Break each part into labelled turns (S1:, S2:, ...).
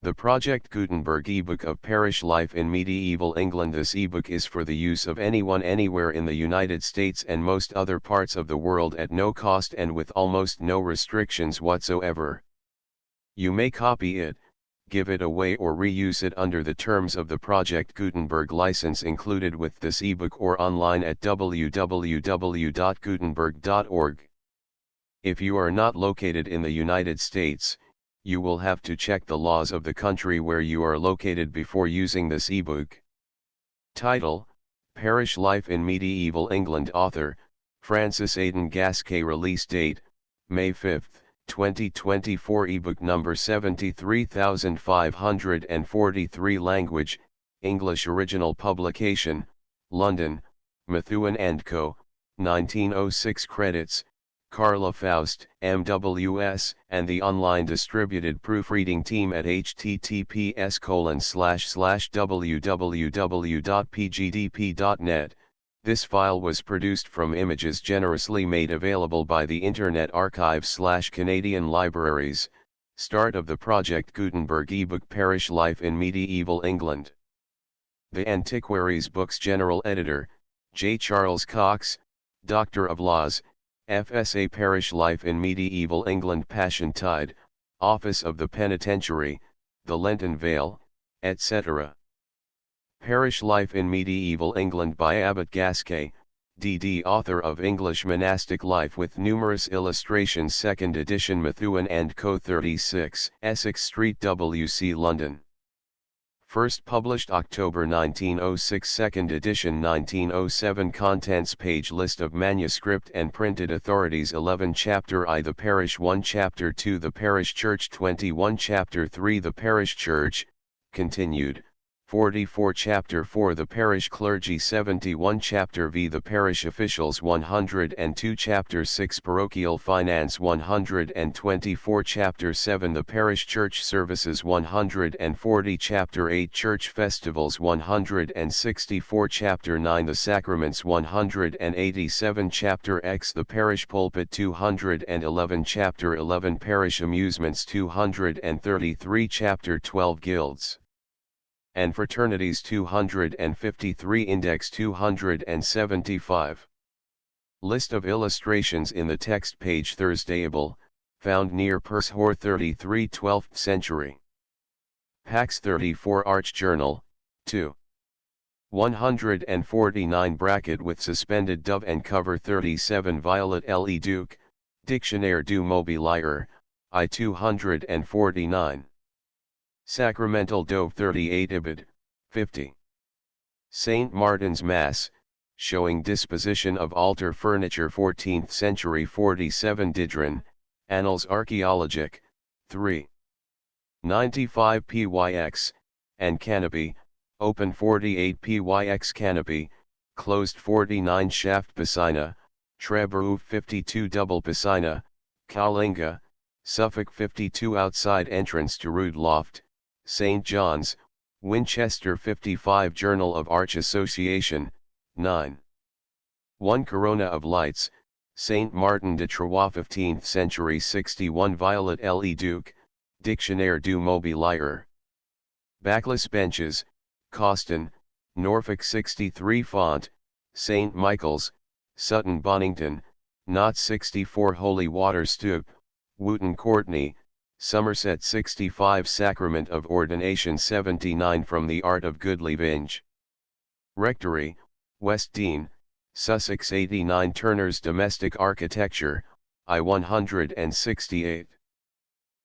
S1: The Project Gutenberg ebook of Parish Life in Medieval England. This ebook is for the use of anyone anywhere in the United States and most other parts of the world at no cost and with almost no restrictions whatsoever. You may copy it, give it away or reuse it under the terms of the Project Gutenberg license included with this ebook or online at www.gutenberg.org. If you are not located in the United States, you will have to check the laws of the country where you are located before using this ebook. Title: Parish Life in Medieval England. Author: Francis Aidan Gasquet. Release date: May 5, 2024. Ebook number 73543. Language: English. Original publication: London, Methuen & Co., 1906. Credits: Carla Faust, MWS, and the online distributed proofreading team at https://www.pgdp.net. This file was produced from images generously made available by the Internet Archive/Canadian Libraries. Start of the Project Gutenberg ebook Parish Life in Medieval England. The Antiquaries Books General Editor, J. Charles Cox, Doctor of Laws, FSA. Parish Life in Medieval England. Passiontide, Office of the Penitentiary, the Lenten Veil, etc. Parish Life in Medieval England by Abbot Gasquet, D.D. Author of English Monastic Life with numerous illustrations. 2nd edition. Methuen & Co. 36, Essex Street, W.C. London. First published October 1906. 2nd edition 1907. Contents page: list of manuscript and printed authorities. 11. Chapter I. The Parish. 1. Chapter 2. The Parish Church. 21. Chapter 3. The Parish Church, continued. 44. Chapter 4. The Parish Clergy. 71. Chapter V. The Parish Officials. 102. Chapter 6. Parochial Finance. 124. Chapter 7. The Parish Church Services. 140. Chapter 8. Church Festivals. 164. Chapter 9. The Sacraments. 187. Chapter X. The Parish Pulpit. 211. Chapter 11. Parish Amusements. 233. Chapter 12. Guilds and Fraternities. 253. Index 275. List of illustrations in the text page. Thursdayable, found near Pershore 33 12th century. Pax 34. Arch Journal, 2. 149. Bracket with suspended dove and cover. 37. Violet L. E. Duke, Dictionnaire du Mobilier, I. 249. Sacramental Dove 38. Ibid, 50. St. Martin's Mass, showing disposition of altar furniture. 14th century. 47. Didron, Annals Archaeologiques, 3. 95. Pyx, and canopy, open. 48. Pyx canopy, closed. 49. Shaft Piscina, Trevoux. 52. Double Piscina, Kalinga, Suffolk. 52. Outside entrance to Rood Loft, St. John's, Winchester. 55. Journal of Arch Association, 9. 1. Corona of Lights, St. Martin de Troyes. 15th century. 61. Violet L. E. Duke, Dictionnaire du Mobilier. Backless Benches, Coston, Norfolk. 63. Font, St. Michael's, Sutton Bonington, Knott. 64. Holy Water Stoup, Wootton Courtney, Somerset. 65. Sacrament of Ordination. 79. From the Art of Goodly Vinge. Rectory, West Dean, Sussex. 89. Turner's Domestic Architecture, I. 168.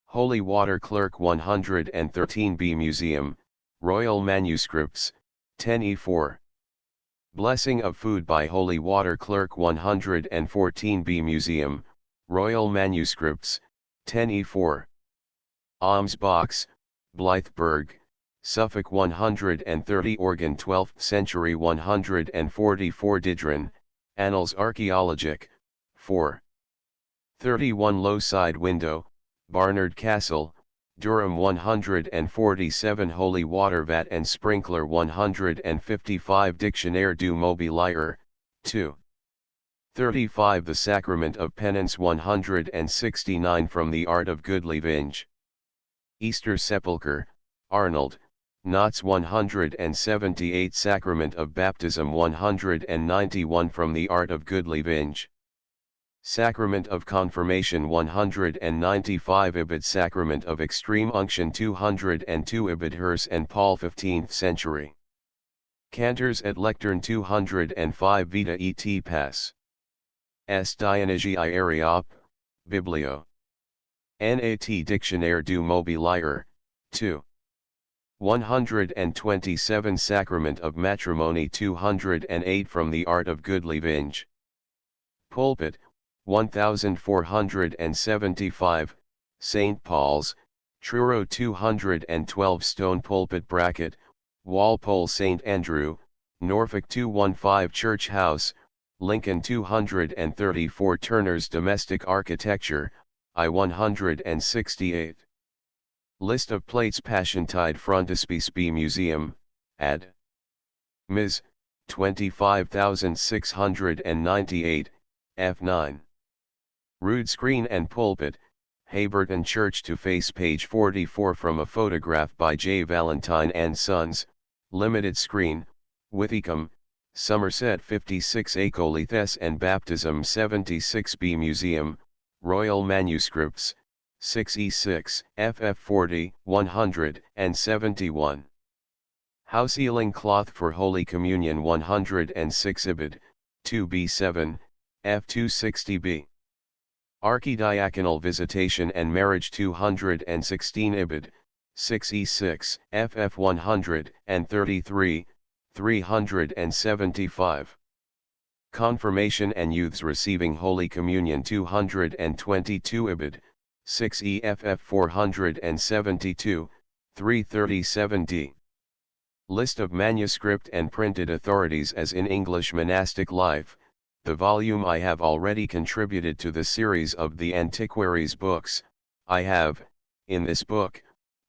S1: Holy Water Clerk. 113. B. Museum, Royal Manuscripts, 10E4. Blessing of Food by Holy Water Clerk. 114. B. Museum, Royal Manuscripts, 10E4. Alms Box, Blythburgh, Suffolk. 130. Organ. 12th century. 144. Didron, Annals Archaeologiques, 4. 31. Low Side Window, Barnard Castle, Durham. 147. Holy Water Vat and Sprinkler. 155. Dictionnaire du Mobilier, 2. 35. The Sacrament of Penance. 169. From the Art of Goodly Vinge. Easter Sepulchre, Arnold, Knots 178 Sacrament of Baptism 191 From the Art of Goodly Vinge. Sacrament of Confirmation 195 Ibid Sacrament of Extreme Unction 202 Ibid Hers and Paul 15th century. Cantors et Lectern 205 Vita et Pass. S. Dionysi Areop, Biblio. Nat Dictionnaire du Mobilier, 2. 127 Sacrament of Matrimony 208 From the Art of Goodly Vinge. Pulpit, 1475, St. Paul's, Truro 212 Stone Pulpit Bracket, Walpole St. Andrew, Norfolk 215 Church House, Lincoln 234 Turner's Domestic Architecture, I-168. List of plates Passiontide Frontispice B Museum, Ad. Ms. 25698, F9. Rood Screen and Pulpit, Hayburton Church to Face page 44 from a photograph by J. Valentine and Sons, Limited Screen, Withicombe, Somerset 56 Acolithes and Baptism 76B Museum, Royal Manuscripts, 6E6, FF40, 171. House Ceiling Cloth for Holy Communion 106 Ibid, 2B7, F260B. Archidiaconal Visitation and Marriage 216 Ibid, 6E6, FF133, 375. Confirmation and Youths Receiving Holy Communion 222 Ibid, 6EFF 472, 337d. List of manuscript and printed authorities as in English Monastic Life, the volume I have already contributed to the series of the Antiquaries books. I have, in this book,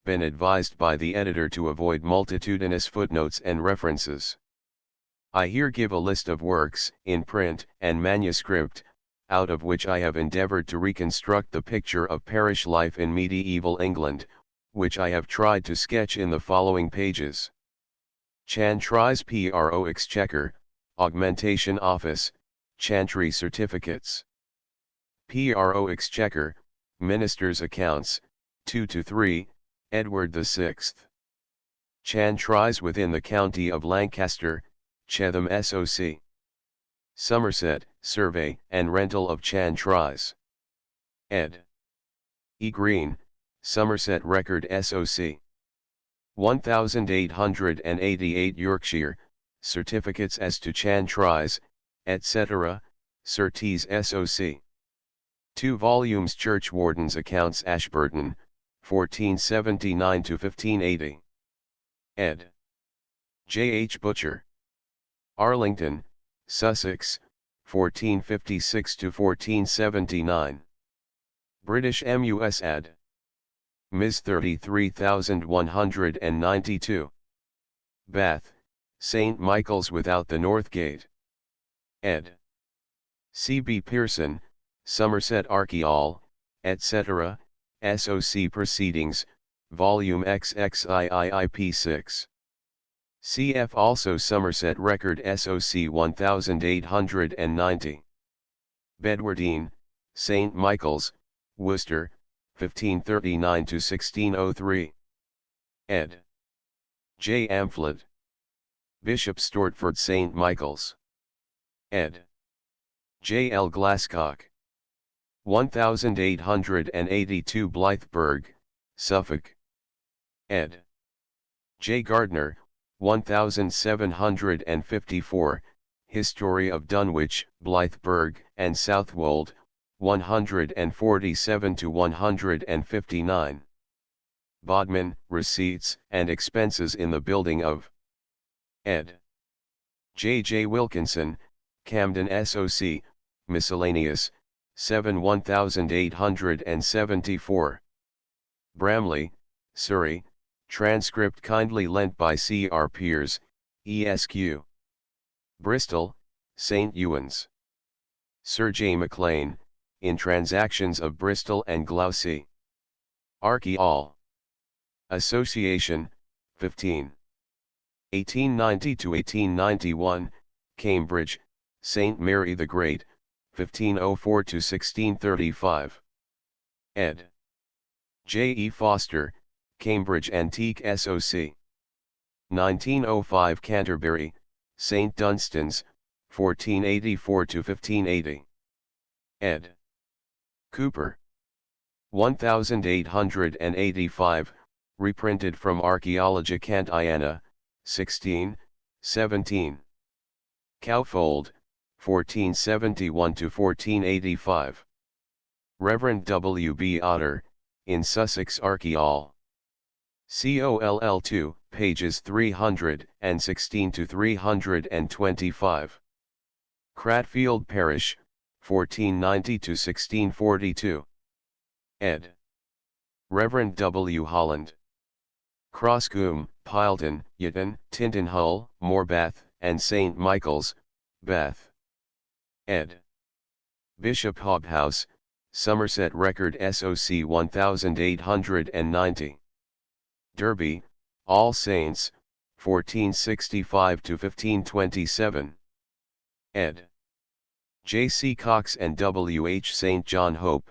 S1: been advised by the editor to avoid multitudinous footnotes and references. I here give a list of works, in print and manuscript, out of which I have endeavored to reconstruct the picture of parish life in medieval England, which I have tried to sketch in the following pages. Chantry's Pro Exchequer, Augmentation Office, Chantry Certificates. Pro Exchequer, Ministers' Accounts, 2-3, Edward VI. Chantry's within the County of Lancaster, Chetham SOC. Somerset, Survey and Rental of Chantry's. Ed. E. Green, Somerset Record SOC. 1888 Yorkshire, Certificates as to Chantry's, etc., Surtees SOC. 2 volumes Churchwarden's Accounts Ashburton, 1479-1580. Ed. J. H. Butcher. Arlington, Sussex, 1456-1479. British MUS Ad. Ms. 33192. Bath, St. Michael's Without the North Gate. Ed. C. B. Pearson, Somerset Archaeol, etc., SOC Proceedings, Volume XXIIIP 6. Cf. also Somerset Record SOC 1890. Bedwardine, St. Michael's, Worcester, 1539-1603. Ed. J. Amphlett. Bishop Stortford St. Michael's. Ed. J. L. Glasscock. 1882 Blythburgh, Suffolk. Ed. J. Gardner, 1754, History of Dunwich, Blythburgh and Southwold, 147-159. Bodman, Receipts and Expenses in the Building of. Ed. J. J. Wilkinson, Camden SOC, Miscellaneous, 1874. Bramley, Surrey, Transcript kindly lent by C. R. Piers, ESQ. Bristol, St. Ewan's. Sir J. Maclean, in Transactions of Bristol and Gloucester. Archaeol. Association, 15. 1890 to 1891, Cambridge, St. Mary the Great, 1504 to 1635. Ed. J. E. Foster, Cambridge Antique SOC. 1905 Canterbury, St. Dunstan's, 1484 to 1580. Ed. Cooper. 1885, reprinted from Archaeologia Cantiana, 16, 17. Cowfold, 1471 to 1485. Reverend W. B. Otter, in Sussex Archaeol. COLL 2, pages 316 to 325. Cratfield Parish, 1490 to 1642. Ed. Reverend W. Holland. Crosscombe, Pyleton, Yatton, Tintinhull, Morbath, and St. Michael's, Bath. Ed. Bishop Hobhouse, Somerset Record SOC 1890. Derby, All Saints, 1465 to 1527. Ed. J. C. Cox and W. H. St. John Hope.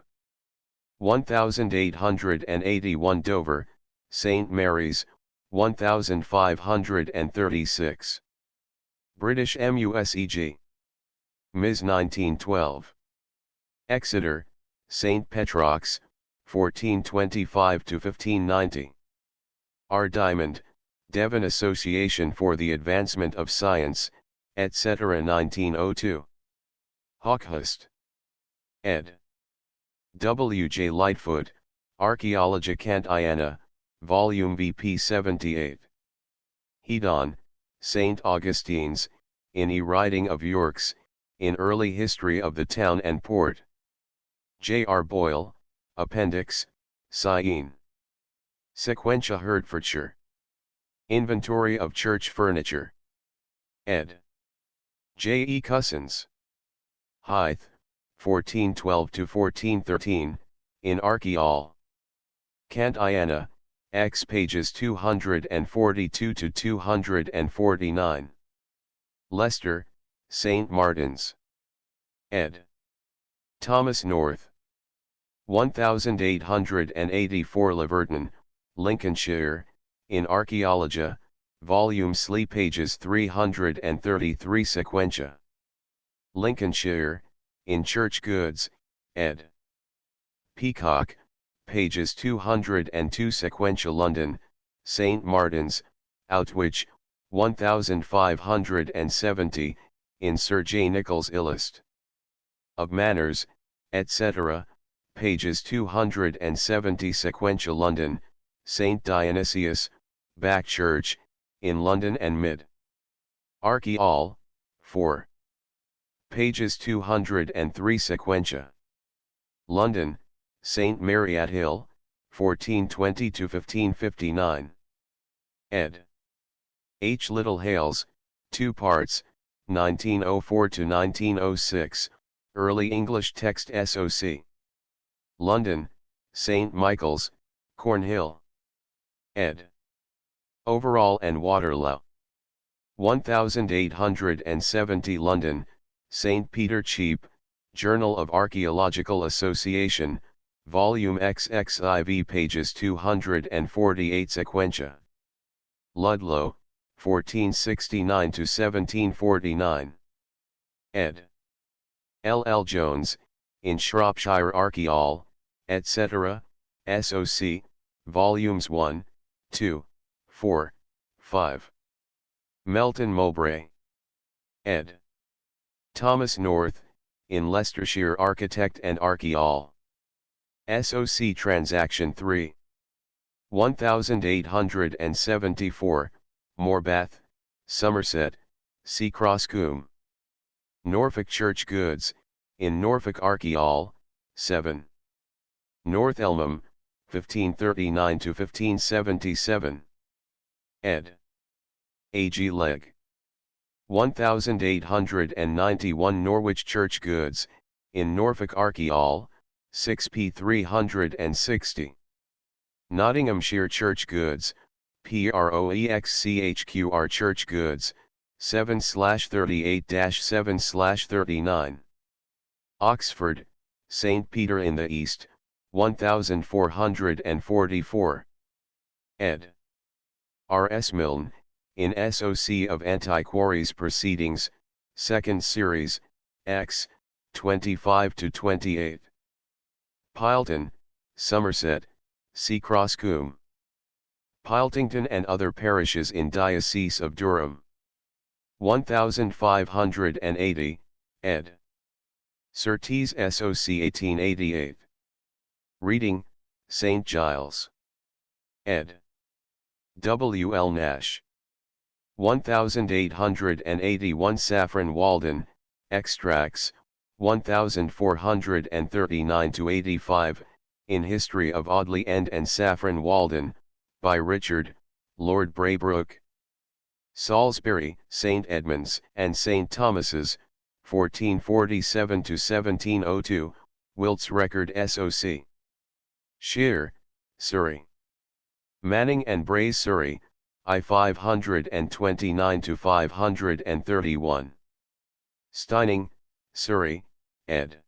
S1: 1881 Dover, St. Mary's, 1536. British MUSEG. Ms. 1912. Exeter, St. Petrox, 1425 to 1590. R. Diamond, Devon Association for the Advancement of Science, etc. 1902. Hawkhurst. Ed. W. J. Lightfoot, Archaeologia Cantiana, Volume VP 78. Hedon, St. Augustine's, in E. Writing of York's, in Early History of the Town and Port. J. R. Boyle, Appendix, Sciene. Sequentia Hertfordshire. Inventory of Church Furniture. Ed. J. E. Cussons. Hythe, 1412 to 1413, in Archaeol. Cantiana, X pages 242 to 249. Leicester, St. Martin's. Ed. Thomas North. 1884 Laverton, Lincolnshire, in Archaeologia, Volume Slee pages 333 Sequentia. Lincolnshire, in Church Goods, ed. Peacock, pages 202 Sequentia London, St. Martin's, Outwich, 1570, in Sir J. Nichols' Illust. Of Manners, etc., pages 270 Sequentia London, St. Dionysius, Back Church, in London and Mid. Archaeol, 4. Pages 203 Sequentia. London, St. Mary at Hill, 1420 to 1559. Ed. H. Little Hales, 2 parts, 1904 to 1906, Early English Text SOC. London, St. Michael's, Cornhill. Ed. Overall and Waterlow. 1870 London, St. Peter Cheap, Journal of Archaeological Association, Volume XXIV pages 248 Sequentia. Ludlow, 1469 to 1749. Ed. L. L. Jones, in Shropshire Archaeol, etc., SOC, Volumes 1, 2, 4, 5. Melton Mowbray. Ed. Thomas North, in Leicestershire Architect and Archaeol. SOC Transaction 3. 1874, Morbath, Somerset, C. Crosscombe. Norfolk Church Goods, in Norfolk Archaeol, 7. North Elmham, 1539 to 1577. Ed. A. G. Legg. 1891 Norwich Church Goods, in Norfolk Archaeol, 6p 360. Nottinghamshire Church Goods, PROEXCHQR Church Goods, 7/38-7/39. Oxford, St. Peter in the East, 1444. Ed. R. S. Milne, in SOC of Antiquaries Proceedings, 2nd Series, X, 25-28. Pilton, Somerset, C. Cross Coombe. Piltington and Other Parishes in Diocese of Durham. 1580, ed. Surtees SOC 1888. Reading, St. Giles. Ed. W. L. Nash. 1881 Saffron Walden, Extracts, 1439-85, in History of Audley End and Saffron Walden, by Richard, Lord Braybrooke. Salisbury, St. Edmunds and St. Thomas's, 1447-1702, Wilt's Record SOC. Shear, Surrey. Manning and Brays Surrey, I 529-531. Steining, Surrey, ed.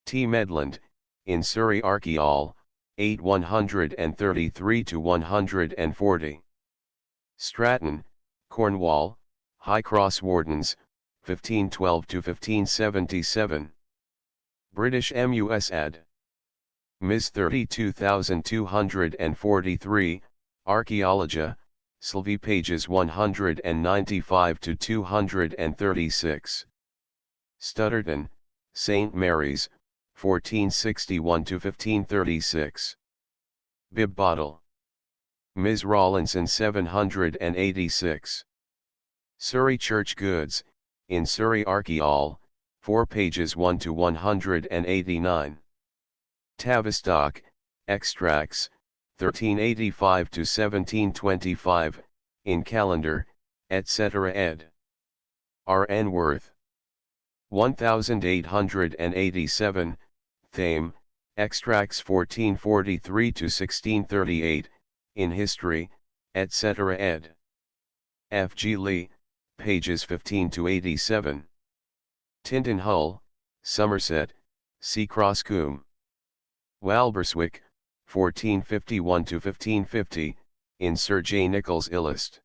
S1: T. Medland, in Surrey Archaeol, 8 133-140. Stratton, Cornwall, High Cross Wardens, 1512-1577. British MUS Ad. Ms. 32243, Archaeologia, Sylvie pages 195-236. Stutterton, St. Mary's, 1461-1536. Bib Bottle. Ms. Rawlinson 786. Surrey Church Goods, in Surrey Archaeol, 4 pages 1-189. Tavistock, Extracts, 1385-1725, in Calendar, etc. ed. R. N. Worth. 1887, Thame, Extracts 1443-1638, in History, etc. ed. F. G. Lee, pages 15-87. Tinton Hull, Somerset, C. Cross Coombe. Walberswick, 1451-1550, in Sir J. Nichols' Illust.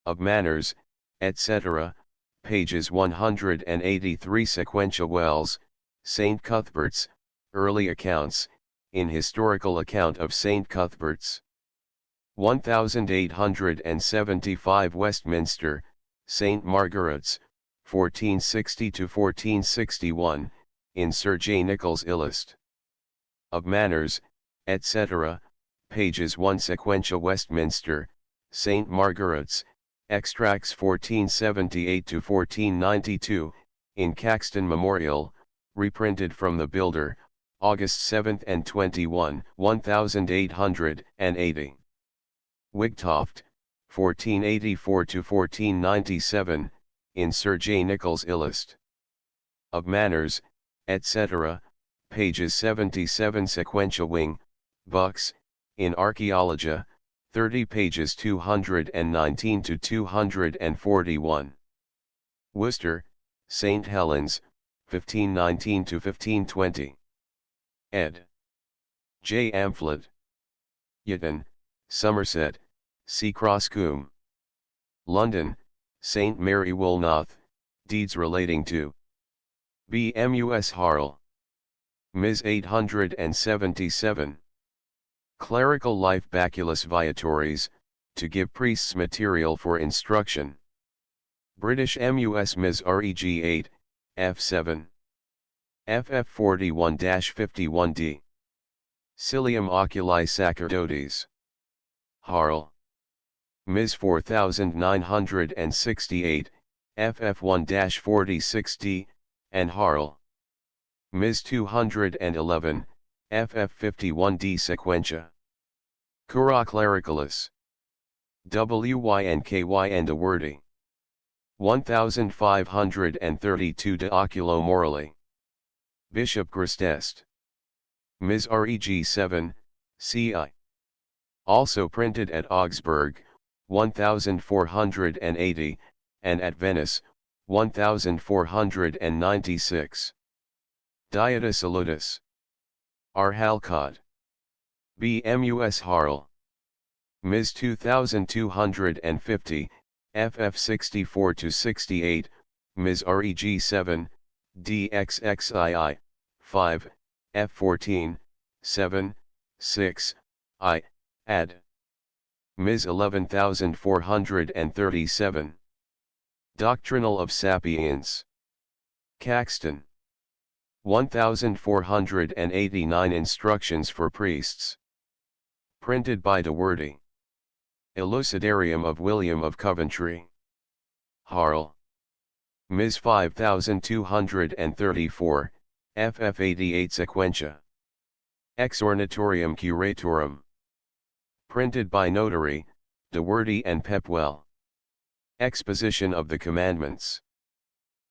S1: Of Manners, etc., pages 183. Sequential Wells, St. Cuthbert's, Early Accounts, in Historical Account of St. Cuthbert's. 1875 Westminster, St. Margaret's, 1460-1461, in Sir J. Nichols' Illust. Of Manners, etc., pages 1. Sequential Westminster, St. Margaret's, Extracts 1478-1492, in Caxton Memorial, reprinted from the Builder, August 7 and 21, 1880. Wigtoft, 1484-1497, in Sir J. Nichols' Illust. Of Manners, etc., pages 77. Sequential Wing, Bucks, in Archaeologia, 30 pages 219-241. Worcester, St. Helens, 1519-1520. ed. J. Amphlett. Yatton, Somerset, C. Cross Coombe. London, St. Mary Woolnoth, Deeds relating to B. Mus Harl. Ms. 877. Clerical Life Baculus Viatories, to give priests material for instruction. British MUS Ms. Reg 8, F7. FF 41-51D. Cilium Oculi Sacerdotes. Harl. Ms. 4968, FF 1-46D, and Harl. Ms. 211, FF 51D Sequentia. Cura Clericalis. WYNKY and Awordi. 1532 De Oculo Morali. Bishop Grestest. Ms. Reg 7, CI. Also printed at Augsburg, 1480, and at Venice, 1496. Dieta Salutis. R. Halcott. B. Mus Harl. Ms. 2250, FF 64-68, Ms. Reg 7, DXXII, 5, F14, 7, 6, I, add. Ms. 11437. Doctrinal of Sapiens. Caxton. 1489 Instructions for Priests. Printed by de Wordy. Elucidarium of William of Coventry. Harl. Ms. 5234, FF 88 Sequentia. Exornatorium Curatorum. Printed by Notary, de Wordy and Pepwell. Exposition of the Commandments.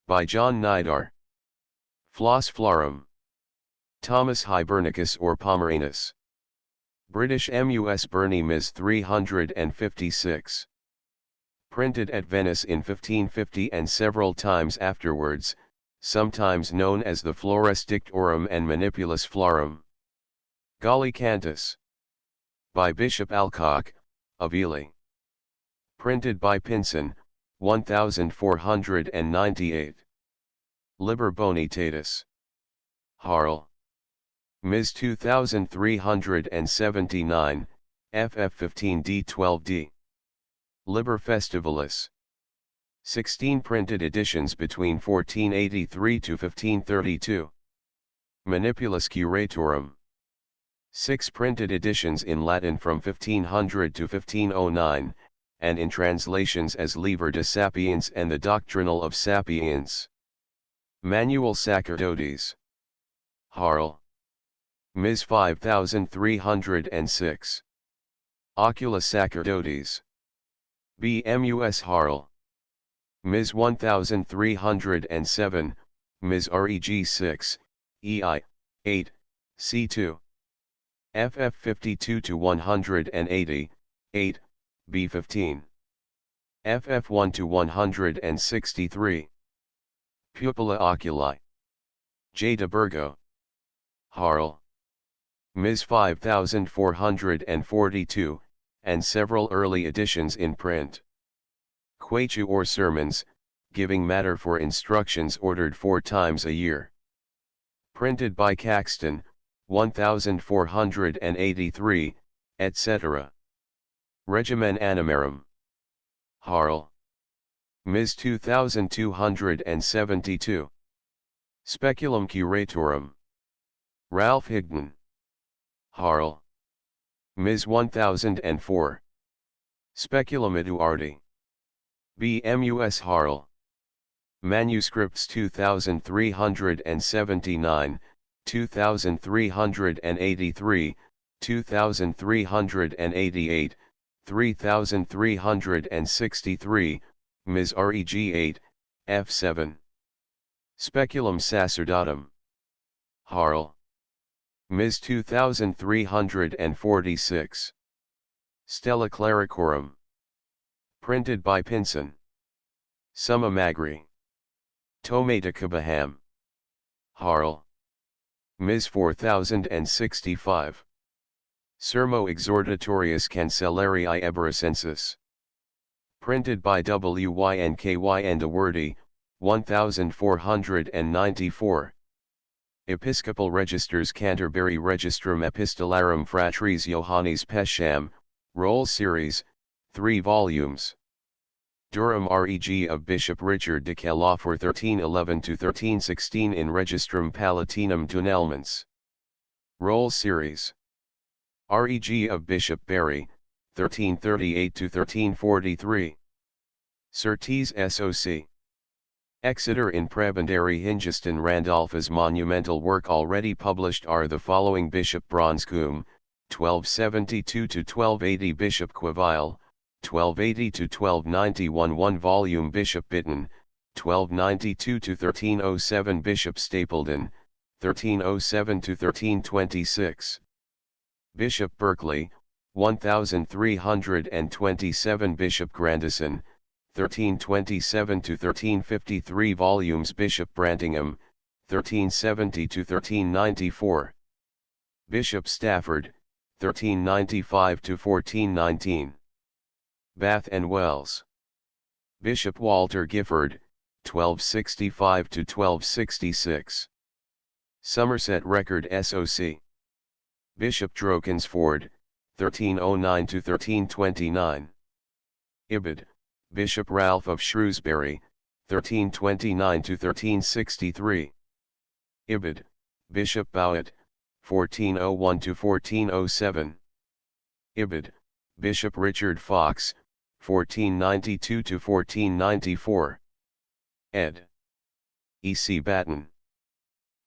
S1: By John Nidar. Flos Florum. Thomas Hibernicus or Pomeranus. British Mus Burney Ms. 356. Printed at Venice in 1550 and several times afterwards, sometimes known as the Flores Dictorum and Manipulus Florum. Gallicantus. By Bishop Alcock, of Ely. Printed by Pinson, 1498. Liber Bonitatis. Harl. Ms. 2379, FF 15d12d. Liber Festivalis. 16 printed editions between 1483 to 1532. Manipulus Curatorum. 6 printed editions in Latin from 1500 to 1509, and in translations as Liber de Sapiens and the Doctrinal of Sapiens. Manual Sacerdotes. Harl. Ms. 5306. Ocula Sacerdotes. B. Mus Harl. Ms. 1307, Ms. Reg 6, EI, 8, C2. FF 52 to 180, 8, B15. FF 1 to 163. Pupilla Oculi. J. de Burgo. Harl. Ms. 5442, and several early editions in print. Quachu or Sermons, giving matter for instructions ordered 4 times a year. Printed by Caxton, 1483, etc. Regimen Animarum. Harl. Ms. 2272. Speculum Curatorum. Ralph Higden. Harl. Ms. 1004. Speculum Eduardi. B. Mus Harl. Manuscripts 2379, 2383, 2388, 3363, Ms. Reg 8, F7. Speculum Sacerdotum. Harl. Ms. 2346. Stella Clericorum. Printed by Pinson. Summa Magri. Tome de Cabaham. Harl. Ms. 4065. Sermo Exhortatorius Cancellarii Ebersensis. Printed by Wynky and de Wordy, 1494. Episcopal Registers Canterbury Registrum Epistolarum Fratris Johannis Pesham, Roll Series, 3 volumes. Durham Reg of Bishop Richard de Calais for 1311-1316 in Registrum Palatinum Dunelmans. Roll Series. Reg of Bishop Barry, 1338-1343. Surtees SOC. Exeter in Prebendary Hingiston Randolph's monumental work already published are the following: Bishop Bronscombe, 1272-1280, Bishop Queville, 1280-1291, 1 volume, Bishop Bitton, 1292-1307, Bishop Stapledon, 1307-1326. Bishop Berkeley, 1327 Bishop Grandison, 1327–1353 volumes Bishop Brantingham, 1370–1394. Bishop Stafford, 1395–1419. Bath and Wells. Bishop Walter Gifford, 1265–1266. Somerset Record SOC. Bishop Drokensford, 1309–1329. Ibid, Bishop Ralph of Shrewsbury, 1329–1363. Ibid, Bishop Bowett, 1401–1407. Ibid, Bishop Richard Fox, 1492–1494. Ed. E. C. Batten.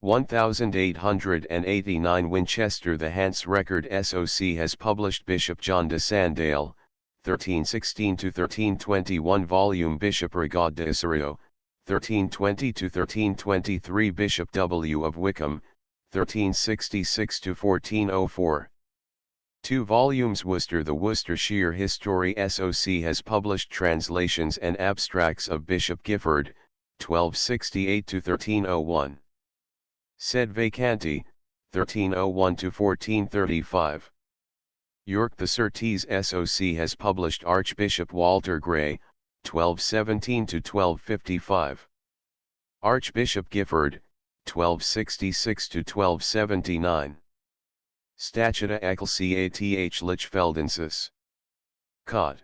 S1: 1889 Winchester. The Hants Record SOC has published Bishop John de Sandale, 1316–1321 volume Bishop Regard de Osorio, 1320–1323 Bishop W. of Wickham, 1366–1404. 2 volumes Worcester. The Worcestershire History SOC has published translations and abstracts of Bishop Gifford, 1268–1301. Sed Vacanti, 1301–1435. York. The Surtees SOC has published Archbishop Walter Gray, 1217–1255. Archbishop Gifford, 1266–1279. Statuta Ecclesiae Lichfeldensis. Cod.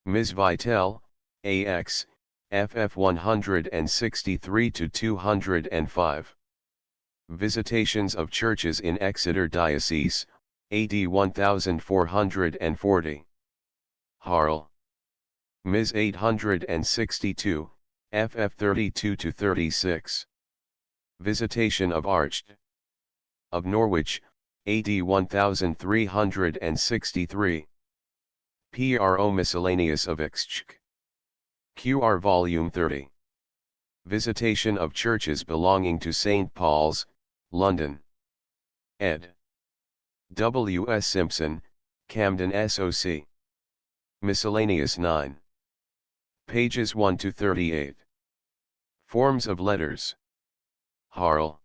S1: Ms. Vitell, AX, FF 163–205. Visitations of Churches in Exeter Diocese, AD 1440. Harl. Ms. 862, FF 32–36. Visitation of Archt. Of Norwich, AD 1363. Pro Miscellaneous of Exchequer. QR Volume 30. Visitation of Churches belonging to St. Paul's, London. Ed. W. S. Simpson, Camden SOC. Miscellaneous 9. Pages 1–38. Forms of Letters. Harl.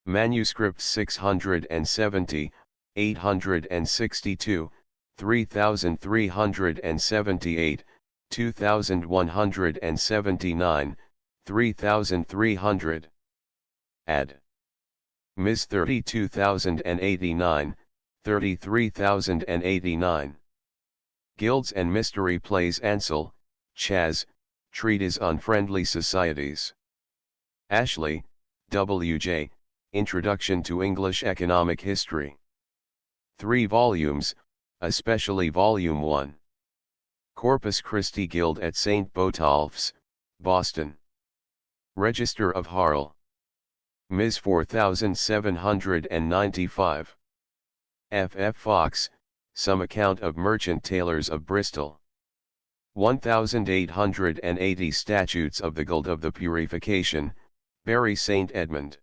S1: Manuscripts 670, 862, 3378, 2179, 3300. Ad. Ms. 32089, 33089. Guilds and Mystery Plays Ansel, Chas, Treatise on Friendly Societies. Ashley, W.J., Introduction to English Economic History. 3 volumes, especially Volume 1. Corpus Christi Guild at St. Botolph's, Boston. Register of Harl. Ms. 4795. F. F. Fox, Some Account of Merchant Tailors of Bristol. 1880 Statutes of the Guild of the Purification, Bury St. Edmund.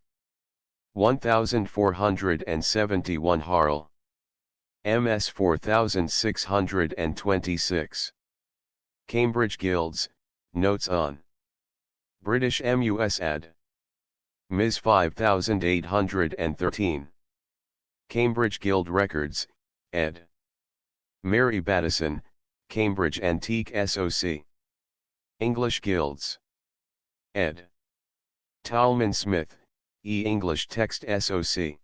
S1: 1471 Harl. MS 4626. Cambridge Guilds, Notes on British MUS Ad. Ms. 5813. Cambridge Guild Records, ed. Mary Battison, Cambridge Antique SOC. English Guilds. ed. Talman Smith, E. English Text SOC.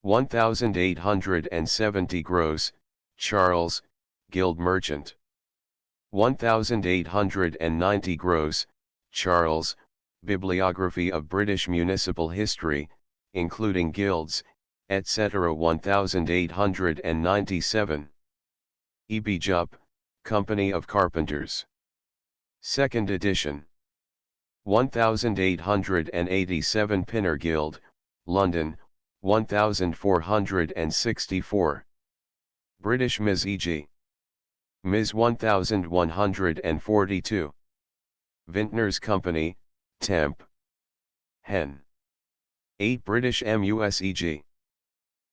S1: 1870 Gross, Charles, Guild Merchant. 1890 Gross, Charles, Bibliography of British Municipal History, including guilds, etc. 1897. E. B. Jupp, Company of Carpenters. 2nd edition. 1887 Pinner Guild, London, 1464. British Ms. E.G. Ms. 1142. Vintners Company, Temp. Hen. 8 British MUS E.G.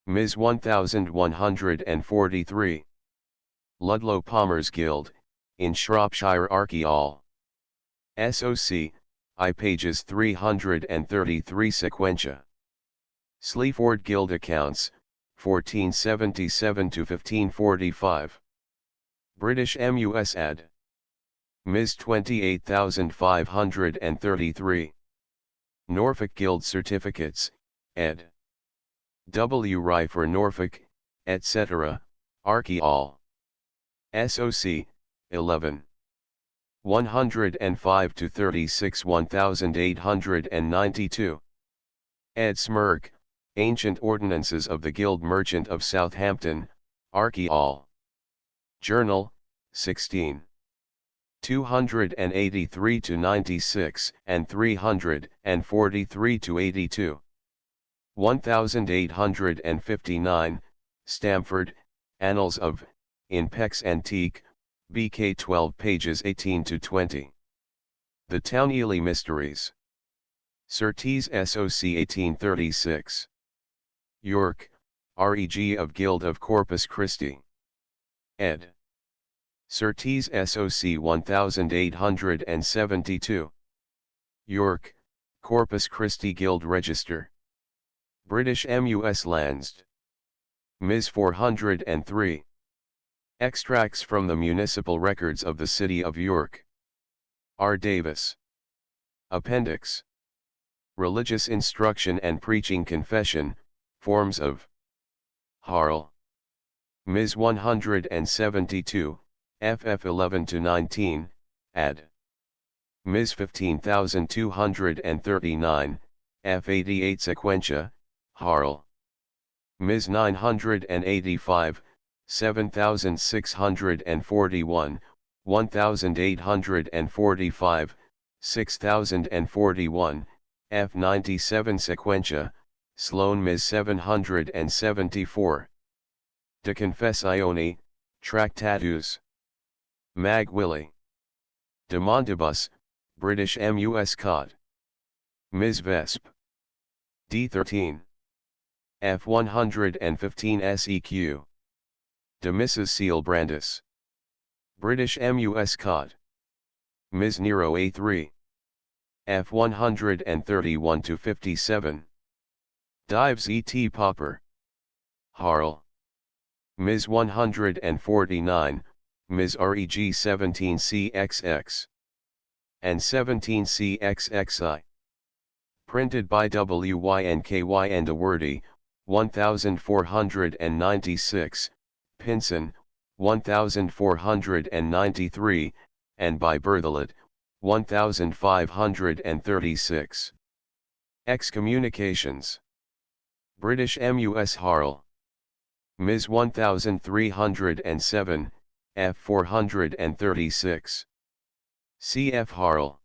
S1: Ms. 1143. Ludlow Palmer's Guild, in Shropshire Archaeol. SOC, I pages 333 sequentia. Sleaford Guild Accounts, 1477 to 1545. British MUS Ad. Ms. 28533. Norfolk Guild Certificates, ed. W. Rye for Norfolk, etc., Archaeol. SOC, 11. 105 to 36 1892. Ed. Smirk, Ancient Ordinances of the Guild Merchant of Southampton, Archaeol. Journal, 16. 283 to 96 and 343 to 82. 1859, Stamford, Annals of, in Peck's Antique, BK 12 pages 18 to 20. The Town Ely Mysteries. Surtees SOC 1836. York, Reg of Guild of Corpus Christi. Ed. Surtees SOC 1872. York, Corpus Christi Guild Register. British MUS Lansd. Ms. 403. Extracts from the Municipal Records of the City of York. R. Davis. Appendix. Religious Instruction and Preaching Confession, Forms of Harl. Ms. 172, ff 11 to 19, ad. Ms. 15239, f 88 sequentia, Harl. Ms. 985, 7641, 1845, 6041, f 97 sequentia, Sloane. Ms. 774. De Confessione, Tractatus. Mag Willi. De Mondibus, British MUS Cod. Ms. Vesp. D13. F 115 SEQ. De Mrs. Seal Brandis. British MUS Cod. Ms. Nero A3. F 131 to 57. Dives E.T. Popper. Harl. Ms. 149, Ms. Reg 17CXX. And 17CXXI. Printed by WYNKY and Awardy, 1496, Pinson, 1493, and by Berthelot, 1536. Excommunications. British MUS Harl. Ms. 1307, f 436. Cf. Harl.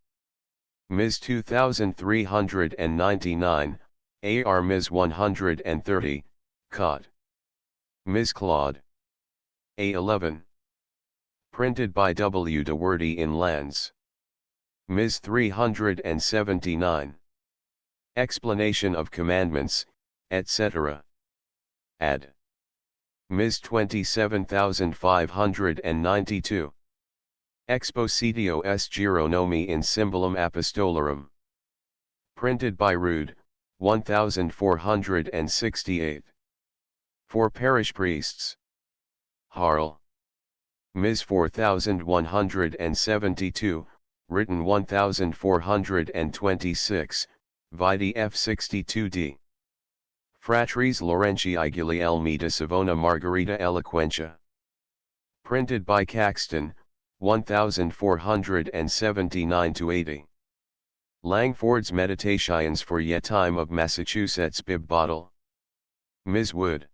S1: Ms. 2399, AR Ms. 130, Cod. Ms. Claude. A11. Printed by W. Dewardy in Lands. Ms. 379. Explanation of Commandments, etc. Ad. Ms. 27592. Expositio S. Geronomi in Symbolum Apostolorum. Printed by Rood, 1468. For Parish Priests. Harl. Ms. 4172, written 1426, Vidi F. 62d. Fratres Laurentii Guglielmi de Savona Margherita Eloquentia. Printed by Caxton, 1479-80. Langford's Meditations for Ye Time of Massachusetts Bib Bottle. Ms. Wood.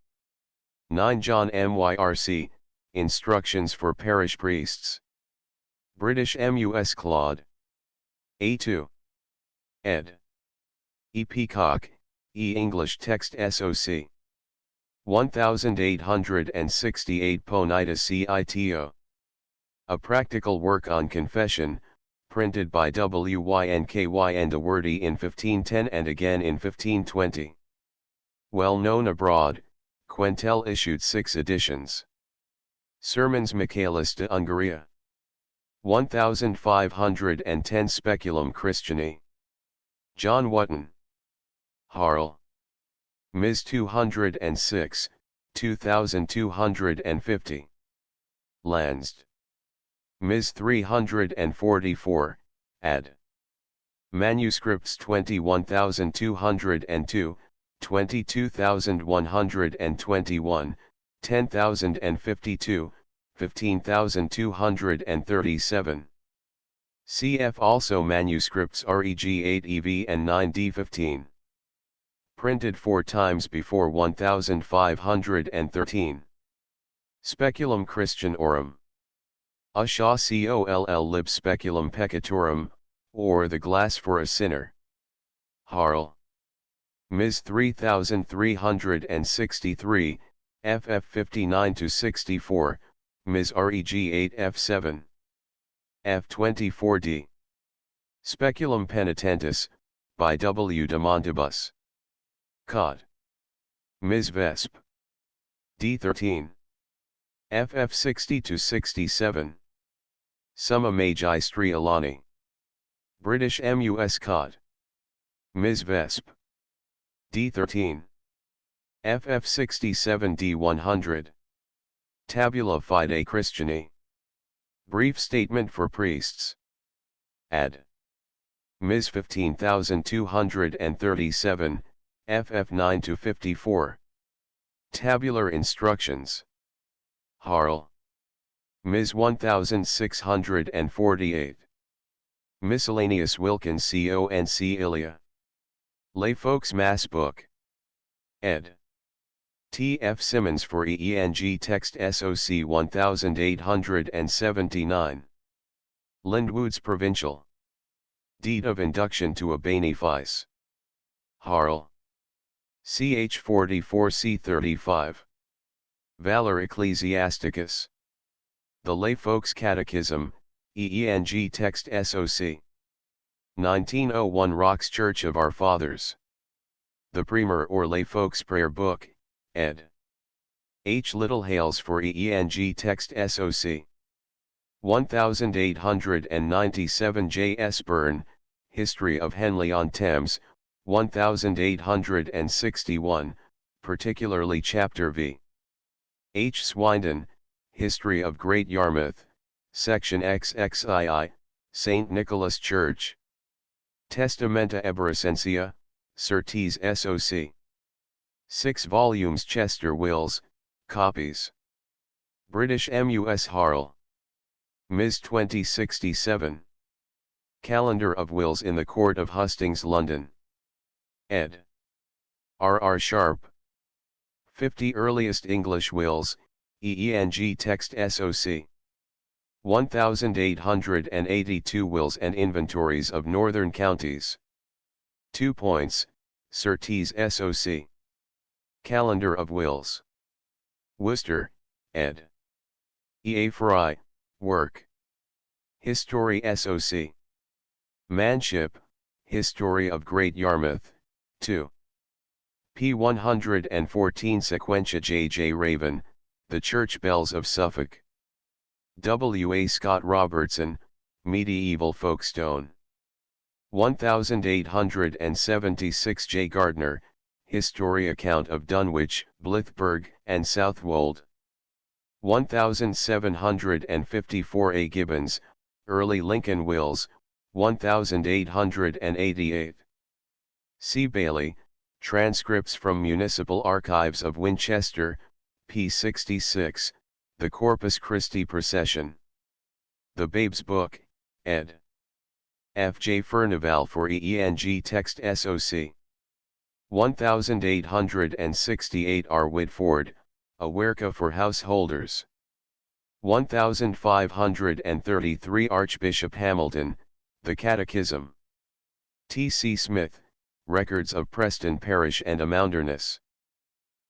S1: 9 John Myrc, Instructions for Parish Priests. British MUS Claude. A2. Ed. E. Peacock, E. English Text SOC. 1868 Ponita Cito. A Practical Work on Confession, printed by WYNKY and Awardy in 1510 and again in 1520. Well known abroad, Quentel issued 6 editions. Sermons Michaelis de Ungaria. 1510 Speculum Christiani. John Wotton. Harl. Ms. 206, 2250. Lansd. Ms. 344, ad. Manuscripts 21202, 22121, 10052, 15237. Cf. also manuscripts Reg 8 EV and 9D15. Printed 4 times before 1513. Speculum Christianorum. Usha Coll lib speculum peccatorum, or the glass for a sinner. Harl. Ms. 3363, ff 59-64, Ms. Reg 8 f7. f24d. Speculum penitentis, by W. de Montibus. Cod. Ms. Vesp. D13. ff 60-67. Summa Magi Striolani. British MUS Cod. Ms. Vesp. D13. ff 67 D100. Tabula Fide Christiani. Brief Statement for Priests. Ad. Ms. 15237, ff 9-54. Tabular Instructions. Harl. Ms. 1648. Miscellaneous Wilkins Conc Ilia. Lay Folks Mass Book. Ed. T. F. Simmons for EENG Text SOC 1879. Lindwoods Provincial. Deed of Induction to a Benefice. Harl. Ch 44 C 35. Valor Ecclesiasticus. The Lay Folks Catechism, EENG Text SOC. 1901 Rocks Church of Our Fathers. The Primer or Lay Folks Prayer Book, ed. H. Little Hales for EENG Text SOC. 1897 J. S. Byrne, History of Henley-on-Thames, 1861, particularly Chapter V. H. Swindon, History of Great Yarmouth, Section XXII, St. Nicholas Church. Testamenta Eberecentia, Surtees SOC. 6 volumes Chester Wills, copies. British MUS Harl. Ms. 2067. Calendar of Wills in the Court of Hustings London. Ed. R. R. Sharp. 50 Earliest English Wills, EENG Text SOC. 1882 Wills and Inventories of Northern Counties. 2 points, Surtees SOC. Calendar of Wills. Worcester, ed. E. A. Fry, work. History SOC. Manship, History of Great Yarmouth, 2. p. 114 Sequentia J. J. Raven, The Church Bells of Suffolk. W. A. Scott Robertson, Medieval Folkestone. 1876 J. Gardner, History Account of Dunwich, Blythburgh, and Southwold. 1754 A. Gibbons, Early Lincoln Wills, 1888. C. Bailey, Transcripts from Municipal Archives of Winchester, p. 66, The Corpus Christi Procession. The Babes Book, ed. F. J. Furnival for EENG Text SOC. 1868 R. Whitford, A Werka for Householders. 1533 Archbishop Hamilton, The Catechism. T. C. Smith, Records of Preston Parish and Amounderness.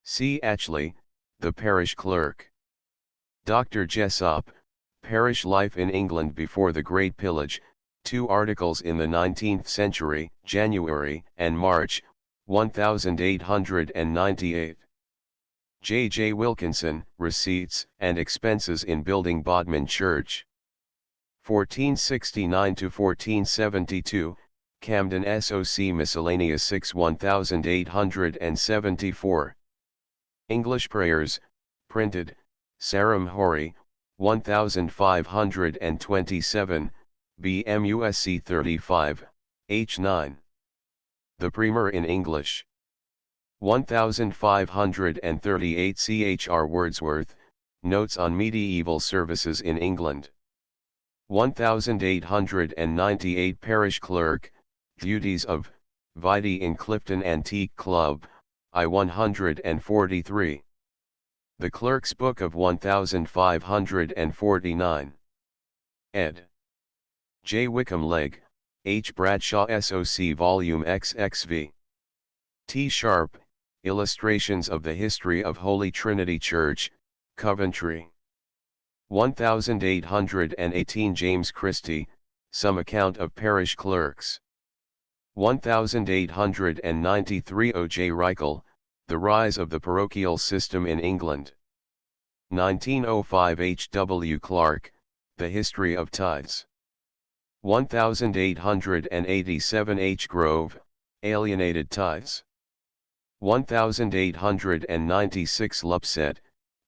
S1: C. Atchley, The Parish Clerk. Dr. Jessop, Parish Life in England Before the Great Pillage, 2 articles in the 19th century, January and March, 1898. J. J. Wilkinson, Receipts and Expenses in Building Bodmin Church. 1469 to 1472, Camden SOC Miscellaneous 6 1874. English Prayers, printed, Sarum Hori, 1527, BMUSC 35, H9. The Primer in English. 1538 Chr. Wordsworth, Notes on Medieval Services in England. 1898 Parish Clerk, Duties of, Vitae in Clifton Antique Club, I 143. The Clerk's Book of 1549. Ed. J. Wickham Legg, H. Bradshaw SOC Volume XXV. T. Sharp, Illustrations of the History of Holy Trinity Church, Coventry. 1818 James Christie, Some Account of Parish Clerks. 1893 O. J. Reichel, The Rise of the Parochial System in England. 1905 H. W. Clark, The History of Tithes. 1887 H. Grove, Alienated Tithes. 1896 Lupset,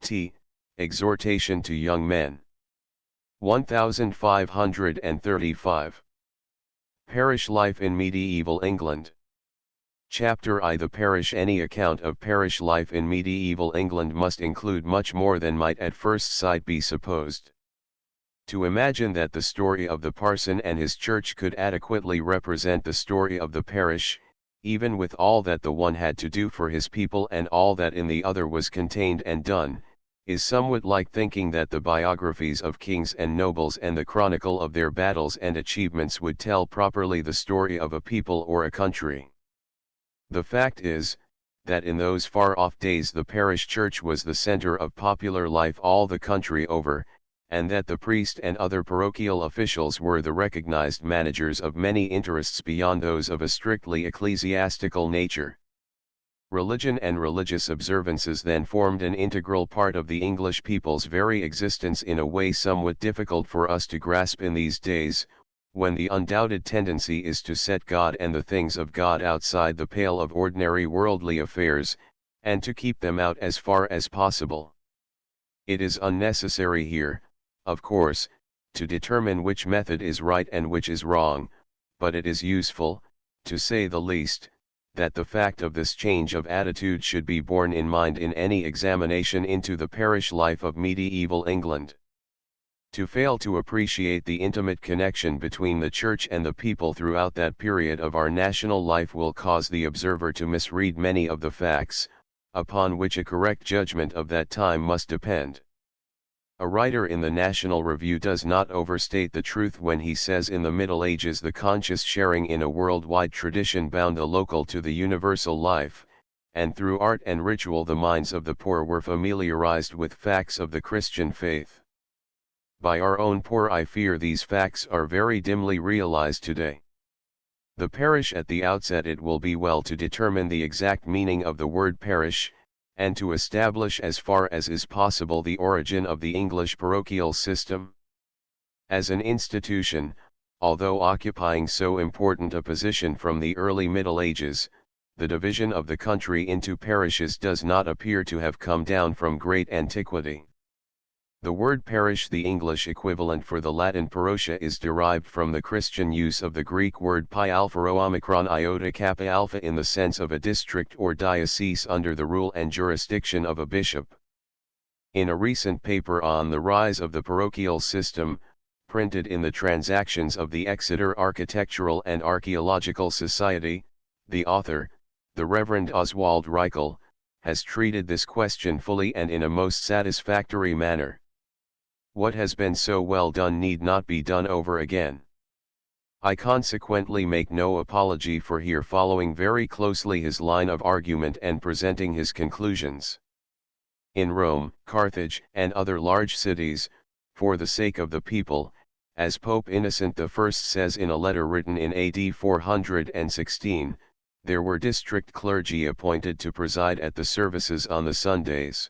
S1: T. Exhortation to Young Men. 1535. Parish Life in Medieval England. Chapter I. The Parish. Any account of parish life in medieval England must include much more than might at first sight be supposed. To imagine that the story of the parson and his church could adequately represent the story of the parish, even with all that the one had to do for his people and all that in the other was contained and done, is somewhat like thinking that the biographies of kings and nobles and the chronicle of their battles and achievements would tell properly the story of a people or a country. The fact is, that in those far-off days the parish church was the center of popular life all the country over, and that the priest and other parochial officials were the recognized managers of many interests beyond those of a strictly ecclesiastical nature. Religion and religious observances then formed an integral part of the English people's very existence in a way somewhat difficult for us to grasp in these days, when the undoubted tendency is to set God and the things of God outside the pale of ordinary worldly affairs, and to keep them out as far as possible. It is unnecessary here, of course, to determine which method is right and which is wrong, but it is useful, to say the least, that the fact of this change of attitude should be borne in mind in any examination into the parish life of medieval England. To fail to appreciate the intimate connection between the Church and the people throughout that period of our national life will cause the observer to misread many of the facts, upon which a correct judgment of that time must depend. A writer in the National Review does not overstate the truth when he says in the Middle Ages the conscious sharing in a worldwide tradition bound the local to the universal life, and through art and ritual the minds of the poor were familiarized with facts of the Christian faith. By our own poor I fear these facts are very dimly realized today. The parish. At the outset it will be well to determine the exact meaning of the word parish, and to establish as far as is possible the origin of the English parochial system. As an institution, although occupying so important a position from the early Middle Ages, the division of the country into parishes does not appear to have come down from great antiquity. The word parish, the English equivalent for the Latin parochia, is derived from the Christian use of the Greek word pi alpha rho omicron iota kappa alpha in the sense of a district or diocese under the rule and jurisdiction of a bishop. In a recent paper on the rise of the parochial system, printed in the Transactions of the Exeter Architectural and Archaeological Society, the author, the Reverend Oswald Reichel, has treated this question fully and in a most satisfactory manner. What has been so well done need not be done over again. I consequently make no apology for here following very closely his line of argument and presenting his conclusions. In Rome, Carthage, and other large cities, for the sake of the people, as Pope Innocent I says in a letter written in AD 416, there were district clergy appointed to preside at the services on the Sundays.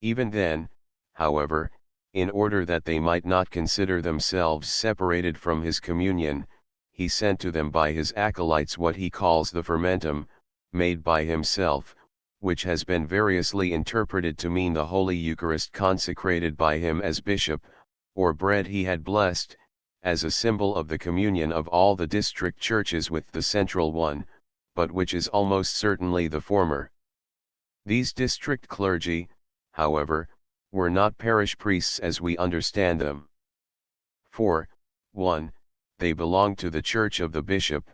S1: Even then, however, in order that they might not consider themselves separated from his communion, he sent to them by his acolytes what he calls the fermentum, made by himself, which has been variously interpreted to mean the Holy Eucharist consecrated by him as bishop, or bread he had blessed, as a symbol of the communion of all the district churches with the central one, but which is almost certainly the former. These district clergy, however, were not parish priests as we understand them. For, 1. They belonged to the church of the bishop,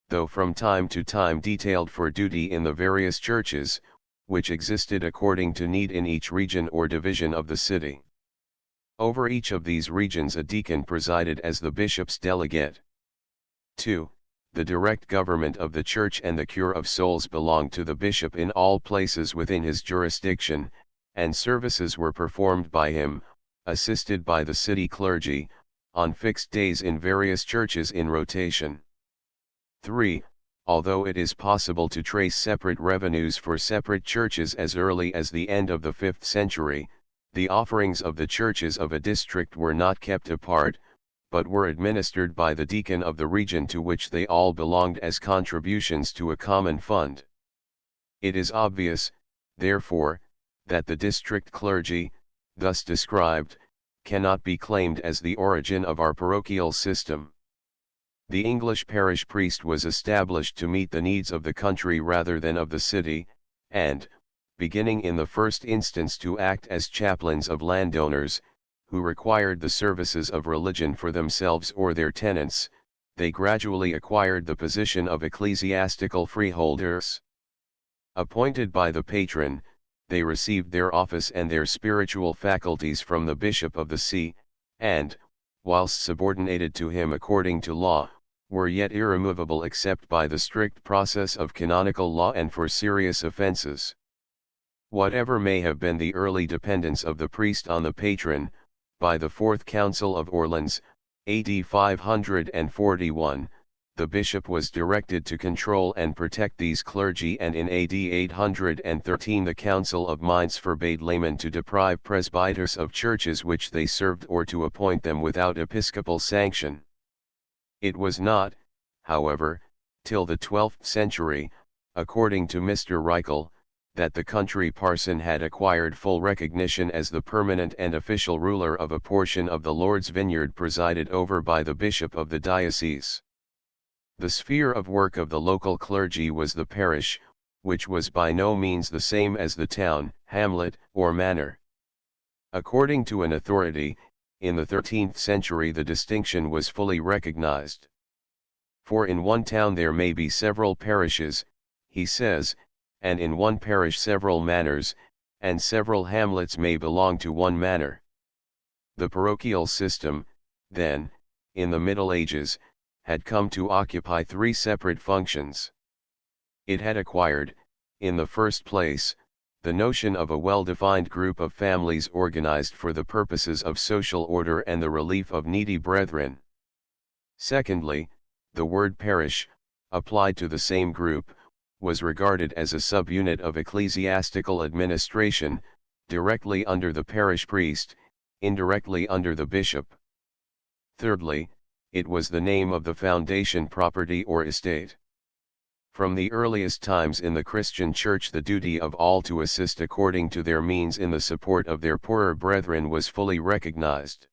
S1: though from time to time detailed for duty in the various churches, which existed according to need in each region or division of the city. Over each of these regions a deacon presided as the bishop's delegate. 2. The direct government of the church and the cure of souls belonged to the bishop in all places within his jurisdiction, and services were performed by him, assisted by the city clergy, on fixed days in various churches in rotation. 3. Although it is possible to trace separate revenues for separate churches as early as the end of the 5th century, the offerings of the churches of a district were not kept apart, but were administered by the deacon of the region to which they all belonged as contributions to a common fund. It is obvious, therefore, that the district clergy, thus described, cannot be claimed as the origin of our parochial system. The English parish priest was established to meet the needs of the country rather than of the city, and, beginning in the first instance to act as chaplains of landowners, who required the services of religion for themselves or their tenants, they gradually acquired the position of ecclesiastical freeholders. Appointed by the patron, they received their office and their spiritual faculties from the bishop of the see, and, whilst subordinated to him according to law, were yet irremovable except by the strict process of canonical law and for serious offences. Whatever may have been the early dependence of the priest on the patron, by the Fourth Council of Orleans, AD 541, the bishop was directed to control and protect these clergy, and in AD 813 the Council of Mainz forbade laymen to deprive presbyters of churches which they served or to appoint them without episcopal sanction. It was not, however, till the 12th century, according to Mr. Reichel, that the country parson had acquired full recognition as the permanent and official ruler of a portion of the Lord's vineyard presided over by the bishop of the diocese. The sphere of work of the local clergy was the parish, which was by no means the same as the town, hamlet, or manor. According to an authority, in the 13th century the distinction was fully recognized. For in one town there may be several parishes, he says, and in one parish several manors, and several hamlets may belong to one manor. The parochial system, then, in the Middle Ages, had come to occupy three separate functions. It had acquired, in the first place, the notion of a well-defined group of families organized for the purposes of social order and the relief of needy brethren. Secondly, the word parish, applied to the same group, was regarded as a subunit of ecclesiastical administration, directly under the parish priest, indirectly under the bishop. Thirdly, it was the name of the foundation property or estate. From the earliest times in the Christian Church the duty of all to assist according to their means in the support of their poorer brethren was fully recognized.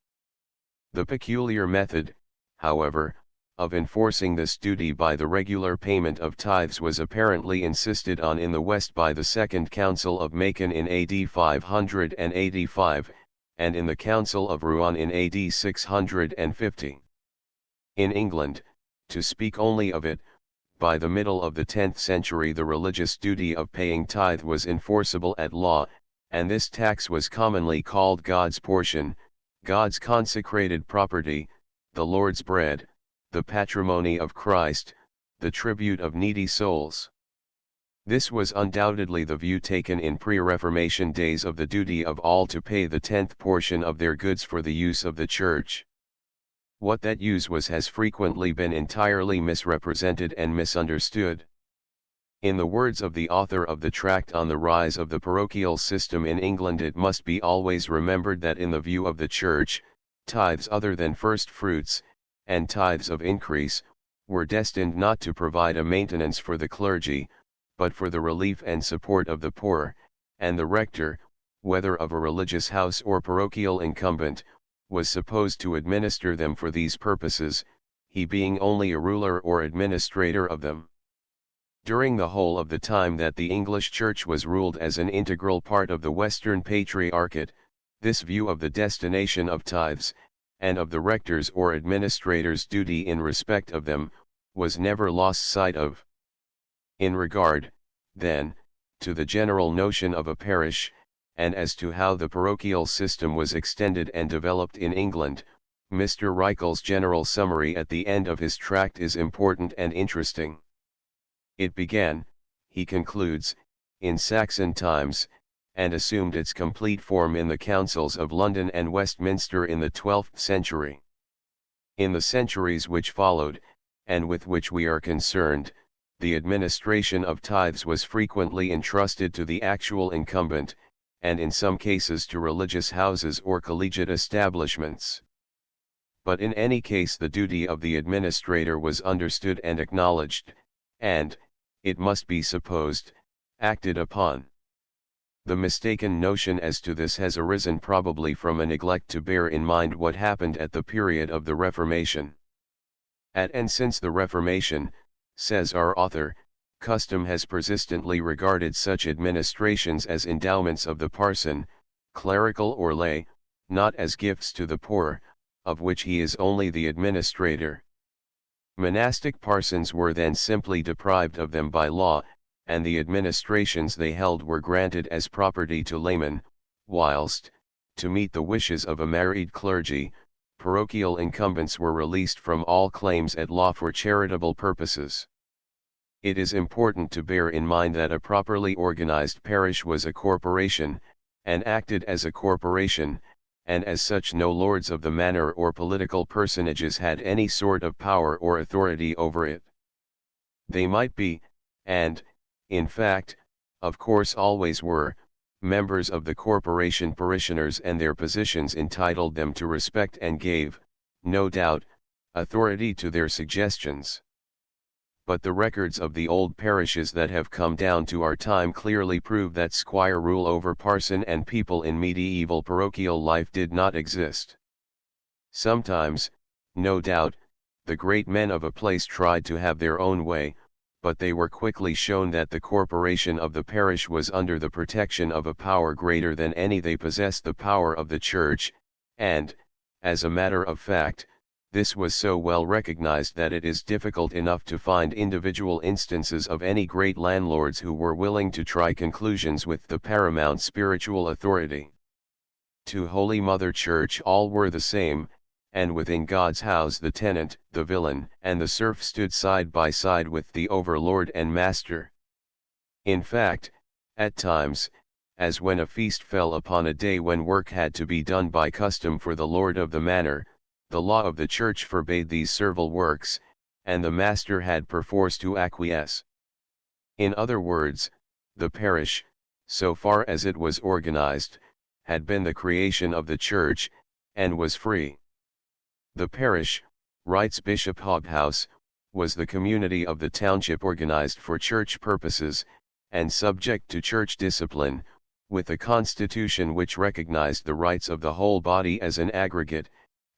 S1: The peculiar method, however, of enforcing this duty by the regular payment of tithes was apparently insisted on in the West by the Second Council of Macon in AD 585, and in the Council of Rouen in AD 650. In England, to speak only of it, by the middle of the 10th century the religious duty of paying tithe was enforceable at law, and this tax was commonly called God's portion, God's consecrated property, the Lord's bread, the patrimony of Christ, the tribute of needy souls. This was undoubtedly the view taken in pre-Reformation days of the duty of all to pay the 10th portion of their goods for the use of the Church. What that use was has frequently been entirely misrepresented and misunderstood. In the words of the author of the tract on the rise of the parochial system in England, it must be always remembered that in the view of the Church, tithes other than first fruits, and tithes of increase, were destined not to provide a maintenance for the clergy, but for the relief and support of the poor, and the rector, whether of a religious house or parochial incumbent, was supposed to administer them for these purposes, he being only a ruler or administrator of them. During the whole of the time that the English Church was ruled as an integral part of the Western Patriarchate, this view of the destination of tithes, and of the rector's or administrator's duty in respect of them, was never lost sight of. In regard, then, to the general notion of a parish, and as to how the parochial system was extended and developed in England, Mr. Reichel's general summary at the end of his tract is important and interesting. It began, he concludes, in Saxon times, and assumed its complete form in the councils of London and Westminster in the 12th century. In the centuries which followed, and with which we are concerned, the administration of tithes was frequently entrusted to the actual incumbent, and in some cases to religious houses or collegiate establishments. But in any case the duty of the administrator was understood and acknowledged, and, it must be supposed, acted upon. The mistaken notion as to this has arisen probably from a neglect to bear in mind what happened at the period of the Reformation. At and since the Reformation, says our author, custom has persistently regarded such administrations as endowments of the parson, clerical or lay, not as gifts to the poor, of which he is only the administrator. Monastic parsons were then simply deprived of them by law, and the administrations they held were granted as property to laymen, whilst, to meet the wishes of a married clergy, parochial incumbents were released from all claims at law for charitable purposes. It is important to bear in mind that a properly organized parish was a corporation, and acted as a corporation, and as such no lords of the manor or political personages had any sort of power or authority over it. They might be, and, in fact, of course always were, members of the corporation parishioners, and their positions entitled them to respect and gave, no doubt, authority to their suggestions. But the records of the old parishes that have come down to our time clearly prove that squire rule over parson and people in medieval parochial life did not exist. Sometimes, no doubt, the great men of a place tried to have their own way, but they were quickly shown that the corporation of the parish was under the protection of a power greater than any they possessed, the power of the Church, and, as a matter of fact, this was so well recognized that it is difficult enough to find individual instances of any great landlords who were willing to try conclusions with the paramount spiritual authority. To Holy Mother Church all were the same, and within God's house the tenant, the villain, and the serf stood side by side with the overlord and master. In fact, at times, as when a feast fell upon a day when work had to be done by custom for the lord of the manor, the law of the Church forbade these servile works, and the master had perforce to acquiesce. In other words, the parish, so far as it was organized, had been the creation of the Church, and was free. The parish, writes Bishop Hobhouse, was the community of the township organized for church purposes, and subject to church discipline, with a constitution which recognized the rights of the whole body as an aggregate,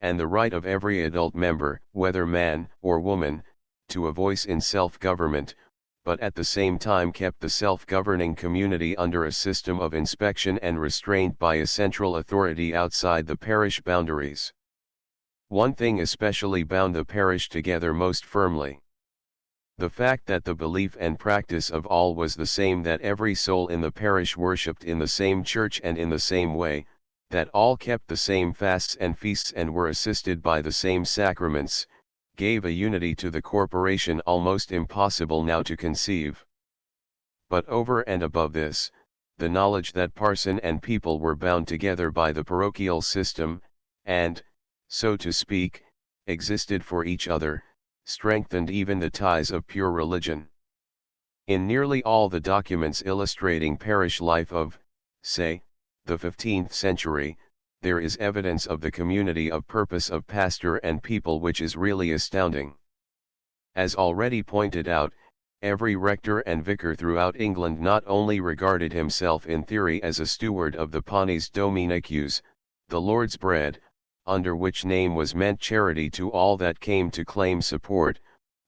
S1: and the right of every adult member, whether man or woman, to a voice in self-government, but at the same time kept the self-governing community under a system of inspection and restraint by a central authority outside the parish boundaries. One thing especially bound the parish together most firmly. The fact that the belief and practice of all was the same, that every soul in the parish worshipped in the same church and in the same way, that all kept the same fasts and feasts and were assisted by the same sacraments, gave a unity to the corporation almost impossible now to conceive. But over and above this, the knowledge that parson and people were bound together by the parochial system, and, so to speak, existed for each other, strengthened even the ties of pure religion. In nearly all the documents illustrating parish life of, say, the 15th century, there is evidence of the community of purpose of pastor and people which is really astounding. As already pointed out, every rector and vicar throughout England not only regarded himself in theory as a steward of the Panis Dominicus, the Lord's bread, under which name was meant charity to all that came to claim support,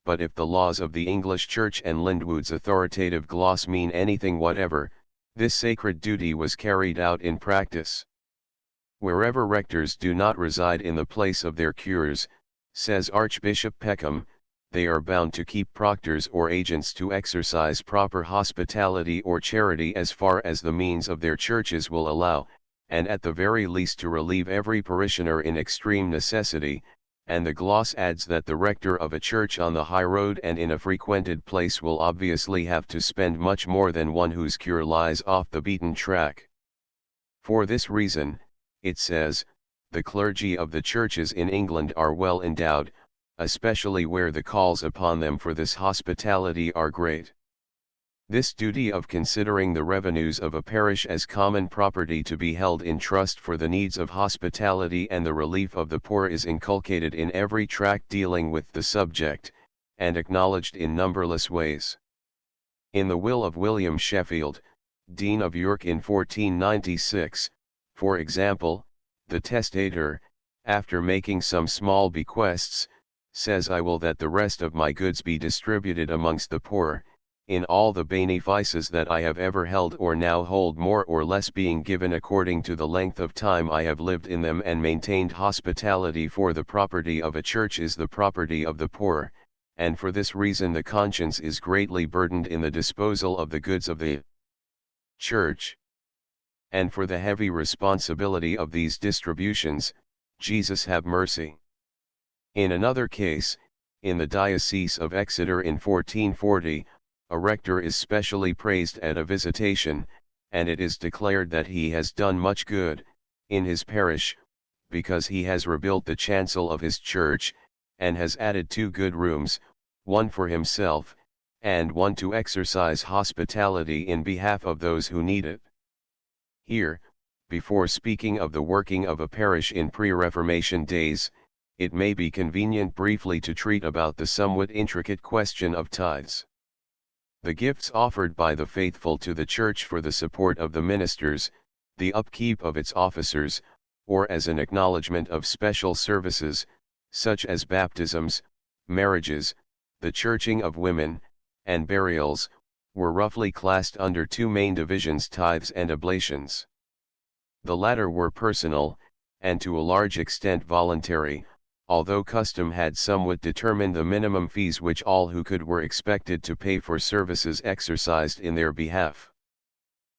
S1: but if the laws of the English Church and Lindwood's authoritative gloss mean anything whatever, this sacred duty was carried out in practice. Wherever rectors do not reside in the place of their cures, says Archbishop Peckham, they are bound to keep proctors or agents to exercise proper hospitality or charity as far as the means of their churches will allow, and at the very least to relieve every parishioner in extreme necessity, and the gloss adds that the rector of a church on the high road and in a frequented place will obviously have to spend much more than one whose cure lies off the beaten track. For this reason, it says, the clergy of the churches in England are well endowed, especially where the calls upon them for this hospitality are great. This duty of considering the revenues of a parish as common property to be held in trust for the needs of hospitality and the relief of the poor is inculcated in every tract dealing with the subject, and acknowledged in numberless ways. In the will of William Sheffield, Dean of York in 1496, for example, the testator, after making some small bequests, says I will that the rest of my goods be distributed amongst the poor, in all the benefices that I have ever held or now hold more or less being given according to the length of time I have lived in them and maintained hospitality, for the property of a church is the property of the poor, and for this reason the conscience is greatly burdened in the disposal of the goods of the church. And for the heavy responsibility of these distributions, Jesus have mercy. In another case, in the Diocese of Exeter in 1440, a rector is specially praised at a visitation, and it is declared that he has done much good, in his parish, because he has rebuilt the chancel of his church, and has added 2 good rooms, one for himself, and one to exercise hospitality in behalf of those who need it. Here, before speaking of the working of a parish in pre-Reformation days, it may be convenient briefly to treat about the somewhat intricate question of tithes. The gifts offered by the faithful to the Church for the support of the ministers, the upkeep of its officers, or as an acknowledgement of special services, such as baptisms, marriages, the churching of women, and burials, were roughly classed under 2 main divisions: tithes and oblations. The latter were personal, and to a large extent voluntary, although custom had somewhat determined the minimum fees which all who could were expected to pay for services exercised in their behalf.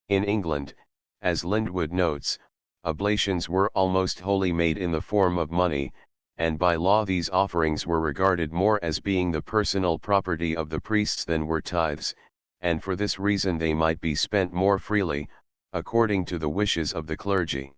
S1: In England, as Lindwood notes, oblations were almost wholly made in the form of money, and by law these offerings were regarded more as being the personal property of the priests than were tithes, and for this reason they might be spent more freely, according to the wishes of the clergy.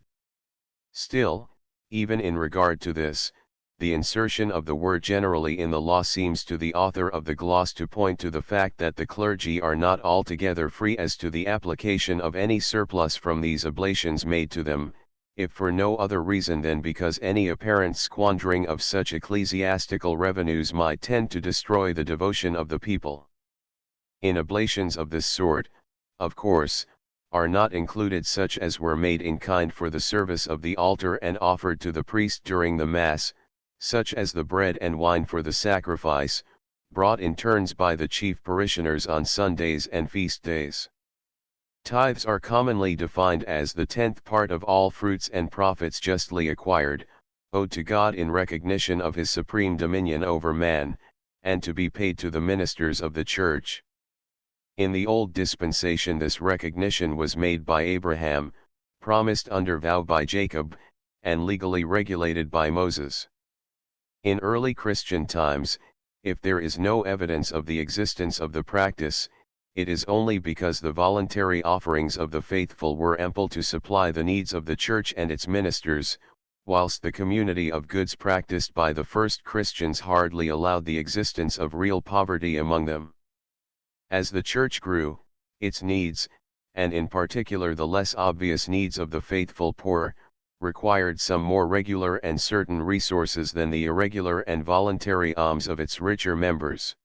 S1: Still, even in regard to this, the insertion of the word generally in the law seems to the author of the gloss to point to the fact that the clergy are not altogether free as to the application of any surplus from these oblations made to them, if for no other reason than because any apparent squandering of such ecclesiastical revenues might tend to destroy the devotion of the people. In oblations of this sort, of course, are not included such as were made in kind for the service of the altar and offered to the priest during the Mass, such as the bread and wine for the sacrifice, brought in turns by the chief parishioners on Sundays and feast days. Tithes are commonly defined as the 10th part of all fruits and profits justly acquired, owed to God in recognition of his supreme dominion over man, and to be paid to the ministers of the Church. In the old dispensation this recognition was made by Abraham, promised under vow by Jacob, and legally regulated by Moses. In early Christian times, if there is no evidence of the existence of the practice, it is only because the voluntary offerings of the faithful were ample to supply the needs of the Church and its ministers, whilst the community of goods practiced by the first Christians hardly allowed the existence of real poverty among them. As the Church grew, its needs, and in particular the less obvious needs of the faithful poor, required some more regular and certain resources than the irregular and voluntary alms of its richer members.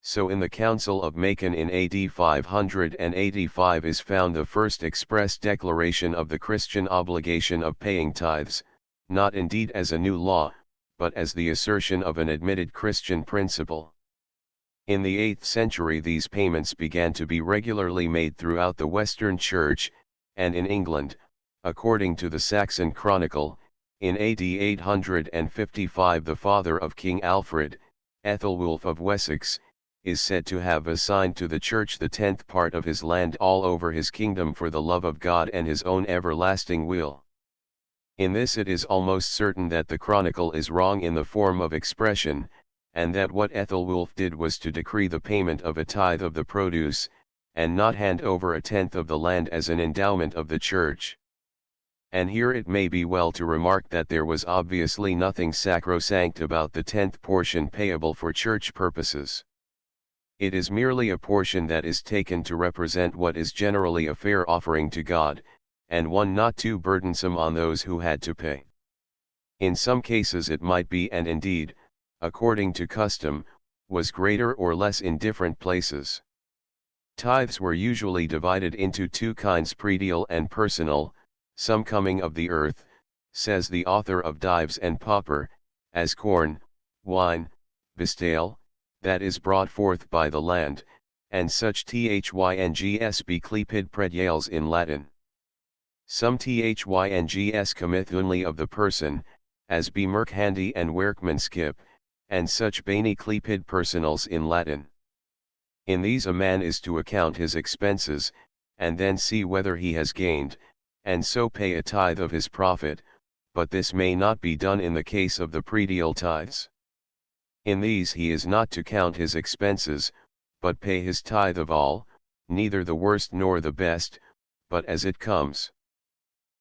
S1: So in the Council of Macon in AD 585 is found the first express declaration of the Christian obligation of paying tithes, not indeed as a new law, but as the assertion of an admitted Christian principle. In the 8th century these payments began to be regularly made throughout the Western Church, and in England, according to the Saxon Chronicle, in AD 855 the father of King Alfred, Ethelwulf of Wessex, is said to have assigned to the Church the 10th part of his land all over his kingdom for the love of God and his own everlasting will. In this it is almost certain that the Chronicle is wrong in the form of expression, and that what Ethelwulf did was to decree the payment of a tithe of the produce, and not hand over a tenth of the land as an endowment of the Church. And here it may be well to remark that there was obviously nothing sacrosanct about the 10th portion payable for Church purposes. It is merely a portion that is taken to represent what is generally a fair offering to God, and one not too burdensome on those who had to pay. In some cases it might be, and indeed, according to custom, was greater or less in different places. Tithes were usually divided into two kinds, predial and personal, some coming of the earth, says the author of Dives and Pauper, as corn, wine, bistale, that is brought forth by the land, and such thyngs be clepid prediales in Latin. Some thyngs cometh only of the person, as be merchandy and workmanskip, and such bene clepid personals in Latin. In these a man is to account his expenses, and then see whether he has gained, and so pay a tithe of his profit, but this may not be done in the case of the predial tithes. In these he is not to count his expenses, but pay his tithe of all, neither the worst nor the best, but as it comes.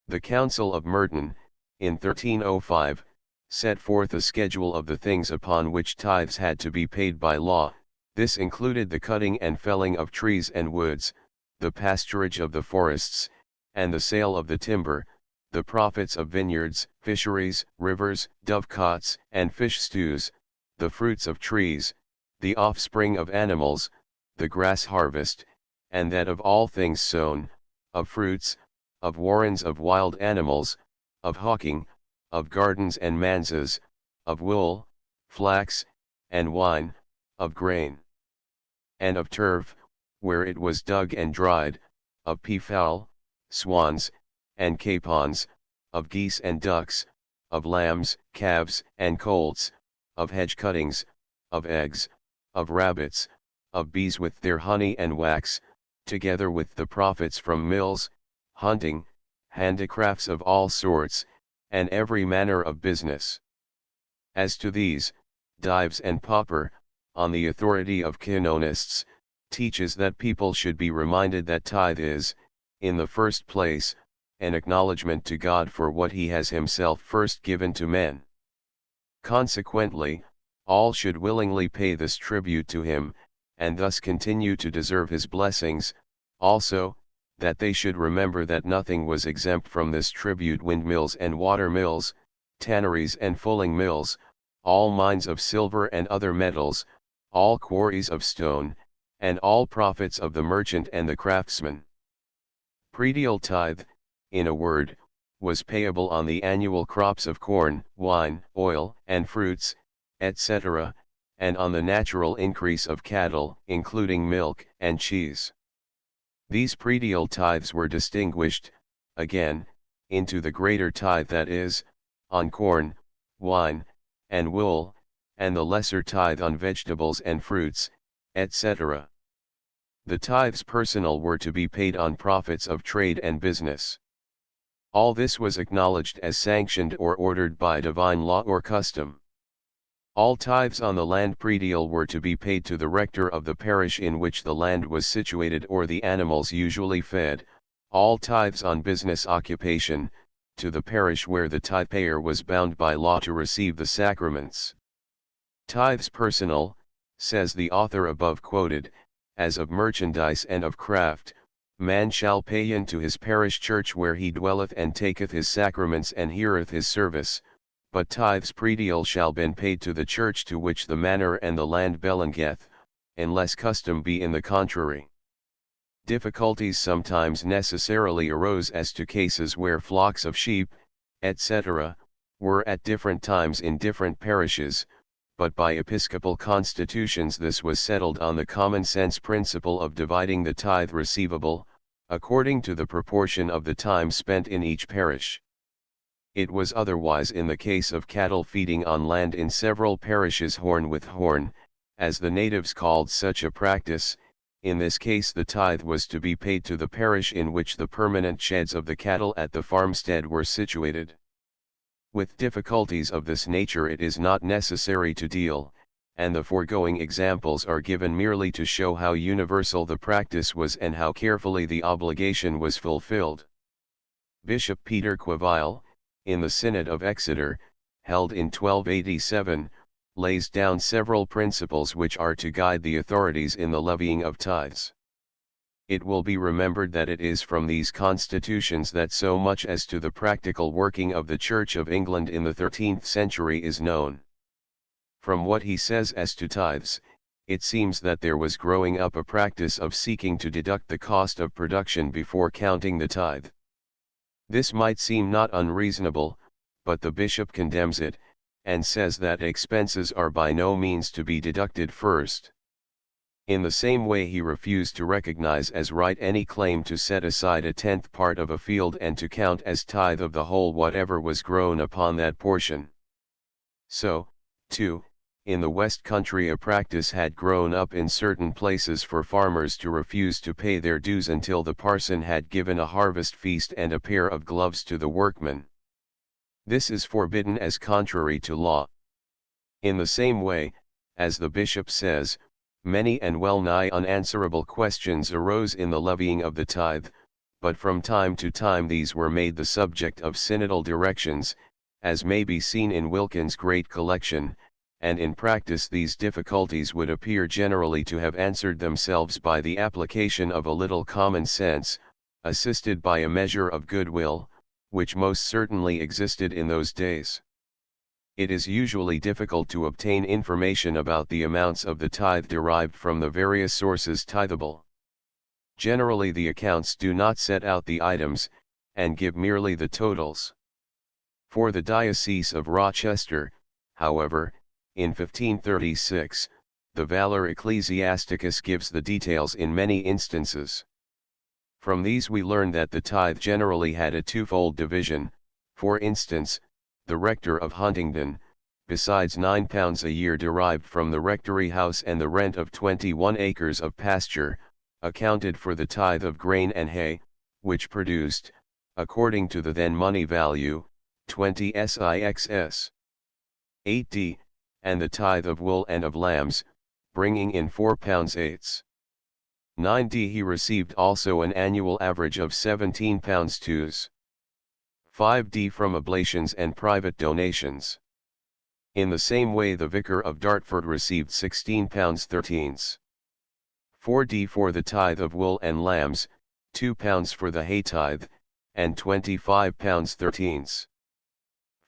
S1: The Council of Merton, in 1305, set forth a schedule of the things upon which tithes had to be paid by law. This included the cutting and felling of trees and woods, the pasturage of the forests, and the sale of the timber, the profits of vineyards, fisheries, rivers, dovecots, and fish stews, the fruits of trees, the offspring of animals, the grass harvest, and that of all things sown, of fruits, of warrens of wild animals, of hawking, of gardens and manses, of wool, flax, and wine, of grain, and of turf, where it was dug and dried, of peafowl, swans, and capons, of geese and ducks, of lambs, calves, and colts, of hedge cuttings, of eggs, of rabbits, of bees with their honey and wax, together with the profits from mills, hunting, handicrafts of all sorts, and every manner of business. As to these, Dives and Pauper, on the authority of canonists, teaches that people should be reminded that tithe is, in the first place, an acknowledgement to God for what he has himself first given to men. Consequently, all should willingly pay this tribute to him, and thus continue to deserve his blessings. Also, that they should remember that nothing was exempt from this tribute: windmills and water mills, tanneries and fulling mills, all mines of silver and other metals, all quarries of stone, and all profits of the merchant and the craftsman. Predial tithe, in a word, was payable on the annual crops of corn, wine, oil, and fruits, etc., and on the natural increase of cattle, including milk and cheese. These predial tithes were distinguished, again, into the greater tithe, that is, on corn, wine, and wool, and the lesser tithe on vegetables and fruits, etc. The tithes personal were to be paid on profits of trade and business. All this was acknowledged as sanctioned or ordered by divine law or custom. All tithes on the land predial were to be paid to the rector of the parish in which the land was situated or the animals usually fed, all tithes on business occupation, to the parish where the tithe-payer was bound by law to receive the sacraments. Tithes personal, says the author above quoted, as of merchandise and of craft, man shall pay unto his parish church where he dwelleth and taketh his sacraments and heareth his service, but tithes predial shall be paid to the church to which the manor and the land belongeth, unless custom be in the contrary. Difficulties sometimes necessarily arose as to cases where flocks of sheep, etc., were at different times in different parishes, but by episcopal constitutions this was settled on the common sense principle of dividing the tithe receivable, according to the proportion of the time spent in each parish. It was otherwise in the case of cattle feeding on land in several parishes horn with horn, as the natives called such a practice. In this case the tithe was to be paid to the parish in which the permanent sheds of the cattle at the farmstead were situated. With difficulties of this nature it is not necessary to deal, and the foregoing examples are given merely to show how universal the practice was and how carefully the obligation was fulfilled. Bishop Peter Queville, in the Synod of Exeter, held in 1287, lays down several principles which are to guide the authorities in the levying of tithes. It will be remembered that it is from these constitutions that so much as to the practical working of the Church of England in the 13th century is known. From what he says as to tithes, it seems that there was growing up a practice of seeking to deduct the cost of production before counting the tithe. This might seem not unreasonable, but the bishop condemns it, and says that expenses are by no means to be deducted first. In the same way he refused to recognize as right any claim to set aside a tenth part of a field and to count as tithe of the whole whatever was grown upon that portion. So, too, in the West Country a practice had grown up in certain places for farmers to refuse to pay their dues until the parson had given a harvest feast and a pair of gloves to the workmen. This is forbidden as contrary to law. In the same way, as the bishop says, many and well nigh unanswerable questions arose in the levying of the tithe, but from time to time these were made the subject of synodal directions, as may be seen in Wilkin's great collection, and in practice these difficulties would appear generally to have answered themselves by the application of a little common sense, assisted by a measure of goodwill, which most certainly existed in those days. It is usually difficult to obtain information about the amounts of the tithe derived from the various sources tithable. Generally the accounts do not set out the items, and give merely the totals. For the Diocese of Rochester, however, in 1536, the Valor Ecclesiasticus gives the details in many instances. From these we learn that the tithe generally had a twofold division. For instance, the rector of Huntingdon, besides £9 a year derived from the rectory house and the rent of 21 acres of pasture, accounted for the tithe of grain and hay, which produced, according to the then money value, 20 sixs. 8d, and the tithe of wool and of lambs, bringing in £4 eighths. 9d he received also an annual average of £17 twos. 5d from oblations and private donations. In the same way the vicar of Dartford received £16 13s. 4d for the tithe of wool and lambs, £2 for the hay tithe, and £25 13s.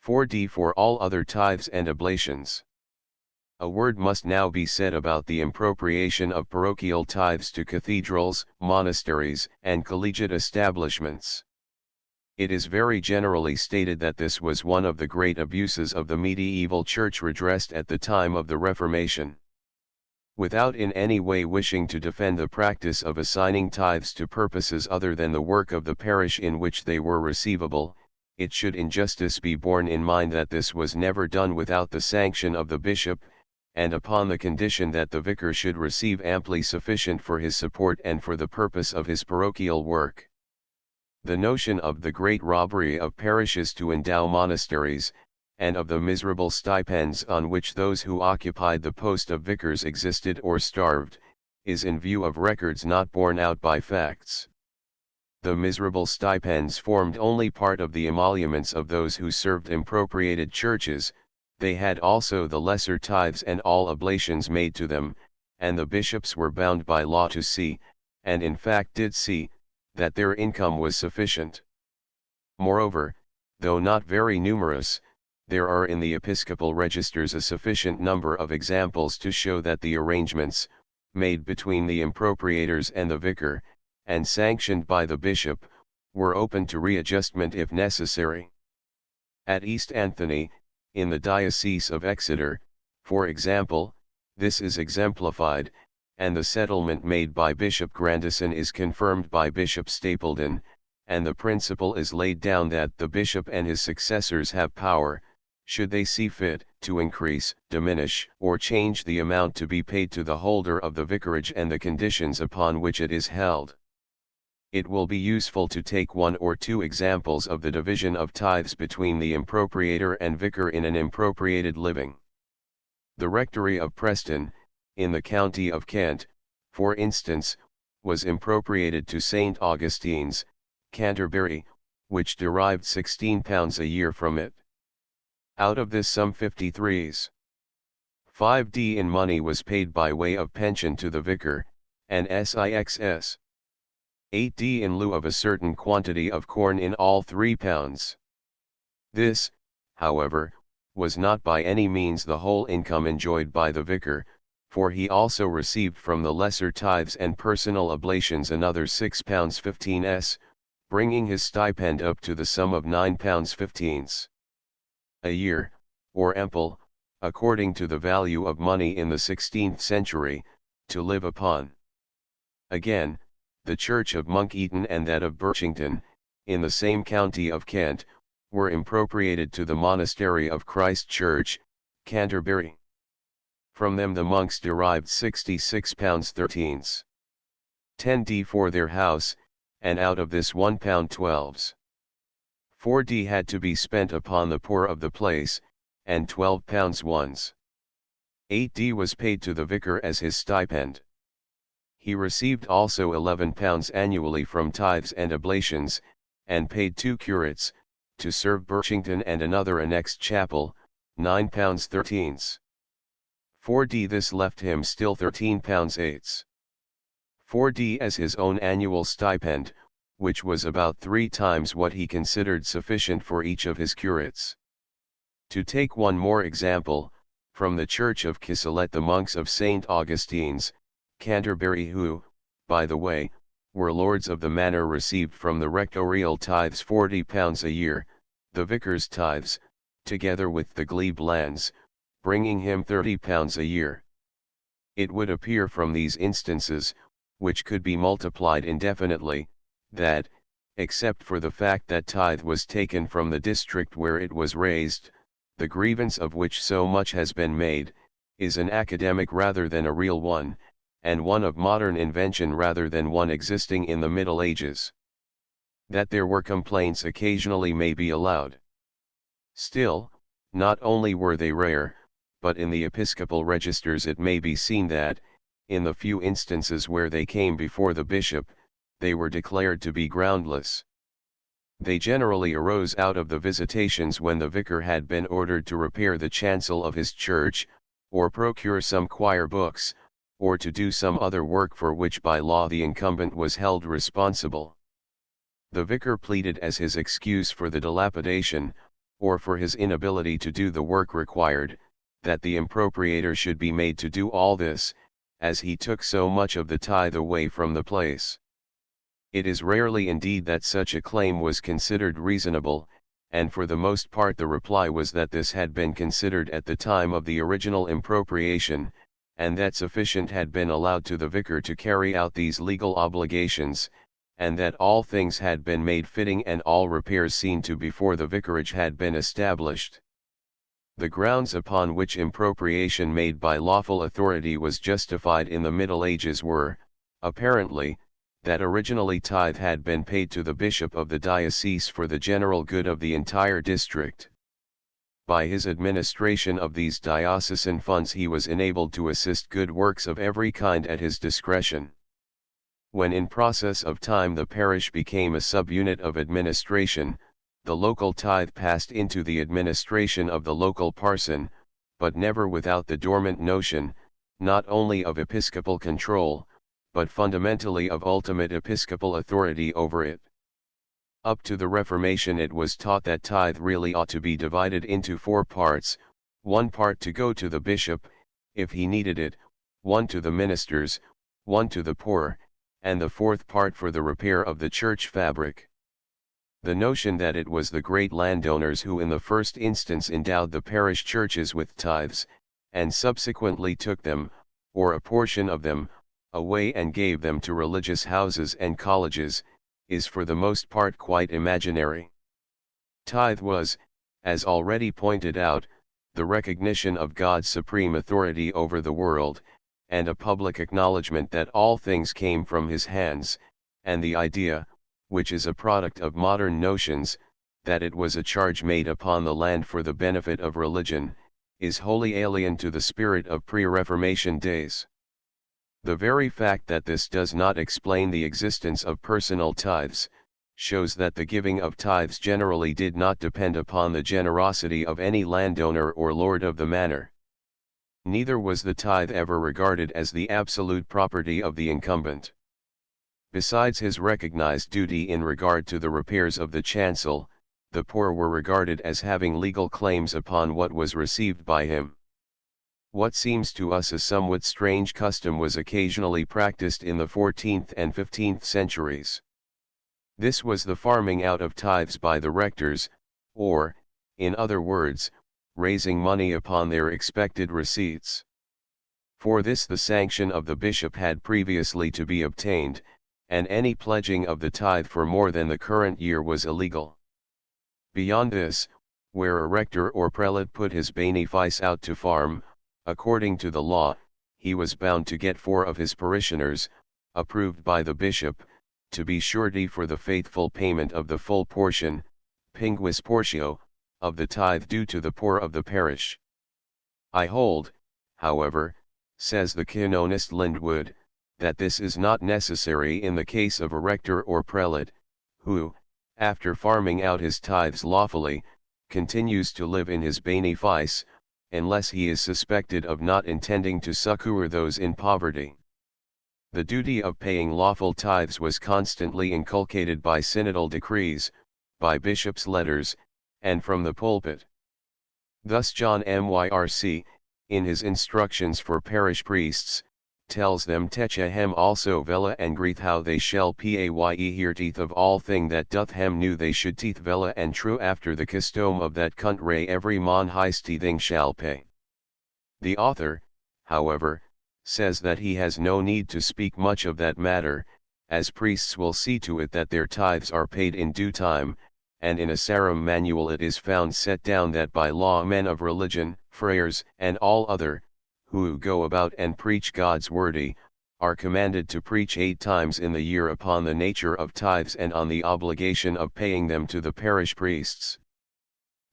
S1: 4d for all other tithes and oblations. A word must now be said about the impropriation of parochial tithes to cathedrals, monasteries, and collegiate establishments. It is very generally stated that this was one of the great abuses of the medieval church redressed at the time of the Reformation. Without in any way wishing to defend the practice of assigning tithes to purposes other than the work of the parish in which they were receivable, it should in justice be borne in mind that this was never done without the sanction of the bishop, and upon the condition that the vicar should receive amply sufficient for his support and for the purpose of his parochial work. The notion of the great robbery of parishes to endow monasteries, and of the miserable stipends on which those who occupied the post of vicars existed or starved, is in view of records not borne out by facts. The miserable stipends formed only part of the emoluments of those who served impropriated churches, they had also the lesser tithes and all oblations made to them, and the bishops were bound by law to see, and in fact did see, that their income was sufficient. Moreover, though not very numerous, there are in the episcopal registers a sufficient number of examples to show that the arrangements, made between the impropriators and the vicar, and sanctioned by the bishop, were open to readjustment if necessary. At East Anthony, in the Diocese of Exeter, for example, this is exemplified, and the settlement made by Bishop Grandison is confirmed by Bishop Stapledon, and the principle is laid down that the bishop and his successors have power, should they see fit, to increase, diminish, or change the amount to be paid to the holder of the vicarage and the conditions upon which it is held. It will be useful to take one or two examples of the division of tithes between the impropriator and vicar in an impropriated living. The rectory of Preston, in the county of Kent, for instance, was impropriated to St. Augustine's, Canterbury, which derived £16 a year from it. Out of this sum 53s. 5d in money was paid by way of pension to the vicar, and 6s. 8d in lieu of a certain quantity of corn in all £3. This, however, was not by any means the whole income enjoyed by the vicar, for he also received from the lesser tithes and personal oblations another £6.15s, bringing his stipend up to the sum of £9.15 a year, or ample, according to the value of money in the 16th century, to live upon. Again, the church of Monk Eaton and that of Birchington, in the same county of Kent, were impropriated to the monastery of Christ Church, Canterbury. From them the monks derived £66.13. 10d for their house, and out of this £1.12s. 4d had to be spent upon the poor of the place, and £12 8d was paid to the vicar as his stipend. He received also £11 annually from tithes and oblations, and paid 2 curates, to serve Birchington and another annexed chapel, £9.13. 4d this left him still £13.8. 4d as his own annual stipend, which was about 3 times what he considered sufficient for each of his curates. To take one more example, from the church of Kisselet the monks of St. Augustine's, Canterbury who, by the way, were lords of the manor received from the rectorial tithes £40 a year, the vicar's tithes, together with the glebe lands, bringing him £30 a year. It would appear from these instances, which could be multiplied indefinitely, that, except for the fact that tithe was taken from the district where it was raised, the grievance of which so much has been made, is an academic rather than a real one, and one of modern invention rather than one existing in the Middle Ages. That there were complaints occasionally may be allowed. Still, not only were they rare, but in the episcopal registers it may be seen that, in the few instances where they came before the bishop, they were declared to be groundless. They generally arose out of the visitations when the vicar had been ordered to repair the chancel of his church, or procure some choir books, or to do some other work for which by law the incumbent was held responsible. The vicar pleaded as his excuse for the dilapidation, or for his inability to do the work required, that the impropriator should be made to do all this, as he took so much of the tithe away from the place. It is rarely indeed that such a claim was considered reasonable, and for the most part the reply was that this had been considered at the time of the original impropriation, and that sufficient had been allowed to the vicar to carry out these legal obligations, and that all things had been made fitting and all repairs seen to before the vicarage had been established. The grounds upon which impropriation made by lawful authority was justified in the Middle Ages were, apparently, that originally tithe had been paid to the bishop of the diocese for the general good of the entire district. By his administration of these diocesan funds he was enabled to assist good works of every kind at his discretion. When in process of time the parish became a subunit of administration, the local tithe passed into the administration of the local parson, but never without the dormant notion, not only of episcopal control, but fundamentally of ultimate episcopal authority over it. Up to the Reformation it was taught that tithe really ought to be divided into 4 parts, 1 part to go to the bishop, if he needed it, 1 to the ministers, 1 to the poor, and the 4th part for the repair of the church fabric. The notion that it was the great landowners who in the first instance endowed the parish churches with tithes, and subsequently took them, or a portion of them, away and gave them to religious houses and colleges, is for the most part quite imaginary. Tithe was, as already pointed out, the recognition of God's supreme authority over the world, and a public acknowledgement that all things came from his hands, and the idea, which is a product of modern notions, that it was a charge made upon the land for the benefit of religion, is wholly alien to the spirit of pre-Reformation days. The very fact that this does not explain the existence of personal tithes, shows that the giving of tithes generally did not depend upon the generosity of any landowner or lord of the manor. Neither was the tithe ever regarded as the absolute property of the incumbent. Besides his recognized duty in regard to the repairs of the chancel, the poor were regarded as having legal claims upon what was received by him. What seems to us a somewhat strange custom was occasionally practiced in the 14th and 15th centuries. This was the farming out of tithes by the rectors, or, in other words, raising money upon their expected receipts. For this the sanction of the bishop had previously to be obtained, and any pledging of the tithe for more than the current year was illegal. Beyond this, where a rector or prelate put his benefice out to farm, according to the law, he was bound to get 4 of his parishioners, approved by the bishop, to be surety for the faithful payment of the full portion, pinguis portio, of the tithe due to the poor of the parish. I hold, however, says the canonist Lindwood, that this is not necessary in the case of a rector or prelate, who, after farming out his tithes lawfully, continues to live in his benefice, unless he is suspected of not intending to succor those in poverty. The duty of paying lawful tithes was constantly inculcated by synodal decrees, by bishops' letters, and from the pulpit. Thus John Myrc, in his instructions for parish priests, tells them techa hem also vela and greeth how they shall paye hear teeth of all thing that doth hem new they should teeth vela and true after the custom of that country every mon his teething shall pay. The author, however, says that he has no need to speak much of that matter, as priests will see to it that their tithes are paid in due time, and in a Sarum manual it is found set down that by law men of religion, friars, and all other, who go about and preach God's wordy, are commanded to preach 8 times in the year upon the nature of tithes and on the obligation of paying them to the parish priests.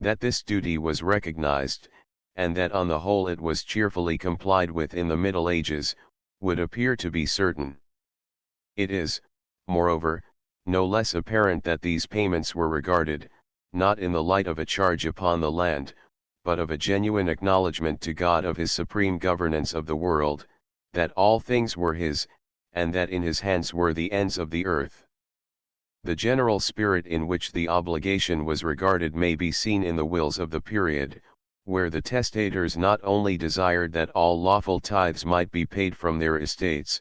S1: That this duty was recognized, and that on the whole it was cheerfully complied with in the Middle Ages, would appear to be certain. It is, moreover, no less apparent that these payments were regarded, not in the light of a charge upon the land, but of a genuine acknowledgement to God of his supreme governance of the world, that all things were his, and that in his hands were the ends of the earth. The general spirit in which the obligation was regarded may be seen in the wills of the period, where the testators not only desired that all lawful tithes might be paid from their estates,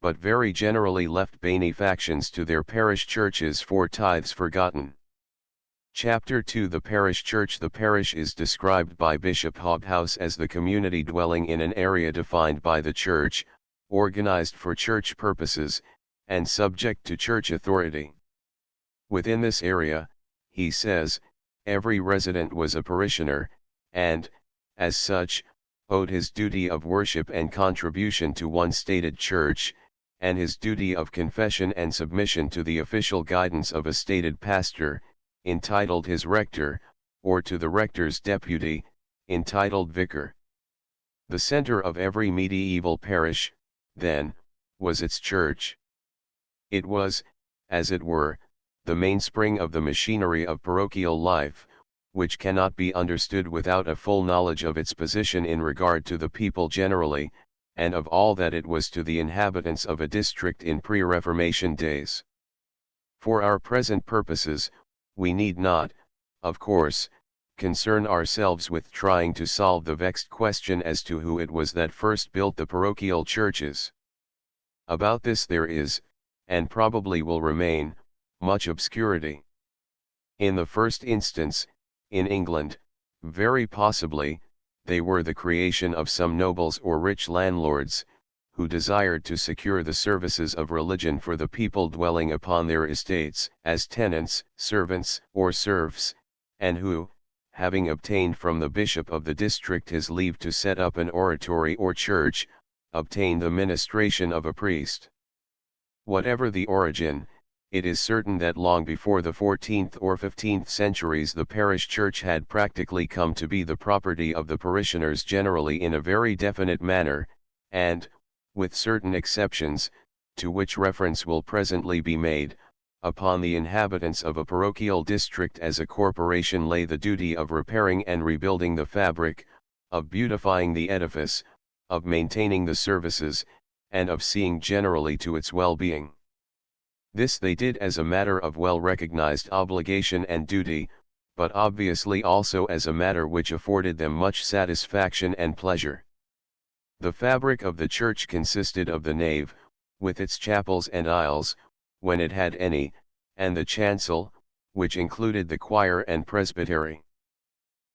S1: but very generally left benefactions to their parish churches for tithes forgotten. Chapter 2 The Parish Church. The parish is described by Bishop Hobhouse as the community dwelling in an area defined by the church, organized for church purposes, and subject to church authority. Within this area, he says, every resident was a parishioner, and, as such, owed his duty of worship and contribution to one stated church, and his duty of confession and submission to the official guidance of a stated pastor, entitled his rector, or to the rector's deputy, entitled vicar. The center of every medieval parish, then, was its church. It was, as it were, the mainspring of the machinery of parochial life, which cannot be understood without a full knowledge of its position in regard to the people generally, and of all that it was to the inhabitants of a district in pre-Reformation days. For our present purposes, we need not, of course, concern ourselves with trying to solve the vexed question as to who it was that first built the parochial churches. About this there is, and probably will remain, much obscurity. In the first instance, in England, very possibly, they were the creation of some nobles or rich landlords, who desired to secure the services of religion for the people dwelling upon their estates as tenants, servants, or serfs, and who, having obtained from the bishop of the district his leave to set up an oratory or church, obtained the ministration of a priest. Whatever the origin, it is certain that long before the 14th or 15th centuries the parish church had practically come to be the property of the parishioners generally in a very definite manner, and, with certain exceptions, to which reference will presently be made, upon the inhabitants of a parochial district as a corporation lay the duty of repairing and rebuilding the fabric, of beautifying the edifice, of maintaining the services, and of seeing generally to its well-being. This they did as a matter of well-recognized obligation and duty, but obviously also as a matter which afforded them much satisfaction and pleasure. The fabric of the church consisted of the nave, with its chapels and aisles, when it had any, and the chancel, which included the choir and presbytery.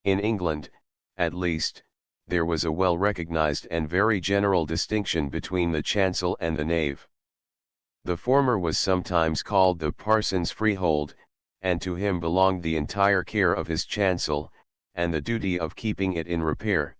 S1: In England, at least, there was a well-recognized and very general distinction between the chancel and the nave. The former was sometimes called the parson's freehold, and to him belonged the entire care of his chancel, and the duty of keeping it in repair.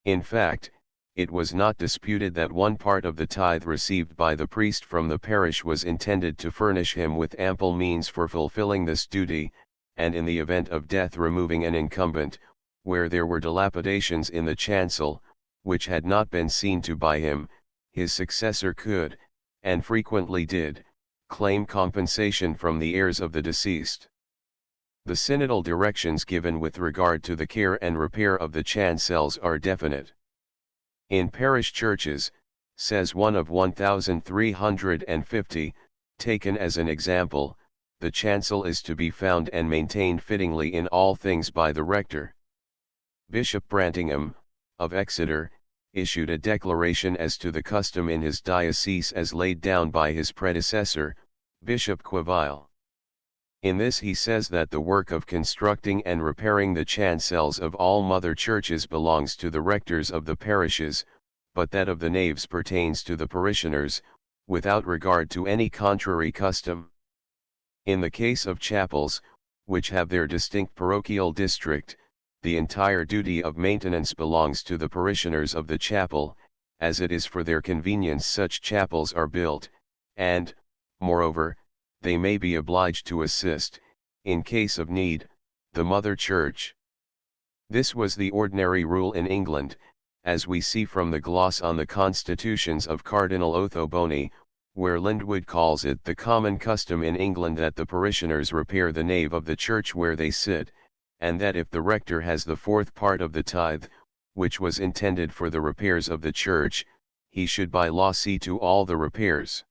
S1: In fact, it was not disputed that one part of the tithe received by the priest from the parish was intended to furnish him with ample means for fulfilling this duty, and in the event of death removing an incumbent, where there were dilapidations in the chancel, which had not been seen to by him, his successor could, and frequently did, claim compensation from the heirs of the deceased. The synodal directions given with regard to the care and repair of the chancels are definite. In parish churches, says one of 1350, taken as an example, the chancel is to be found and maintained fittingly in all things by the rector. Bishop Brantingham, of Exeter, issued a declaration as to the custom in his diocese as laid down by his predecessor, Bishop Queville. In this he says that the work of constructing and repairing the chancels of all mother churches belongs to the rectors of the parishes, but that of the naves pertains to the parishioners, without regard to any contrary custom. In the case of chapels, which have their distinct parochial district, the entire duty of maintenance belongs to the parishioners of the chapel, as it is for their convenience such chapels are built, and, moreover, they may be obliged to assist, in case of need, the mother church. This was the ordinary rule in England, as we see from the gloss on the constitutions of Cardinal Othoboni, where Lindwood calls it the common custom in England that the parishioners repair the nave of the church where they sit, and that if the rector has the fourth part of the tithe, which was intended for the repairs of the church, he should by law see to all the repairs.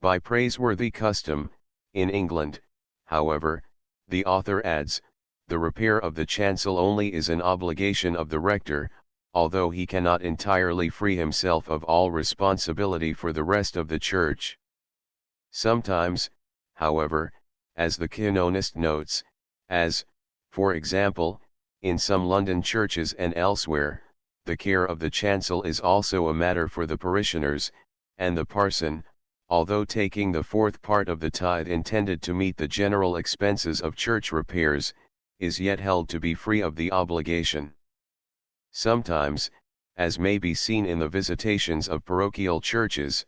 S1: By praiseworthy custom, in England, however, the author adds, the repair of the chancel only is an obligation of the rector, although he cannot entirely free himself of all responsibility for the rest of the church. Sometimes, however, as the canonist notes, as, for example, in some London churches and elsewhere, the care of the chancel is also a matter for the parishioners, and the parson, although taking the fourth part of the tithe intended to meet the general expenses of church repairs, is yet held to be free of the obligation. Sometimes, as may be seen in the visitations of parochial churches,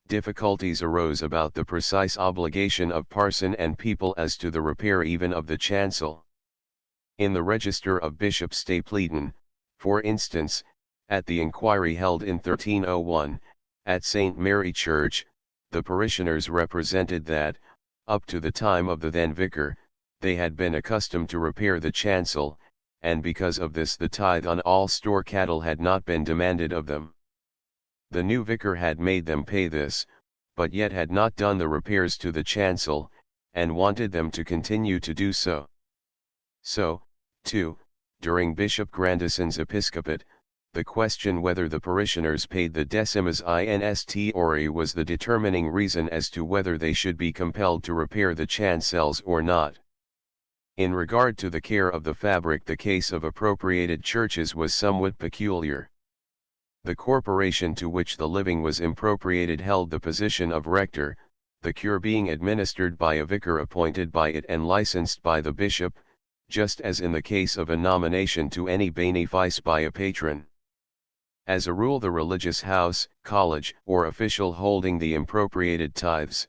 S1: difficulties arose about the precise obligation of parson and people as to the repair even of the chancel. In the register of Bishop Stapleton, for instance, at the inquiry held in 1301, at St. Mary Church, the parishioners represented that, up to the time of the then vicar, they had been accustomed to repair the chancel, and because of this the tithe on all store cattle had not been demanded of them. The new vicar had made them pay this, but yet had not done the repairs to the chancel, and wanted them to continue to do so. So, too, during Bishop Grandison's episcopate, the question whether the parishioners paid the decimus inst ori was the determining reason as to whether they should be compelled to repair the chancels or not. In regard to the care of the fabric, the case of appropriated churches was somewhat peculiar. The corporation to which the living was impropriated held the position of rector, the cure being administered by a vicar appointed by it and licensed by the bishop, just as in the case of a nomination to any benefice by a patron. As a rule, the religious house, college, or official holding the impropriated tithes,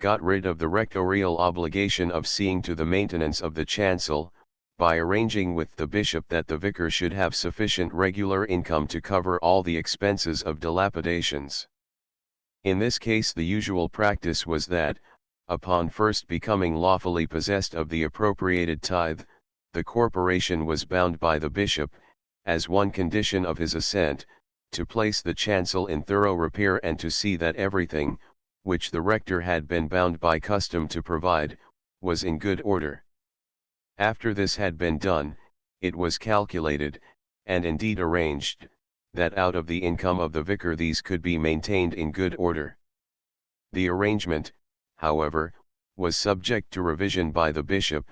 S1: got rid of the rectorial obligation of seeing to the maintenance of the chancel, by arranging with the bishop that the vicar should have sufficient regular income to cover all the expenses of dilapidations. In this case, the usual practice was that, upon first becoming lawfully possessed of the appropriated tithe, the corporation was bound by the bishop, as one condition of his assent, to place the chancel in thorough repair and to see that everything, which the rector had been bound by custom to provide, was in good order. After this had been done, it was calculated, and indeed arranged, that out of the income of the vicar these could be maintained in good order. The arrangement, however, was subject to revision by the bishop,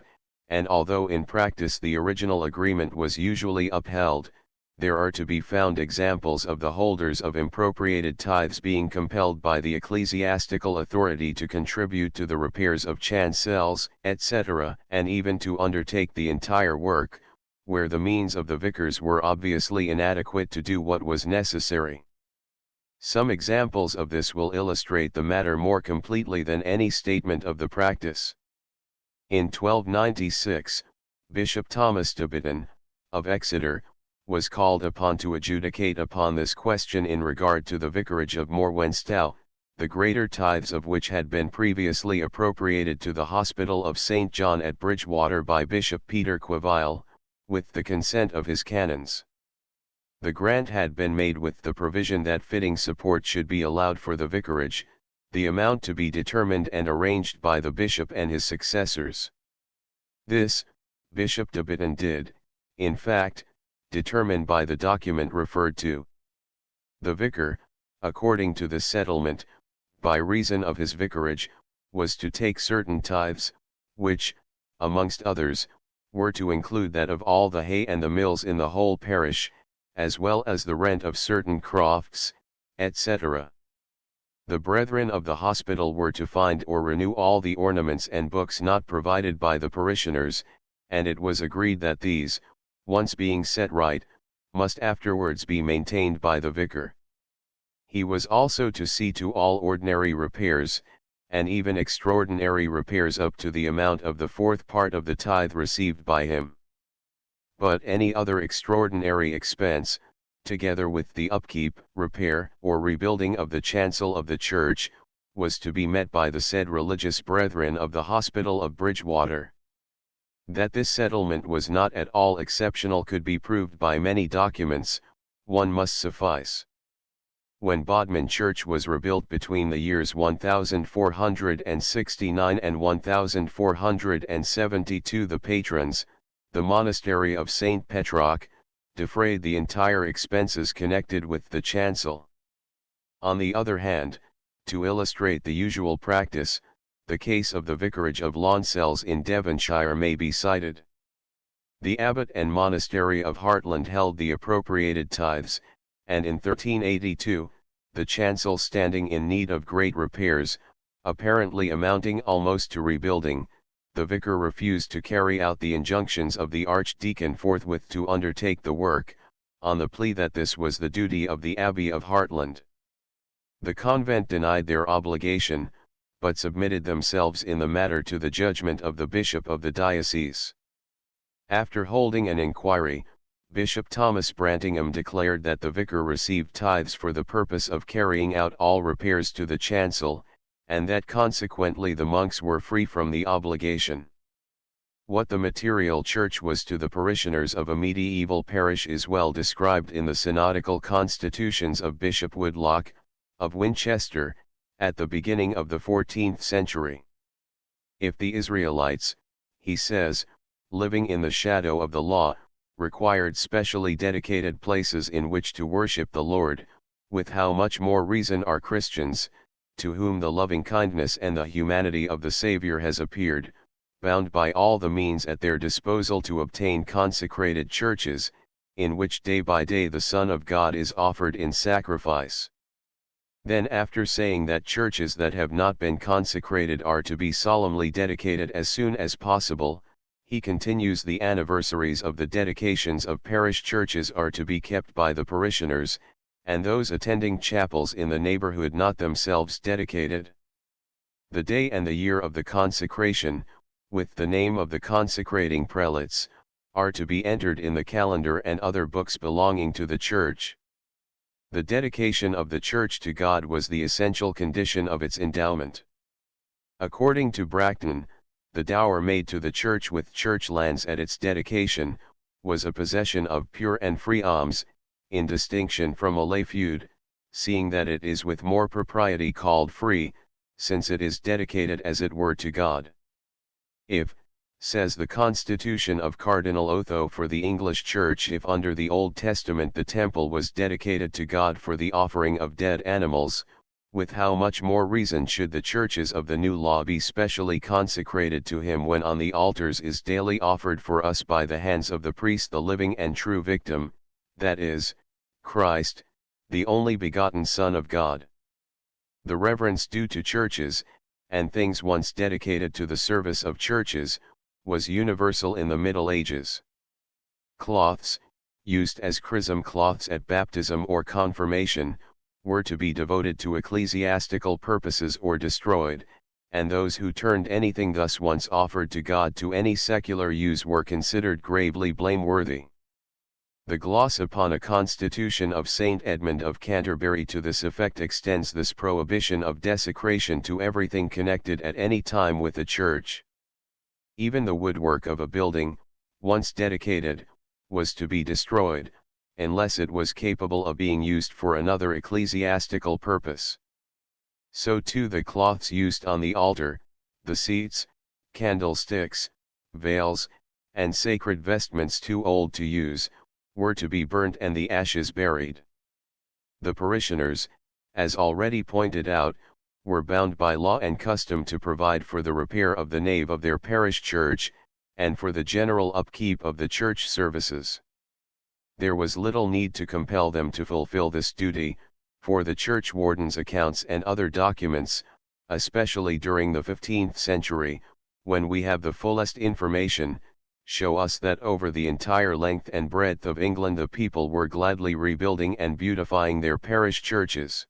S1: and although in practice the original agreement was usually upheld, there are to be found examples of the holders of impropriated tithes being compelled by the ecclesiastical authority to contribute to the repairs of chancels, etc., and even to undertake the entire work, where the means of the vicars were obviously inadequate to do what was necessary. Some examples of this will illustrate the matter more completely than any statement of the practice. In 1296, Bishop Thomas Tibetan, of Exeter, was called upon to adjudicate upon this question in regard to the vicarage of Morwenstow, the greater tithes of which had been previously appropriated to the Hospital of St. John at Bridgewater by Bishop Peter Queville, with the consent of his canons. The grant had been made with the provision that fitting support should be allowed for the vicarage, the amount to be determined and arranged by the bishop and his successors. This, Bishop Tibetan did, in fact, determined by the document referred to. The vicar, according to the settlement, by reason of his vicarage, was to take certain tithes, which, amongst others, were to include that of all the hay and the mills in the whole parish, as well as the rent of certain crofts, etc. The brethren of the hospital were to find or renew all the ornaments and books not provided by the parishioners, and it was agreed that these, once being set right, must afterwards be maintained by the vicar. He was also to see to all ordinary repairs, and even extraordinary repairs up to the amount of the fourth part of the tithe received by him. But any other extraordinary expense, together with the upkeep, repair, or rebuilding of the chancel of the church, was to be met by the said religious brethren of the Hospital of Bridgewater. That this settlement was not at all exceptional could be proved by many documents, one must suffice. When Bodmin Church was rebuilt between the years 1469 and 1472, the patrons, the monastery of St. Petroc, defrayed the entire expenses connected with the chancel. On the other hand, to illustrate the usual practice, the case of the vicarage of Lonsels in Devonshire may be cited. The abbot and monastery of Hartland held the appropriated tithes, and in 1382, the chancel standing in need of great repairs, apparently amounting almost to rebuilding, the vicar refused to carry out the injunctions of the archdeacon forthwith to undertake the work, on the plea that this was the duty of the Abbey of Hartland. The convent denied their obligation, but submitted themselves in the matter to the judgment of the bishop of the diocese. After holding an inquiry, Bishop Thomas Brantingham declared that the vicar received tithes for the purpose of carrying out all repairs to the chancel, and that consequently the monks were free from the obligation. What the material church was to the parishioners of a medieval parish is well described in the synodical constitutions of Bishop Woodlock, of Winchester, at the beginning of the 14th century. If the Israelites, he says, living in the shadow of the law, required specially dedicated places in which to worship the Lord, with how much more reason are Christians, to whom the loving kindness and the humanity of the Savior has appeared, bound by all the means at their disposal to obtain consecrated churches, in which day by day the Son of God is offered in sacrifice. Then, after saying that churches that have not been consecrated are to be solemnly dedicated as soon as possible, he continues the anniversaries of the dedications of parish churches are to be kept by the parishioners, and those attending chapels in the neighborhood not themselves dedicated. The day and the year of the consecration, with the name of the consecrating prelates, are to be entered in the calendar and other books belonging to the church. The dedication of the church to God was the essential condition of its endowment. According to Bracton, the dower made to the church with church lands at its dedication, was a possession of pure and free alms, in distinction from a lay feud, seeing that it is with more propriety called free, since it is dedicated as it were to God. If, says the Constitution of Cardinal Otho for the English Church, if under the Old Testament the temple was dedicated to God for the offering of dead animals, with how much more reason should the churches of the New Law be specially consecrated to Him when on the altars is daily offered for us by the hands of the priest the living and true victim, that is, Christ, the only begotten Son of God. The reverence due to churches, and things once dedicated to the service of churches, was universal in the Middle Ages. Cloths, used as chrism cloths at baptism or confirmation, were to be devoted to ecclesiastical purposes or destroyed, and those who turned anything thus once offered to God to any secular use were considered gravely blameworthy. The gloss upon a constitution of St. Edmund of Canterbury to this effect extends this prohibition of desecration to everything connected at any time with the church. Even the woodwork of a building, once dedicated, was to be destroyed, unless it was capable of being used for another ecclesiastical purpose. So too the cloths used on the altar, the seats, candlesticks, veils, and sacred vestments too old to use, were to be burnt and the ashes buried. The parishioners, as already pointed out, were bound by law and custom to provide for the repair of the nave of their parish church, and for the general upkeep of the church services. There was little need to compel them to fulfill this duty, for the church warden's accounts and other documents, especially during the 15th century, when we have the fullest information, show us that over the entire length and breadth of England the people were gladly rebuilding and beautifying their parish churches.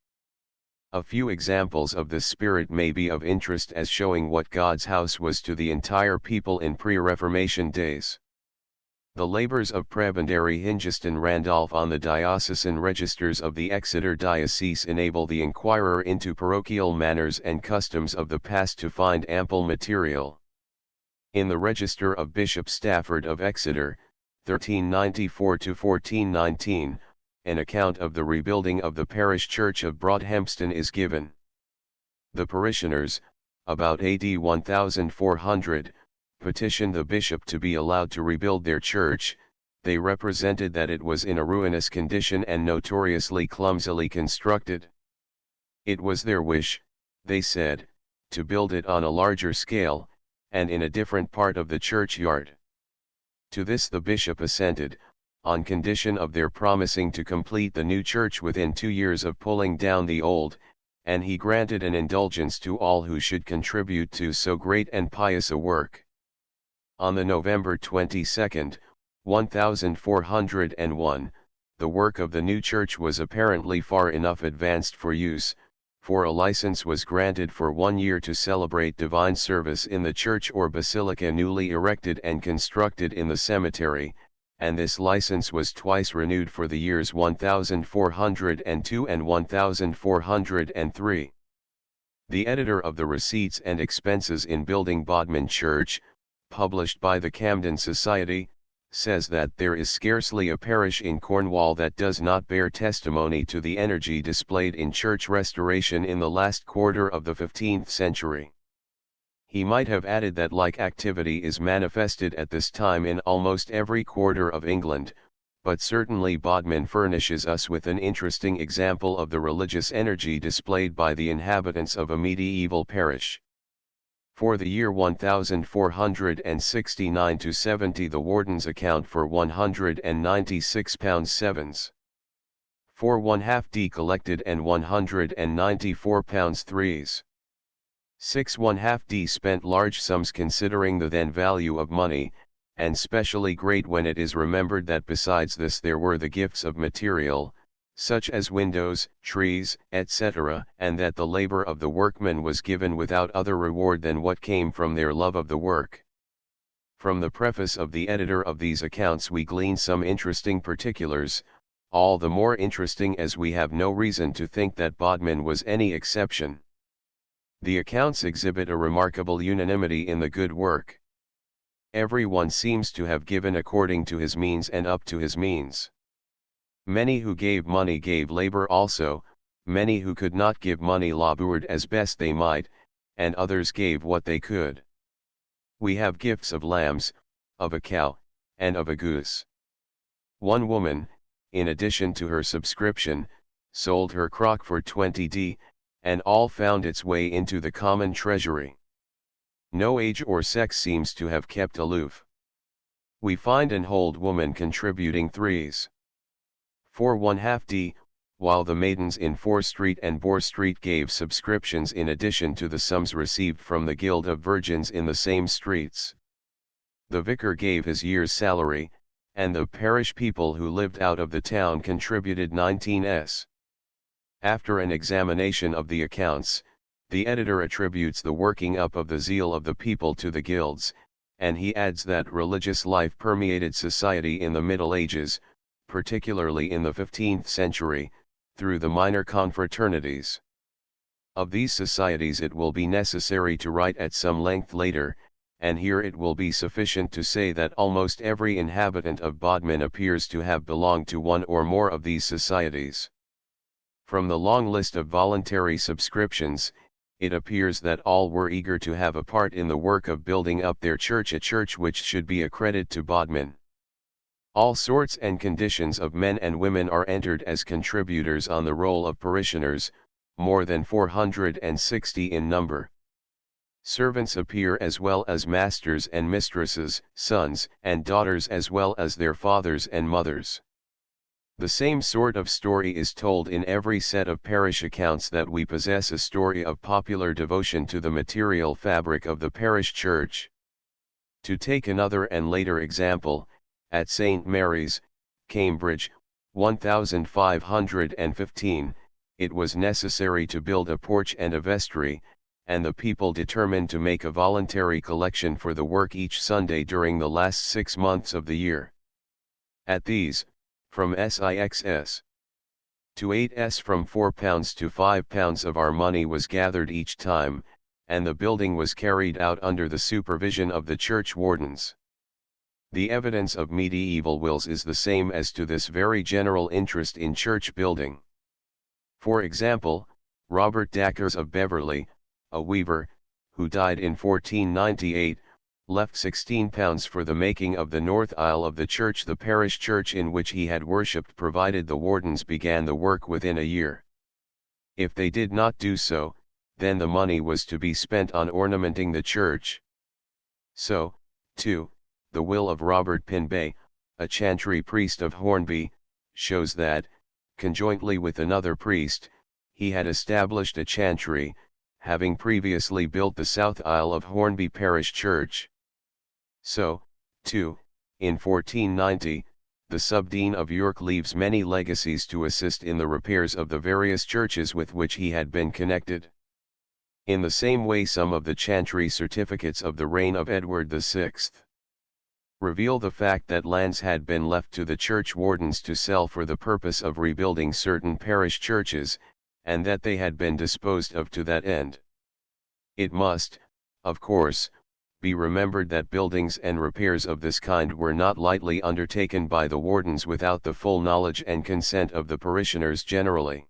S1: A few examples of this spirit may be of interest as showing what God's house was to the entire people in pre-Reformation days. The labors of Prebendary Hengist Randolph on the diocesan registers of the Exeter Diocese enable the inquirer into parochial manners and customs of the past to find ample material. In the Register of Bishop Stafford of Exeter, 1394–1419, an account of the rebuilding of the parish church of Broadhempston is given. The parishioners, about AD 1400, petitioned the bishop to be allowed to rebuild their church. They represented that it was in a ruinous condition and notoriously clumsily constructed. It was their wish, they said, to build it on a larger scale, and in a different part of the churchyard. To this the bishop assented, on condition of their promising to complete the new church within 2 years of pulling down the old, and he granted an indulgence to all who should contribute to so great and pious a work. On the November 22, 1401, the work of the new church was apparently far enough advanced for use, for a license was granted for 1 year to celebrate divine service in the church or basilica newly erected and constructed in the cemetery, and this license was twice renewed for the years 1402 and 1403. The editor of the Receipts and Expenses in Building Bodmin Church, published by the Camden Society, says that there is scarcely a parish in Cornwall that does not bear testimony to the energy displayed in church restoration in the last quarter of the 15th century. He might have added that like activity is manifested at this time in almost every quarter of England, but certainly Bodmin furnishes us with an interesting example of the religious energy displayed by the inhabitants of a medieval parish. For the year 1469 to 70 the wardens account for £196 sevens. For 1/2d collected and £194 threes. 6 1/2d spent large sums considering the then value of money, and specially great when it is remembered that besides this there were the gifts of material, such as windows, trees, etc., and that the labor of the workmen was given without other reward than what came from their love of the work. From the preface of the editor of these accounts we glean some interesting particulars, all the more interesting as we have no reason to think that Bodmin was any exception. The accounts exhibit a remarkable unanimity in the good work. Every one seems to have given according to his means and up to his means. Many who gave money gave labor also, many who could not give money labored as best they might, and others gave what they could. We have gifts of lambs, of a cow, and of a goose. One woman, in addition to her subscription, sold her crock for 20d, and all found its way into the common treasury. No age or sex seems to have kept aloof. We find an old woman contributing threes. For 1/2d, while the maidens in Fore Street and Bore Street gave subscriptions in addition to the sums received from the Guild of Virgins in the same streets. The vicar gave his year's salary, and the parish people who lived out of the town contributed 19s. After an examination of the accounts, the editor attributes the working up of the zeal of the people to the guilds, and he adds that religious life permeated society in the Middle Ages, particularly in the 15th century, through the minor confraternities. Of these societies it will be necessary to write at some length later, and here it will be sufficient to say that almost every inhabitant of Bodmin appears to have belonged to one or more of these societies. From the long list of voluntary subscriptions, it appears that all were eager to have a part in the work of building up their church, a church which should be a credit to Bodmin. All sorts and conditions of men and women are entered as contributors on the roll of parishioners, more than 460 in number. Servants appear as well as masters and mistresses, sons and daughters as well as their fathers and mothers. The same sort of story is told in every set of parish accounts that we possess, a story of popular devotion to the material fabric of the parish church. To take another and later example, at St. Mary's, Cambridge, 1515, it was necessary to build a porch and a vestry, and the people determined to make a voluntary collection for the work each Sunday during the last 6 months of the year. At these, from £6 to £8 from £4 to £5 of our money was gathered each time, and the building was carried out under the supervision of the church wardens. The evidence of medieval wills is the same as to this very general interest in church building. For example, Robert Dacres of Beverley, a weaver, who died in 1498, left £16 for the making of the north aisle of the church, the parish church in which he had worshipped, provided the wardens began the work within a year. If they did not do so, then the money was to be spent on ornamenting the church. So, too, the will of Robert Pinbay, a chantry priest of Hornby, shows that, conjointly with another priest, he had established a chantry, having previously built the south aisle of Hornby parish church. So, too, in 1490, the subdean of York leaves many legacies to assist in the repairs of the various churches with which he had been connected. In the same way some of the chantry certificates of the reign of Edward VI reveal the fact that lands had been left to the church wardens to sell for the purpose of rebuilding certain parish churches, and that they had been disposed of to that end. It must, of course, be remembered that buildings and repairs of this kind were not lightly undertaken by the wardens without the full knowledge and consent of the parishioners generally.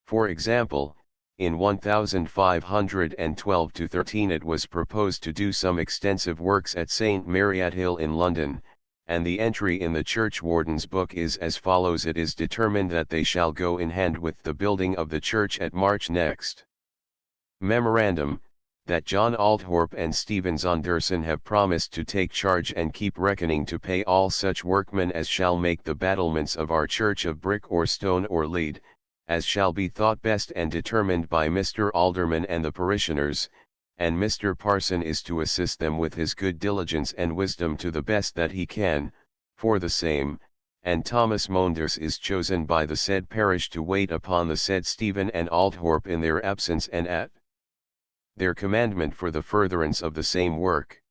S1: For example, in 1512-13 it was proposed to do some extensive works at St. Mariahill in London, and the entry in the churchwarden's book is as follows: it is determined that they shall go in hand with the building of the church at March next. Memorandum, that John Althorp and Stephen Zonderson have promised to take charge and keep reckoning to pay all such workmen as shall make the battlements of our church of brick or stone or lead, as shall be thought best and determined by Mr. Alderman and the parishioners, and Mr. Parson is to assist them with his good diligence and wisdom to the best that he can, for the same, and Thomas Monders is chosen by the said parish to wait upon the said Stephen and Althorp in their absence and at their commandment for the furtherance of the same work.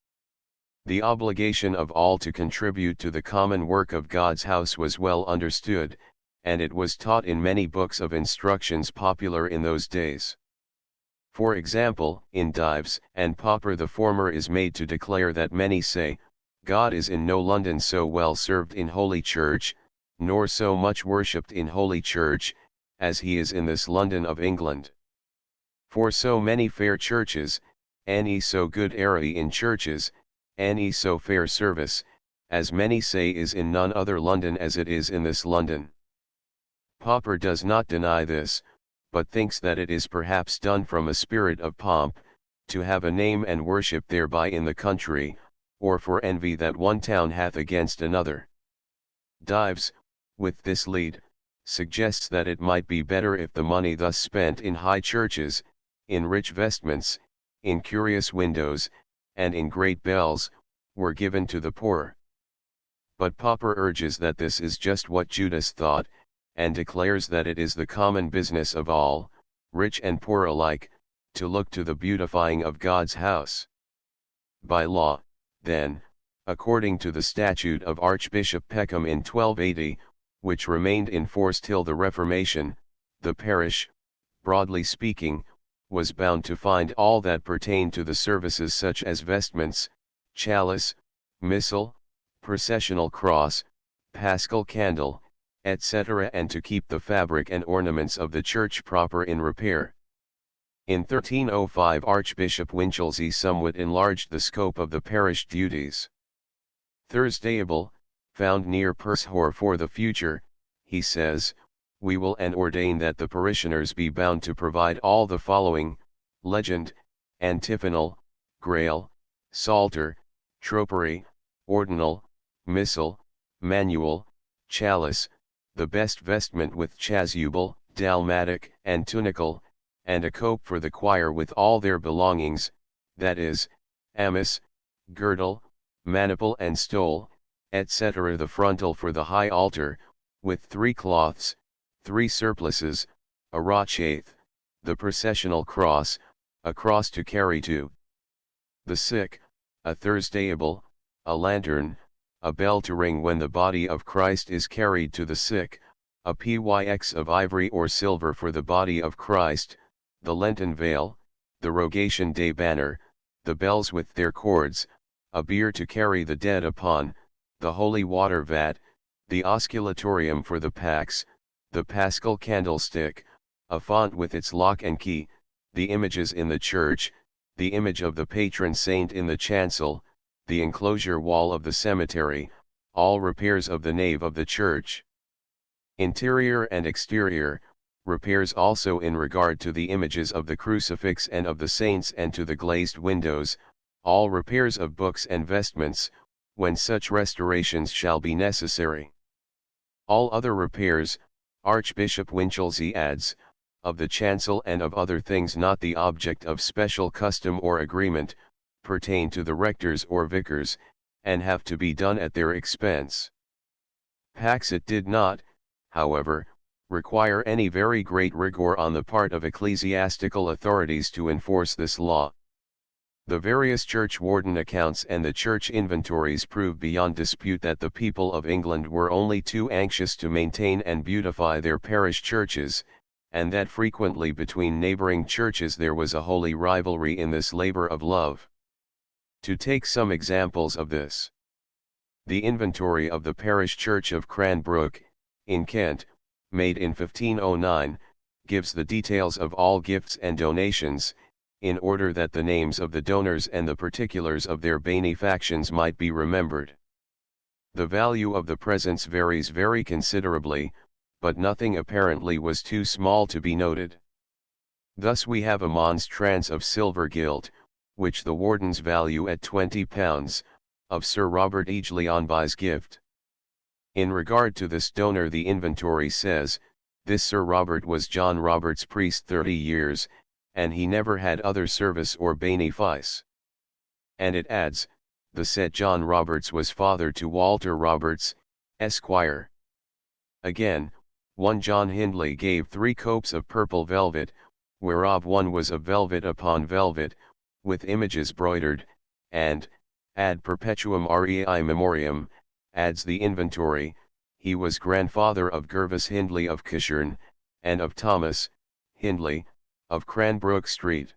S1: The obligation of all to contribute to the common work of God's house was well understood, and it was taught in many books of instructions popular in those days. For example, in Dives and Pauper the former is made to declare that many say, God is in no London so well served in Holy Church, nor so much worshipped in Holy Church, as he is in this London of England. For so many fair churches, any so good array in churches, any so fair service, as many say is in none other London as it is in this London. Pauper does not deny this, but thinks that it is perhaps done from a spirit of pomp, to have a name and worship thereby in the country, or for envy that one town hath against another. Dives, with this lead, suggests that it might be better if the money thus spent in high churches, in rich vestments, in curious windows, and in great bells, were given to the poor. But Pauper urges that this is just what Judas thought, and declares that it is the common business of all, rich and poor alike, to look to the beautifying of God's house. By law, then, according to the statute of Archbishop Peckham in 1280, which remained in force till the Reformation, the parish, broadly speaking, was bound to find all that pertained to the services such as vestments, chalice, missal, processional cross, paschal candle, etc., and to keep the fabric and ornaments of the church proper in repair. In 1305 Archbishop Winchelsea somewhat enlarged the scope of the parish duties. Thursdayable, found near Pershore for the future, he says, we will and ordain that the parishioners be bound to provide all the following: legend, antiphonal, grail, psalter, tropery, ordinal, missal, manual, chalice, the best vestment with chasuble, dalmatic, and tunicle, and a cope for the choir with all their belongings, that is, amice, girdle, maniple and stole, etc. The frontal for the high altar, with 3 cloths, 3 surplices, a rochath, the processional cross, a cross to carry to the sick, a Thursdayable, a lantern, a bell to ring when the body of Christ is carried to the sick, a pyx of ivory or silver for the body of Christ, the Lenten veil, the Rogation Day banner, the bells with their cords, a bier to carry the dead upon, the holy water vat, the osculatorium for the pax, the paschal candlestick, a font with its lock and key, the images in the church, the image of the patron saint in the chancel, the enclosure wall of the cemetery, all repairs of the nave of the church. Interior and exterior, repairs also in regard to the images of the crucifix and of the saints and to the glazed windows, all repairs of books and vestments, when such restorations shall be necessary. All other repairs, Archbishop Winchelsea adds, of the chancel and of other things not the object of special custom or agreement, pertain to the rectors or vicars, and have to be done at their expense. Paxit did not, however, require any very great rigor on the part of ecclesiastical authorities to enforce this law. The various churchwarden accounts and the church inventories prove beyond dispute that the people of England were only too anxious to maintain and beautify their parish churches, and that frequently between neighbouring churches there was a holy rivalry in this labour of love. To take some examples of this. The inventory of the parish church of Cranbrook, in Kent, made in 1509, gives the details of all gifts and donations, in order that the names of the donors and the particulars of their benefactions might be remembered. The value of the presents varies very considerably, but nothing apparently was too small to be noted. Thus we have a monstrance of silver gilt, which the wardens value at £20, of Sir Robert Egelionby's gift. In regard to this donor, the inventory says, this Sir Robert was John Robert's priest 30 years, and he never had other service or benefice. And it adds, the said John Roberts was father to Walter Roberts, Esquire. Again, one John Hindley gave 3 copes of purple velvet, whereof one was of velvet upon velvet, with images broidered, and, ad perpetuum rei memoriam, adds the inventory, he was grandfather of Gervas Hindley of Kishern, and of Thomas, Hindley, of Cranbrook Street.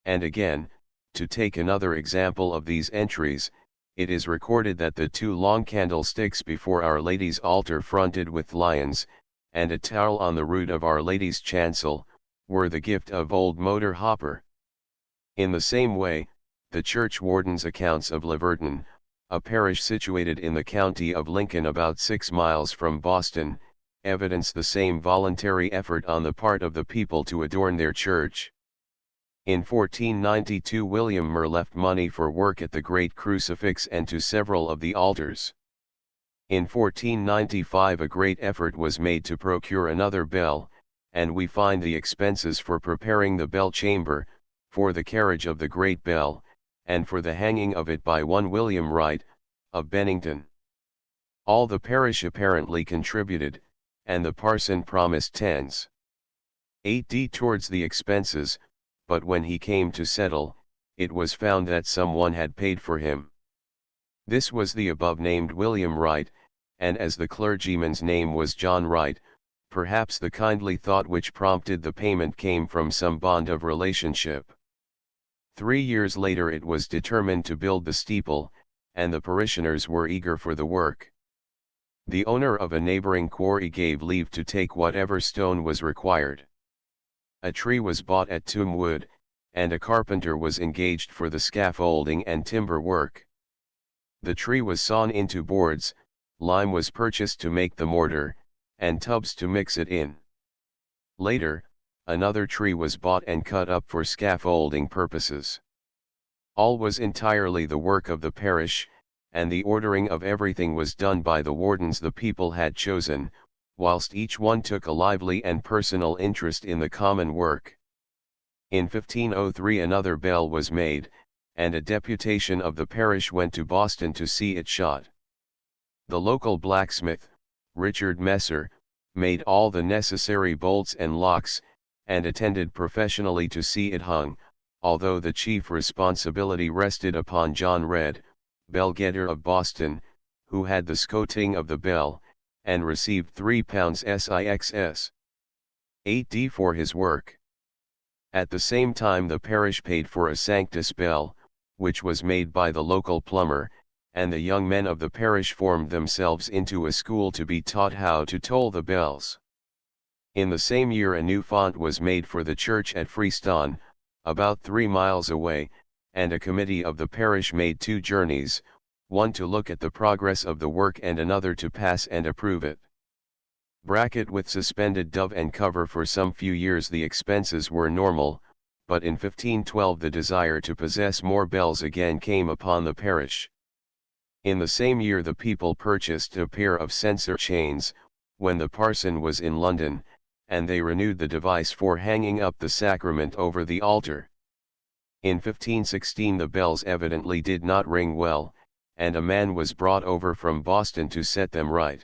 S1: And again, to take another example of these entries, it is recorded that the 2 long candlesticks before Our Lady's altar fronted with lions, and a towel on the root of Our Lady's chancel, were the gift of old Motor Hopper. In the same way, the church warden's accounts of Laverton, a parish situated in the county of Lincoln about 6 miles from Boston, evidence the same voluntary effort on the part of the people to adorn their church. In 1492 William Murr left money for work at the Great Crucifix and to several of the altars. In 1495 a great effort was made to procure another bell, and we find the expenses for preparing the bell chamber, for the carriage of the great bell, and for the hanging of it by one William Wright, of Bennington. All the parish apparently contributed, and the parson promised 10s. towards the expenses, but when he came to settle, it was found that someone had paid for him. This was the above-named William Wright, and as the clergyman's name was John Wright, perhaps the kindly thought which prompted the payment came from some bond of relationship. 3 years later it was determined to build the steeple, and the parishioners were eager for the work. The owner of a neighboring quarry gave leave to take whatever stone was required. A tree was bought at Tomb Wood, and a carpenter was engaged for the scaffolding and timber work. The tree was sawn into boards, lime was purchased to make the mortar, and tubs to mix it in. Later, another tree was bought and cut up for scaffolding purposes. All was entirely the work of the parish, and the ordering of everything was done by the wardens the people had chosen, whilst each one took a lively and personal interest in the common work. In 1503 another bell was made, and a deputation of the parish went to Boston to see it shot. The local blacksmith, Richard Messer, made all the necessary bolts and locks, and attended professionally to see it hung, although the chief responsibility rested upon John Red, bell-getter of Boston, who had the scoting of the bell, and received £3 6s. for his work. At the same time the parish paid for a Sanctus bell, which was made by the local plumber, and the young men of the parish formed themselves into a school to be taught how to toll the bells. In the same year a new font was made for the church at Freeston, about 3 miles away, and a committee of the parish made 2 journeys, one to look at the progress of the work and another to pass and approve it. Bracket with suspended dove and cover. For some few years the expenses were normal, but in 1512 the desire to possess more bells again came upon the parish. In the same year the people purchased a pair of censer chains, when the parson was in London, and they renewed the device for hanging up the sacrament over the altar. In 1516 the bells evidently did not ring well, and a man was brought over from Boston to set them right.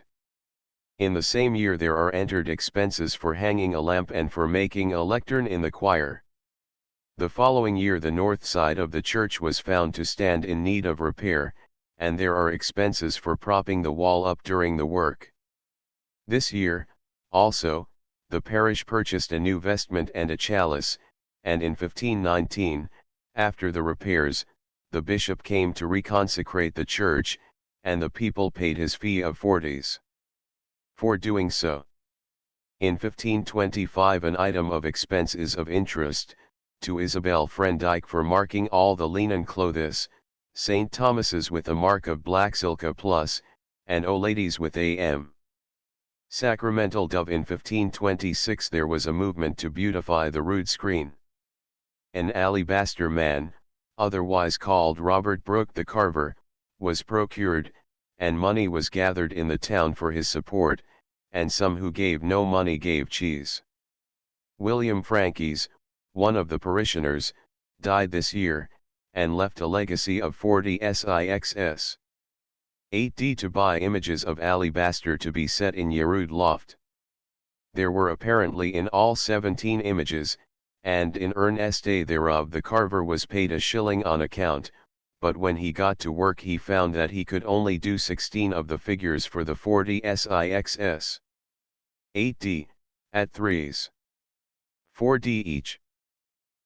S1: In the same year there are entered expenses for hanging a lamp and for making a lectern in the choir. The following year the north side of the church was found to stand in need of repair, and there are expenses for propping the wall up during the work. This year, also, the parish purchased a new vestment and a chalice, and in 1519, after the repairs, the bishop came to reconsecrate the church, and the people paid his fee of 40s for doing so. In 1525 an item of expense is of interest, to Isabel Frendyke for marking all the linen clothes, St. Thomas's with a mark of black silka plus, and O Ladies with A.M. Sacramental dove. In 1526 there was a movement to beautify the rood screen. An alabaster man, otherwise called Robert Brooke the carver, was procured, and money was gathered in the town for his support, and some who gave no money gave cheese. William Francis, one of the parishioners, died this year, and left a legacy of 40 six. 8d to buy images of alabaster to be set in Yerood loft. There were apparently in all 17 images, and in earnest thereof the carver was paid a shilling on account, but when he got to work he found that he could only do 16 of the figures for the 40 six. 8d, at 3s. 4d each.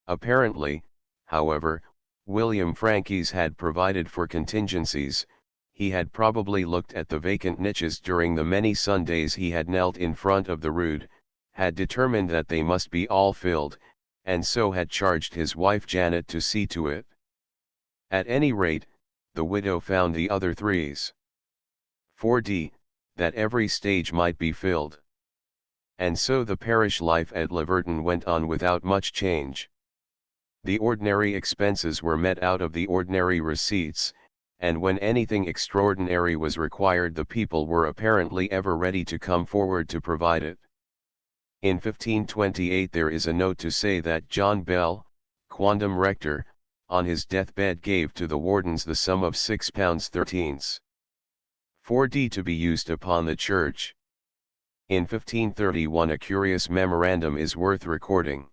S1: Apparently, however, William Francis had provided for contingencies. He had probably looked at the vacant niches during the many Sundays he had knelt in front of the rood, had determined that they must be all filled, and so had charged his wife Janet to see to it. At any rate, the widow found the other 3s. 4d, that every stage might be filled. And so the parish life at Laverton went on without much change. The ordinary expenses were met out of the ordinary receipts, and when anything extraordinary was required the people were apparently ever ready to come forward to provide it. In 1528 there is a note to say that John Bell, quondam rector, on his deathbed gave to the wardens the sum of £6 13. 4d to be used upon the church. In 1531 a curious memorandum is worth recording.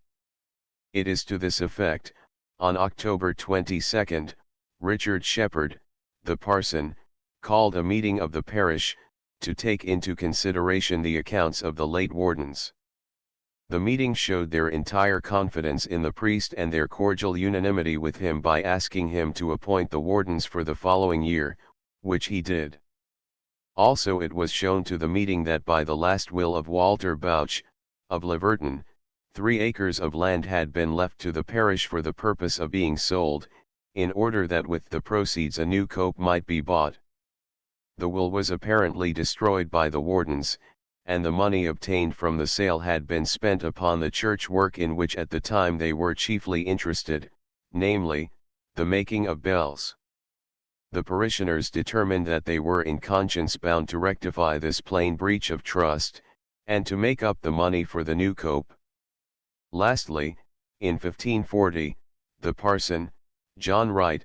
S1: It is to this effect: on October 22, Richard Shepherd, the parson, called a meeting of the parish, to take into consideration the accounts of the late wardens. The meeting showed their entire confidence in the priest and their cordial unanimity with him by asking him to appoint the wardens for the following year, which he did. Also it was shown to the meeting that by the last will of Walter Bouch, of Laverton, 3 acres of land had been left to the parish for the purpose of being sold, in order that with the proceeds a new cope might be bought. The will was apparently destroyed by the wardens, and the money obtained from the sale had been spent upon the church work in which at the time they were chiefly interested, namely, the making of bells. The parishioners determined that they were in conscience bound to rectify this plain breach of trust, and to make up the money for the new cope. Lastly, in 1540, the parson, John Wright,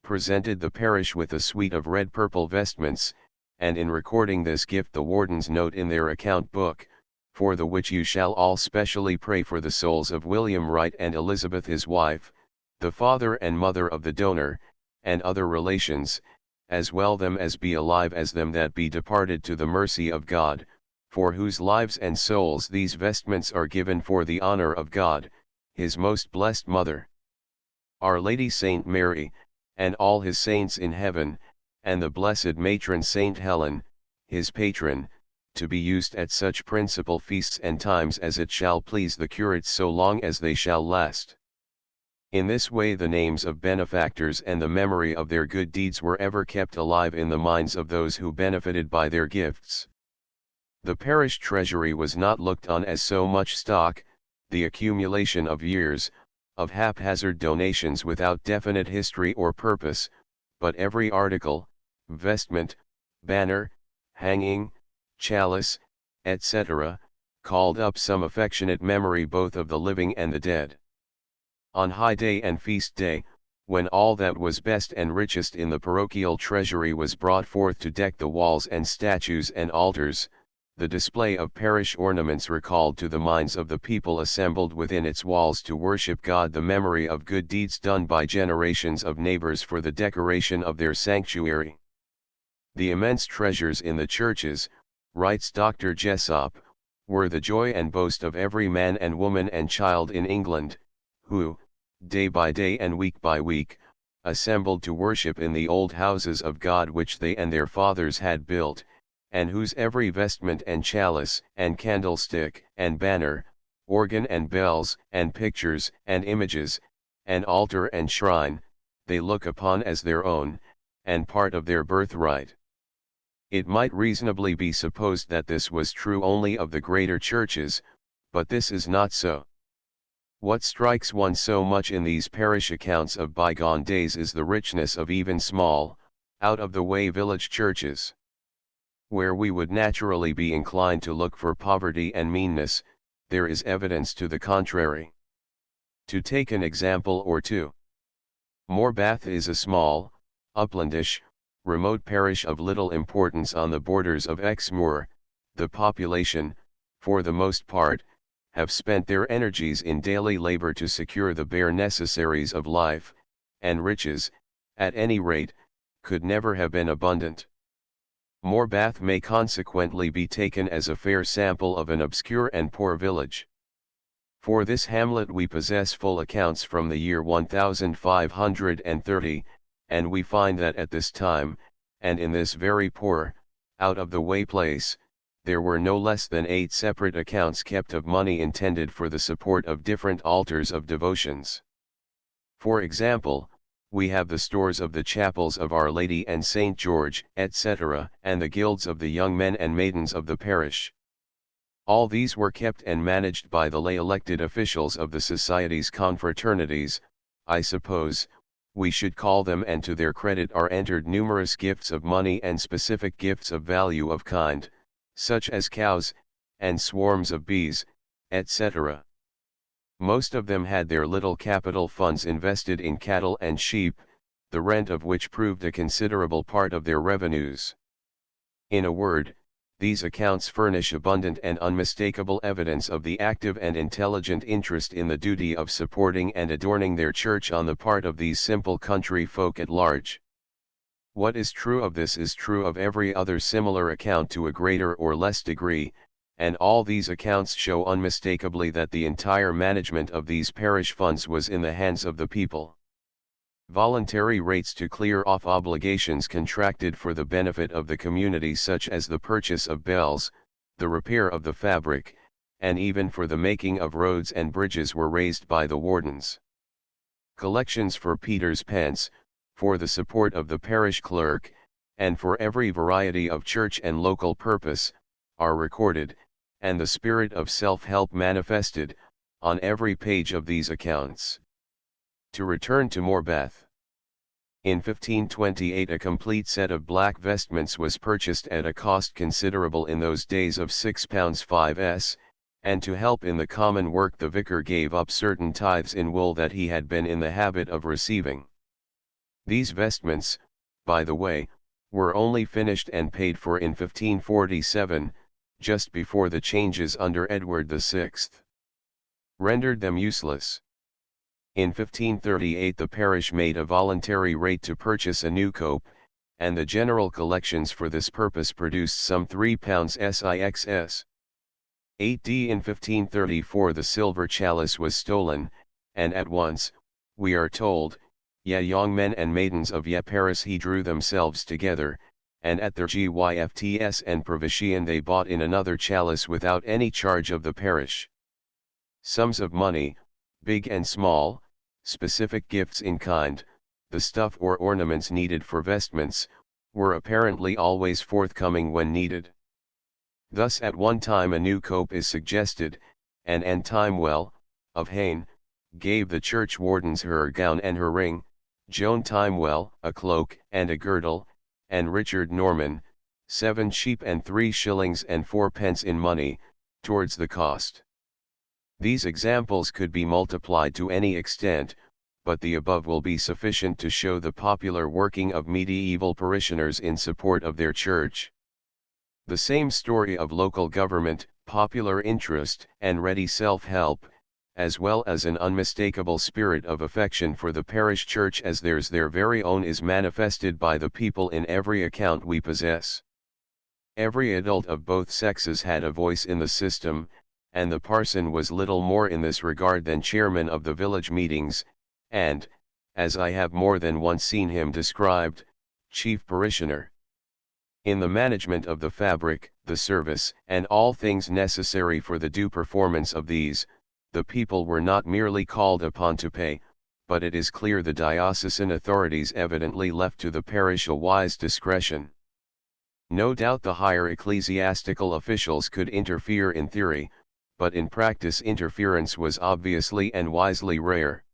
S1: presented the parish with a suite of red-purple vestments, and in recording this gift the wardens note in their account book, "For the which you shall all specially pray for the souls of William Wright and Elizabeth his wife, the father and mother of the donor, and other relations, as well them as be alive as them that be departed to the mercy of God, for whose lives and souls these vestments are given for the honor of God, his most blessed Mother, Our Lady Saint Mary, and all his saints in heaven, and the blessed matron Saint Helen, his patron, to be used at such principal feasts and times as it shall please the curates so long as they shall last." In this way the names of benefactors and the memory of their good deeds were ever kept alive in the minds of those who benefited by their gifts. The parish treasury was not looked on as so much stock, the accumulation of years, of haphazard donations without definite history or purpose, but every article, vestment, banner, hanging, chalice, etc., called up some affectionate memory both of the living and the dead. On high day and feast day, when all that was best and richest in the parochial treasury was brought forth to deck the walls and statues and altars, the display of parish ornaments recalled to the minds of the people assembled within its walls to worship God the memory of good deeds done by generations of neighbors for the decoration of their sanctuary. The immense treasures in the churches, writes Dr. Jessop, were the joy and boast of every man and woman and child in England, who, day by day and week by week, assembled to worship in the old houses of God which they and their fathers had built, and whose every vestment and chalice, and candlestick, and banner, organ and bells, and pictures, and images, and altar and shrine, they look upon as their own, and part of their birthright. It might reasonably be supposed that this was true only of the greater churches, but this is not so. What strikes one so much in these parish accounts of bygone days is the richness of even small, out-of-the-way village churches. Where we would naturally be inclined to look for poverty and meanness, there is evidence to the contrary. To take an example or two. Morbath is a small, uplandish, remote parish of little importance on the borders of Exmoor. The population, for the most part, have spent their energies in daily labor to secure the bare necessaries of life, and riches, at any rate, could never have been abundant. Morbath may consequently be taken as a fair sample of an obscure and poor village. For this hamlet we possess full accounts from the year 1530, and we find that at this time, and in this very poor, out-of-the-way place, there were no less than 8 separate accounts kept of money intended for the support of different altars of devotions. For example, we have the stores of the chapels of Our Lady and St. George, etc., and the guilds of the young men and maidens of the parish. All these were kept and managed by the lay elected officials of the society's confraternities, I suppose, we should call them, and to their credit are entered numerous gifts of money and specific gifts of value of kind, such as cows, and swarms of bees, etc. Most of them had their little capital funds invested in cattle and sheep, the rent of which proved a considerable part of their revenues. In a word, these accounts furnish abundant and unmistakable evidence of the active and intelligent interest in the duty of supporting and adorning their church on the part of these simple country folk at large. What is true of this is true of every other similar account to a greater or less degree, and all these accounts show unmistakably that the entire management of these parish funds was in the hands of the people. Voluntary rates to clear off obligations contracted for the benefit of the community, such as the purchase of bells, the repair of the fabric, and even for the making of roads and bridges, were raised by the wardens. Collections for Peter's pence, for the support of the parish clerk, and for every variety of church and local purpose, are recorded, and the spirit of self-help manifested, on every page of these accounts. To return to Morbath. In 1528 a complete set of black vestments was purchased at a cost considerable in those days of £6 5s, and to help in the common work the vicar gave up certain tithes in wool that he had been in the habit of receiving. These vestments, by the way, were only finished and paid for in 1547, just before the changes under Edward VI rendered them useless. In 1538 the parish made a voluntary rate to purchase a new cope, and the general collections for this purpose produced some £3 six. 8d. In 1534 the silver chalice was stolen, and at once, we are told, young men and maidens of Paris he drew themselves together, and at their gifts and provision they bought in another chalice without any charge of the parish. Sums of money, big and small, specific gifts in kind, the stuff or ornaments needed for vestments, were apparently always forthcoming when needed. Thus at one time a new cope is suggested, and Anne Timewell, of Hayne, gave the church wardens her gown and her ring, Joan Timewell a cloak and a girdle, and Richard Norman, 7 sheep and 3 shillings and 4 pence in money, towards the cost. These examples could be multiplied to any extent, but the above will be sufficient to show the popular working of medieval parishioners in support of their church. The same story of local government, popular interest, and ready self-help, as well as an unmistakable spirit of affection for the parish church as theirs their very own, is manifested by the people in every account we possess. Every adult of both sexes had a voice in the system, and the parson was little more in this regard than chairman of the village meetings, and, as I have more than once seen him described, chief parishioner. In the management of the fabric, the service, and all things necessary for the due performance of these, the people were not merely called upon to pay, but it is clear the diocesan authorities evidently left to the parish a wise discretion. No doubt the higher ecclesiastical officials could interfere in theory, but in practice interference was obviously and wisely rare.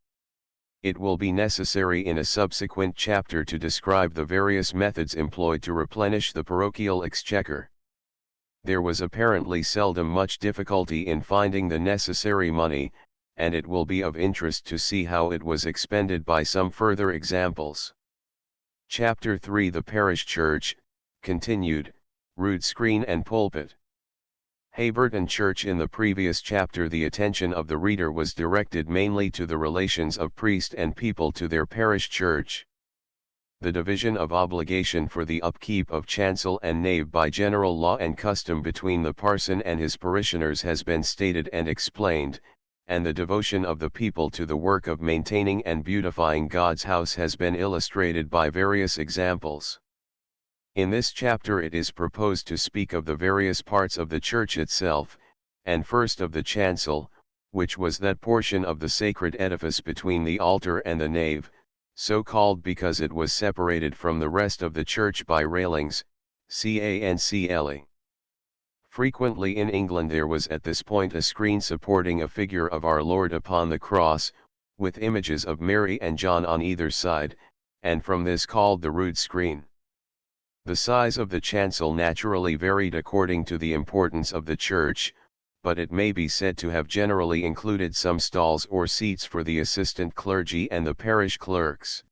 S1: It will be necessary in a subsequent chapter to describe the various methods employed to replenish the parochial exchequer. There was apparently seldom much difficulty in finding the necessary money, and it will be of interest to see how it was expended by some further examples. Chapter 3 The Parish Church, continued, rood screen and pulpit. Hayburton Church. In the previous chapter the attention of the reader was directed mainly to the relations of priest and people to their parish church. The division of obligation for the upkeep of chancel and nave by general law and custom between the parson and his parishioners has been stated and explained, and the devotion of the people to the work of maintaining and beautifying God's house has been illustrated by various examples. In this chapter it is proposed to speak of the various parts of the church itself, and first of the chancel, which was that portion of the sacred edifice between the altar and the nave, so called because it was separated from the rest of the church by railings, cancel. Frequently in England there was at this point a screen supporting a figure of our Lord upon the cross, with images of Mary and John on either side, and from this called the rood screen. The size of the chancel naturally varied according to the importance of the church, but it may be said to have generally included some stalls or seats for the assistant clergy and the parish clerks.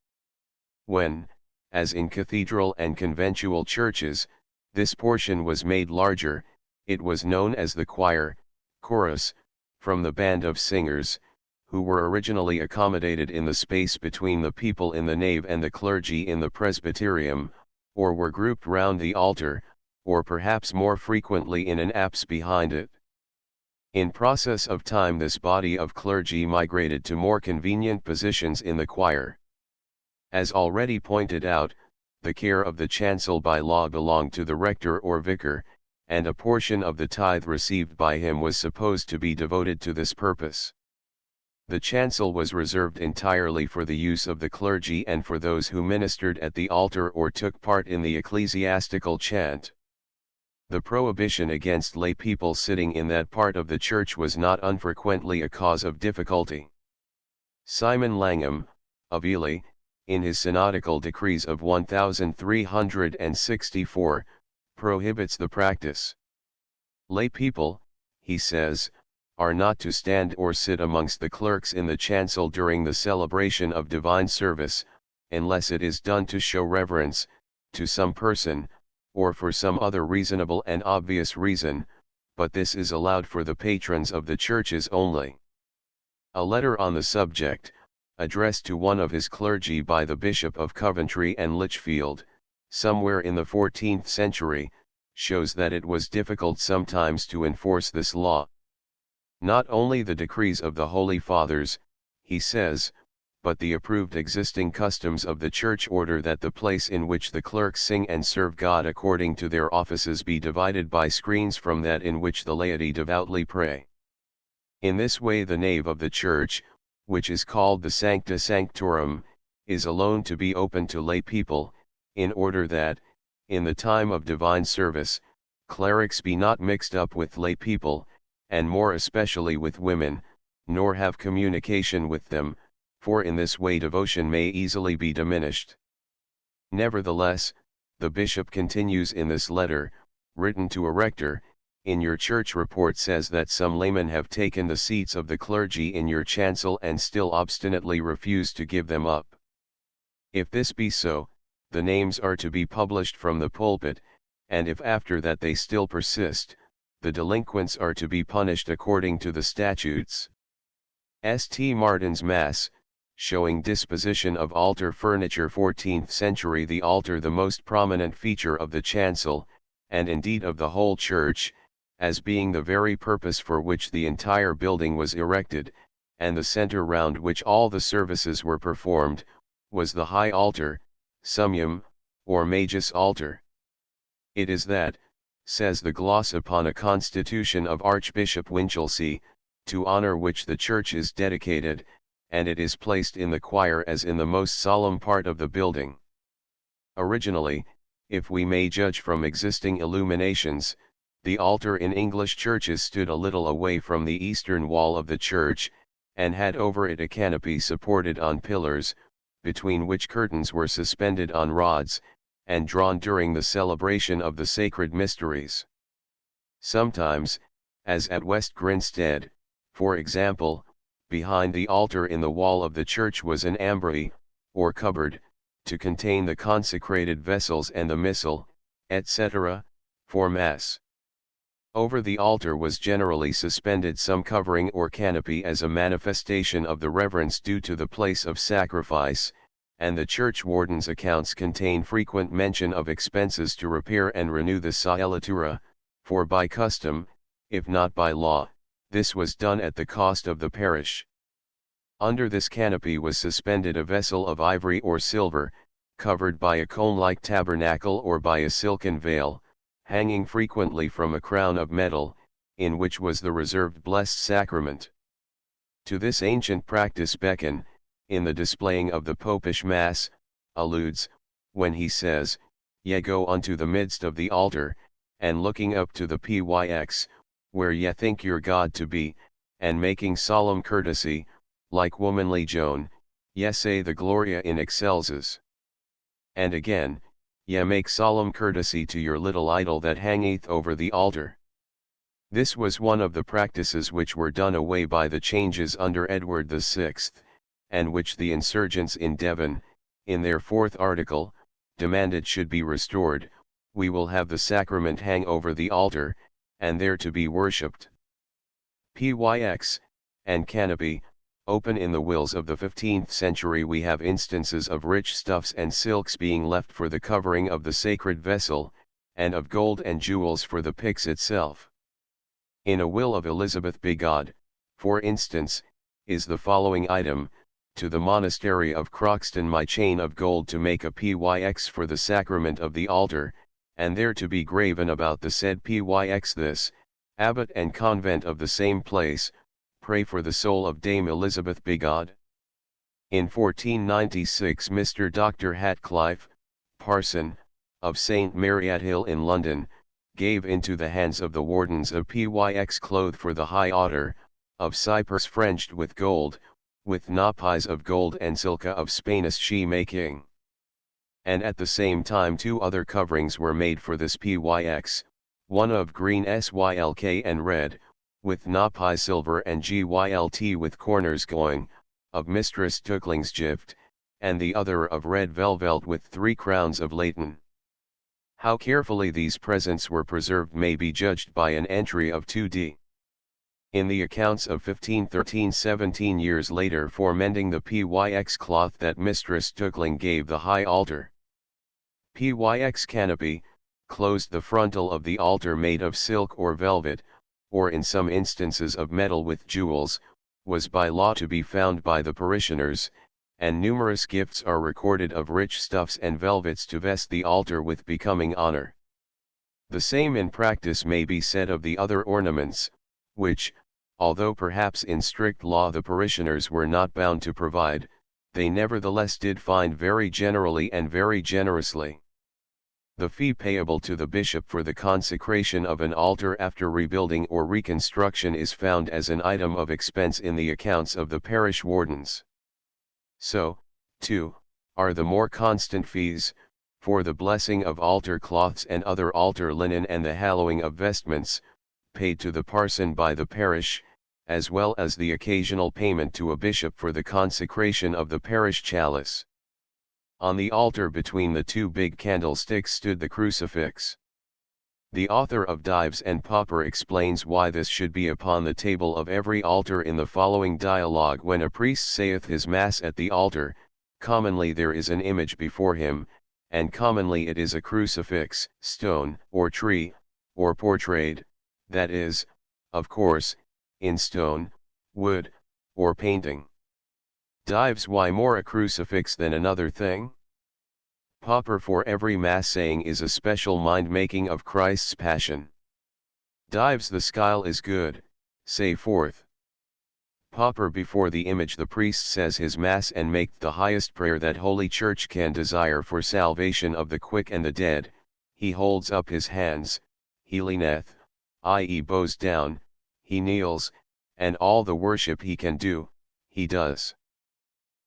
S1: When, as in cathedral and conventual churches, this portion was made larger, it was known as the choir, chorus, from the band of singers, who were originally accommodated in the space between the people in the nave and the clergy in the presbyterium, or were grouped round the altar, or perhaps more frequently in an apse behind it. In process of time this body of clergy migrated to more convenient positions in the choir. As already pointed out, the care of the chancel by law belonged to the rector or vicar, and a portion of the tithe received by him was supposed to be devoted to this purpose. The chancel was reserved entirely for the use of the clergy and for those who ministered at the altar or took part in the ecclesiastical chant. The prohibition against lay people sitting in that part of the church was not unfrequently a cause of difficulty. Simon Langham, of Ely, in his synodical decrees of 1364, prohibits the practice. Lay people, he says, are not to stand or sit amongst the clerks in the chancel during the celebration of divine service, unless it is done to show reverence to some person, or for some other reasonable and obvious reason, but this is allowed for the patrons of the churches only. A letter on the subject, addressed to one of his clergy by the Bishop of Coventry and Lichfield, somewhere in the 14th century, shows that it was difficult sometimes to enforce this law. Not only the decrees of the Holy Fathers, he says, but the approved existing customs of the church order that the place in which the clerks sing and serve God according to their offices be divided by screens from that in which the laity devoutly pray. In this way the nave of the church, which is called the Sancta Sanctorum, is alone to be open to lay people, in order that, in the time of divine service, clerics be not mixed up with lay people, and more especially with women, nor have communication with them, for in this way devotion may easily be diminished. Nevertheless, the bishop continues in this letter, written to a rector, in your church report says that some laymen have taken the seats of the clergy in your chancel and still obstinately refuse to give them up. If this be so, the names are to be published from the pulpit, and if after that they still persist, the delinquents are to be punished according to the statutes. St. Martin's Mass, showing disposition of altar furniture 14th century. The altar the most prominent feature of the chancel, and indeed of the whole church, as being the very purpose for which the entire building was erected, and the center round which all the services were performed, was the high altar, summium, or magus altar. It is that, says the gloss upon a constitution of Archbishop Winchelsea, to honor which the church is dedicated, and it is placed in the choir as in the most solemn part of the building. Originally, if we may judge from existing illuminations, the altar in English churches stood a little away from the eastern wall of the church, and had over it a canopy supported on pillars, between which curtains were suspended on rods, and drawn during the celebration of the sacred mysteries. Sometimes, as at West Grinstead, for example, behind the altar in the wall of the church was an ambry, or cupboard, to contain the consecrated vessels and the missal, etc., for Mass. Over the altar was generally suspended some covering or canopy as a manifestation of the reverence due to the place of sacrifice, and the churchwarden's accounts contain frequent mention of expenses to repair and renew the scillatura, for by custom, if not by law, this was done at the cost of the parish. Under this canopy was suspended a vessel of ivory or silver, covered by a cone-like tabernacle or by a silken veil, hanging frequently from a crown of metal, in which was the reserved blessed sacrament. To this ancient practice Bacon, in the displaying of the Popish Mass, alludes, when he says, "Ye go unto the midst of the altar, and looking up to the pyx, where ye think your God to be, and making solemn courtesy, like womanly Joan, ye say the Gloria in excelsis. And again, ye make solemn courtesy to your little idol that hangeth over the altar." This was one of the practices which were done away by the changes under Edward VI, and which the insurgents in Devon, in their 4th article, demanded should be restored. "We will have the sacrament hang over the altar, and there to be worshipped." Pyx, and canopy, open in the wills of the 15th century. We have instances of rich stuffs and silks being left for the covering of the sacred vessel, and of gold and jewels for the pyx itself. In a will of Elizabeth Bigod, for instance, is the following item: "To the monastery of Croxton my chain of gold to make a pyx for the sacrament of the altar, and there to be graven about the said pyx this, abbot and convent of the same place, pray for the soul of Dame Elizabeth Bigod." In 1496 Mr. Dr. Hatcliffe, parson, of St. Mary at Hill in London, gave into the hands of the wardens a pyx cloth for the high altar, of cypress fringed with gold, with nappies of gold and silka of Spanish she-making. And at the same time 2 other coverings were made for this pyx, one of green sylk and red, with nappies silver and gylt with corners going, of Mistress Tookling's gift, and the other of red velvet with 3 crowns of laton. How carefully these presents were preserved may be judged by an entry of 2d. In the accounts of 1513, 17 years later, for mending the pyx cloth that Mistress Tookling gave the high altar. Pyx canopy, closed the frontal of the altar made of silk or velvet, or in some instances of metal with jewels, was by law to be found by the parishioners, and numerous gifts are recorded of rich stuffs and velvets to vest the altar with becoming honor. The same in practice may be said of the other ornaments, which, although perhaps in strict law the parishioners were not bound to provide, they nevertheless did find very generally and very generously. The fee payable to the bishop for the consecration of an altar after rebuilding or reconstruction is found as an item of expense in the accounts of the parish wardens. So, too, are the more constant fees, for the blessing of altar cloths and other altar linen and the hallowing of vestments, paid to the parson by the parish, as well as the occasional payment to a bishop for the consecration of the parish chalice. On the altar between the 2 big candlesticks stood the crucifix. The author of Dives and Pauper explains why this should be upon the table of every altar in the following dialogue: "When a priest saith his mass at the altar, commonly there is an image before him, and commonly it is a crucifix, stone, or tree, or portrayed, that is, of course, in stone, wood, or painting. Dives why more a crucifix than another thing? Pauper for every Mass saying is a special mind-making of Christ's passion. Dives the skyle is good, say forth. Pauper before the image the priest says his Mass and make the highest prayer that Holy Church can desire for salvation of the quick and the dead, he holds up his hands, he leaneth, i.e. bows down, he kneels, and all the worship he can do, he does.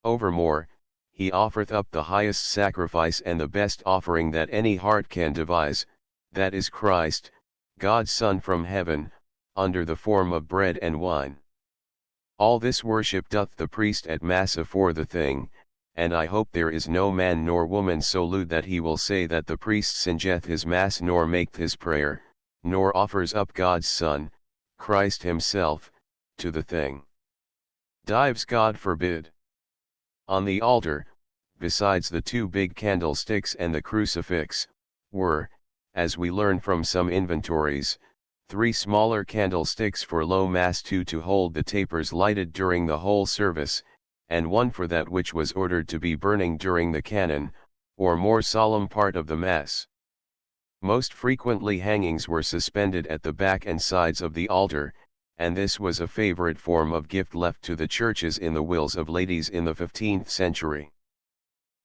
S1: Overmore, he offereth up the highest sacrifice and the best offering that any heart can devise, that is Christ, God's Son from heaven, under the form of bread and wine. All this worship doth the priest at Mass afore the thing, and I hope there is no man nor woman so lewd that he will say that the priest singeth his Mass nor maketh his prayer, nor offers up God's Son, Christ himself, to the thing. Dives God forbid. On the altar, besides the two big candlesticks and the crucifix, were, as we learn from some inventories, 3 smaller candlesticks for low Mass, 2 to hold the tapers lighted during the whole service, and 1 for that which was ordered to be burning during the canon, or more solemn part of the Mass. Most frequently hangings were suspended at the back and sides of the altar, and this was a favorite form of gift left to the churches in the wills of ladies in the 15th century.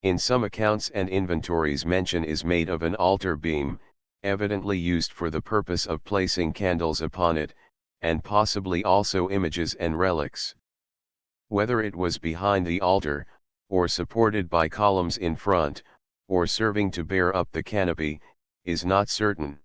S1: In some accounts and inventories mention is made of an altar beam, evidently used for the purpose of placing candles upon it, and possibly also images and relics. Whether it was behind the altar, or supported by columns in front, or serving to bear up the canopy, is not certain.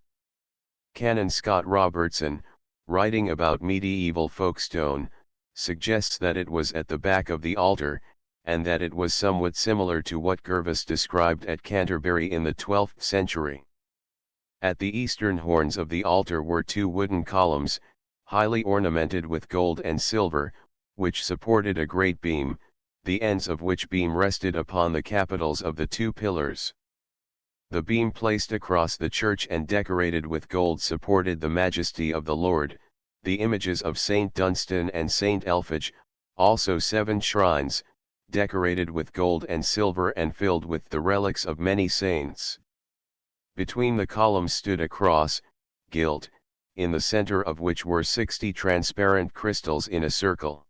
S1: Canon Scott Robertson, writing about medieval Folkestone, suggests that it was at the back of the altar, and that it was somewhat similar to what Gervas described at Canterbury in the 12th century. At the eastern horns of the altar were 2 wooden columns, highly ornamented with gold and silver, which supported a great beam, the ends of which beam rested upon the capitals of the 2 pillars. The beam placed across the church and decorated with gold supported the majesty of the Lord, the images of Saint Dunstan and Saint Elphege, also 7 shrines, decorated with gold and silver and filled with the relics of many saints. Between the columns stood a cross, gilt, in the center of which were 60 transparent crystals in a circle.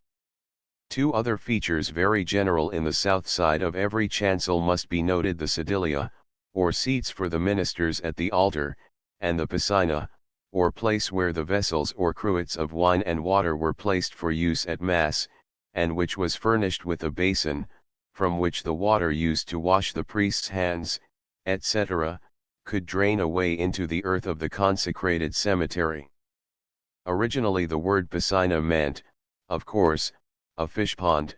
S1: 2 other features very general in the south side of every chancel must be noted: the sedilia, or seats for the ministers at the altar, and the piscina, or place where the vessels or cruets of wine and water were placed for use at Mass, and which was furnished with a basin, from which the water used to wash the priest's hands, etc., could drain away into the earth of the consecrated cemetery. Originally the word piscina meant, of course, a fish pond,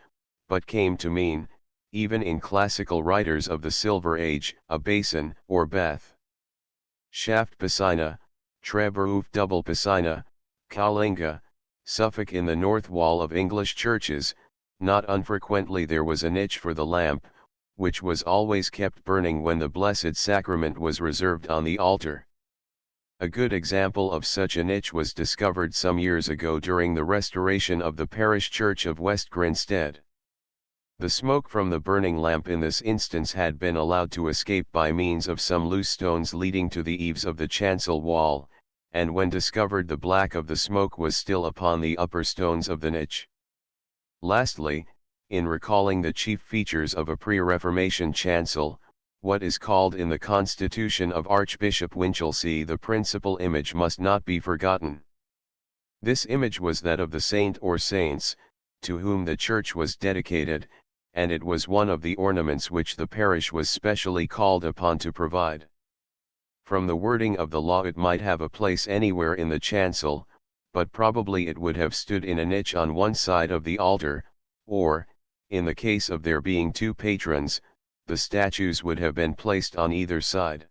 S1: but came to mean, even in classical writers of the Silver Age, a basin or bath. Shaft piscina, Treveroof double piscina, Cowlinga, Suffolk. In the north wall of English churches, not unfrequently there was a niche for the lamp, which was always kept burning when the Blessed Sacrament was reserved on the altar. A good example of such a niche was discovered some years ago during the restoration of the parish church of West Grinstead. The smoke from the burning lamp in this instance had been allowed to escape by means of some loose stones leading to the eaves of the chancel wall, and when discovered the black of the smoke was still upon the upper stones of the niche. Lastly, in recalling the chief features of a pre-Reformation chancel, what is called in the Constitution of Archbishop Winchelsea the principal image must not be forgotten. This image was that of the saint or saints, to whom the church was dedicated, and it was one of the ornaments which the parish was specially called upon to provide. From the wording of the law it might have a place anywhere in the chancel, but probably it would have stood in a niche on one side of the altar, or, in the case of there being 2 patrons, the statues would have been placed on either side.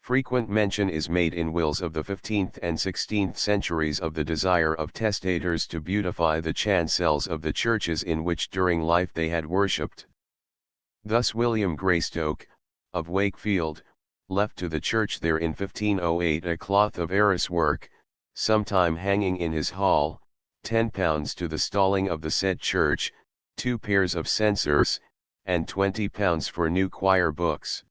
S1: Frequent mention is made in wills of the 15th and 16th centuries of the desire of testators to beautify the chancels of the churches in which during life they had worshipped. Thus William Greystoke, of Wakefield, left to the church there in 1508 a cloth of arras work, sometime hanging in his hall, £10 to the stalling of the said church, 2 pairs of censers, and £20 for new choir books.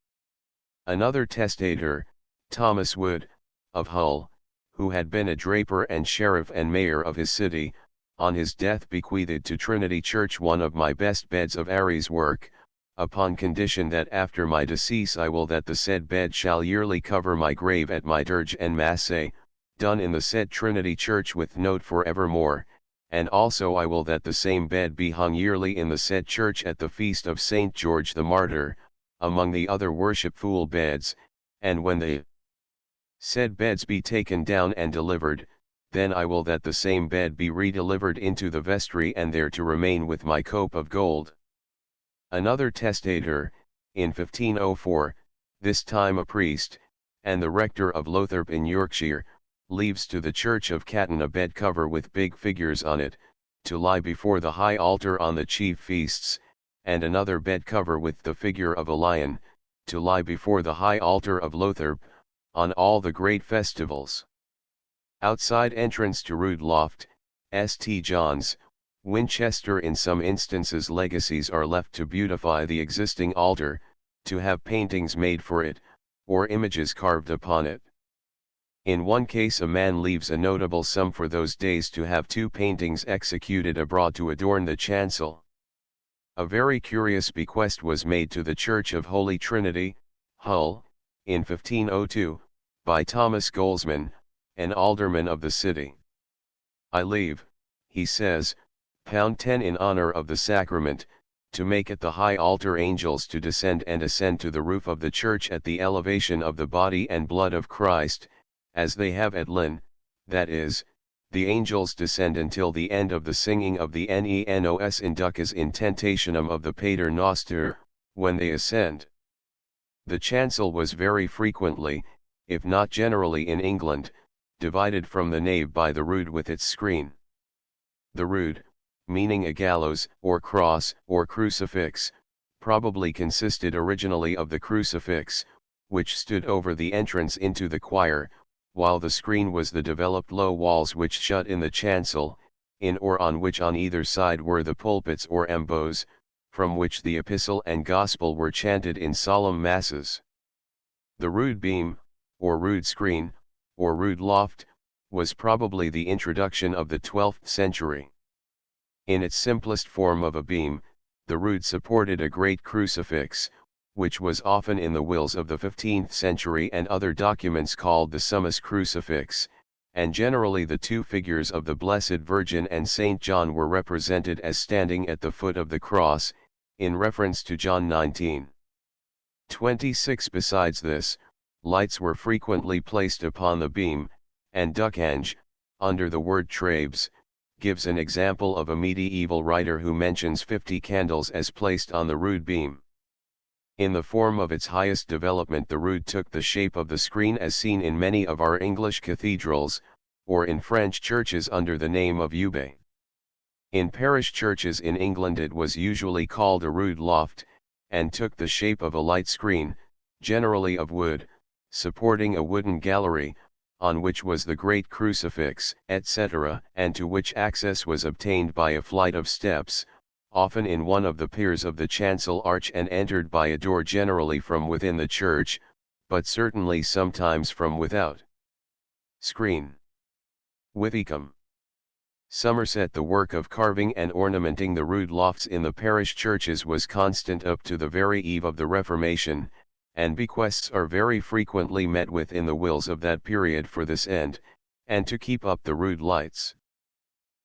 S1: Another testator, Thomas Wood, of Hull, who had been a draper and sheriff and mayor of his city, on his death bequeathed to Trinity Church one of my best beds of Aries work, upon condition that after my decease I will that the said bed shall yearly cover my grave at my dirge and masse, done in the said Trinity Church with note for evermore, and also I will that the same bed be hung yearly in the said church at the feast of Saint George the Martyr, among the other worshipful beds, and when the said beds be taken down and delivered, then I will that the same bed be redelivered into the vestry and there to remain with my cope of gold. Another testator, in 1504, this time a priest, and the rector of Lothrop in Yorkshire, leaves to the church of Catton a bed cover with big figures on it, to lie before the high altar on the chief feasts, and another bed cover with the figure of a lion, to lie before the high altar of Lothrop, on all the great festivals. Outside entrance to Rood Loft, St. John's, Winchester. In some instances legacies are left to beautify the existing altar, to have paintings made for it, or images carved upon it. In one case a man leaves a notable sum for those days to have 2 paintings executed abroad to adorn the chancel. A very curious bequest was made to the Church of Holy Trinity, Hull, in 1502, by Thomas Goldsman, an alderman of the city. I leave, he says, £10 in honor of the sacrament, to make at the high altar angels to descend and ascend to the roof of the church at the elevation of the body and blood of Christ, as they have at Lynn, that is, the angels descend until the end of the singing of the Nos Inducas in Tentationem of the Pater Noster, when they ascend. The chancel was very frequently, if not generally in England, divided from the nave by the rood with its screen. The rood, meaning a gallows, or cross, or crucifix, probably consisted originally of the crucifix, which stood over the entrance into the choir, while the screen was the developed low walls which shut in the chancel, in or on which on either side were the pulpits or embos, from which the epistle and gospel were chanted in solemn masses. The rood beam, or rood screen, or rood loft, was probably the introduction of the 12th century. In its simplest form of a beam, the rood supported a great crucifix, which was often in the wills of the 15th century and other documents called the Summus Crucifix, and generally the 2 figures of the Blessed Virgin and Saint John were represented as standing at the foot of the cross, in reference to John 19:26. Besides this, lights were frequently placed upon the beam, and Ducange, under the word trabes, gives an example of a medieval writer who mentions 50 candles as placed on the rood beam. In the form of its highest development the rood took the shape of the screen as seen in many of our English cathedrals, or in French churches under the name of eube. In parish churches in England it was usually called a rood loft, and took the shape of a light screen, generally of wood, supporting a wooden gallery, on which was the great crucifix, etc., and to which access was obtained by a flight of steps, often in one of the piers of the chancel arch and entered by a door generally from within the church, but certainly sometimes from without. Screen. Withicum. Somerset. The work of carving and ornamenting the rood lofts in the parish churches was constant up to the very eve of the Reformation, and bequests are very frequently met with in the wills of that period for this end, and to keep up the rood lights.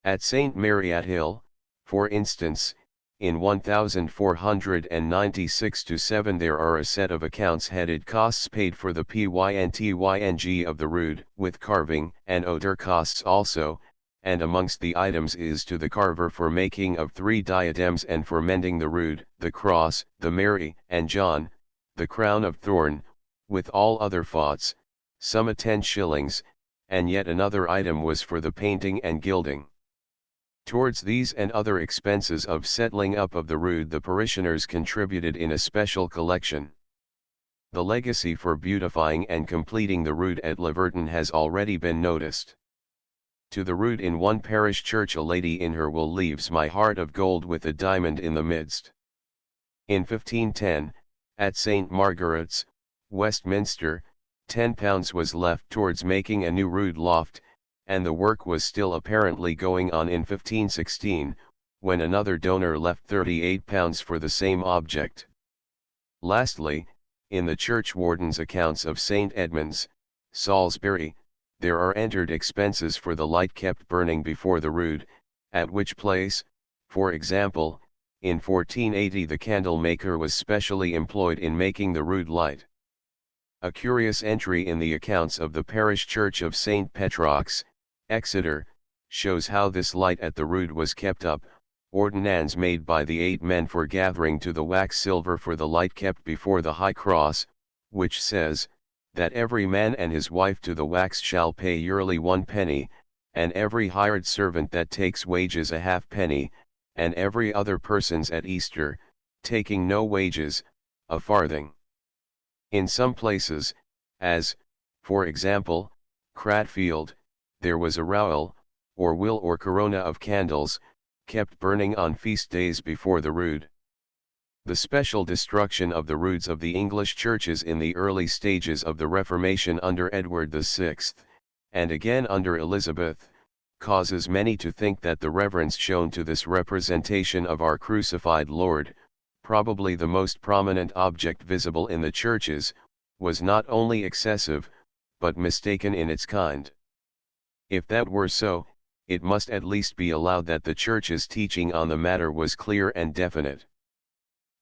S1: At St. Mary at Hill, for instance, in 1496-7 there are a set of accounts headed costs paid for the pyntyng of the rood, with carving, and other costs also, and amongst the items is to the carver for making of 3 diadems and for mending the rood, the cross, the Mary, and John, the crown of thorn, with all other faughts, some at 10 shillings, and yet another item was for the painting and gilding. Towards these and other expenses of settling up of the rood the parishioners contributed in a special collection. The legacy for beautifying and completing the rood at Laverton has already been noticed. To the rood in one parish church a lady in her will leaves my heart of gold with a diamond in the midst. In 1510, at St. Margaret's, Westminster, £10 was left towards making a new rood loft, and the work was still apparently going on in 1516, when another donor left £38 for the same object. Lastly, in the churchwarden's accounts of St. Edmund's, Salisbury, there are entered expenses for the light kept burning before the rood, at which place, for example, in 1480 the candle maker was specially employed in making the rood light. A curious entry in the accounts of the parish church of St. Petrox, Exeter, shows how this light at the rood was kept up, ordinands made by the 8 men for gathering to the wax silver for the light kept before the high cross, which says, that every man and his wife to the wax shall pay yearly 1 penny, and every hired servant that takes wages a halfpenny, and every other persons at Easter, taking no wages, a farthing. In some places, as, for example, Cratfield, there was a rowel, or will or corona of candles, kept burning on feast days before the rood. The special destruction of the roods of the English churches in the early stages of the Reformation under Edward VI, and again under Elizabeth, causes many to think that the reverence shown to this representation of our crucified Lord, probably the most prominent object visible in the churches, was not only excessive, but mistaken in its kind. If that were so, it must at least be allowed that the Church's teaching on the matter was clear and definite.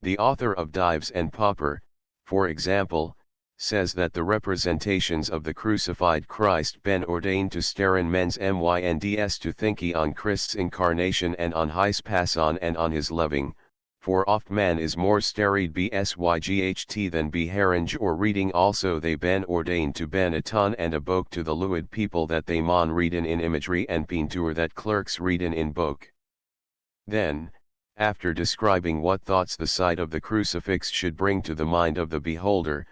S1: The author of Dives and Pauper, for example, says that the representations of the crucified Christ ben ordained to staren men's minds to thinky on Christ's incarnation and on his passion and on his loving, for oft man is more starried bsyght than be herring or reading also they ben ordained to ben a ton and a boke to the luid people that they mon readin in imagery and peinture that clerks readin in boke. Then, after describing what thoughts the sight of the crucifix should bring to the mind of the beholder,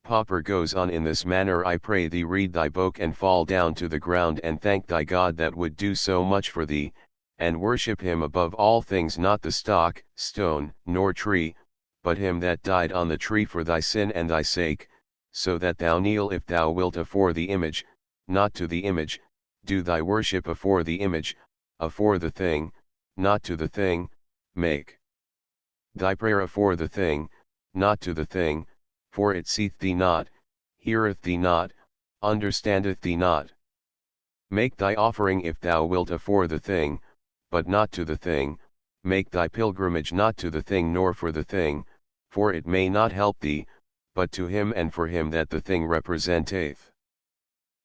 S1: Pauper goes on in this manner: I pray thee read thy book and fall down to the ground and thank thy God that would do so much for thee, and worship him above all things, not the stock, stone, nor tree, but him that died on the tree for thy sin and thy sake, so that thou kneel if thou wilt afore the image, not to the image, do thy worship afore the image, afore the thing, not to the thing, make thy prayer afore the thing, not to the thing, for it seeth thee not, heareth thee not, understandeth thee not. Make thy offering if thou wilt afore the thing, but not to the thing, make thy pilgrimage not to the thing nor for the thing, for it may not help thee, but to him and for him that the thing representeth.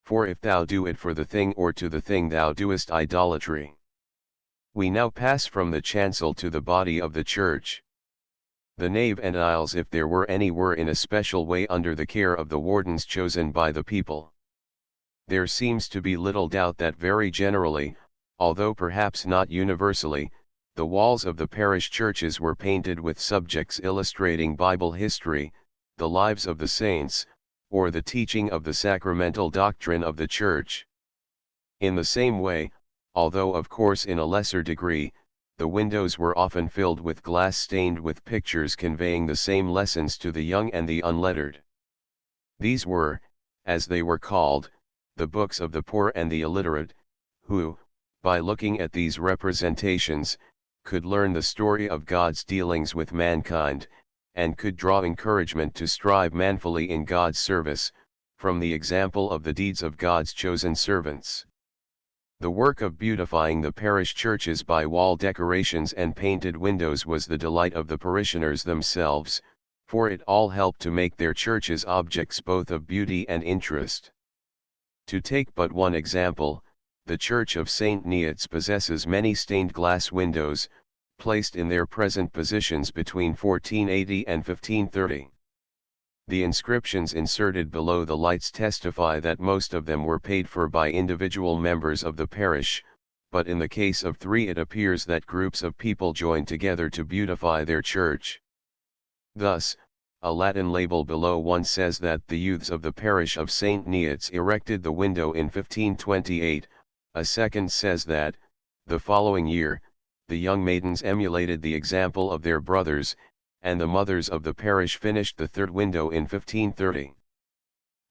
S1: For if thou do it for the thing or to the thing thou doest idolatry. We now pass from the chancel to the body of the church. The nave and aisles, if there were any, were in a special way under the care of the wardens chosen by the people. There seems to be little doubt that very generally, although perhaps not universally, the walls of the parish churches were painted with subjects illustrating Bible history, the lives of the saints, or the teaching of the sacramental doctrine of the Church. In the same way, although of course in a lesser degree, the windows were often filled with glass stained with pictures conveying the same lessons to the young and the unlettered. These were, as they were called, the books of the poor and the illiterate, who, by looking at these representations, could learn the story of God's dealings with mankind, and could draw encouragement to strive manfully in God's service, from the example of the deeds of God's chosen servants. The work of beautifying the parish churches by wall decorations and painted windows was the delight of the parishioners themselves, for it all helped to make their churches objects both of beauty and interest. To take but one example, the Church of St. Neots possesses many stained glass windows, placed in their present positions between 1480 and 1530. The inscriptions inserted below the lights testify that most of them were paid for by individual members of the parish, but in the case of 3 it appears that groups of people joined together to beautify their church. Thus, a Latin label below one says that the youths of the parish of St. Neots erected the window in 1528, A second says that, the following year, the young maidens emulated the example of their brothers, and the mothers of the parish finished the third window in 1530.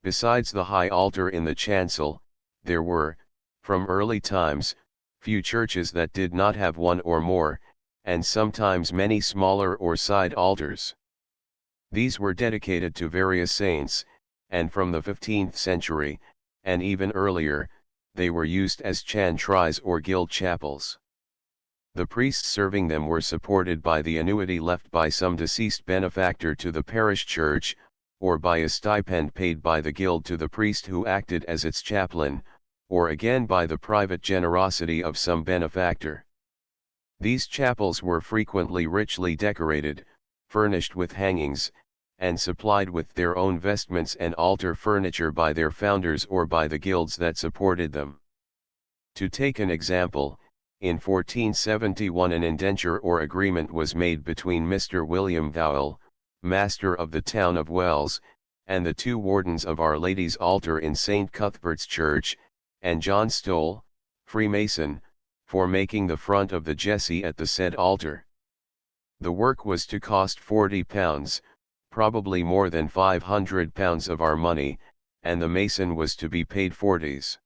S1: Besides the high altar in the chancel, there were, from early times, few churches that did not have one or more, and sometimes many smaller or side altars. These were dedicated to various saints, and from the 15th century, and even earlier, they were used as chantries or guild chapels. The priests serving them were supported by the annuity left by some deceased benefactor to the parish church, or by a stipend paid by the guild to the priest who acted as its chaplain, or again by the private generosity of some benefactor. These chapels were frequently richly decorated, furnished with hangings, and supplied with their own vestments and altar furniture by their founders or by the guilds that supported them. To take an example, in 1471 an indenture or agreement was made between Mr. William Dowell, master of the town of Wells, and the two wardens of Our Lady's altar in St. Cuthbert's Church, and John Stoll, Freemason, for making the front of the Jessie at the said altar. The work was to cost £40, probably more than £500 of our money, and the mason was to be paid 40s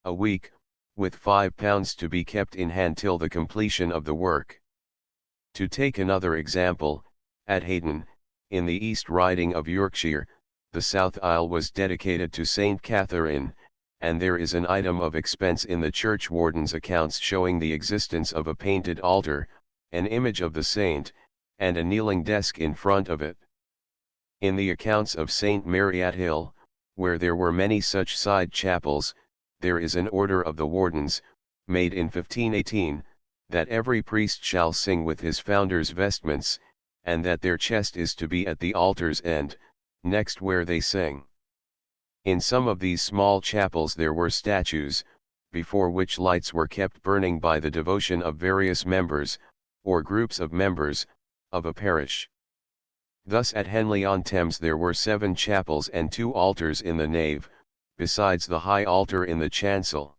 S1: a week, with £5 to be kept in hand till the completion of the work. To take another example, at Hayton, in the East Riding of Yorkshire, the south aisle was dedicated to St. Catherine, and there is an item of expense in the churchwarden's accounts showing the existence of a painted altar, an image of the saint, and a kneeling desk in front of it. In the accounts of St. Mary at Hill, where there were many such side chapels, there is an order of the wardens, made in 1518, that every priest shall sing with his founder's vestments, and that their chest is to be at the altar's end, next where they sing. In some of these small chapels there were statues, before which lights were kept burning by the devotion of various members, or groups of members, of a parish. Thus at Henley-on-Thames there were 7 chapels and 2 altars in the nave, besides the high altar in the chancel.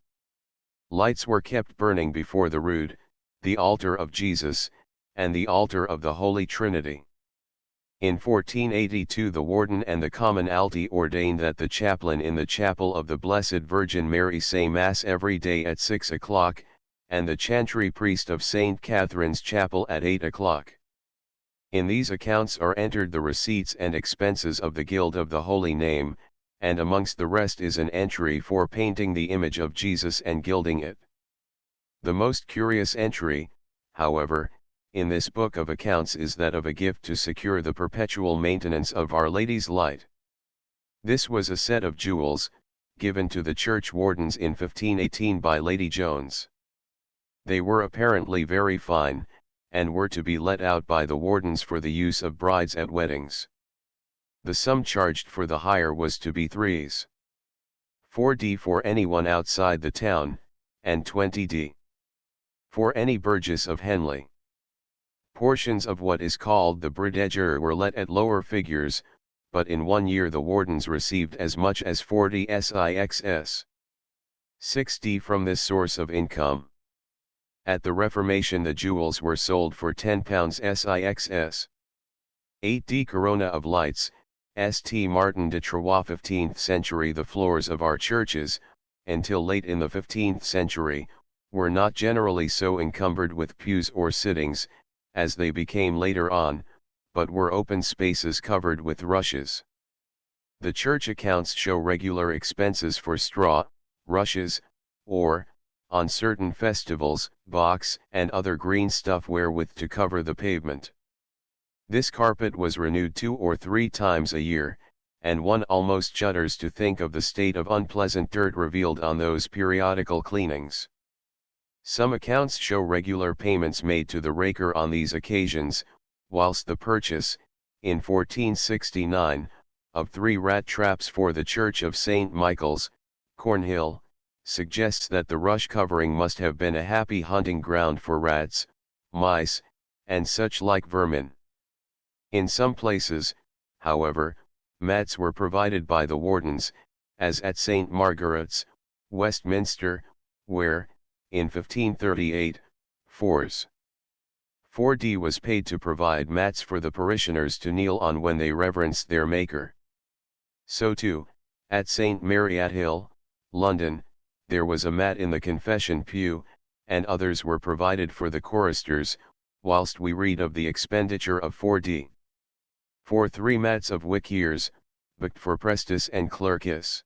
S1: Lights were kept burning before the rood, the altar of Jesus, and the altar of the Holy Trinity. In 1482 the warden and the commonalty ordained that the chaplain in the chapel of the Blessed Virgin Mary say Mass every day at 6 o'clock, and the chantry priest of St. Catherine's Chapel at 8 o'clock. In these accounts are entered the receipts and expenses of the Guild of the Holy Name, and amongst the rest is an entry for painting the image of Jesus and gilding it. The most curious entry, however, in this book of accounts is that of a gift to secure the perpetual maintenance of Our Lady's light. This was a set of jewels, given to the church wardens in 1518 by Lady Jones. They were apparently very fine, and were to be let out by the wardens for the use of brides at weddings. The sum charged for the hire was to be 3s. 4d for anyone outside the town, and 20d for any burgess of Henley. Portions of what is called the brideger were let at lower figures, but in 1 year the wardens received as much as 40 sixs. 6d from this source of income. At the Reformation the jewels were sold for £10 sixs. 8d corona of lights, St. Martin de Troyes 15th century. The floors of our churches, until late in the 15th century, were not generally so encumbered with pews or sittings, as they became later on, but were open spaces covered with rushes. The church accounts show regular expenses for straw, rushes, or, on certain festivals, box and other green stuff wherewith to cover the pavement. This carpet was renewed 2 or 3 times a year, and one almost shudders to think of the state of unpleasant dirt revealed on those periodical cleanings. Some accounts show regular payments made to the raker on these occasions, whilst the purchase, in 1469, of 3 rat traps for the Church of St. Michael's, Cornhill, suggests that the rush covering must have been a happy hunting ground for rats, mice, and such like vermin. In some places, however, mats were provided by the wardens, as at St. Margaret's, Westminster, where, in 1538, 4d was paid to provide mats for the parishioners to kneel on when they reverenced their Maker. So too, at St. Mary at Hill, London, there was a mat in the confession pew, and others were provided for the choristers, whilst we read of the expenditure of 4d. For 3 mats of wick ears, booked for prestus and clerkis.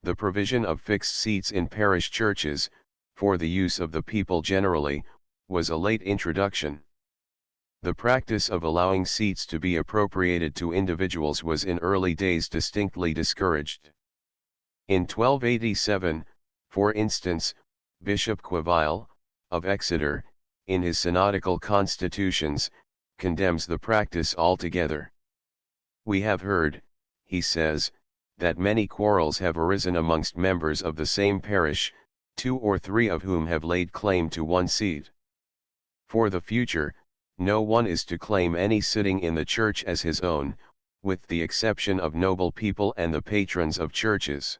S1: The provision of fixed seats in parish churches, for the use of the people generally, was a late introduction. The practice of allowing seats to be appropriated to individuals was in early days distinctly discouraged. In 1287, for instance, Bishop Queville, of Exeter, in his synodical constitutions, condemns the practice altogether. "We have heard," he says, "that many quarrels have arisen amongst members of the same parish, 2 or 3 of whom have laid claim to one seat. For the future, no one is to claim any sitting in the church as his own, with the exception of noble people and the patrons of churches.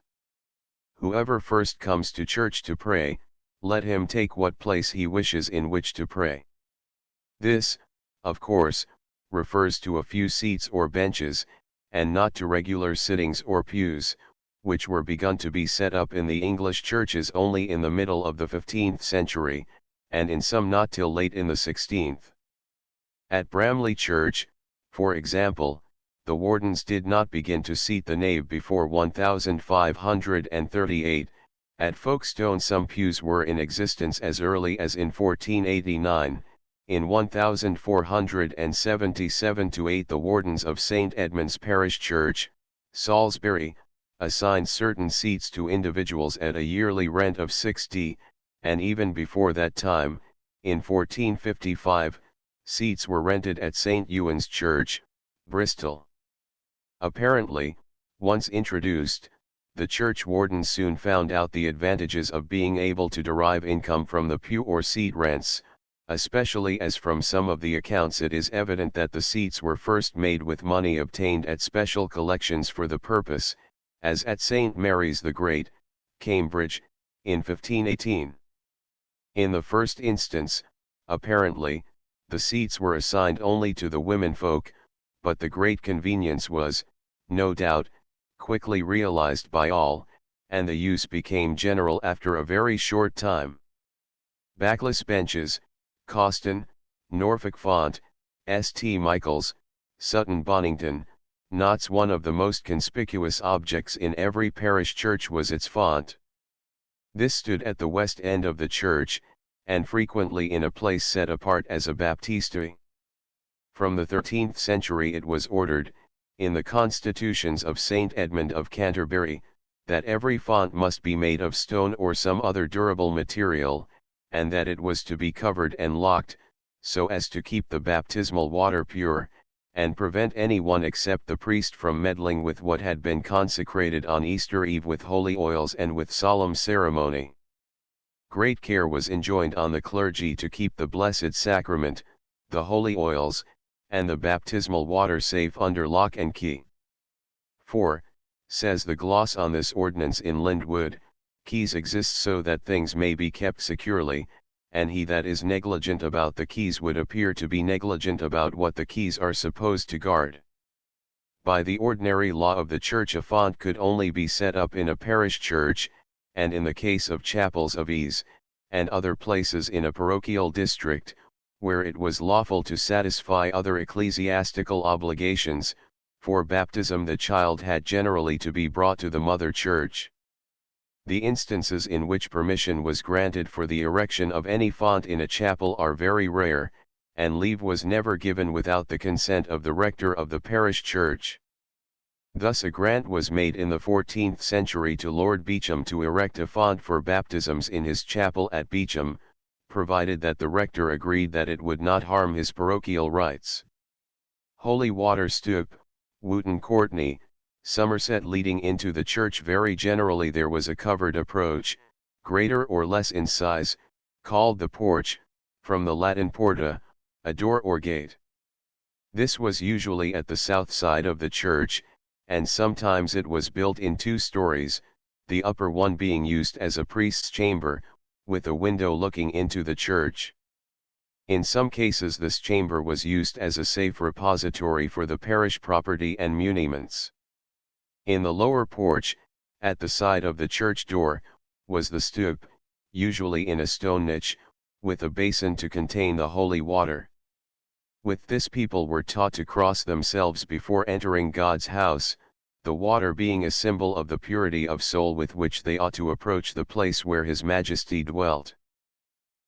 S1: Whoever first comes to church to pray, let him take what place he wishes in which to pray." This, of course, refers to a few seats or benches, and not to regular sittings or pews, which were begun to be set up in the English churches only in the middle of the 15th century, and in some not till late in the 16th. At Bramley Church, for example, the wardens did not begin to seat the nave before 1538, at Folkestone some pews were in existence as early as in 1489, in 1477-8 the wardens of St. Edmund's Parish Church, Salisbury, assigned certain seats to individuals at a yearly rent of 6d, and even before that time, in 1455, seats were rented at St. Ewan's Church, Bristol. Apparently, once introduced, the church wardens soon found out the advantages of being able to derive income from the pew or seat rents, especially as from some of the accounts it is evident that the seats were first made with money obtained at special collections for the purpose, as at St. Mary's the Great, Cambridge, in 1518. In the first instance, apparently, the seats were assigned only to the womenfolk, but the great convenience was, no doubt, quickly realized by all, and the use became general after a very short time. Backless benches, Cawston, Norfolk Font, St. Michael's, Sutton Bonington, Notts. One of the most conspicuous objects in every parish church was its font. This stood at the west end of the church, and frequently in a place set apart as a baptistery. From the 13th century it was ordered, in the constitutions of St. Edmund of Canterbury, that every font must be made of stone or some other durable material, and that it was to be covered and locked, so as to keep the baptismal water pure, and prevent any one except the priest from meddling with what had been consecrated on Easter Eve with holy oils and with solemn ceremony. Great care was enjoined on the clergy to keep the Blessed Sacrament, the holy oils, and the baptismal water safe under lock and key. For, says the gloss on this ordinance in Lindwood, keys exist so that things may be kept securely, and he that is negligent about the keys would appear to be negligent about what the keys are supposed to guard. By the ordinary law of the church a font could only be set up in a parish church, and in the case of chapels of ease, and other places in a parochial district, where it was lawful to satisfy other ecclesiastical obligations, for baptism the child had generally to be brought to the mother church. The instances in which permission was granted for the erection of any font in a chapel are very rare, and leave was never given without the consent of the rector of the parish church. Thus a grant was made in the 14th century to Lord Beauchamp to erect a font for baptisms in his chapel at Beauchamp, provided that the rector agreed that it would not harm his parochial rights. Holy Water Stoup, Wootton Courtney, Somerset. Leading into the church very generally there was a covered approach, greater or less in size, called the porch, from the Latin porta, a door or gate. This was usually at the south side of the church, and sometimes it was built in 2 stories, the upper one being used as a priest's chamber, with a window looking into the church. In some cases this chamber was used as a safe repository for the parish property and muniments. In the lower porch, at the side of the church door, was the stoop, usually in a stone niche, with a basin to contain the holy water. With this people were taught to cross themselves before entering God's house, the water being a symbol of the purity of soul with which they ought to approach the place where His Majesty dwelt.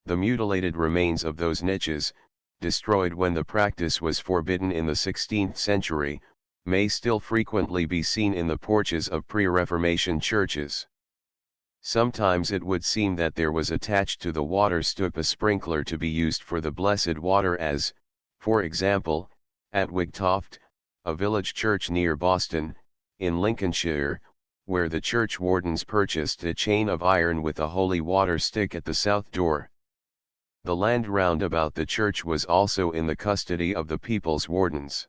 S1: The mutilated remains of those niches, destroyed when the practice was forbidden in the 16th century, may still frequently be seen in the porches of pre-Reformation churches. Sometimes it would seem that there was attached to the water stoop a sprinkler to be used for the blessed water, as, for example, at Wigtoft, a village church near Boston, in Lincolnshire, where the church wardens purchased a chain of iron with a holy water stick at the south door. The land round about the church was also in the custody of the people's wardens.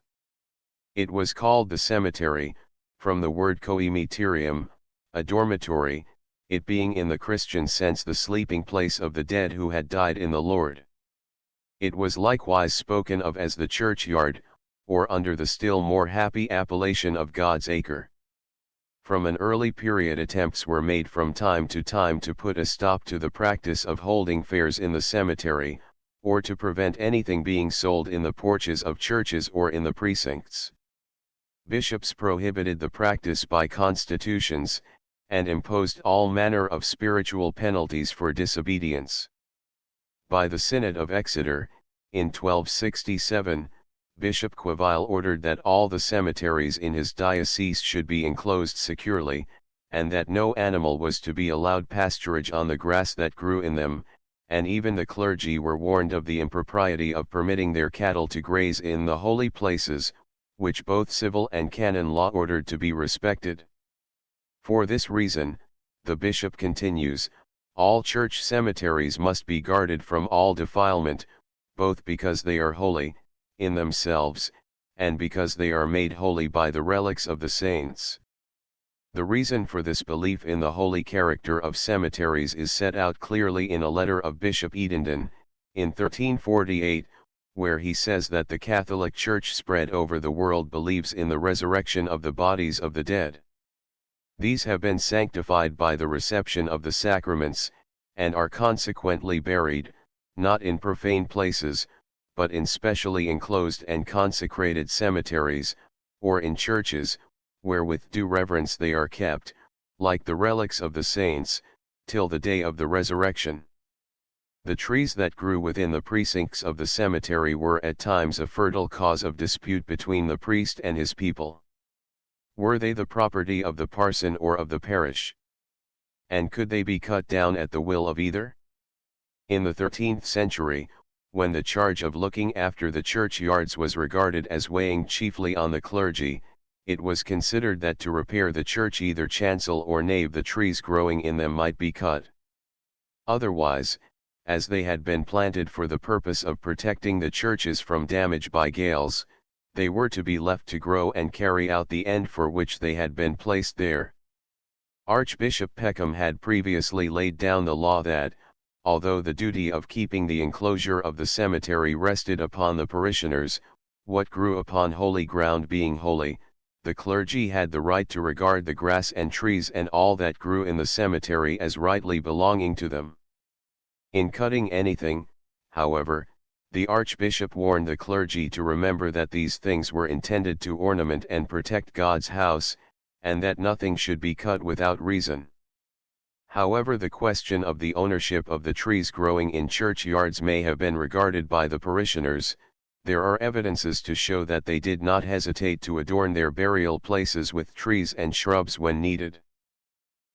S1: It was called the cemetery, from the word coemeterium, a dormitory, it being in the Christian sense the sleeping place of the dead who had died in the Lord. It was likewise spoken of as the churchyard, or under the still more happy appellation of God's acre. From an early period attempts were made from time to time to put a stop to the practice of holding fairs in the cemetery, or to prevent anything being sold in the porches of churches or in the precincts. Bishops prohibited the practice by constitutions, and imposed all manner of spiritual penalties for disobedience. By the Synod of Exeter, in 1267, Bishop Queville ordered that all the cemeteries in his diocese should be enclosed securely, and that no animal was to be allowed pasturage on the grass that grew in them, and even the clergy were warned of the impropriety of permitting their cattle to graze in the holy places, which both civil and canon law ordered to be respected. For this reason, the bishop continues, all church cemeteries must be guarded from all defilement, both because they are holy, in themselves, and because they are made holy by the relics of the saints. The reason for this belief in the holy character of cemeteries is set out clearly in a letter of Bishop Edendon, in 1348, where he says that the Catholic Church spread over the world believes in the resurrection of the bodies of the dead. These have been sanctified by the reception of the sacraments, and are consequently buried, not in profane places, but in specially enclosed and consecrated cemeteries, or in churches, where with due reverence they are kept, like the relics of the saints, till the day of the resurrection. The trees that grew within the precincts of the cemetery were at times a fertile cause of dispute between the priest and his people. Were they the property of the parson or of the parish? And could they be cut down at the will of either? In the 13th century, when the charge of looking after the churchyards was regarded as weighing chiefly on the clergy, it was considered that to repair the church either chancel or nave the trees growing in them might be cut. Otherwise, as they had been planted for the purpose of protecting the churches from damage by gales, they were to be left to grow and carry out the end for which they had been placed there. Archbishop Peckham had previously laid down the law that, although the duty of keeping the enclosure of the cemetery rested upon the parishioners, what grew upon holy ground being holy, the clergy had the right to regard the grass and trees and all that grew in the cemetery as rightly belonging to them. In cutting anything, however, the Archbishop warned the clergy to remember that these things were intended to ornament and protect God's house, and that nothing should be cut without reason. However, the question of the ownership of the trees growing in churchyards may have been regarded by the parishioners, there are evidences to show that they did not hesitate to adorn their burial places with trees and shrubs when needed.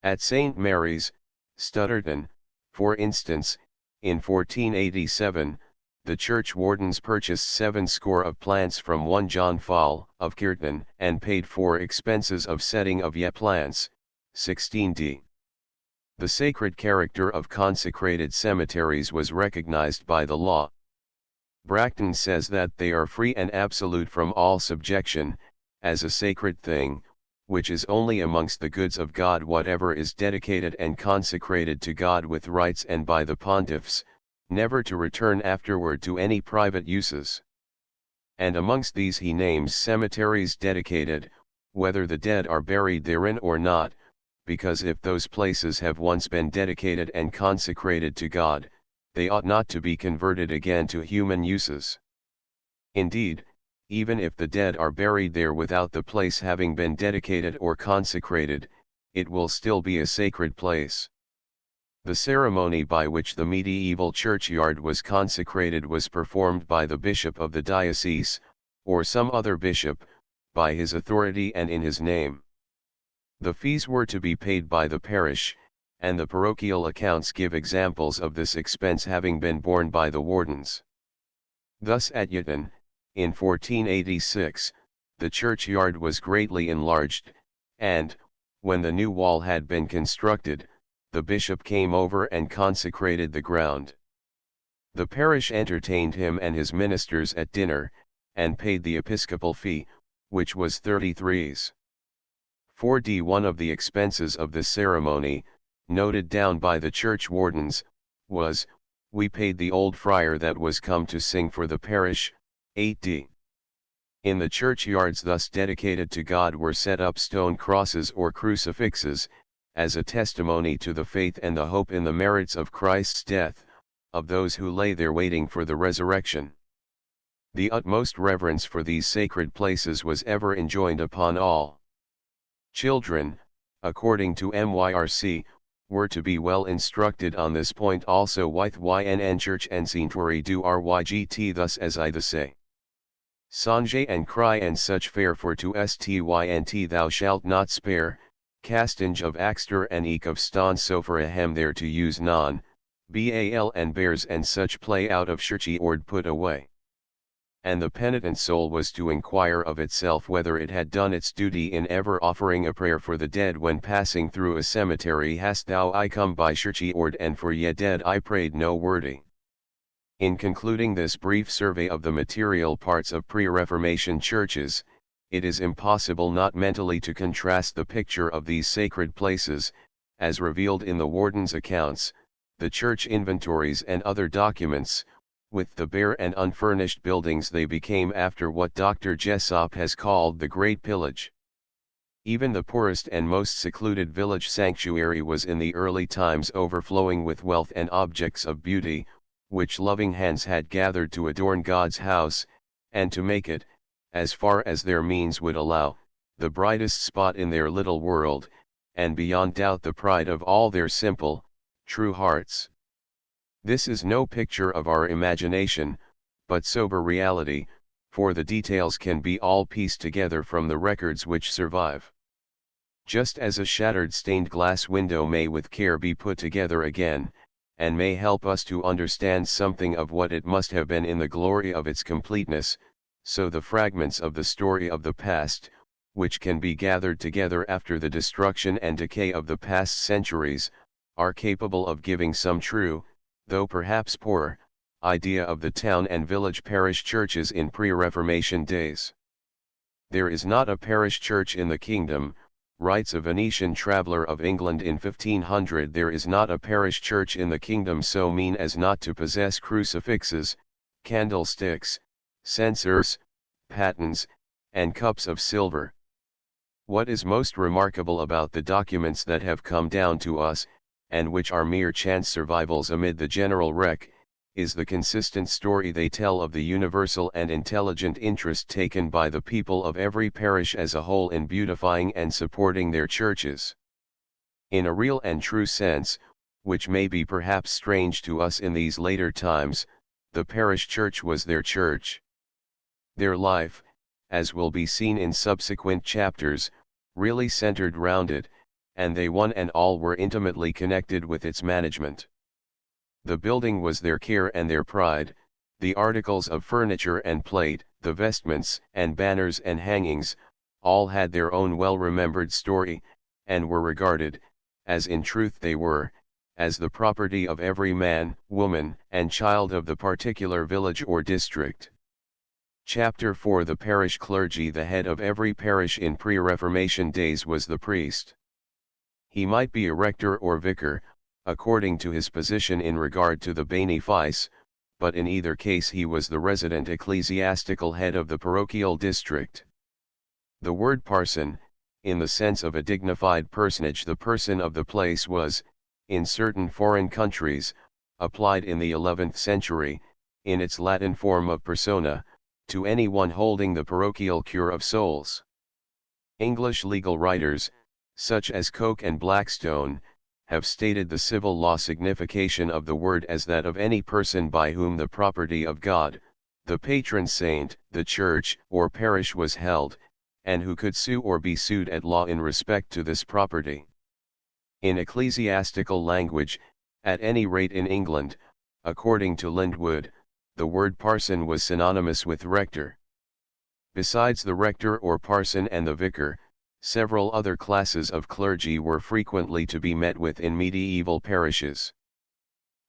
S1: At St. Mary's, Stutterton, for instance, in 1487, the church wardens purchased 70 of plants from one John Fall, of Kirton, and paid for expenses of setting of ye plants, 16d. The sacred character of consecrated cemeteries was recognized by the law. Bracton says that they are free and absolute from all subjection, as a sacred thing, which is only amongst the goods of God whatever is dedicated and consecrated to God with rites and by the pontiffs, never to return afterward to any private uses. And amongst these he names cemeteries dedicated, whether the dead are buried therein or not, because if those places have once been dedicated and consecrated to God, they ought not to be converted again to human uses. Indeed, even if the dead are buried there without the place having been dedicated or consecrated, it will still be a sacred place. The ceremony by which the medieval churchyard was consecrated was performed by the bishop of the diocese, or some other bishop, by his authority and in his name. The fees were to be paid by the parish, and the parochial accounts give examples of this expense having been borne by the wardens. Thus at Yutton, in 1486, the churchyard was greatly enlarged, and, when the new wall had been constructed, the bishop came over and consecrated the ground. The parish entertained him and his ministers at dinner, and paid the episcopal fee, which was 33s. 4d. One of the expenses of this ceremony, noted down by the church wardens, was, we paid the old friar that was come to sing for the parish. 8d. In the churchyards thus dedicated to God were set up stone crosses or crucifixes, as a testimony to the faith and the hope in the merits of Christ's death, of those who lay there waiting for the resurrection. The utmost reverence for these sacred places was ever enjoined upon all. Children, according to MYRC, were to be well instructed on this point also with YNN Church and Saintory do RYGT thus as I the say. Sanjay and cry and such fare for to stynt thou shalt not spare, castinge of Axter and eke of ston so for a hem there to use non, bal and bears and such play out of churchy ord put away. And the penitent soul was to inquire of itself whether it had done its duty in ever offering a prayer for the dead when passing through a cemetery. Hast thou I come by churchy ord and for ye dead I prayed no wordy. In concluding this brief survey of the material parts of pre-Reformation churches, it is impossible not mentally to contrast the picture of these sacred places, as revealed in the warden's accounts, the church inventories and other documents, with the bare and unfurnished buildings they became after what Dr. Jessop has called the Great Pillage. Even the poorest and most secluded village sanctuary was in the early times overflowing with wealth and objects of beauty, which loving hands had gathered to adorn God's house, and to make it, as far as their means would allow, the brightest spot in their little world, and beyond doubt the pride of all their simple, true hearts. This is no picture of our imagination, but sober reality, for the details can be all pieced together from the records which survive. Just as a shattered stained glass window may with care be put together again, and may help us to understand something of what it must have been in the glory of its completeness, so the fragments of the story of the past, which can be gathered together after the destruction and decay of the past centuries, are capable of giving some true, though perhaps poor, idea of the town and village parish churches in pre-Reformation days. There is not a parish church in the kingdom, writes a Venetian traveller of England in 1500. There is not a parish church in the kingdom so mean as not to possess crucifixes, candlesticks, censers, patens, and cups of silver. What is most remarkable about the documents that have come down to us, and which are mere chance survivals amid the general wreck, is the consistent story they tell of the universal and intelligent interest taken by the people of every parish as a whole in beautifying and supporting their churches. In a real and true sense, which may be perhaps strange to us in these later times, the parish church was their church. Their life, as will be seen in subsequent chapters, really centered round it, and they one and all were intimately connected with its management. The building was their care and their pride, the articles of furniture and plate, the vestments and banners and hangings, all had their own well-remembered story, and were regarded, as in truth they were, as the property of every man, woman, and child of the particular village or district. Chapter 4. The parish clergy. The head of every parish in pre-Reformation days was the priest. He might be a rector or vicar, according to his position in regard to the benefice, but in either case he was the resident ecclesiastical head of the parochial district. The word parson, in the sense of a dignified personage, the person of the place, was, in certain foreign countries, applied in the 11th century, in its Latin form of persona, to anyone holding the parochial cure of souls. English legal writers, such as Coke and Blackstone, have stated the civil law signification of the word as that of any person by whom the property of God, the patron saint, the church or parish was held, and who could sue or be sued at law in respect to this property. In ecclesiastical language, at any rate in England, according to Lindwood, the word parson was synonymous with rector. Besides the rector or parson and the vicar, several other classes of clergy were frequently to be met with in medieval parishes.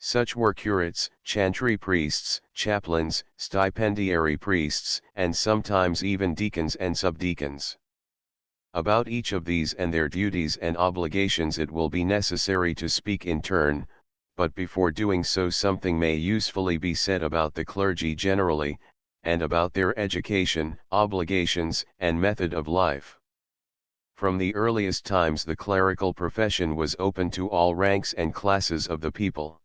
S1: Such were curates, chantry priests, chaplains, stipendiary priests, and sometimes even deacons and subdeacons. About each of these and their duties and obligations it will be necessary to speak in turn, but before doing so something may usefully be said about the clergy generally, and about their education, obligations, and method of life. From the earliest times the clerical profession was open to all ranks and classes of the people.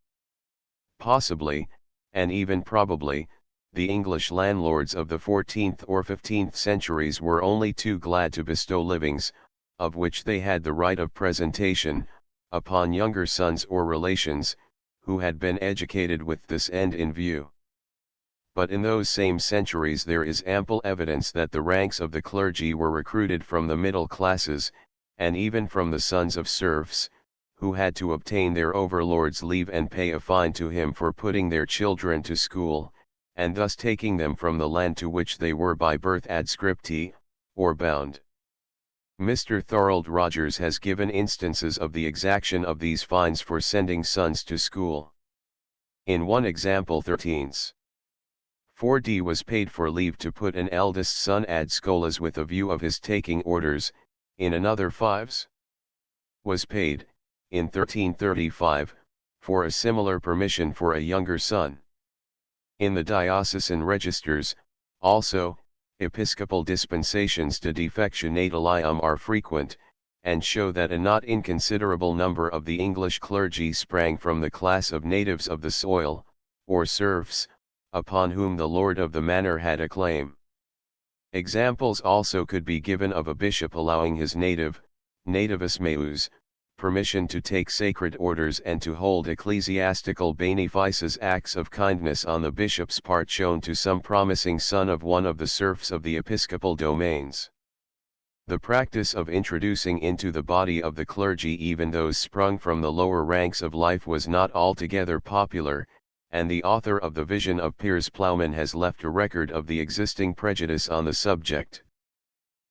S1: Possibly, and even probably, the English landlords of the 14th or 15th centuries were only too glad to bestow livings, of which they had the right of presentation, upon younger sons or relations, who had been educated with this end in view. But in those same centuries there is ample evidence that the ranks of the clergy were recruited from the middle classes, and even from the sons of serfs, who had to obtain their overlord's leave and pay a fine to him for putting their children to school, and thus taking them from the land to which they were by birth adscripti, or bound. Mr. Thorold Rogers has given instances of the exaction of these fines for sending sons to school. In one example 13s. 4d was paid for leave to put an eldest son ad scholas with a view of his taking orders, in another 5s. Was paid, in 1335, for a similar permission for a younger son. In the diocesan registers, also, episcopal dispensations de defectionatalium are frequent, and show that a not inconsiderable number of the English clergy sprang from the class of natives of the soil, or serfs, upon whom the lord of the manor had a claim. Examples also could be given of a bishop allowing his nativus meus, permission to take sacred orders and to hold ecclesiastical benefices, acts of kindness on the bishop's part shown to some promising son of one of the serfs of the episcopal domains. The practice of introducing into the body of the clergy even those sprung from the lower ranks of life was not altogether popular, and the author of the Vision of Piers Plowman has left a record of the existing prejudice on the subject.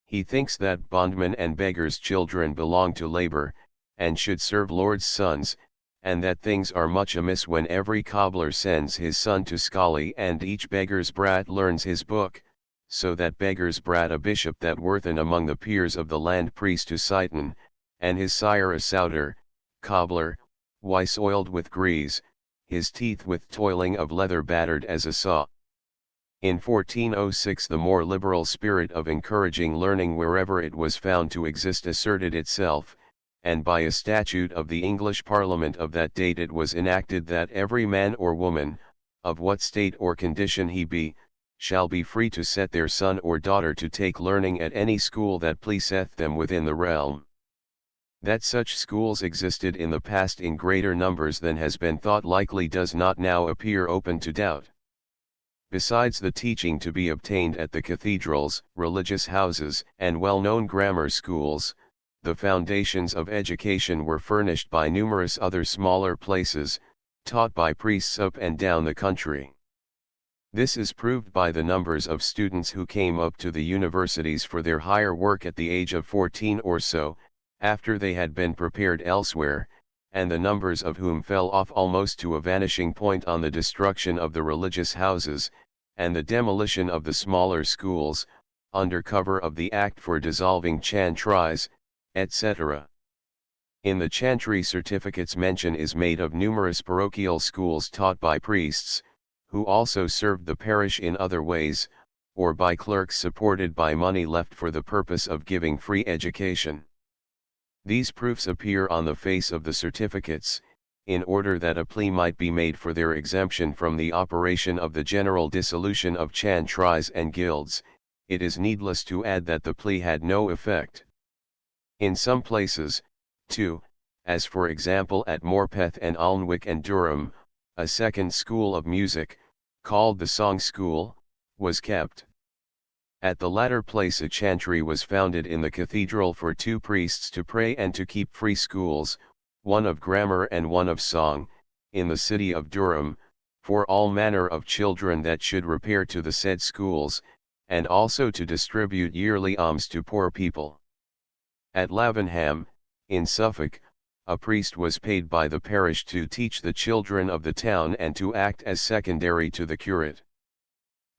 S1: He thinks that bondmen and beggars' children belong to labor, and should serve lords' sons, and that things are much amiss when every cobbler sends his son to scully and each beggar's brat learns his book, so that beggar's brat a bishop that worthen among the peers of the land priest to Sighton, and his sire a souter, cobbler, why soiled with grease, his teeth with toiling of leather battered as a saw. In 1406 the more liberal spirit of encouraging learning wherever it was found to exist asserted itself, and by a statute of the English Parliament of that date it was enacted that every man or woman, of what state or condition he be, shall be free to set their son or daughter to take learning at any school that pleaseth them within the realm. That such schools existed in the past in greater numbers than has been thought likely does not now appear open to doubt. Besides the teaching to be obtained at the cathedrals, religious houses, and well-known grammar schools, the foundations of education were furnished by numerous other smaller places, taught by priests up and down the country. This is proved by the numbers of students who came up to the universities for their higher work at the age of 14 or so, after they had been prepared elsewhere, and the numbers of whom fell off almost to a vanishing point on the destruction of the religious houses, and the demolition of the smaller schools, under cover of the Act for dissolving chantries, etc. In the chantry certificates mention is made of numerous parochial schools taught by priests, who also served the parish in other ways, or by clerks supported by money left for the purpose of giving free education. These proofs appear on the face of the certificates, in order that a plea might be made for their exemption from the operation of the general dissolution of chantries and guilds. It is needless to add that the plea had no effect. In some places, too, as for example at Morpeth and Alnwick and Durham, a second school of music, called the Song School, was kept. At the latter place a chantry was founded in the cathedral for 2 priests to pray and to keep free schools, one of grammar and one of song, in the city of Durham, for all manner of children that should repair to the said schools, and also to distribute yearly alms to poor people. At Lavenham, in Suffolk, a priest was paid by the parish to teach the children of the town and to act as secondary to the curate.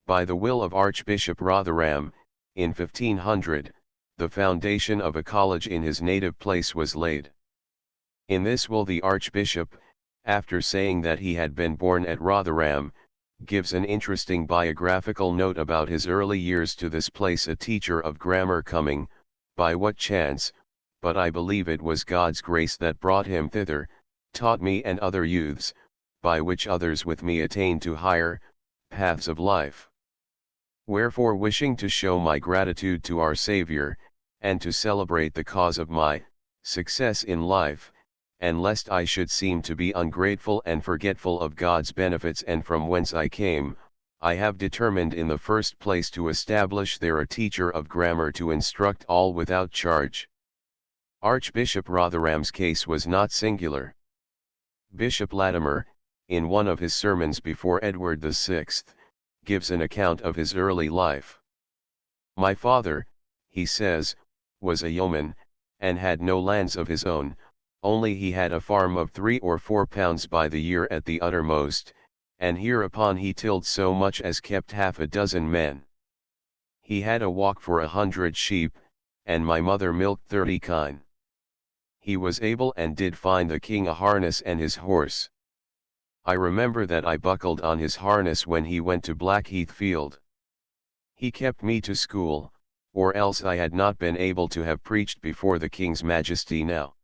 S1: By the will of Archbishop Rotherham, in 1500, the foundation of a college in his native place was laid. In this will the Archbishop, after saying that he had been born at Rotherham, gives an interesting biographical note about his early years to this place, a teacher of grammar coming, by what chance, but I believe it was God's grace that brought him thither, taught me and other youths, by which others with me attained to higher paths of life. Wherefore, wishing to show my gratitude to our Saviour, and to celebrate the cause of my success in life, and lest I should seem to be ungrateful and forgetful of God's benefits and from whence I came, I have determined in the first place to establish there a teacher of grammar to instruct all without charge. Archbishop Rotherham's case was not singular. Bishop Latimer, in one of his sermons before Edward VI, gives an account of his early life. My father, he says, was a yeoman, and had no lands of his own, only he had a farm of 3 or 4 pounds by the year at the uttermost, and hereupon he tilled so much as kept 6 men. He had a walk for 100 sheep, and my mother milked 30 kine. He was able and did find the king a harness and his horse. I remember that I buckled on his harness when he went to Blackheath Field. He kept me to school, or else I had not been able to have preached before the King's Majesty now.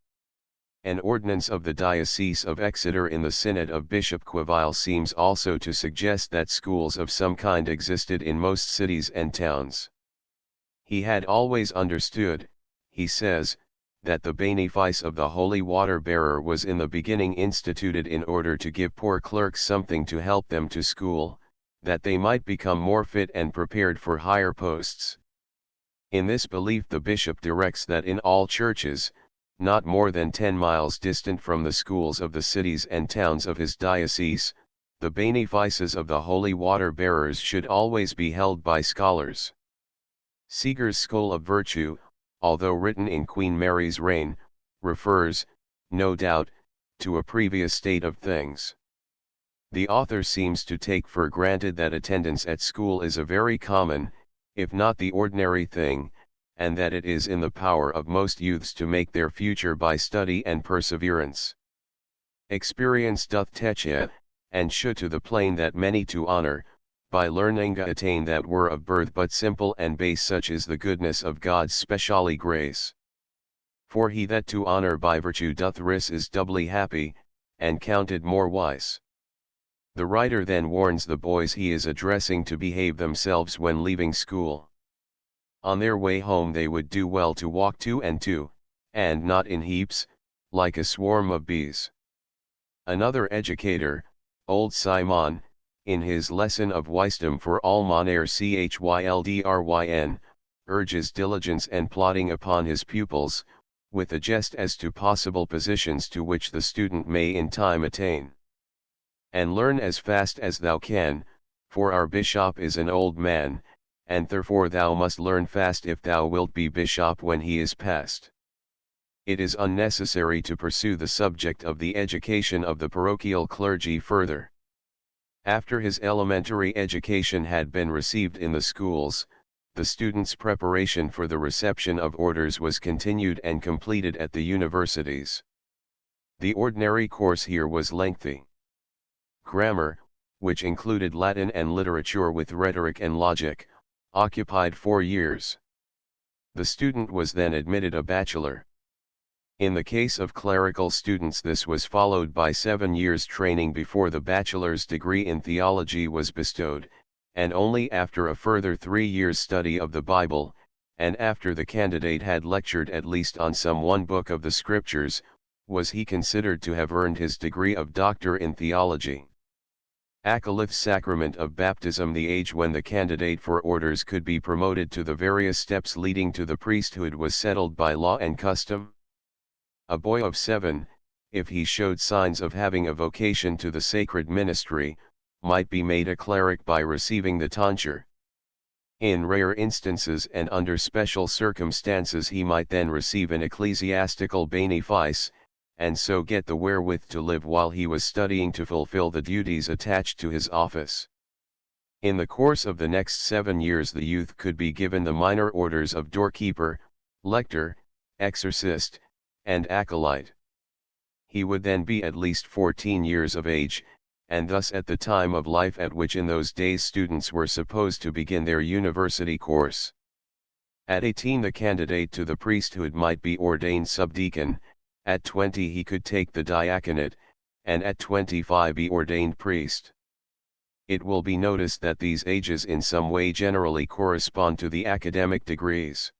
S1: An ordinance of the Diocese of Exeter in the Synod of Bishop Queville seems also to suggest that schools of some kind existed in most cities and towns. He had always understood, he says, that the benefice of the holy water bearer was in the beginning instituted in order to give poor clerks something to help them to school, that they might become more fit and prepared for higher posts. In this belief the bishop directs that in all churches, not more than 10 miles distant from the schools of the cities and towns of his diocese, the benefices of the holy water bearers should always be held by scholars. Seeger's School of Virtue, although written in Queen Mary's reign, refers, no doubt, to a previous state of things. The author seems to take for granted that attendance at school is a very common, if not the ordinary thing, and that it is in the power of most youths to make their future by study and perseverance. Experience doth teach it, and should to the plain that many to honor, by learning attain that were of birth but simple and base, such is the goodness of God's specially grace. For he that to honor by virtue doth ris is doubly happy, and counted more wise. The writer then warns the boys he is addressing to behave themselves when leaving school. On their way home they would do well to walk 2 and 2, and not in heaps, like a swarm of bees. Another educator, old Simon, in his lesson of wisdom for all Monaire Chyldryn, urges diligence and plodding upon his pupils, with a jest as to possible positions to which the student may in time attain. And learn as fast as thou can, for our bishop is an old man, and therefore thou must learn fast if thou wilt be bishop when he is past. It is unnecessary to pursue the subject of the education of the parochial clergy further. After his elementary education had been received in the schools, the student's preparation for the reception of orders was continued and completed at the universities. The ordinary course here was lengthy. Grammar, which included Latin and literature with rhetoric and logic, occupied 4 years. The student was then admitted a bachelor. In the case of clerical students, this was followed by 7 years training before the bachelor's degree in theology was bestowed, and only after a further 3 years study of the Bible, and after the candidate had lectured at least on some one book of the Scriptures, was he considered to have earned his degree of doctor in theology. Acolyth's sacrament of baptism, the age when the candidate for orders could be promoted to the various steps leading to the priesthood, was settled by law and custom. A boy of 7, if he showed signs of having a vocation to the sacred ministry, might be made a cleric by receiving the tonsure. In rare instances and under special circumstances he might then receive an ecclesiastical benefice, and so get the wherewith to live while he was studying to fulfill the duties attached to his office. In the course of the next 7 years the youth could be given the minor orders of doorkeeper, lector, exorcist, and acolyte. He would then be at least 14 years of age, and thus at the time of life at which in those days students were supposed to begin their university course. At 18 the candidate to the priesthood might be ordained subdeacon, at 20 he could take the diaconate, and at 25 be ordained priest. It will be noticed that these ages in some way generally correspond to the academic degrees.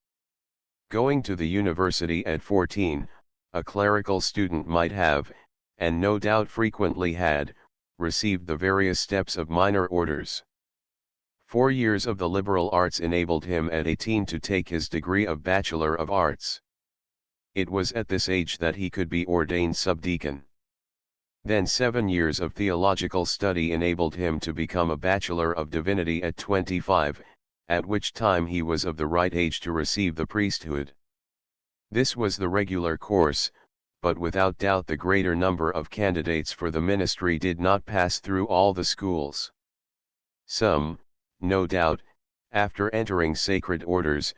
S1: Going to the university at 14, a clerical student might have, and no doubt frequently had, received the various steps of minor orders. 4 years of the liberal arts enabled him at 18 to take his degree of Bachelor of Arts. It was at this age that he could be ordained subdeacon. Then 7 years of theological study enabled him to become a Bachelor of Divinity at 25, at which time he was of the right age to receive the priesthood. This was the regular course, but without doubt the greater number of candidates for the ministry did not pass through all the schools. Some, no doubt, after entering sacred orders,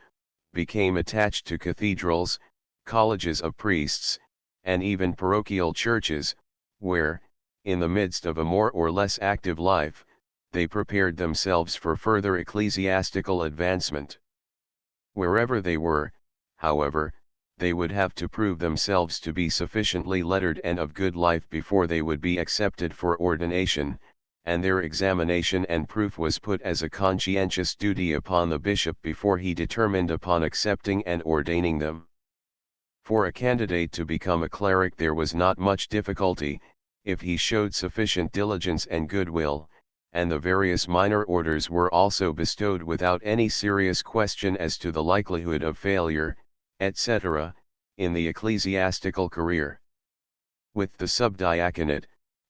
S1: became attached to cathedrals, colleges of priests, and even parochial churches, where, in the midst of a more or less active life, they prepared themselves for further ecclesiastical advancement. Wherever they were, however, they would have to prove themselves to be sufficiently lettered and of good life before they would be accepted for ordination, and their examination and proof was put as a conscientious duty upon the bishop before he determined upon accepting and ordaining them. For a candidate to become a cleric there was not much difficulty, if he showed sufficient diligence and goodwill, and the various minor orders were also bestowed without any serious question as to the likelihood of failure, etc., in the ecclesiastical career. With the subdiaconate,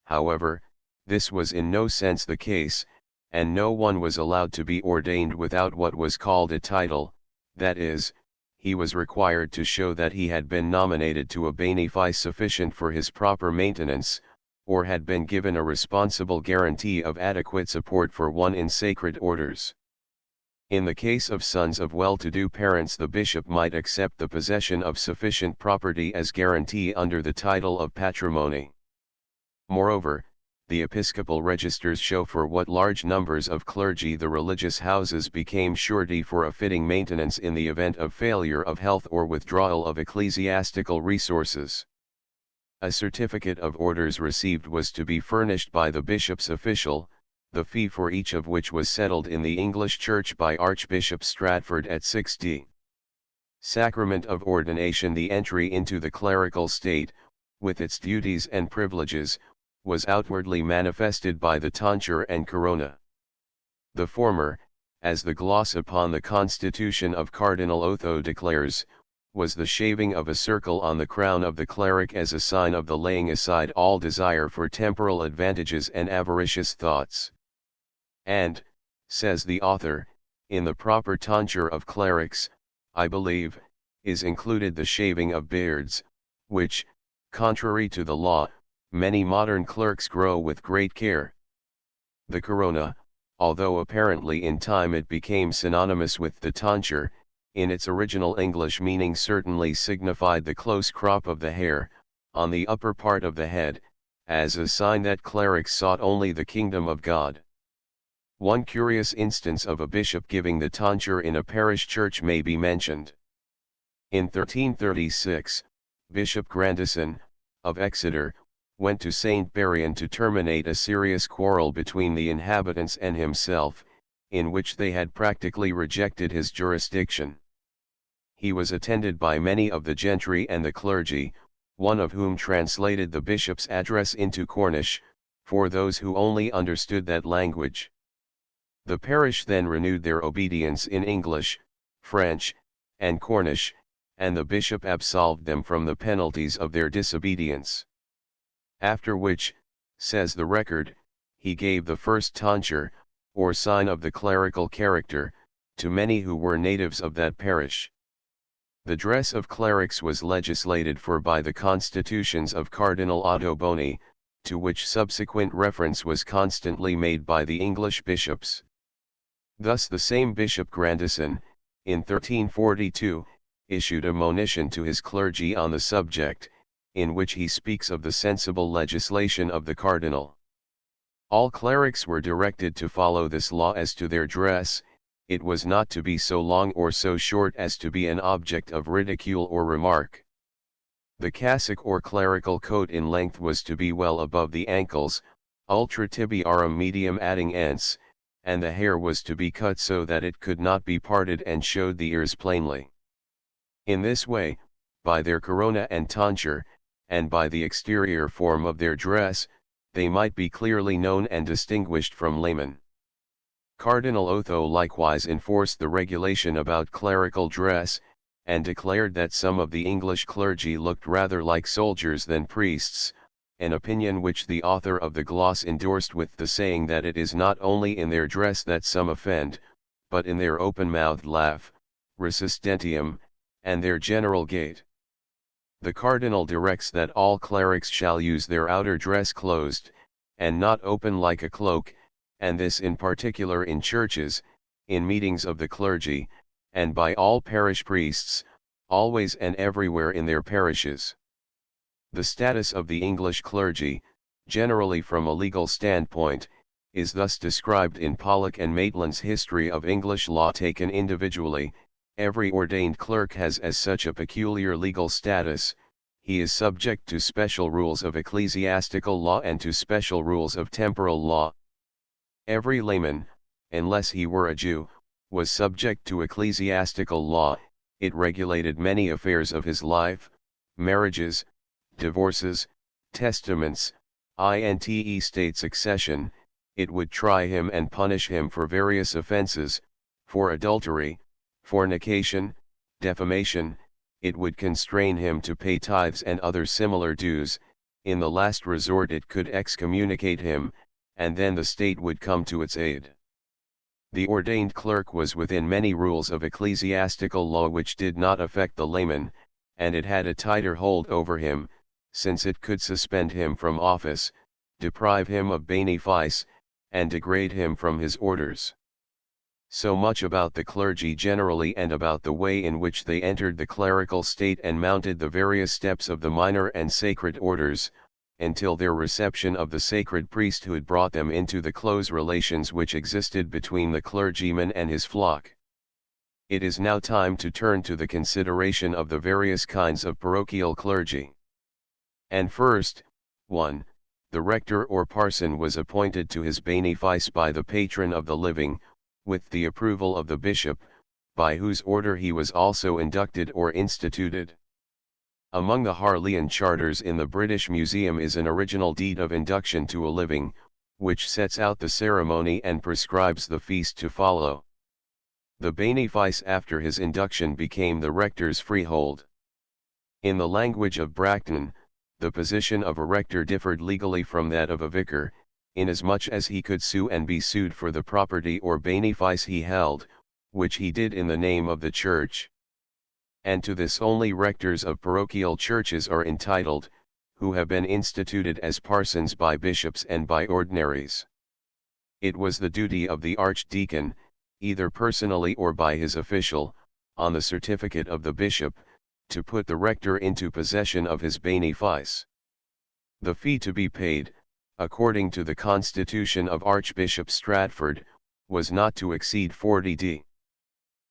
S1: however, this was in no sense the case, and no one was allowed to be ordained without what was called a title, that is, he was required to show that he had been nominated to a benefice sufficient for his proper maintenance, or had been given a responsible guarantee of adequate support for one in sacred orders. In the case of sons of well-to-do parents the bishop might accept the possession of sufficient property as guarantee under the title of patrimony. Moreover, the episcopal registers show for what large numbers of clergy the religious houses became surety for a fitting maintenance in the event of failure of health or withdrawal of ecclesiastical resources. A certificate of orders received was to be furnished by the bishop's official, the fee for each of which was settled in the English Church by Archbishop Stratford at 60. Sacrament of ordination. The entry into the clerical state, with its duties and privileges, was outwardly manifested by the tonsure and corona. The former, as the gloss upon the Constitution of Cardinal Otho declares, was the shaving of a circle on the crown of the cleric as a sign of the laying aside all desire for temporal advantages and avaricious thoughts. And, says the author, in the proper tonsure of clerics, I believe, is included the shaving of beards, which, contrary to the law, many modern clerks grow with great care. The corona, although apparently in time it became synonymous with the tonsure, in its original English meaning certainly signified the close crop of the hair, on the upper part of the head, as a sign that clerics sought only the kingdom of God. One curious instance of a bishop giving the tonsure in a parish church may be mentioned. In 1336, Bishop Grandison, of Exeter, went to St. Berrien to terminate a serious quarrel between the inhabitants and himself, in which they had practically rejected his jurisdiction. He was attended by many of the gentry and the clergy, one of whom translated the bishop's address into Cornish, for those who only understood that language. The parish then renewed their obedience in English, French, and Cornish, and the bishop absolved them from the penalties of their disobedience. After which, says the record, he gave the first tonsure, or sign of the clerical character, to many who were natives of that parish. The dress of clerics was legislated for by the constitutions of Cardinal Ottoboni, to which subsequent reference was constantly made by the English bishops. Thus the same Bishop Grandison, in 1342, issued a monition to his clergy on the subject, in which he speaks of the sensible legislation of the cardinal. All clerics were directed to follow this law as to their dress. It was not to be so long or so short as to be an object of ridicule or remark. The cassock or clerical coat in length was to be well above the ankles, ultra tibiarum medium adding ends, and the hair was to be cut so that it could not be parted and showed the ears plainly. In this way, by their corona and tonsure, and by the exterior form of their dress, they might be clearly known and distinguished from laymen. Cardinal Otho likewise enforced the regulation about clerical dress, and declared that some of the English clergy looked rather like soldiers than priests, an opinion which the author of the gloss endorsed with the saying that it is not only in their dress that some offend, but in their open-mouthed laugh, resistentium, and their general gait. The cardinal directs that all clerics shall use their outer dress closed, and not open like a cloak, and this in particular in churches, in meetings of the clergy, and by all parish priests, always and everywhere in their parishes. The status of the English clergy, generally from a legal standpoint, is thus described in Pollock and Maitland's History of English Law taken individually. Every ordained clerk has as such a peculiar legal status. He is subject to special rules of ecclesiastical law and to special rules of temporal law. Every layman, unless he were a Jew, was subject to ecclesiastical law. It regulated many affairs of his life, marriages, divorces, testaments, state succession. It would try him and punish him for various offenses, for adultery, fornication, defamation. It would constrain him to pay tithes and other similar dues. In the last resort it could excommunicate him, and then the state would come to its aid. The ordained clerk was within many rules of ecclesiastical law which did not affect the layman, and it had a tighter hold over him, since it could suspend him from office, deprive him of benefice, and degrade him from his orders. So much about the clergy generally and about the way in which they entered the clerical state and mounted the various steps of the minor and sacred orders, until their reception of the sacred priesthood brought them into the close relations which existed between the clergyman and his flock. It is now time to turn to the consideration of the various kinds of parochial clergy. And first, 1. The rector or parson was appointed to his benefice by the patron of the living, with the approval of the bishop, by whose order he was also inducted or instituted. Among the Harleian charters in the British Museum is an original deed of induction to a living, which sets out the ceremony and prescribes the feast to follow. The benefice after his induction became the rector's freehold. In the language of Bracton, the position of a rector differed legally from that of a vicar, inasmuch as he could sue and be sued for the property or benefice he held, which he did in the name of the church. And to this only rectors of parochial churches are entitled, who have been instituted as parsons by bishops and by ordinaries. It was the duty of the archdeacon, either personally or by his official, on the certificate of the bishop, to put the rector into possession of his benefice. The fee to be paid, according to the constitution of Archbishop Stratford, was not to exceed 40d.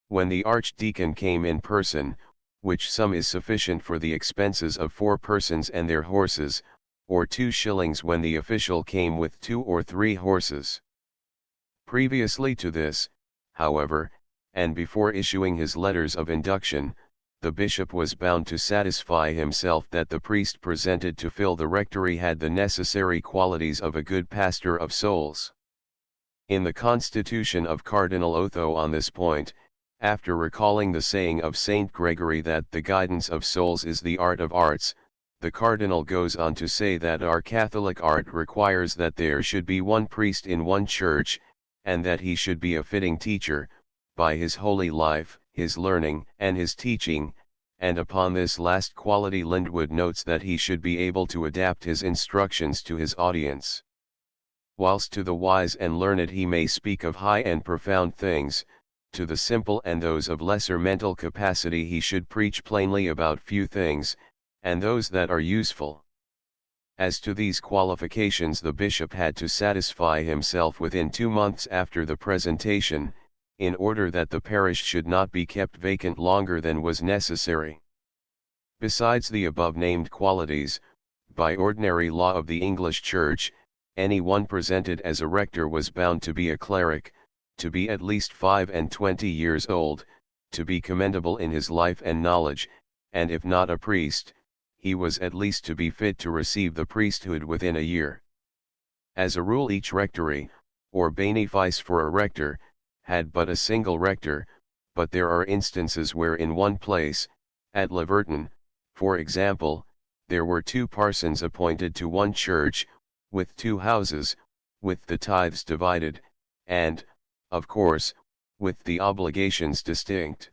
S1: When the archdeacon came in person, which sum is sufficient for the expenses of 4 persons and their horses, or 2 shillings when the official came with 2 or 3 horses. Previously to this, however, and before issuing his letters of induction, the bishop was bound to satisfy himself that the priest presented to fill the rectory had the necessary qualities of a good pastor of souls. In the constitution of Cardinal Otho on this point, after recalling the saying of Saint Gregory that the guidance of souls is the art of arts, the cardinal goes on to say that our Catholic art requires that there should be one priest in one church, and that he should be a fitting teacher, by his holy life, his learning, and his teaching, and upon this last quality Lindwood notes that he should be able to adapt his instructions to his audience. Whilst to the wise and learned he may speak of high and profound things, to the simple and those of lesser mental capacity he should preach plainly about few things, and those that are useful. As to these qualifications the bishop had to satisfy himself within 2 months after the presentation, in order that the parish should not be kept vacant longer than was necessary. Besides the above-named qualities, by ordinary law of the English Church, any one presented as a rector was bound to be a cleric, to be at least 25 years old, to be commendable in his life and knowledge, and if not a priest, he was at least to be fit to receive the priesthood within a year. As a rule each rectory, or benefice for a rector, had but a single rector, but there are instances where in one place, at Laverton, for example, there were 2 parsons appointed to one church, with 2 houses, with the tithes divided, and, of course, with the obligations distinct.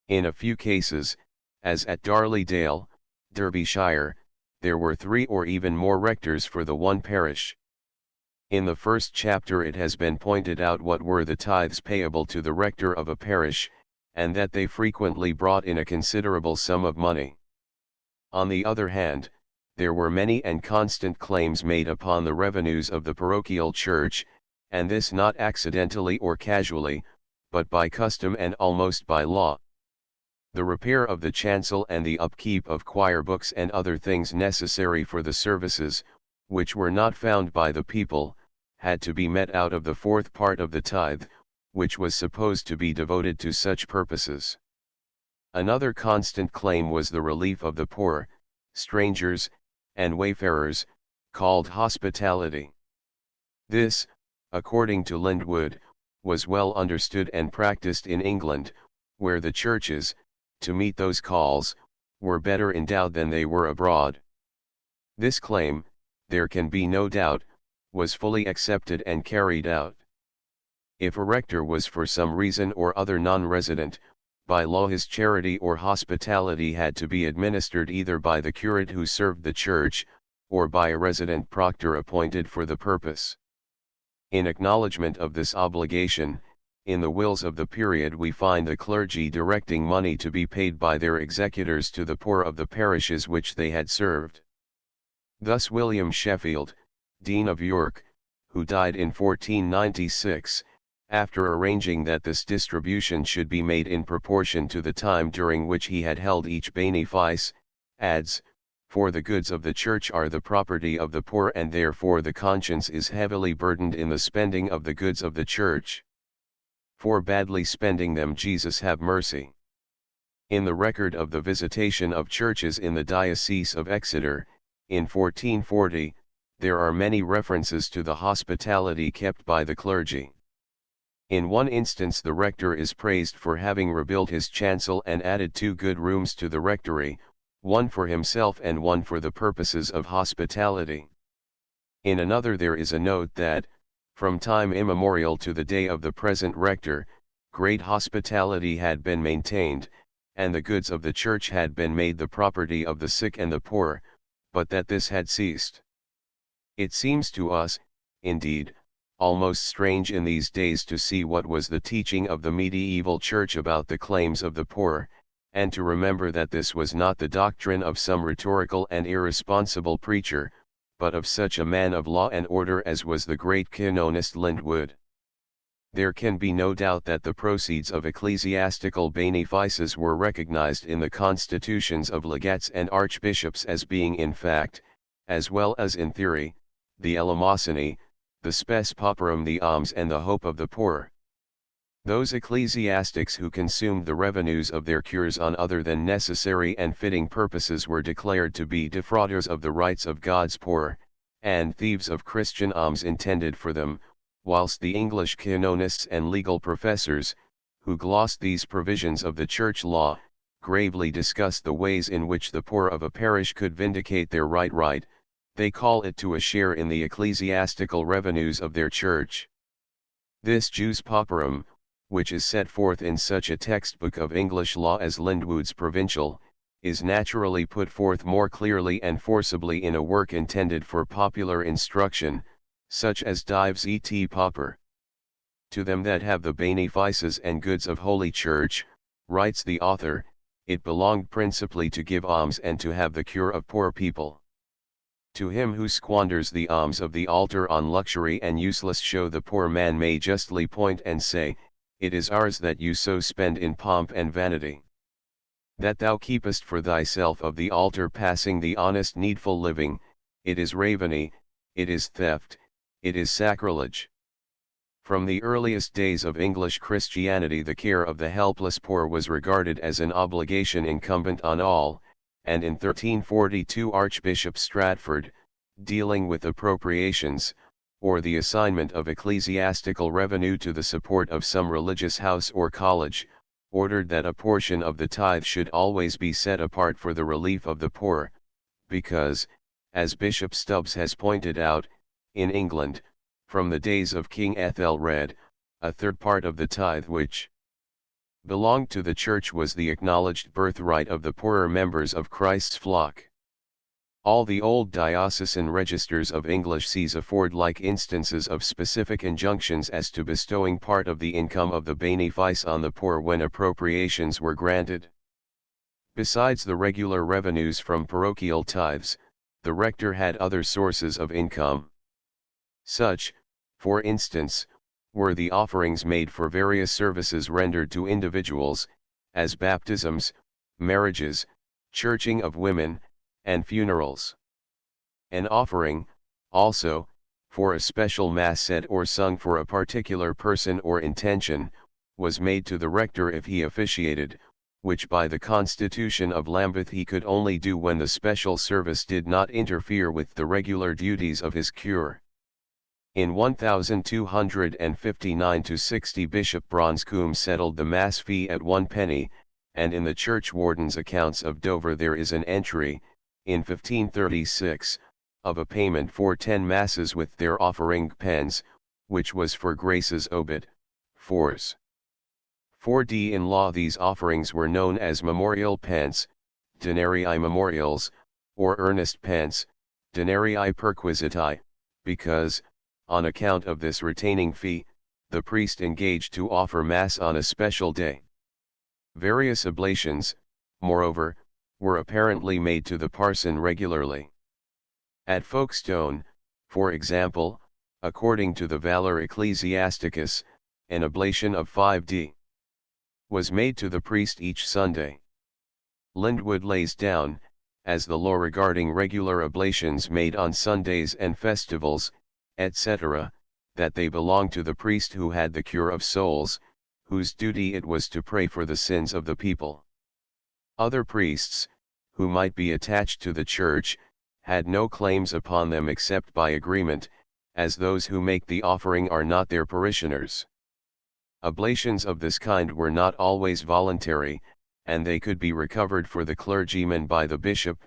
S1: In a few cases, as at Darley-Dale, Derbyshire, there were 3 or even more rectors for the one parish. In the first chapter it has been pointed out what were the tithes payable to the rector of a parish, and that they frequently brought in a considerable sum of money. On the other hand, there were many and constant claims made upon the revenues of the parochial church, and this not accidentally or casually, but by custom and almost by law. The repair of the chancel and the upkeep of choir books and other things necessary for the services, which were not found by the people, had to be met out of the 4th part of the tithe, which was supposed to be devoted to such purposes. Another constant claim was the relief of the poor, strangers, and wayfarers, called hospitality. This, according to Lindwood, was well understood and practiced in England, where the churches, to meet those calls, were better endowed than they were abroad. This claim, there can be no doubt, was fully accepted and carried out. If a rector was for some reason or other non-resident, by law his charity or hospitality had to be administered either by the curate who served the church, or by a resident proctor appointed for the purpose. In acknowledgement of this obligation, in the wills of the period we find the clergy directing money to be paid by their executors to the poor of the parishes which they had served. Thus William Sheffield, Dean of York, who died in 1496, after arranging that this distribution should be made in proportion to the time during which he had held each benefice, adds, "For the goods of the church are the property of the poor, and therefore the conscience is heavily burdened in the spending of the goods of the church. For badly spending them Jesus have mercy." In the record of the visitation of churches in the Diocese of Exeter, in 1440, there are many references to the hospitality kept by the clergy. In one instance the rector is praised for having rebuilt his chancel and added 2 good rooms to the rectory, one for himself and one for the purposes of hospitality. In another there is a note that, from time immemorial to the day of the present rector, great hospitality had been maintained, and the goods of the church had been made the property of the sick and the poor, but that this had ceased. It seems to us, indeed, almost strange in these days to see what was the teaching of the medieval church about the claims of the poor, and to remember that this was not the doctrine of some rhetorical and irresponsible preacher, but of such a man of law and order as was the great canonist Lindwood. There can be no doubt that the proceeds of ecclesiastical benefices were recognized in the constitutions of legates and archbishops as being in fact, as well as in theory, the eleemosynary, the spes pauperum, the alms and the hope of the poor. Those ecclesiastics who consumed the revenues of their cures on other than necessary and fitting purposes were declared to be defrauders of the rights of God's poor, and thieves of Christian alms intended for them, whilst the English canonists and legal professors, who glossed these provisions of the church law, gravely discussed the ways in which the poor of a parish could vindicate their right, they call it to a share in the ecclesiastical revenues of their church. This jus pauperum, which is set forth in such a textbook of English law as Lindwood's Provincial, is naturally put forth more clearly and forcibly in a work intended for popular instruction, such as Dives et Pauper. To them that have the benefices and goods of Holy Church, writes the author, it belonged principally to give alms and to have the cure of poor people. To him who squanders the alms of the altar on luxury and useless show, the poor man may justly point and say, it is ours that you so spend in pomp and vanity. That thou keepest for thyself of the altar passing the honest needful living, it is raviny, it is theft, it is sacrilege. From the earliest days of English Christianity the care of the helpless poor was regarded as an obligation incumbent on all, and in 1342 Archbishop Stratford, dealing with appropriations, or the assignment of ecclesiastical revenue to the support of some religious house or college, ordered that a portion of the tithe should always be set apart for the relief of the poor, because, as Bishop Stubbs has pointed out, in England, from the days of King Ethelred, a third part of the tithe which belonged to the church was the acknowledged birthright of the poorer members of Christ's flock. All the old diocesan registers of English sees afford like instances of specific injunctions as to bestowing part of the income of the benefice on the poor when appropriations were granted. Besides the regular revenues from parochial tithes, the rector had other sources of income. Such, for instance, were the offerings made for various services rendered to individuals, as baptisms, marriages, churching of women, and funerals. An offering, also, for a special mass said or sung for a particular person or intention, was made to the rector if he officiated, which by the Constitution of Lambeth he could only do when the special service did not interfere with the regular duties of his cure. In 1259-60 Bishop Bronscombe settled the mass fee at 1 penny, and in the churchwarden's accounts of Dover there is an entry, in 1536, of a payment for 10 masses with their offering pence, which was for graces obit, 4s. 4d in law these offerings were known as memorial pence, denarii memorials, or earnest pence, denarii perquisiti, because, on account of this retaining fee, the priest engaged to offer mass on a special day. Various oblations, moreover, were apparently made to the parson regularly. At Folkestone, for example, according to the Valor Ecclesiasticus, an oblation of 5d was made to the priest each Sunday. Lindwood lays down, as the law regarding regular oblations made on Sundays and festivals, etc., that they belong to the priest who had the cure of souls, whose duty it was to pray for the sins of the people. Other priests, who might be attached to the church, had no claims upon them except by agreement, as those who make the offering are not their parishioners. Oblations of this kind were not always voluntary, and they could be recovered for the clergyman by the bishop,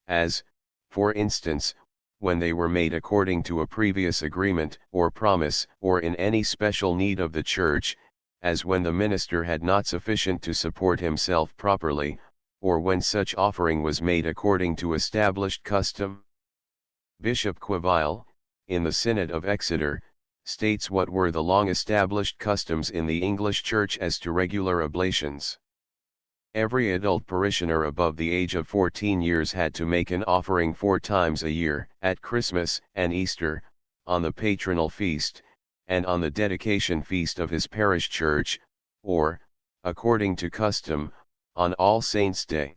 S1: as, for instance, when they were made according to a previous agreement or promise, or in any special need of the church, as when the minister had not sufficient to support himself properly, or when such offering was made according to established custom. Bishop Queville, in the Synod of Exeter, states what were the long-established customs in the English Church as to regular oblations. Every adult parishioner above the age of 14 years had to make an offering 4 times a year, at Christmas and Easter, on the patronal feast, and on the dedication feast of his parish church, or, according to custom, on All Saints' Day.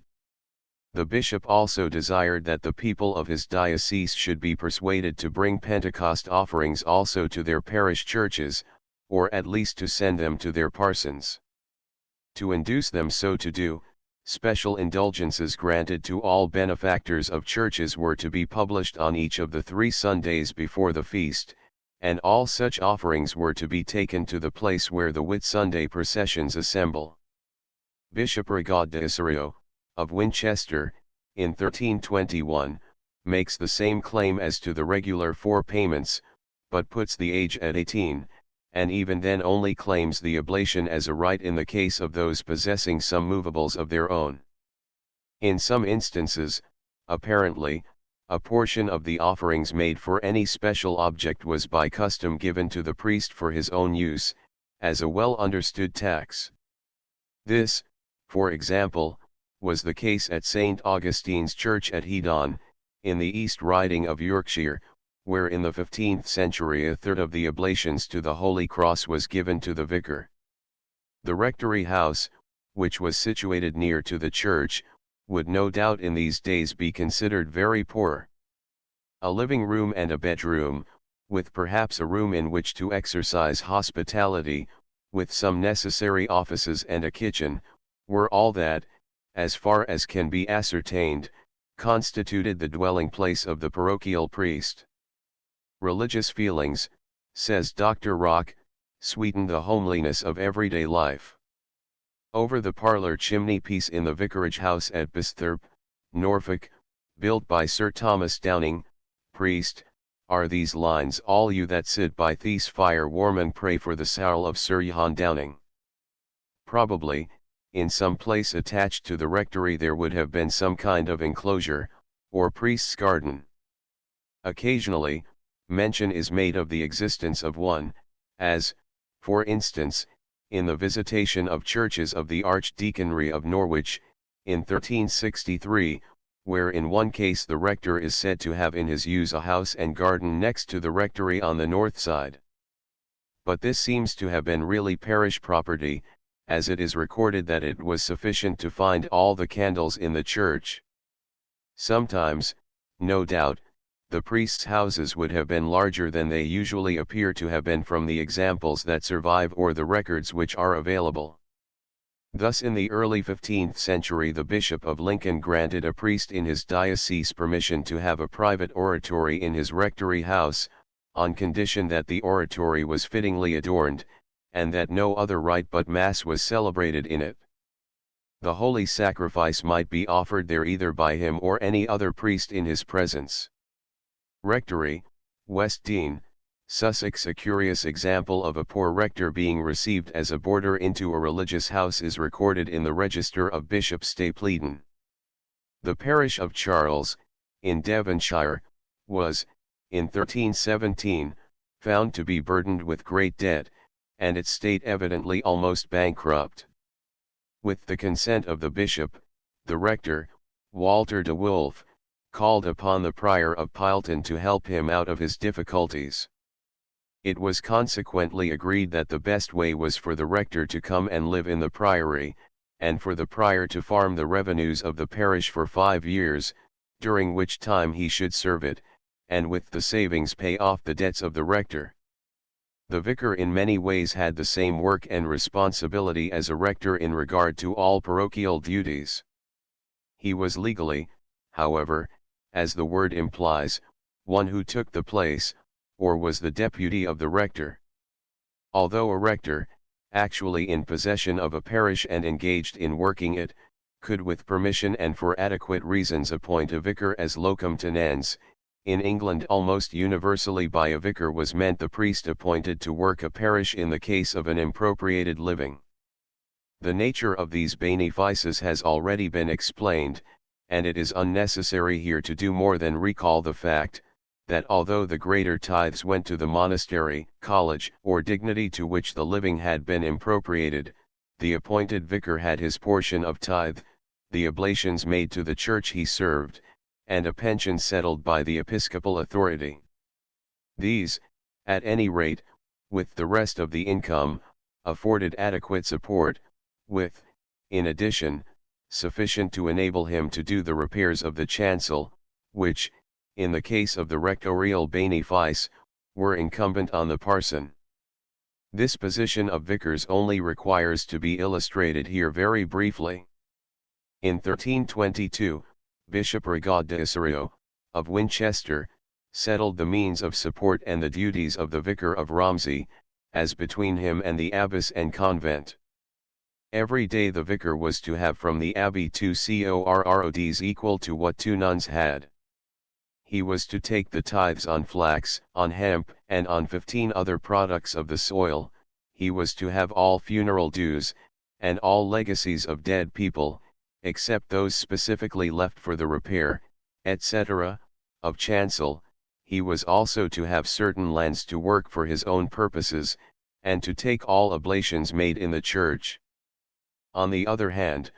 S1: The bishop also desired that the people of his diocese should be persuaded to bring Pentecost offerings also to their parish churches, or at least to send them to their parsons. To induce them so to do, special indulgences granted to all benefactors of churches were to be published on each of the 3 Sundays before the feast, and all such offerings were to be taken to the place where the Whitsunday processions assemble. Bishop Rigaud de Osorio, of Winchester, in 1321, makes the same claim as to the regular 4 payments, but puts the age at 18, and even then only claims the oblation as a right in the case of those possessing some movables of their own. In some instances, apparently, a portion of the offerings made for any special object was by custom given to the priest for his own use, as a well-understood tax. This, for example, was the case at St. Augustine's Church at Hedon, in the East Riding of Yorkshire, where in the 15th century a third of the oblations to the Holy Cross was given to the vicar. The rectory house, which was situated near to the church, would no doubt in these days be considered very poor. A living room and a bedroom, with perhaps a room in which to exercise hospitality, with some necessary offices and a kitchen, were all that, as far as can be ascertained, constituted the dwelling place of the parochial priest. Religious feelings, says Dr. Rock, sweeten the homeliness of everyday life. Over the parlour chimney-piece in the vicarage house at Bisthorpe, Norfolk, built by Sir Thomas Downing, priest, are these lines: "All you that sit by these fire warm pray for the soul of Sir Johan Downing." Probably, in some place attached to the rectory there would have been some kind of enclosure, or priest's garden. Occasionally, mention is made of the existence of one, as, for instance, in the Visitation of Churches of the Archdeaconry of Norwich, in 1363, where in one case the rector is said to have in his use a house and garden next to the rectory on the north side. But this seems to have been really parish property, as it is recorded that it was sufficient to find all the candles in the church. Sometimes, no doubt, the priests' houses would have been larger than they usually appear to have been from the examples that survive or the records which are available. Thus in the early 15th century the Bishop of Lincoln granted a priest in his diocese permission to have a private oratory in his rectory house, on condition that the oratory was fittingly adorned, and that no other rite but Mass was celebrated in it. The Holy Sacrifice might be offered there either by him or any other priest in his presence. Rectory, West Dean, Sussex. A curious example of a poor rector being received as a boarder into a religious house is recorded in the Register of Bishop Stapleton. The parish of Charles, in Devonshire, was, in 1317, found to be burdened with great debt, and its state evidently almost bankrupt. With the consent of the bishop, the rector, Walter de Wolfe, called upon the prior of Pilton to help him out of his difficulties. It was consequently agreed that the best way was for the rector to come and live in the priory, and for the prior to farm the revenues of the parish for 5 years, during which time he should serve it, and with the savings pay off the debts of the rector. The vicar in many ways had the same work and responsibility as a rector in regard to all parochial duties. He was legally, however, as the word implies, one who took the place, or was the deputy of the rector. Although a rector, actually in possession of a parish and engaged in working it, could with permission and for adequate reasons appoint a vicar as locum tenens, in England almost universally by a vicar was meant the priest appointed to work a parish in the case of an impropriated living. The nature of these benefices has already been explained, and it is unnecessary here to do more than recall the fact, that although the greater tithes went to the monastery, college, or dignity to which the living had been impropriated, the appointed vicar had his portion of tithe, the oblations made to the church he served, and a pension settled by the episcopal authority. These, at any rate, with the rest of the income, afforded adequate support, with, in addition, sufficient to enable him to do the repairs of the chancel, which, in the case of the rectorial benefice, were incumbent on the parson. This position of vicars only requires to be illustrated here very briefly. In 1322, Bishop Rigaud de Osorio, of Winchester, settled the means of support and the duties of the vicar of Romsey, as between him and the abbess and convent. Every day the vicar was to have from the abbey 2 corrods equal to what 2 nuns had. He was to take the tithes on flax, on hemp, and on 15 other products of the soil. He was to have all funeral dues, and all legacies of dead people, except those specifically left for the repair, etc., of chancel. He was also to have certain lands to work for his own purposes, and to take all oblations made in the church. On the other hand,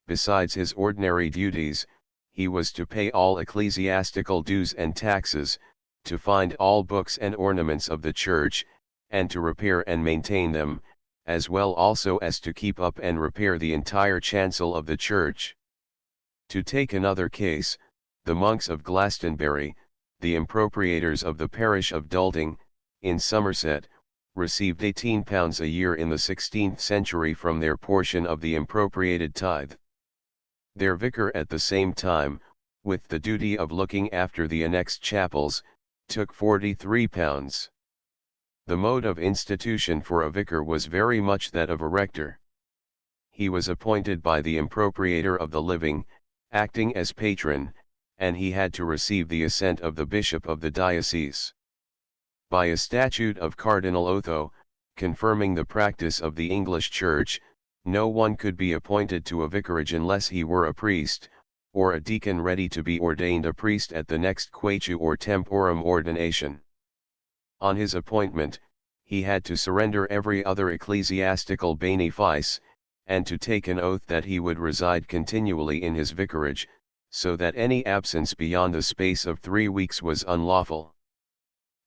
S1: besides his ordinary duties, he was to pay all ecclesiastical dues and taxes, to find all books and ornaments of the church, and to repair and maintain them, as well also as to keep up and repair the entire chancel of the church. To take another case, the monks of Glastonbury, the impropriators of the parish of Dulding, in Somerset, received £18 a year in the 16th century from their portion of the impropriated tithe. Their vicar at the same time, with the duty of looking after the annexed chapels, took £43. The mode of institution for a vicar was very much that of a rector. He was appointed by the impropriator of the living, acting as patron, and he had to receive the assent of the bishop of the diocese. By a statute of Cardinal Otho, confirming the practice of the English Church, no one could be appointed to a vicarage unless he were a priest, or a deacon ready to be ordained a priest at the next quatu or temporum ordination. On his appointment, he had to surrender every other ecclesiastical benefice, and to take an oath that he would reside continually in his vicarage, so that any absence beyond the space of 3 weeks was unlawful.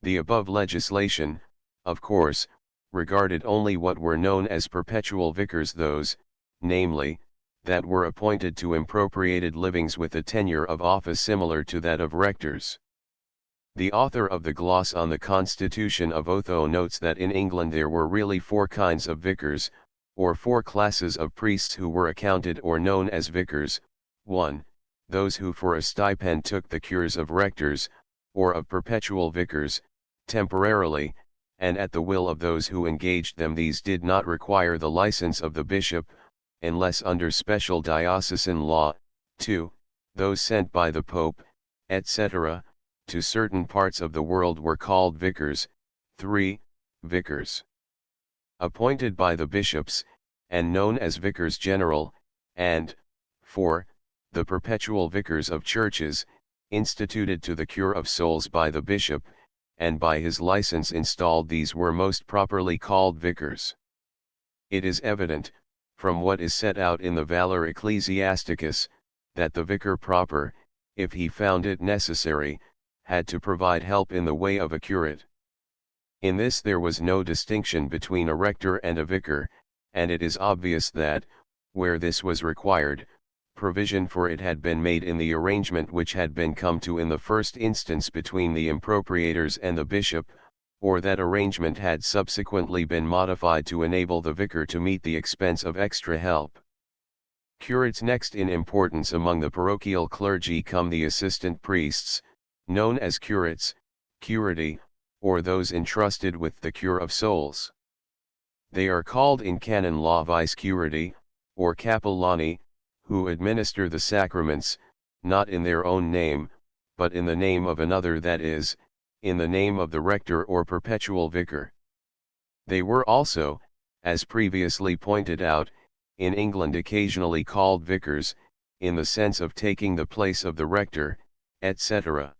S1: The above legislation, of course, regarded only what were known as perpetual vicars, those, namely, that were appointed to impropriated livings with a tenure of office similar to that of rectors. The author of the gloss on the Constitution of Otho notes that in England there were really 4 kinds of vicars, or 4 classes of priests who were accounted or known as vicars. 1. Those who for a stipend took the cures of rectors, or of perpetual vicars, temporarily, and at the will of those who engaged them. These did not require the license of the bishop, unless under special diocesan law. 2. Those sent by the Pope, etc., to certain parts of the world were called vicars. 3. Vicars appointed by the bishops, and known as vicars general, and 4. The perpetual vicars of churches, instituted to the cure of souls by the bishop, and by his license installed. These were most properly called vicars. It is evident, from what is set out in the Valor Ecclesiasticus, that the vicar proper, if he found it necessary, had to provide help in the way of a curate. In this there was no distinction between a rector and a vicar, and it is obvious that, where this was required, provision for it had been made in the arrangement which had been come to in the first instance between the impropriators and the bishop, or that arrangement had subsequently been modified to enable the vicar to meet the expense of extra help. Curates. Next in importance among the parochial clergy come the assistant priests, known as curates, curati, or those entrusted with the cure of souls. They are called in canon law vice curati, or capellani, who administer the sacraments, not in their own name, but in the name of another, that is, in the name of the rector or perpetual vicar. They were also, as previously pointed out, in England occasionally called vicars, in the sense of taking the place of the rector, etc.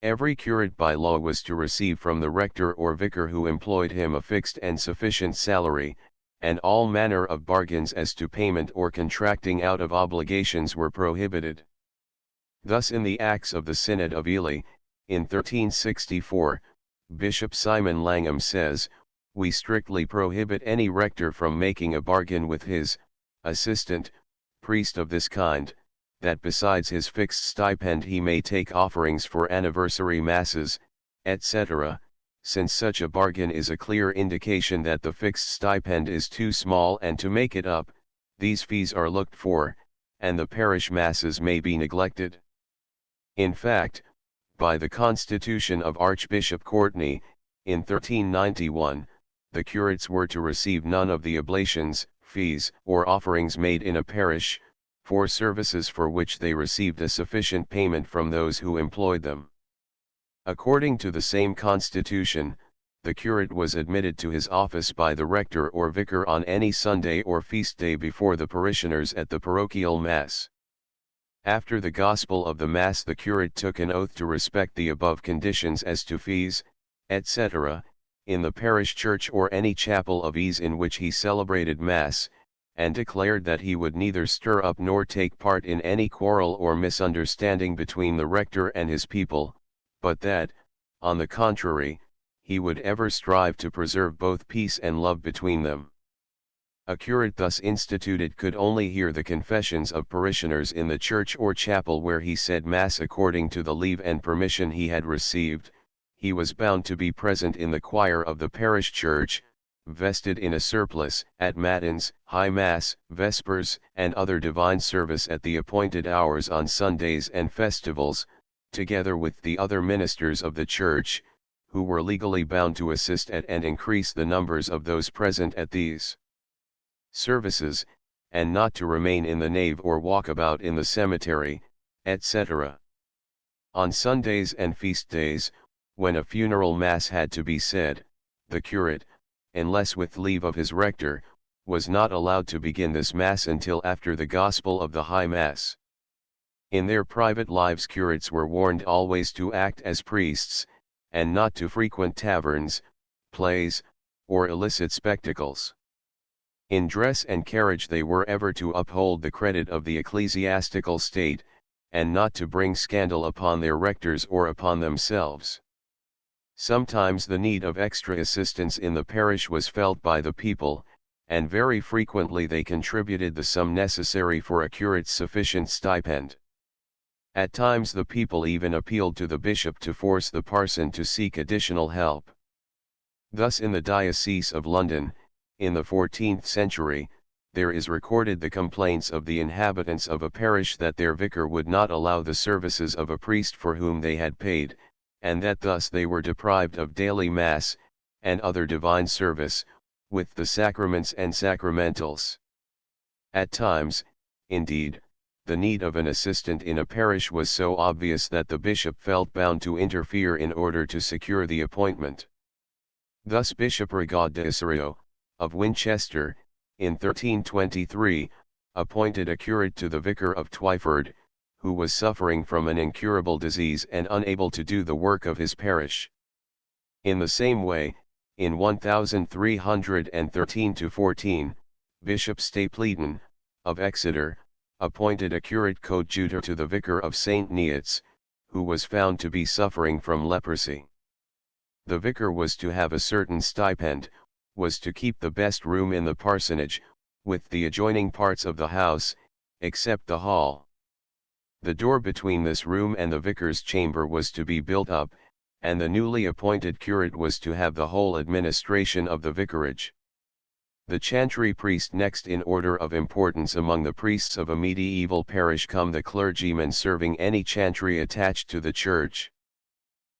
S1: Every curate by law was to receive from the rector or vicar who employed him a fixed and sufficient salary, and all manner of bargains as to payment or contracting out of obligations were prohibited. Thus in the Acts of the Synod of Ely, in 1364, Bishop Simon Langham says, "We strictly prohibit any rector from making a bargain with his assistant, priest of this kind, that besides his fixed stipend he may take offerings for anniversary masses, etc., since such a bargain is a clear indication that the fixed stipend is too small, and to make it up, these fees are looked for, and the parish masses may be neglected." In fact, by the constitution of Archbishop Courtney, in 1391, the curates were to receive none of the oblations, fees, or offerings made in a parish, for services for which they received a sufficient payment from those who employed them. According to the same constitution, the curate was admitted to his office by the rector or vicar on any Sunday or feast day before the parishioners at the parochial Mass. After the Gospel of the Mass, the curate took an oath to respect the above conditions as to fees, etc., in the parish church or any chapel of ease in which he celebrated Mass, and declared that he would neither stir up nor take part in any quarrel or misunderstanding between the rector and his people, but that, on the contrary, he would ever strive to preserve both peace and love between them. A curate thus instituted could only hear the confessions of parishioners in the church or chapel where he said Mass according to the leave and permission he had received. He was bound to be present in the choir of the parish church, vested in a surplice, at Matins, High Mass, Vespers, and other divine service at the appointed hours on Sundays and festivals, together with the other ministers of the church, who were legally bound to assist at and increase the numbers of those present at these services, and not to remain in the nave or walk about in the cemetery, etc. On Sundays and feast days, when a funeral Mass had to be said, the curate, unless with leave of his rector, was not allowed to begin this Mass until after the Gospel of the High Mass. In their private lives, curates were warned always to act as priests, and not to frequent taverns, plays, or illicit spectacles. In dress and carriage they were ever to uphold the credit of the ecclesiastical state, and not to bring scandal upon their rectors or upon themselves. Sometimes the need of extra assistance in the parish was felt by the people, and very frequently they contributed the sum necessary for a curate's sufficient stipend. At times the people even appealed to the bishop to force the parson to seek additional help. Thus in the Diocese of London, in the 14th century, there is recorded the complaints of the inhabitants of a parish that their vicar would not allow the services of a priest for whom they had paid, and that thus they were deprived of daily Mass, and other divine service, with the sacraments and sacramentals. At times, indeed, the need of an assistant in a parish was so obvious that the bishop felt bound to interfere in order to secure the appointment. Thus Bishop Rigaud de Osorio, of Winchester, in 1323, appointed a curate to the vicar of Twyford, who was suffering from an incurable disease and unable to do the work of his parish. In the same way, in 1313-14, Bishop Stapleton, of Exeter, appointed a curate coadjutor to the vicar of St. Neots, who was found to be suffering from leprosy. The vicar was to have a certain stipend, was to keep the best room in the parsonage, with the adjoining parts of the house, except the hall. The door between this room and the vicar's chamber was to be built up, and the newly appointed curate was to have the whole administration of the vicarage. The chantry priest. Next in order of importance among the priests of a medieval parish come the clergymen serving any chantry attached to the church.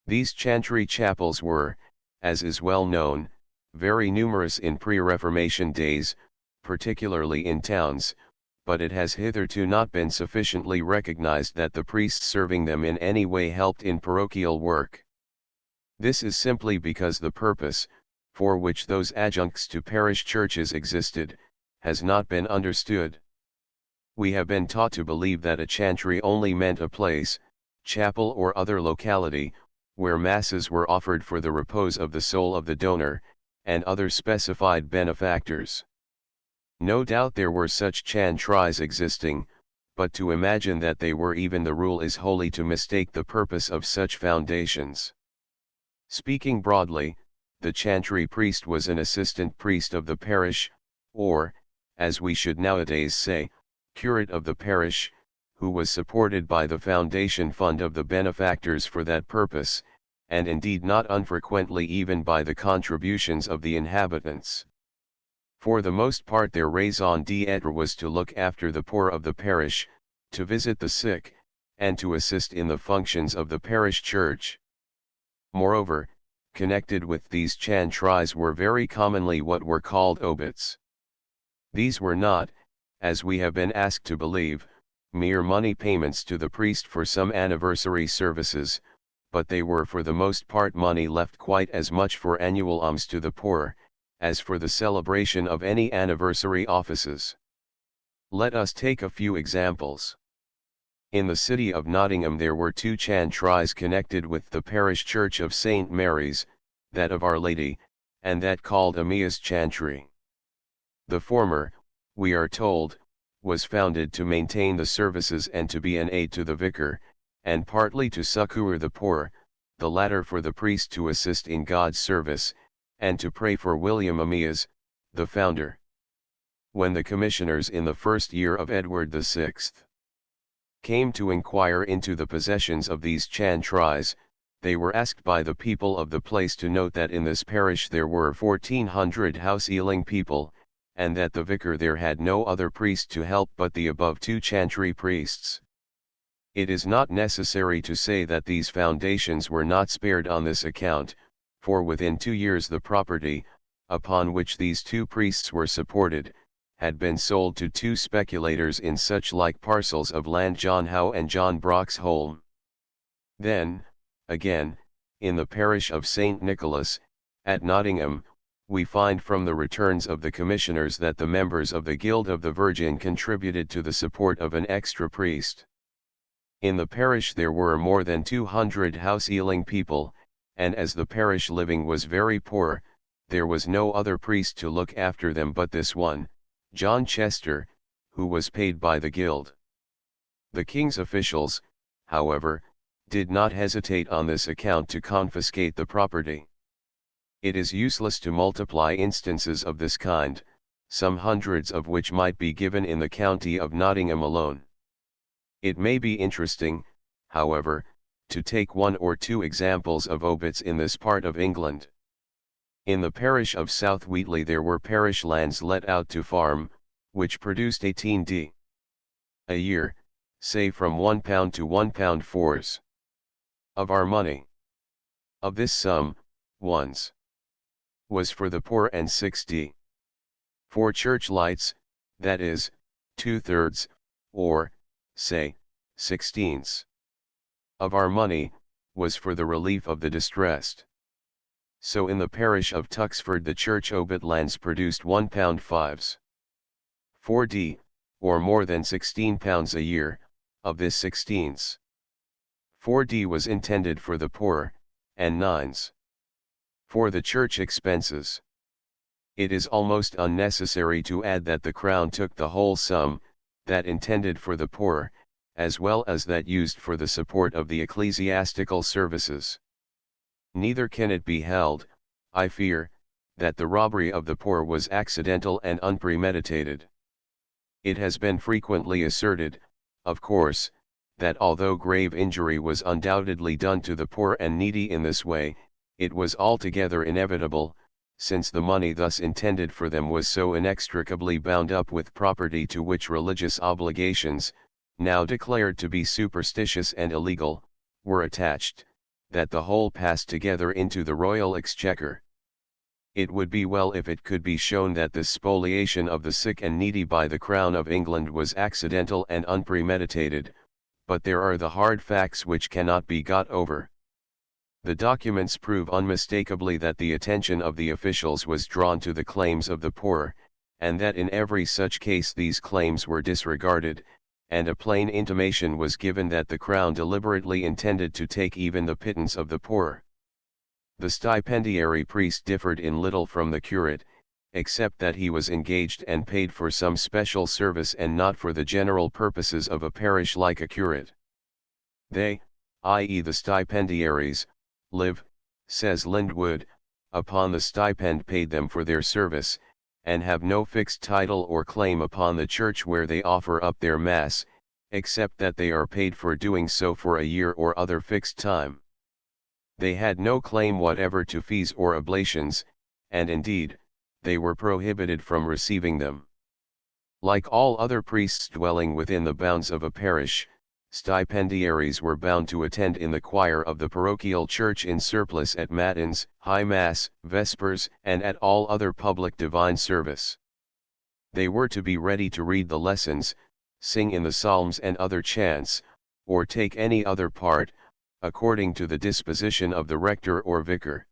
S1: These chantry chapels were, as is well known, very numerous in pre-Reformation days, particularly in towns, but it has hitherto not been sufficiently recognized that the priests serving them in any way helped in parochial work. This is simply because the purpose, for which those adjuncts to parish churches existed, has not been understood. We have been taught to believe that a chantry only meant a place, chapel or other locality, where masses were offered for the repose of the soul of the donor, and other specified benefactors. No doubt there were such chantries existing, but to imagine that they were even the rule is wholly to mistake the purpose of such foundations. Speaking broadly, the chantry priest was an assistant priest of the parish, or, as we should nowadays say, curate of the parish, who was supported by the foundation fund of the benefactors for that purpose, and indeed not unfrequently even by the contributions of the inhabitants. For the most part their raison d'être was to look after the poor of the parish, to visit the sick, and to assist in the functions of the parish church. Moreover, connected with these chantries were very commonly what were called obits. These were not, as we have been asked to believe, mere money payments to the priest for some anniversary services, but they were for the most part money left quite as much for annual alms to the poor, as for the celebration of any anniversary offices. Let us take a few examples. In the city of Nottingham there were two chantries connected with the parish church of St. Mary's, that of Our Lady, and that called Emmaus Chantry. The former, we are told, was founded to maintain the services and to be an aid to the vicar, and partly to succor the poor, the latter for the priest to assist in God's service, and to pray for William Emmaus, the founder. When the commissioners in the first year of Edward VI came to inquire into the possessions of these chantries, they were asked by the people of the place to note that in this parish there were 1,400 house-ealing people, and that the vicar there had no other priest to help but the above two chantry priests. It is not necessary to say that these foundations were not spared on this account, for within 2 years the property, upon which these two priests were supported, had been sold to two speculators in such like parcels of land John Howe and John Broxholm. Then, again, in the parish of St. Nicholas, at Nottingham, we find from the returns of the commissioners that the members of the Guild of the Virgin contributed to the support of an extra priest. In the parish there were more than 200 house-ealing people, and as the parish living was very poor, there was no other priest to look after them but this one, John Chester, who was paid by the guild. The king's officials, however, did not hesitate on this account to confiscate the property. It is useless to multiply instances of this kind, some hundreds of which might be given in the county of Nottingham alone. It may be interesting, however, to take one or two examples of obits in this part of England. In the parish of South Wheatley there were parish lands let out to farm, which produced 18d a year, say from £1 to £1 of our money. Of this sum, 1s was for the poor and 6d for church lights, that is, 2/3, or, say, 16ths of our money, was for the relief of the distressed. So in the parish of Tuxford the church obit lands produced £1 4d, or more than £16 a year, of this 16ths. 4d was intended for the poor, and 9s for the church expenses. It is almost unnecessary to add that the crown took the whole sum, that intended for the poor, as well as that used for the support of the ecclesiastical services. Neither can it be held, I fear, that the robbery of the poor was accidental and unpremeditated. It has been frequently asserted, of course, that although grave injury was undoubtedly done to the poor and needy in this way, it was altogether inevitable, since the money thus intended for them was so inextricably bound up with property to which religious obligations, now declared to be superstitious and illegal, were attached, that the whole passed together into the royal exchequer. It would be well if it could be shown that this spoliation of the sick and needy by the Crown of England was accidental and unpremeditated, but there are the hard facts which cannot be got over. The documents prove unmistakably that the attention of the officials was drawn to the claims of the poor, and that in every such case these claims were disregarded, and a plain intimation was given that the crown deliberately intended to take even the pittance of the poor. The stipendiary priest differed in little from the curate, except that he was engaged and paid for some special service and not for the general purposes of a parish like a curate. They, i.e. the stipendiaries, live, says Lindwood, upon the stipend paid them for their service, and have no fixed title or claim upon the church where they offer up their mass, except that they are paid for doing so for a year or other fixed time. They had no claim whatever to fees or oblations, and indeed, they were prohibited from receiving them. Like all other priests dwelling within the bounds of a parish, stipendiaries were bound to attend in the choir of the parochial church in surplice at matins, high mass, vespers, and at all other public divine service. They were to be ready to read the lessons, sing in the psalms and other chants, or take any other part, according to the disposition of the rector or vicar.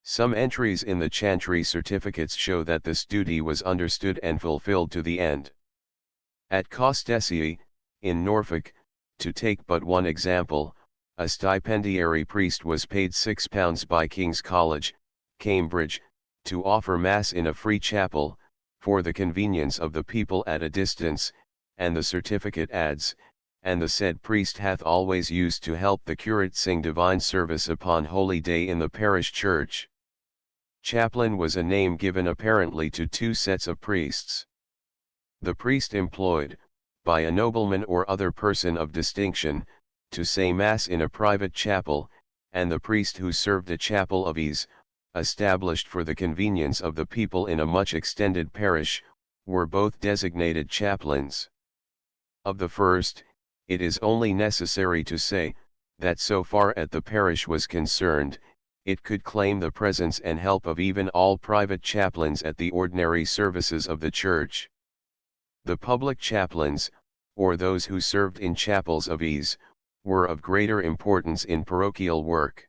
S1: Some entries in the chantry certificates show that this duty was understood and fulfilled to the end. At Costessey, in Norfolk, to take but one example, a stipendiary priest was paid £6 by King's College, Cambridge, to offer Mass in a free chapel, for the convenience of the people at a distance, and the certificate adds, and the said priest hath always used to help the curate sing divine service upon holy day in the parish church. Chaplain was a name given apparently to two sets of priests. The priest employed, by a nobleman or other person of distinction, to say Mass in a private chapel, and the priest who served a chapel of ease, established for the convenience of the people in a much extended parish, were both designated chaplains. Of the first, it is only necessary to say, that so far as the parish was concerned, it could claim the presence and help of even all private chaplains at the ordinary services of the church. The public chaplains, or those who served in chapels of ease, were of greater importance in parochial work.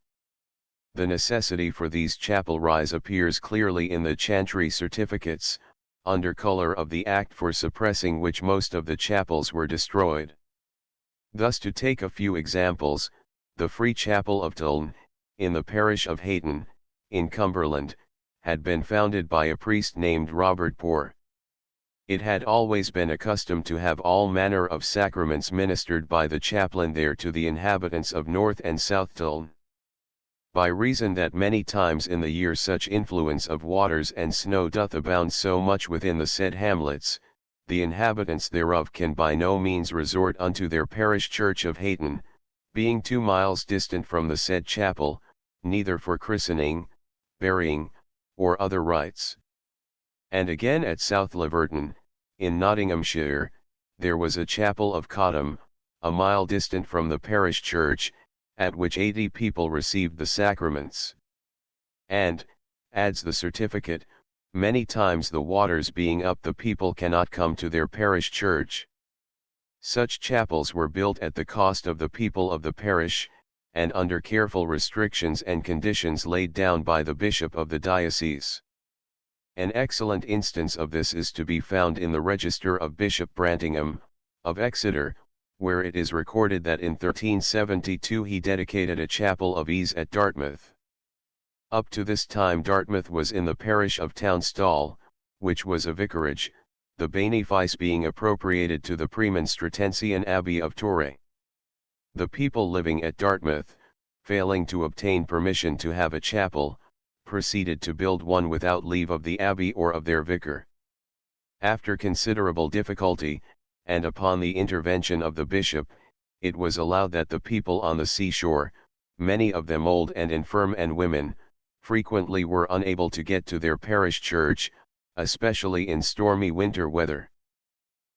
S1: The necessity for these chapelries appears clearly in the chantry certificates, under color of the act for suppressing which most of the chapels were destroyed. Thus, to take a few examples, the Free Chapel of Tulne, in the parish of Hayton, in Cumberland, had been founded by a priest named Robert Poore. It had always been accustomed to have all manner of sacraments ministered by the chaplain there to the inhabitants of North and South Tulne. By reason that many times in the year such influence of waters and snow doth abound so much within the said hamlets, the inhabitants thereof can by no means resort unto their parish church of Hayton, being 2 miles distant from the said chapel, neither for christening, burying, or other rites. And again at South Laverton, in Nottinghamshire, there was a chapel of Cottam, a mile distant from the parish church, at which 80 people received the sacraments. And, adds the certificate, many times the waters being up the people cannot come to their parish church. Such chapels were built at the cost of the people of the parish, and under careful restrictions and conditions laid down by the bishop of the diocese. An excellent instance of this is to be found in the register of Bishop Brantingham, of Exeter, where it is recorded that in 1372 he dedicated a chapel of ease at Dartmouth. Up to this time Dartmouth was in the parish of Townstall, which was a vicarage, the benefice being appropriated to the Premonstratensian Abbey of Torre. The people living at Dartmouth, failing to obtain permission to have a chapel, proceeded to build one without leave of the abbey or of their vicar. After considerable difficulty, and upon the intervention of the bishop, it was allowed that the people on the seashore, many of them old and infirm and women, frequently were unable to get to their parish church, especially in stormy winter weather.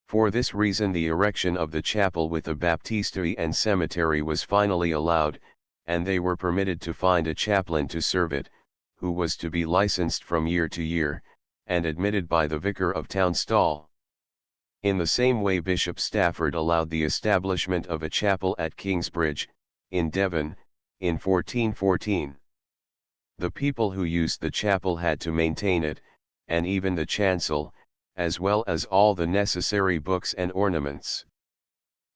S1: For this reason the erection of the chapel with the baptistery and cemetery was finally allowed, and they were permitted to find a chaplain to serve it, who was to be licensed from year to year, and admitted by the vicar of Townstall. In the same way Bishop Stafford allowed the establishment of a chapel at Kingsbridge, in Devon, in 1414. The people who used the chapel had to maintain it, and even the chancel, as well as all the necessary books and ornaments.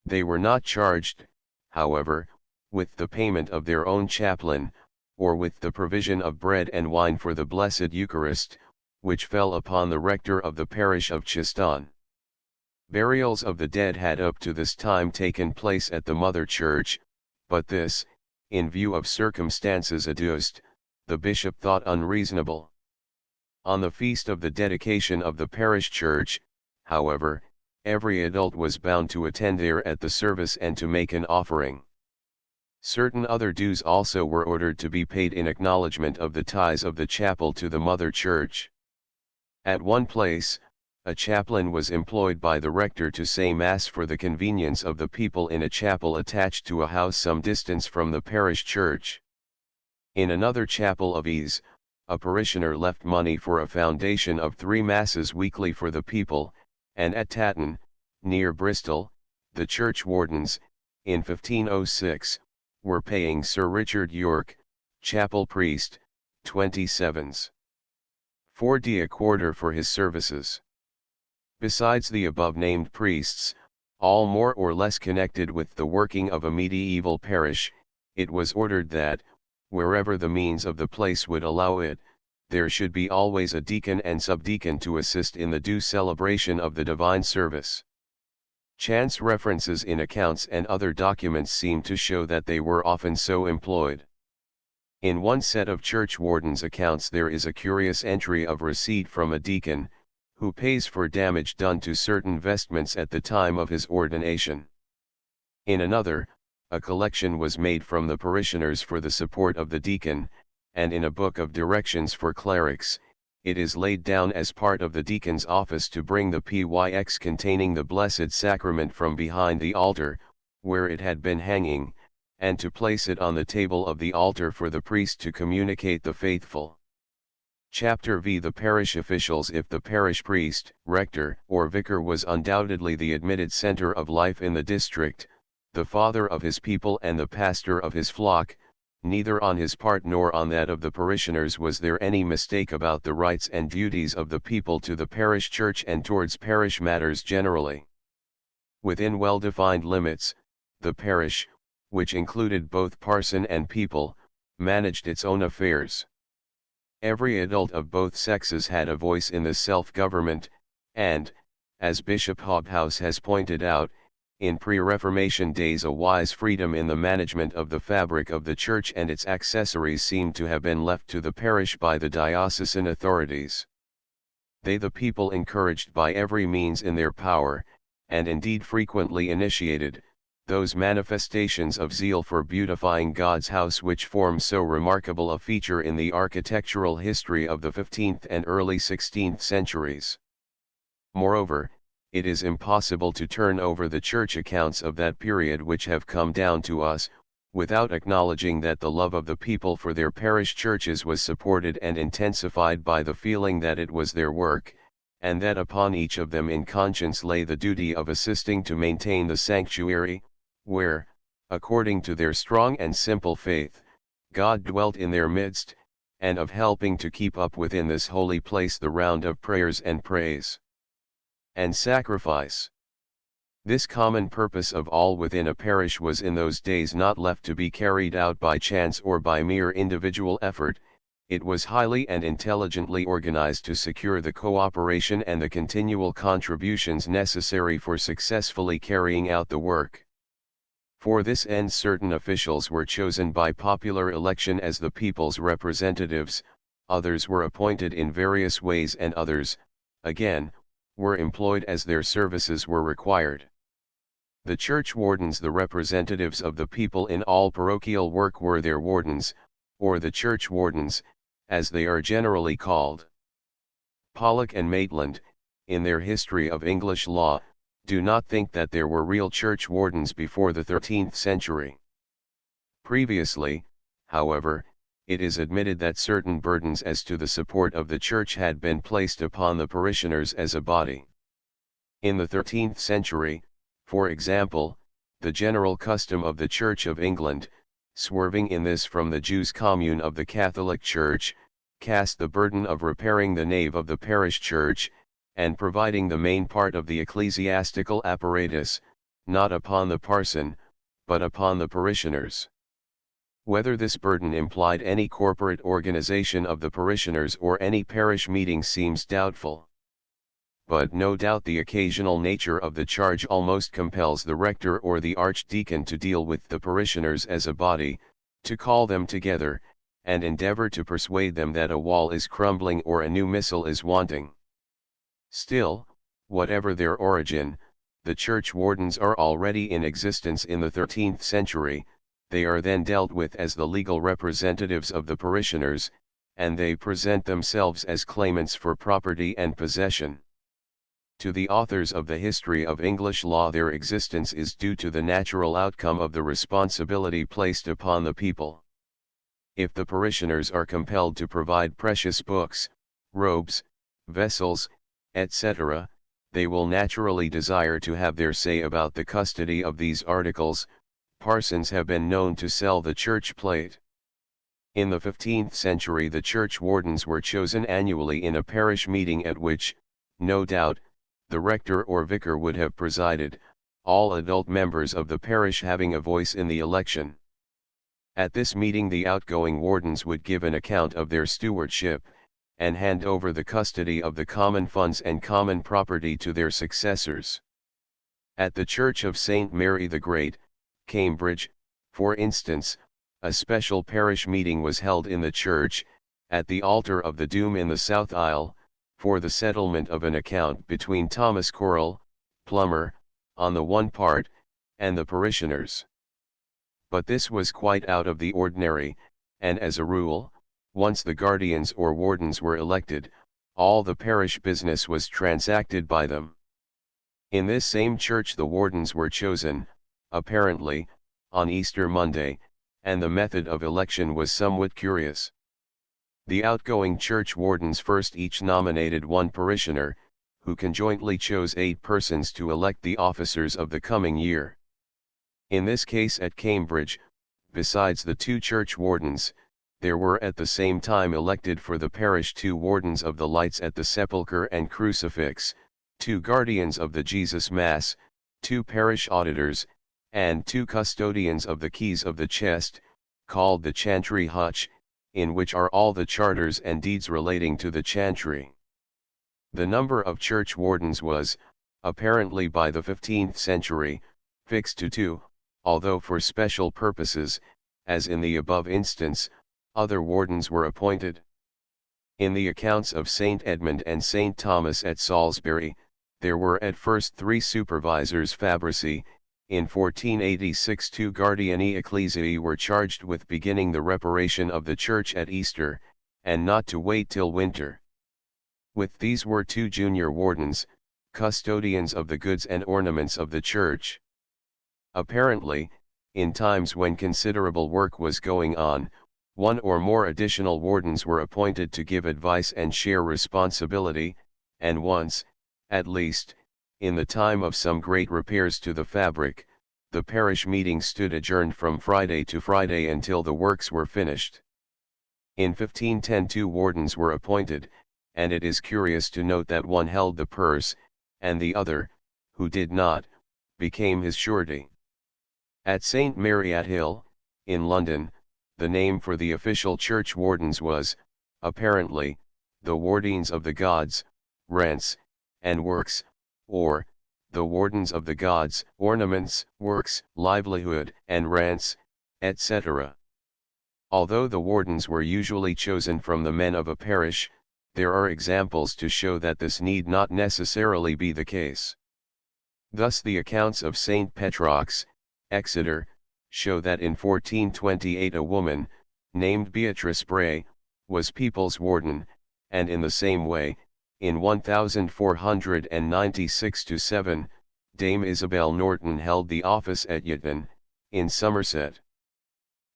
S1: They were not charged, however, with the payment of their own chaplain, or with the provision of bread and wine for the Blessed Eucharist, which fell upon the rector of the parish of Chiston. Burials of the dead had up to this time taken place at the mother church, but this, in view of circumstances adduced, the bishop thought unreasonable. On the feast of the dedication of the parish church, however, every adult was bound to attend there at the service and to make an offering. Certain other dues also were ordered to be paid in acknowledgement of the tithes of the chapel to the mother church. At one place, a chaplain was employed by the rector to say Mass for the convenience of the people in a chapel attached to a house some distance from the parish church. In another chapel of ease, a parishioner left money for a foundation of 3 Masses weekly for the people, and at Tatton, near Bristol, the church wardens, in 1506, were paying Sir Richard York, chapel priest, 27s. 4d a quarter for his services. Besides the above-named priests, all more or less connected with the working of a medieval parish, it was ordered that, wherever the means of the place would allow it, there should be always a deacon and subdeacon to assist in the due celebration of the divine service. Chance references in accounts and other documents seem to show that they were often so employed. In one set of church wardens' accounts there is a curious entry of receipt from a deacon, who pays for damage done to certain vestments at the time of his ordination. In another, a collection was made from the parishioners for the support of the deacon, and in a book of directions for clerics, it is laid down as part of the deacon's office to bring the pyx containing the Blessed Sacrament from behind the altar, where it had been hanging, and to place it on the table of the altar for the priest to communicate the faithful. Chapter v. The parish officials. If the parish priest, rector, or vicar was undoubtedly the admitted center of life in the district, the father of his people and the pastor of his flock, neither on his part nor on that of the parishioners was there any mistake about the rights and duties of the people to the parish church and towards parish matters generally. Within well-defined limits, the parish, which included both parson and people, managed its own affairs. Every adult of both sexes had a voice in the self-government, and, as Bishop Hobhouse has pointed out, in pre-Reformation days a wise freedom in the management of the fabric of the church and its accessories seemed to have been left to the parish by the diocesan authorities. They, the people, encouraged by every means in their power, and indeed frequently initiated, those manifestations of zeal for beautifying God's house which form so remarkable a feature in the architectural history of the 15th and early 16th centuries. Moreover, it is impossible to turn over the church accounts of that period which have come down to us, without acknowledging that the love of the people for their parish churches was supported and intensified by the feeling that it was their work, and that upon each of them in conscience lay the duty of assisting to maintain the sanctuary, where, according to their strong and simple faith, God dwelt in their midst, and of helping to keep up within this holy place the round of prayers and praise and sacrifice. This common purpose of all within a parish was in those days not left to be carried out by chance or by mere individual effort. It was highly and intelligently organized to secure the cooperation and the continual contributions necessary for successfully carrying out the work. For this end certain officials were chosen by popular election as the people's representatives, others were appointed in various ways and others, again, were employed as their services were required. The church wardens, the representatives of the people in all parochial work, were their wardens, or the church wardens, as they are generally called. Pollock and Maitland, in their History of English Law, do not think that there were real church wardens before the 13th century. Previously, however, it is admitted that certain burdens as to the support of the church had been placed upon the parishioners as a body. In the 13th century, for example, the general custom of the Church of England, swerving in this from the Jews' commune of the Catholic Church, cast the burden of repairing the nave of the parish church, and providing the main part of the ecclesiastical apparatus, not upon the parson, but upon the parishioners. Whether this burden implied any corporate organization of the parishioners or any parish meeting seems doubtful. But no doubt the occasional nature of the charge almost compels the rector or the archdeacon to deal with the parishioners as a body, to call them together, and endeavor to persuade them that a wall is crumbling or a new missal is wanting. Still, whatever their origin, the church wardens are already in existence in the 13th century. They are then dealt with as the legal representatives of the parishioners, and they present themselves as claimants for property and possession. To the authors of the history of English law, their existence is due to the natural outcome of the responsibility placed upon the people. If the parishioners are compelled to provide precious books, robes, vessels, etc., they will naturally desire to have their say about the custody of these articles. Parsons have been known to sell the church plate. In the 15th century, the church wardens were chosen annually in a parish meeting at which, no doubt, the rector or vicar would have presided, all adult members of the parish having a voice in the election. At this meeting the outgoing wardens would give an account of their stewardship, and hand over the custody of the common funds and common property to their successors. At the Church of St. Mary the Great, Cambridge, for instance, a special parish meeting was held in the church, at the altar of the Doom in the south aisle, for the settlement of an account between Thomas Correll, plumber, on the one part, and the parishioners. But this was quite out of the ordinary, and as a rule, once the guardians or wardens were elected, all the parish business was transacted by them. In this same church the wardens were chosen, apparently, on Easter Monday, and the method of election was somewhat curious. The outgoing church wardens first each nominated one parishioner, who conjointly chose 8 persons to elect the officers of the coming year. In this case at Cambridge, besides the 2 church wardens, there were at the same time elected for the parish 2 wardens of the lights at the sepulchre and crucifix, 2 guardians of the Jesus Mass, 2 parish auditors, and 2 custodians of the keys of the chest, called the chantry hutch, in which are all the charters and deeds relating to the chantry. The number of church wardens was, apparently by the 15th century, fixed to 2, although for special purposes, as in the above instance, other wardens were appointed. In the accounts of St. Edmund and St. Thomas at Salisbury, there were at first 3 supervisors fabrici. In 1486 2 guardiani ecclesiae were charged with beginning the reparation of the church at Easter, and not to wait till winter. With these were 2 junior wardens, custodians of the goods and ornaments of the church. Apparently, in times when considerable work was going on, 1 or more additional wardens were appointed to give advice and share responsibility, and once, at least, in the time of some great repairs to the fabric, the parish meeting stood adjourned from Friday to Friday until the works were finished. In 1510 2 wardens were appointed, and it is curious to note that one held the purse, and the other, who did not, became his surety. At St. Mary at Hill, in London, the name for the official church wardens was, apparently, the Wardens of the Gods, Rents, and Works, or, the Wardens of the Gods, Ornaments, Works, Livelihood, and Rents, etc. Although the wardens were usually chosen from the men of a parish, there are examples to show that this need not necessarily be the case. Thus the accounts of St. Petrox, Exeter, show that in 1428 a woman, named Beatrice Bray, was people's warden, and in the same way, in 1496-7, Dame Isabel Norton held the office at Yetton, in Somerset.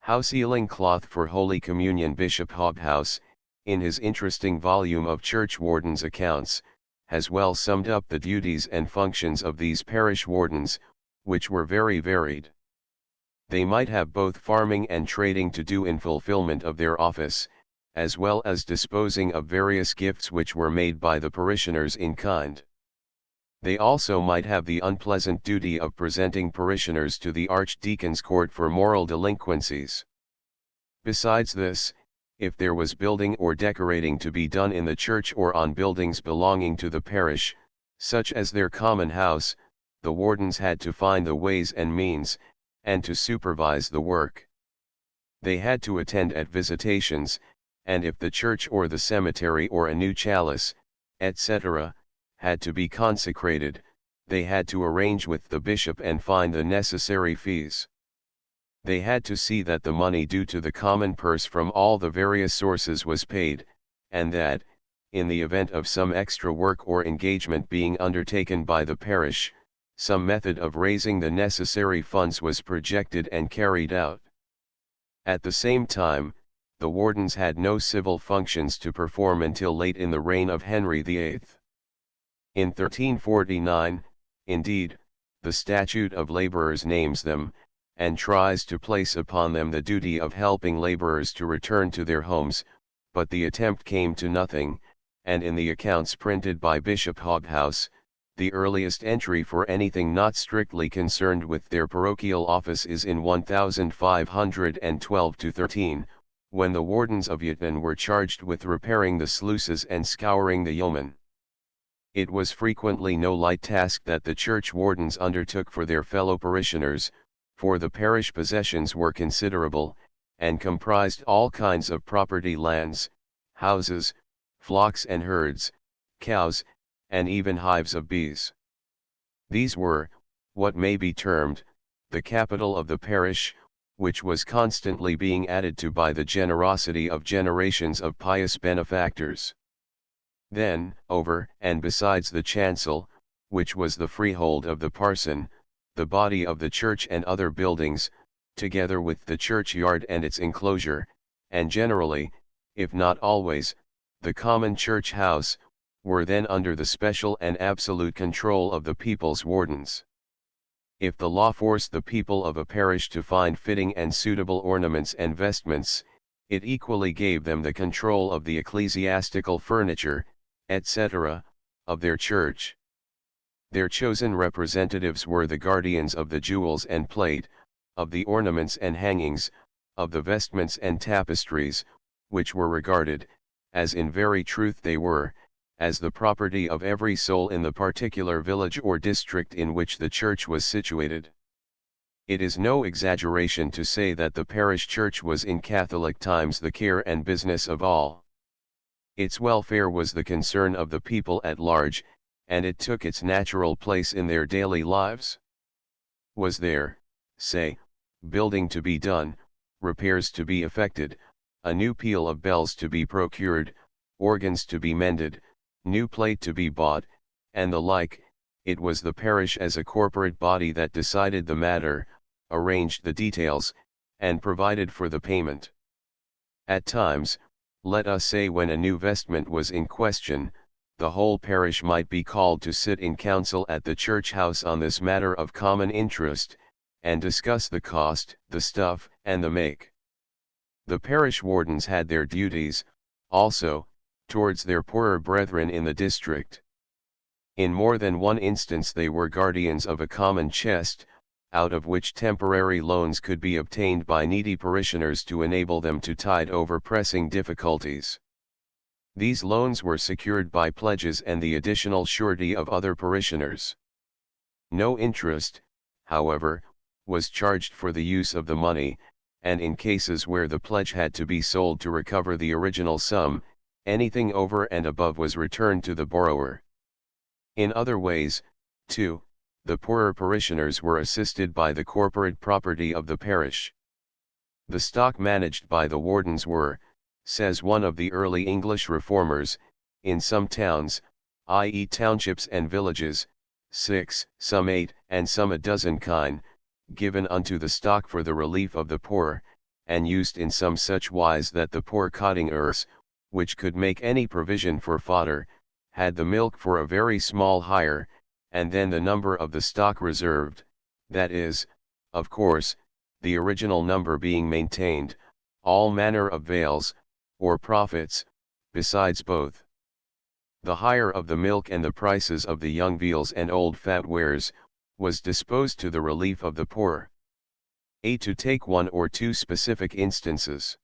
S1: House-sealing cloth for Holy Communion. Bishop Hobhouse, in his interesting volume of Church Wardens' Accounts, has well summed up the duties and functions of these parish wardens, which were very varied. They might have both farming and trading to do in fulfillment of their office, as well as disposing of various gifts which were made by the parishioners in kind. They also might have the unpleasant duty of presenting parishioners to the archdeacon's court for moral delinquencies. Besides this, if there was building or decorating to be done in the church or on buildings belonging to the parish, such as their common house, the wardens had to find the ways and means, and to supervise the work. They had to attend at visitations, and if the church or the cemetery or a new chalice, etc., had to be consecrated, they had to arrange with the bishop and find the necessary fees. They had to see that the money due to the common purse from all the various sources was paid, and that, in the event of some extra work or engagement being undertaken by the parish, some method of raising the necessary funds was projected and carried out. At the same time, the wardens had no civil functions to perform until late in the reign of Henry VIII. In 1349, indeed, the Statute of Labourers names them, and tries to place upon them the duty of helping labourers to return to their homes, but the attempt came to nothing, and in the accounts printed by Bishop Hobhouse, the earliest entry for anything not strictly concerned with their parochial office is in 1512-13, when the wardens of Yatton were charged with repairing the sluices and scouring the yeomen. It was frequently no light task that the church wardens undertook for their fellow parishioners, for the parish possessions were considerable, and comprised all kinds of property, lands, houses, flocks and herds, cows, and even hives of bees. These were, what may be termed, the capital of the parish, which was constantly being added to by the generosity of generations of pious benefactors. Then, over and besides the chancel, which was the freehold of the parson, the body of the church and other buildings, together with the churchyard and its enclosure, and generally, if not always, the common church house, were then under the special and absolute control of the people's wardens. If the law forced the people of a parish to find fitting and suitable ornaments and vestments, it equally gave them the control of the ecclesiastical furniture, etc., of their church. Their chosen representatives were the guardians of the jewels and plate, of the ornaments and hangings, of the vestments and tapestries, which were regarded, as in very truth they were, as the property of every soul in the particular village or district in which the church was situated. It is no exaggeration to say that the parish church was in Catholic times the care and business of all. Its welfare was the concern of the people at large, and it took its natural place in their daily lives. Was there, say, building to be done, repairs to be effected, a new peal of bells to be procured, organs to be mended, new plate to be bought, and the like, it was the parish as a corporate body that decided the matter, arranged the details, and provided for the payment. At times, let us say when a new vestment was in question, the whole parish might be called to sit in council at the church house on this matter of common interest, and discuss the cost, the stuff, and the make. The parish wardens had their duties, also, towards their poorer brethren in the district. In more than one instance they were guardians of a common chest, out of which temporary loans could be obtained by needy parishioners to enable them to tide over pressing difficulties. These loans were secured by pledges and the additional surety of other parishioners. No interest, however, was charged for the use of the money, and in cases where the pledge had to be sold to recover the original sum, anything over and above was returned to the borrower. In other ways, too, the poorer parishioners were assisted by the corporate property of the parish. The stock managed by the wardens were, says one of the early English reformers, in some towns, i.e. townships and villages, 6, some 8, and some a dozen kine, given unto the stock for the relief of the poor, and used in some such wise that the poor cottingers, which could make any provision for fodder, had the milk for a very small hire, and then the number of the stock reserved, that is, of course, the original number being maintained, all manner of vails, or profits, besides both. The hire of the milk and the prices of the young veals and old fat wares, was disposed to the relief of the poor. A. To take one or two specific instances.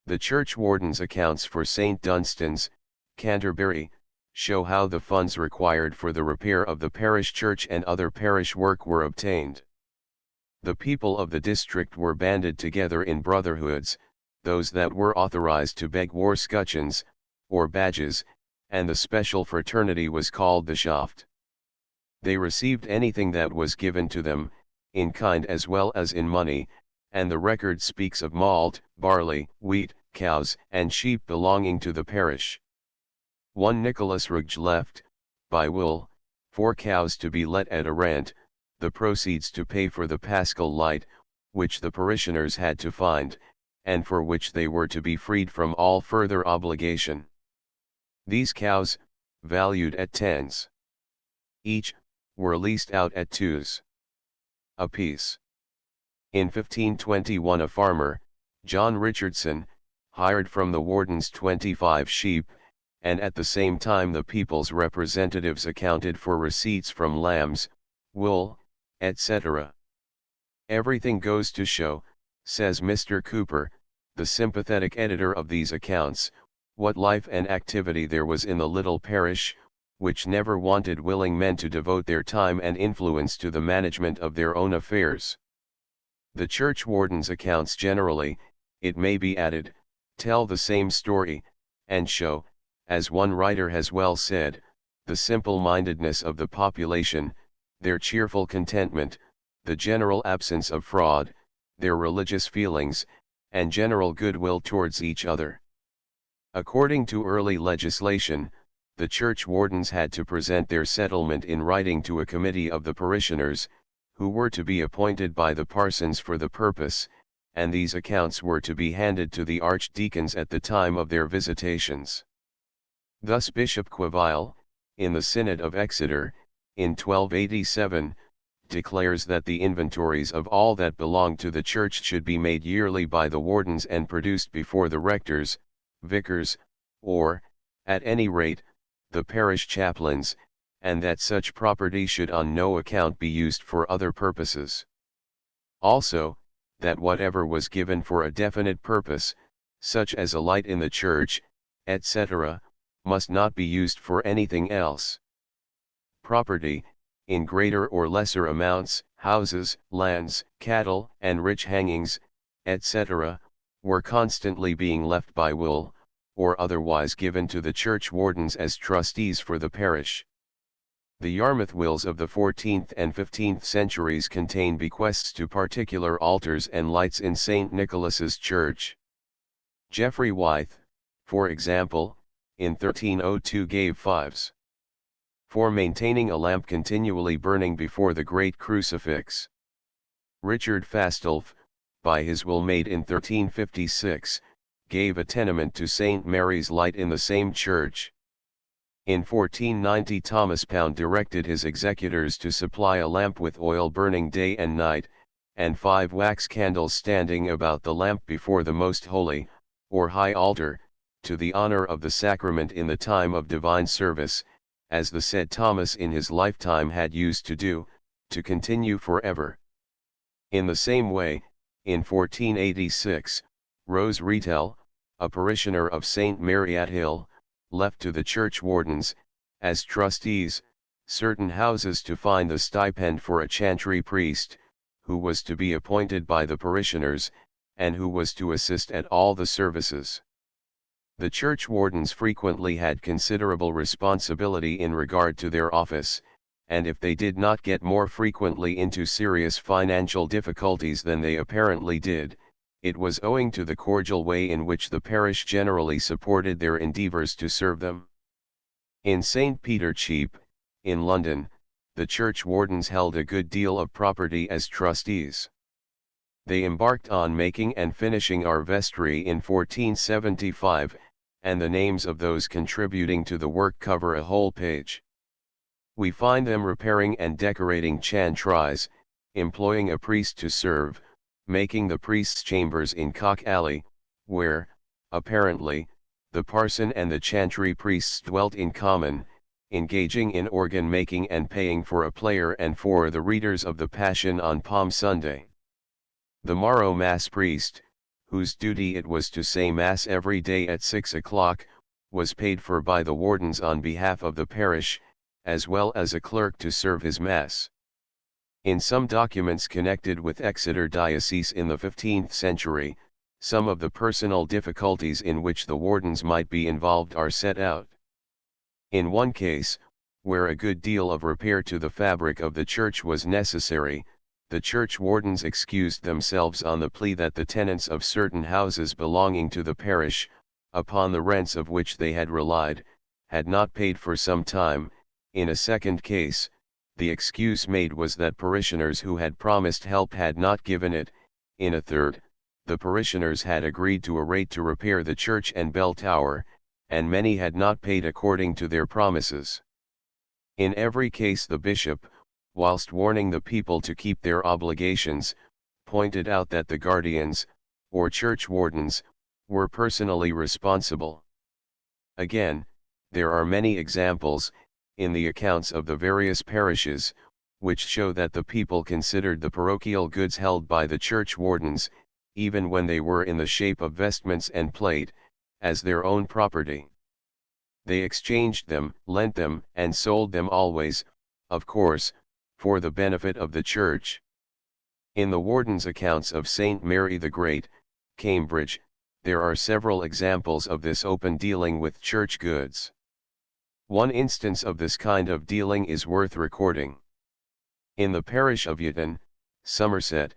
S1: The churchwarden's accounts for St. Dunstan's, Canterbury, show how the funds required for the repair of the parish church and other parish work were obtained. The people of the district were banded together in brotherhoods, those that were authorized to beg war scutcheons, or badges, and the special fraternity was called the Shaft. They received anything that was given to them, in kind as well as in money, and the record speaks of malt, barley, wheat, cows, and sheep belonging to the parish. One Nicholas Rugge left, by will, 4 cows to be let at a rent, the proceeds to pay for the paschal light, which the parishioners had to find, and for which they were to be freed from all further obligation. These cows, valued at 10s each, were leased out at 2s apiece. In 1521 a farmer, John Richardson, hired from the wardens 25 sheep, and at the same time the people's representatives accounted for receipts from lambs, wool, etc. Everything goes to show, says Mr. Cooper, the sympathetic editor of these accounts, what life and activity there was in the little parish, which never wanted willing men to devote their time and influence to the management of their own affairs. The churchwarden's accounts generally, it may be added, tell the same story, and show, as one writer has well said, the simple-mindedness of the population, their cheerful contentment, the general absence of fraud, their religious feelings, and general goodwill towards each other. According to early legislation, the churchwardens had to present their settlement in writing to a committee of the parishioners, who were to be appointed by the parsons for the purpose, and these accounts were to be handed to the archdeacons at the time of their visitations. Thus Bishop Queville, in the Synod of Exeter, in 1287, declares that the inventories of all that belonged to the church should be made yearly by the wardens and produced before the rectors, vicars, or, at any rate, the parish chaplains, and that such property should on no account be used for other purposes. Also, that whatever was given for a definite purpose, such as a light in the church, etc., must not be used for anything else. Property, in greater or lesser amounts, houses, lands, cattle, and rich hangings, etc., were constantly being left by will, or otherwise given to the churchwardens as trustees for the parish. The Yarmouth wills of the 14th and 15th centuries contain bequests to particular altars and lights in St. Nicholas's Church. Geoffrey Wythe, for example, in 1302 gave 5s for maintaining a lamp continually burning before the great crucifix. Richard Fastolf, by his will made in 1356, gave a tenement to St. Mary's Light in the same church. In 1490 Thomas Pound directed his executors to supply a lamp with oil burning day and night, and 5 wax candles standing about the lamp before the most holy, or high altar, to the honor of the sacrament in the time of divine service, as the said Thomas in his lifetime had used to do, to continue forever. In the same way, in 1486, Rose Retell, a parishioner of St. Mary at Hill, left to the churchwardens, as trustees, certain houses to find the stipend for a chantry priest, who was to be appointed by the parishioners, and who was to assist at all the services. The churchwardens frequently had considerable responsibility in regard to their office, and if they did not get more frequently into serious financial difficulties than they apparently did, it was owing to the cordial way in which the parish generally supported their endeavours to serve them. In St. Peter Cheap, in London, the churchwardens held a good deal of property as trustees. They embarked on making and finishing our vestry in 1475, and the names of those contributing to the work cover a whole page. We find them repairing and decorating chantries, employing a priest to serve, making the priest's chambers in Cock Alley, where, apparently, the parson and the chantry priests dwelt in common, engaging in organ making and paying for a player and for the readers of the Passion on Palm Sunday. The morrow Mass priest, whose duty it was to say Mass every day at 6 o'clock, was paid for by the wardens on behalf of the parish, as well as a clerk to serve his Mass. In some documents connected with Exeter Diocese in the 15th century, some of the personal difficulties in which the wardens might be involved are set out. In one case, where a good deal of repair to the fabric of the church was necessary, the church wardens excused themselves on the plea that the tenants of certain houses belonging to the parish, upon the rents of which they had relied, had not paid for some time. In a second case, the excuse made was that parishioners who had promised help had not given it. In a third, the parishioners had agreed to a rate to repair the church and bell tower, and many had not paid according to their promises. In every case the bishop, whilst warning the people to keep their obligations, pointed out that the guardians, or church wardens, were personally responsible. Again, there are many examples, in the accounts of the various parishes, which show that the people considered the parochial goods held by the church wardens, even when they were in the shape of vestments and plate, as their own property. They exchanged them, lent them, and sold them always, of course, for the benefit of the church. In the warden's accounts of St. Mary the Great, Cambridge, there are several examples of this open dealing with church goods. One instance of this kind of dealing is worth recording. In the parish of Yatton, Somerset,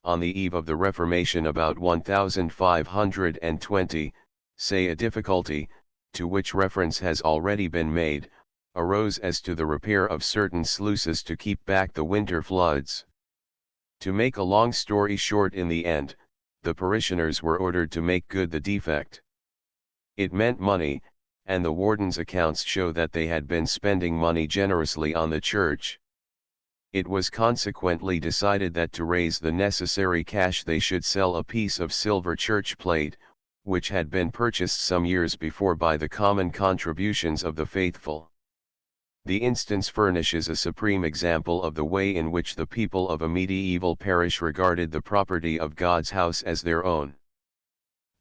S1: on the eve of the Reformation about 1520, say a difficulty, to which reference has already been made, arose as to the repair of certain sluices to keep back the winter floods. To make a long story short, in the end, the parishioners were ordered to make good the defect. It meant money, and the warden's accounts show that they had been spending money generously on the church. It was consequently decided that to raise the necessary cash they should sell a piece of silver church plate, which had been purchased some years before by the common contributions of the faithful. The instance furnishes a supreme example of the way in which the people of a medieval parish regarded the property of God's house as their own.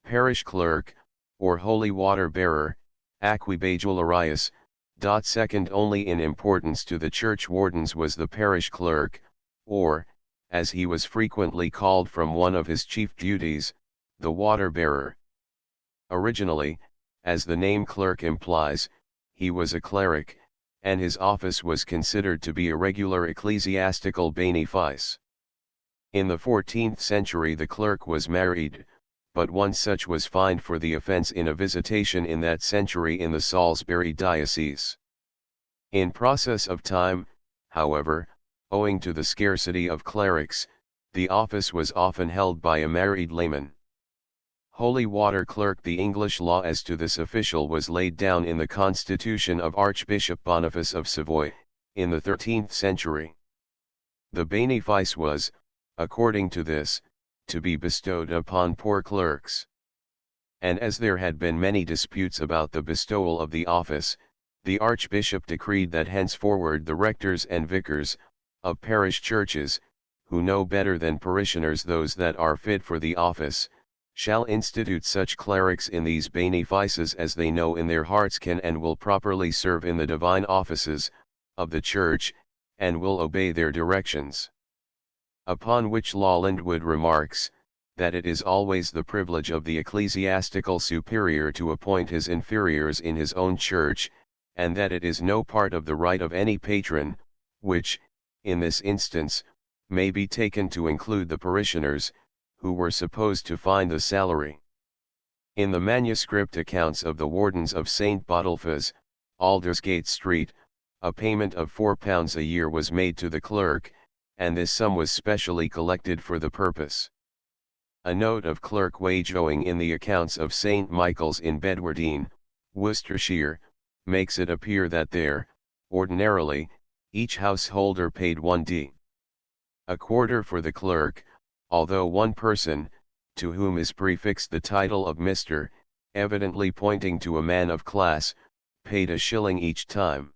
S1: Parish clerk, or holy water bearer, Aquibagularius, second only in importance to the church wardens was the parish clerk, or, as he was frequently called from one of his chief duties, the water bearer. Originally, as the name clerk implies, he was a cleric, and his office was considered to be a regular ecclesiastical benefice. In the 14th century the clerk was married, but one such was fined for the offence in a visitation in that century in the Salisbury diocese. In process of time, however, owing to the scarcity of clerics, the office was often held by a married layman. Holy water clerk. The English law as to this official was laid down in the constitution of Archbishop Boniface of Savoy, in the 13th century. The benefice was, according to this, to be bestowed upon poor clerks. And as there had been many disputes about the bestowal of the office, the Archbishop decreed that henceforward the rectors and vicars, of parish churches, who know better than parishioners those that are fit for the office, shall institute such clerics in these benefices as they know in their hearts can and will properly serve in the divine offices, of the Church, and will obey their directions. Upon which Lawlandwood remarks, that it is always the privilege of the ecclesiastical superior to appoint his inferiors in his own church, and that it is no part of the right of any patron, which, in this instance, may be taken to include the parishioners, who were supposed to find the salary. In the manuscript accounts of the wardens of St. Botolphus, Aldersgate Street, a payment of £4 a year was made to the clerk, and this sum was specially collected for the purpose. A note of clerk wage owing in the accounts of St. Michael's in Bedwardine, Worcestershire, makes it appear that there, ordinarily, each householder paid 1d. a quarter for the clerk, although one person, to whom is prefixed the title of Mr., evidently pointing to a man of class, paid a shilling each time.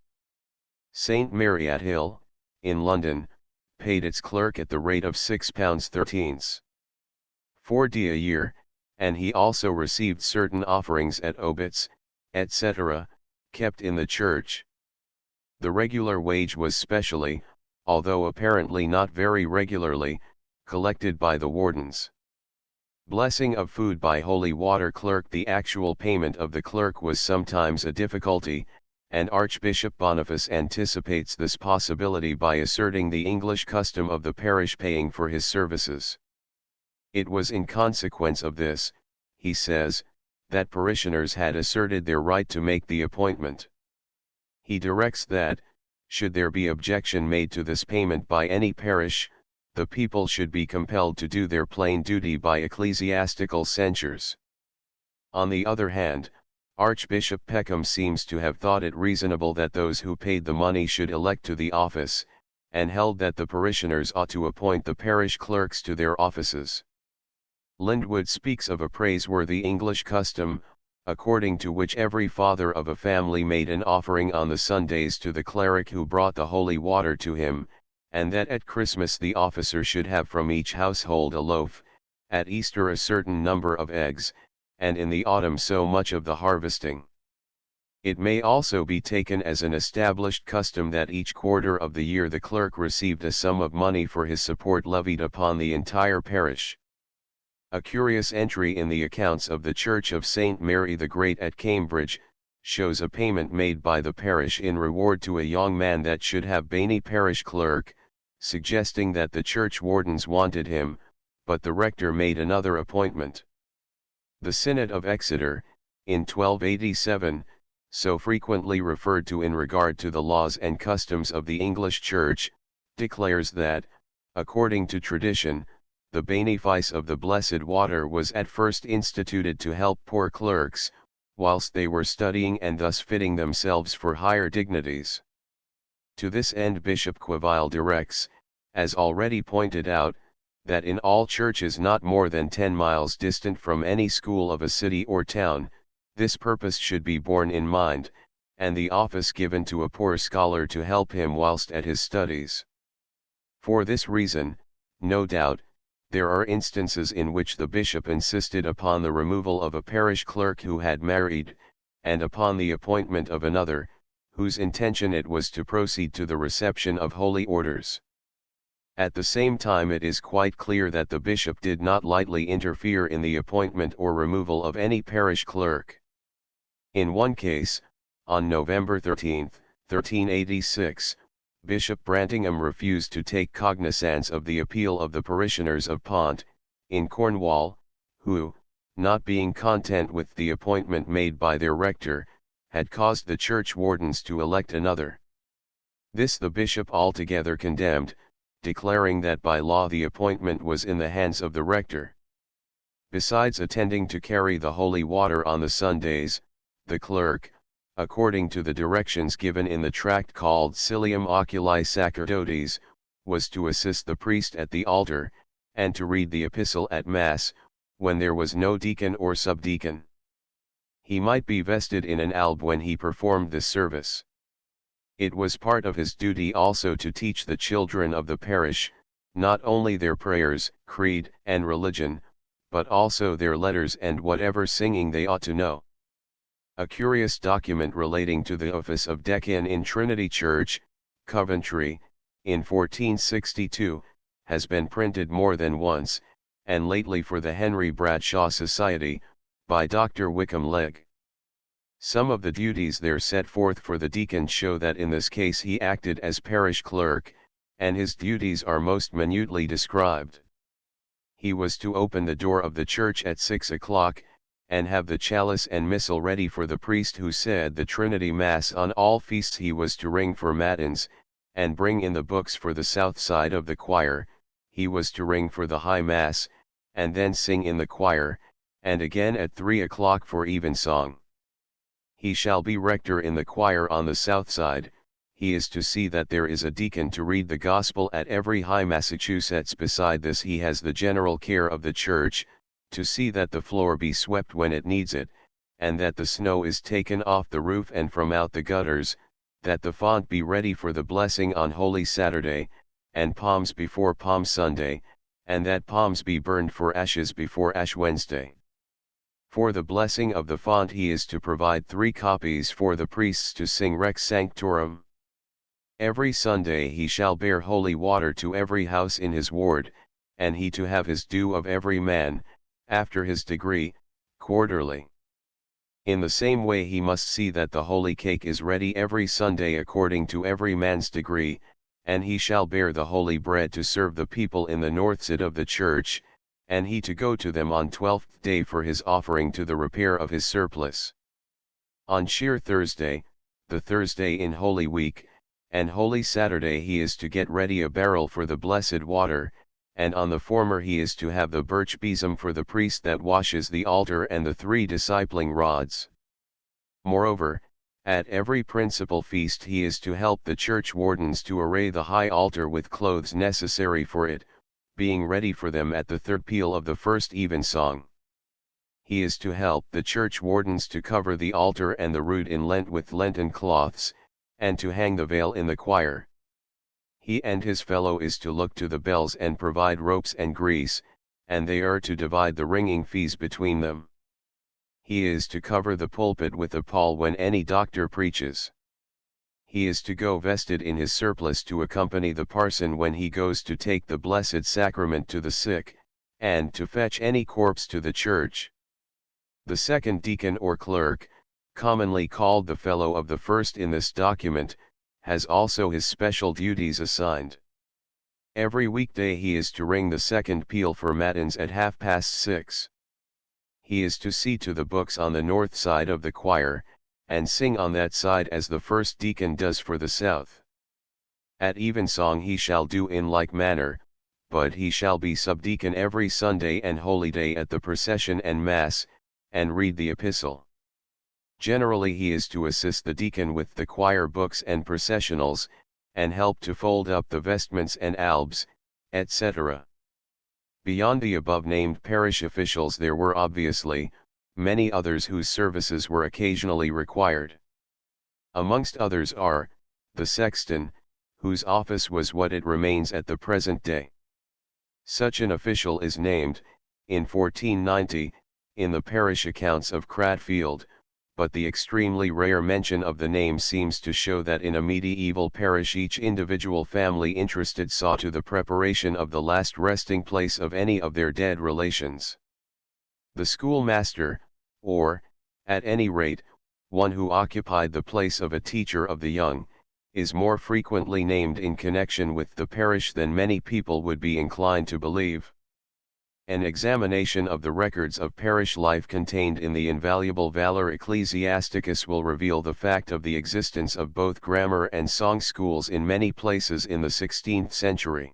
S1: St. Mary at Hill, in London, paid its clerk at the rate of £6 13s. a year, and he also received certain offerings at obits, etc., kept in the church. The regular wage was specially, although apparently not very regularly, collected by the wardens. Blessing of food by holy water clerk. The actual payment of the clerk was sometimes a difficulty, and Archbishop Boniface anticipates this possibility by asserting the English custom of the parish paying for his services. It was in consequence of this, he says, that parishioners had asserted their right to make the appointment. He directs that, should there be objection made to this payment by any parish, the people should be compelled to do their plain duty by ecclesiastical censures. On the other hand, Archbishop Peckham seems to have thought it reasonable that those who paid the money should elect to the office, and held that the parishioners ought to appoint the parish clerks to their offices. Lindwood speaks of a praiseworthy English custom, according to which every father of a family made an offering on the Sundays to the cleric who brought the holy water to him, and that at Christmas the officer should have from each household a loaf, at Easter a certain number of eggs, and in the autumn so much of the harvesting. It may also be taken as an established custom that each quarter of the year the clerk received a sum of money for his support levied upon the entire parish. A curious entry in the accounts of the Church of St. Mary the Great at Cambridge, shows a payment made by the parish in reward to a young man that should have been a parish clerk, suggesting that the church wardens wanted him, but the rector made another appointment. The Synod of Exeter, in 1287, so frequently referred to in regard to the laws and customs of the English Church, declares that, according to tradition, the benefice of the blessed water was at first instituted to help poor clerks, whilst they were studying and thus fitting themselves for higher dignities. To this end Bishop Queville directs, as already pointed out, that in all churches not more than 10 miles distant from any school of a city or town, this purpose should be borne in mind, and the office given to a poor scholar to help him whilst at his studies. For this reason, no doubt, there are instances in which the bishop insisted upon the removal of a parish clerk who had married, and upon the appointment of another, whose intention it was to proceed to the reception of holy orders. At the same time it is quite clear that the bishop did not lightly interfere in the appointment or removal of any parish clerk. In one case, on November 13, 1386, Bishop Brantingham refused to take cognizance of the appeal of the parishioners of Pont, in Cornwall, who, not being content with the appointment made by their rector, had caused the church wardens to elect another. This the bishop altogether condemned, declaring that by law the appointment was in the hands of the rector. Besides attending to carry the holy water on the Sundays, the clerk, according to the directions given in the tract called Cilium Oculi Sacerdotes, was to assist the priest at the altar, and to read the epistle at Mass, when there was no deacon or subdeacon. He might be vested in an alb when he performed this service. It was part of his duty also to teach the children of the parish, not only their prayers, creed, and religion, but also their letters and whatever singing they ought to know. A curious document relating to the office of deacon in Trinity Church, Coventry, in 1462, has been printed more than once, and lately for the Henry Bradshaw Society, by Dr. Wickham Legge. Some of the duties there set forth for the deacon show that in this case he acted as parish clerk, and his duties are most minutely described. He was to open the door of the church at 6 o'clock, and have the chalice and missal ready for the priest who said the Trinity Mass on all feasts. He was to ring for matins, and bring in the books for the south side of the choir. He was to ring for the High Mass, and then sing in the choir, and again at 3 o'clock for evensong. He shall be rector in the choir on the south side. He is to see that there is a deacon to read the Gospel at every High Massachusetts. Beside this he has the general care of the church, to see that the floor be swept when it needs it, and that the snow is taken off the roof and from out the gutters, that the font be ready for the blessing on Holy Saturday, and palms before Palm Sunday, and that palms be burned for ashes before Ash Wednesday. For the blessing of the font he is to provide 3 copies for the priests to sing Rex Sanctorum. Every Sunday he shall bear holy water to every house in his ward, and he to have his due of every man, after his degree, quarterly. In the same way he must see that the holy cake is ready every Sunday according to every man's degree, and he shall bear the holy bread to serve the people in the north side of the church, and he to go to them on 12th day for his offering to the repair of his surplice. On Sheer Thursday, the Thursday in Holy Week, and Holy Saturday he is to get ready a barrel for the blessed water, and on the former he is to have the birch besom for the priest that washes the altar and the 3 discipling rods. Moreover, at every principal feast he is to help the church wardens to array the high altar with clothes necessary for it, being ready for them at the 3rd peal of the first evensong. He is to help the church wardens to cover the altar and the rood in Lent with Lenten cloths, and to hang the veil in the choir. He and his fellow is to look to the bells and provide ropes and grease, and they are to divide the ringing fees between them. He is to cover the pulpit with a pall when any doctor preaches. He is to go vested in his surplice to accompany the parson when he goes to take the blessed sacrament to the sick, and to fetch any corpse to the church. The second deacon or clerk, commonly called the fellow of the first in this document, has also his special duties assigned. Every weekday he is to ring the 2nd peal for matins at 6:30. He is to see to the books on the north side of the choir, and sing on that side as the first deacon does for the south. At evensong he shall do in like manner, but he shall be subdeacon every Sunday and holy day at the procession and mass, and read the epistle. Generally he is to assist the deacon with the choir books and processionals, and help to fold up the vestments and albs, etc. Beyond the above-named parish officials there were obviously many others whose services were occasionally required. Amongst others are the sexton, whose office was what it remains at the present day. Such an official is named, in 1490, in the parish accounts of Cradfield, but the extremely rare mention of the name seems to show that in a medieval parish each individual family interested saw to the preparation of the last resting place of any of their dead relations. The schoolmaster, or, at any rate, one who occupied the place of a teacher of the young, is more frequently named in connection with the parish than many people would be inclined to believe. An examination of the records of parish life contained in the invaluable Valor Ecclesiasticus will reveal the fact of the existence of both grammar and song schools in many places in the 16th century.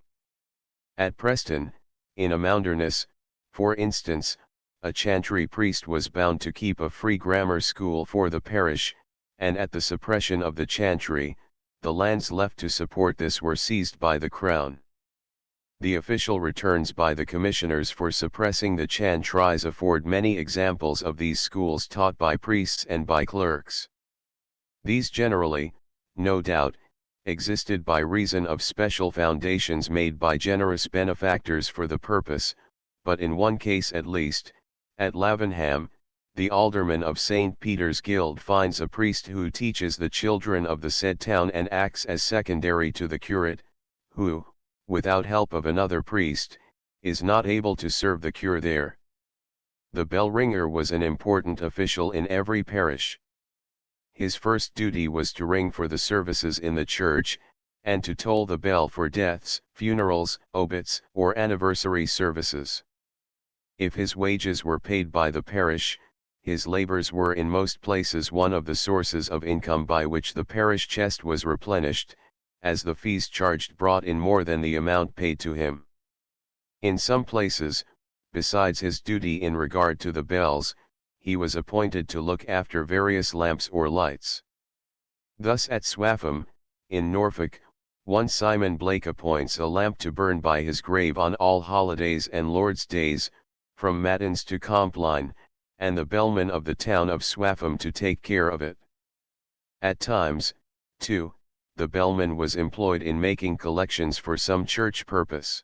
S1: At Preston, in Amounderness, for instance, a chantry priest was bound to keep a free grammar school for the parish, and at the suppression of the chantry, the lands left to support this were seized by the crown. The official returns by the commissioners for suppressing the chantries afford many examples of these schools taught by priests and by clerks. These generally, no doubt, existed by reason of special foundations made by generous benefactors for the purpose, but in one case at least, at Lavenham, the alderman of St. Peter's Guild finds a priest who teaches the children of the said town and acts as secondary to the curate, who, without help of another priest, is not able to serve the cure there. The bell ringer was an important official in every parish. His first duty was to ring for the services in the church, and to toll the bell for deaths, funerals, obits, or anniversary services. If his wages were paid by the parish, his labors were in most places one of the sources of income by which the parish chest was replenished, as the fees charged brought in more than the amount paid to him. In some places, besides his duty in regard to the bells, he was appointed to look after various lamps or lights. Thus at Swaffham, in Norfolk, one Simon Blake appoints a lamp to burn by his grave on all holidays and Lord's days, from Matins to Compline, and the bellman of the town of Swaffham to take care of it. At times, too, the bellman was employed in making collections for some church purpose.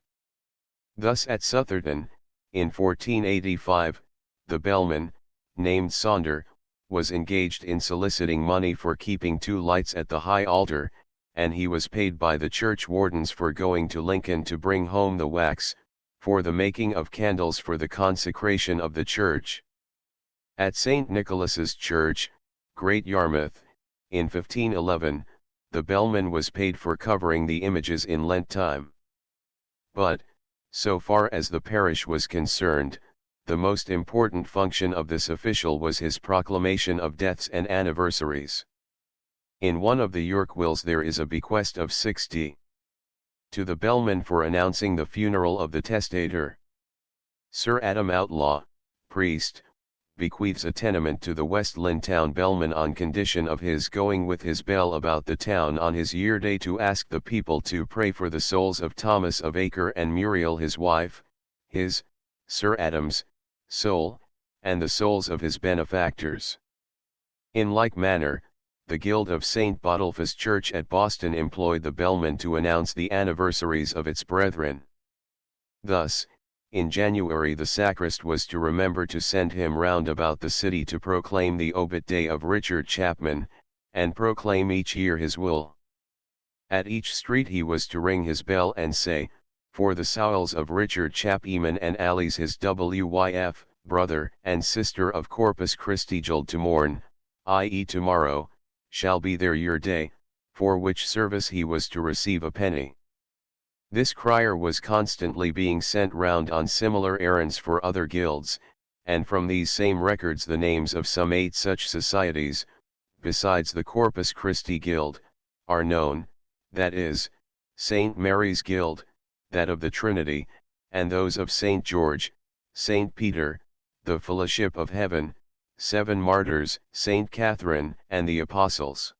S1: Thus at Sutherton, in 1485, the bellman, named Saunder, was engaged in soliciting money for keeping 2 lights at the high altar, and he was paid by the church wardens for going to Lincoln to bring home the wax, for the making of candles for the consecration of the church. At St. Nicholas's Church, Great Yarmouth, in 1511, the bellman was paid for covering the images in Lent time. But, so far as the parish was concerned, the most important function of this official was his proclamation of deaths and anniversaries. In one of the York wills there is a bequest of 60 to the bellman for announcing the funeral of the testator. Sir Adam Outlaw, priest, bequeaths a tenement to the West Lynn town bellman on condition of his going with his bell about the town on his year day to ask the people to pray for the souls of Thomas of Acre and Muriel his wife, his, Sir Adam's, soul, and the souls of his benefactors. In like manner, the Guild of St. Botolphus Church at Boston employed the bellman to announce the anniversaries of its brethren. Thus, in January the sacrist was to remember to send him round about the city to proclaim the obit day of Richard Chapman, and proclaim each year his will. At each street he was to ring his bell and say, for the souls of Richard Chapman and Alice his wyf, brother and sister of Corpus Christi Juld to morn, i.e. tomorrow, shall be their year day, for which service he was to receive a penny. This crier was constantly being sent round on similar errands for other guilds, and from these same records the names of some 8 such societies, besides the Corpus Christi Guild, are known, that is, St. Mary's Guild, that of the Trinity, and those of St. George, St. Peter, the Fellowship of Heaven, 7 Martyrs, St. Catherine, and the Apostles.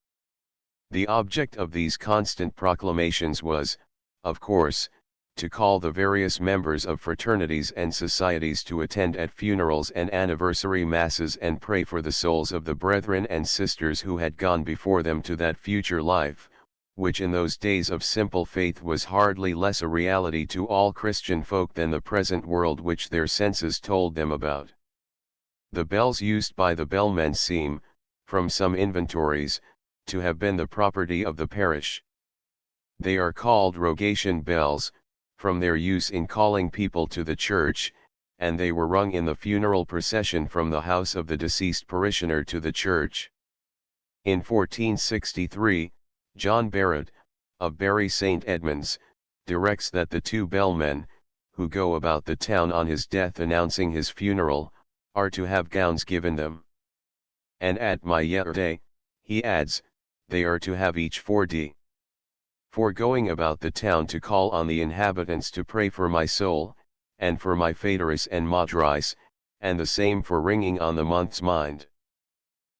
S1: The object of these constant proclamations was, of course, to call the various members of fraternities and societies to attend at funerals and anniversary masses and pray for the souls of the brethren and sisters who had gone before them to that future life, which in those days of simple faith was hardly less a reality to all Christian folk than the present world which their senses told them about. The bells used by the bellmen seem, from some inventories, to have been the property of the parish. They are called rogation bells, from their use in calling people to the church, and they were rung in the funeral procession from the house of the deceased parishioner to the church. In 1463, John Barrett, of Bury St. Edmunds, directs that the 2 bellmen, who go about the town on his death announcing his funeral, are to have gowns given them. And at my year day, he adds, they are to have each 4d. For going about the town to call on the inhabitants to pray for my soul, and for my Fateris and Madris, and the same for ringing on the month's mind.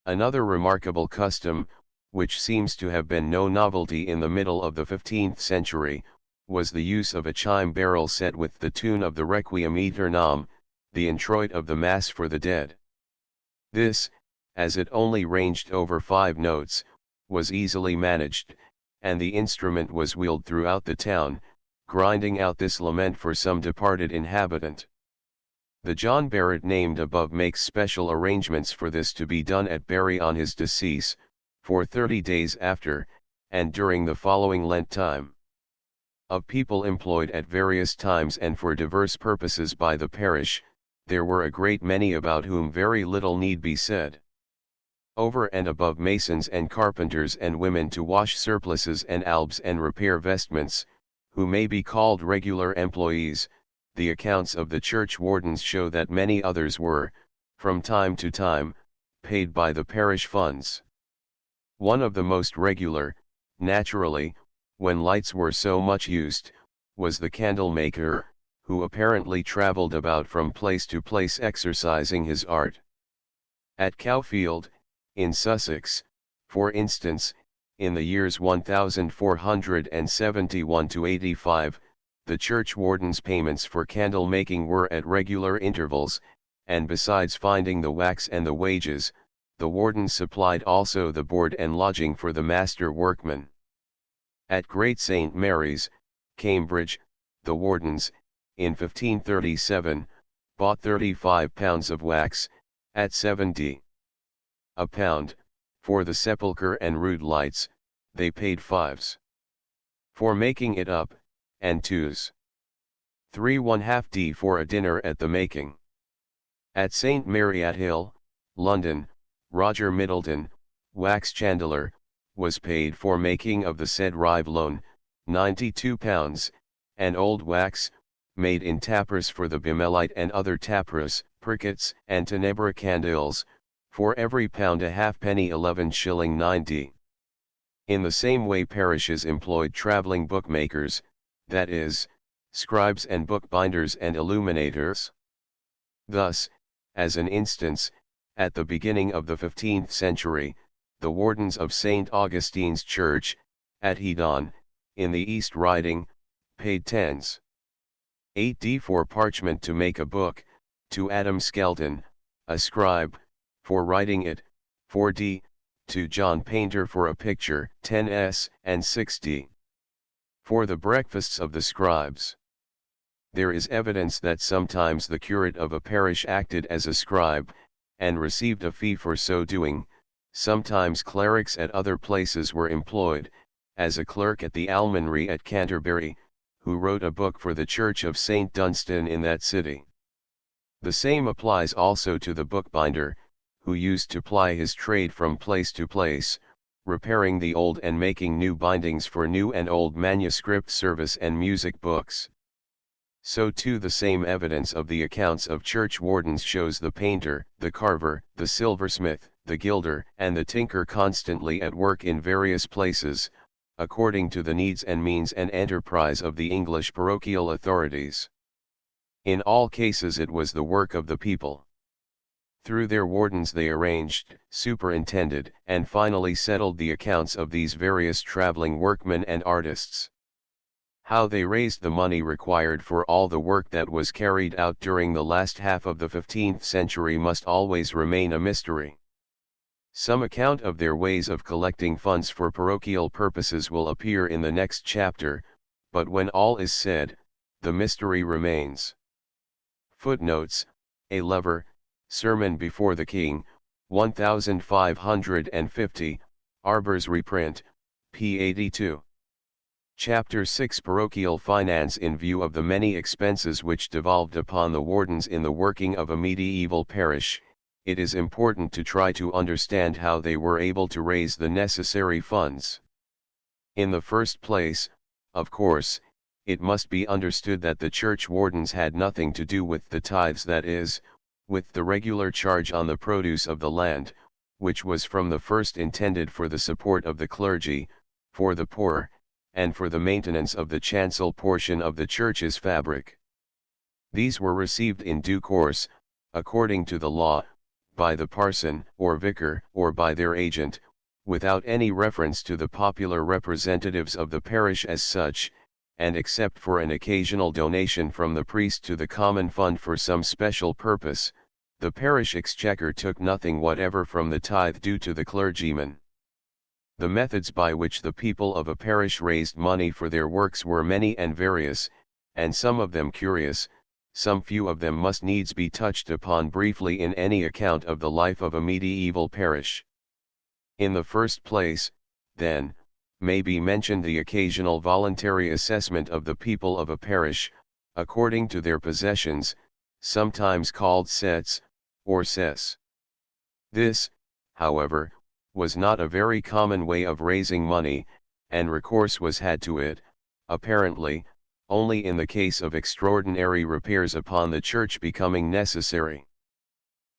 S1: Another remarkable custom, which seems to have been no novelty in the middle of the 15th century, was the use of a chime barrel set with the tune of the Requiem Aeternam, the introit of the Mass for the dead. This, as it only ranged over 5 notes, was easily managed, and the instrument was wheeled throughout the town, grinding out this lament for some departed inhabitant. The John Barrett named above makes special arrangements for this to be done at Bury on his decease, for 30 days after, and during the following Lent time. Of people employed at various times and for diverse purposes by the parish, there were a great many about whom very little need be said. Over and above masons and carpenters and women to wash surplices and albs and repair vestments, who may be called regular employees, the accounts of the church wardens show that many others were, from time to time, paid by the parish funds. One of the most regular, naturally, when lights were so much used, was the candle maker, who apparently travelled about from place to place exercising his art. At Cowfield, in Sussex, for instance, in the years 1471 to 85, the church warden's payments for candle making were at regular intervals, and besides finding the wax and the wages, the wardens supplied also the board and lodging for the master workmen. At Great St. Mary's, Cambridge, the wardens, in 1537, bought 35 pounds of wax, at 7d. a pound. For the sepulchre and rood lights, they paid 5s. For making it up, and 2s. 3 1/2d for a dinner at the making. At St. Mary at Hill, London, Roger Middleton, wax chandler, was paid for making of the said Rivelone, 92 pounds, and old wax, made in tapers for the bimelite and other tapers, prickets, and tenebra candles, for every pound a halfpenny 11 shilling 9d. In the same way parishes employed travelling bookmakers, that is, scribes and bookbinders and illuminators. Thus, as an instance, at the beginning of the 15th century, the wardens of St. Augustine's Church, at Hedon, in the East Riding, paid 10s. 8d for parchment to make a book, to Adam Skelton, a scribe, for writing it, 4d, to John Painter for a picture, 10s, and 6d. For the breakfasts of the scribes. There is evidence that sometimes the curate of a parish acted as a scribe, and received a fee for so doing. Sometimes clerics at other places were employed, as a clerk at the Almonry at Canterbury, who wrote a book for the Church of St. Dunstan in that city. The same applies also to the bookbinder, who used to ply his trade from place to place, repairing the old and making new bindings for new and old manuscript service and music books. So too the same evidence of the accounts of church wardens shows the painter, the carver, the silversmith, the gilder, and the tinker constantly at work in various places, according to the needs and means and enterprise of the English parochial authorities. In all cases it was the work of the people. Through their wardens they arranged, superintended, and finally settled the accounts of these various travelling workmen and artists. How they raised the money required for all the work that was carried out during the last half of the 15th century must always remain a mystery. Some account of their ways of collecting funds for parochial purposes will appear in the next chapter, but when all is said, the mystery remains. Footnotes: A Lever, Sermon Before the King, 1550, Arber's reprint, p. 82. Chapter 6 Parochial Finance. In view of the many expenses which devolved upon the wardens in the working of a medieval parish, it is important to try to understand how they were able to raise the necessary funds. In the first place, of course, it must be understood that the church wardens had nothing to do with the tithes, that is, with the regular charge on the produce of the land, which was from the first intended for the support of the clergy, for the poor, and for the maintenance of the chancel portion of the church's fabric. These were received in due course, according to the law, by the parson or vicar or by their agent, without any reference to the popular representatives of the parish as such, and except for an occasional donation from the priest to the common fund for some special purpose, the parish exchequer took nothing whatever from the tithe due to the clergyman. The methods by which the people of a parish raised money for their works were many and various, and some of them curious. Some few of them must needs be touched upon briefly in any account of the life of a medieval parish. In the first place, then, may be mentioned the occasional voluntary assessment of the people of a parish, according to their possessions, sometimes called cets, or cess. This, however, was not a very common way of raising money, and recourse was had to it, apparently, only in the case of extraordinary repairs upon the church becoming necessary.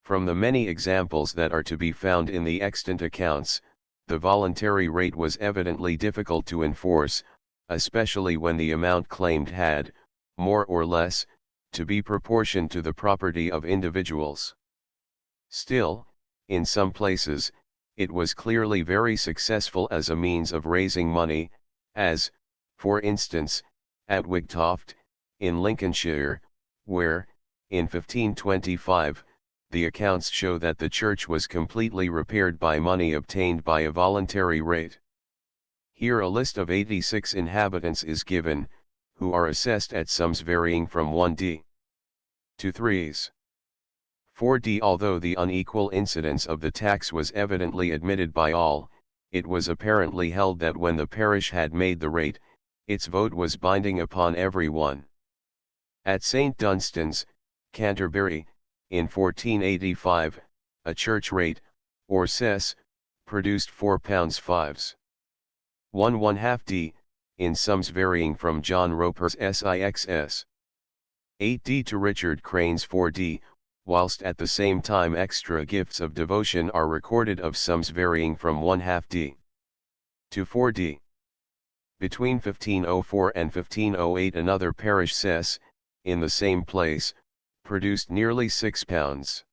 S1: From the many examples that are to be found in the extant accounts, the voluntary rate was evidently difficult to enforce, especially when the amount claimed had, more or less, to be proportioned to the property of individuals. Still, in some places, it was clearly very successful as a means of raising money, as, for instance, at Wigtoft, in Lincolnshire, where, in 1525, the accounts show that the church was completely repaired by money obtained by a voluntary rate. Here a list of 86 inhabitants is given, who are assessed at sums varying from 1d to 3s. 4d. Although the unequal incidence of the tax was evidently admitted by all, it was apparently held that when the parish had made the rate, its vote was binding upon every one. At St. Dunstan's, Canterbury, in 1485, a church rate, or cess, produced £4 fives. 1/2d, in sums varying from John Roper's Sixs. 8d to Richard Crane's 4d, whilst at the same time extra gifts of devotion are recorded of sums varying from 1/2d to 4d. Between 1504 and 1508 another parish cess, in the same place, produced nearly £6.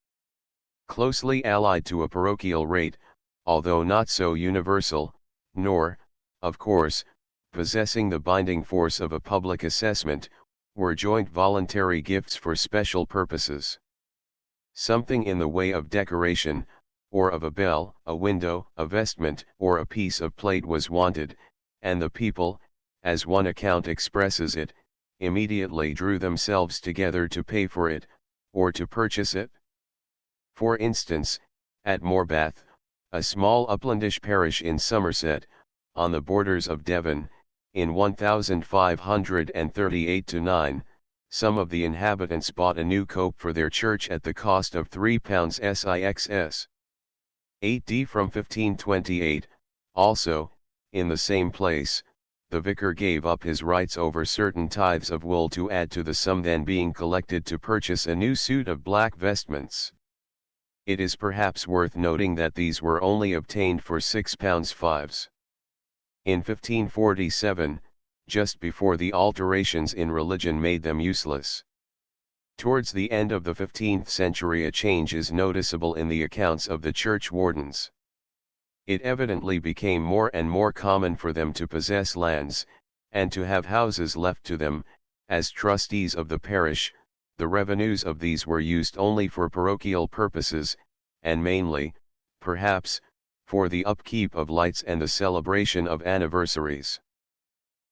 S1: Closely allied to a parochial rate, although not so universal, nor, of course, possessing the binding force of a public assessment, were joint voluntary gifts for special purposes. Something in the way of decoration, or of a bell, a window, a vestment, or a piece of plate was wanted, and the people, as one account expresses it, immediately drew themselves together to pay for it, or to purchase it. For instance, at Morbath, a small uplandish parish in Somerset, on the borders of Devon, in 1538-9, some of the inhabitants bought a new cope for their church at the cost of £3 Sixs. 8d. From 1528, also, in the same place, the vicar gave up his rights over certain tithes of wool to add to the sum then being collected to purchase a new suit of black vestments. It is perhaps worth noting that these were only obtained for £6 fives. In 1547, just before the alterations in religion made them useless. Towards the end of the 15th century a change is noticeable in the accounts of the church wardens. It evidently became more and more common for them to possess lands, and to have houses left to them, as trustees of the parish. The revenues of these were used only for parochial purposes, and mainly, perhaps, for the upkeep of lights and the celebration of anniversaries.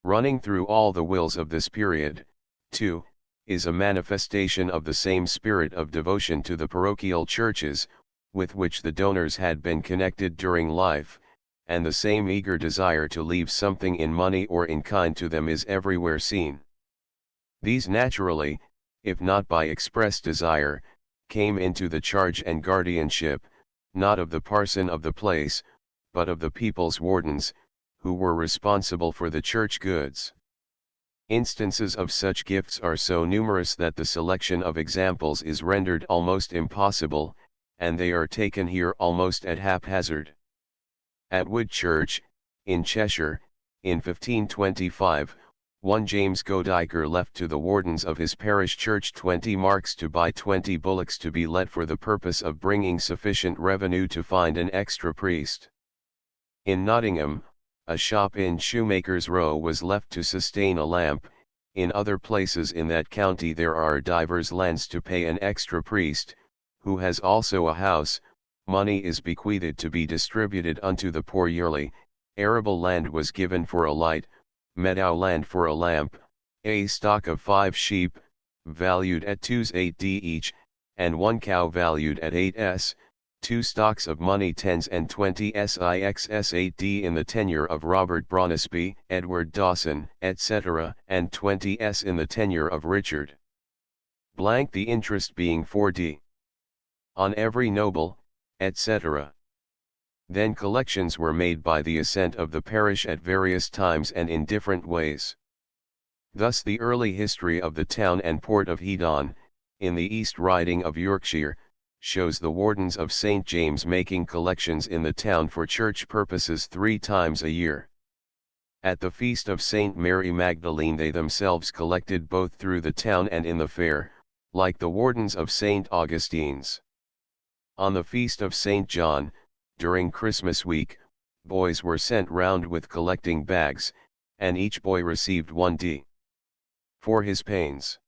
S1: Running through all the wills of this period, too, is a manifestation of the same spirit of devotion to the parochial churches, with which the donors had been connected during life, and the same eager desire to leave something in money or in kind to them is everywhere seen. These naturally, if not by express desire, came into the charge and guardianship, not of the parson of the place, but of the people's wardens, who were responsible for the church goods. Instances of such gifts are so numerous that the selection of examples is rendered almost impossible, and they are taken here almost at haphazard. At Woodchurch, in Cheshire, in 1525, one James Goodacre left to the wardens of his parish church 20 marks to buy 20 bullocks to be let for the purpose of bringing sufficient revenue to find an extra priest. In Nottingham, a shop in Shoemaker's Row was left to sustain a lamp. In other places in that county there are divers lands to pay an extra priest, who has also a house. Money is bequeathed to be distributed unto the poor yearly. Arable land was given for a light, meadow land for a lamp, a stock of 5 sheep, valued at 2s 8d each, and 1 cow valued at 8s, 2 stocks of money 10s and 20s Sixs 8d in the tenure of Robert Bronisby, Edward Dawson, etc., and 20s in the tenure of Richard Blank, the interest being 4d on every noble, etc. Then collections were made by the assent of the parish at various times and in different ways. Thus the early history of the town and port of Hedon, in the East Riding of Yorkshire, shows the wardens of St. James making collections in the town for church purposes 3 times a year. At the feast of St. Mary Magdalene they themselves collected both through the town and in the fair, like the wardens of St. Augustine's. On the feast of St. John, during Christmas week, boys were sent round with collecting bags, and each boy received 1d for his pains.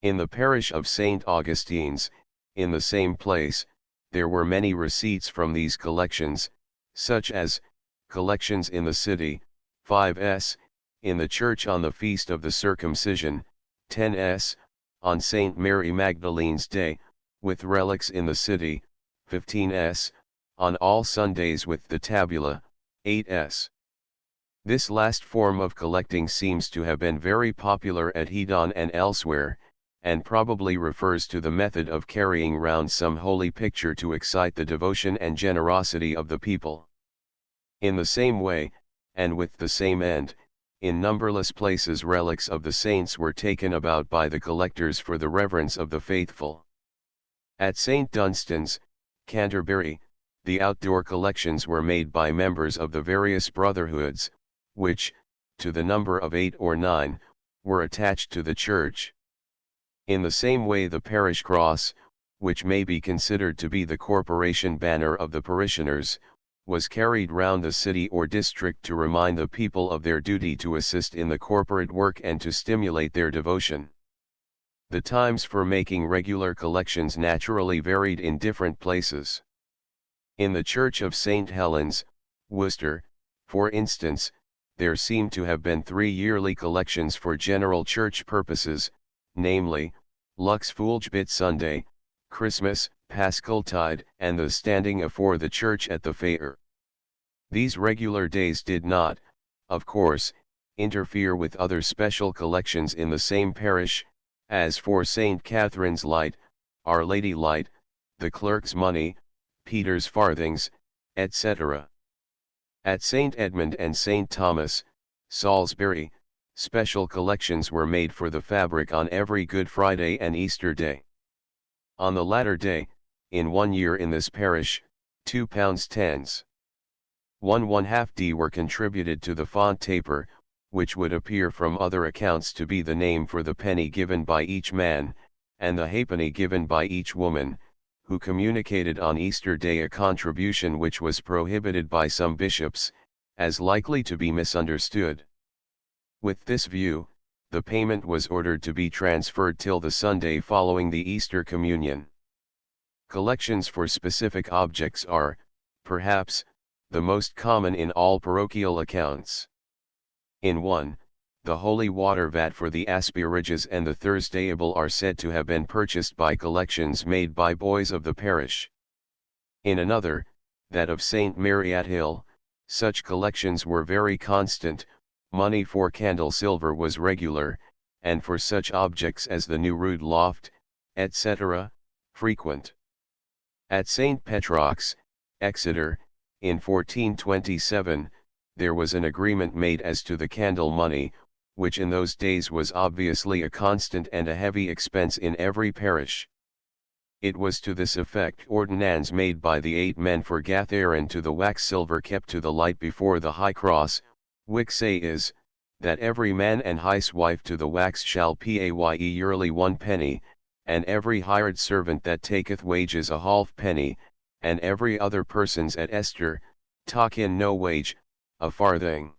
S1: In the parish of St. Augustine's, in the same place, there were many receipts from these collections, such as, collections in the city, 5s, in the church on the feast of the circumcision, 10s, on Saint Mary Magdalene's Day, with relics in the city, 15s, on all Sundays with the tabula, 8s. This last form of collecting seems to have been very popular at Hedon and elsewhere, and probably refers to the method of carrying round some holy picture to excite the devotion and generosity of the people. In the same way, and with the same end, in numberless places relics of the saints were taken about by the collectors for the reverence of the faithful. At St. Dunstan's, Canterbury, the outdoor collections were made by members of the various brotherhoods, which, to the number of 8 or 9, were attached to the church. In the same way the parish cross, which may be considered to be the corporation banner of the parishioners, was carried round the city or district to remind the people of their duty to assist in the corporate work and to stimulate their devotion. The times for making regular collections naturally varied in different places. In the Church of St. Helens, Worcester, for instance, there seem to have been 3 yearly collections for general church purposes, namely, Lux Fulgibit Sunday, Christmas, Paschaltide, and the standing afore the church at the fair. These regular days did not, of course, interfere with other special collections in the same parish, as for St. Catherine's Light, Our Lady Light, the Clerk's Money, Peter's Farthings, etc. At St. Edmund and St. Thomas, Salisbury, special collections were made for the fabric on every Good Friday and Easter Day. On the latter day, in 1 year in this parish, £2 tens. 1/2d were contributed to the font taper, which would appear from other accounts to be the name for the penny given by each man, and the halfpenny given by each woman, who communicated on Easter Day a contribution which was prohibited by some bishops, as likely to be misunderstood. With this view, the payment was ordered to be transferred till the Sunday following the Easter Communion. Collections for specific objects are, perhaps, the most common in all parochial accounts. In 1, the holy water vat for the asparagus and the Thursdayable are said to have been purchased by collections made by boys of the parish. In another, that of St. Mary at Hill, such collections were very constant, money for candle silver was regular, and for such objects as the new rood loft, etc., frequent. At St. Petrock's, Exeter, in 1427, there was an agreement made as to the candle money, which in those days was obviously a constant and a heavy expense in every parish. It was to this effect ordinands made by the 8 men for Gatherin to the wax silver kept to the light before the high cross, which say is, that every man and his wife to the wax shall paye yearly 1 penny, and every hired servant that taketh wages a halfpenny, and every other persons at Esther, talk in no wage, a farthing.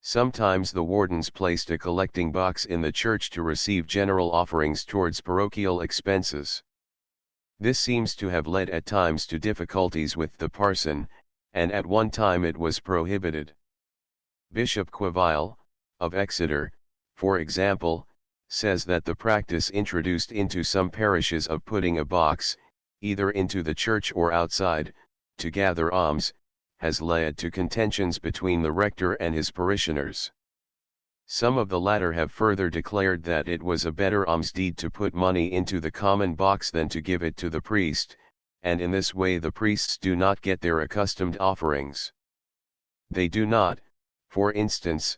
S1: Sometimes the wardens placed a collecting box in the church to receive general offerings towards parochial expenses. This seems to have led at times to difficulties with the parson, and at one time it was prohibited. Bishop Queville, of Exeter, for example, says that the practice introduced into some parishes of putting a box, either into the church or outside, to gather alms, has led to contentions between the rector and his parishioners. Some of the latter have further declared that it was a better almsdeed to put money into the common box than to give it to the priest, and in this way the priests do not get their accustomed offerings. They do not, for instance,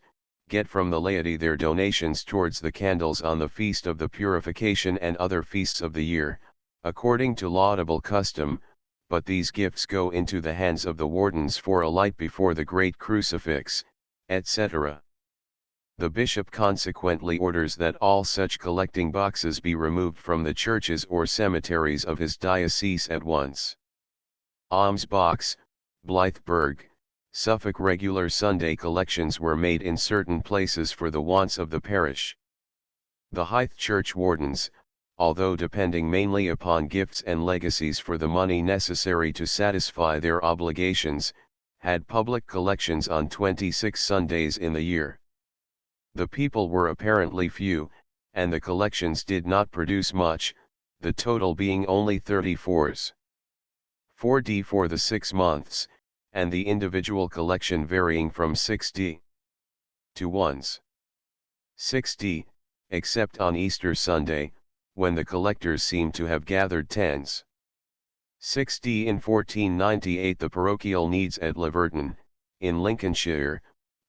S1: get from the laity their donations towards the candles on the Feast of the Purification and other feasts of the year, according to laudable custom, but these gifts go into the hands of the wardens for a light before the great crucifix, etc. The bishop consequently orders that all such collecting boxes be removed from the churches or cemeteries of his diocese at once. Alms box, Blythburgh, Suffolk. Regular Sunday collections were made in certain places for the wants of the parish. The Hythe church wardens, although depending mainly upon gifts and legacies for the money necessary to satisfy their obligations, had public collections on 26 Sundays in the year. The people were apparently few, and the collections did not produce much, the total being only 34s. 4d for the 6 months, and the individual collection varying from 6d to 1s. 6d, except on Easter Sunday, when the collectors seem to have gathered 10s. 6d in 1498 the parochial needs at Laverton, in Lincolnshire,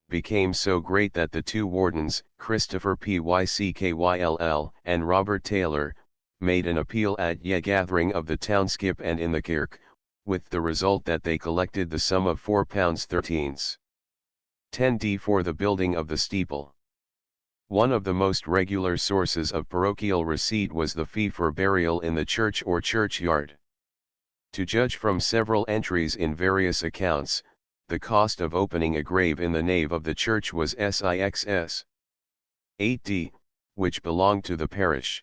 S1: became so great that the two wardens, Christopher Pyckyll and Robert Taylor, made an appeal at ye gathering of the townskip and in the kirk, with the result that they collected the sum of £4 13s. 10d for the building of the steeple. One of the most regular sources of parochial receipt was the fee for burial in the church or churchyard. To judge from several entries in various accounts, the cost of opening a grave in the nave of the church was 6s. 8d, which belonged to the parish.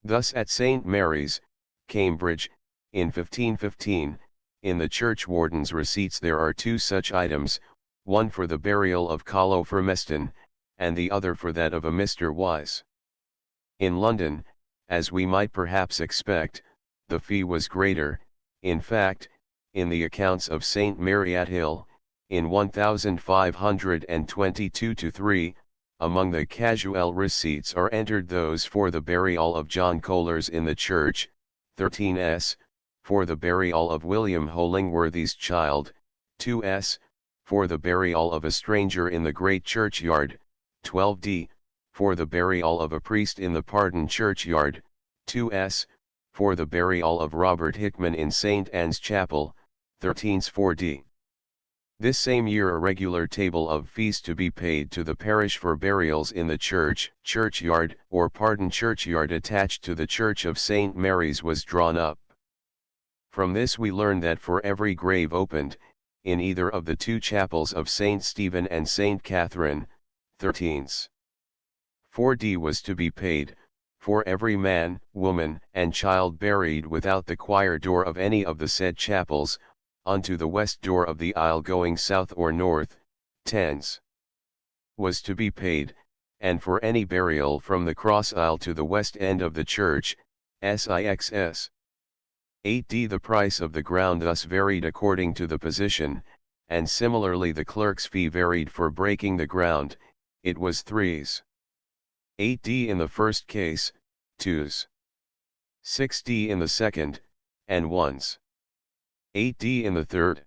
S1: Thus at St. Mary's, Cambridge, in 1515, in the churchwarden's receipts there are two such items, one for the burial of Colo Fermeston, and the other for that of a Mr. Wise. In London, as we might perhaps expect, the fee was greater. In fact, in the accounts of St. Mary at Hill, in 1522-3, among the casual receipts are entered those for the burial of John Kohlers in the church, 13s, for the burial of William Hollingworthy's child, 2s, for the burial of a stranger in the great churchyard, 12d, for the burial of a priest in the Pardon churchyard, 2s, for the burial of Robert Hickman in St. Anne's Chapel, 13s 4d. This same year a regular table of fees to be paid to the parish for burials in the church, churchyard, or Pardon churchyard attached to the Church of St. Mary's was drawn up. From this we learn that for every grave opened, in either of the two chapels of St. Stephen and St. Catherine, 13s. 4d was to be paid, for every man, woman, and child buried without the choir door of any of the said chapels, unto the west door of the aisle going south or north, 10s. Was to be paid, and for any burial from the cross aisle to the west end of the church, 6s. 8d the price of the ground thus varied according to the position, and similarly the clerk's fee varied for breaking the ground, it was 3s. 8d in the first case, 2s. 6d in the second, and 1s. 8d in the third.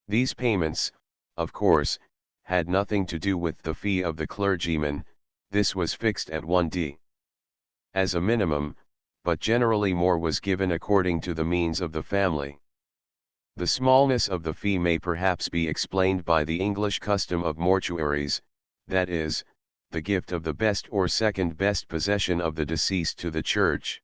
S1: These payments, of course, had nothing to do with the fee of the clergyman, this was fixed at 1d. As a minimum, but generally more was given according to the means of the family. The smallness of the fee may perhaps be explained by the English custom of mortuaries, that is, the gift of the best or second best possession of the deceased to the church.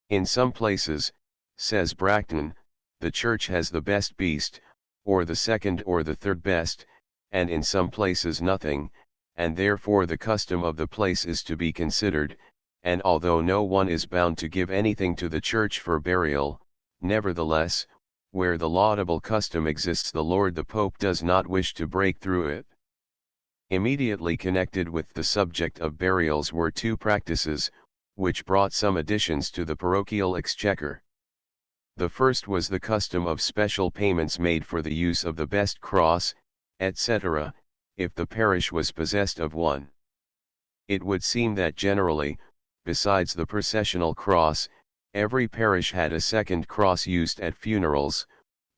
S1: In some places, says Bracton, the church has the best beast, or the second or the third best, and in some places nothing, and therefore the custom of the place is to be considered, and although no one is bound to give anything to the church for burial, nevertheless, where the laudable custom exists the Lord the Pope does not wish to break through it. Immediately connected with the subject of burials were two practices, which brought some additions to the parochial exchequer. The first was the custom of special payments made for the use of the best cross, etc., if the parish was possessed of one. It would seem that generally, besides the processional cross, every parish had a second cross used at funerals,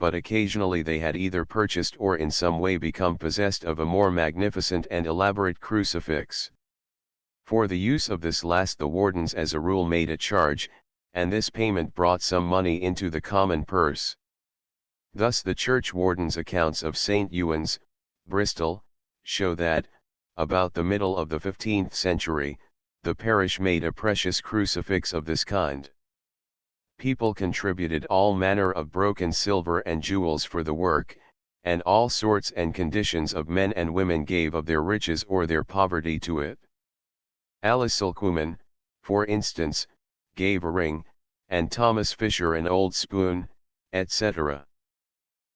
S1: but occasionally they had either purchased or in some way become possessed of a more magnificent and elaborate crucifix. For the use of this last the wardens as a rule made a charge, and this payment brought some money into the common purse. Thus the churchwarden's accounts of St. Ewan's, Bristol, show that, about the middle of the 15th century, the parish made a precious crucifix of this kind. People contributed all manner of broken silver and jewels for the work, and all sorts and conditions of men and women gave of their riches or their poverty to it. Alice Silkwoman, for instance, gave a ring, and Thomas Fisher an old spoon, etc.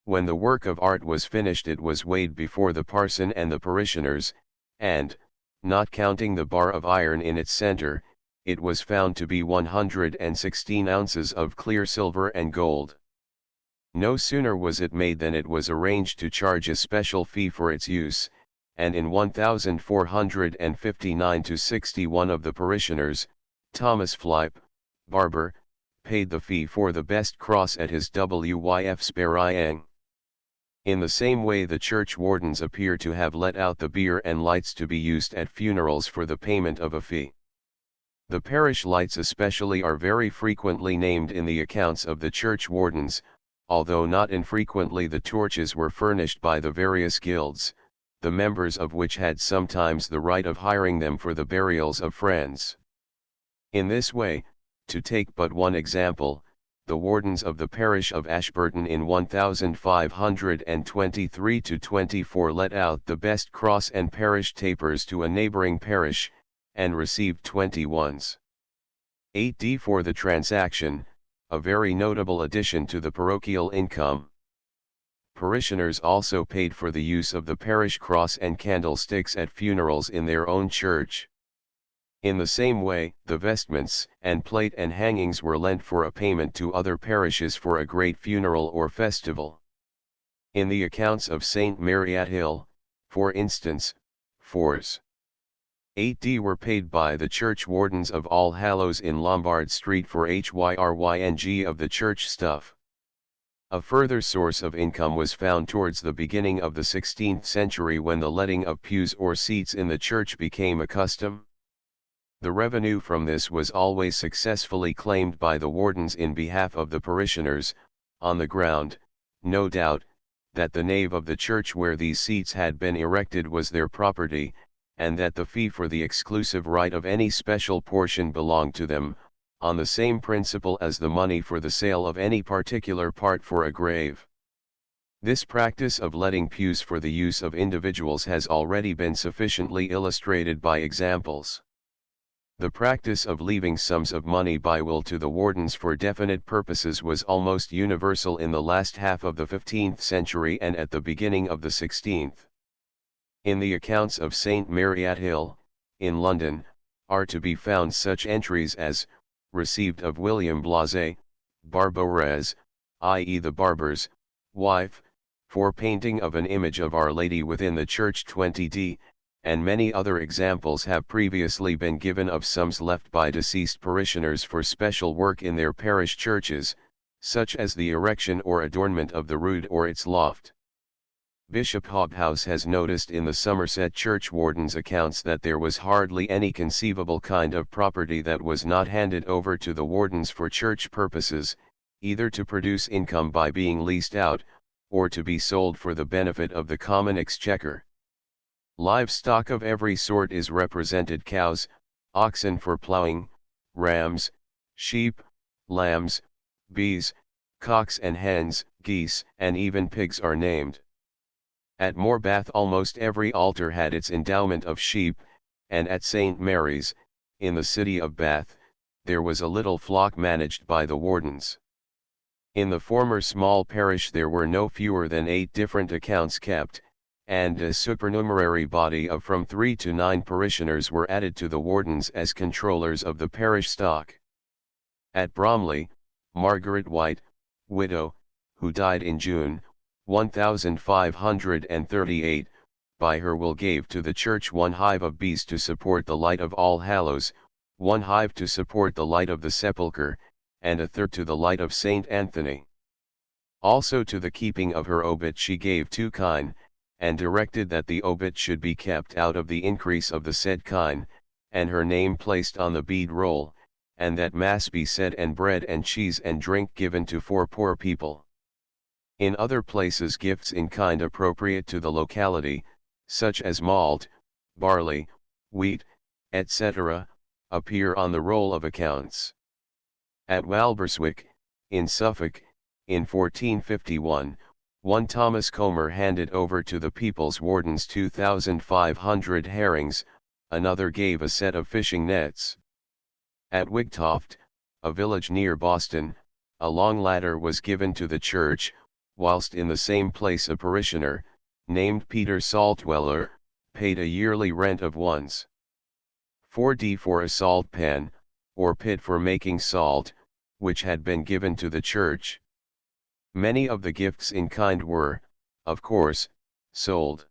S1: When the work of art was finished it was weighed before the parson and the parishioners, and, not counting the bar of iron in its center, it was found to be 116 ounces of clear silver and gold. No sooner was it made than it was arranged to charge a special fee for its use, and in 1459 to 61 of the parishioners, Thomas Flipe, barber, paid the fee for the best cross at his Wyf Spariang. In the same way the church wardens appear to have let out the beer and lights to be used at funerals for the payment of a fee. The parish lights especially are very frequently named in the accounts of the church wardens, although not infrequently the torches were furnished by the various guilds, the members of which had sometimes the right of hiring them for the burials of friends. In this way, to take but one example, the wardens of the parish of Ashburton in 1523-24 let out the best cross and parish tapers to a neighboring parish, and received 21s. 8d for the transaction, a very notable addition to the parochial income. Parishioners also paid for the use of the parish cross and candlesticks at funerals in their own church. In the same way, the vestments and plate and hangings were lent for a payment to other parishes for a great funeral or festival. In the accounts of St. Mary at Hill, for instance, 4s. 8d were paid by the church wardens of All Hallows in Lombard Street for hyryng of the church stuff. A further source of income was found towards the beginning of the 16th century when the letting of pews or seats in the church became a custom. The revenue from this was always successfully claimed by the wardens in behalf of the parishioners, on the ground, no doubt, that the nave of the church where these seats had been erected was their property, and that the fee for the exclusive right of any special portion belonged to them, on the same principle as the money for the sale of any particular part for a grave. This practice of letting pews for the use of individuals has already been sufficiently illustrated by examples. The practice of leaving sums of money by will to the wardens for definite purposes was almost universal in the last half of the 15th century and at the beginning of the 16th. In the accounts of St. Mary at Hill, in London, are to be found such entries as, received of William Blase, Barbarez, i.e. the barber's wife, for painting of an image of Our Lady within the church 20d, and many other examples have previously been given of sums left by deceased parishioners for special work in their parish churches, such as the erection or adornment of the rood or its loft. Bishop Hobhouse has noticed in the Somerset churchwardens' accounts that there was hardly any conceivable kind of property that was not handed over to the wardens for church purposes, either to produce income by being leased out, or to be sold for the benefit of the common exchequer. Livestock of every sort is represented: cows, oxen for ploughing, rams, sheep, lambs, bees, cocks and hens, geese, and even pigs are named. At Morbath almost every altar had its endowment of sheep, and at St. Mary's, in the city of Bath, there was a little flock managed by the wardens. In the former small parish there were no fewer than 8 different accounts kept, and a supernumerary body of from 3 to 9 parishioners were added to the wardens as controllers of the parish stock. At Bromley, Margaret White, widow, who died in June, 1538, by her will gave to the church 1 hive of bees to support the light of All Hallows, 1 hive to support the light of the Sepulchre, and a third to the light of St. Anthony. Also to the keeping of her obit she gave 2 kine, and directed that the obit should be kept out of the increase of the said kine, and her name placed on the bead roll, and that mass be said and bread and cheese and drink given to 4 poor people. In other places gifts in kind appropriate to the locality, such as malt, barley, wheat, etc., appear on the roll of accounts. At Walberswick, in Suffolk, in 1451, one Thomas Comer handed over to the people's wardens 2,500 herrings, another gave a set of fishing nets. At Wigtoft, a village near Boston, a long ladder was given to the church, whilst in the same place a parishioner, named Peter Saltweller, paid a yearly rent of 1s. 4d for a salt pan, or pit for making salt, which had been given to the church. Many of the gifts in kind were, of course, sold.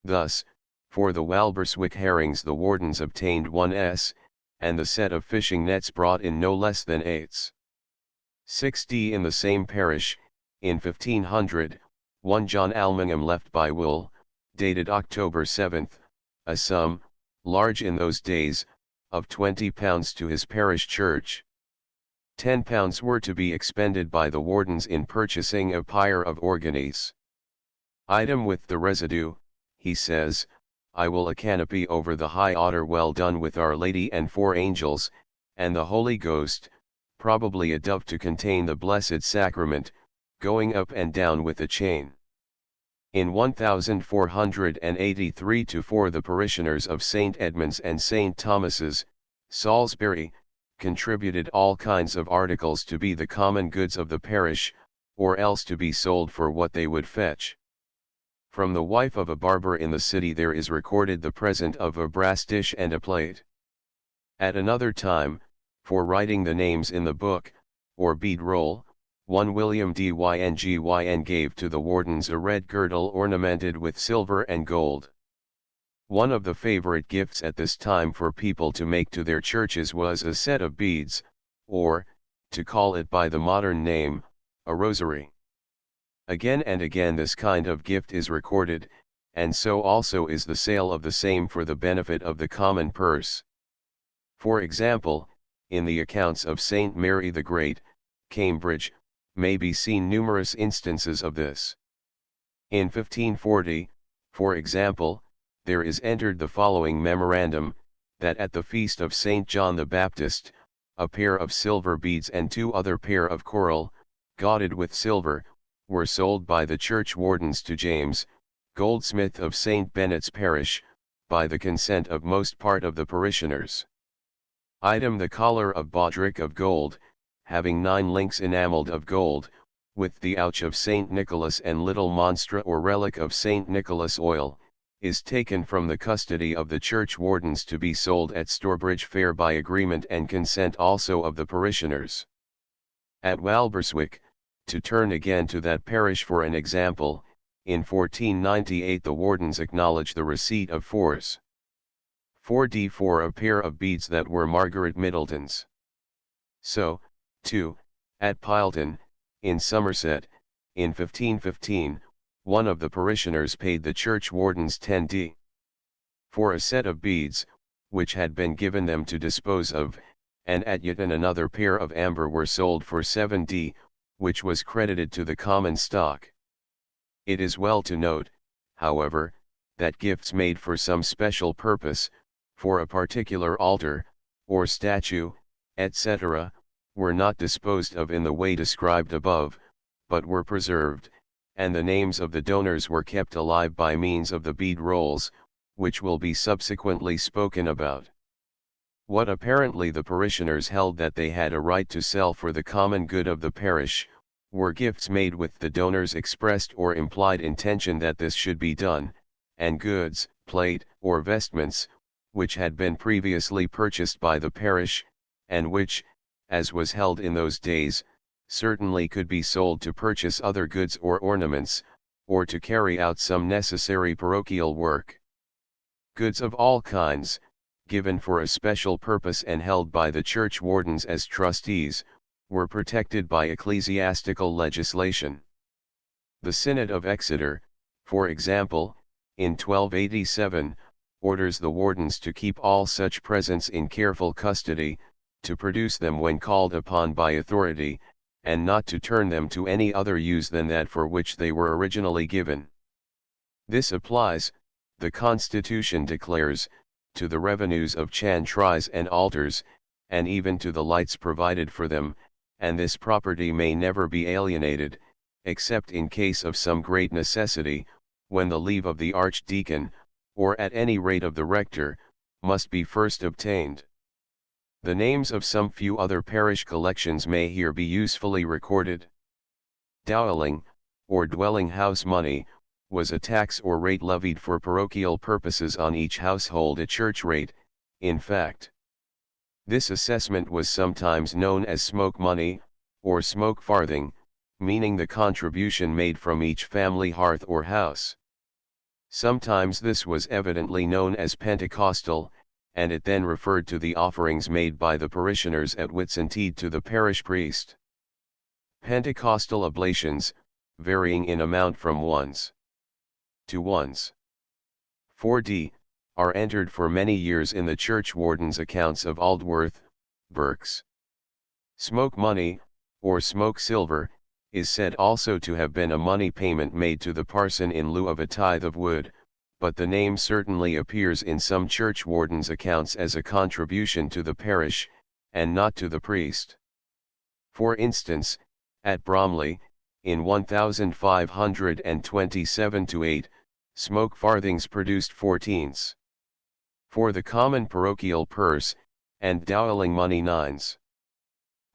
S1: Thus, for the Walberswick herrings the wardens obtained 1s, and the set of fishing nets brought in no less than 8s. 6d in the same parish, in 1500, one John Almingham left by will, dated October 7, a sum, large in those days, of £20 to his parish church. £10 were to be expended by the wardens in purchasing a pyre of organies. Item with the residue, he says, I will a canopy over the high altar well done with Our Lady and 4 angels, and the Holy Ghost, probably a dove to contain the Blessed Sacrament, going up and down with a chain. In 1483 to 4 the parishioners of St. Edmund's and St. Thomas's, Salisbury, contributed all kinds of articles to be the common goods of the parish, or else to be sold for what they would fetch. From the wife of a barber in the city there is recorded the present of a brass dish and a plate. At another time, for writing the names in the book, or bead roll, one William Dyn gave to the wardens a red girdle ornamented with silver and gold. One of the favorite gifts at this time for people to make to their churches was a set of beads, or, to call it by the modern name, a rosary. Again and again this kind of gift is recorded, and so also is the sale of the same for the benefit of the common purse. For example, in the accounts of Saint Mary the Great, Cambridge, may be seen numerous instances of this. In 1540, for example, there is entered the following memorandum, that at the feast of Saint John the Baptist, a pair of silver beads and 2 other pair of coral, gauded with silver, were sold by the church wardens to James, goldsmith of St. Benet's parish, by the consent of most part of the parishioners. Item the collar of baldric of gold, having 9 links enamelled of gold, with the ouch of St. Nicholas and little monstra or relic of St. Nicholas oil, is taken from the custody of the church wardens to be sold at Stourbridge Fair by agreement and consent also of the parishioners. At Walberswick, to turn again to that parish for an example, in 1498 the wardens acknowledged the receipt of 4s. 4d for a pair of beads that were Margaret Middleton's. So, too, at Pilton, in Somerset, in 1515, one of the parishioners paid the church wardens 10d. for a set of beads, which had been given them to dispose of, and at Yatton another pair of amber were sold for 7d, which was credited to the common stock. It is well to note, however, that gifts made for some special purpose, for a particular altar, or statue, etc., were not disposed of in the way described above, but were preserved, and the names of the donors were kept alive by means of the bead rolls, which will be subsequently spoken about. What apparently the parishioners held that they had a right to sell for the common good of the parish, were gifts made with the donor's expressed or implied intention that this should be done, and goods, plate, or vestments, which had been previously purchased by the parish, and which, as was held in those days, certainly could be sold to purchase other goods or ornaments, or to carry out some necessary parochial work. Goods of all kinds, given for a special purpose and held by the church wardens as trustees, were protected by ecclesiastical legislation. The Synod of Exeter, for example, in 1287, orders the wardens to keep all such presents in careful custody, to produce them when called upon by authority, and not to turn them to any other use than that for which they were originally given. This applies, the Constitution declares, to the revenues of chantries and altars, and even to the lights provided for them, and this property may never be alienated, except in case of some great necessity, when the leave of the archdeacon, or at any rate of the rector, must be first obtained. The names of some few other parish collections may here be usefully recorded. Dowling, or dwelling house money, was a tax or rate levied for parochial purposes on each household at church rate. In fact, this assessment was sometimes known as smoke money, or smoke farthing, meaning the contribution made from each family hearth or house. Sometimes this was evidently known as Pentecostal, and it then referred to the offerings made by the parishioners at Whitsuntide to the parish priest. Pentecostal oblations, varying in amount from ones to ones. 4d, are entered for many years in the churchwarden's accounts of Aldworth, Berks. Smoke money, or smoke silver, is said also to have been a money payment made to the parson in lieu of a tithe of wood, but the name certainly appears in some churchwardens' accounts as a contribution to the parish, and not to the priest. For instance, at Bromley, in 1527-8, smoke farthings produced 14s. For the common parochial purse, and dowling money 9s.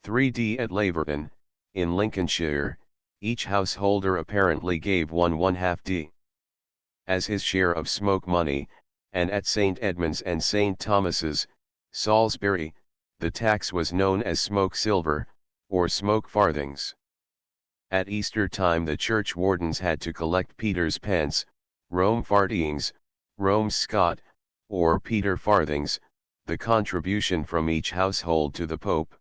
S1: 3d at Laverton, in Lincolnshire, each householder apparently gave 1/2d as his share of smoke money, and at St. Edmund's and St. Thomas's, Salisbury, the tax was known as smoke silver, or smoke farthings. At Easter time the churchwardens had to collect Peter's pence, Rome farthings, Rome scot, or Peter farthings, the contribution from each household to the Pope.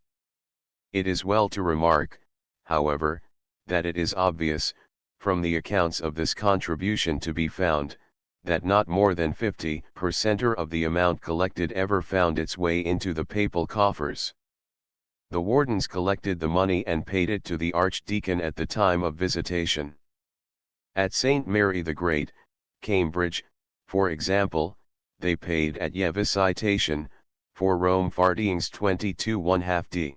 S1: It is well to remark, however, that it is obvious, from the accounts of this contribution to be found, that not more than 50% of the amount collected ever found its way into the papal coffers. The wardens collected the money and paid it to the archdeacon at the time of visitation. At St. Mary the Great, Cambridge, for example, they paid at Visitation, for Rome farthings 22/1/2d.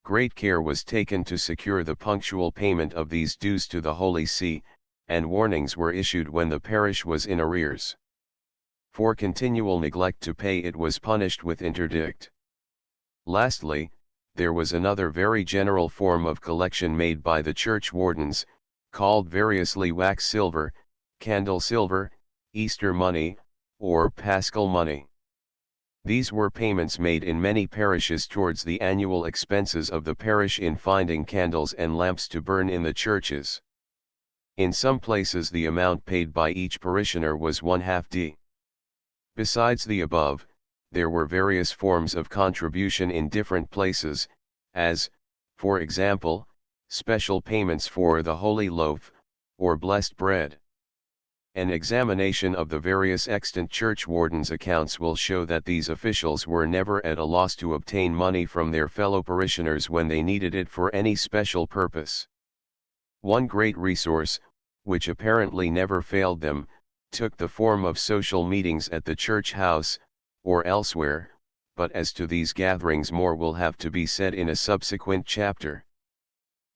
S1: Great care was taken to secure the punctual payment of these dues to the Holy See, and warnings were issued when the parish was in arrears. For continual neglect to pay it was punished with interdict. Lastly, there was another very general form of collection made by the churchwardens, called variously wax silver, candle silver, Easter money, or Paschal money. These were payments made in many parishes towards the annual expenses of the parish in finding candles and lamps to burn in the churches. In some places the amount paid by each parishioner was 1/2d. Besides the above, there were various forms of contribution in different places, as, for example, special payments for the holy loaf, or blessed bread. An examination of the various extant churchwardens' accounts will show that these officials were never at a loss to obtain money from their fellow parishioners when they needed it for any special purpose. One great resource, which apparently never failed them, took the form of social meetings at the church house, or elsewhere, but as to these gatherings more will have to be said in a subsequent chapter.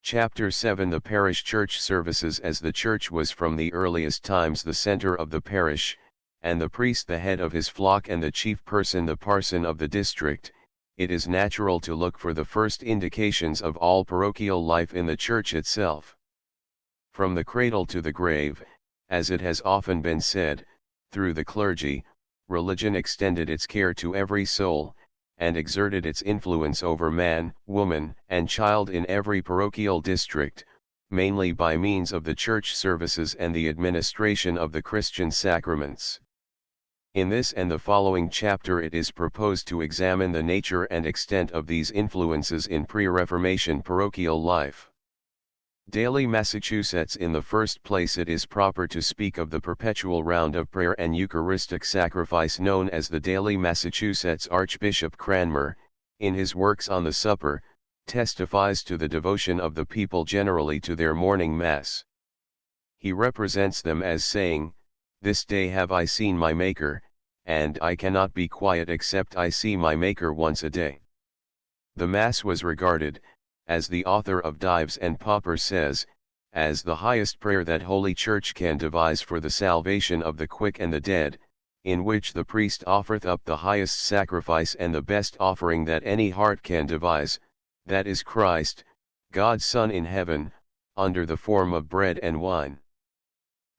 S1: Chapter 7 The parish church services. As the church was from the earliest times the center of the parish, and the priest the head of his flock and the chief person the parson of the district, it is natural to look for the first indications of all parochial life in the church itself. From the cradle to the grave, as it has often been said, through the clergy, religion extended its care to every soul, and exerted its influence over man, woman, and child in every parochial district, mainly by means of the church services and the administration of the Christian sacraments. In this and the following chapter it is proposed to examine the nature and extent of these influences in pre-Reformation parochial life. Daily Massachusetts. In the first place it is proper to speak of the perpetual round of prayer and Eucharistic sacrifice known as the Daily Massachusetts. Archbishop Cranmer, in his works on the Supper, testifies to the devotion of the people generally to their morning Mass. He represents them as saying, "This day have I seen my Maker, and I cannot be quiet except I see my Maker once a day." The Mass was regarded, as the author of Dives and Pauper says, as the highest prayer that Holy Church can devise for the salvation of the quick and the dead, in which the priest offereth up the highest sacrifice and the best offering that any heart can devise, that is Christ, God's Son in heaven, under the form of bread and wine.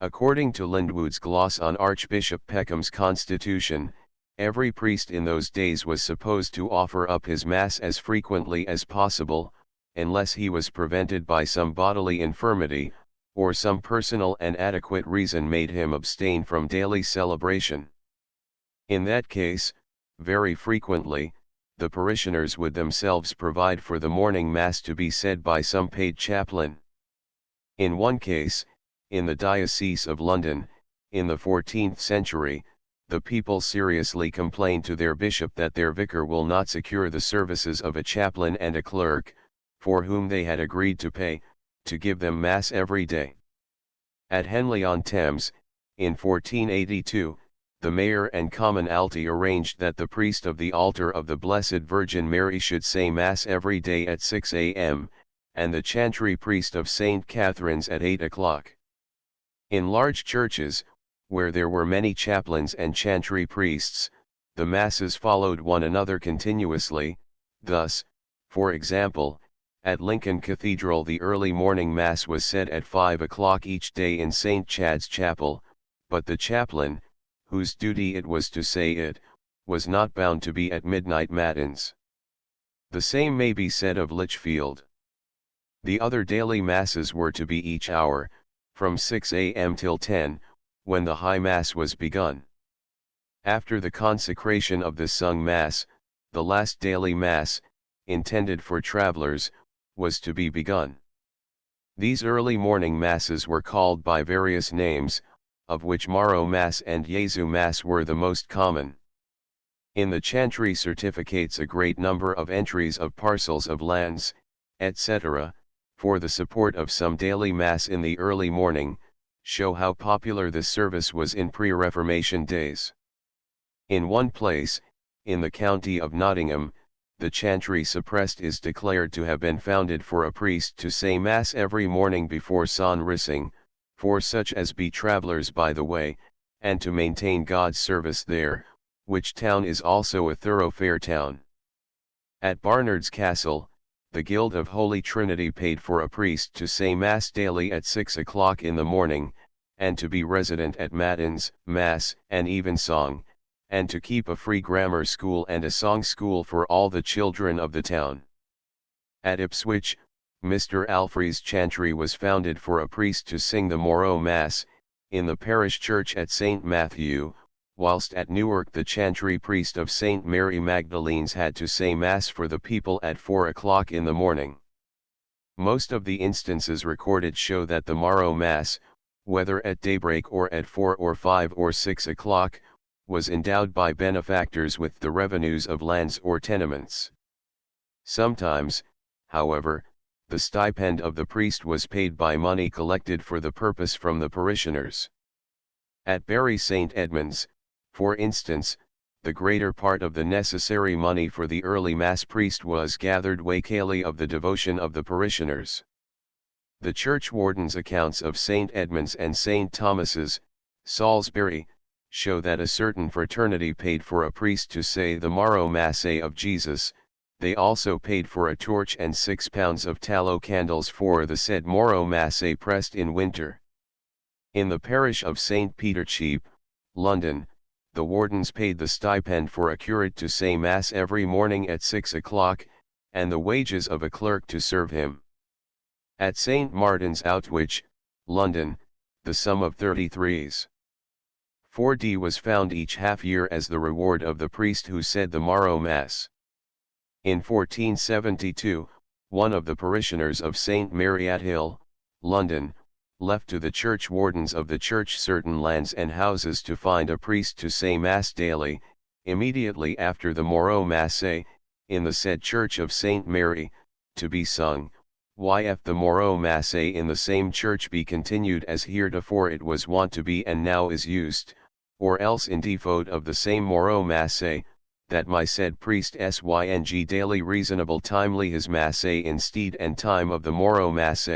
S1: According to Lindwood's gloss on Archbishop Peckham's constitution, every priest in those days was supposed to offer up his Mass as frequently as possible, unless he was prevented by some bodily infirmity, or some personal and adequate reason made him abstain from daily celebration. In that case, very frequently, the parishioners would themselves provide for the morning Mass to be said by some paid chaplain. In one case, in the Diocese of London, in the 14th century, the people seriously complained to their bishop that their vicar will not secure the services of a chaplain and a clerk, for whom they had agreed to pay, to give them Mass every day. At Henley-on-Thames, in 1482, the mayor and commonalty arranged that the priest of the altar of the Blessed Virgin Mary should say Mass every day at 6 a.m., and the chantry priest of St. Catherine's at 8 o'clock. In large churches, where there were many chaplains and chantry priests, the Masses followed one another continuously. Thus, for example, at Lincoln Cathedral the early morning Mass was said at 5 o'clock each day in St. Chad's Chapel, but the chaplain, whose duty it was to say it, was not bound to be at midnight matins. The same may be said of Lichfield. The other daily Masses were to be each hour, from 6 a.m. till 10, when the High Mass was begun. After the consecration of the sung Mass, the last daily Mass, intended for travelers, was to be begun. These early morning Masses were called by various names, of which Morrow Mass and Jesu Mass were the most common. In the chantry certificates a great number of entries of parcels of lands, etc., for the support of some daily Mass in the early morning, show how popular this service was in pre-Reformation days. In one place, in the county of Nottingham, the chantry suppressed is declared to have been founded for a priest to say Mass every morning before son rising, for such as be travellers by the way, and to maintain God's service there, which town is also a thoroughfare town. At Barnard's Castle, the Guild of Holy Trinity paid for a priest to say Mass daily at 6 o'clock in the morning, and to be resident at Matins, Mass, and Evensong, and to keep a free grammar school and a song school for all the children of the town. At Ipswich, Mr. Alfrey's chantry was founded for a priest to sing the Morrow Mass, in the parish church at St. Matthew, whilst at Newark the chantry priest of St. Mary Magdalene's had to say Mass for the people at 4 o'clock in the morning. Most of the instances recorded show that the Morrow Mass, whether at daybreak or at 4 or 5 or 6 o'clock, was endowed by benefactors with the revenues of lands or tenements. Sometimes, however, the stipend of the priest was paid by money collected for the purpose from the parishioners. At Bury St. Edmunds, for instance, the greater part of the necessary money for the early Mass priest was gathered weekly of the devotion of the parishioners. The churchwarden's accounts of St. Edmund's and St. Thomas's, Salisbury, show that a certain fraternity paid for a priest to say the Morrow Mass of Jesus. They also paid for a torch and 6 pounds of tallow candles for the said Morrow Mass pressed in winter. In the parish of St. Peter Cheap, London, the wardens paid the stipend for a curate to say Mass every morning at 6 o'clock, and the wages of a clerk to serve him. At St. Martin's Outwich, London, the sum of 33s. 4d was found each half-year as the reward of the priest who said the Morrow Mass. In 1472, one of the parishioners of St. Mary at Hill, London, left to the churchwardens of the church certain lands and houses to find a priest to say Mass daily, immediately after the Morrow Mass, in the said church of St. Mary, to be sung, yf the Morrow Mass in the same church be continued as heretofore it was wont to be and now is used, or else in default of the same Morrow Mass, that my said priest syng daily reasonable timely his Mass in stead and time of the Morrow Mass.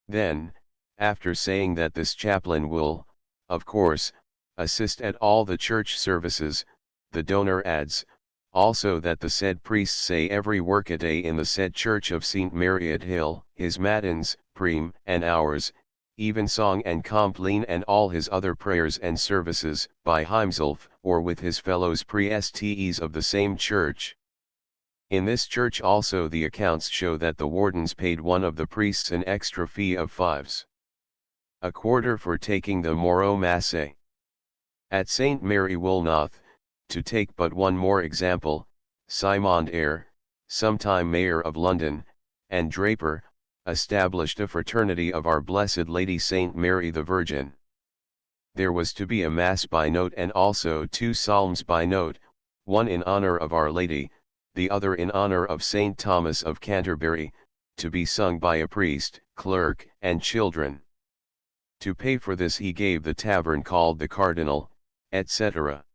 S1: Then, after saying that this chaplain will, of course, assist at all the church services. The donor adds, also that the said priest say every workaday in the said church of St. Mary at Hill, his matins, prime, and hours, evensong and compline and all his other prayers and services, by himself, or with his fellows priestes of the same church. In this church also the accounts show that the wardens paid one of the priests an extra fee of 5s. a quarter for taking the Moro Masse. At St. Mary Woolnoth, to take but one more example, Simond Eyre, sometime Mayor of London, and Draper, established a fraternity of Our Blessed Lady St. Mary the Virgin. There was to be a Mass by note and also 2 Psalms by note, one in honor of Our Lady, the other in honor of St. Thomas of Canterbury, to be sung by a priest, clerk, and children. To pay for this he gave the tavern called the Cardinal, etc.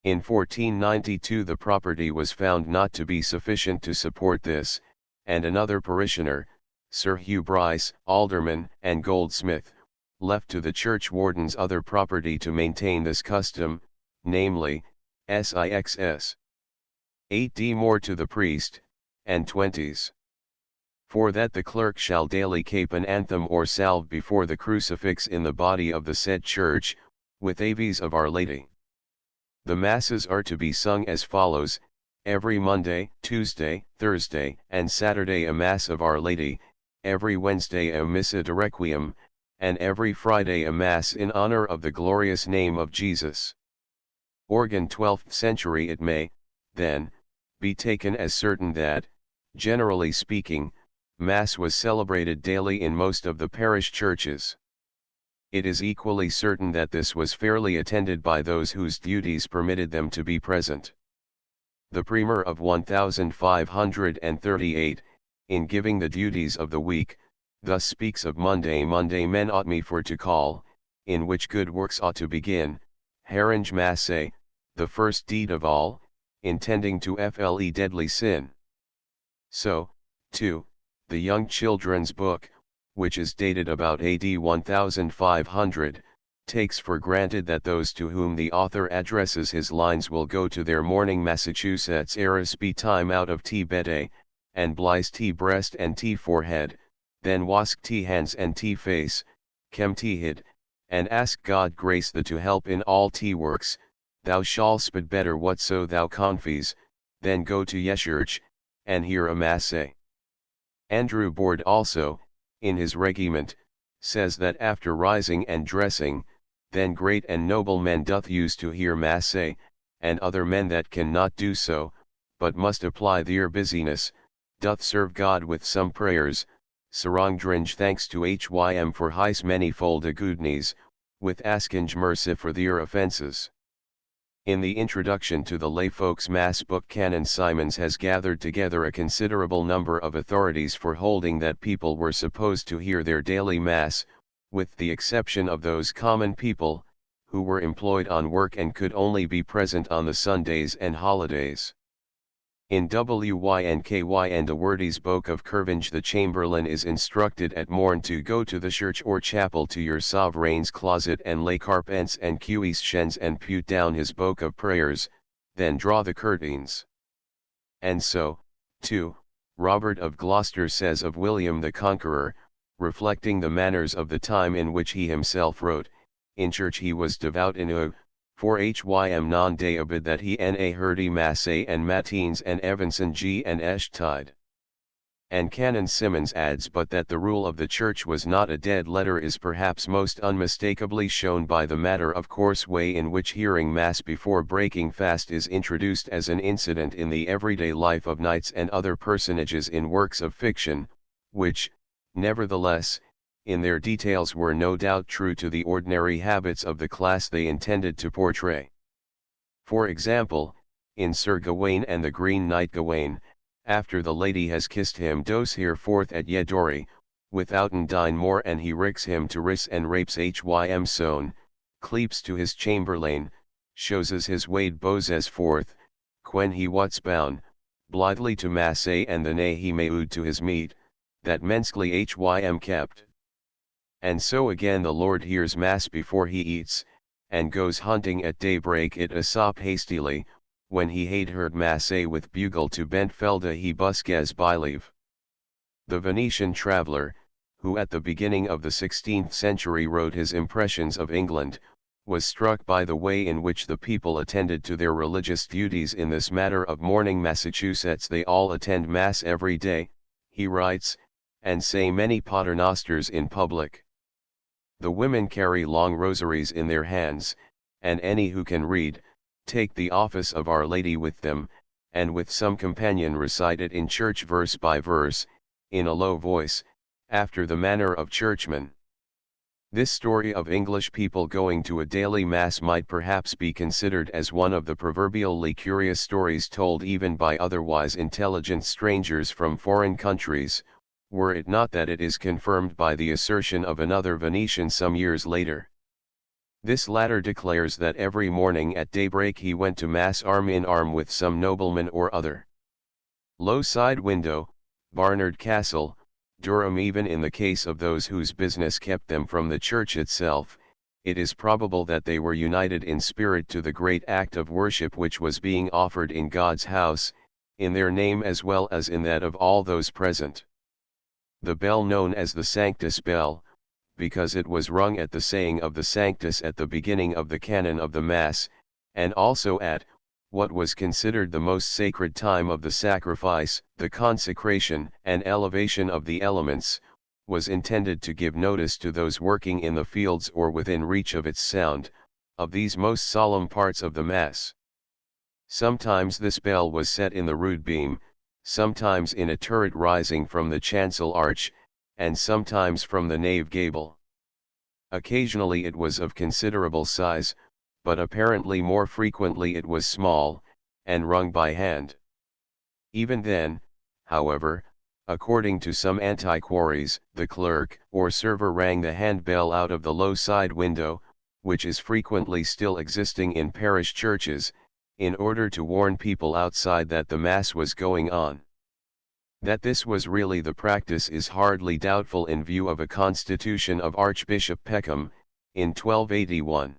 S1: In 1492 the property was found not to be sufficient to support this, and another parishioner, Sir Hugh Bryce, alderman and goldsmith, left to the church wardens other property to maintain this custom, namely, 8d more to the priest, and 20s. For that the clerk shall daily cape an anthem or salve before the crucifix in the body of the said church, with aves of Our Lady. The Masses are to be sung as follows: every Monday, Tuesday, Thursday, and Saturday a Mass of Our Lady, every Wednesday a Missa de Requiem, and every Friday a Mass in honor of the glorious name of Jesus. Organ 12th century. It may, then, be taken as certain that, generally speaking, Mass was celebrated daily in most of the parish churches. It is equally certain that this was fairly attended by those whose duties permitted them to be present. The Primer of 1538, in giving the duties of the week, thus speaks of Monday men ought me for to call, in which good works ought to begin, Harange Masse, the first deed of all, intending to fle deadly sin. So, too, the Young Children's Book, which is dated about AD 1500, takes for granted that those to whom the author addresses his lines will go to their morning Massachusetts Eris be time out of tea bede, and blice tea breast and tea forehead, then wask tea hands and tea face, kem tea hid, and ask God grace the to help in all tea works. Thou shall sped better whatso thou confies, then go to yechurch, and hear a Masse. Andrew Board also, in his regiment, says that after rising and dressing, then great and noble men doth use to hear Masse, and other men that can not do so, but must apply their busyness, doth serve God with some prayers, sarongdringe thanks to Hym for his manifold goodness, with askinge mercy for their offences. In the introduction to the Layfolk's Mass book, Canon Simons has gathered together a considerable number of authorities for holding that people were supposed to hear their daily Mass, with the exception of those common people, who were employed on work and could only be present on the Sundays and holidays. In Wynky and the Wordy's Book of Curvinge the Chamberlain is instructed at morn to go to the church or chapel to your sovereign's closet and lay carpents and questions and put down his book of prayers, then draw the curtains. And so, too, Robert of Gloucester says of William the Conqueror, reflecting the manners of the time in which he himself wrote, in church he was devout in for Hym non deobid that he na herdy Masse and matines and Evanson G and Eshtide. And Canon Simmons adds but that the rule of the church was not a dead letter is perhaps most unmistakably shown by the matter of course way in which hearing Mass before breaking fast is introduced as an incident in the everyday life of knights and other personages in works of fiction, which, nevertheless, in their details were no doubt true to the ordinary habits of the class they intended to portray. For example, in Sir Gawain and the Green Knight Gawain, after the lady has kissed him does here forth at Yedori, withouten dine more and he ricks him to ris and rapes Hym sown, cleeps to his chamberlain, shows as his wade bozes forth, quen he what's bound, blithely to Masse and the nay he may ood to his meat, that menskly Hym kept. And so again the Lord hears Mass before he eats, and goes hunting at daybreak at Aesop hastily, when he had heard mass with bugle to Bentfelde he busques byleave. The Venetian traveller, who at the beginning of the 16th century wrote his impressions of England, was struck by the way in which the people attended to their religious duties in this matter of morning. Massachusetts they all attend mass every day, he writes, and say many paternosters in public. The women carry long rosaries in their hands, and any who can read, take the office of Our Lady with them, and with some companion recite it in church verse by verse, in a low voice, after the manner of churchmen. This story of English people going to a daily mass might perhaps be considered as one of the proverbially curious stories told even by otherwise intelligent strangers from foreign countries, were it not that it is confirmed by the assertion of another Venetian some years later. This latter declares that every morning at daybreak he went to mass arm in arm with some nobleman or other. Low side window, Barnard Castle, Durham. Even in the case of those whose business kept them from the church itself, it is probable that they were united in spirit to the great act of worship which was being offered in God's house, in their name as well as in that of all those present. The bell known as the Sanctus bell, because it was rung at the saying of the Sanctus at the beginning of the canon of the Mass, and also at, what was considered the most sacred time of the sacrifice, the consecration and elevation of the elements, was intended to give notice to those working in the fields or within reach of its sound, of these most solemn parts of the Mass. Sometimes this bell was set in the rood beam, sometimes in a turret rising from the chancel arch, and sometimes from the nave gable. Occasionally it was of considerable size, but apparently more frequently it was small, and rung by hand. Even then, however, according to some antiquaries, the clerk or server rang the handbell out of the low side window, which is frequently still existing in parish churches, in order to warn people outside that the Mass was going on. That this was really the practice is hardly doubtful in view of a constitution of Archbishop Peckham, in 1281.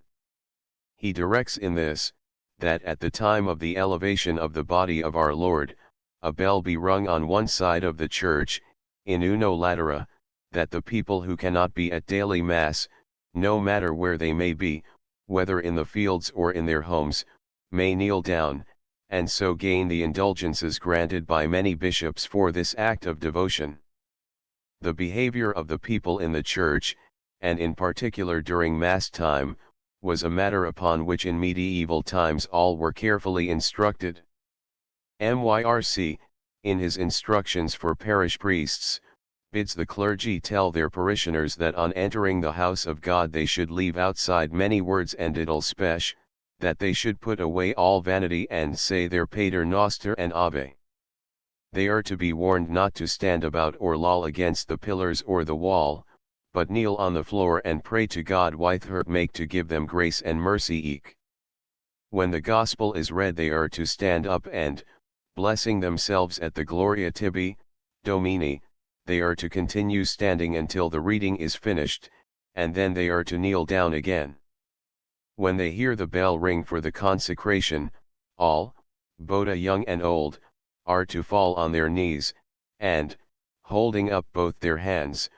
S1: He directs in this, that at the time of the elevation of the body of our Lord, a bell be rung on one side of the church, in uno latera, that the people who cannot be at daily Mass, no matter where they may be, whether in the fields or in their homes, may kneel down, and so gain the indulgences granted by many bishops for this act of devotion. The behavior of the people in the church, and in particular during Mass time, was a matter upon which in medieval times all were carefully instructed. Myrc, in his instructions for parish priests, bids the clergy tell their parishioners that on entering the house of God they should leave outside many words and idle speech, that they should put away all vanity and say their Pater Noster and Ave. They are to be warned not to stand about or loll against the pillars or the wall, but kneel on the floor and pray to God without make to give them grace and mercy eke. When the Gospel is read they are to stand up and, blessing themselves at the Gloria Tibi, Domini, they are to continue standing until the reading is finished, and then they are to kneel down again. When they hear the bell ring for the consecration, all, both young and old, are to fall on their knees, and, holding up both their hands,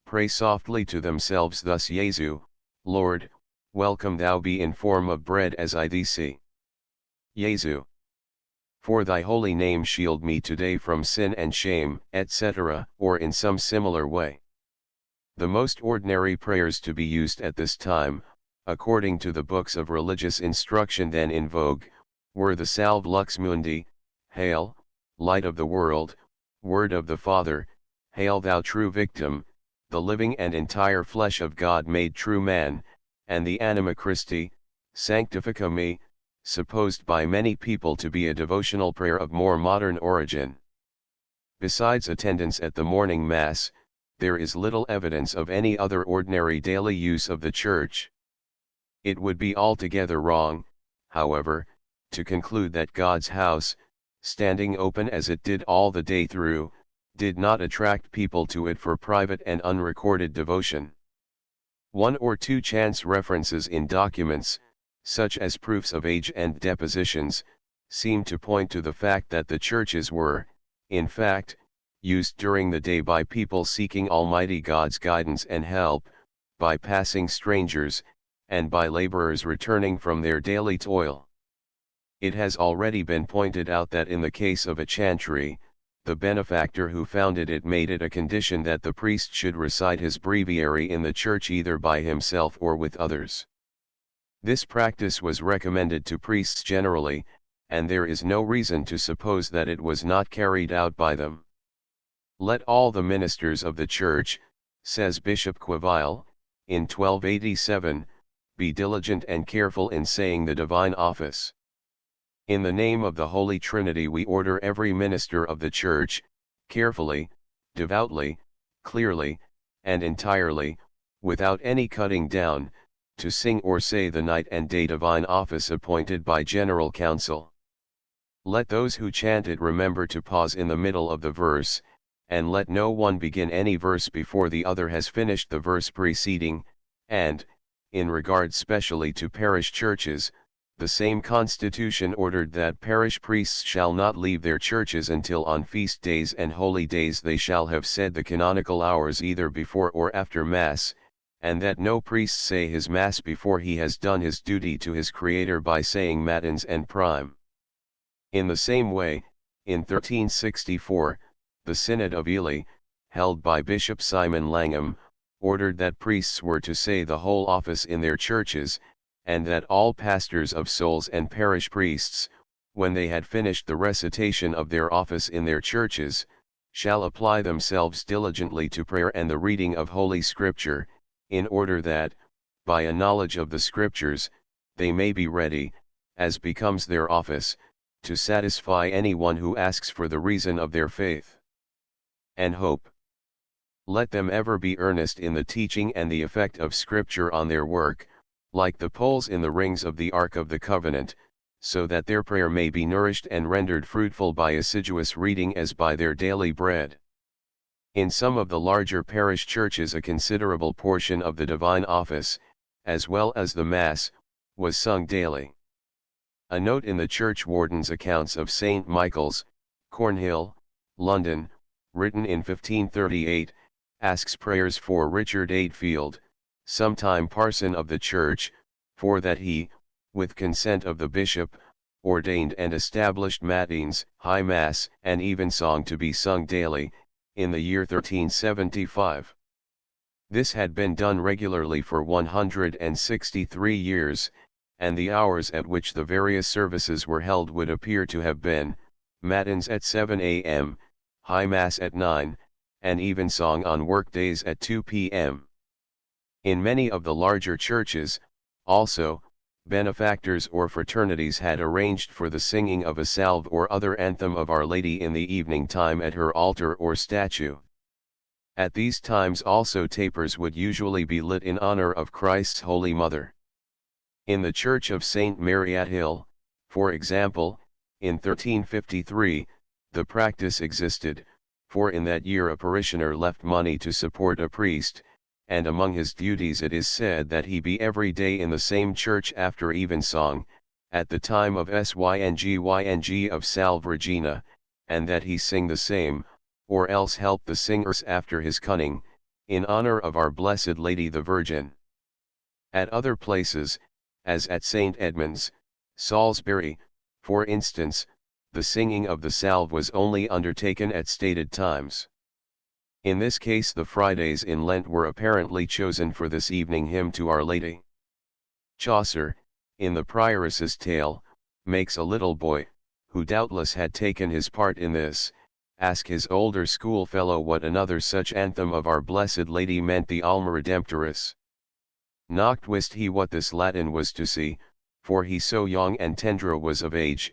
S1: pray softly to themselves thus: Jesu, Lord, welcome thou be in form of bread as I thee see. Jesu, for thy holy name shield me today from sin and shame, etc., or in some similar way. The most ordinary prayers to be used at this time, according to the books of religious instruction then in vogue, were the Salve Lux Mundi, Hail, Light of the World, Word of the Father, Hail thou true Victim, the living and entire flesh of God made true man, and the Anima Christi, Sanctifica me, supposed by many people to be a devotional prayer of more modern origin. Besides attendance at the morning Mass, there is little evidence of any other ordinary daily use of the Church. It would be altogether wrong, however, to conclude that God's house, standing open as it did all the day through, did not attract people to it for private and unrecorded devotion. One or two chance references in documents, such as proofs of age and depositions, seem to point to the fact that the churches were, in fact, used during the day by people seeking Almighty God's guidance and help, by passing strangers, and by laborers returning from their daily toil. It has already been pointed out that in the case of a chantry, the benefactor who founded it made it a condition that the priest should recite his breviary in the church either by himself or with others. This practice was recommended to priests generally, and there is no reason to suppose that it was not carried out by them. Let all the ministers of the Church, says Bishop Queville, in 1287, be diligent and careful in saying the divine office. In the name of the Holy Trinity we order every minister of the Church, carefully, devoutly, clearly, and entirely, without any cutting down, to sing or say the night and day divine office appointed by General Council. Let those who chant it remember to pause in the middle of the verse, and let no one begin any verse before the other has finished the verse preceding, and, in regard specially to parish churches, the same constitution ordered that parish priests shall not leave their churches until on feast days and holy days they shall have said the canonical hours either before or after Mass, and that no priest say his Mass before he has done his duty to his Creator by saying Matins and Prime. In the same way, in 1364, the Synod of Ely, held by Bishop Simon Langham, ordered that priests were to say the whole office in their churches, and that all pastors of souls and parish priests, when they had finished the recitation of their office in their churches, shall apply themselves diligently to prayer and the reading of Holy Scripture, in order that, by a knowledge of the Scriptures, they may be ready, as becomes their office, to satisfy anyone who asks for the reason of their faith and hope. Let them ever be earnest in the teaching and the effect of Scripture on their work, like the poles in the rings of the Ark of the Covenant, so that their prayer may be nourished and rendered fruitful by assiduous reading as by their daily bread. In some of the larger parish churches a considerable portion of the divine office, as well as the Mass, was sung daily. A note in the churchwarden's accounts of St. Michael's, Cornhill, London, written in 1538, asks prayers for Richard Aidfield, sometime parson of the church, for that he, with consent of the bishop, ordained and established matins, high mass, and evensong to be sung daily, in the year 1375. This had been done regularly for 163 years, and the hours at which the various services were held would appear to have been, matins at 7 a.m., high mass at 9, and evensong on workdays at 2 p.m. In many of the larger churches, also, benefactors or fraternities had arranged for the singing of a salve or other anthem of Our Lady in the evening time at her altar or statue. At these times also tapers would usually be lit in honor of Christ's Holy Mother. In the Church of St. Mary at Hill, for example, in 1353, the practice existed, for in that year a parishioner left money to support a priest, and among his duties it is said that he be every day in the same church after evensong, at the time of syng of Salve Regina, and that he sing the same, or else help the singers after his coming, in honor of our Blessed Lady the Virgin. At other places, as at St. Edmund's, Salisbury, for instance, the singing of the salve was only undertaken at stated times. In this case the Fridays in Lent were apparently chosen for this evening hymn to Our Lady. Chaucer, in the Prioress's Tale, makes a little boy, who doubtless had taken his part in this, ask his older schoolfellow what another such anthem of Our Blessed Lady meant the Alma Redemptoris. Nocht wist he what this Latin was to see, for he so young and tendre was of age,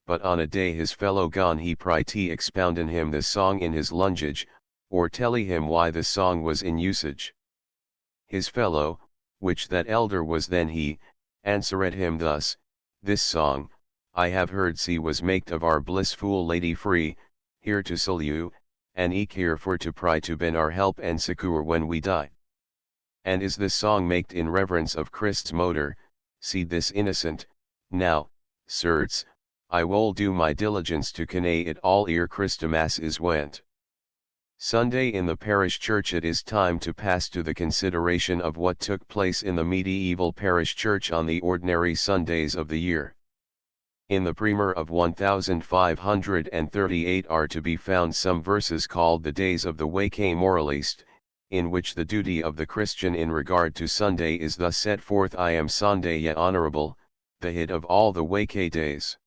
S1: but on a day his fellow gone he prithee expounden him this song in his lungage, or telly him why this song was in usage. His fellow, which that elder was than he, answered him thus, this song, I have heard see was maked of our blissful Lady free, here to salue, and eke here for to pry to ben our help and succour when we die. And is this song maked in reverence of Christ's motor, see this innocent, now, certes, I will do my diligence to convey it all ere Christmas is went. Sunday in the parish church. It is time to pass to the consideration of what took place in the medieval parish church on the ordinary Sundays of the year. In the Primer of 1538 are to be found some verses called the Days of the Wake Moraliste, in which the duty of the Christian in regard to Sunday is thus set forth: I am Sunday ye honorable, the head of all the Wake days.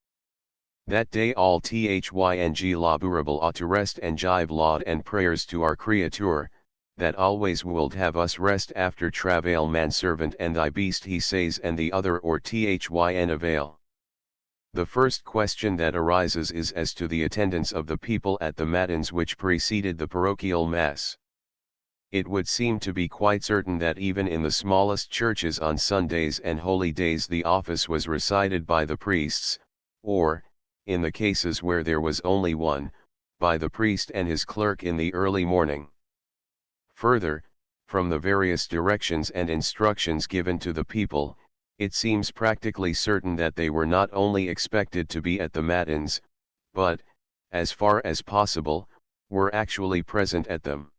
S1: That day all thyng labourable ought to rest and give laud and prayers to our Creator, that always would have us rest after travail. Manservant and thy beast, he says, and the other or thyng avail. The first question that arises is as to the attendance of the people at the matins which preceded the parochial mass. It would seem to be quite certain that even in the smallest churches on Sundays and holy days the office was recited by the priests, or, in the cases where there was only one, by the priest and his clerk in the early morning. Further, from the various directions and instructions given to the people, it seems practically certain that they were not only expected to be at the matins, but, as far as possible, were actually present at them.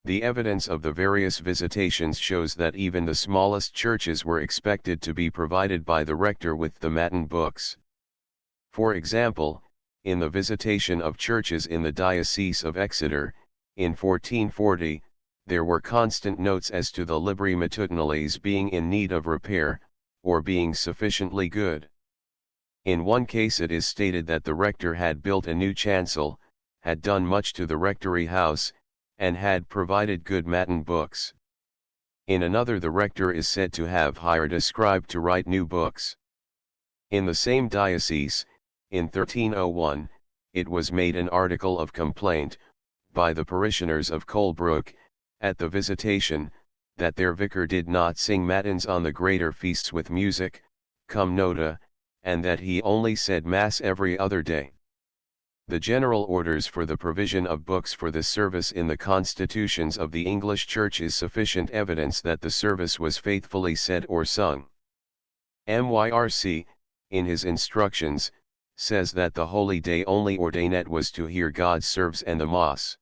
S1: The evidence of the various visitations shows that even the smallest churches were expected to be provided by the rector with the matin books. For example, in the visitation of churches in the Diocese of Exeter, in 1440, there were constant notes as to the libri matutinales being in need of repair, or being sufficiently good. In one case it is stated that the rector had built a new chancel, had done much to the rectory house, and had provided good matin books. In another the rector is said to have hired a scribe to write new books. In the same diocese, in 1301, it was made an article of complaint, by the parishioners of Colebrook, at the visitation, that their vicar did not sing matins on the greater feasts with music, cum nota, and that he only said Mass every other day. The general orders for the provision of books for this service in the constitutions of the English Church is sufficient evidence that the service was faithfully said or sung. Myrc, in his instructions, says that the holy day only ordained was to hear God's serves and the Mass,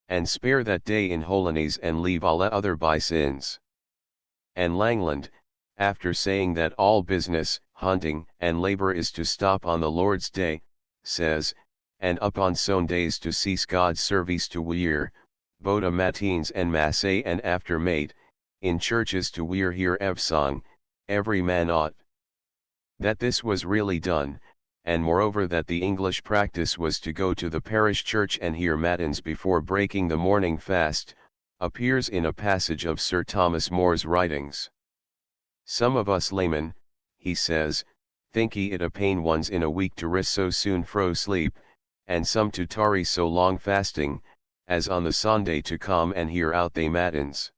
S1: and spare that day in holinies and leave all other by sins. And Langland, after saying that all business, hunting, and labor is to stop on the Lord's day, says, and upon Sundays to cease God's service to wear, both matins and masse and after mate, in churches to wear hear evsong, every man ought. That this was really done, and moreover that the English practice was to go to the parish church and hear matins before breaking the morning fast, appears in a passage of Sir Thomas More's writings. Some of us laymen, he says, think it a pain once in a week to ris so soon fro sleep, and some to tarry so long fasting, as on the Sunday to come and hear out they matins.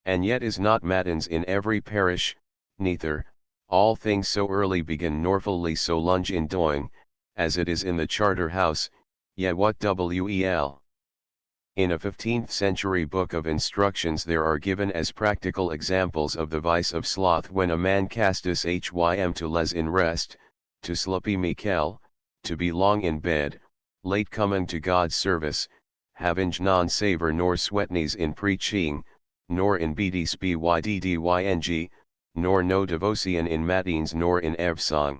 S1: And yet is not matins in every parish, neither, all things so early begin nor fully so lunge in doing, as it is in the Charter House, yet what wel. In a 15th century book of instructions there are given as practical examples of the vice of sloth when a man castus hym to les in rest, to sluppy Mikel, to be long in bed, late coming to God's service, having non savor nor sweatnies in preaching, nor in bds byddyng, nor no devotion in matins nor in evsong.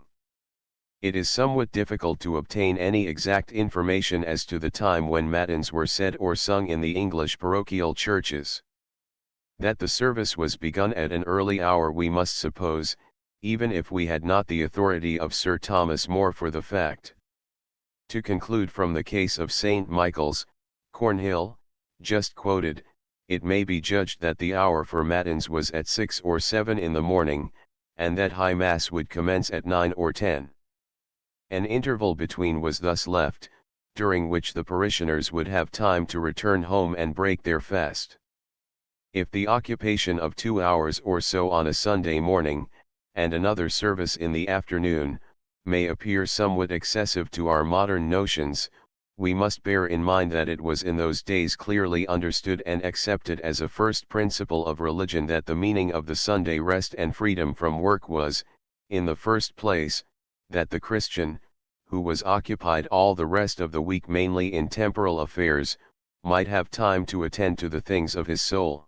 S1: It is somewhat difficult to obtain any exact information as to the time when matins were said or sung in the English parochial churches. That the service was begun at an early hour we must suppose, even if we had not the authority of Sir Thomas More for the fact. To conclude from the case of St. Michael's, Cornhill, just quoted, it may be judged that the hour for matins was at 6 or 7 in the morning, and that high mass would commence at 9 or 10. An interval between was thus left, during which the parishioners would have time to return home and break their fast. If the occupation of 2 hours or so on a Sunday morning, and another service in the afternoon, may appear somewhat excessive to our modern notions, we must bear in mind that it was in those days clearly understood and accepted as a first principle of religion that the meaning of the Sunday rest and freedom from work was, in the first place, that the Christian, who was occupied all the rest of the week mainly in temporal affairs, might have time to attend to the things of his soul.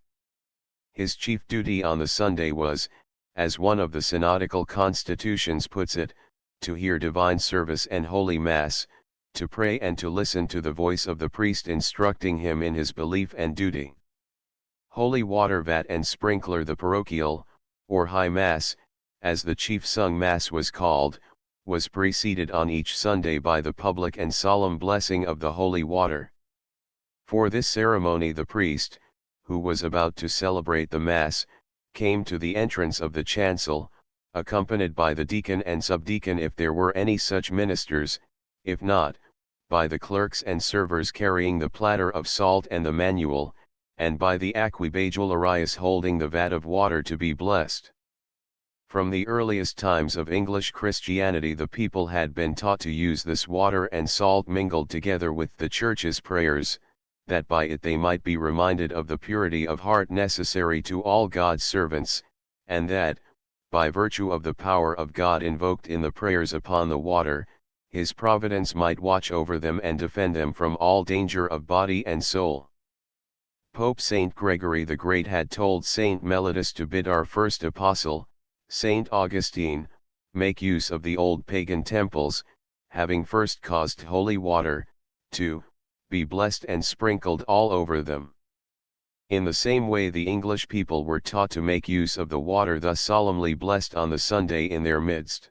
S1: His chief duty on the Sunday was, as one of the synodical constitutions puts it, to hear divine service and holy mass, to pray and to listen to the voice of the priest instructing him in his belief and duty. Holy water vat and sprinkler, the parochial, or high mass, as the chief sung mass was called, was preceded on each Sunday by the public and solemn blessing of the holy water. For this ceremony the priest, who was about to celebrate the mass, came to the entrance of the chancel, accompanied by the deacon and subdeacon if there were any such ministers, if not, by the clerks and servers carrying the platter of salt and the manual, and by the aquibagularius holding the vat of water to be blessed. From the earliest times of English Christianity the people had been taught to use this water and salt mingled together with the Church's prayers, that by it they might be reminded of the purity of heart necessary to all God's servants, and that, by virtue of the power of God invoked in the prayers upon the water, His providence might watch over them and defend them from all danger of body and soul. Pope Saint Gregory the Great had told Saint Mellitus to bid our first apostle, Saint Augustine, make use of the old pagan temples, having first caused holy water, to be blessed and sprinkled all over them. In the same way the English people were taught to make use of the water thus solemnly blessed on the Sunday in their midst.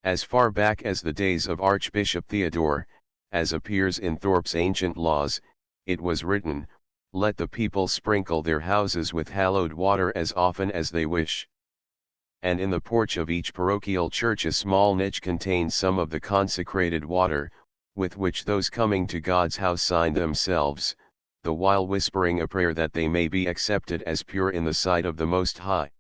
S1: As far back as the days of Archbishop Theodore, as appears in Thorpe's ancient laws, it was written, "Let the people sprinkle their houses with hallowed water as often as they wish." And in the porch of each parochial church a small niche contains some of the consecrated water, with which those coming to God's house sign themselves, the while whispering a prayer that they may be accepted as pure in the sight of the Most High.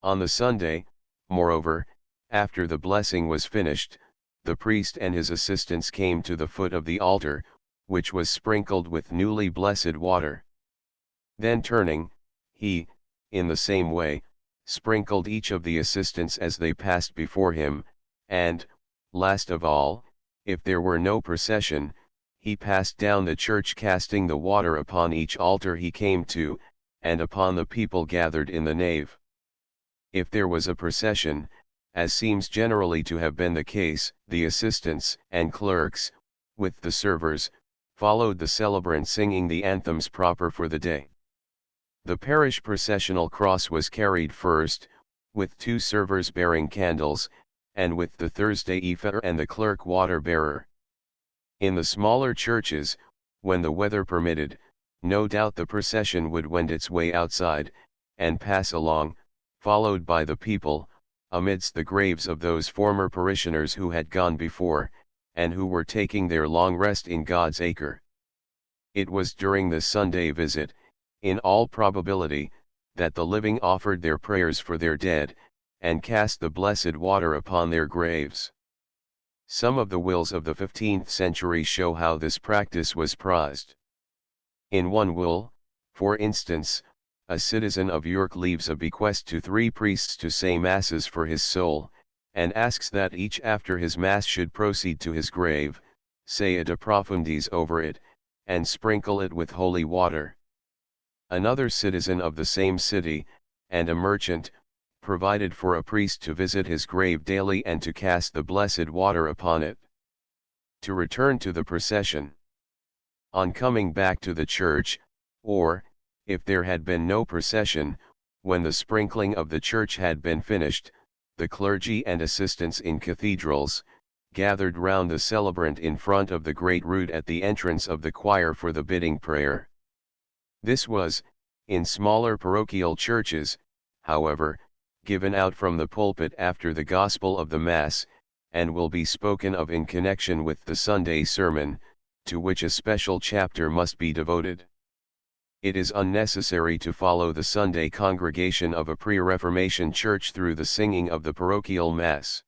S1: On the Sunday, moreover, after the blessing was finished, the priest and his assistants came to the foot of the altar, which was sprinkled with newly blessed water. Then turning, he, in the same way, sprinkled each of the assistants as they passed before him, and, last of all, if there were no procession, he passed down the church casting the water upon each altar he came to, and upon the people gathered in the nave. If there was a procession, as seems generally to have been the case, the assistants and clerks, with the servers, followed the celebrant singing the anthems proper for the day. The parish processional cross was carried first, with 2 servers bearing candles, and with the Thursday ephah and the clerk water bearer. In the smaller churches, when the weather permitted, no doubt the procession would wend its way outside, and pass along, followed by the people, amidst the graves of those former parishioners who had gone before, and who were taking their long rest in God's acre. It was during this Sunday visit, in all probability, that the living offered their prayers for their dead, and cast the blessed water upon their graves. Some of the wills of the 15th century show how this practice was prized. In one will, for instance, a citizen of York leaves a bequest to 3 priests to say masses for his soul, and asks that each after his mass should proceed to his grave, say a de profundis over it, and sprinkle it with holy water. Another citizen of the same city, and a merchant, provided for a priest to visit his grave daily and to cast the blessed water upon it. To return to the procession. On coming back to the church, or, if there had been no procession, when the sprinkling of the church had been finished, the clergy and assistants in cathedrals, gathered round the celebrant in front of the great rood at the entrance of the choir for the bidding prayer. This was, in smaller parochial churches, however, given out from the pulpit after the Gospel of the Mass, and will be spoken of in connection with the Sunday sermon, to which a special chapter must be devoted. It is unnecessary to follow the Sunday congregation of a pre-Reformation church through the singing of the parochial Mass.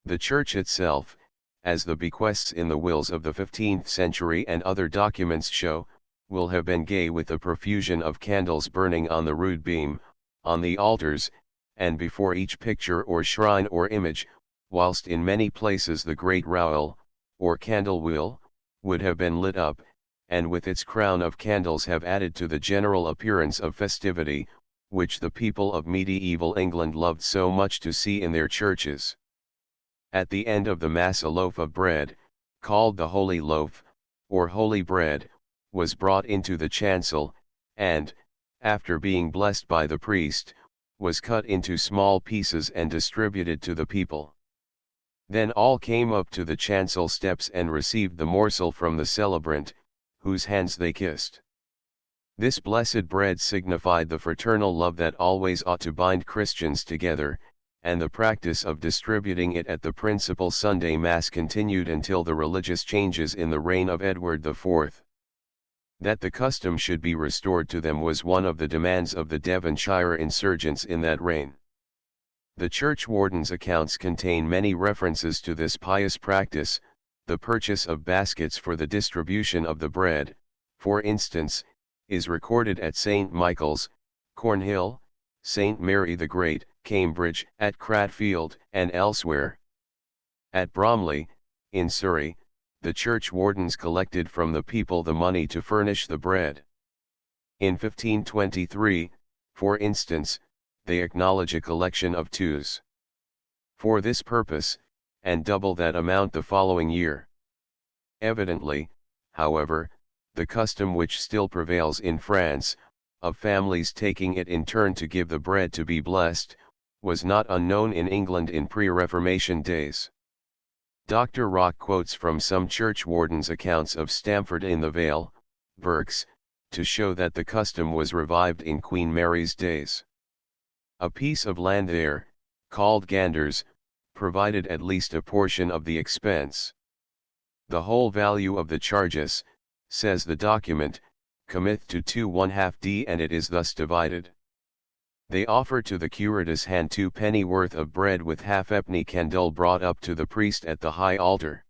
S1: The church itself, as the bequests in the wills of the 15th century and other documents show, will have been gay with a profusion of candles burning on the rood beam, on the altars, and before each picture or shrine or image, whilst in many places the great rowel, or candle wheel, would have been lit up, and with its crown of candles have added to the general appearance of festivity, which the people of medieval England loved so much to see in their churches. At the end of the Mass a loaf of bread, called the Holy Loaf, or Holy Bread, was brought into the chancel, and, after being blessed by the priest, was cut into small pieces and distributed to the people. Then all came up to the chancel steps and received the morsel from the celebrant, whose hands they kissed. This blessed bread signified the fraternal love that always ought to bind Christians together, and the practice of distributing it at the principal Sunday Mass continued until the religious changes in the reign of Edward IV. That the custom should be restored to them was one of the demands of the Devonshire insurgents in that reign. The churchwarden's accounts contain many references to this pious practice. The purchase of baskets for the distribution of the bread, for instance, is recorded at St. Michael's, Cornhill, St. Mary the Great, Cambridge, at Cratfield, and elsewhere. At Bromley, in Surrey, the churchwardens collected from the people the money to furnish the bread. In 1523, for instance, they acknowledge a collection of 2s for this purpose, and double that amount the following year. Evidently, however, the custom which still prevails in France, of families taking it in turn to give the bread to be blessed, was not unknown in England in pre-Reformation days. Dr. Rock quotes from some churchwardens' accounts of Stamford in the Vale, Berks, to show that the custom was revived in Queen Mary's days. A piece of land there, called Ganders, provided at least a portion of the expense. The whole value of the charges, says the document, cometh to 2½ d, and it is thus divided. They offer to the curatus hand 2 pennyworth of bread with halfpenny candle brought up to the priest at the high altar.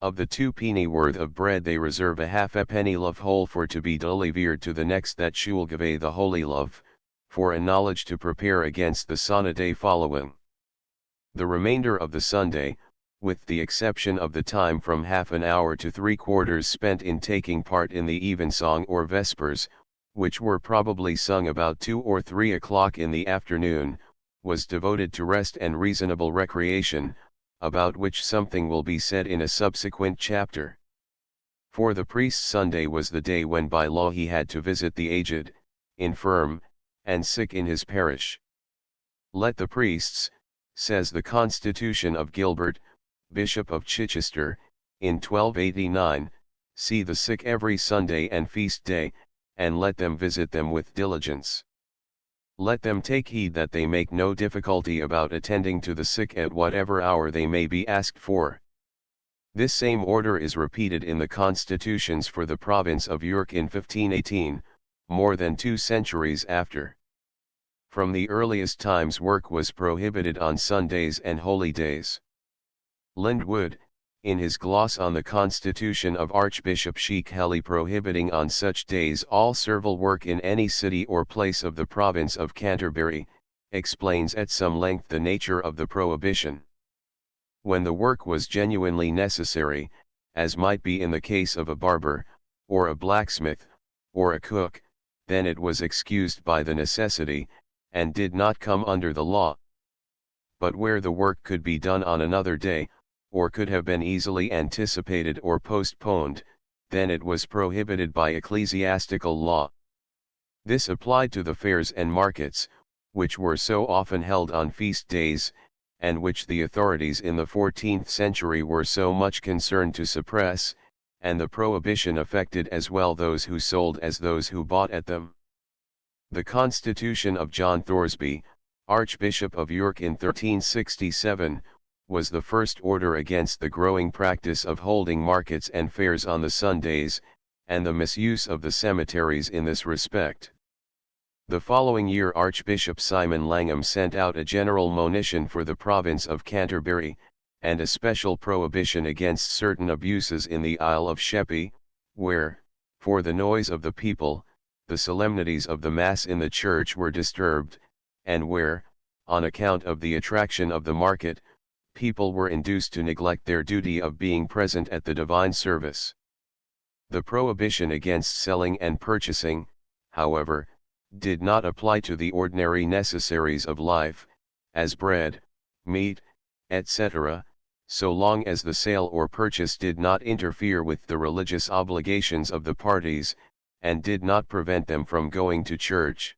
S1: Of the 2 pennyworth of bread they reserve a halfpenny loaf whole for to be delivered to the next that shall give the holy loaf, for a knowledge to prepare against the Sunday following. The remainder of the Sunday, with the exception of the time from half an hour to 3/4 spent in taking part in the evensong or vespers, which were probably sung about 2 or 3 o'clock in the afternoon, was devoted to rest and reasonable recreation, about which something will be said in a subsequent chapter. For the priest's Sunday was the day when by law he had to visit the aged, infirm, and sick in his parish. Let the priests, says the Constitution of Gilbert, Bishop of Chichester, in 1289, see the sick every Sunday and feast day, and let them visit them with diligence. Let them take heed that they make no difficulty about attending to the sick at whatever hour they may be asked for. This same order is repeated in the constitutions for the province of York in 1518, more than 2 centuries after. From the earliest times work was prohibited on Sundays and holy days. Lindwood, in his gloss on the Constitution of Archbishop Sheik Heli prohibiting on such days all servile work in any city or place of the province of Canterbury, explains at some length the nature of the prohibition. When the work was genuinely necessary, as might be in the case of a barber, or a blacksmith, or a cook, then it was excused by the necessity, and did not come under the law. But where the work could be done on another day, or could have been easily anticipated or postponed, then it was prohibited by ecclesiastical law. This applied to the fairs and markets, which were so often held on feast days, and which the authorities in the 14th century were so much concerned to suppress, and the prohibition affected as well those who sold as those who bought at them. The Constitution of John Thoresby, Archbishop of York in 1367, was the first order against the growing practice of holding markets and fairs on the Sundays, and the misuse of the cemeteries in this respect. The following year Archbishop Simon Langham sent out a general monition for the province of Canterbury, and a special prohibition against certain abuses in the Isle of Sheppey, where, for the noise of the people, the solemnities of the Mass in the church were disturbed, and where, on account of the attraction of the market, people were induced to neglect their duty of being present at the divine service. The prohibition against selling and purchasing, however, did not apply to the ordinary necessaries of life, as bread, meat, etc., so long as the sale or purchase did not interfere with the religious obligations of the parties, and did not prevent them from going to church.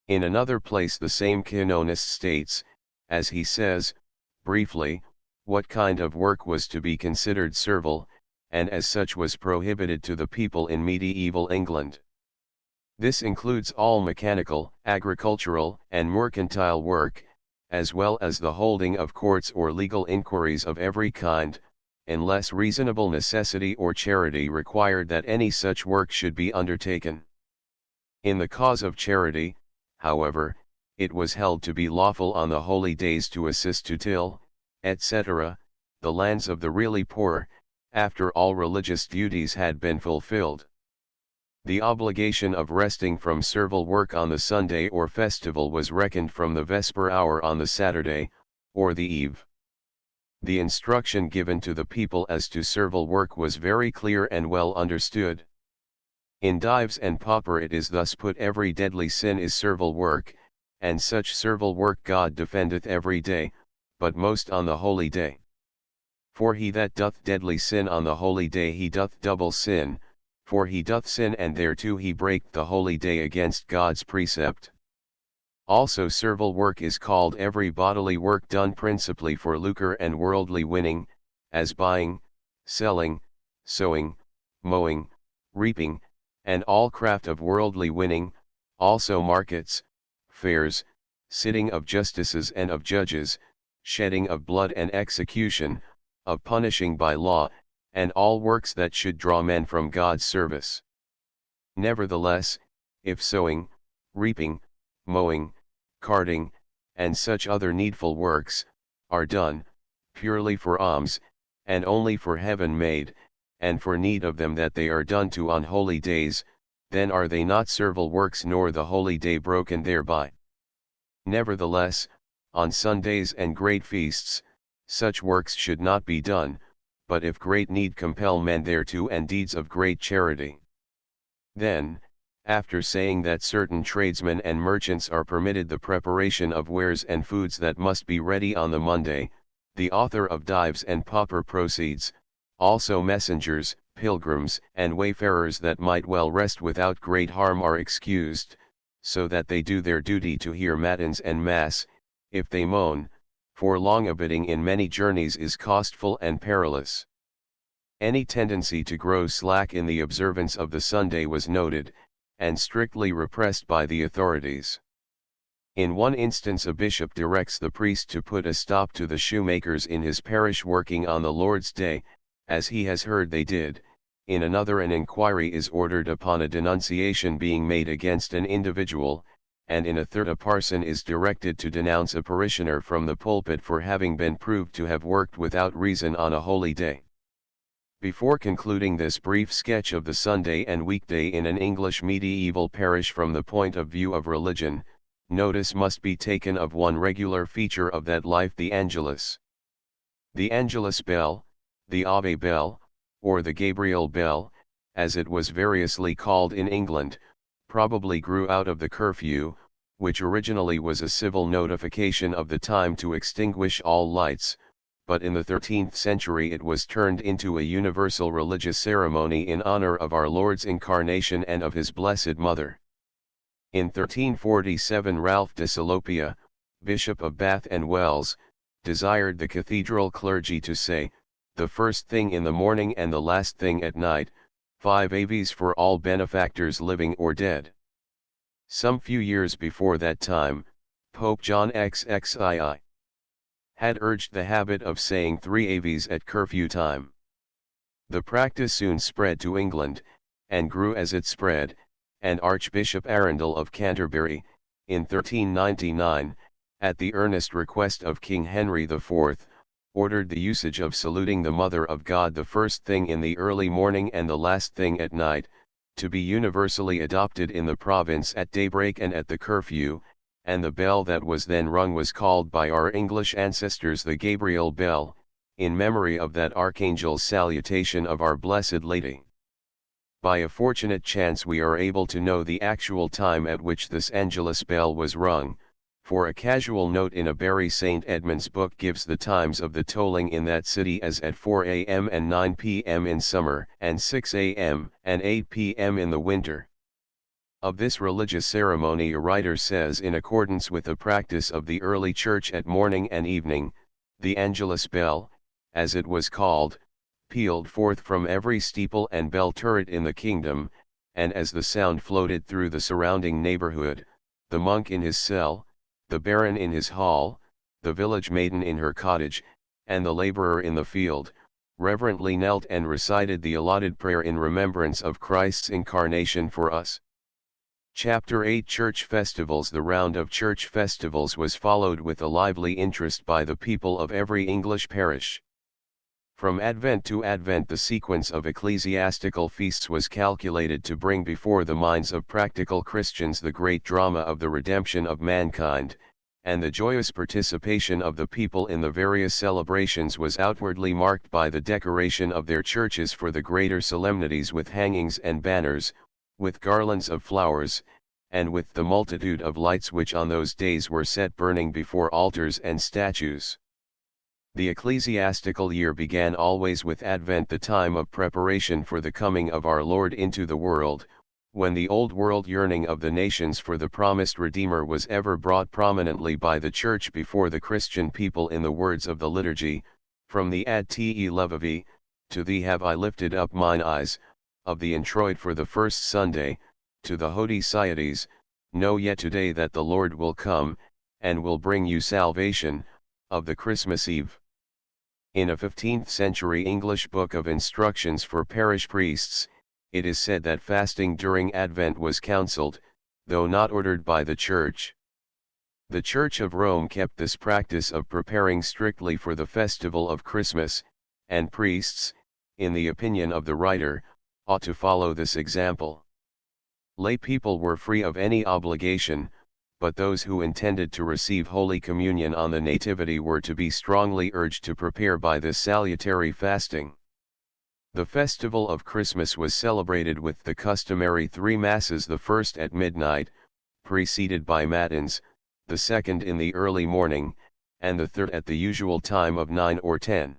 S1: In another place the same canonist states, as he says, briefly, what kind of work was to be considered servile, and as such was prohibited to the people in medieval England. This includes all mechanical, agricultural, and mercantile work, as well as the holding of courts or legal inquiries of every kind, unless reasonable necessity or charity required that any such work should be undertaken. In the cause of charity, however, it was held to be lawful on the holy days to assist to till, etc., the lands of the really poor, after all religious duties had been fulfilled. The obligation of resting from servile work on the Sunday or festival was reckoned from the vesper hour on the Saturday, or the eve. The instruction given to the people as to servile work was very clear and well understood. In Dives and Pauper it is thus put: every deadly sin is servile work, and such servile work God defendeth every day, but most on the holy day. For he that doth deadly sin on the holy day he doth double sin, for he doth sin and thereto he break the holy day against God's precept. Also servile work is called every bodily work done principally for lucre and worldly winning, as buying, selling, sowing, mowing, reaping, and all craft of worldly winning, also markets, fairs, sitting of justices and of judges, shedding of blood and execution, of punishing by law, and all works that should draw men from God's service. Nevertheless, if sowing, reaping, mowing, carting, and such other needful works, are done, purely for alms, and only for heaven made, and for need of them that they are done to on holy days, then are they not servile works nor the holy day broken thereby. Nevertheless, on Sundays and great feasts, such works should not be done, but if great need compel men thereto and deeds of great charity. Then, after saying that certain tradesmen and merchants are permitted the preparation of wares and foods that must be ready on the Monday, the author of Dives and Pauper proceeds, also messengers, pilgrims, and wayfarers that might well rest without great harm are excused, so that they do their duty to hear matins and mass, if they moan, for long abiding in many journeys is costful and perilous. Any tendency to grow slack in the observance of the Sunday was noted, and strictly repressed by the authorities. In one instance a bishop directs the priest to put a stop to the shoemakers in his parish working on the Lord's Day, as he has heard they did. In another an inquiry is ordered upon a denunciation being made against an individual, and in a third a parson is directed to denounce a parishioner from the pulpit for having been proved to have worked without reason on a holy day. Before concluding this brief sketch of the Sunday and weekday in an English medieval parish from the point of view of religion, notice must be taken of one regular feature of that life: the Angelus. The Angelus bell, the Ave bell, or the Gabriel bell, as it was variously called in England, probably grew out of the curfew, which originally was a civil notification of the time to extinguish all lights, but in the 13th century it was turned into a universal religious ceremony in honor of our Lord's incarnation and of his Blessed Mother. In 1347 Ralph de Salopia, Bishop of Bath and Wells, desired the cathedral clergy to say, the first thing in the morning and the last thing at night, 5 Aves for all benefactors living or dead. Some few years before that time, Pope John XXII had urged the habit of saying 3 Aves at curfew time. The practice soon spread to England, and grew as it spread, and Archbishop Arundel of Canterbury, in 1399, at the earnest request of King Henry IV, ordered the usage of saluting the Mother of God the first thing in the early morning and the last thing at night, to be universally adopted in the province at daybreak and at the curfew, and the bell that was then rung was called by our English ancestors the Gabriel bell, in memory of that archangel's salutation of our Blessed Lady. By a fortunate chance we are able to know the actual time at which this Angelus bell was rung, for a casual note in a Bury St. Edmund's book gives the times of the tolling in that city as at 4 a.m. and 9 p.m. in summer, and 6 a.m. and 8 p.m. in the winter. Of this religious ceremony a writer says, in accordance with the practice of the early church at morning and evening, the Angelus bell, as it was called, pealed forth from every steeple and bell turret in the kingdom, and as the sound floated through the surrounding neighborhood, the monk in his cell, the baron in his hall, the village maiden in her cottage, and the laborer in the field, reverently knelt and recited the allotted prayer in remembrance of Christ's incarnation for us. Chapter 8 Church Festivals. The round of church festivals was followed with a lively interest by the people of every English parish. From Advent to Advent the sequence of ecclesiastical feasts was calculated to bring before the minds of practical Christians the great drama of the redemption of mankind, and the joyous participation of the people in the various celebrations was outwardly marked by the decoration of their churches for the greater solemnities with hangings and banners, with garlands of flowers, and with the multitude of lights which on those days were set burning before altars and statues. The ecclesiastical year began always with Advent, the time of preparation for the coming of our Lord into the world, when the old world yearning of the nations for the promised Redeemer was ever brought prominently by the Church before the Christian people in the words of the liturgy, from the Ad te levavi, to thee have I lifted up mine eyes, of the introit for the first Sunday, to the Hodiceides, know yet today that the Lord will come, and will bring you salvation, of the Christmas Eve. In a 15th century English book of instructions for parish priests, it is said that fasting during Advent was counselled, though not ordered by the Church. The Church of Rome kept this practice of preparing strictly for the festival of Christmas, and priests, in the opinion of the writer, ought to follow this example. Lay people were free of any obligation, but those who intended to receive Holy Communion on the Nativity were to be strongly urged to prepare by this salutary fasting. The festival of Christmas was celebrated with the customary 3 masses, the first at midnight, preceded by matins, the second in the early morning, and the third at the usual time of 9 or 10.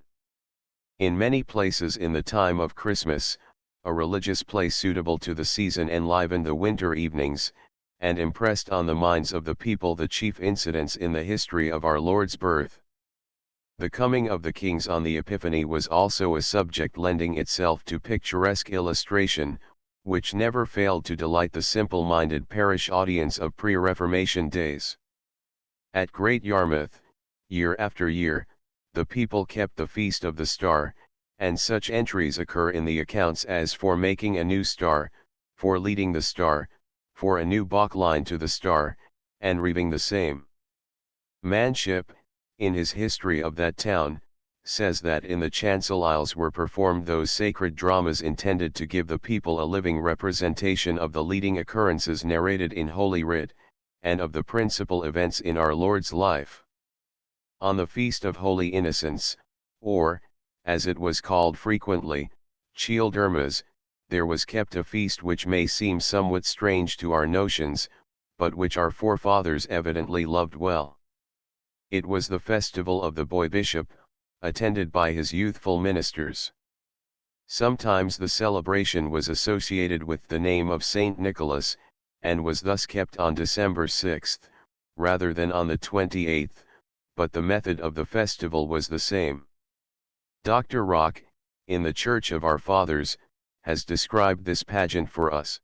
S1: In many places in the time of Christmas, a religious play suitable to the season enlivened the winter evenings, and impressed on the minds of the people the chief incidents in the history of our Lord's birth. The coming of the kings on the Epiphany was also a subject lending itself to picturesque illustration, which never failed to delight the simple-minded parish audience of pre-Reformation days. At Great Yarmouth, year after year, the people kept the Feast of the Star, and such entries occur in the accounts as for making a new star, for leading the star, for a new bauchline to the star, and reeving the same. Manship, in his history of that town, says that in the chancel aisles were performed those sacred dramas intended to give the people a living representation of the leading occurrences narrated in Holy Writ, and of the principal events in our Lord's life. On the Feast of Holy Innocents, or, as it was called frequently, Childermas, there was kept a feast which may seem somewhat strange to our notions, but which our forefathers evidently loved well. It was the festival of the boy bishop, attended by his youthful ministers. Sometimes the celebration was associated with the name of Saint Nicholas, and was thus kept on December 6, rather than on the 28th, but the method of the festival was the same. Dr. Rock, in the Church of Our Fathers, has described this pageant for us.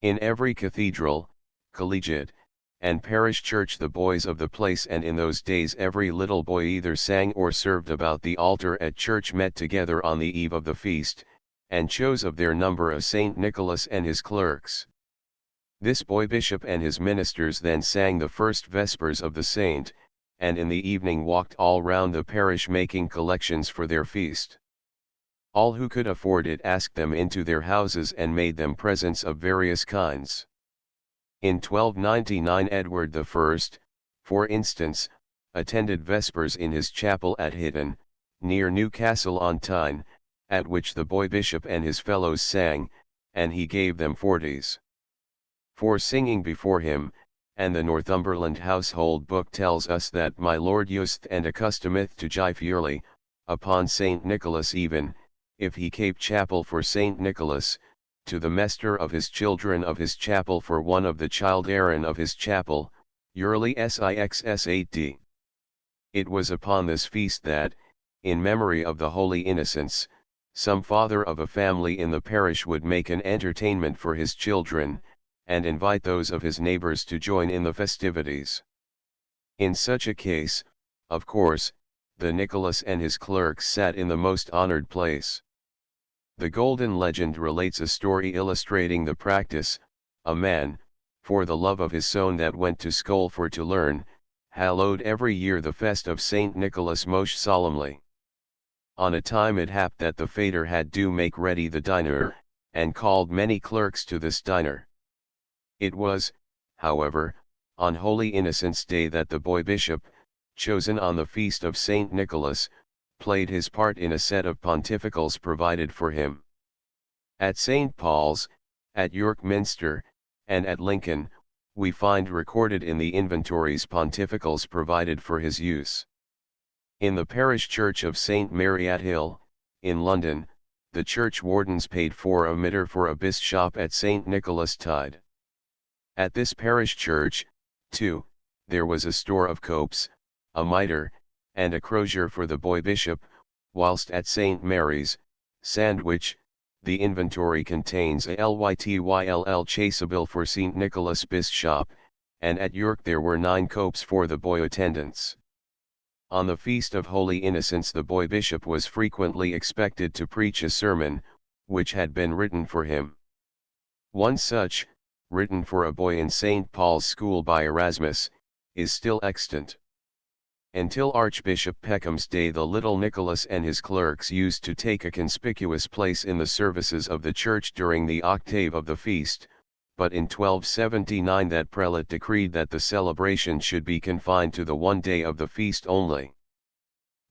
S1: In every cathedral, collegiate, and parish church the boys of the place, and in those days every little boy either sang or served about the altar at church, met together on the eve of the feast, and chose of their number a Saint Nicholas and his clerks. This boy bishop and his ministers then sang the first vespers of the saint, and in the evening walked all round the parish making collections for their feast. All who could afford it asked them into their houses and made them presents of various kinds. In 1299 Edward I, for instance, attended Vespers in his chapel at Hitton, near Newcastle-on-Tyne, at which the boy bishop and his fellows sang, and he gave them 40s. For singing before him, and the Northumberland household book tells us that my lord used and accustometh to gyfe yearly, upon St. Nicholas even, if he keep chapel for St. Nicholas, to the mester of his children of his chapel for one of the child Aaron of his chapel, yearly sixs8d. It was upon this feast that, in memory of the Holy Innocents, some father of a family in the parish would make an entertainment for his children, and invite those of his neighbors to join in the festivities. In such a case, of course, the Nicholas and his clerks sat in the most honored place. The Golden Legend relates a story illustrating the practice. A man, for the love of his son that went to school for to learn, hallowed every year the fest of Saint Nicholas most solemnly. On a time it happed that the fater had do make ready the dinner, and called many clerks to this dinner. It was, however, on Holy Innocents' Day that the boy bishop, chosen on the feast of Saint Nicholas, played his part in a set of pontificals provided for him. At St. Paul's, at York Minster, and at Lincoln, we find recorded in the inventories pontificals provided for his use. In the parish church of St. Mary at Hill, in London, the church wardens paid for a mitre for a bishop at St. Nicholas Tide. At this parish church, too, there was a store of copes, a mitre, and a crozier for the boy bishop, whilst at St. Mary's, Sandwich, the inventory contains a lytyll chasebill for St. Nicholas bishop, and at York there were 9 copes for the boy attendants. On the feast of Holy Innocents the boy bishop was frequently expected to preach a sermon, which had been written for him. One such, written for a boy in St. Paul's School by Erasmus, is still extant. Until Archbishop Peckham's day the little Nicholas and his clerks used to take a conspicuous place in the services of the church during the octave of the feast, but in 1279 that prelate decreed that the celebration should be confined to the one day of the feast only.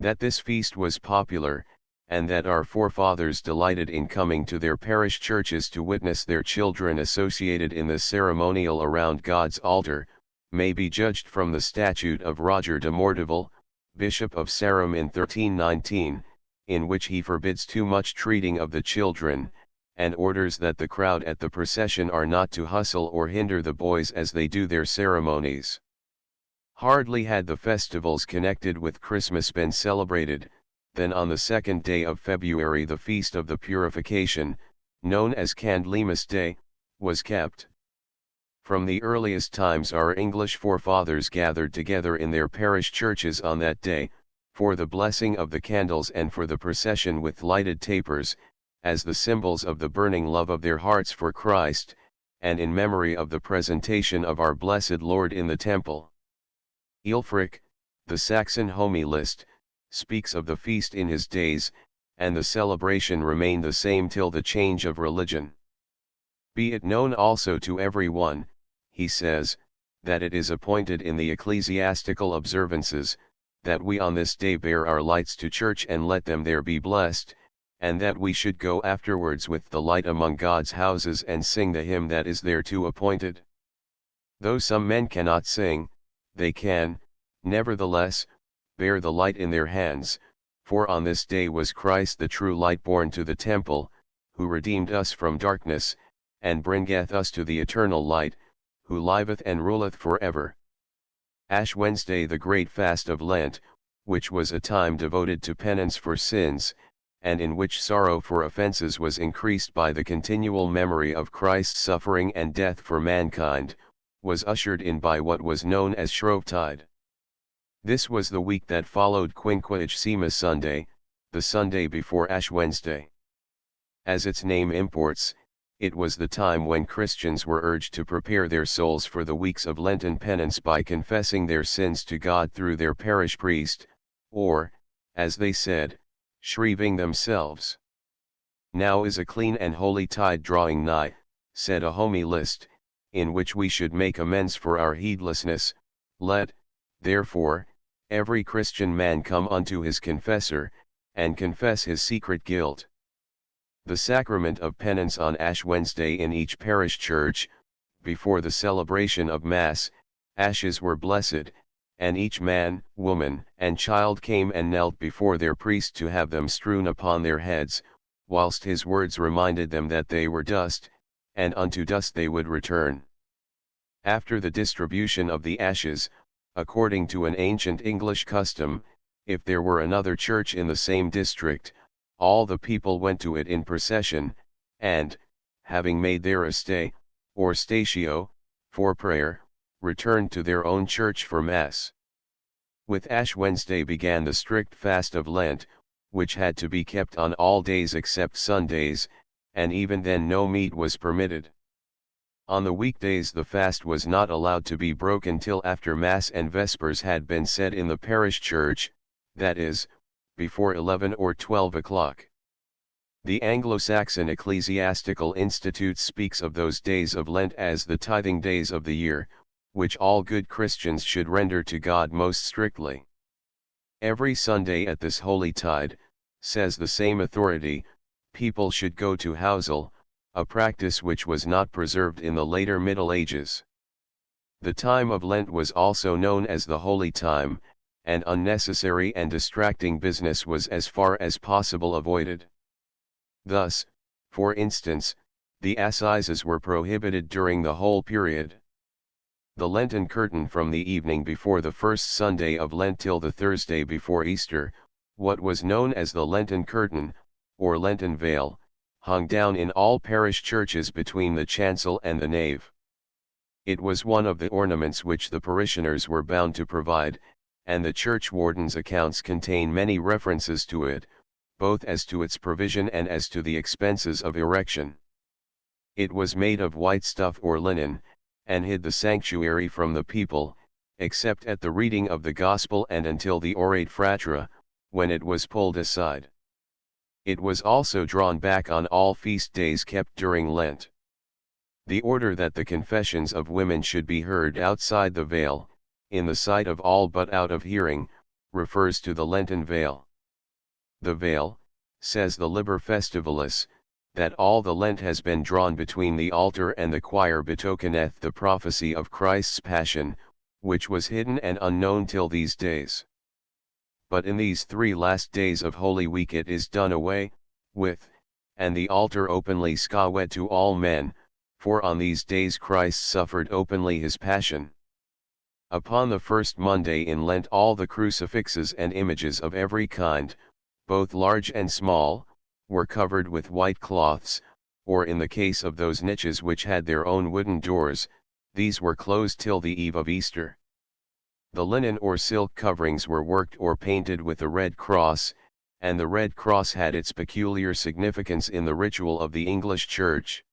S1: That this feast was popular, and that our forefathers delighted in coming to their parish churches to witness their children associated in the ceremonial around God's altar, may be judged from the statute of Roger de Morteville, Bishop of Sarum in 1319, in which he forbids too much treating of the children, and orders that the crowd at the procession are not to hustle or hinder the boys as they do their ceremonies. Hardly had the festivals connected with Christmas been celebrated, then on the 2nd day of February the Feast of the Purification, known as Candlemas Day, was kept. From the earliest times our English forefathers gathered together in their parish churches on that day, for the blessing of the candles and for the procession with lighted tapers, as the symbols of the burning love of their hearts for Christ, and in memory of the presentation of our blessed Lord in the temple. Ælfric, the Saxon homilist, speaks of the feast in his days, and the celebration remained the same till the change of religion. Be it known also to every one, he says, that it is appointed in the ecclesiastical observances, that we on this day bear our lights to church and let them there be blessed, and that we should go afterwards with the light among God's houses and sing the hymn that is thereto appointed. Though some men cannot sing, they can, nevertheless, bear the light in their hands, for on this day was Christ the true light born to the temple, who redeemed us from darkness, and bringeth us to the eternal light, who liveth and ruleth for ever. Ash Wednesday, the great fast of Lent, which was a time devoted to penance for sins, and in which sorrow for offences was increased by the continual memory of Christ's suffering and death for mankind, was ushered in by what was known as Shrovetide. This was the week that followed Quinquagesima Sunday, the Sunday before Ash Wednesday. As its name imports, it was the time when Christians were urged to prepare their souls for the weeks of Lenten penance by confessing their sins to God through their parish priest, or, as they said, shriving themselves. Now is a clean and holy tide drawing nigh, said a homilist, in which we should make amends for our heedlessness. Let, therefore, every Christian man come unto his confessor, and confess his secret guilt. The sacrament of penance on Ash Wednesday in each parish church, before the celebration of Mass, ashes were blessed, and each man, woman, and child came and knelt before their priest to have them strewn upon their heads, whilst his words reminded them that they were dust, and unto dust they would return. After the distribution of the ashes, according to an ancient English custom, if there were another church in the same district, all the people went to it in procession, and, having made there a stay, or statio, for prayer, returned to their own church for Mass. With Ash Wednesday began the strict fast of Lent, which had to be kept on all days except Sundays, and even then no meat was permitted. On the weekdays the fast was not allowed to be broken till after Mass and Vespers had been said in the parish church, that is, before 11 or 12 o'clock. The Anglo-Saxon Ecclesiastical Institute speaks of those days of Lent as the tithing days of the year, which all good Christians should render to God most strictly. Every Sunday at this holy tide, says the same authority, people should go to housel, a practice which was not preserved in the later Middle Ages. The time of Lent was also known as the holy time, and unnecessary and distracting business was as far as possible avoided. Thus, for instance, the assizes were prohibited during the whole period. The Lenten curtain from the evening before the first Sunday of Lent till the Thursday before Easter, what was known as the Lenten curtain, or Lenten veil, hung down in all parish churches between the chancel and the nave. It was one of the ornaments which the parishioners were bound to provide, and the churchwarden's accounts contain many references to it, both as to its provision and as to the expenses of erection. It was made of white stuff or linen, and hid the sanctuary from the people, except at the reading of the Gospel and until the Orate Fratra, when it was pulled aside. It was also drawn back on all feast days kept during Lent. The order that the confessions of women should be heard outside the veil, in the sight of all but out of hearing, refers to the Lenten veil. The veil, says the Liber Festivalis, that all the Lent has been drawn between the altar and the choir betokeneth the prophecy of Christ's passion, which was hidden and unknown till these days. But in these 3 last days of Holy Week it is done away with, and the altar openly scawed to all men, for on these days Christ suffered openly his passion. Upon the first Monday in Lent all the crucifixes and images of every kind, both large and small, were covered with white cloths, or in the case of those niches which had their own wooden doors, these were closed till the eve of Easter. The linen or silk coverings were worked or painted with the red cross, and the red cross had its peculiar significance in the ritual of the English Church.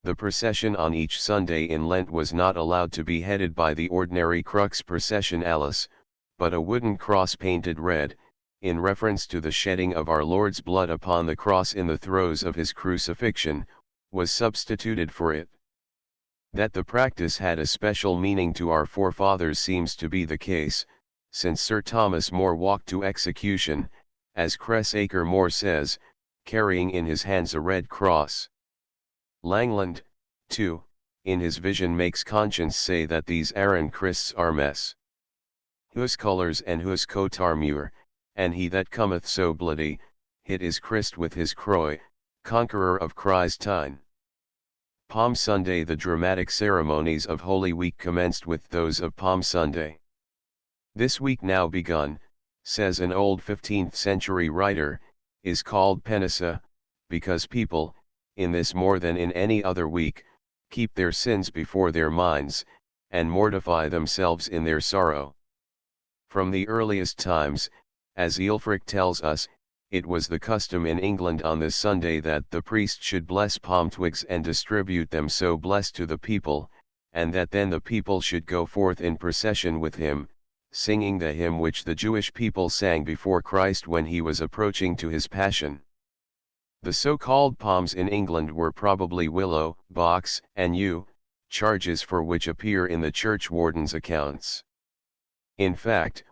S1: The procession on each Sunday in Lent was not allowed to be headed by the ordinary crux processionalis, but a wooden cross painted red, in reference to the shedding of our Lord's blood upon the cross in the throes of his crucifixion, was substituted for it. That the practice had a special meaning to our forefathers seems to be the case, since Sir Thomas More walked to execution, as Cressacre More says, carrying in his hands a red cross. Langland, too, in his vision makes conscience say that these Aaron Christs are mess. Hus colours and hus cotarmure, and he that cometh so bloody, hit his Christ with his croy, conqueror of Christine. Palm Sunday. The dramatic ceremonies of Holy Week commenced with those of Palm Sunday. This week now begun, says an old 15th century writer, is called Penissa, because people, in this more than in any other week, keep their sins before their minds, and mortify themselves in their sorrow. From the earliest times, as Aelfric tells us, it was the custom in England on this Sunday that the priest should bless palm twigs and distribute them so blessed to the people, and that then the people should go forth in procession with him, singing the hymn which the Jewish people sang before Christ when he was approaching to his passion. The so-called palms in England were probably willow, box, and yew, charges for which appear in the churchwarden's accounts. In fact,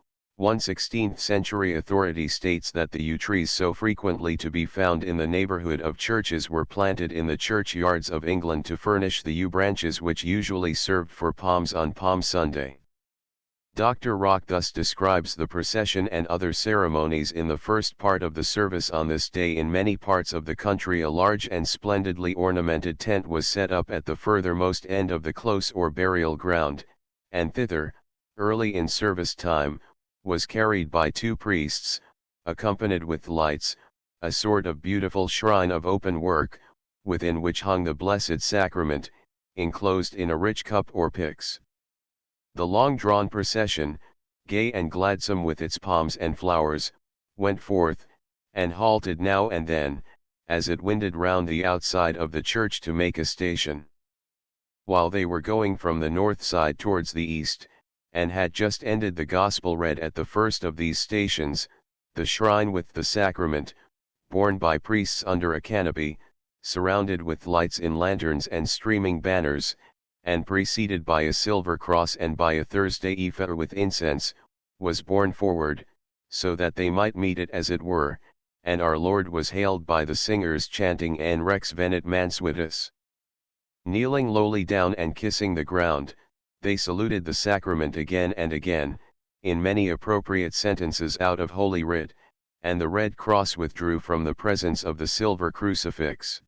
S1: one 16th century authority states that the yew trees so frequently to be found in the neighborhood of churches were planted in the churchyards of England to furnish the yew branches which usually served for palms on Palm Sunday. Dr. Rock thus describes the procession and other ceremonies in the first part of the service. On this day in many parts of the country a large and splendidly ornamented tent was set up at the furthermost end of the close or burial ground, and thither, early in service time, was carried by two priests, accompanied with lights, a sort of beautiful shrine of open work, within which hung the Blessed Sacrament, enclosed in a rich cup or pyx. The long-drawn procession, gay and gladsome with its palms and flowers, went forth, and halted now and then, as it winded round the outside of the church to make a station. While they were going from the north side towards the east, and had just ended the Gospel read at the first of these stations, the shrine with the sacrament, borne by priests under a canopy, surrounded with lights in lanterns and streaming banners, and preceded by a silver cross and by a Thursday ephah with incense, was borne forward, so that they might meet it as it were, and our Lord was hailed by the singers chanting An Rex Venit Mansuetus. Kneeling lowly down and kissing the ground, they saluted the sacrament again and again, in many appropriate sentences out of Holy Writ, and the red cross withdrew from the presence of the silver crucifix.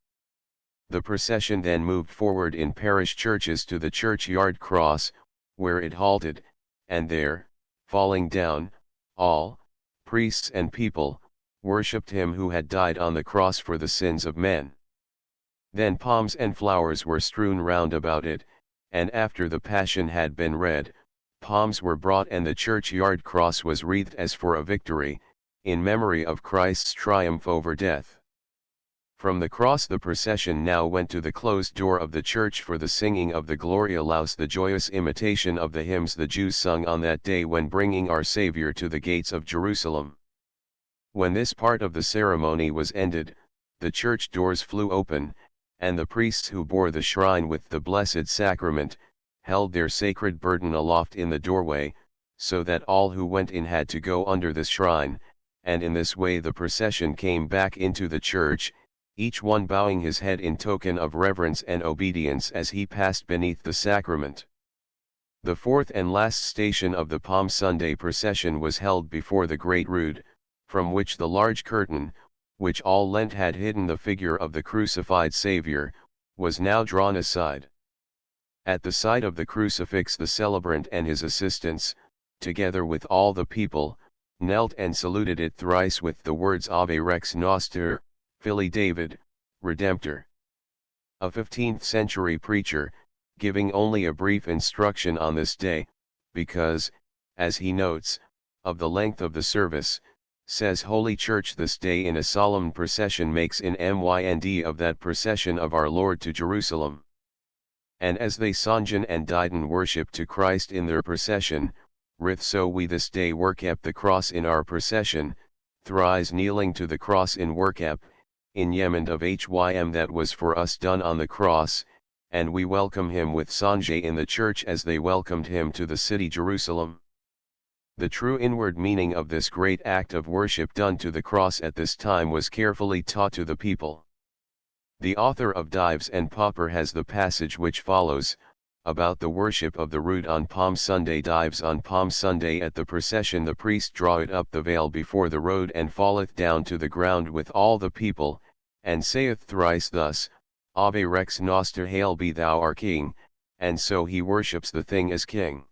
S1: The procession then moved forward in parish churches to the churchyard cross, where it halted, and there, falling down, all, priests and people, worshipped him who had died on the cross for the sins of men. Then palms and flowers were strewn round about it, and after the Passion had been read, palms were brought and the churchyard cross was wreathed as for a victory, in memory of Christ's triumph over death. From the cross the procession now went to the closed door of the church for the singing of the Gloria Laus, the joyous imitation of the hymns the Jews sung on that day when bringing our Saviour to the gates of Jerusalem. When this part of the ceremony was ended, the church doors flew open, and the priests who bore the shrine with the Blessed Sacrament, held their sacred burden aloft in the doorway, so that all who went in had to go under the shrine, and in this way the procession came back into the church, each one bowing his head in token of reverence and obedience as he passed beneath the sacrament. The fourth and last station of the Palm Sunday procession was held before the Great Rood, from which the large curtain, which all Lent had hidden the figure of the crucified Saviour, was now drawn aside. At the sight of the crucifix the celebrant and his assistants, together with all the people, knelt and saluted it thrice with the words Ave Rex Noster, Filii David, Redemptor. A 15th century preacher, giving only a brief instruction on this day, because, as he notes, of the length of the service, says Holy Church this day in a solemn procession makes in mind of that procession of our Lord to Jerusalem. And as they songen and diden worship to Christ in their procession, rith so we this day worship the cross in our procession, thrice kneeling to the cross in worship, in yement of hym that was for us done on the cross, and we welcome him with songe in the church as they welcomed him to the city Jerusalem. The true inward meaning of this great act of worship done to the cross at this time was carefully taught to the people. The author of Dives and Pauper has the passage which follows, about the worship of the Rood on Palm Sunday. Dives on Palm Sunday at the procession the priest draweth up the veil before the road and falleth down to the ground with all the people, and saith thrice thus, Ave Rex Noster, hail be thou our King, and so he worships the thing as King.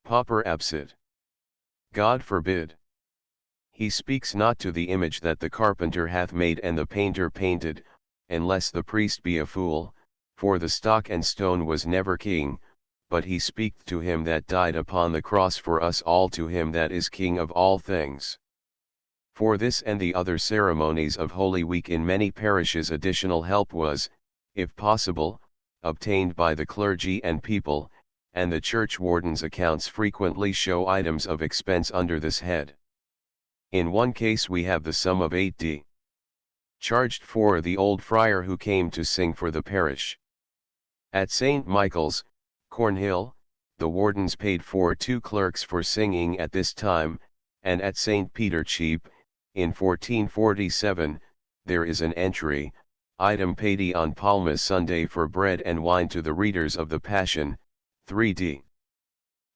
S1: Pauper absit. God forbid. He speaks not to the image that the carpenter hath made and the painter painted, unless the priest be a fool, for the stock and stone was never king, but he speaketh to him that died upon the cross for us all, to him that is King of all things. For this and the other ceremonies of Holy Week in many parishes additional help was, if possible, obtained by the clergy and people, and the church warden's accounts frequently show items of expense under this head. In one case we have the sum of 8d. charged for the old friar who came to sing for the parish. At St. Michael's, Cornhill, the wardens paid for 2 clerks for singing at this time, and at St. Peter Cheap, in 1447, there is an entry, item paidi on Palmas Sunday for bread and wine to the readers of the Passion, 3d.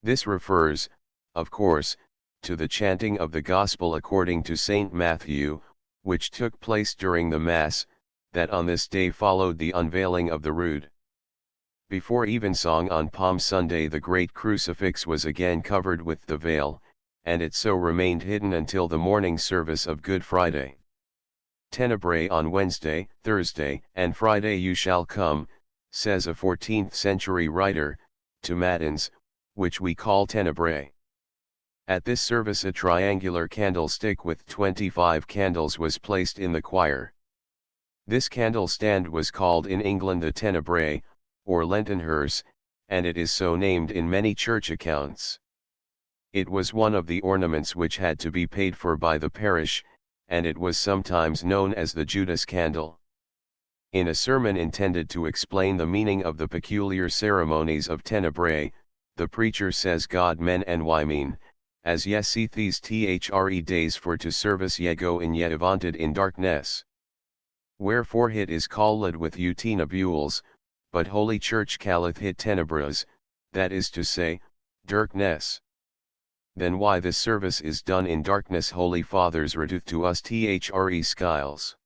S1: This refers, of course, to the chanting of the Gospel according to St. Matthew, which took place during the Mass, that on this day followed the unveiling of the Rood. Before evensong on Palm Sunday the great crucifix was again covered with the veil, and it so remained hidden until the morning service of Good Friday. Tenebrae on Wednesday, Thursday, and Friday you shall come, says a 14th century writer, to Matins, which we call tenebrae. At this service a triangular candlestick with 25 candles was placed in the choir. This candle stand was called in England the tenebrae, or Lenten hearse, and it is so named in many church accounts. It was one of the ornaments which had to be paid for by the parish, and it was sometimes known as the Judas candle. In a sermon intended to explain the meaning of the peculiar ceremonies of tenebrae, the preacher says God men and mean, as ye see these thre days for to service ye go in ye avanted in darkness. Wherefore it is called with tenebules, but Holy Church calleth it tenebras, that is to say, darkness. Then why this service is done in darkness Holy Fathers reduce to us thre skiles.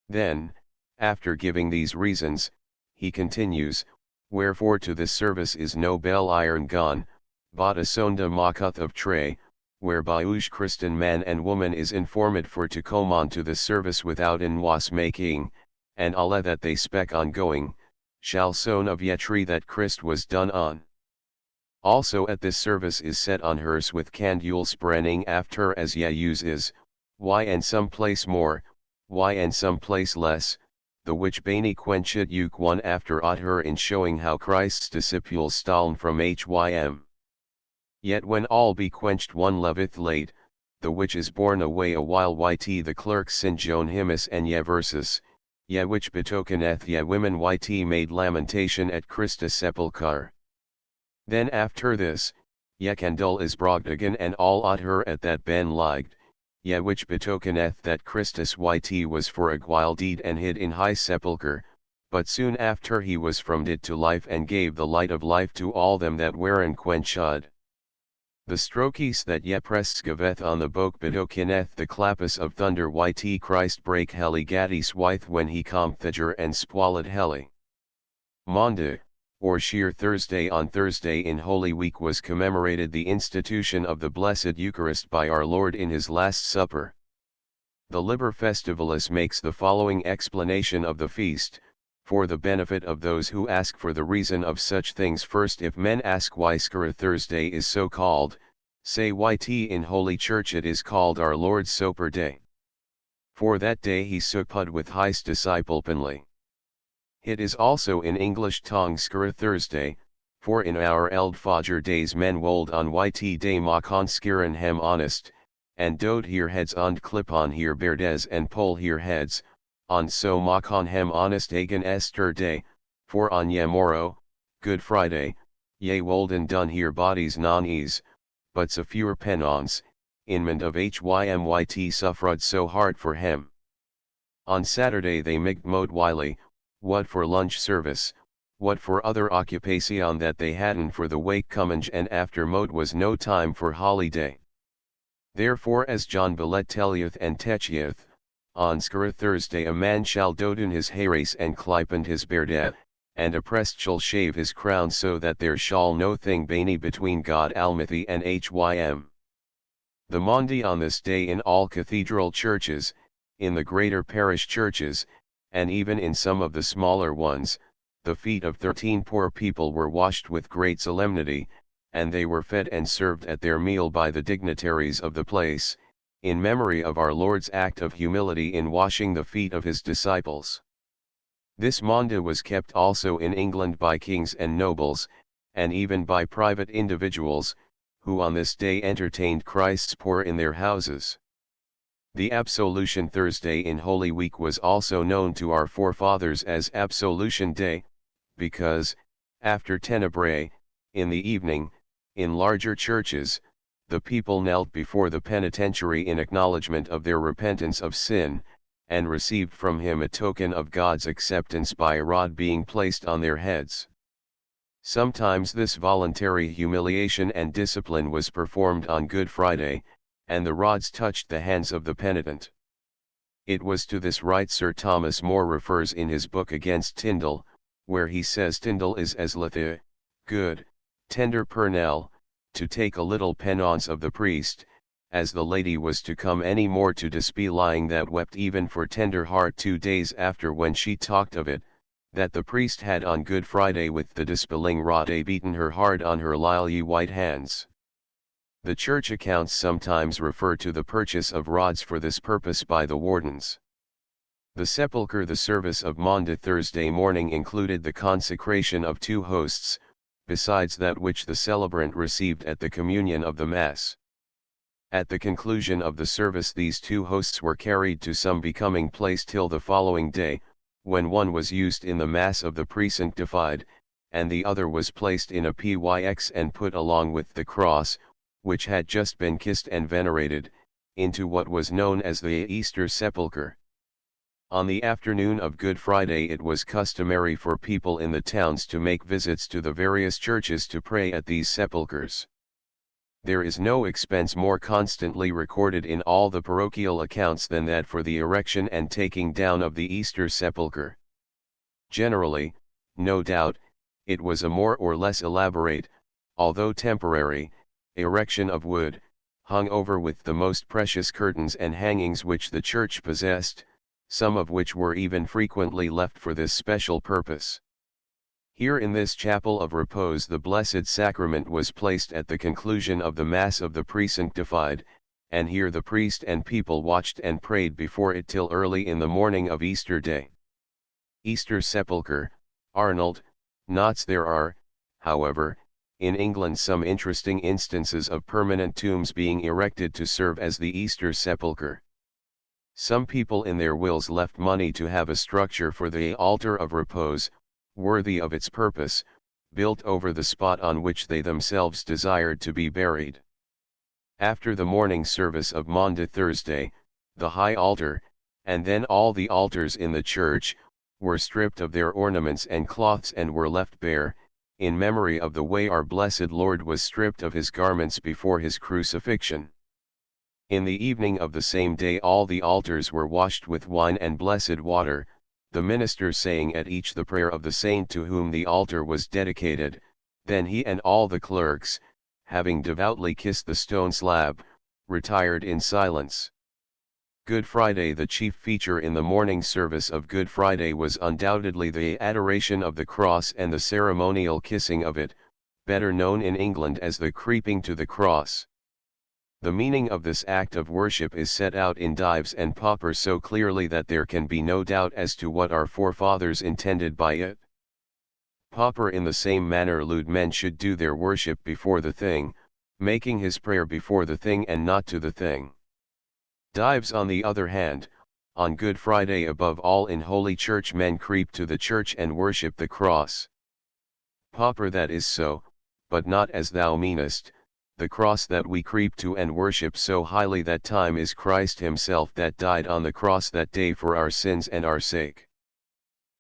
S1: Then, after giving these reasons, he continues, wherefore to this service is no bell iron gone, but a sonda makuth of tray, whereby each Christian man and woman is informed for to come on to this service without in was making, and Allah that they spec on going, shall sown of ye tree that Christ was done on. Also at this service is set on hers with candules brenning after as ye use is, why and some place more, why and some place less, the which bany quenchet uke one after at her in showing how Christ's disciples staln from hym. Yet when all be quenched one loveth late, the which is borne away a while yt the clerks sin Joan hymns and ye verses, ye which betokeneth ye women yt made lamentation at Christus sepulchre. Then after this, ye candle is brogd again and all at her at that ben liged, ye which betokeneth that Christus yt was for a while deed and hid in high sepulchre, but soon after he was from dead to life and gave the light of life to all them that weren quenched. The strokees that ye prescaveth on the boke betokeneth the clappus of thunder yt Christ brake heli gatis wyth when he comtheger and spwallet heli. Maundy, or Sheer Thursday on Thursday in Holy Week was commemorated the institution of the Blessed Eucharist by our Lord in his Last Supper. The Liber Festivalis makes the following explanation of the feast, for the benefit of those who ask for the reason of such things. First, if men ask why Skura Thursday is so called, say yt in Holy Church it is called our Lord's Soper Day. For that day he supped with his disciplepenly. It is also in English tongue Skura Thursday, for in our Eldfodger days men wold on yt day makon skiren hem honest, and doed hier heads und clip on hier beardes and pole hier heads, on so makon hem honest agen Esther day, for on ye morrow, Good Friday, ye wolden done hier bodies non ease, but so fewer penons, inmend of hymyt suffrud so hard for hem. On Saturday they migged mode wily, what for lunch service, what for other occupation that they hadn't for the wake coming and after mode was no time for holiday. Therefore as John Billet telleth and techieth, on Skura Thursday a man shall doden his hayrace and clipend his bearde, and a priest shall shave his crown so that there shall no thing bany between God Almighty and hym. The Maundy on this day in all cathedral churches, in the greater parish churches, and even in some of the smaller ones, the feet of 13 poor people were washed with great solemnity, and they were fed and served at their meal by the dignitaries of the place, in memory of our Lord's act of humility in washing the feet of his disciples. This Maundy was kept also in England by kings and nobles, and even by private individuals, who on this day entertained Christ's poor in their houses. The Absolution Thursday in Holy Week was also known to our forefathers as Absolution Day, because, after tenebrae, in the evening, in larger churches, the people knelt before the penitentiary in acknowledgement of their repentance of sin, and received from him a token of God's acceptance by a rod being placed on their heads. Sometimes this voluntary humiliation and discipline was performed on Good Friday, and the rods touched the hands of the penitent. It was to this rite Sir Thomas More refers in his book Against Tyndale, where he says Tyndale is as lithe, good, tender pernell, to take a little penance of the priest, as the lady was to come any more to dispy lying that wept even for tender heart 2 days after when she talked of it, that the priest had on Good Friday with the dispelling rod beaten her hard on her lily white hands. The church accounts sometimes refer to the purchase of rods for this purpose by the wardens. The sepulchre. The service of Maundy Thursday morning included the consecration of 2 hosts, besides that which the celebrant received at the communion of the Mass. At the conclusion of the service these 2 hosts were carried to some becoming place till the following day, when one was used in the Mass of the Presanctified, and the other was placed in a pyx and put along with the cross, which had just been kissed and venerated, into what was known as the Easter Sepulchre. On the afternoon of Good Friday it was customary for people in the towns to make visits to the various churches to pray at these sepulchres. There is no expense more constantly recorded in all the parochial accounts than that for the erection and taking down of the Easter sepulchre. Generally, no doubt, it was a more or less elaborate, although temporary, erection of wood, hung over with the most precious curtains and hangings which the church possessed, some of which were even frequently left for this special purpose. Here in this chapel of repose the Blessed Sacrament was placed at the conclusion of the Mass of the Presanctified, and here the priest and people watched and prayed before it till early in the morning of Easter Day. Easter Sepulchre, Arnold, notes there are, however, in England some interesting instances of permanent tombs being erected to serve as the Easter Sepulchre. Some people in their wills left money to have a structure for the altar of repose, worthy of its purpose, built over the spot on which they themselves desired to be buried. After the morning service of Maundy Thursday, the high altar, and then all the altars in the church, were stripped of their ornaments and cloths and were left bare, in memory of the way our blessed Lord was stripped of his garments before his crucifixion. In the evening of the same day all the altars were washed with wine and blessed water, the minister saying at each the prayer of the saint to whom the altar was dedicated. Then he and all the clerks, having devoutly kissed the stone slab, retired in silence. Good Friday. The chief feature in the morning service of Good Friday was undoubtedly the adoration of the cross and the ceremonial kissing of it, better known in England as the creeping to the cross. The meaning of this act of worship is set out in Dives and Popper so clearly that there can be no doubt as to what our forefathers intended by it. Popper in the same manner lewd men should do their worship before the thing, making his prayer before the thing and not to the thing. Dives on the other hand, on Good Friday above all in Holy Church men creep to the church and worship the cross. Popper that is so, but not as thou meanest, the cross that we creep to and worship so highly that time is Christ himself that died on the cross that day for our sins and our sake.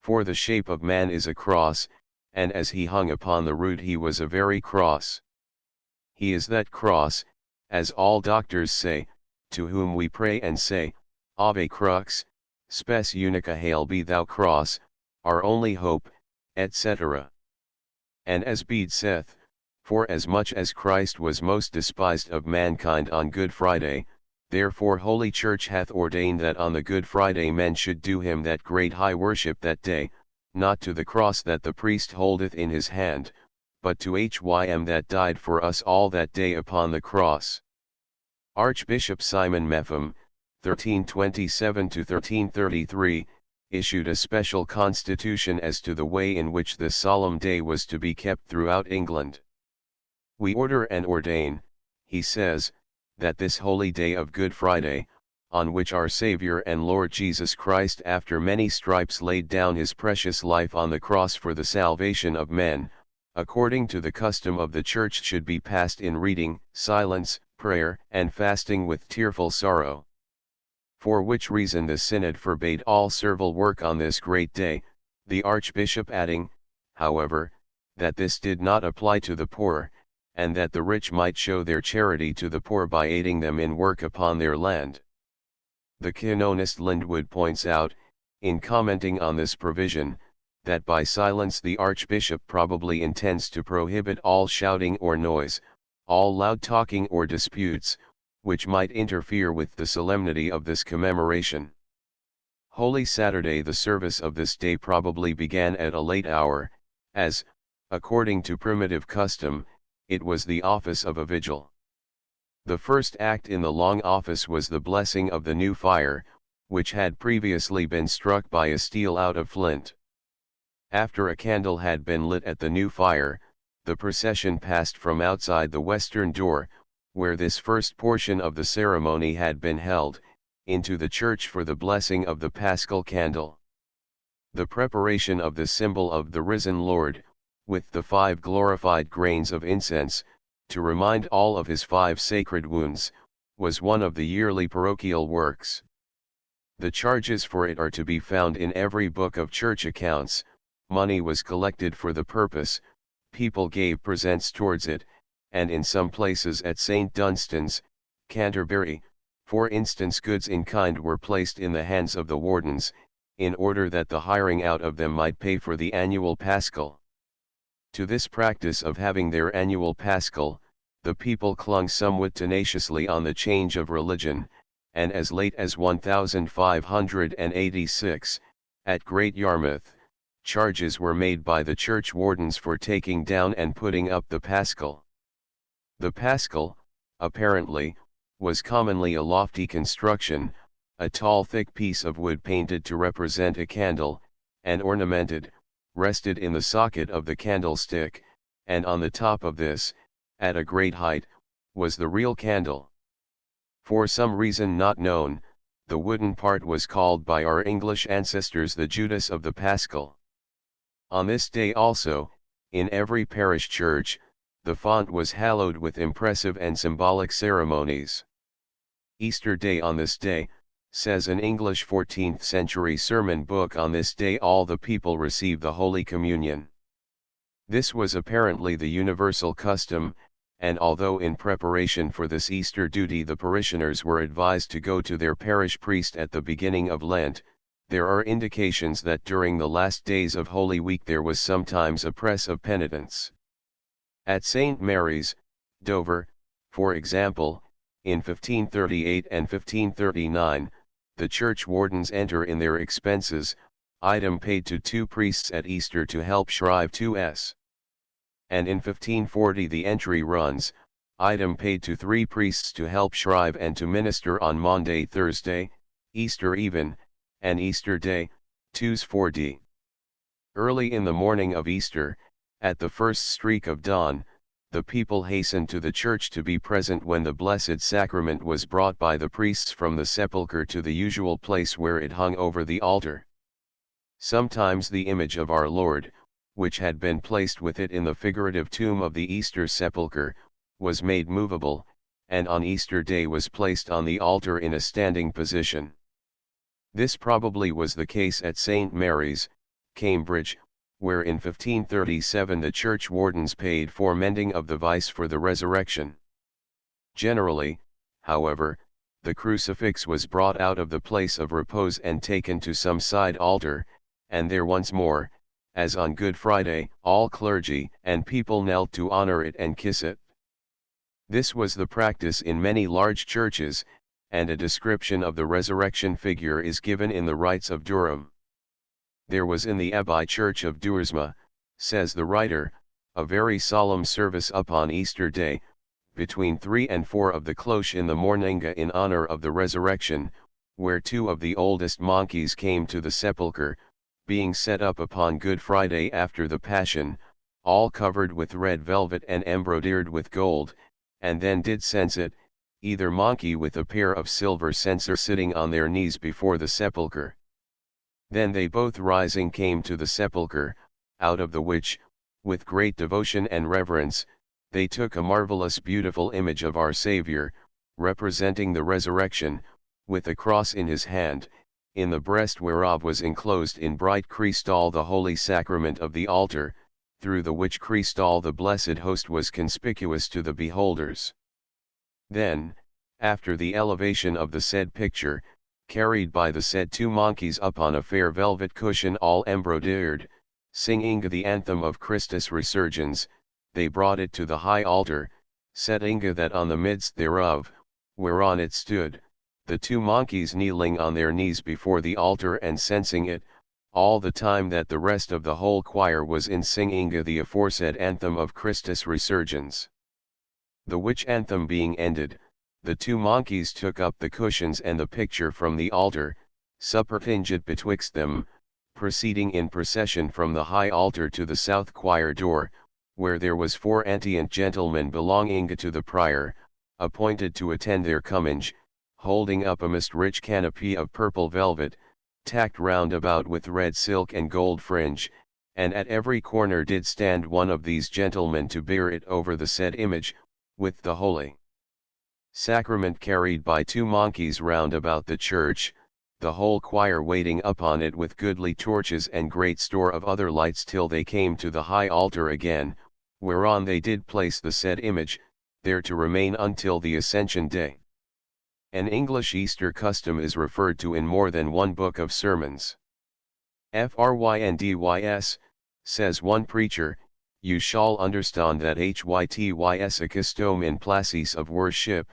S1: For the shape of man is a cross, and as he hung upon the root he was a very cross. He is that cross, as all doctors say, to whom we pray and say, Ave crux, spes unica hail be thou cross, our only hope, etc. And as Bede saith, for as much as Christ was most despised of mankind on Good Friday, therefore Holy Church hath ordained that on the Good Friday men should do him that great high worship that day, not to the cross that the priest holdeth in his hand, but to him that died for us all that day upon the cross. Archbishop Simon Mepham, 1327–1333, issued a special constitution as to the way in which this solemn day was to be kept throughout England. "We order and ordain," he says, "that this holy day of Good Friday, on which our Saviour and Lord Jesus Christ after many stripes laid down his precious life on the cross for the salvation of men, according to the custom of the Church should be passed in reading, silence, prayer, and fasting with tearful sorrow. For which reason the Synod forbade all servile work on this great day, the Archbishop adding, however, that this did not apply to the poor, and that the rich might show their charity to the poor by aiding them in work upon their land." The canonist Lindwood points out, in commenting on this provision, that by silence the Archbishop probably intends to prohibit all shouting or noise, all loud talking or disputes, which might interfere with the solemnity of this commemoration. Holy Saturday. The service of this day probably began at a late hour, as, according to primitive custom, it was the office of a vigil. The first act in the long office was the blessing of the new fire, which had previously been struck by a steel out of flint. After a candle had been lit at the new fire, the procession passed from outside the western door, where this first portion of the ceremony had been held, into the church for the blessing of the Paschal candle. The preparation of the symbol of the risen Lord, with the 5 glorified grains of incense, to remind all of his 5 sacred wounds, was one of the yearly parochial works. The charges for it are to be found in every book of church accounts. Money was collected for the purpose, people gave presents towards it, and in some places at St. Dunstan's, Canterbury, for instance, goods in kind were placed in the hands of the wardens, in order that the hiring out of them might pay for the annual Paschal. To this practice of having their annual Paschal, the people clung somewhat tenaciously on the change of religion, and as late as 1586, at Great Yarmouth, charges were made by the church wardens for taking down and putting up the Paschal. The Paschal, apparently, was commonly a lofty construction, a tall thick piece of wood painted to represent a candle, and ornamented, rested in the socket of the candlestick, and on the top of this, at a great height, was the real candle. For some reason not known, the wooden part was called by our English ancestors the Judas of the Paschal. On this day also, in every parish church, the font was hallowed with impressive and symbolic ceremonies. Easter Day. On this day, says an English 14th-century sermon book, on this day all the people receive the Holy Communion. This was apparently the universal custom, and although in preparation for this Easter duty the parishioners were advised to go to their parish priest at the beginning of Lent, there are indications that during the last days of Holy Week there was sometimes a press of penitents. At St. Mary's, Dover, for example, in 1538 and 1539, the church wardens enter in their expenses, item paid to 2 priests at Easter to help shrive 2s. And in 1540 the entry runs, item paid to 3 priests to help shrive and to minister on Maunday Thursday, Easter even, and Easter Day, 2s 4d. Early in the morning of Easter, at the first streak of dawn, the people hastened to the church to be present when the Blessed Sacrament was brought by the priests from the sepulchre to the usual place where it hung over the altar. Sometimes the image of our Lord, which had been placed with it in the figurative tomb of the Easter sepulchre, was made movable, and on Easter Day was placed on the altar in a standing position. This probably was the case at St. Mary's, Cambridge, where in 1537 the church wardens paid for mending of the vice for the resurrection. Generally, however, the crucifix was brought out of the place of repose and taken to some side altar, and there once more, as on Good Friday, all clergy and people knelt to honor it and kiss it. This was the practice in many large churches, and a description of the resurrection figure is given in the Rites of Durham. There was in the Abbey Church of Duursma, says the writer, a very solemn service upon Easter Day, between 3 and 4 of the cloche in the morninga in honor of the resurrection, where 2 of the oldest monkeys came to the sepulchre, being set up upon Good Friday after the Passion, all covered with red velvet and embroidered with gold, and then did cense it, either monkey with a pair of silver censers sitting on their knees before the sepulchre. Then they both rising came to the sepulchre, out of the which, with great devotion and reverence, they took a marvelous beautiful image of our Saviour, representing the resurrection, with a cross in his hand, in the breast whereof was enclosed in bright crystal the holy sacrament of the altar, through the which crystal the blessed host was conspicuous to the beholders. Then, after the elevation of the said picture, carried by the said 2 monkeys upon a fair velvet cushion all embroidered, singing the anthem of Christus Resurgens, they brought it to the high altar, setting that on the midst thereof, whereon it stood, the 2 monkeys kneeling on their knees before the altar and censing it, all the time that the rest of the whole choir was in singing the aforesaid anthem of Christus Resurgens. The which anthem being ended, the 2 monkeys took up the cushions and the picture from the altar, supertinged betwixt them, proceeding in procession from the high altar to the south choir door, where there was 4 antient gentlemen belonging to the prior, appointed to attend their comminge, holding up a most rich canopy of purple velvet, tacked round about with red silk and gold fringe, and at every corner did stand one of these gentlemen to bear it over the said image, with the holy sacrament carried by 2 monkeys round about the church, the whole choir waiting upon it with goodly torches and great store of other lights till they came to the high altar again, whereon they did place the said image, there to remain until the Ascension Day. An English Easter custom is referred to in more than one book of sermons. Frynds, says one preacher, you shall understand that hytys a custom in places of worship,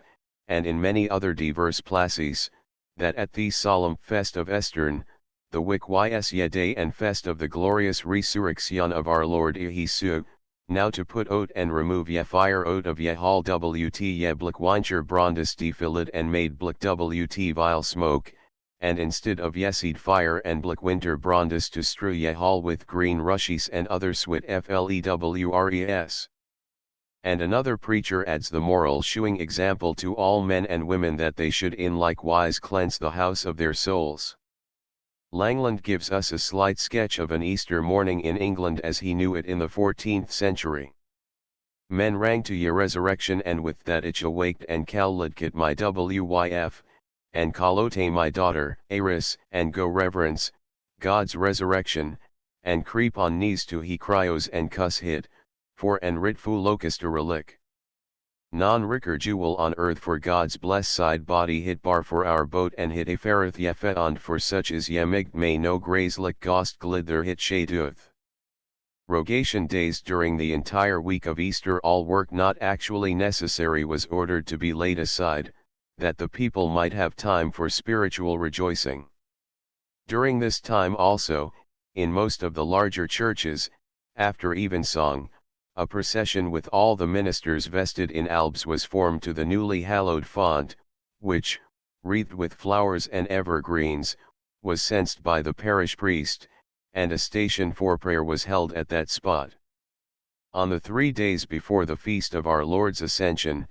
S1: and in many other diverse places, that at the solemn fest of Eastern, the wick ye day and fest of the glorious resurrection of our Lord Jesu, now to put out and remove ye fire out of ye hall wt ye blick wincher brandis defilled and made blick wt vile smoke, and instead of ye seed fire and blick winter brandis to strew ye hall with green rushes and other swit flewres. And another preacher adds the moral shewing example to all men and women that they should in like wise cleanse the house of their souls. Langland gives us a slight sketch of an Easter morning in England as he knew it in the 14th century. Men rang to ye resurrection and with that ich awaked and called my wyf, and callote my daughter, Aris, and go reverence, God's resurrection, and creep on knees to he cryos and cuss hit, for en rit fu locust a relic. Non ricker jewel on earth for God's blessed side body hit bar for our boat and hit a fareth ye feond for such as ye mig may no graze lick gost glither hit shaduth. Rogation days during the entire week of Easter all work not actually necessary was ordered to be laid aside, that the people might have time for spiritual rejoicing. During this time also, in most of the larger churches, after evensong, a procession with all the ministers vested in albs was formed to the newly hallowed font, which, wreathed with flowers and evergreens, was censed by the parish priest, and a station for prayer was held at that spot. On the 3 days before the feast of our Lord's Ascension,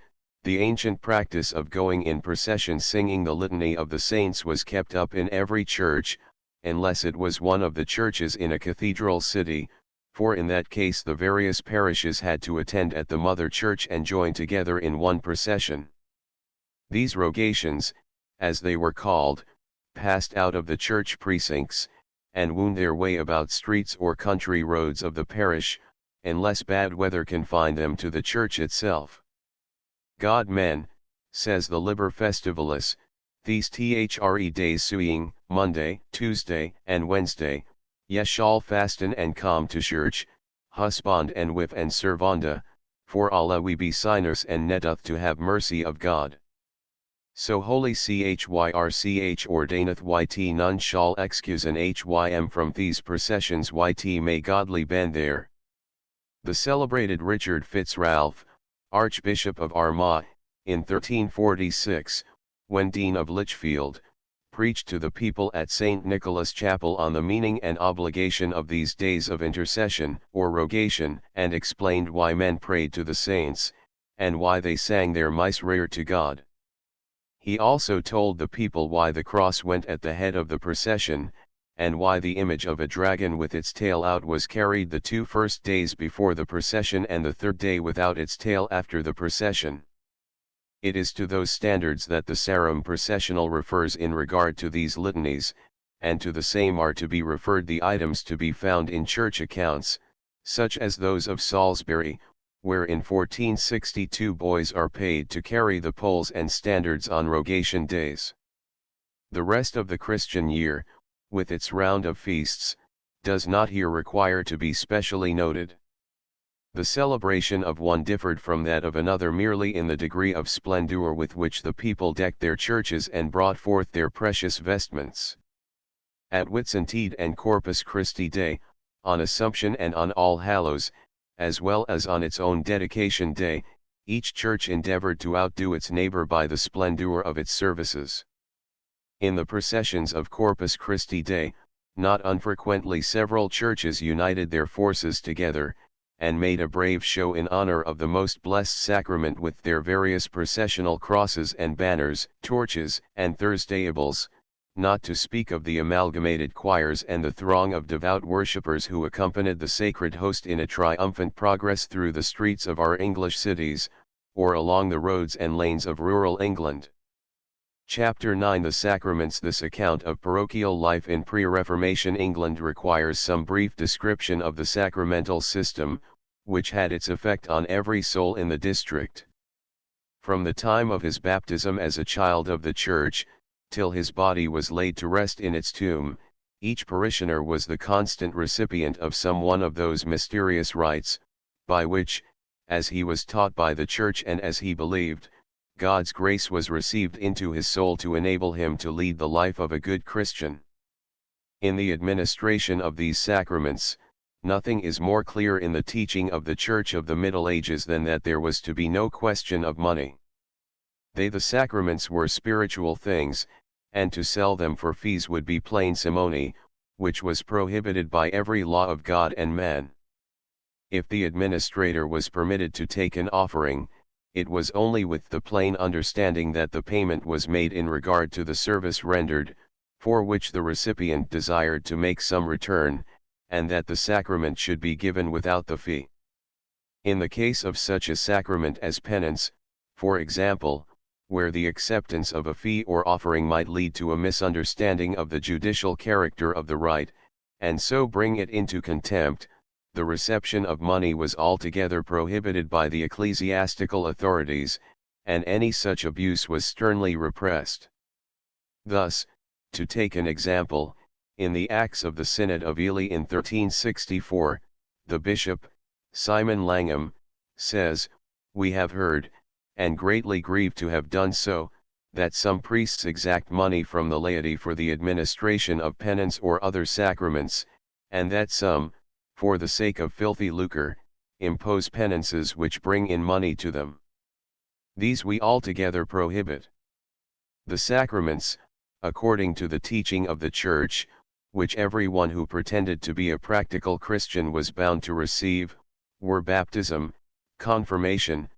S1: the ancient practice of going in procession singing the Litany of the Saints was kept up in every church, unless it was one of the churches in a cathedral city, for in that case the various parishes had to attend at the mother church and join together in one procession. These rogations, as they were called, passed out of the church precincts, and wound their way about streets or country roads of the parish, unless bad weather confined them to the church itself. God men, says the Liber Festivalis, these thre days suing, Monday, Tuesday, and Wednesday, ye shall fasten and come to church, husband and wife and servanda, for Allah we be sinners and needeth to have mercy of God. So holy chrch ordaineth yt none shall excuse an hym from these processions yt may godly bend there. The celebrated Richard Fitzralph, Archbishop of Armagh, in 1346, when Dean of Lichfield, preached to the people at St. Nicholas Chapel on the meaning and obligation of these days of intercession or rogation, and explained why men prayed to the saints, and why they sang their Miserere to God. He also told the people why the cross went at the head of the procession, and why the image of a dragon with its tail out was carried the 2 first days before the procession and the 3rd day without its tail after the procession. It is to those standards that the Sarum processional refers in regard to these litanies, and to the same are to be referred the items to be found in church accounts, such as those of Salisbury, where in 1462 boys are paid to carry the poles and standards on rogation days. The rest of the Christian year, with its round of feasts, does not here require to be specially noted. The celebration of one differed from that of another merely in the degree of splendor with which the people decked their churches and brought forth their precious vestments. At Whitsuntide and Corpus Christi Day, on Assumption and on All Hallows, as well as on its own dedication day, each church endeavored to outdo its neighbor by the splendor of its services. In the processions of Corpus Christi Day, not unfrequently several churches united their forces together, and made a brave show in honor of the most blessed sacrament with their various processional crosses and banners, torches, and Thursdayables, not to speak of the amalgamated choirs and the throng of devout worshippers who accompanied the sacred host in a triumphant progress through the streets of our English cities, or along the roads and lanes of rural England. Chapter 9 The Sacraments. This account of parochial life in pre-Reformation England requires some brief description of the sacramental system, which had its effect on every soul in the district. From the time of his baptism as a child of the Church, till his body was laid to rest in its tomb, each parishioner was the constant recipient of some one of those mysterious rites, by which, as he was taught by the Church and as he believed, God's grace was received into his soul to enable him to lead the life of a good Christian. In the administration of these sacraments, nothing is more clear in the teaching of the Church of the Middle Ages than that there was to be no question of money. The sacraments were spiritual things, and to sell them for fees would be plain simony, which was prohibited by every law of God and man. If the administrator was permitted to take an offering, it was only with the plain understanding that the payment was made in regard to the service rendered, for which the recipient desired to make some return, and that the sacrament should be given without the fee. In the case of such a sacrament as penance, for example, where the acceptance of a fee or offering might lead to a misunderstanding of the judicial character of the rite, and so bring it into contempt, the reception of money was altogether prohibited by the ecclesiastical authorities, and any such abuse was sternly repressed. Thus, to take an example, in the Acts of the Synod of Ely in 1364, the bishop, Simon Langham, says, "We have heard, and greatly grieved to have done so, that some priests exact money from the laity for the administration of penance or other sacraments, and that some, for the sake of filthy lucre, impose penances which bring in money to them. These we altogether prohibit. The sacraments, according to the teaching of the Church, which every one who pretended to be a practical Christian was bound to receive, were baptism, confirmation,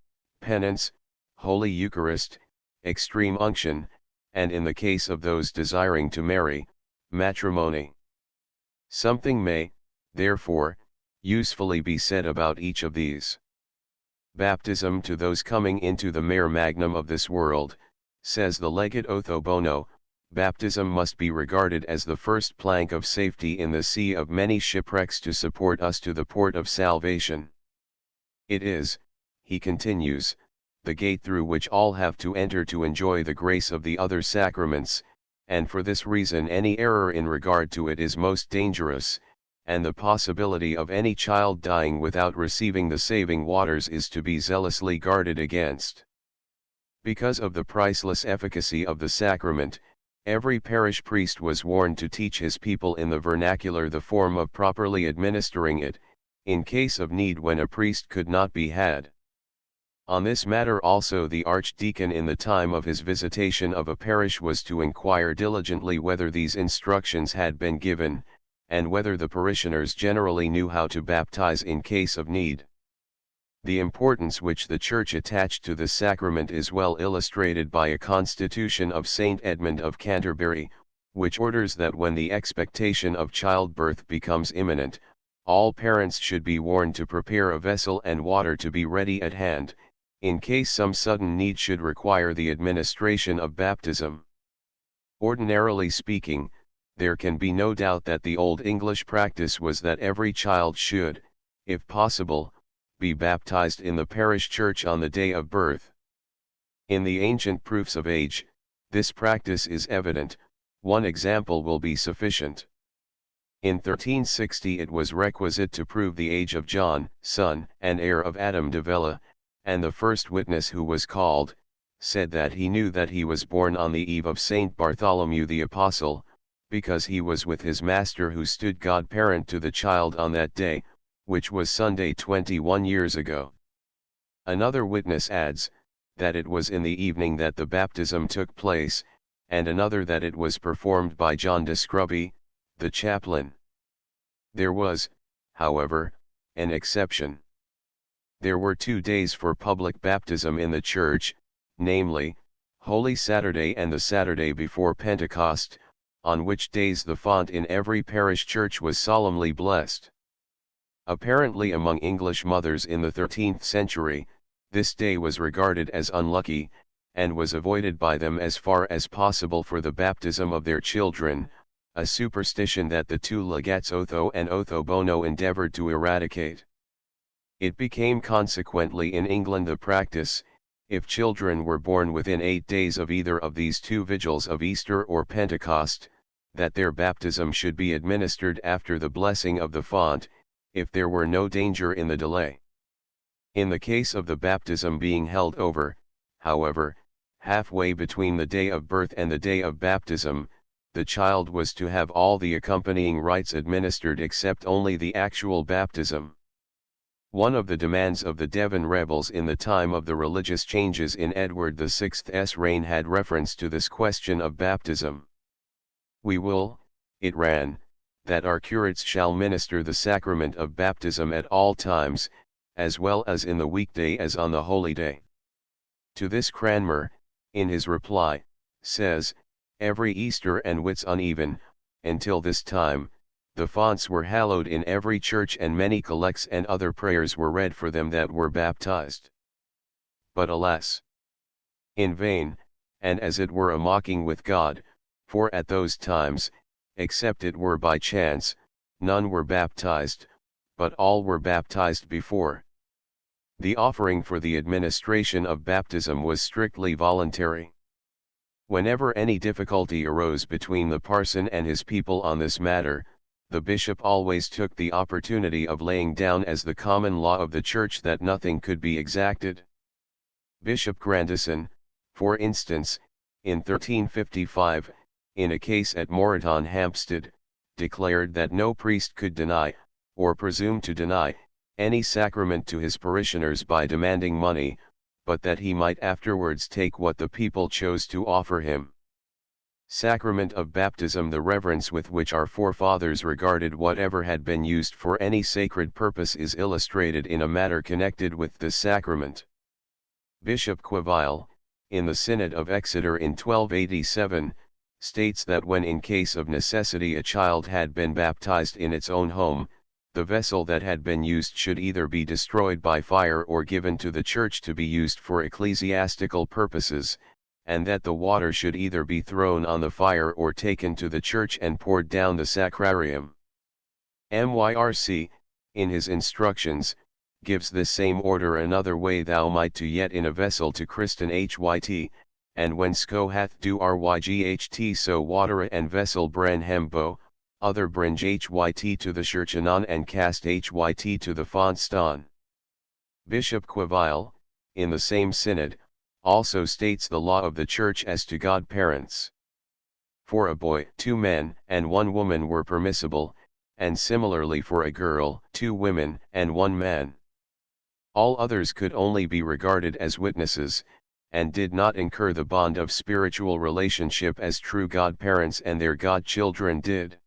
S1: penance, Holy Eucharist, extreme unction, and in the case of those desiring to marry, matrimony. Something may, therefore, usefully be said about each of these. Baptism to those coming into the mare magnum of this world, says the legate Otho Bono, baptism must be regarded as the first plank of safety in the sea of many shipwrecks to support us to the port of salvation. It is, he continues, the gate through which all have to enter to enjoy the grace of the other sacraments, and for this reason any error in regard to it is most dangerous, and the possibility of any child dying without receiving the saving waters is to be zealously guarded against. Because of the priceless efficacy of the sacrament, every parish priest was warned to teach his people in the vernacular the form of properly administering it, in case of need when a priest could not be had. On this matter also the archdeacon in the time of his visitation of a parish was to inquire diligently whether these instructions had been given, and whether the parishioners generally knew how to baptize in case of need. The importance which the Church attached to this sacrament is well illustrated by a constitution of St. Edmund of Canterbury, which orders that when the expectation of childbirth becomes imminent, all parents should be warned to prepare a vessel and water to be ready at hand, in case some sudden need should require the administration of baptism. Ordinarily speaking, there can be no doubt that the Old English practice was that every child should, if possible, be baptized in the parish church on the day of birth. In the ancient proofs of age, this practice is evident. One example will be sufficient. In 1360 it was requisite to prove the age of John, son and heir of Adam de Vella, and the first witness who was called, said that he knew that he was born on the eve of Saint Bartholomew the Apostle, because he was with his master who stood godparent to the child on that day, which was Sunday 21 years ago. Another witness adds, that it was in the evening that the baptism took place, and another that it was performed by John de Scrubby, the chaplain. There was, however, an exception. There were 2 days for public baptism in the church, namely, Holy Saturday and the Saturday before Pentecost, on which days the font in every parish church was solemnly blessed. Apparently among English mothers in the 13th century, this day was regarded as unlucky, and was avoided by them as far as possible for the baptism of their children, a superstition that the two legates Otho and Otho Bono endeavored to eradicate. It became consequently in England the practice, if children were born within 8 days of either of these 2 vigils of Easter or Pentecost, that their baptism should be administered after the blessing of the font, if there were no danger in the delay. In the case of the baptism being held over, however, halfway between the day of birth and the day of baptism, the child was to have all the accompanying rites administered except only the actual baptism. One of the demands of the Devon rebels in the time of the religious changes in Edward VI's reign had reference to this question of baptism. "We will," it ran, "that our curates shall minister the sacrament of baptism at all times, as well as in the weekday as on the holy day." To this Cranmer, in his reply, says, "Every Easter and Whits uneven, until this time, the fonts were hallowed in every church and many collects and other prayers were read for them that were baptized. But alas! in vain, and as it were a mocking with God, for at those times, except it were by chance, none were baptized, but all were baptized before." The offering for the administration of baptism was strictly voluntary. Whenever any difficulty arose between the parson and his people on this matter, the bishop always took the opportunity of laying down as the common law of the church that nothing could be exacted. Bishop Grandison, for instance, in 1355, in a case at Moreton Hampstead, declared that no priest could deny, or presume to deny, any sacrament to his parishioners by demanding money, but that he might afterwards take what the people chose to offer him. Sacrament of baptism. The reverence with which our forefathers regarded whatever had been used for any sacred purpose is illustrated in a matter connected with this sacrament. Bishop Queville, in the Synod of Exeter in 1287, states that when in case of necessity a child had been baptized in its own home, the vessel that had been used should either be destroyed by fire or given to the church to be used for ecclesiastical purposes, and that the water should either be thrown on the fire or taken to the church and poured down the sacrarium. Myrc, in his instructions, gives this same order another way: "Thou might to yet in a vessel to christen hyt, and when sco hath do ryght so water and vessel bren hembo, other bring hyt to the church anon and cast hyt to the font ston." Bishop Queville, in the same synod, also states the law of the church as to godparents. For a boy 2 men and 1 woman were permissible, and similarly for a girl 2 women and 1 man. All others could only be regarded as witnesses, and did not incur the bond of spiritual relationship as true godparents and their godchildren did.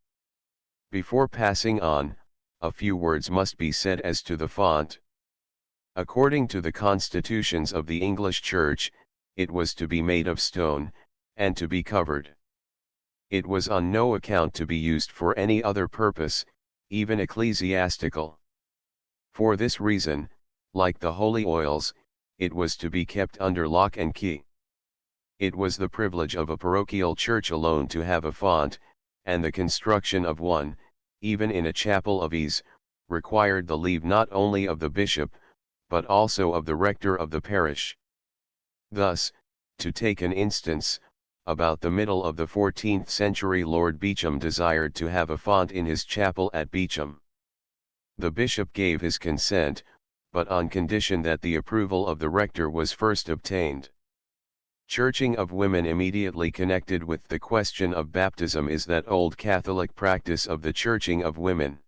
S1: Before passing on, a few words must be said as to the font. According to the constitutions of the English Church, it was to be made of stone, and to be covered. It was on no account to be used for any other purpose, even ecclesiastical. For this reason, like the holy oils, it was to be kept under lock and key. It was the privilege of a parochial church alone to have a font, and the construction of one, even in a chapel of ease, required the leave not only of the bishop, but also of the rector of the parish. Thus, to take an instance, about the middle of the 14th century Lord Beauchamp desired to have a font in his chapel at Beauchamp. The bishop gave his consent, but on condition that the approval of the rector was first obtained. Churching of women immediately connected with the question of baptism is that old Catholic practice of the churching of women.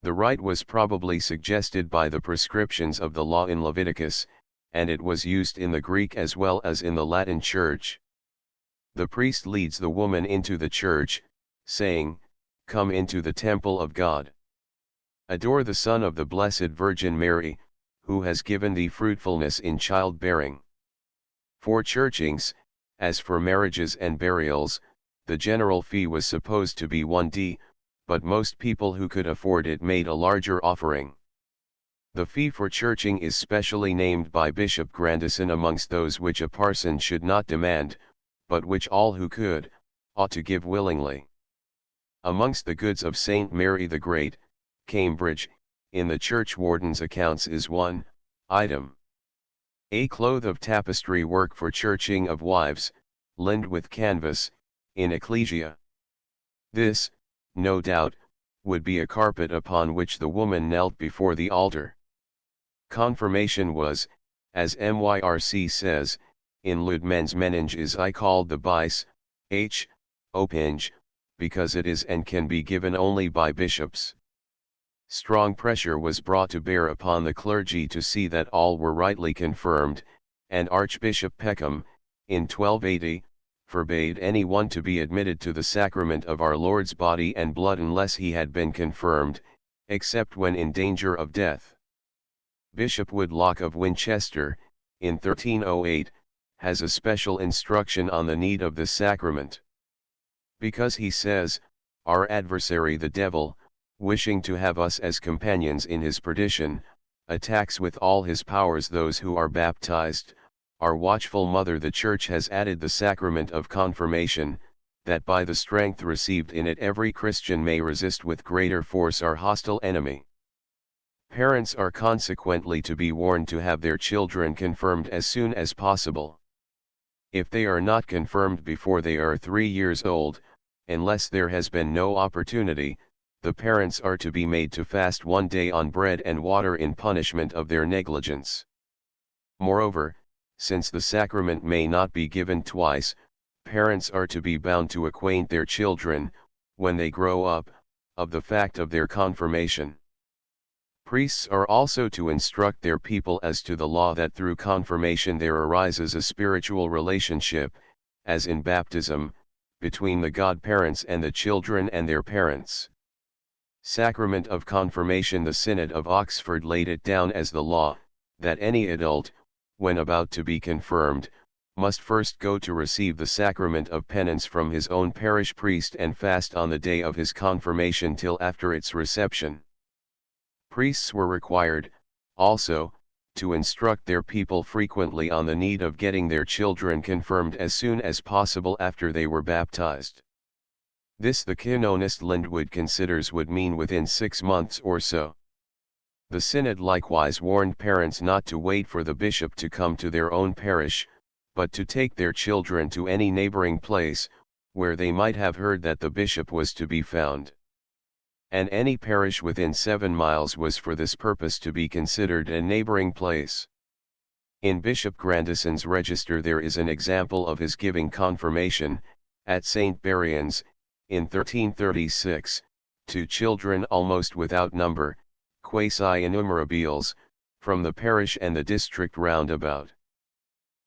S1: The rite was probably suggested by the prescriptions of the law in Leviticus, and it was used in the Greek as well as in the Latin Church. The priest leads the woman into the church, saying, "Come into the temple of God. Adore the Son of the Blessed Virgin Mary, who has given thee fruitfulness in childbearing." For churchings, as for marriages and burials, the general fee was supposed to be 1d, but most people who could afford it made a larger offering. The fee for churching is specially named by Bishop Grandison amongst those which a parson should not demand, but which all who could, ought to give willingly. Amongst the goods of Saint Mary the Great, Cambridge, in the churchwarden's accounts is 1 item. A cloth of tapestry work for churching of wives, lined with canvas, in ecclesia. This, no doubt, would be a carpet upon which the woman knelt before the altar. Confirmation was, as Myrc says, in Ludmens Menenge is I called the bice, opinge, because it is and can be given only by bishops. Strong pressure was brought to bear upon the clergy to see that all were rightly confirmed, and Archbishop Peckham, in 1280, forbade any one to be admitted to the sacrament of our Lord's body and blood unless he had been confirmed, except when in danger of death. Bishop Woodlock of Winchester, in 1308, has a special instruction on the need of this sacrament. Because he says, our adversary the devil, wishing to have us as companions in his perdition, attacks with all his powers those who are baptized. Our watchful Mother the Church has added the sacrament of confirmation, that by the strength received in it every Christian may resist with greater force our hostile enemy. Parents are consequently to be warned to have their children confirmed as soon as possible. If they are not confirmed before they are 3 years old, unless there has been no opportunity, the parents are to be made to fast 1 day on bread and water in punishment of their negligence. Moreover, since the sacrament may not be given twice, parents are to be bound to acquaint their children, when they grow up, of the fact of their confirmation. Priests are also to instruct their people as to the law that through confirmation there arises a spiritual relationship, as in baptism, between the godparents and the children and their parents. Sacrament of confirmation. The Synod of Oxford laid it down as the law, that any adult, when about to be confirmed, must first go to receive the sacrament of penance from his own parish priest and fast on the day of his confirmation till after its reception. Priests were required, also, to instruct their people frequently on the need of getting their children confirmed as soon as possible after they were baptized. This the canonist Lindwood considers would mean within 6 months or so. The Synod likewise warned parents not to wait for the bishop to come to their own parish, but to take their children to any neighboring place, where they might have heard that the bishop was to be found. And any parish within 7 miles was for this purpose to be considered a neighboring place. In Bishop Grandison's register there is an example of his giving confirmation, at St. Barian's, in 1336, to children almost without number, quasi innumerables, from the parish and the district round about.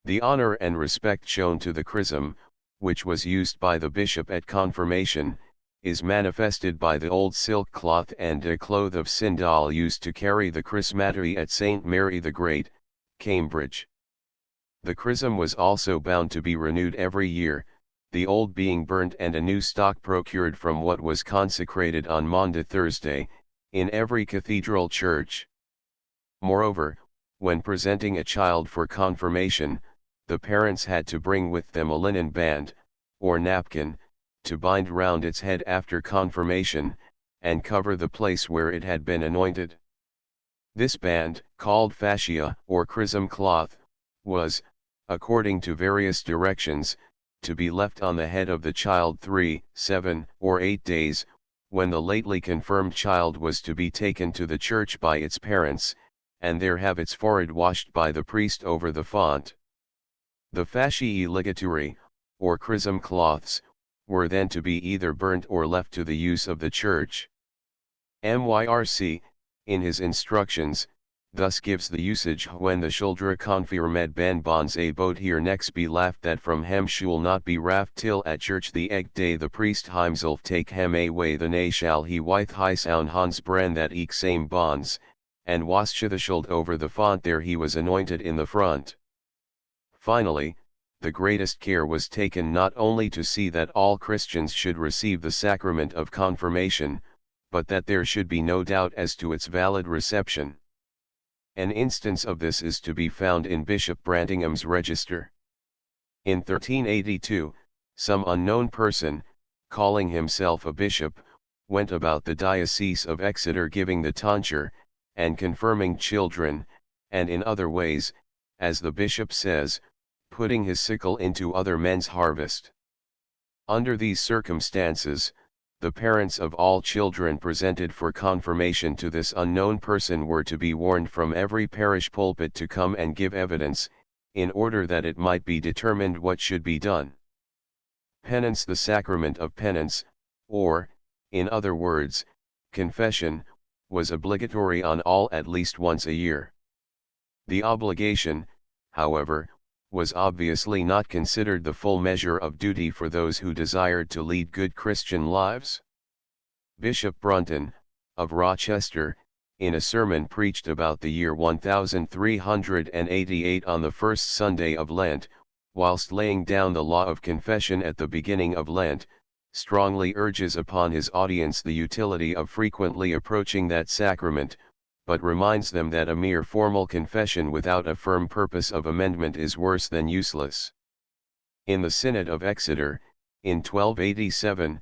S1: The honor and respect shown to the chrism, which was used by the bishop at confirmation, is manifested by the old silk cloth and a cloth of sindal used to carry the chrismatory at St. Mary the Great, Cambridge. The chrism was also bound to be renewed every year, the old being burnt and a new stock procured from what was consecrated on Maundy Thursday, in every cathedral church. Moreover, when presenting a child for confirmation, the parents had to bring with them a linen band, or napkin, to bind round its head after confirmation, and cover the place where it had been anointed. This band, called fascia or chrism cloth, was, according to various directions, to be left on the head of the child 3, 7, or 8 days, when the lately confirmed child was to be taken to the church by its parents, and there have its forehead washed by the priest over the font. The fasciae ligaturi, or chrism cloths, were then to be either burnt or left to the use of the church. Myrc, in his instructions, thus gives the usage: when the shuldra confirmed ben bonds a boat here next be laughed that from hem shall not be raft till at church the egg day the priest himself take hem away the nay shall he wyth high sound hans bren that eke same bonds, and wasche the shuld over the font there he was anointed in the front. Finally, the greatest care was taken not only to see that all Christians should receive the sacrament of confirmation, but that there should be no doubt as to its valid reception. An instance of this is to be found in Bishop Brantingham's register. In 1382, some unknown person, calling himself a bishop, went about the diocese of Exeter giving the tonsure, and confirming children, and in other ways, as the bishop says, putting his sickle into other men's harvest. Under these circumstances, the parents of all children presented for confirmation to this unknown person were to be warned from every parish pulpit to come and give evidence, in order that it might be determined what should be done. Penance, the sacrament of penance, or, in other words, confession, was obligatory on all at least once a year. The obligation, however, was obviously not considered the full measure of duty for those who desired to lead good Christian lives. Bishop Brunton, of Rochester, in a sermon preached about the year 1388 on the first Sunday of Lent, whilst laying down the law of confession at the beginning of Lent, strongly urges upon his audience the utility of frequently approaching that sacrament, but reminds them that a mere formal confession without a firm purpose of amendment is worse than useless. In the Synod of Exeter, in 1287,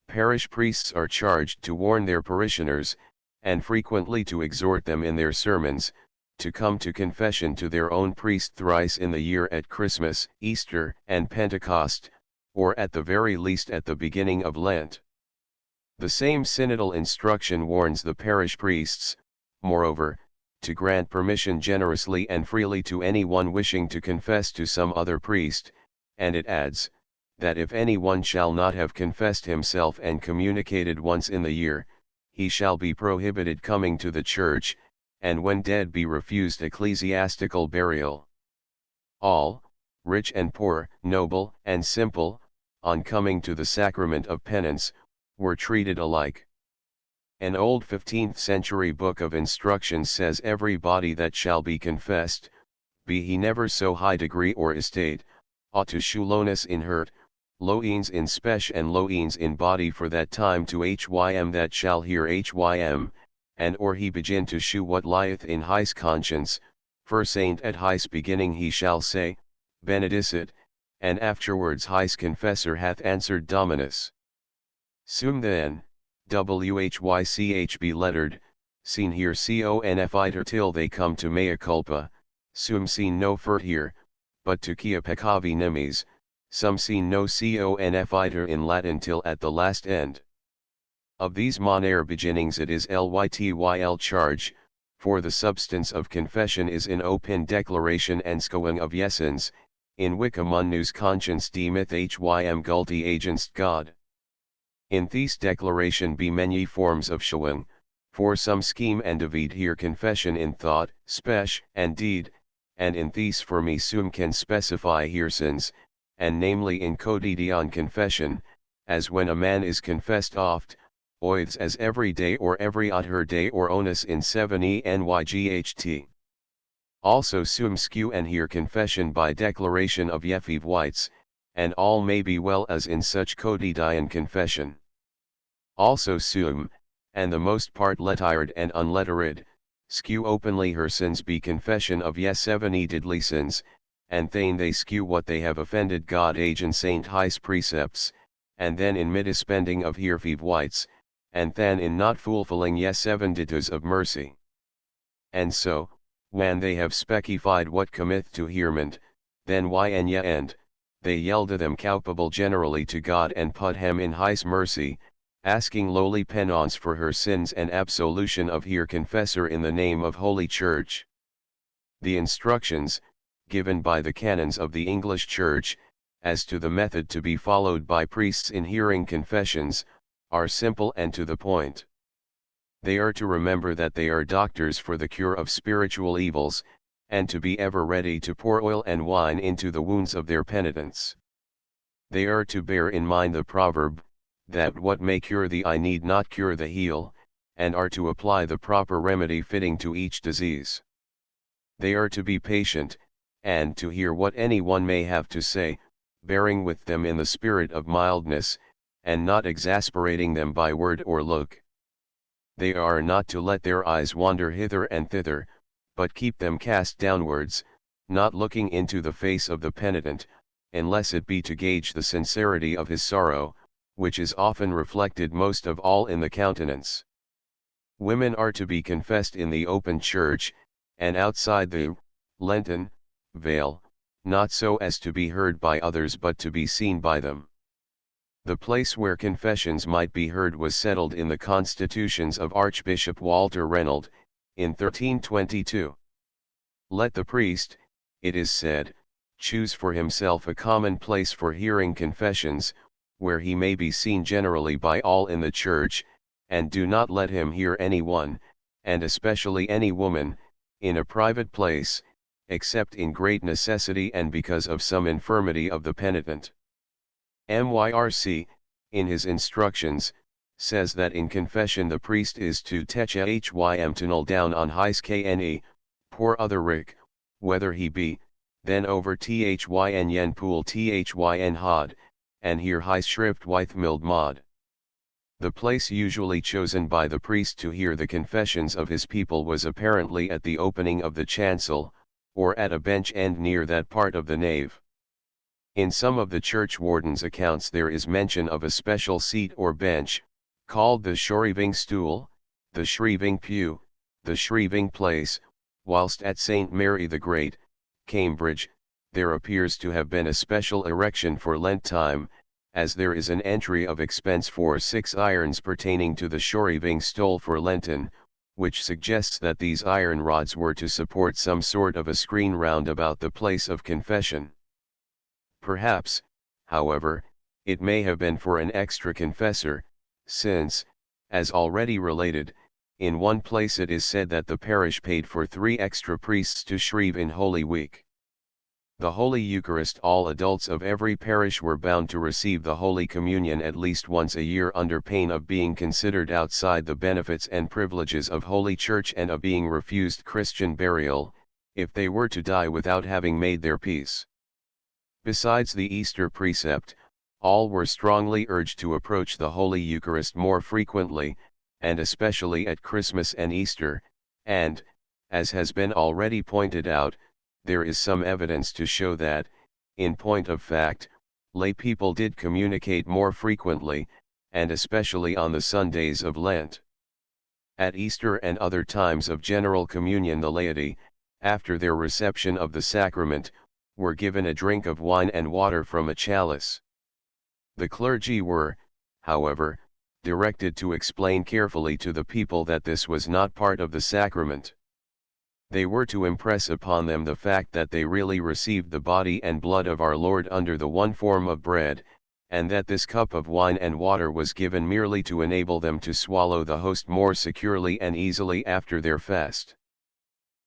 S1: parish priests are charged to warn their parishioners, and frequently to exhort them in their sermons, to come to confession to their own priest thrice in the year at Christmas, Easter, and Pentecost, or at the very least at the beginning of Lent. The same synodal instruction warns the parish priests, moreover, to grant permission generously and freely to any one wishing to confess to some other priest, and it adds, that if any one shall not have confessed himself and communicated once in the year, he shall be prohibited coming to the church, and when dead be refused ecclesiastical burial. All, rich and poor, noble and simple, on coming to the sacrament of penance, were treated alike. An old 15th century book of instructions says every body that shall be confessed, be he never so high degree or estate, ought to shew lowness in hurt, loweens in spesh and loweens in body for that time to hym that shall hear hym, and or he begin to shew what lieth in his conscience, for saint at his beginning he shall say, benedicit, and afterwards his confessor hath answered Dominus. Sum then, whych be lettered, seen here conf till they come to mea culpa, sum seen no fert here, but to kia peccavi nimis, some seen no conf in Latin till at the last end. Of these monaire beginnings it is lytyl charge, for the substance of confession is in open declaration and skowing of yesens, in wicca munnus conscience deemeth hym gulti against God. In these declaration be many forms of showing, for some scheme and devid here confession in thought, spech, and deed, and in these for me sum can specify here sins, and namely in quotidian confession, as when a man is confessed oft, oithes as every day or every other day or onus in 7 enyght. Also sum skew and here confession by declaration of yefiv whites, and all may be well as in such quotidian confession. Also sum, and the most part lettered and unlettered, skew openly her sins be confession of yes 7 didly sins, and thane they skew what they have offended God age and Saint High's precepts, and then in midispending of yefiv whites, and then in not fulfilling yes 7 ditas of mercy. And so, when they have specified what cometh to hearment, then why and ye end, they yelde them culpable generally to God and put him in High's mercy, asking lowly penance for her sins and absolution of her confessor in the name of Holy Church. The instructions, given by the canons of the English Church, as to the method to be followed by priests in hearing confessions, are simple and to the point. They are to remember that they are doctors for the cure of spiritual evils, and to be ever ready to pour oil and wine into the wounds of their penitents. They are to bear in mind the proverb, that what may cure the eye need not cure the heel, and are to apply the proper remedy fitting to each disease. They are to be patient, and to hear what any one may have to say, bearing with them in the spirit of mildness, and not exasperating them by word or look. They are not to let their eyes wander hither and thither, but keep them cast downwards, not looking into the face of the penitent, unless it be to gauge the sincerity of his sorrow, which is often reflected most of all in the countenance. Women are to be confessed in the open church, and outside the Lenten veil, not so as to be heard by others but to be seen by them. The place where confessions might be heard was settled in the constitutions of Archbishop Walter Reynold, in 1322. Let the priest, it is said, choose for himself a common place for hearing confessions, where he may be seen generally by all in the church, and do not let him hear any one, and especially any woman, in a private place, except in great necessity and because of some infirmity of the penitent. MYRC, in his instructions, says that in confession the priest is to techa hym to null down on his kne, pour other rik, whether he be, then over thyn yen pool thyn hod, and here high shrift wythmild mod. The place usually chosen by the priest to hear the confessions of his people was apparently at the opening of the chancel, or at a bench end near that part of the nave. In some of the church wardens' accounts there is mention of a special seat or bench, called the shriving stool, the shriving pew, the shriving place, whilst at St. Mary the Great, Cambridge, there appears to have been a special erection for Lent time, as there is an entry of expense for 6 irons pertaining to the shriving stool for Lenten, which suggests that these iron rods were to support some sort of a screen round about the place of confession. Perhaps, however, it may have been for an extra confessor, since, as already related, in one place it is said that the parish paid for 3 extra priests to shrieve in Holy Week. The Holy Eucharist. All adults of every parish were bound to receive the Holy Communion at least once a year under pain of being considered outside the benefits and privileges of Holy Church and of being refused Christian burial, if they were to die without having made their peace. Besides the Easter precept, all were strongly urged to approach the Holy Eucharist more frequently, and especially at Christmas and Easter, and, as has been already pointed out, there is some evidence to show that, in point of fact, lay people did communicate more frequently, and especially on the Sundays of Lent. At Easter and other times of general communion the laity, after their reception of the sacrament, were given a drink of wine and water from a chalice. The clergy were, however, directed to explain carefully to the people that this was not part of the sacrament. They were to impress upon them the fact that they really received the body and blood of our Lord under the one form of bread, and that this cup of wine and water was given merely to enable them to swallow the host more securely and easily after their fast.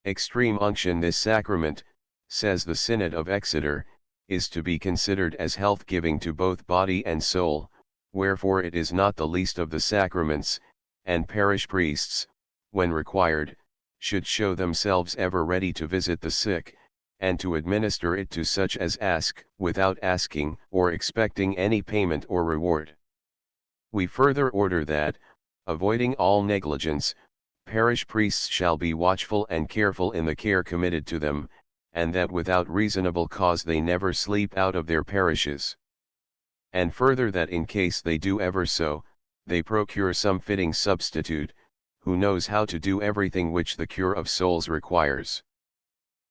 S1: Extreme unction. This sacrament, says the Synod of Exeter, is to be considered as health-giving to both body and soul, wherefore it is not the least of the sacraments, and parish priests, when required, should show themselves ever ready to visit the sick, and to administer it to such as ask, without asking or expecting any payment or reward. We further order that, avoiding all negligence, parish priests shall be watchful and careful in the care committed to them, and that without reasonable cause they never sleep out of their parishes. And further that in case they do ever so, they procure some fitting substitute, who knows how to do everything which the cure of souls requires.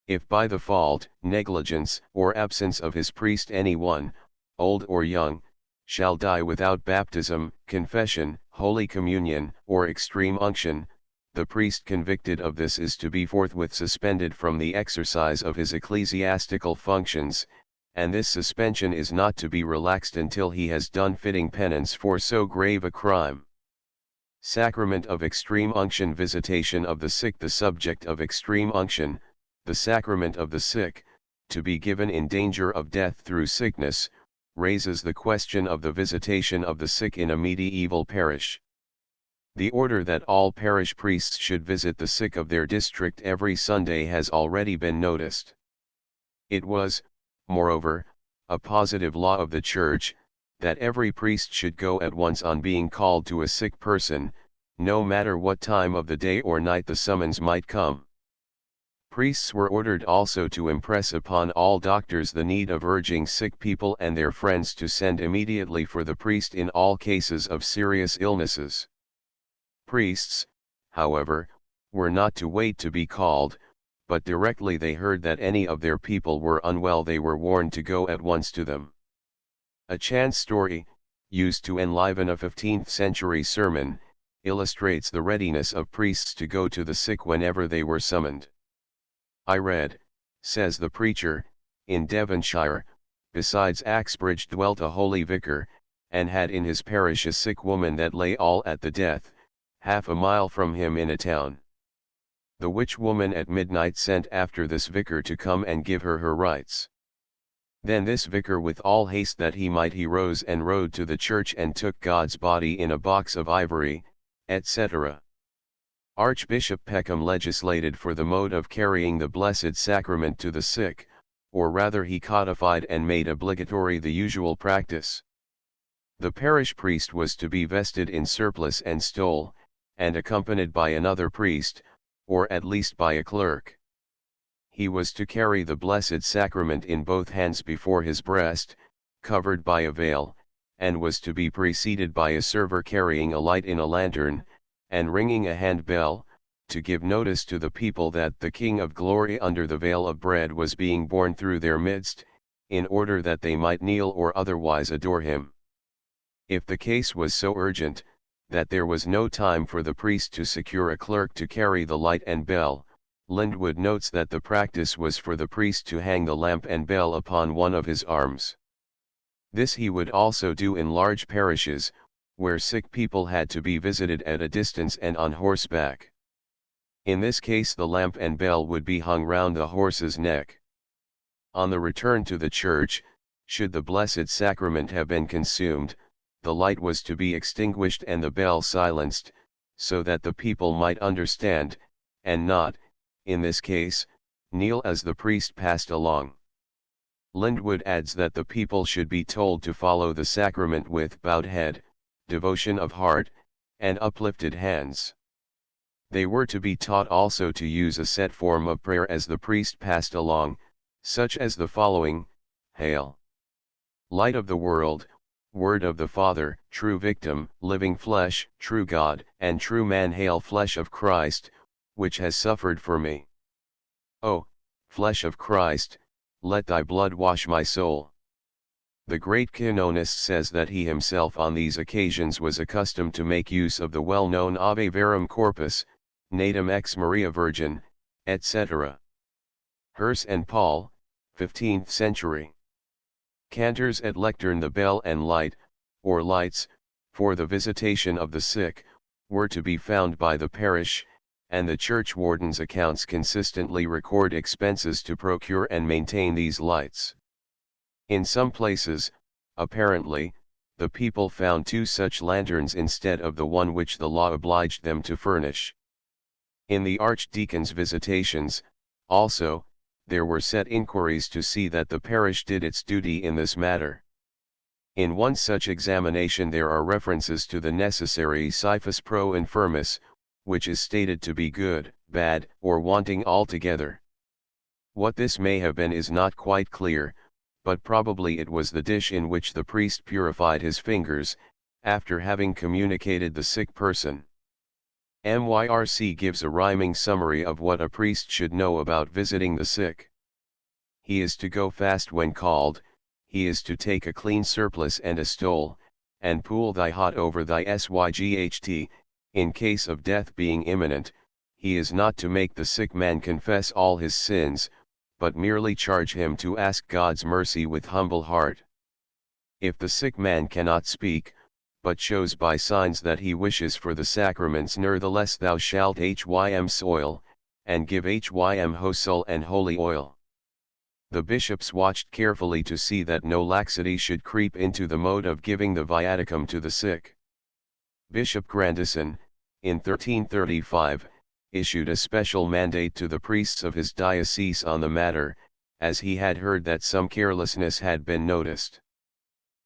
S1: If by the fault, negligence, or absence of his priest any one, old or young, shall die without baptism, confession, holy communion, or extreme unction, the priest convicted of this is to be forthwith suspended from the exercise of his ecclesiastical functions, and this suspension is not to be relaxed until he has done fitting penance for so grave a crime. Sacrament of Extreme Unction. Visitation of the sick. The subject of extreme unction, the sacrament of the sick, to be given in danger of death through sickness, raises the question of the visitation of the sick in a medieval parish. The order that all parish priests should visit the sick of their district every Sunday has already been noticed. It was, moreover, a positive law of the Church, that every priest should go at once on being called to a sick person, no matter what time of the day or night the summons might come. Priests were ordered also to impress upon all doctors the need of urging sick people and their friends to send immediately for the priest in all cases of serious illnesses. Priests, however, were not to wait to be called, but directly they heard that any of their people were unwell they were warned to go at once to them. A chance story, used to enliven a 15th-century sermon, illustrates the readiness of priests to go to the sick whenever they were summoned. I read, says the preacher, in Devonshire, besides Axbridge dwelt a holy vicar, and had in his parish a sick woman that lay all at the death, half a mile from him in a town. The which woman at midnight sent after this vicar to come and give her her rights. Then this vicar with all haste that he might he rose and rode to the church and took God's body in a box of ivory, etc. Archbishop Peckham legislated for the mode of carrying the Blessed Sacrament to the sick, or rather he codified and made obligatory the usual practice. The parish priest was to be vested in surplice and stole, and accompanied by another priest, or at least by a clerk. He was to carry the Blessed Sacrament in both hands before his breast, covered by a veil, and was to be preceded by a server carrying a light in a lantern, and ringing a hand-bell, to give notice to the people that the King of Glory under the veil of bread was being born through their midst, in order that they might kneel or otherwise adore him. If the case was so urgent, that there was no time for the priest to secure a clerk to carry the light and bell, Lindwood notes that the practice was for the priest to hang the lamp and bell upon one of his arms. This he would also do in large parishes, where sick people had to be visited at a distance and on horseback. In this case the lamp and bell would be hung round the horse's neck. On the return to the church, should the Blessed Sacrament have been consumed, the light was to be extinguished and the bell silenced, so that the people might understand, and not, in this case, kneel as the priest passed along. Lindwood adds that the people should be told to follow the sacrament with bowed head, devotion of heart, and uplifted hands. They were to be taught also to use a set form of prayer as the priest passed along, such as the following: Hail, Light of the world, Word of the Father, true victim, living flesh, true God, and true man. Hail, flesh of Christ, which has suffered for me. O, flesh of Christ, let thy blood wash my soul. The great canonist says that he himself on these occasions was accustomed to make use of the well-known Ave Verum Corpus, Natum ex Maria Virgin, etc. Hurst and Paul, 15th century. Cantors at lectern the bell and light, or lights, for the visitation of the sick, were to be found by the parish, and the churchwarden's accounts consistently record expenses to procure and maintain these lights. In some places, apparently, the people found 2 such lanterns instead of the one which the law obliged them to furnish. In the archdeacon's visitations, also, there were set inquiries to see that the parish did its duty in this matter. In one such examination there are references to the necessary siphus pro infirmis, which is stated to be good, bad, or wanting altogether. What this may have been is not quite clear, but probably it was the dish in which the priest purified his fingers, after having communicated the sick person. MYRC gives a rhyming summary of what a priest should know about visiting the sick. He is to go fast when called, he is to take a clean surplice and a stole, and pool thy hot over thy syght, in case of death being imminent, he is not to make the sick man confess all his sins, but merely charge him to ask God's mercy with humble heart. If the sick man cannot speak, but shows by signs that he wishes for the sacraments, nevertheless thou shalt hym soil, and give hym hosol and holy oil. The bishops watched carefully to see that no laxity should creep into the mode of giving the viaticum to the sick. Bishop Grandison, in 1335, issued a special mandate to the priests of his diocese on the matter, as he had heard that some carelessness had been noticed.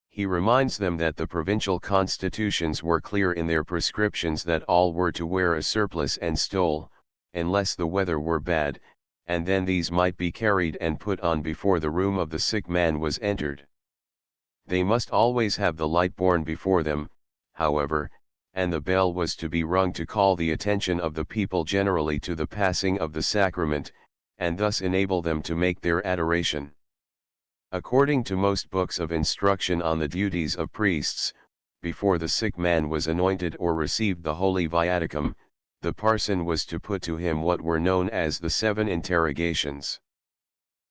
S1: He reminds them that the provincial constitutions were clear in their prescriptions that all were to wear a surplice and stole, unless the weather were bad, and then these might be carried and put on before the room of the sick man was entered. They must always have the light borne before them, however, and the bell was to be rung to call the attention of the people generally to the passing of the sacrament, and thus enable them to make their adoration. According to most books of instruction on the duties of priests, before the sick man was anointed or received the holy viaticum, the parson was to put to him what were known as the 7 interrogations.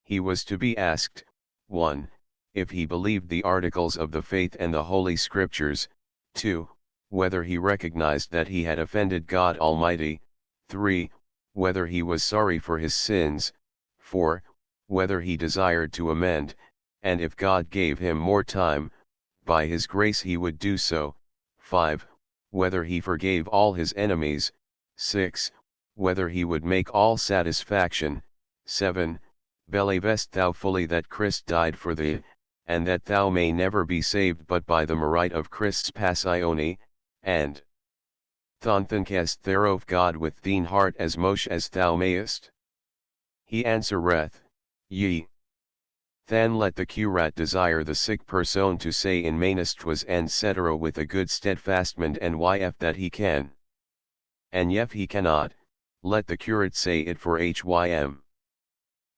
S1: He was to be asked, 1. If he believed the articles of the faith and the Holy Scriptures, 2. Whether he recognized that he had offended God Almighty, 3. Whether he was sorry for his sins, 4. Whether he desired to amend, and if God gave him more time, by his grace he would do so, 5. Whether he forgave all his enemies, 6. Whether he would make all satisfaction, 7. Believest thou fully that Christ died for thee, and that thou may never be saved but by the merit of Christ's passione, and Thonthankest thereof God with thine heart as mosh as thou mayest? He answereth, Yea. Then let the curate desire the sick person to say in manistwas and cetera with a good steadfastment and yf that he can. And yef he cannot, let the curate say it for hym.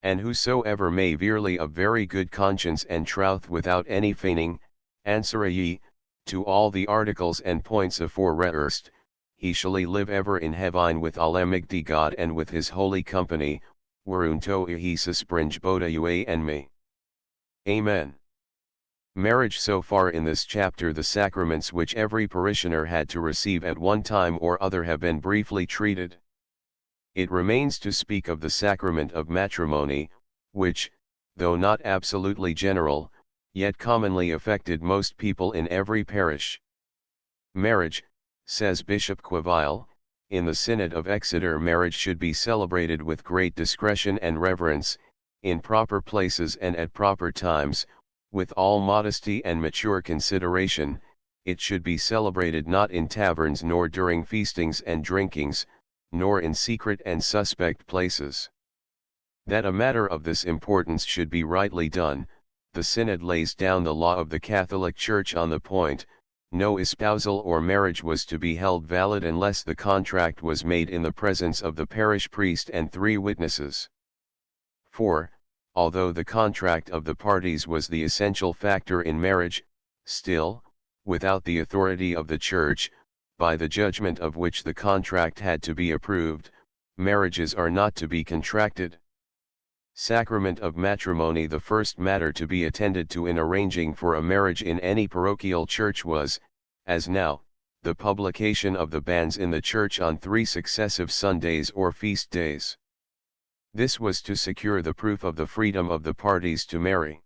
S1: And whosoever may veerly of very good conscience and trouth without any feigning, answer ye, to all the articles and points afore rehearsed, he shall live ever in heaven with Almighty God and with his holy company, whereunto he suspringe boda you and me. Amen. Marriage. So far in this chapter the sacraments which every parishioner had to receive at one time or other have been briefly treated. It remains to speak of the sacrament of matrimony, which, though not absolutely general, yet commonly affected most people in every parish. Marriage, says Bishop Queville, in the Synod of Exeter, marriage should be celebrated with great discretion and reverence, in proper places and at proper times, with all modesty and mature consideration. It should be celebrated not in taverns nor during feastings and drinkings, nor in secret and suspect places. That a matter of this importance should be rightly done, the Synod lays down the law of the Catholic Church on the point. No espousal or marriage was to be held valid unless the contract was made in the presence of the parish priest and 3 witnesses. 4. Although the contract of the parties was the essential factor in marriage, still, without the authority of the Church, by the judgment of which the contract had to be approved, marriages are not to be contracted. Sacrament of matrimony. The first matter to be attended to in arranging for a marriage in any parochial church was, as now, the publication of the banns in the church on 3 successive Sundays or feast days. This was to secure the proof of the freedom of the parties to marry.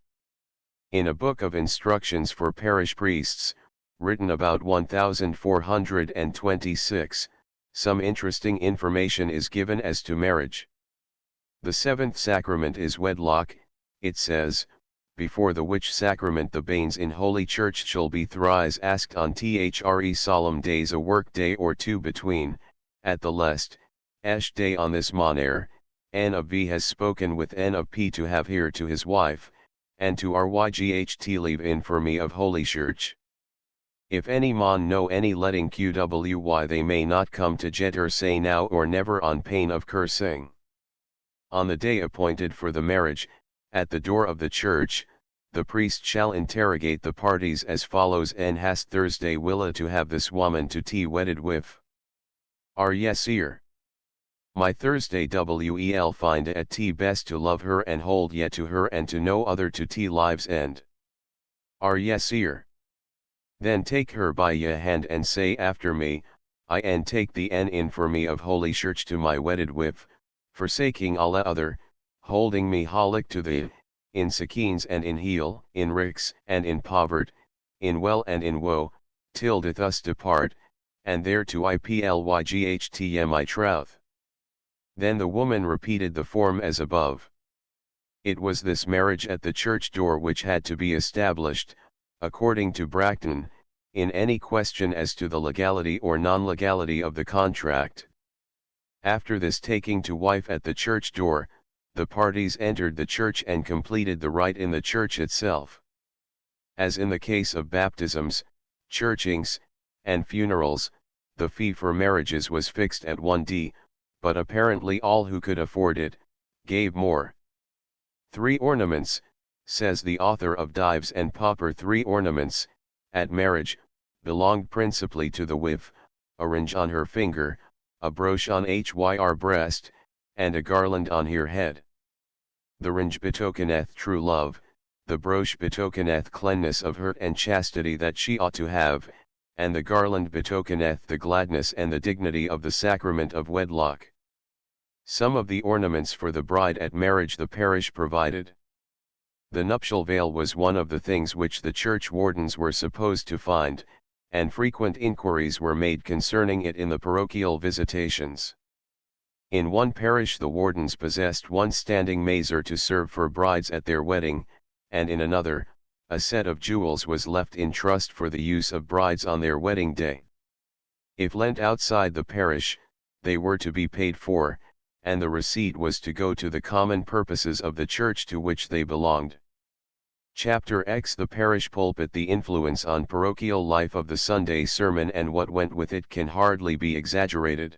S1: In a book of instructions for parish priests, written about 1426, some interesting information is given as to marriage. The seventh sacrament is wedlock, it says, before the which sacrament the banes in Holy Church shall be thrice asked on thre solemn days, a work day or two between, at the lest, esh day on this monair, N of V has spoken with N of P to have here to his wife, and to RYGHT leave in for me of Holy Church. If any mon know any letting QWY, they may not come to jetter say now or never on pain of cursing. On the day appointed for the marriage, at the door of the church, the priest shall interrogate the parties as follows: N hast Thursday willa to have this woman to tea wedded with? Are yes ear? My Thursday wel find at tea best to love her and hold yet to her and to no other to tea lives end. Are yes ear? Then take her by ye hand and say after me, I and take the N in for me of Holy Church to my wedded with, forsaking alla other, holding me holic to thee, in sakines and in heal, in ricks and in povert, in well and in woe, till doth us depart, and there to iplyghtm I troth. Then the woman repeated the form as above. It was this marriage at the church door which had to be established, according to Bracton, in any question as to the legality or non-legality of the contract. After this taking to wife at the church door, the parties entered the church and completed the rite in the church itself. As in the case of baptisms, churchings, and funerals, the fee for marriages was fixed at 1d, but apparently all who could afford it, gave more. 3 ornaments, says the author of Dives and Pauper. 3 ornaments, at marriage, belonged principally to the wife: a ring on her finger, a brooch on her breast, and a garland on her head. The ring betokeneth true love, the brooch betokeneth cleanness of heart and chastity that she ought to have, and the garland betokeneth the gladness and the dignity of the sacrament of wedlock. Some of the ornaments for the bride at marriage the parish provided. The nuptial veil was one of the things which the church wardens were supposed to find, and frequent inquiries were made concerning it in the parochial visitations. In one parish the wardens possessed one standing mazer to serve for brides at their wedding, and in another, a set of jewels was left in trust for the use of brides on their wedding day. If lent outside the parish, they were to be paid for, and the receipt was to go to the common purposes of the church to which they belonged. Chapter X: The Parish Pulpit. The influence on parochial life of the Sunday sermon and what went with it can hardly be exaggerated.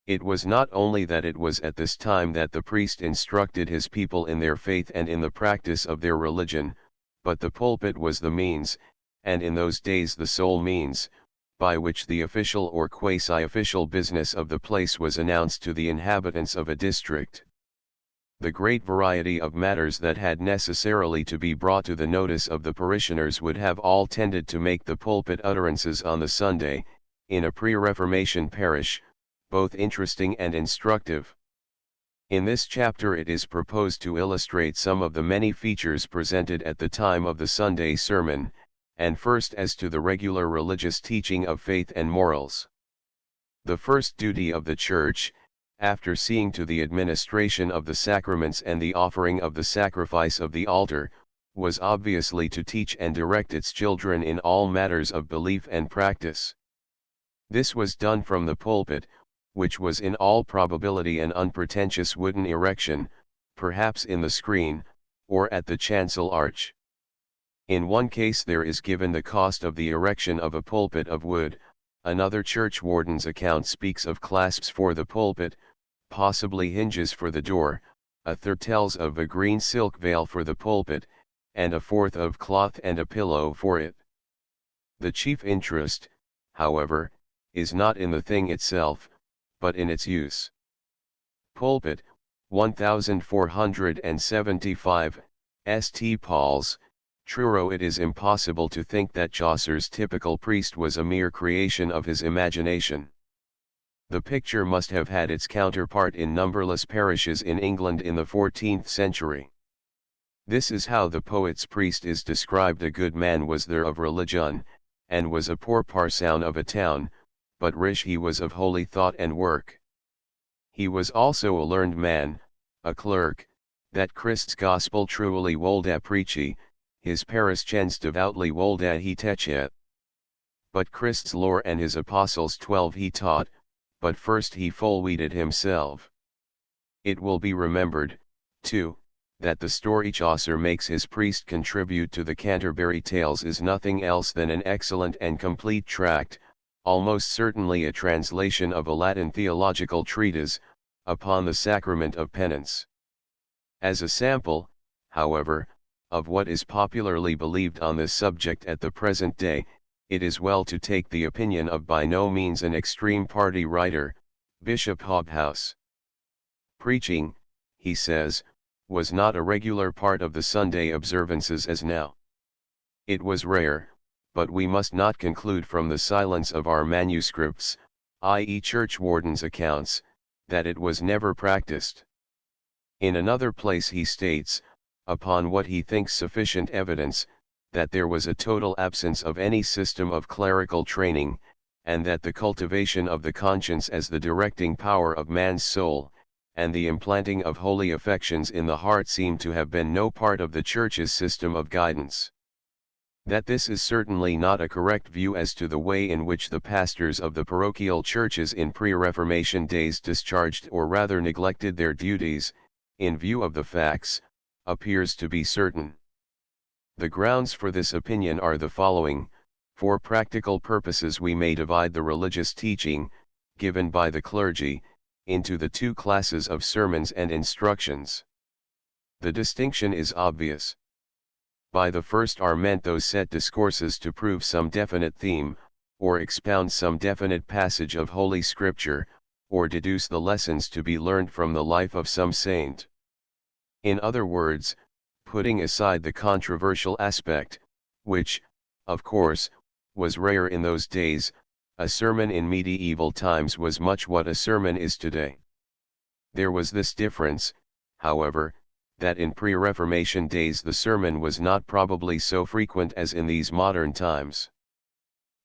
S1: It was not only that it was at this time that the priest instructed his people in their faith and in the practice of their religion, but the pulpit was the means, and in those days the sole means, by which the official or quasi-official business of the place was announced to the inhabitants of a district. The great variety of matters that had necessarily to be brought to the notice of the parishioners would have all tended to make the pulpit utterances on the Sunday, in a pre-Reformation parish, both interesting and instructive. In this chapter it is proposed to illustrate some of the many features presented at the time of the Sunday sermon, and first as to the regular religious teaching of faith and morals. The first duty of the Church, after seeing to the administration of the sacraments and the offering of the sacrifice of the altar, was obviously to teach and direct its children in all matters of belief and practice. This was done from the pulpit, which was in all probability an unpretentious wooden erection, perhaps in the screen, or at the chancel arch. In one case there is given the cost of the erection of a pulpit of wood, another churchwarden's account speaks of clasps for the pulpit, possibly hinges for the door, a third tells of a green silk veil for the pulpit, and a fourth of cloth and a pillow for it. The chief interest, however, is not in the thing itself, but in its use. Pulpit, 1475, St. Paul's, Truro. It is impossible to think that Chaucer's typical priest was a mere creation of his imagination. The picture must have had its counterpart in numberless parishes in England in the 14th century. This is how the poet's priest is described: a good man was there of religion, and was a poor parson of a town, but rich he was of holy thought and work. He was also a learned man, a clerk, that Christ's gospel truly wolda preachy, his parischens devoutly wolda he techet. But Christ's lore and his apostles 12 he taught, but first he full-weeded himself. It will be remembered, too, that the story Chaucer makes his priest contribute to the Canterbury Tales is nothing else than an excellent and complete tract, almost certainly a translation of a Latin theological treatise, upon the sacrament of penance. As a sample, however, of what is popularly believed on this subject at the present day, it is well to take the opinion of by no means an extreme party writer, Bishop Hobhouse. Preaching, he says, was not a regular part of the Sunday observances as now. It was rare, but we must not conclude from the silence of our manuscripts, i.e. churchwardens' accounts, that it was never practiced. In another place he states, upon what he thinks sufficient evidence, that there was a total absence of any system of clerical training, and that the cultivation of the conscience as the directing power of man's soul, and the implanting of holy affections in the heart seem to have been no part of the Church's system of guidance. That this is certainly not a correct view as to the way in which the pastors of the parochial churches in pre-Reformation days discharged or rather neglected their duties, in view of the facts, appears to be certain. The grounds for this opinion are the following: for practical purposes we may divide the religious teaching, given by the clergy, into the two classes of sermons and instructions. The distinction is obvious. By the first are meant those set discourses to prove some definite theme, or expound some definite passage of Holy Scripture, or deduce the lessons to be learned from the life of some saint. In other words, putting aside the controversial aspect, which, of course, was rare in those days, a sermon in medieval times was much what a sermon is today. There was this difference, however, that in pre-Reformation days the sermon was not probably so frequent as in these modern times.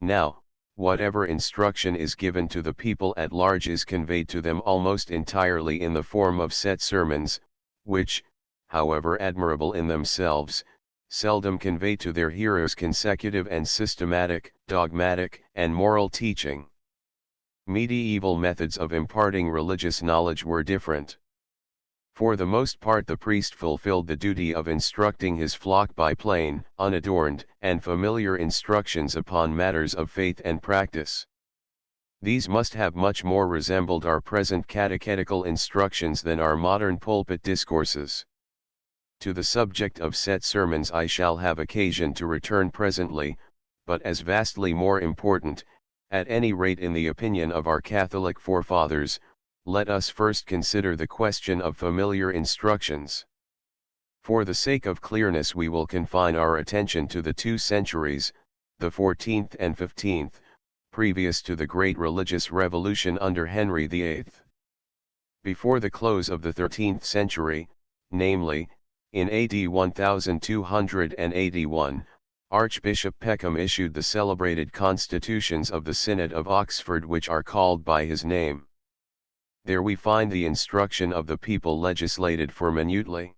S1: Now, whatever instruction is given to the people at large is conveyed to them almost entirely in the form of set sermons, which, however admirable in themselves, seldom convey to their hearers consecutive and systematic, dogmatic, and moral teaching. Medieval methods of imparting religious knowledge were different. For the most part the priest fulfilled the duty of instructing his flock by plain, unadorned, and familiar instructions upon matters of faith and practice. These must have much more resembled our present catechetical instructions than our modern pulpit discourses. To the subject of set sermons I shall have occasion to return presently, but as vastly more important, at any rate in the opinion of our Catholic forefathers, let us first consider the question of familiar instructions. For the sake of clearness we will confine our attention to the 2 centuries, the 14th and 15th, previous to the great religious revolution under Henry VIII. Before the close of the 13th century, namely, in AD 1281, Archbishop Peckham issued the celebrated constitutions of the Synod of Oxford, which are called by his name. There we find the instruction of the people legislated for minutely.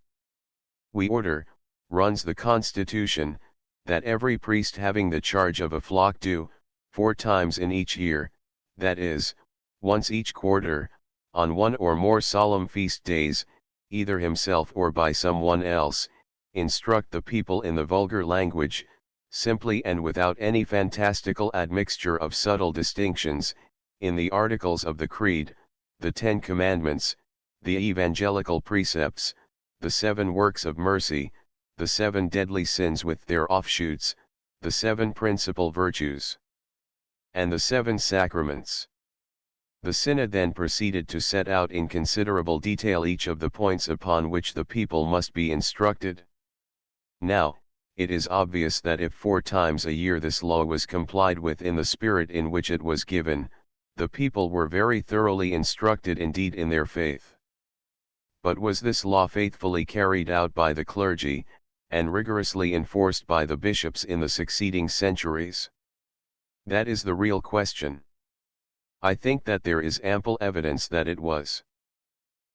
S1: We order, runs the constitution, that every priest having the charge of a flock do, 4 times in each year, that is, once each quarter, on one or more solemn feast days, either himself or by some one else, instruct the people in the vulgar language, simply and without any fantastical admixture of subtle distinctions, in the articles of the Creed, the 10 Commandments, the evangelical precepts, the 7 works of mercy, the 7 deadly sins with their offshoots, the 7 principal virtues, and the 7 sacraments. The synod then proceeded to set out in considerable detail each of the points upon which the people must be instructed. Now, it is obvious that if 4 times a year this law was complied with in the spirit in which it was given, the people were very thoroughly instructed indeed in their faith. But was this law faithfully carried out by the clergy, and rigorously enforced by the bishops in the succeeding centuries? That is the real question. I think that there is ample evidence that it was.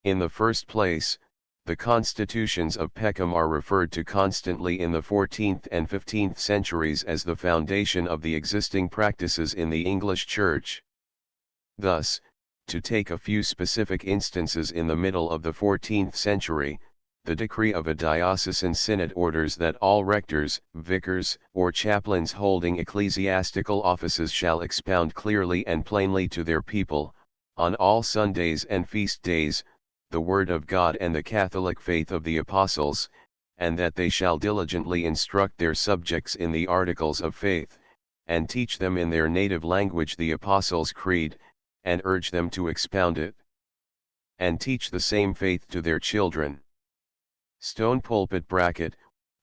S1: In the first place, the constitutions of Peckham are referred to constantly in the 14th and 15th centuries as the foundation of the existing practices in the English Church. Thus, to take a few specific instances, in the middle of the 14th century, the decree of a diocesan synod orders that all rectors, vicars, or chaplains holding ecclesiastical offices shall expound clearly and plainly to their people, on all Sundays and feast days, the Word of God and the Catholic faith of the Apostles, and that they shall diligently instruct their subjects in the articles of faith, and teach them in their native language the Apostles' Creed, and urge them to expound it, and teach the same faith to their children. Stone Pulpit bracket,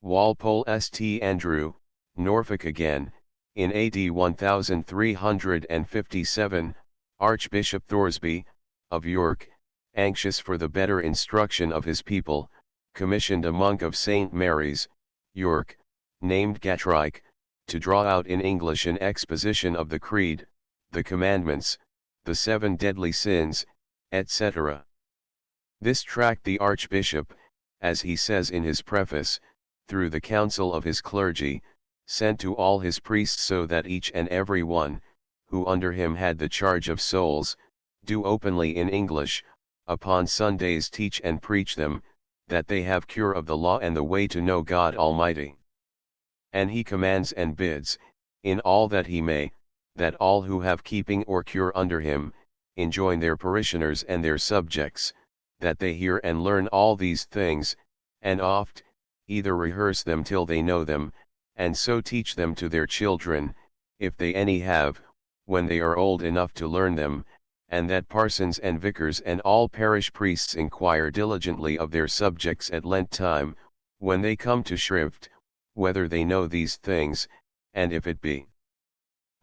S1: Walpole St. Andrew, Norfolk. Again, in AD 1357, Archbishop Thoresby, of York, anxious for the better instruction of his people, commissioned a monk of St. Mary's, York, named Gatrike, to draw out in English an exposition of the Creed, the Commandments, the 7 deadly sins, etc. This tract the Archbishop, as he says in his preface, through the council of his clergy, sent to all his priests, so that each and every one, who under him had the charge of souls, do openly in English, upon Sundays teach and preach them, that they have cure of the law and the way to know God Almighty. And he commands and bids, in all that he may, that all who have keeping or cure under him, enjoin their parishioners and their subjects, that they hear and learn all these things, and oft, either rehearse them till they know them, and so teach them to their children, if they any have, when they are old enough to learn them, and that parsons and vicars and all parish priests inquire diligently of their subjects at Lent time, when they come to shrift, whether they know these things, and if it be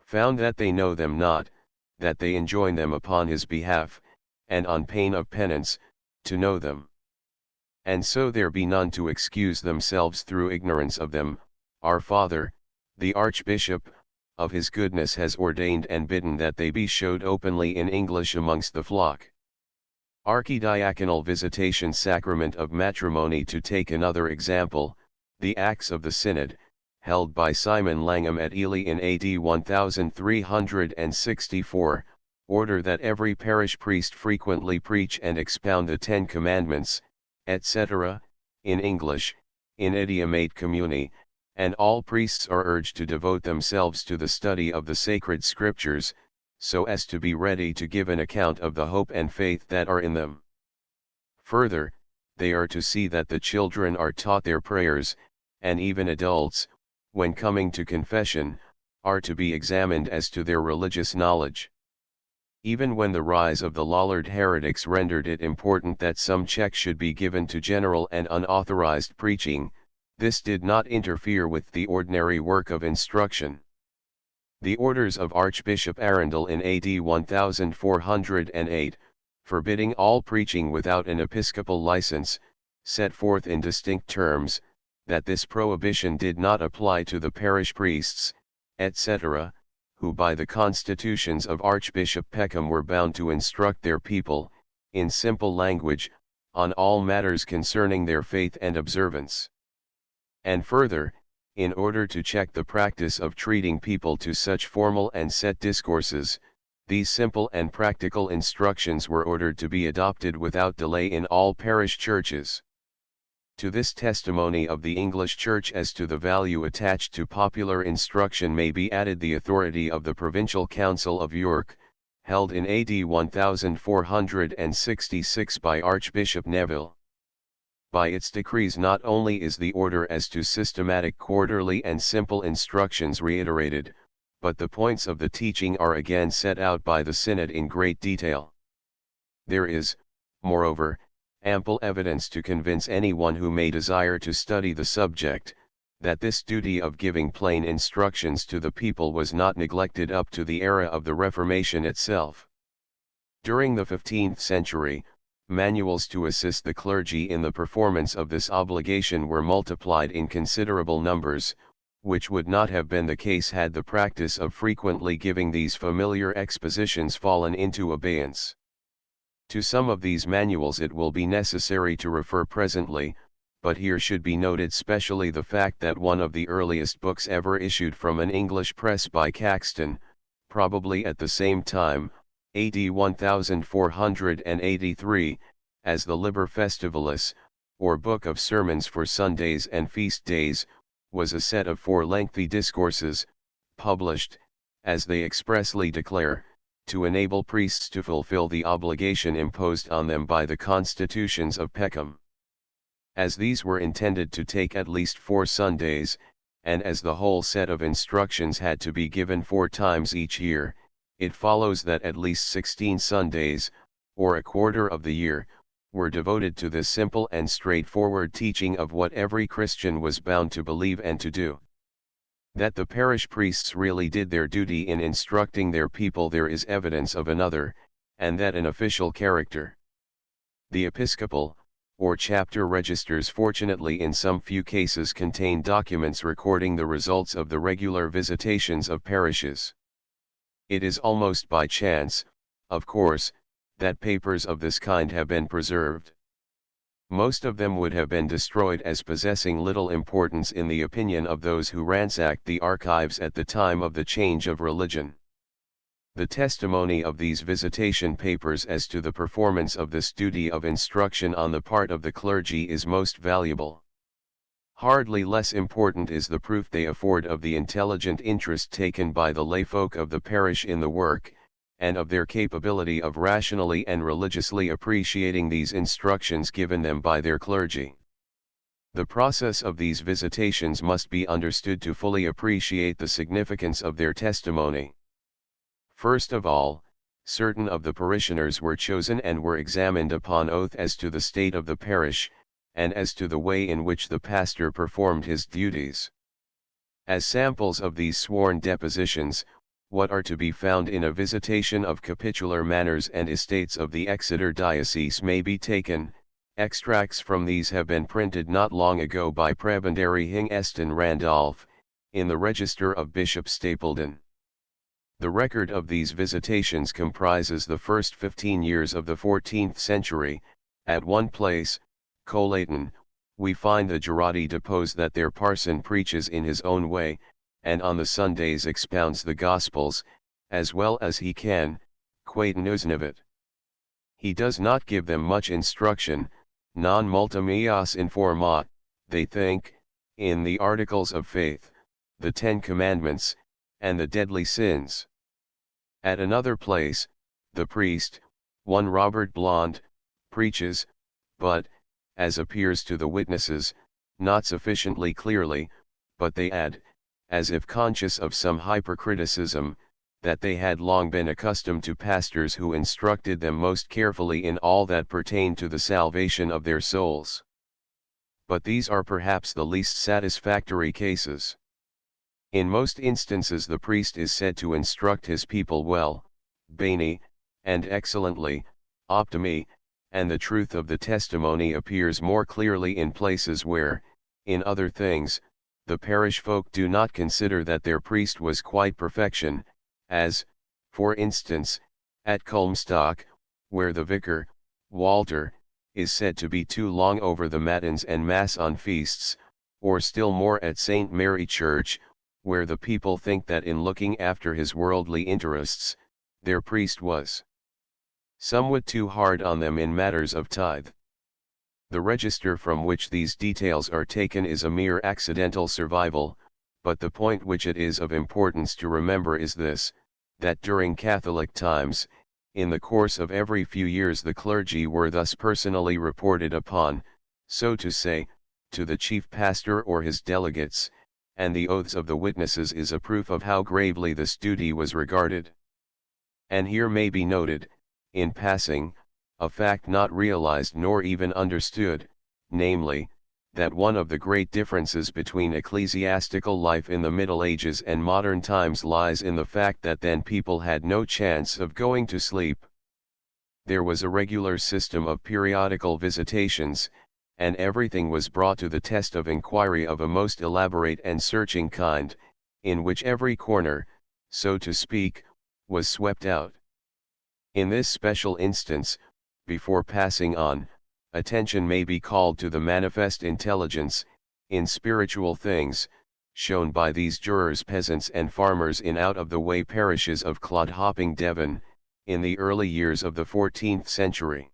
S1: found that they know them not, that they enjoin them upon his behalf, and on pain of penance, to know them. And so there be none to excuse themselves through ignorance of them. Our Father, the Archbishop, of his goodness has ordained and bidden that they be showed openly in English amongst the flock. Archidiaconal Visitation Sacrament of Matrimony. To take another example, the Acts of the Synod, held by Simon Langham at Ely in AD 1364, order that every parish priest frequently preach and expound the 10 Commandments, etc., in English, in idiomate communi, and all priests are urged to devote themselves to the study of the sacred Scriptures, so as to be ready to give an account of the hope and faith that are in them. Further, they are to see that the children are taught their prayers, and even adults, when coming to confession, are to be examined as to their religious knowledge. Even when the rise of the Lollard heretics rendered it important that some check should be given to general and unauthorized preaching, this did not interfere with the ordinary work of instruction. The orders of Archbishop Arundel in AD 1408, forbidding all preaching without an episcopal license, set forth in distinct terms, that this prohibition did not apply to the parish priests, etc., who by the constitutions of Archbishop Peckham were bound to instruct their people, in simple language, on all matters concerning their faith and observance. And further, in order to check the practice of treating people to such formal and set discourses, these simple and practical instructions were ordered to be adopted without delay in all parish churches. To this testimony of the English Church as to the value attached to popular instruction may be added the authority of the Provincial Council of York, held in AD 1466 by Archbishop Neville. By its decrees not only is the order as to systematic quarterly and simple instructions reiterated, but the points of the teaching are again set out by the synod in great detail. There is, moreover, ample evidence to convince anyone who may desire to study the subject, that this duty of giving plain instructions to the people was not neglected up to the era of the Reformation itself. During the 15th century, manuals to assist the clergy in the performance of this obligation were multiplied in considerable numbers, which would not have been the case had the practice of frequently giving these familiar expositions fallen into abeyance. To some of these manuals it will be necessary to refer presently, but here should be noted specially the fact that one of the earliest books ever issued from an English press by Caxton, probably at the same time, AD 1483, as the Liber Festivalis, or Book of Sermons for Sundays and Feast Days, was a set of 4 lengthy discourses, published, as they expressly declare, to enable priests to fulfill the obligation imposed on them by the constitutions of Peckham. As these were intended to take at least 4 Sundays, and as the whole set of instructions had to be given 4 times each year, it follows that at least 16 Sundays, or a quarter of the year, were devoted to this simple and straightforward teaching of what every Christian was bound to believe and to do. That the parish priests really did their duty in instructing their people there is evidence of another, and that an official character. The episcopal, or chapter registers fortunately in some few cases contain documents recording the results of the regular visitations of parishes. It is almost by chance, of course, that papers of this kind have been preserved. Most of them would have been destroyed as possessing little importance in the opinion of those who ransacked the archives at the time of the change of religion. The testimony of these visitation papers as to the performance of this duty of instruction on the part of the clergy is most valuable. Hardly less important is the proof they afford of the intelligent interest taken by the layfolk of the parish in the work, and of their capability of rationally and religiously appreciating these instructions given them by their clergy. The process of these visitations must be understood to fully appreciate the significance of their testimony. First of all, certain of the parishioners were chosen and were examined upon oath as to the state of the parish, and as to the way in which the pastor performed his duties. As samples of these sworn depositions, what are to be found in a visitation of capitular manors and estates of the Exeter diocese may be taken. Extracts from these have been printed not long ago by Prebendary Hing Eston Randolph, in the Register of Bishop Stapledon. The record of these visitations comprises the first 15 years of the 14th century. At one place, Colayton, we find the Girardi depose that their parson preaches in his own way, and on the Sundays expounds the Gospels, as well as he can, quaetan usnavit. He does not give them much instruction, non multum eos informat, they think, in the Articles of Faith, the 10 Commandments, and the deadly sins. At another place, the priest, one Robert Blond, preaches, but, as appears to the witnesses, not sufficiently clearly, but they add, as if conscious of some hypercriticism, that they had long been accustomed to pastors who instructed them most carefully in all that pertained to the salvation of their souls. But these are perhaps the least satisfactory cases. In most instances the priest is said to instruct his people well, bene, and excellently, optimi, and the truth of the testimony appears more clearly in places where, in other things, the parish folk do not consider that their priest was quite perfection, as, for instance, at Culmstock, where the vicar, Walter, is said to be too long over the matins and mass on feasts, or still more at St. Mary Church, where the people think that in looking after his worldly interests, their priest was somewhat too hard on them in matters of tithe. The register from which these details are taken is a mere accidental survival, but the point which it is of importance to remember is this, that during Catholic times, in the course of every few years the clergy were thus personally reported upon, so to say, to the chief pastor or his delegates, and the oaths of the witnesses is a proof of how gravely this duty was regarded. And here may be noted, in passing, a fact not realized nor even understood, namely, that one of the great differences between ecclesiastical life in the Middle Ages and modern times lies in the fact that then people had no chance of going to sleep. There was a regular system of periodical visitations, and everything was brought to the test of inquiry of a most elaborate and searching kind, in which every corner, so to speak, was swept out. In this special instance, before passing on, attention may be called to the manifest intelligence, in spiritual things, shown by these jurors, peasants and farmers in out-of-the-way parishes of clodhopping Devon, in the early years of the 14th century.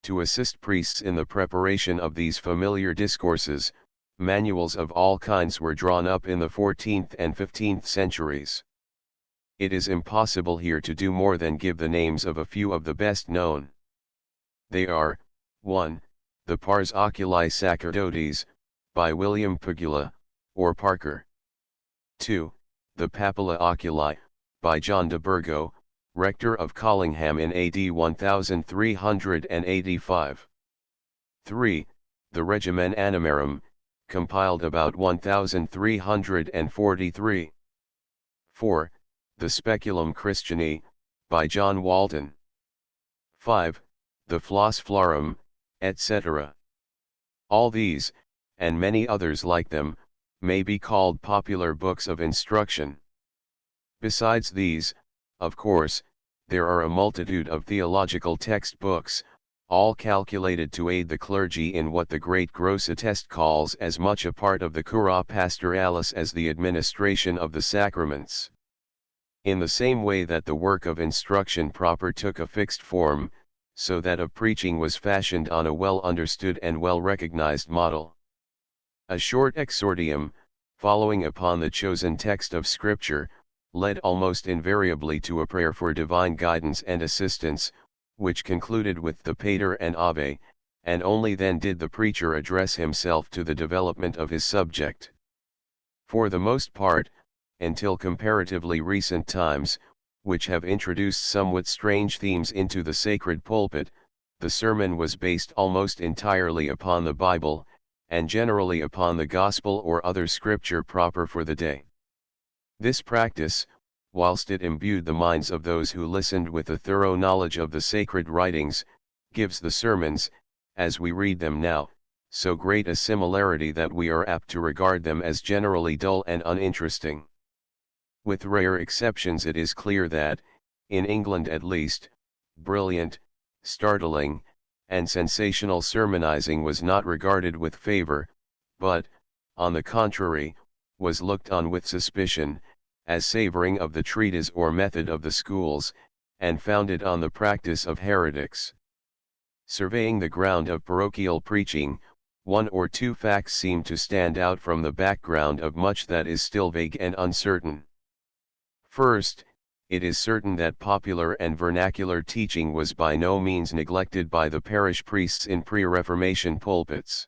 S1: To assist priests in the preparation of these familiar discourses, manuals of all kinds were drawn up in the 14th and 15th centuries. It is impossible here to do more than give the names of a few of the best known. They are, 1. The Pars Oculi Sacerdotes, by William Pagula, or Parker. 2. The Papilla Oculi, by John de Burgo, rector of Collingham in AD 1385. 3. The Regimen Animarum, compiled about 1343. 4. The Speculum Christiani, by John Walton. 5. The Flos Florum, etc. All these, and many others like them, may be called popular books of instruction. Besides these, of course, there are a multitude of theological textbooks, all calculated to aid the clergy in what the great Grosseteste calls as much a part of the cura pastoralis as the administration of the sacraments. In the same way that the work of instruction proper took a fixed form, so that of preaching was fashioned on a well-understood and well-recognized model. A short exordium, following upon the chosen text of Scripture, led almost invariably to a prayer for divine guidance and assistance, which concluded with the Pater and Ave, and only then did the preacher address himself to the development of his subject. For the most part, until comparatively recent times, which have introduced somewhat strange themes into the sacred pulpit, the sermon was based almost entirely upon the Bible, and generally upon the Gospel or other scripture proper for the day. This practice, whilst it imbued the minds of those who listened with a thorough knowledge of the sacred writings, gives the sermons, as we read them now, so great a similarity that we are apt to regard them as generally dull and uninteresting. With rare exceptions, it is clear that, in England at least, brilliant, startling, and sensational sermonizing was not regarded with favor, but, on the contrary, was looked on with suspicion, as savoring of the treatise or method of the schools, and founded on the practice of heretics. Surveying the ground of parochial preaching, one or two facts seem to stand out from the background of much that is still vague and uncertain. First, it is certain that popular and vernacular teaching was by no means neglected by the parish priests in pre-Reformation pulpits.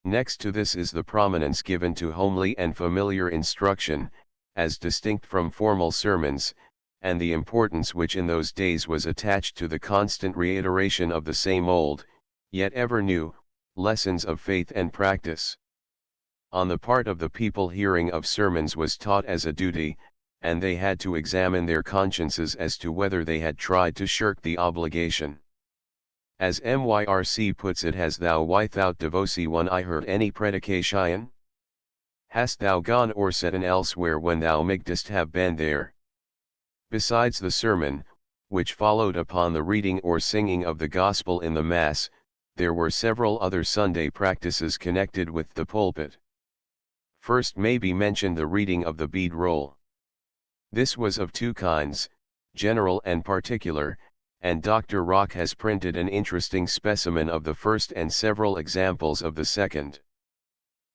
S1: Next to this is the prominence given to homely and familiar instruction, as distinct from formal sermons, and the importance which in those days was attached to the constant reiteration of the same old, yet ever new, lessons of faith and practice. On the part of the people, hearing of sermons was taught as a duty, and they had to examine their consciences as to whether they had tried to shirk the obligation. As Myrc puts it, "Has thou without devocy one I heard any predication? Hast thou gone or sitten elsewhere when thou mightest have been there?" Besides the sermon, which followed upon the reading or singing of the Gospel in the Mass, there were several other Sunday practices connected with the pulpit. First may be mentioned the reading of the bead roll. This was of two kinds, general and particular, and Dr. Rock has printed an interesting specimen of the first and several examples of the second.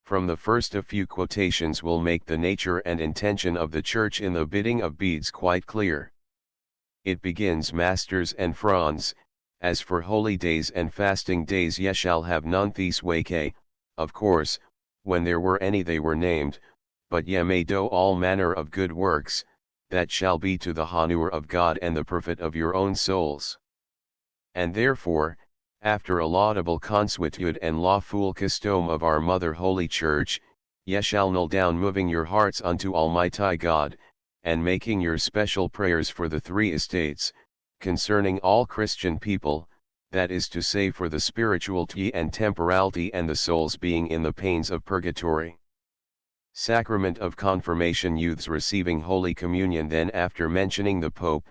S1: From the first, a few quotations will make the nature and intention of the Church in the bidding of beads quite clear. It begins, "Masters and frons, as for holy days and fasting days ye shall have none these wake." Of course, when there were any they were named, but ye may do all manner of good works, that shall be to the honour of God and the profit of your own souls. And therefore, after a laudable consuetude and lawful custom of our Mother Holy Church, ye shall kneel down moving your hearts unto Almighty God, and making your special prayers for the three estates, concerning all Christian people, that is to say for the spirituality and temporality and the souls being in the pains of purgatory. Sacrament of Confirmation. Youths receiving Holy Communion. Then after mentioning the Pope,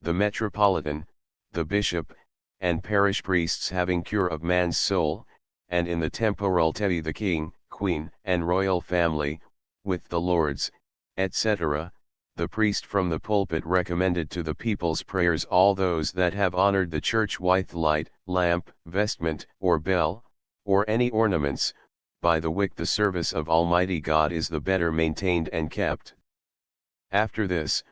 S1: the Metropolitan, the Bishop, and parish priests having cure of man's soul, and in the temporality the King, Queen, and royal family, with the Lords, etc., the priest from the pulpit recommended to the people's prayers all those that have honored the church with light, lamp, vestment, or bell, or any ornaments, by the which the service of Almighty God is the better maintained and kept. After this,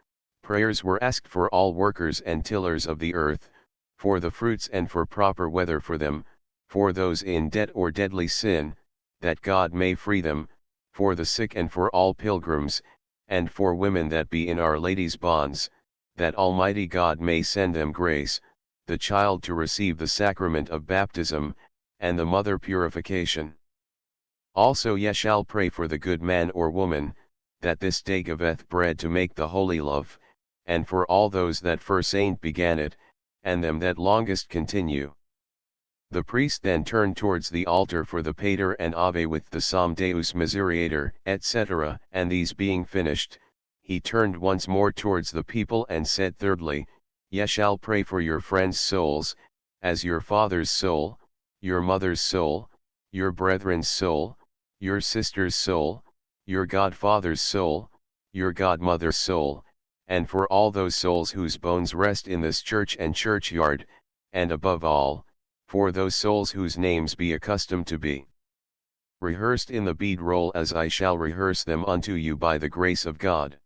S1: prayers were asked for all workers and tillers of the earth, for the fruits and for proper weather for them, for those in debt or deadly sin, that God may free them, for the sick and for all pilgrims, and for women that be in Our Lady's bonds, that Almighty God may send them grace, the child to receive the sacrament of baptism, and the mother purification. Also ye shall pray for the good man or woman, that this day giveth bread to make the holy love, and for all those that first saint began it, and them that longest continue. The priest then turned towards the altar for the Pater and Ave with the Psalm Deus Misereator, etc., and these being finished, he turned once more towards the people and said thirdly, ye shall pray for your friends' souls, as your father's soul, your mother's soul, your brethren's soul, your sister's soul, your godfather's soul, your godmother's soul, and for all those souls whose bones rest in this church and churchyard, and above all, for those souls whose names be accustomed to be rehearsed in the bead roll as I shall rehearse them unto you by the grace of God.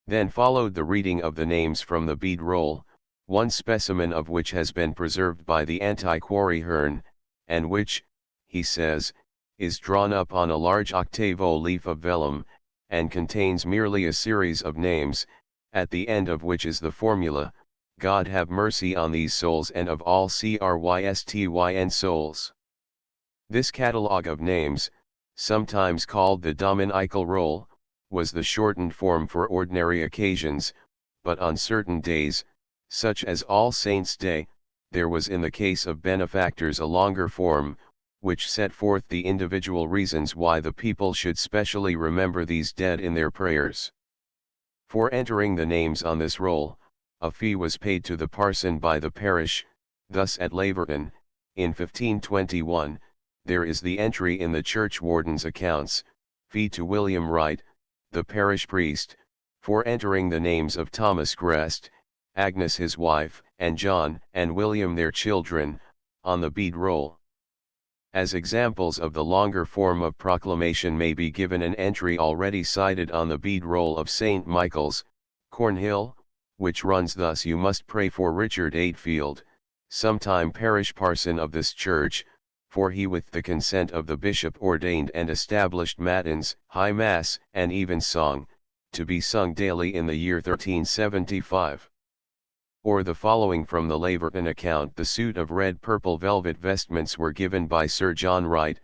S1: Then followed the reading of the names from the bead roll, one specimen of which has been preserved by the antiquary Hearn, and which, he says, is drawn up on a large octavo leaf of vellum, and contains merely a series of names, at the end of which is the formula, God have mercy on these souls and of all Christyn souls. This catalogue of names, sometimes called the Dominical Roll, was the shortened form for ordinary occasions, but on certain days, such as All Saints' Day, there was in the case of benefactors a longer form, which set forth the individual reasons why the people should specially remember these dead in their prayers. For entering the names on this roll, a fee was paid to the parson by the parish. Thus at Laverton, in 1521, there is the entry in the churchwarden's accounts, fee to William Wright, the parish priest, for entering the names of Thomas Grest, Agnes his wife, and John and William their children, on the bead roll. As examples of the longer form of proclamation may be given an entry already cited on the bead roll of St. Michael's, Cornhill, which runs thus: You must pray for Richard Aidfield, sometime parish parson of this church, for he with the consent of the bishop ordained and established matins, high mass, and evensong, to be sung daily in the year 1375. Or the following from the Laverton account: The suit of red purple velvet vestments were given by Sir John Wright,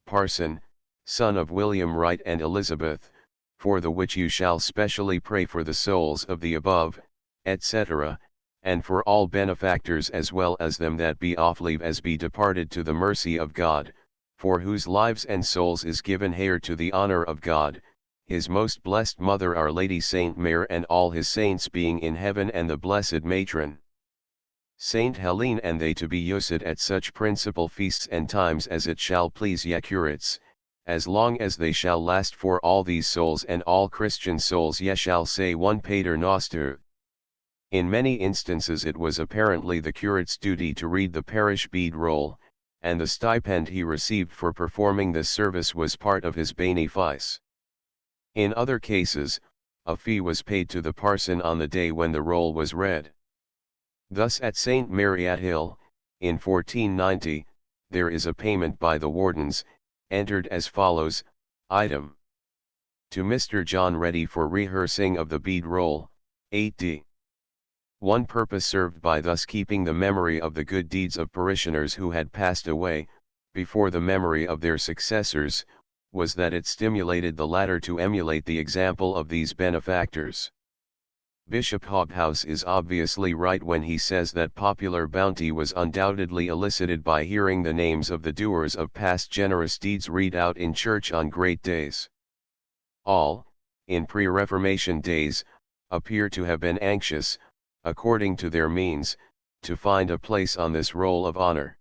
S1: parson, son of William Wright and Elizabeth, for the which you shall specially pray for the souls of the above, etc., and for all benefactors as well as them that be off leave as be departed to the mercy of God, for whose lives and souls is given here to the honor of God, his most blessed Mother Our Lady Saint Mary and all his saints being in heaven, and the blessed matron Saint Helene, and they to be used at such principal feasts and times as it shall please ye curates, as long as they shall last. For all these souls and all Christian souls ye shall say one Pater Noster. In many instances it was apparently the curate's duty to read the parish bead roll, and the stipend he received for performing this service was part of his benefice. In other cases, a fee was paid to the parson on the day when the roll was read. Thus at St. Mary at Hill, in 1490, there is a payment by the wardens, entered as follows: Item. To Mr. John ready for rehearsing of the bead roll, 8d. One purpose served by thus keeping the memory of the good deeds of parishioners who had passed away, before the memory of their successors, was that it stimulated the latter to emulate the example of these benefactors. Bishop Hobhouse is obviously right when he says that popular bounty was undoubtedly elicited by hearing the names of the doers of past generous deeds read out in church on great days. All, in pre-Reformation days, appear to have been anxious, according to their means, to find a place on this roll of honor.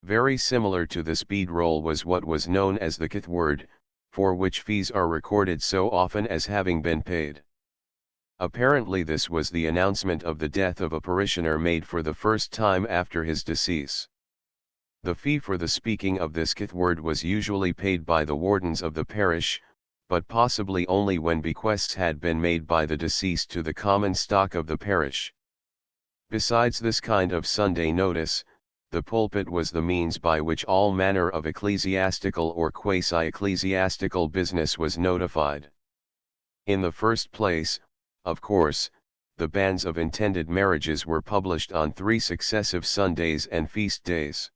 S1: Very similar to this bead roll was what was known as the kithword, for which fees are recorded so often as having been paid. Apparently this was the announcement of the death of a parishioner made for the first time after his decease. The fee for the speaking of this kithword was usually paid by the wardens of the parish, but possibly only when bequests had been made by the deceased to the common stock of the parish. Besides this kind of Sunday notice, the pulpit was the means by which all manner of ecclesiastical or quasi-ecclesiastical business was notified. In the first place, of course, the banns of intended marriages were published on 3 successive Sundays and feast days.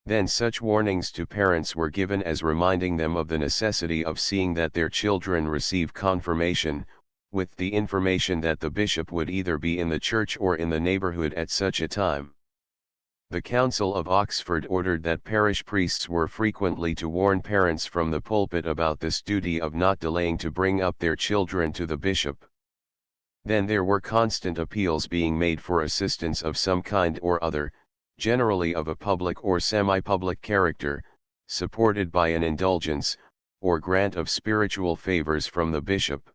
S1: Then such warnings to parents were given as reminding them of the necessity of seeing that their children receive confirmation, with the information that the bishop would either be in the church or in the neighborhood at such a time. The Council of Oxford ordered that parish priests were frequently to warn parents from the pulpit about this duty of not delaying to bring up their children to the bishop. Then there were constant appeals being made for assistance of some kind or other, generally of a public or semi-public character, supported by an indulgence, or grant of spiritual favors from the bishop.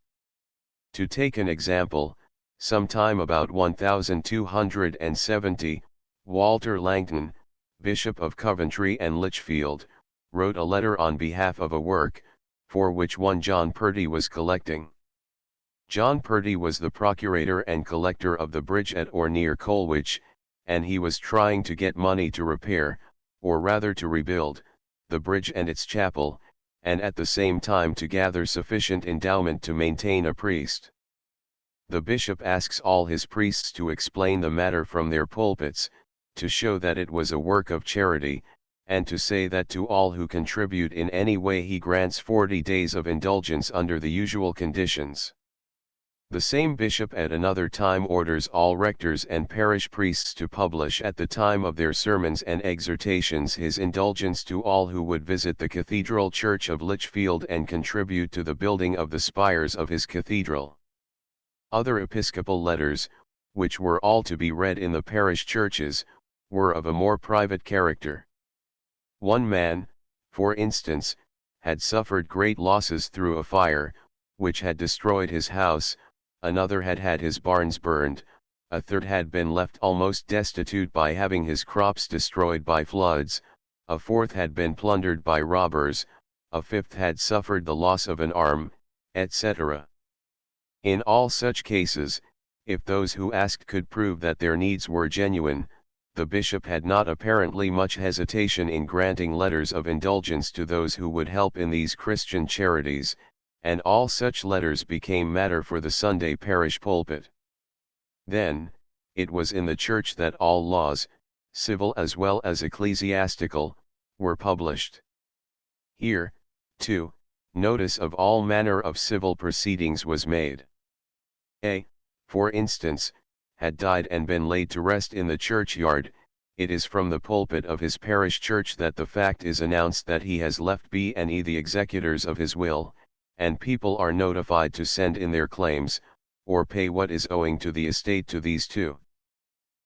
S1: To take an example, sometime about 1270, Walter Langton, Bishop of Coventry and Lichfield, wrote a letter on behalf of a work, for which one John Purdy was collecting. John Purdy was the procurator and collector of the bridge at or near Colwich, and he was trying to get money to repair, or rather to rebuild, the bridge and its chapel, and at the same time to gather sufficient endowment to maintain a priest. The bishop asks all his priests to explain the matter from their pulpits, to show that it was a work of charity, and to say that to all who contribute in any way he grants 40 days of indulgence under the usual conditions. The same bishop at another time orders all rectors and parish priests to publish at the time of their sermons and exhortations his indulgence to all who would visit the Cathedral Church of Lichfield and contribute to the building of the spires of his cathedral. Other episcopal letters, which were all to be read in the parish churches, were of a more private character. One man, for instance, had suffered great losses through a fire, which had destroyed his house, another had had his barns burned, a third had been left almost destitute by having his crops destroyed by floods, a fourth had been plundered by robbers, a fifth had suffered the loss of an arm, etc. In all such cases, if those who asked could prove that their needs were genuine, the bishop had not apparently much hesitation in granting letters of indulgence to those who would help in these Christian charities, and all such letters became matter for the Sunday parish pulpit. Then, it was in the church that all laws, civil as well as ecclesiastical, were published. Here, too, notice of all manner of civil proceedings was made. A, for instance, had died and been laid to rest in the churchyard, it is from the pulpit of his parish church that the fact is announced that he has left B and E the executors of his will, and people are notified to send in their claims, or pay what is owing to the estate to these two.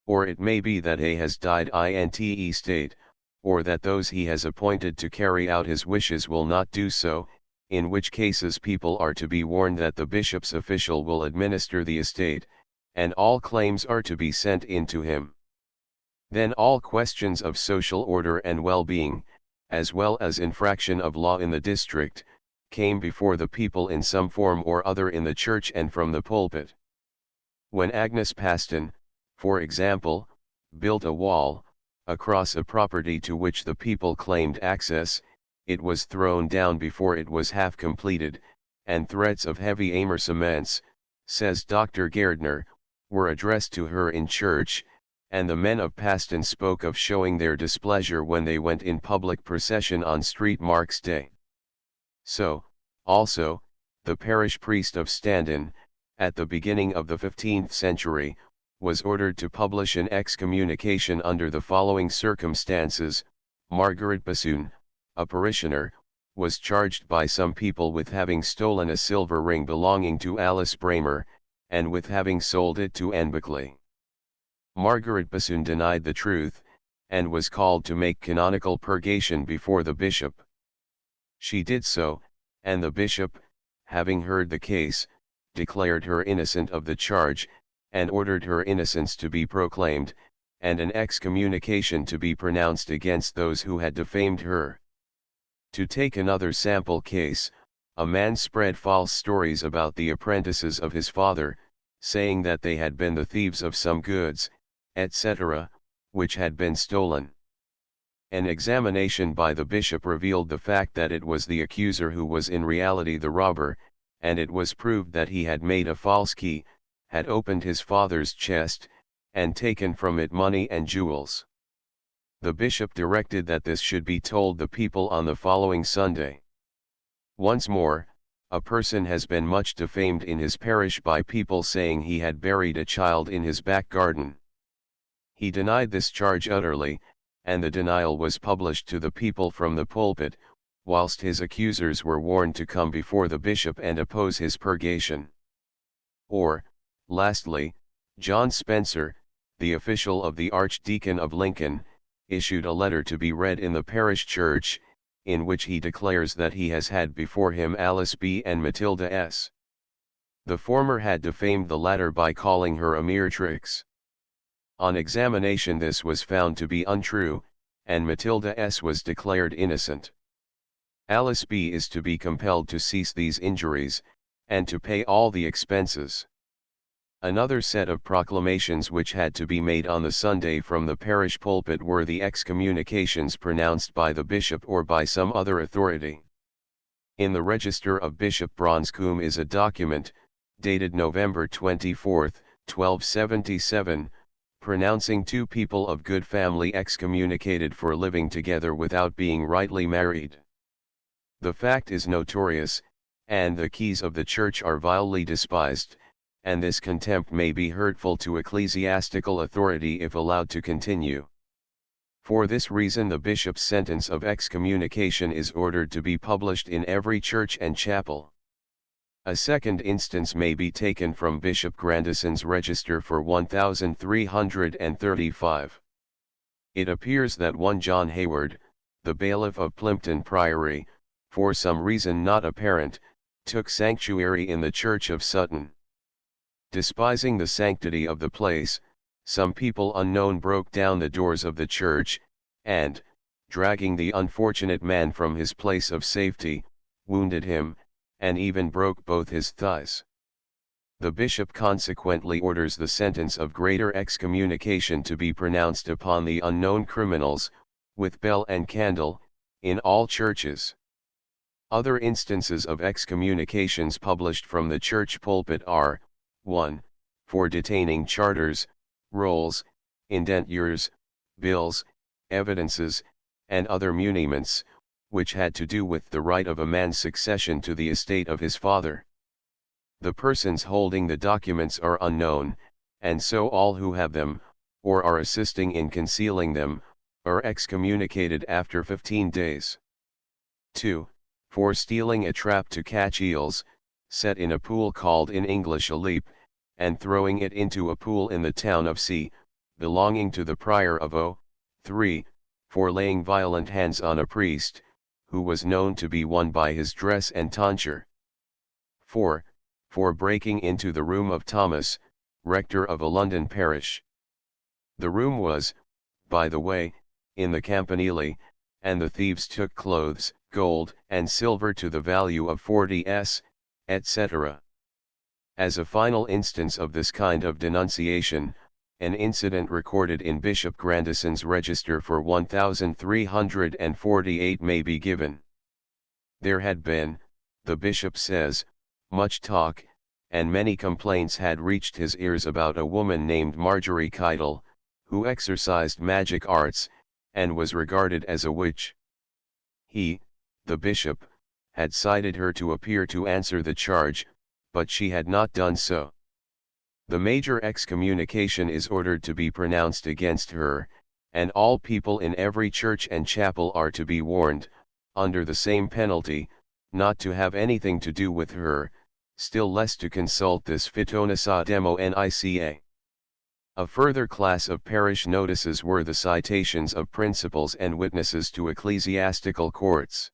S1: Or it may be that A has died in state, or that those he has appointed to carry out his wishes will not do so, in which cases people are to be warned that the bishop's official will administer the estate, and all claims are to be sent in to him. Then all questions of social order and well-being, as well as infraction of law in the district, came before the people in some form or other in the church and from the pulpit. When Agnes Paston, for example, built a wall, across a property to which the people claimed access, it was thrown down before it was half completed, and threats of heavy amercements, says Dr. Gardner, were addressed to her in church, and the men of Paston spoke of showing their displeasure when they went in public procession on St. Mark's Day. So, also, the parish priest of Standon, at the beginning of the 15th century, was ordered to publish an excommunication under the following circumstances. Margaret Bassoon, a parishioner, was charged by some people with having stolen a silver ring belonging to Alice Bramer, and with having sold it to Anne Buckley. Margaret Bassoon denied the truth, and was called to make canonical purgation before the bishop. She did so, and the bishop, having heard the case, declared her innocent of the charge, and ordered her innocence to be proclaimed, and an excommunication to be pronounced against those who had defamed her. To take another sample case, a man spread false stories about the apprentices of his father, saying that they had been the thieves of some goods, etc., which had been stolen. An examination by the bishop revealed the fact that it was the accuser who was in reality the robber, and it was proved that he had made a false key, had opened his father's chest, and taken from it money and jewels. The bishop directed that this should be told the people on the following Sunday. Once more, a person has been much defamed in his parish by people saying he had buried a child in his back garden. He denied this charge utterly, and the denial was published to the people from the pulpit, whilst his accusers were warned to come before the bishop and oppose his purgation. Or, lastly, John Spencer, the official of the Archdeacon of Lincoln, issued a letter to be read in the parish church, in which he declares that he has had before him Alice B. and Matilda S. The former had defamed the latter by calling her a meretrix. On examination this was found to be untrue, and Matilda S. was declared innocent. Alice B. is to be compelled to cease these injuries, and to pay all the expenses. Another set of proclamations which had to be made on the Sunday from the parish pulpit were the excommunications pronounced by the bishop or by some other authority. In the register of Bishop Bronscombe is a document, dated November 24, 1277, pronouncing two people of good family excommunicated for living together without being rightly married. The fact is notorious, and the keys of the church are vilely despised, and this contempt may be hurtful to ecclesiastical authority if allowed to continue. For this reason the bishop's sentence of excommunication is ordered to be published in every church and chapel. A second instance may be taken from Bishop Grandison's register for 1335. It appears that one John Hayward, the bailiff of Plympton Priory, for some reason not apparent, took sanctuary in the church of Sutton. Despising the sanctity of the place, some people unknown broke down the doors of the church, and, dragging the unfortunate man from his place of safety, wounded him, and even broke both his thighs. The bishop consequently orders the sentence of greater excommunication to be pronounced upon the unknown criminals, with bell and candle, in all churches. Other instances of excommunications published from the church pulpit are, 1. For detaining charters, rolls, indentures, bills, evidences, and other muniments, which had to do with the right of a man's succession to the estate of his father. The persons holding the documents are unknown, and so all who have them, or are assisting in concealing them, are excommunicated after 15 days. 2. For stealing a trap to catch eels, set in a pool called in English a leap, and throwing it into a pool in the town of C, belonging to the prior of O. 3. For laying violent hands on a priest, who was known to be one by his dress and tonsure. 4. For breaking into the room of Thomas, rector of a London parish. The room was, by the way, in the Campanile, and the thieves took clothes, gold and silver to the value of 40s, etc. As a final instance of this kind of denunciation, an incident recorded in Bishop Grandison's register for 1348 may be given. There had been, the bishop says, much talk, and many complaints had reached his ears about a woman named Marjorie Keitel, who exercised magic arts, and was regarded as a witch. He, the bishop, had cited her to appear to answer the charge, but she had not done so. The major excommunication is ordered to be pronounced against her, and all people in every church and chapel are to be warned, under the same penalty, not to have anything to do with her, still less to consult this Phytonissa Demonica. A further class of parish notices were the citations of principals and witnesses to ecclesiastical courts.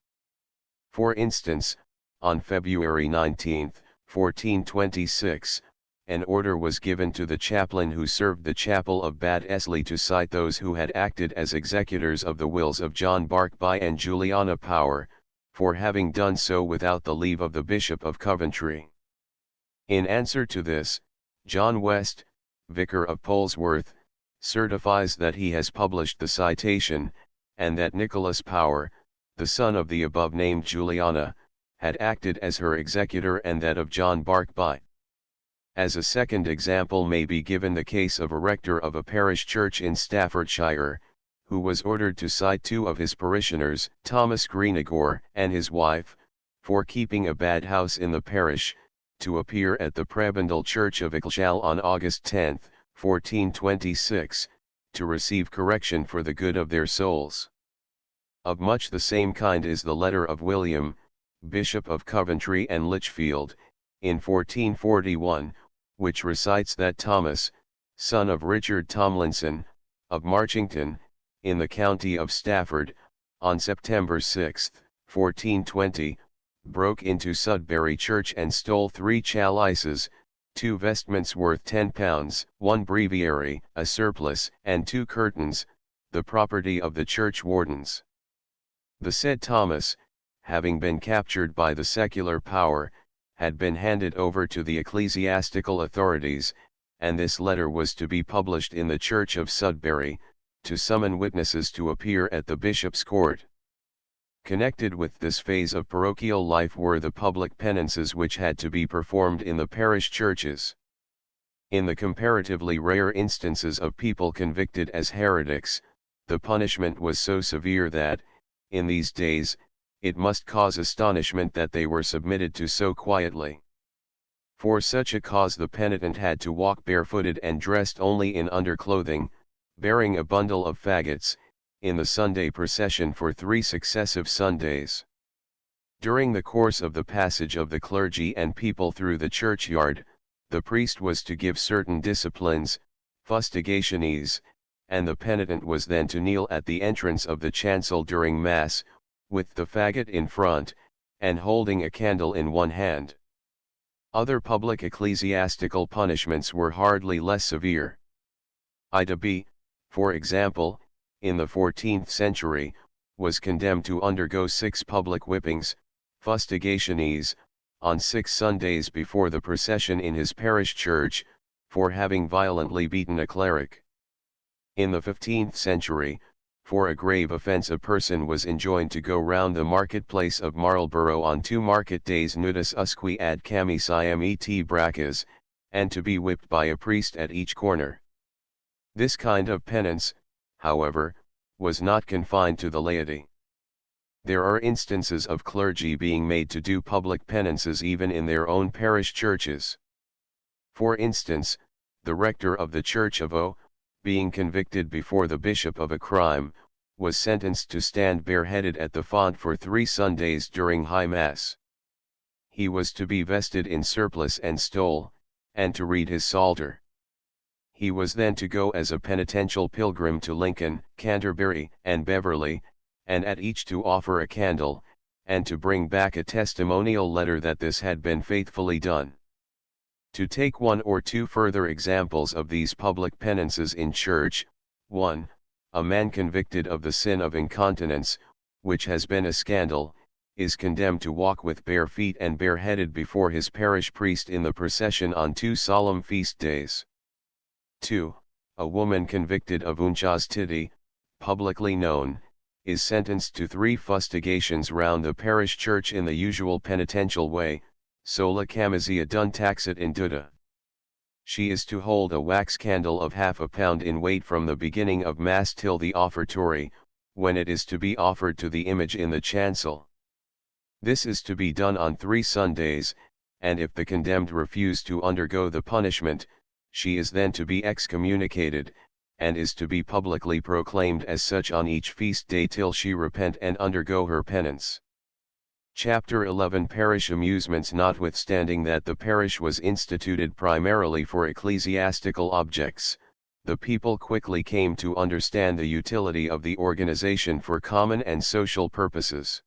S1: For instance, on February 19, 1426, an order was given to the chaplain who served the chapel of Bad Esley to cite those who had acted as executors of the wills of John Barkby and Juliana Power, for having done so without the leave of the Bishop of Coventry. In answer to this, John West, Vicar of Polesworth, certifies that he has published the citation, and that Nicholas Power, the son of the above-named Juliana, had acted as her executor, and that of John Barkby. As a second example may be given the case of a rector of a parish church in Staffordshire, who was ordered to cite two of his parishioners, Thomas Greenagore and his wife, for keeping a bad house in the parish, to appear at the prebendal church of Ilchal on August 10, 1426, to receive correction for the good of their souls. Of much the same kind is the letter of William, Bishop of Coventry and Lichfield, in 1441, which recites that Thomas, son of Richard Tomlinson, of Marchington, in the county of Stafford, on September 6, 1420, broke into Sudbury Church and stole 3 chalices, 2 vestments worth £10, 1 breviary, a surplice, and 2 curtains, the property of the church wardens. The said Thomas, having been captured by the secular power, had been handed over to the ecclesiastical authorities, and this letter was to be published in the church of Sudbury, to summon witnesses to appear at the bishop's court. Connected with this phase of parochial life were the public penances which had to be performed in the parish churches. In the comparatively rare instances of people convicted as heretics, the punishment was so severe that, in these days, it must cause astonishment that they were submitted to so quietly. For such a cause the penitent had to walk barefooted and dressed only in underclothing, bearing a bundle of faggots, in the Sunday procession for 3 successive Sundays. During the course of the passage of the clergy and people through the churchyard, the priest was to give certain disciplines, fustigationes, and the penitent was then to kneel at the entrance of the chancel during Mass, with the faggot in front, and holding a candle in one hand. Other public ecclesiastical punishments were hardly less severe. Ida B., for example, in the 14th century, was condemned to undergo 6 public whippings, fustigationes, on 6 Sundays before the procession in his parish church, for having violently beaten a cleric. In the 15th century, for a grave offence a person was enjoined to go round the marketplace of Marlborough on 2 market days nudus usque ad camisiam et brachas, and to be whipped by a priest at each corner. This kind of penance, however, was not confined to the laity. There are instances of clergy being made to do public penances even in their own parish churches. For instance, the rector of the Church of O, being convicted before the bishop of a crime, was sentenced to stand bareheaded at the font for 3 Sundays during High Mass. He was to be vested in surplice and stole, and to read his psalter. He was then to go as a penitential pilgrim to Lincoln, Canterbury, and Beverley, and at each to offer a candle, and to bring back a testimonial letter that this had been faithfully done. To take 1 or 2 further examples of these public penances in church: 1. A man convicted of the sin of incontinence, which has been a scandal, is condemned to walk with bare feet and bareheaded before his parish priest in the procession on 2 solemn feast days. 2. A woman convicted of unchastity, publicly known, is sentenced to 3 fustigations round the parish church in the usual penitential way, sola camisia dun taxit induta. She is to hold a wax candle of half a pound in weight from the beginning of Mass till the offertory, when it is to be offered to the image in the chancel. This is to be done on 3 Sundays, and if the condemned refuse to undergo the punishment, she is then to be excommunicated, and is to be publicly proclaimed as such on each feast day till she repent and undergo her penance. Chapter 11 Parish amusements. Notwithstanding that the parish was instituted primarily for ecclesiastical objects, the people quickly came to understand the utility of the organization for common and social purposes.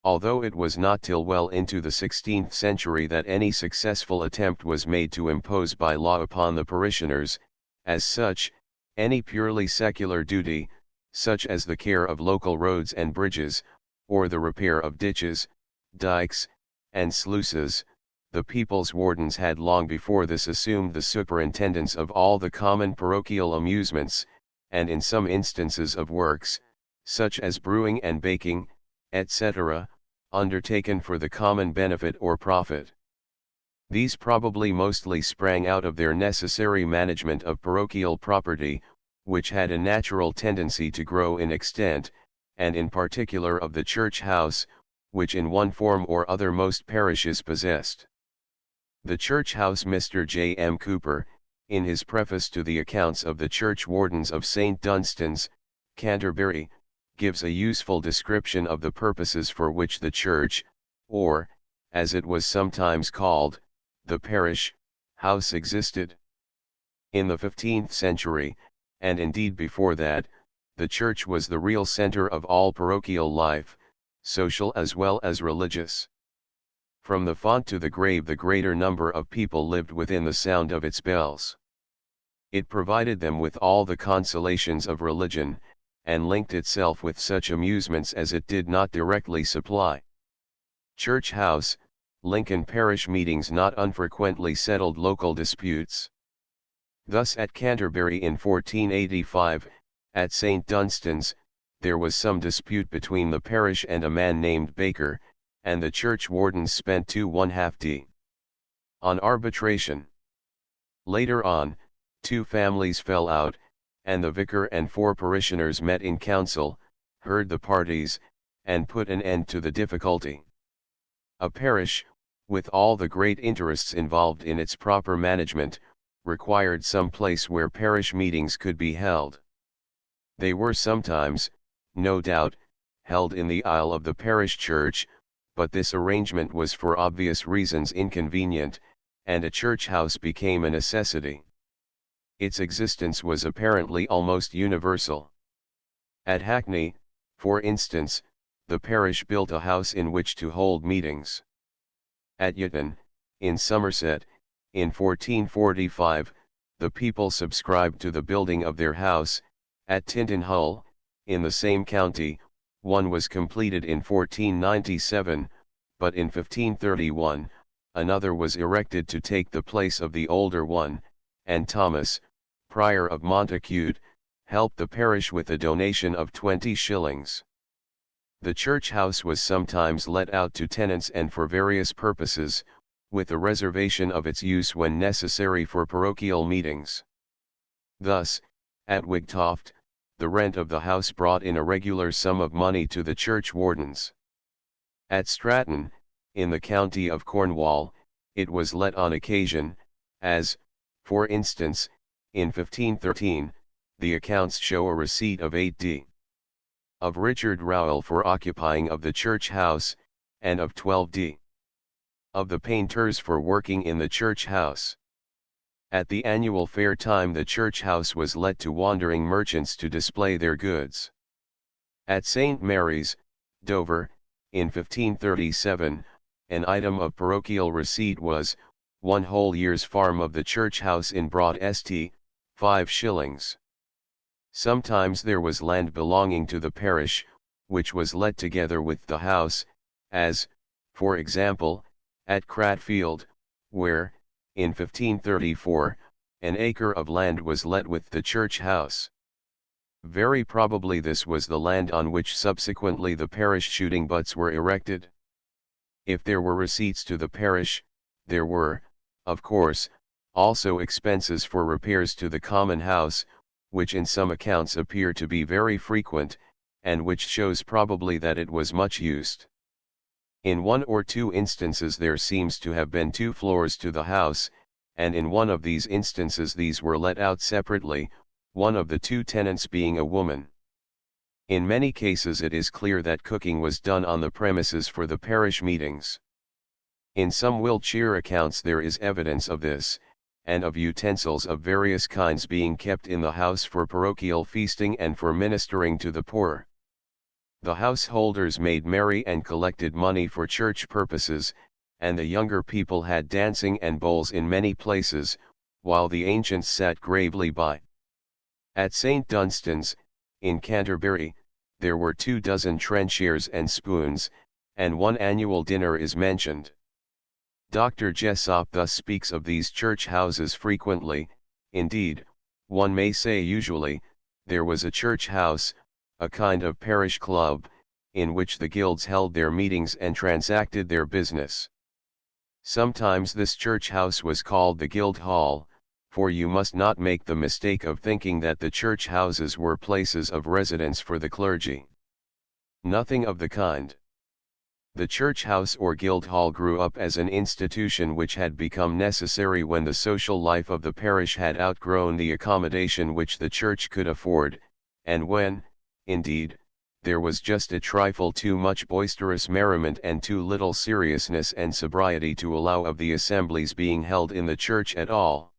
S1: Although it was not till well into the 16th century that any successful attempt was made to impose by law upon the parishioners, as such, any purely secular duty, such as the care of local roads and bridges, or the repair of ditches, dikes, and sluices, the people's wardens had long before this assumed the superintendence of all the common parochial amusements, and in some instances of works, such as brewing and baking, etc., undertaken for the common benefit or profit. These probably mostly sprang out of their necessary management of parochial property, which had a natural tendency to grow in extent, and in particular of the church house, which in one form or other most parishes possessed. The church house. Mr. J. M. Cooper, in his preface to the accounts of the church wardens of St. Dunstan's, Canterbury, gives a useful description of the purposes for which the church, or, as it was sometimes called, the parish, house existed. In the 15th century, and indeed before that, the church was the real center of all parochial life, social as well as religious. From the font to the grave the greater number of people lived within the sound of its bells. It provided them with all the consolations of religion, and linked itself with such amusements as it did not directly supply. Church house, Lincoln parish meetings not unfrequently settled local disputes. Thus at Canterbury in 1485, at St. Dunstan's, there was some dispute between the parish and a man named Baker, and the church wardens spent 2½ on arbitration. Later on, 2 families fell out, and the vicar and 4 parishioners met in council, heard the parties, and put an end to the difficulty. A parish, with all the great interests involved in its proper management, required some place where parish meetings could be held. They were sometimes, no doubt, held in the aisle of the parish church, but this arrangement was for obvious reasons inconvenient, and a church house became a necessity. Its existence was apparently almost universal. At Hackney, for instance, the parish built a house in which to hold meetings. At Yatton, in Somerset, in 1445, the people subscribed to the building of their house. At Tinton Hull, in the same county, one was completed in 1497, but in 1531, another was erected to take the place of the older one, and Thomas, prior of Montacute, helped the parish with a donation of 20 shillings. The church house was sometimes let out to tenants and for various purposes, with the reservation of its use when necessary for parochial meetings. Thus, at Wigtoft, the rent of the house brought in a regular sum of money to the church wardens. At Stratton, in the county of Cornwall, it was let on occasion, as, for instance, in 1513, the accounts show a receipt of 8d. of Richard Rowell for occupying of the church house, and of 12d. of the painters for working in the church house. At the annual fair time the church house was let to wandering merchants to display their goods. At St. Mary's, Dover, in 1537, an item of parochial receipt was, 1 whole year's farm of the church house in Broad St, 5 shillings. Sometimes there was land belonging to the parish, which was let together with the house, as, for example, at Cratfield, where, in 1534, an acre of land was let with the church house. Very probably this was the land on which subsequently the parish shooting butts were erected. If there were receipts to the parish, there were, of course, also expenses for repairs to the common house, which in some accounts appear to be very frequent, and which shows probably that it was much used. In one or two instances there seems to have been 2 floors to the house, and in one of these instances these were let out separately, one of the 2 tenants being a woman. In many cases it is clear that cooking was done on the premises for the parish meetings. In some Wiltshire accounts there is evidence of this, and of utensils of various kinds being kept in the house for parochial feasting and for ministering to the poor. The householders made merry and collected money for church purposes, and the younger people had dancing and bowls in many places, while the ancients sat gravely by. At St. Dunstan's, in Canterbury, there were 24 trenchers and spoons, and one annual dinner is mentioned. Dr. Jessop thus speaks of these church houses frequently, indeed, one may say usually, there was a church house, a kind of parish club, in which the guilds held their meetings and transacted their business. Sometimes this church house was called the Guild Hall, for you must not make the mistake of thinking that the church houses were places of residence for the clergy. Nothing of the kind. The church house or guild hall grew up as an institution which had become necessary when the social life of the parish had outgrown the accommodation which the church could afford, and when, indeed, there was just a trifle too much boisterous merriment and too little seriousness and sobriety to allow of the assemblies being held in the church at all.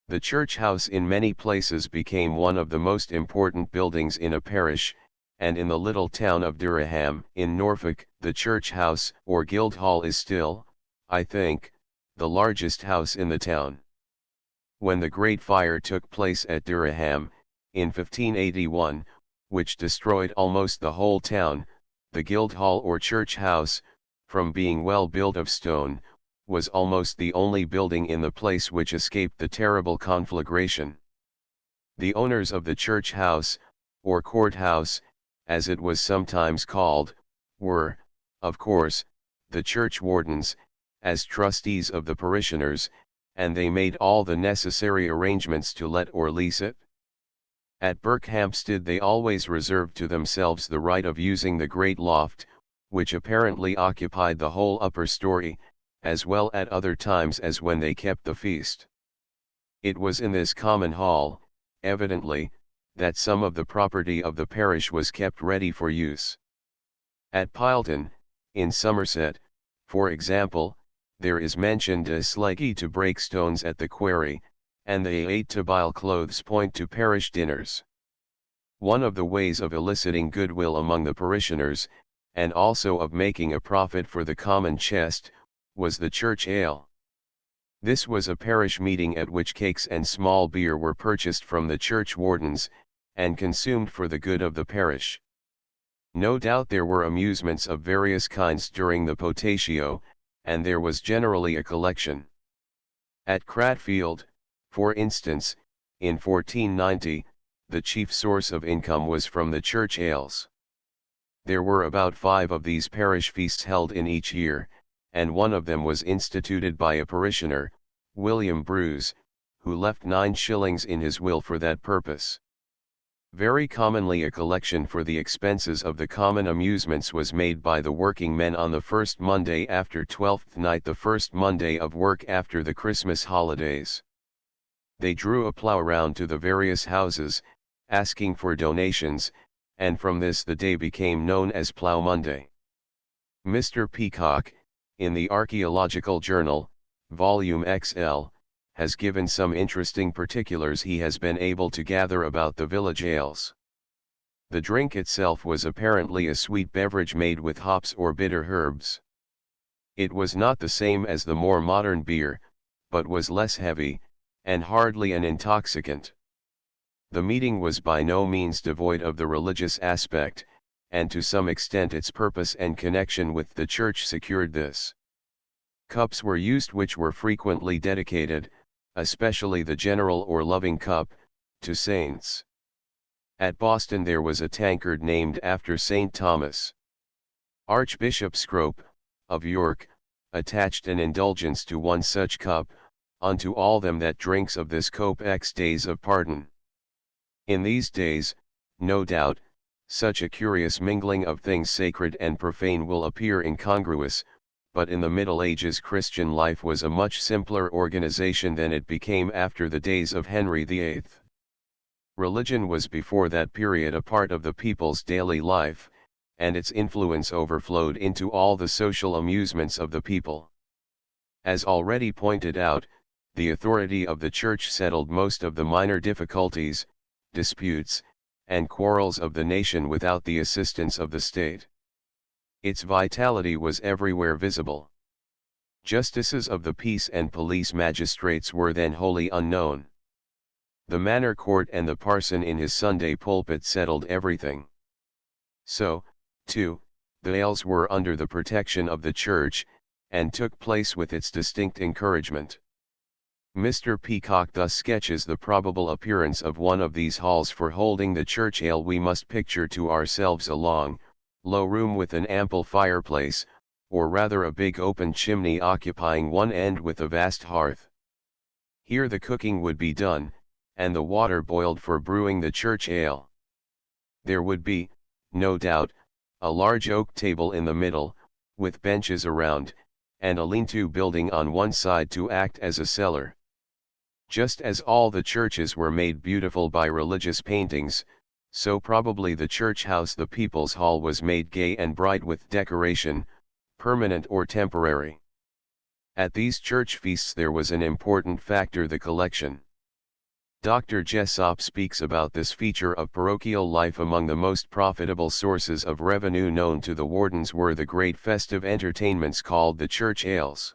S1: The church house in many places became one of the most important buildings in a parish, and in the little town of Durham, in Norfolk, the church house or guild hall is still, I think, the largest house in the town. When the Great Fire took place at Durham, in 1581, which destroyed almost the whole town, the guild hall or church house, from being well built of stone, was almost the only building in the place which escaped the terrible conflagration. The owners of the church house, or court house, as it was sometimes called, were, of course, the church wardens, as trustees of the parishioners, and they made all the necessary arrangements to let or lease it. At Berkhamsted they always reserved to themselves the right of using the great loft, which apparently occupied the whole upper story, as well at other times as when they kept the feast. It was in this common hall, evidently, that some of the property of the parish was kept ready for use. At Pileton, in Somerset, for example, there is mentioned a sleggy to break stones at the quarry, and the 8 to bile clothes point to parish dinners. One of the ways of eliciting goodwill among the parishioners, and also of making a profit for the common chest, was the church ale. This was a parish meeting at which cakes and small beer were purchased from the church wardens, and consumed for the good of the parish. No doubt there were amusements of various kinds during the potatio, and there was generally a collection. At Cratfield, for instance, in 1490, the chief source of income was from the church ales. There were about 5 of these parish feasts held in each year, and one of them was instituted by a parishioner, William Bruce, who left 9 shillings in his will for that purpose. Very commonly a collection for the expenses of the common amusements was made by the working men on the first Monday after Twelfth Night, the first Monday of work after the Christmas holidays. They drew a plough round to the various houses, asking for donations, and from this the day became known as Plough Monday. Mr. Peacock, in the Archaeological Journal, Volume XL, has given some interesting particulars he has been able to gather about the village ales. The drink itself was apparently a sweet beverage made with hops or bitter herbs. It was not the same as the more modern beer, but was less heavy, and hardly an intoxicant. The meeting was by no means devoid of the religious aspect, and to some extent its purpose and connection with the church secured this. Cups were used which were frequently dedicated, especially the general or loving cup, to saints. At Boston there was a tankard named after St. Thomas. Archbishop Scrope, of York, attached an indulgence to one such cup, unto all them that drinks of this cope X days of pardon. In these days, no doubt, such a curious mingling of things sacred and profane will appear incongruous, but in the Middle Ages Christian life was a much simpler organization than it became after the days of Henry VIII. Religion was before that period a part of the people's daily life, and its influence overflowed into all the social amusements of the people. As already pointed out, the authority of the Church settled most of the minor difficulties, disputes, and quarrels of the nation without the assistance of the state. Its vitality was everywhere visible. Justices of the peace and police magistrates were then wholly unknown. The manor court and the parson in his Sunday pulpit settled everything. So, too, the ales were under the protection of the Church, and took place with its distinct encouragement. Mr. Peacock thus sketches the probable appearance of one of these halls for holding the church ale. We must picture to ourselves a long, low room with an ample fireplace, or rather a big open chimney occupying one end with a vast hearth. Here the cooking would be done, and the water boiled for brewing the church ale. There would be, no doubt, a large oak table in the middle, with benches around, and a lean-to building on one side to act as a cellar. Just as all the churches were made beautiful by religious paintings, so probably the church house, the People's Hall, was made gay and bright with decoration, permanent or temporary. At these church feasts there was an important factor: the collection. Dr. Jessop speaks about this feature of parochial life. Among the most profitable sources of revenue known to the wardens were the great festive entertainments called the church ales.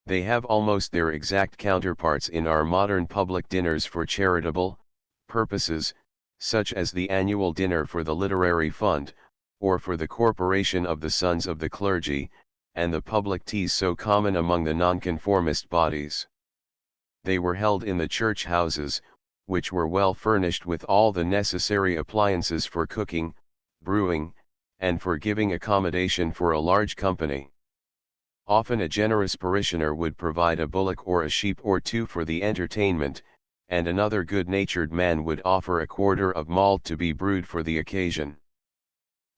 S1: They have almost their exact counterparts in our modern public dinners for charitable purposes, such as the annual dinner for the Literary Fund, or for the Corporation of the Sons of the Clergy, and the public teas so common among the nonconformist bodies. They were held in the church houses, which were well furnished with all the necessary appliances for cooking, brewing, and for giving accommodation for a large company. Often a generous parishioner would provide a bullock or a sheep or two for the entertainment, and another good-natured man would offer a quarter of malt to be brewed for the occasion.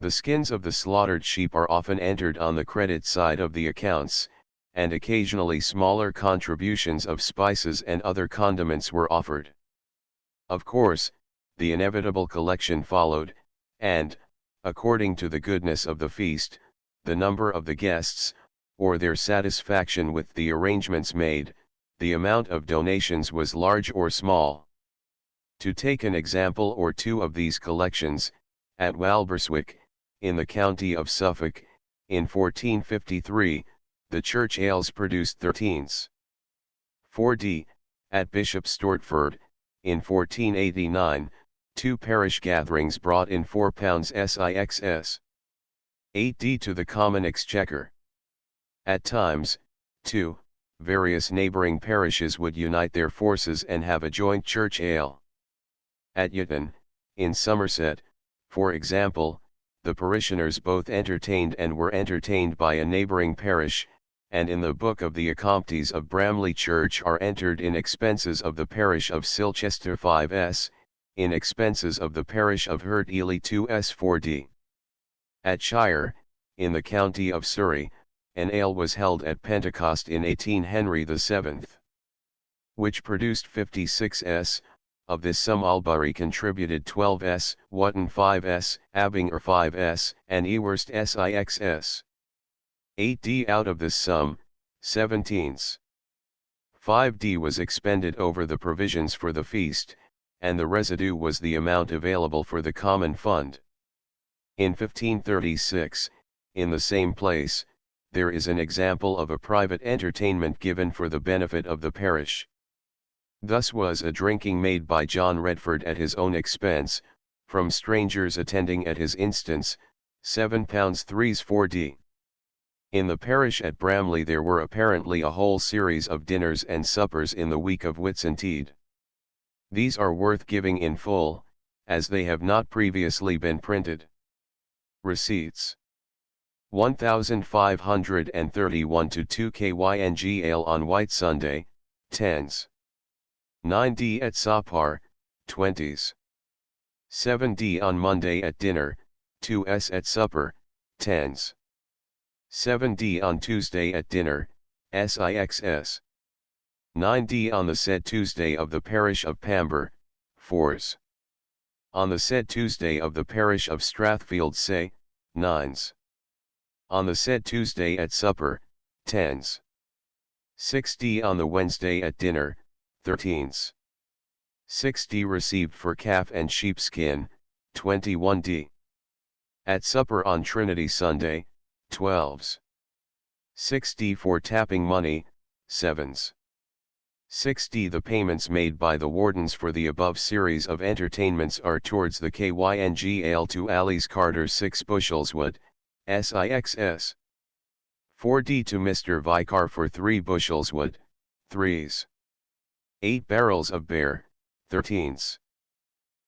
S1: The skins of the slaughtered sheep are often entered on the credit side of the accounts, and occasionally smaller contributions of spices and other condiments were offered. Of course, the inevitable collection followed, and, according to the goodness of the feast, the number of the guests, or their satisfaction with the arrangements made, the amount of donations was large or small. To take an example or two of these collections, at Walberswick, in the county of Suffolk, in 1453, the church ales produced 13s. 4d, at Bishop Stortford, in 1489, 2 parish gatherings brought in £4 six. 8d to the common exchequer. At times, too, various neighbouring parishes would unite their forces and have a joint church ale. At Yatton, in Somerset, for example, the parishioners both entertained and were entertained by a neighbouring parish, and in the book of the Accompties of Bramley Church are entered in expenses of the parish of Silchester 5s, in expenses of the parish of Hurt Ely 2s 4d. At Shire, in the county of Surrey, an ale was held at Pentecost in 18 Henry VII, which produced 56s. Of this sum Albury contributed 12s, Wotton 5s, Abingdon 5s, and Ewhurst sixs. 8d out of this sum, 17s. 5d was expended over the provisions for the feast, and the residue was the amount available for the common fund. In 1536, in the same place, there is an example of a private entertainment given for the benefit of the parish. Thus was a drinking made by John Redford at his own expense, from strangers attending at his instance, £7 3s 4d. In the parish at Bramley there were apparently a whole series of dinners and suppers in the week of Whitsuntide. These are worth giving in full, as they have not previously been printed. Receipts. 1531 to 2 kyngl on White Sunday, 10s. 9d at Sapar, 20s. 7d on Monday at dinner, 2s at supper, 10s. 7d on Tuesday at dinner, sixs. 9d on the said Tuesday of the parish of Pamber, 4s. On the said Tuesday of the parish of Strathfield say, 9s. On the said Tuesday at supper, 10s. 6d on the Wednesday at dinner, 13s. 6d received for calf and sheepskin, 21d. At supper on Trinity Sunday, 12s. 6d for tapping money, 7s. 6d the payments made by the wardens for the above series of entertainments are towards the kyngl to Alice Carter 6 bushels wood, sixs. 4d to Mr. Vicar for 3 bushels wood, 3s. 8 barrels of bear, 13s.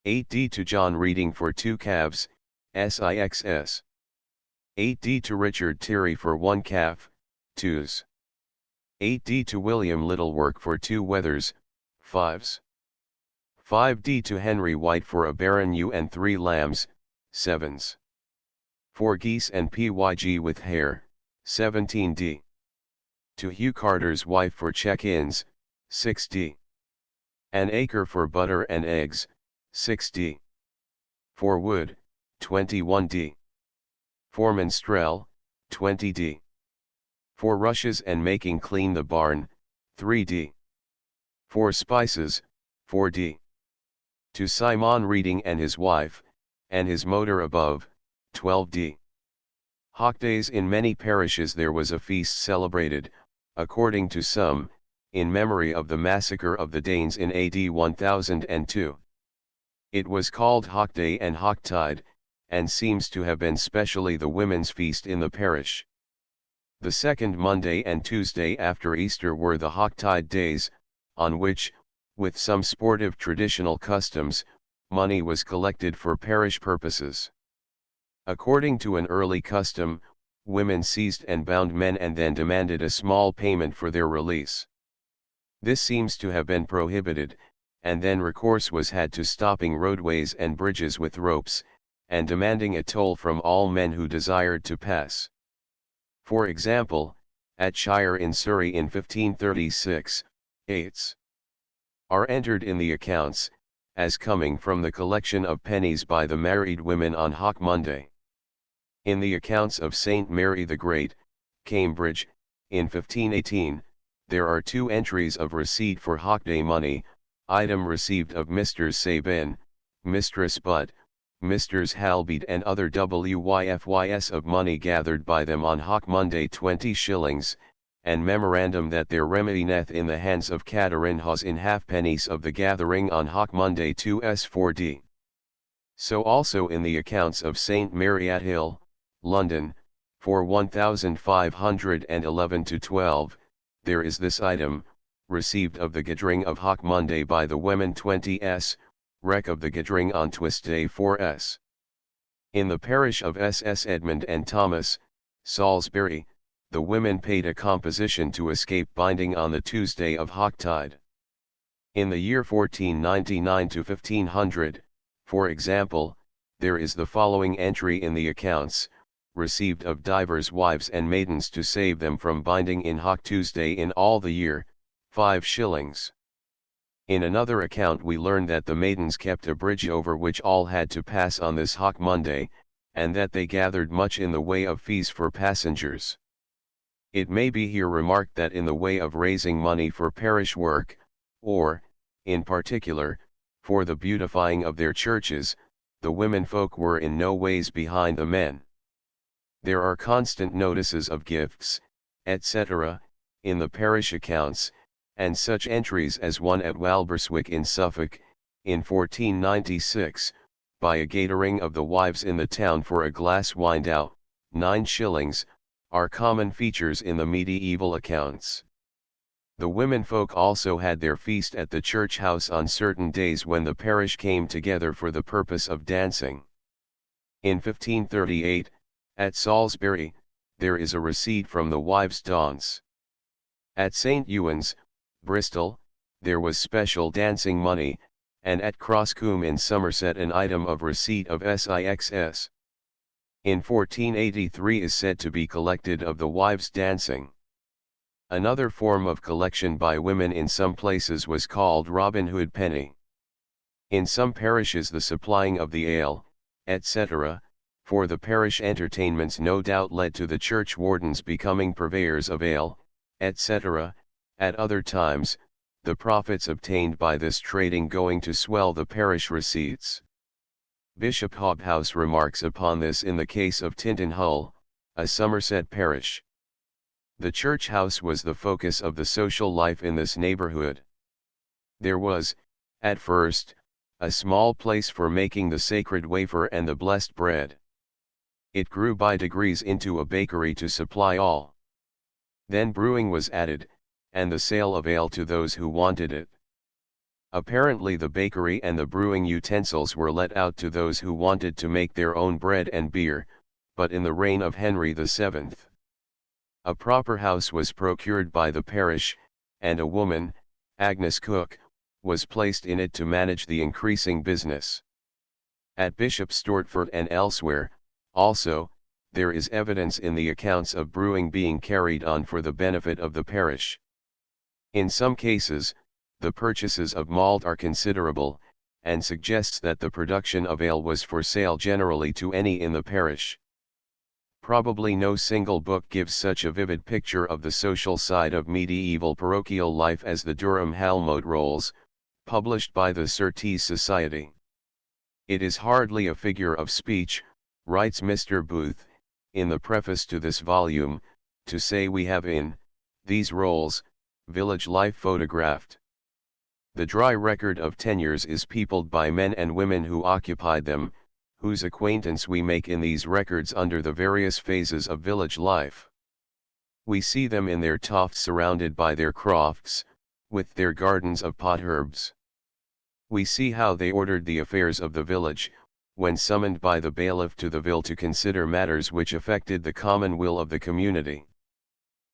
S1: 8d to John Reading for 2 calves, sixs. 8d to Richard Terry for 1 calf, 2s. 8d to William Littlework for 2 wethers, 5s. 5d to Henry White for a barren ewe and 3 lambs, 7s. 4 geese and pyg with hare, 17d. To Hugh Carter's wife for check-ins, 6d. An acre for butter and eggs, 6d. For wood, 21d. For minstrel, 20d. For rushes and making clean the barn, 3d. For spices, 4d. To Simon Reading and his wife, and his motor above, 12d. Holidays in many parishes there was a feast celebrated, according to some, in memory of the massacre of the Danes in AD 1002. It was called Holiday and Hocktide, and seems to have been specially the women's feast in the parish. The second Monday and Tuesday after Easter were the Hocktide days, on which, with some sportive traditional customs, money was collected for parish purposes. According to an early custom, women seized and bound men and then demanded a small payment for their release. This seems to have been prohibited, and then recourse was had to stopping roadways and bridges with ropes, and demanding a toll from all men who desired to pass. For example, at Shire in Surrey in 1536, 8s. are entered in the accounts, as coming from the collection of pennies by the married women on Hock Monday. In the accounts of St. Mary the Great, Cambridge, in 1518, there are 2 entries of receipt for Hockday money, item received of Misters Sabin, Mistress Butt, Misters Halbeat and other wyfys of money gathered by them on Hock Monday 20 shillings, and memorandum that there remaineth in the hands of Catherine Hawes in halfpennies of the gathering on Hock Monday 2s4d. So also in the accounts of St. Mary at Hill, London, for 1511 to 12, there is this item, received of the gathering of Hock Monday by the women 20s, rec of the gathering on Twistday 4s. In the parish of SS Edmund and Thomas, Salisbury, the women paid a composition to escape binding on the Tuesday of Hocktide. In the year 1499 to 1500, for example, there is the following entry in the accounts, received of divers wives and maidens to save them from binding in Hock Tuesday in all the year, 5 shillings. In another account we learn that the maidens kept a bridge over which all had to pass on this Hock Monday, and that they gathered much in the way of fees for passengers. It may be here remarked that in the way of raising money for parish work, or, in particular, for the beautifying of their churches, the women folk were in no ways behind the men. There are constant notices of gifts, etc., in the parish accounts, and such entries as one at Walberswick in Suffolk, in 1496, by a gathering of the wives in the town for a glass window, 9 shillings, are common features in the medieval accounts. The women folk also had their feast at the church house on certain days when the parish came together for the purpose of dancing. In 1538, at Salisbury, there is a receipt from the wives' dance. At St. Ewan's, Bristol, there was special dancing money, and at Crosscombe in Somerset an item of receipt of sixs. In 1483 is said to be collected of the wives' dancing. Another form of collection by women in some places was called Robin Hood penny. In some parishes the supplying of the ale, etc., for the parish entertainments no doubt led to the church wardens becoming purveyors of ale, etc., at other times, the profits obtained by this trading going to swell the parish receipts. Bishop Hobhouse remarks upon this in the case of Tinton Hull, a Somerset parish. The church house was the focus of the social life in this neighborhood. There was, at first, a small place for making the sacred wafer and the blessed bread. It grew by degrees into a bakery to supply all. Then brewing was added, and the sale of ale to those who wanted it. Apparently the bakery and the brewing utensils were let out to those who wanted to make their own bread and beer, but in the reign of Henry VII. A proper house was procured by the parish, and a woman, Agnes Cook, was placed in it to manage the increasing business. At Bishop Stortford and elsewhere, also, there is evidence in the accounts of brewing being carried on for the benefit of the parish. In some cases, the purchases of malt are considerable, and suggests that the production of ale was for sale generally to any in the parish. Probably no single book gives such a vivid picture of the social side of medieval parochial life as the Durham Halmote Rolls, published by the Surtees Society. It is hardly a figure of speech, writes Mr. Booth, in the preface to this volume, to say we have in these rolls village life photographed. The dry record of tenures is peopled by men and women who occupied them, whose acquaintance we make in these records under the various phases of village life. We see them in their tofts surrounded by their crofts, with their gardens of potherbs. We see how they ordered the affairs of the village, when summoned by the bailiff to the ville to consider matters which affected the common will of the community.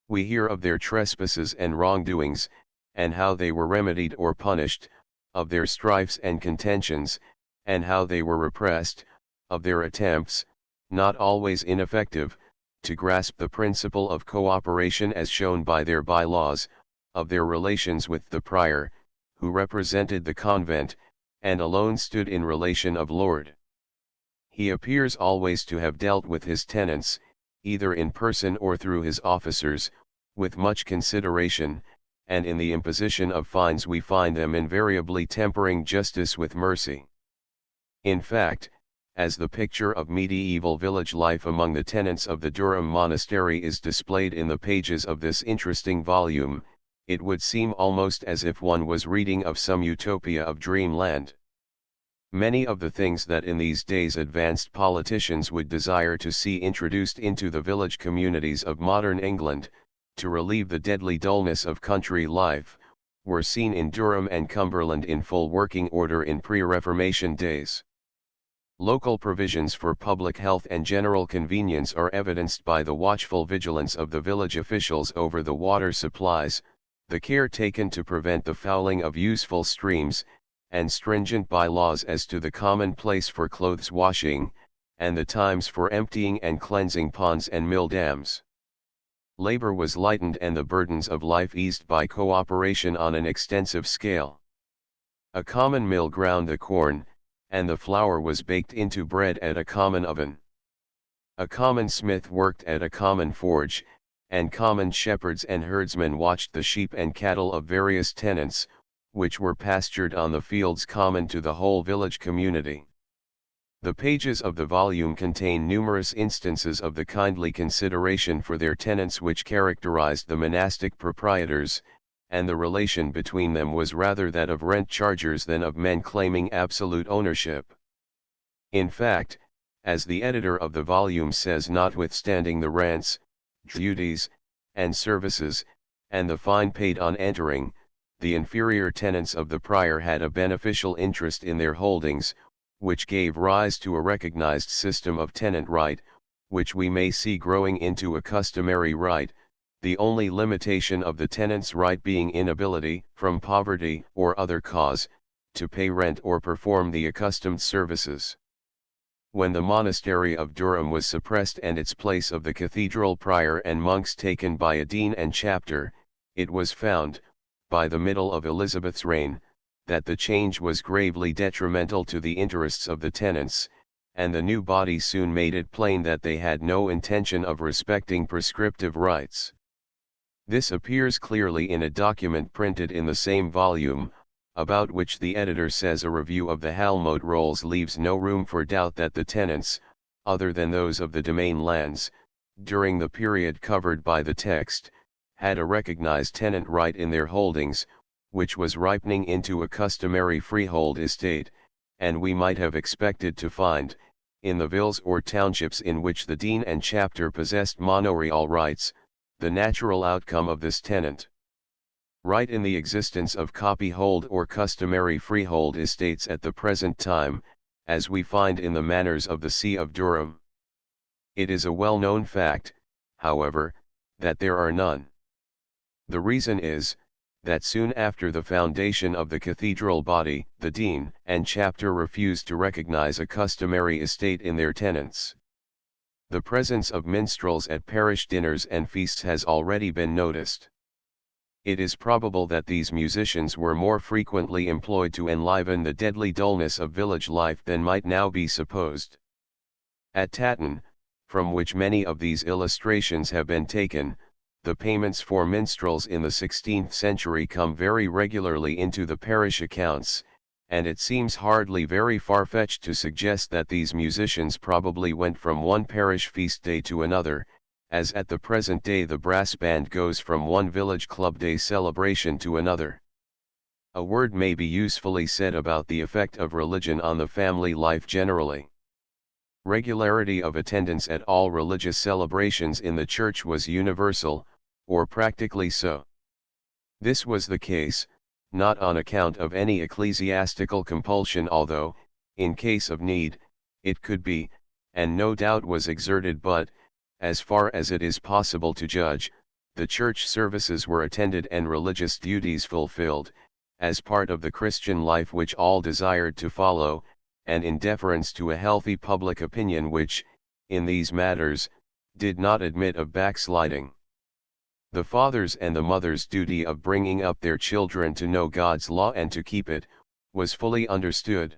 S1: We hear of their trespasses and wrongdoings, and how they were remedied or punished, of their strifes and contentions, and how they were repressed, of their attempts, not always ineffective, to grasp the principle of cooperation as shown by their bylaws, of their relations with the prior, who represented the convent, and alone stood in relation of lord. He appears always to have dealt with his tenants, either in person or through his officers, with much consideration, and in the imposition of fines we find them invariably tempering justice with mercy. In fact, as the picture of medieval village life among the tenants of the Durham Monastery is displayed in the pages of this interesting volume, it would seem almost as if one was reading of some utopia of dreamland. Many of the things that in these days advanced politicians would desire to see introduced into the village communities of modern England, to relieve the deadly dullness of country life, were seen in Durham and Cumberland in full working order in pre-Reformation days. Local provisions for public health and general convenience are evidenced by the watchful vigilance of the village officials over the water supplies, the care taken to prevent the fouling of useful streams, and stringent bylaws as to the common place for clothes washing, and the times for emptying and cleansing ponds and mill dams. Labor was lightened and the burdens of life eased by cooperation on an extensive scale. A common mill ground the corn, and the flour was baked into bread at a common oven. A common smith worked at a common forge, and common shepherds and herdsmen watched the sheep and cattle of various tenants, which were pastured on the fields common to the whole village community. The pages of the volume contain numerous instances of the kindly consideration for their tenants which characterized the monastic proprietors, and the relation between them was rather that of rent chargers than of men claiming absolute ownership. In fact, as the editor of the volume says, notwithstanding the rents, duties, and services, and the fine paid on entering, the inferior tenants of the prior had a beneficial interest in their holdings, which gave rise to a recognized system of tenant right, which we may see growing into a customary right, the only limitation of the tenant's right being inability, from poverty or other cause, to pay rent or perform the accustomed services. When the monastery of Durham was suppressed and its place of the cathedral prior and monks taken by a dean and chapter, it was found, by the middle of Elizabeth's reign, that the change was gravely detrimental to the interests of the tenants, and the new body soon made it plain that they had no intention of respecting prescriptive rights. This appears clearly in a document printed in the same volume, about which the editor says a review of the Halmote rolls leaves no room for doubt that the tenants, other than those of the domain lands, during the period covered by the text, had a recognized tenant right in their holdings, which was ripening into a customary freehold estate, and we might have expected to find, in the villes or townships in which the dean and chapter possessed manorial rights, the natural outcome of this tenant right in the existence of copyhold or customary freehold estates at the present time, as we find in the manors of the See of Durham. It is a well-known fact, however, that there are none. The reason is, that soon after the foundation of the cathedral body, the dean and chapter refused to recognize a customary estate in their tenants. The presence of minstrels at parish dinners and feasts has already been noticed. It is probable that these musicians were more frequently employed to enliven the deadly dullness of village life than might now be supposed. At Tatton, from which many of these illustrations have been taken, the payments for minstrels in the 16th century come very regularly into the parish accounts, and it seems hardly very far-fetched to suggest that these musicians probably went from one parish feast day to another, as at the present day the brass band goes from one village club day celebration to another. A word may be usefully said about the effect of religion on the family life generally. Regularity of attendance at all religious celebrations in the church was universal, or practically so. This was the case, not on account of any ecclesiastical compulsion, although, in case of need, it could be, and no doubt was exerted, but, as far as it is possible to judge, the church services were attended and religious duties fulfilled, as part of the Christian life which all desired to follow, and in deference to a healthy public opinion which, in these matters, did not admit of backsliding. The father's and the mother's duty of bringing up their children to know God's law and to keep it, was fully understood.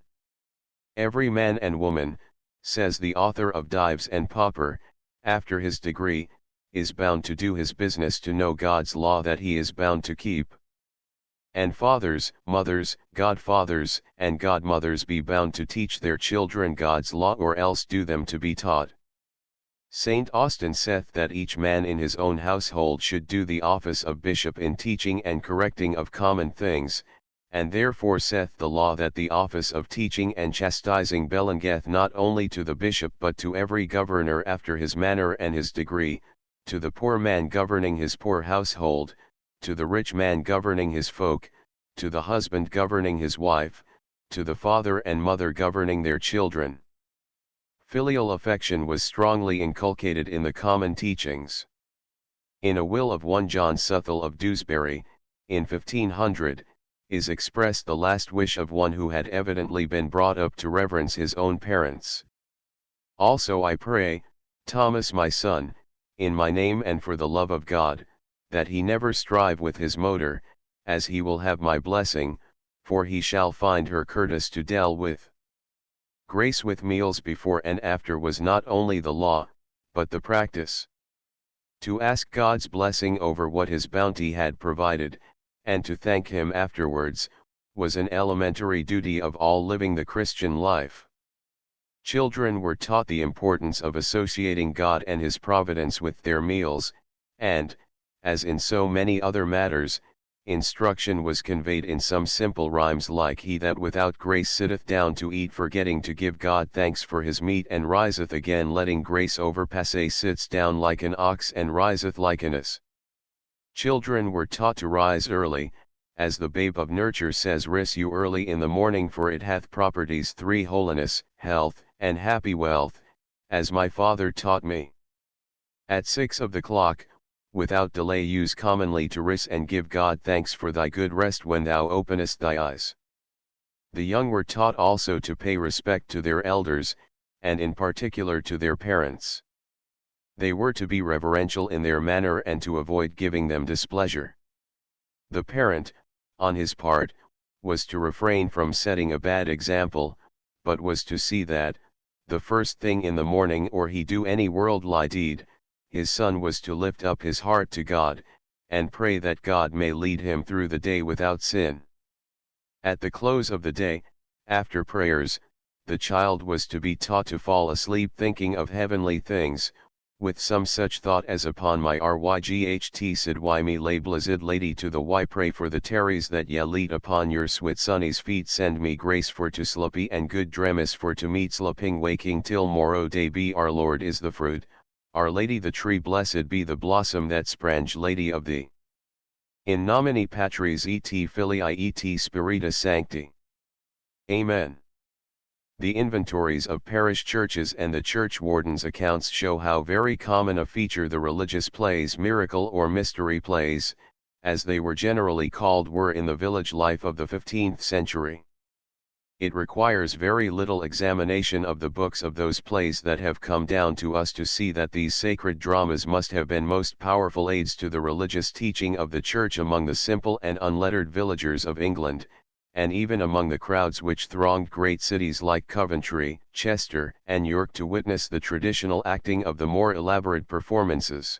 S1: Every man and woman, says the author of Dives and Pauper, after his degree, is bound to do his business to know God's law that he is bound to keep. And fathers, mothers, godfathers, and godmothers be bound to teach their children God's law, or else do them to be taught. St. Austin saith that each man in his own household should do the office of bishop in teaching and correcting of common things, and therefore saith the law that the office of teaching and chastising belongeth not only to the bishop but to every governor after his manner and his degree, to the poor man governing his poor household, to the rich man governing his folk, to the husband governing his wife, to the father and mother governing their children. Filial affection was strongly inculcated in the common teachings. In a will of one John Southwell of Dewsbury, in 1500, is expressed the last wish of one who had evidently been brought up to reverence his own parents. Also I pray, Thomas my son, in my name and for the love of God, that he never strive with his motor, as he will have my blessing, for he shall find her courteous to deal with. Grace with meals before and after was not only the law, but the practice. To ask God's blessing over what his bounty had provided, and to thank him afterwards, was an elementary duty of all living the Christian life. Children were taught the importance of associating God and his providence with their meals, and, as in so many other matters, instruction was conveyed in some simple rhymes like he that without grace sitteth down to eat forgetting to give God thanks for his meat and riseth again letting grace overpass, sits down like an ox and riseth like an ass. Children were taught to rise early, as the babe of nurture says, ris you early in the morning, for it hath properties three: holiness, health, and happy wealth, as my father taught me. At 6 of the clock, without delay use commonly to ris and give God thanks for thy good rest when thou openest thy eyes. The young were taught also to pay respect to their elders, and in particular to their parents. They were to be reverential in their manner and to avoid giving them displeasure. The parent, on his part, was to refrain from setting a bad example, but was to see that, the first thing in the morning or he do any worldly deed, his son was to lift up his heart to God, and pray that God may lead him through the day without sin. At the close of the day, after prayers, the child was to be taught to fall asleep thinking of heavenly things, with some such thought as upon my ryght sid y me lay blazid lady to the y pray for the terries that ye lead upon your swit sonny's feet send me grace for to sluppy and good dremis for to meet slupping waking till morrow day be our Lord is the fruit, Our Lady the tree blessed be the blossom that sprang Lady of thee. In nomine Patris et Filii et Spiritus Sancti. Amen. The inventories of parish churches and the church warden's accounts show how very common a feature the religious plays, miracle or mystery plays, as they were generally called, were in the village life of the 15th century. It requires very little examination of the books of those plays that have come down to us to see that these sacred dramas must have been most powerful aids to the religious teaching of the Church among the simple and unlettered villagers of England, and even among the crowds which thronged great cities like Coventry, Chester, and York to witness the traditional acting of the more elaborate performances.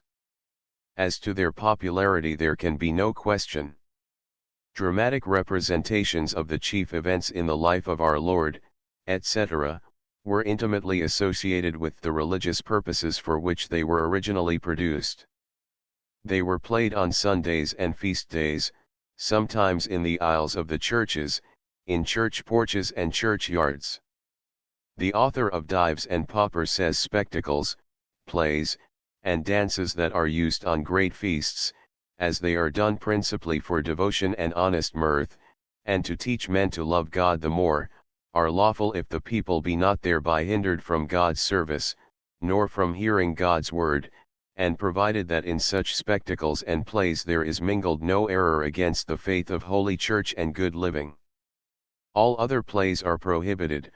S1: As to their popularity there can be no question. Dramatic representations of the chief events in the life of our Lord, etc., were intimately associated with the religious purposes for which they were originally produced. They were played on Sundays and feast days, sometimes in the aisles of the churches, in church porches and churchyards. The author of Dives and Pauper says spectacles, plays, and dances that are used on great feasts, as they are done principally for devotion and honest mirth, and to teach men to love God the more, are lawful if the people be not thereby hindered from God's service, nor from hearing God's word, and provided that in such spectacles and plays there is mingled no error against the faith of Holy Church and good living. All other plays are prohibited,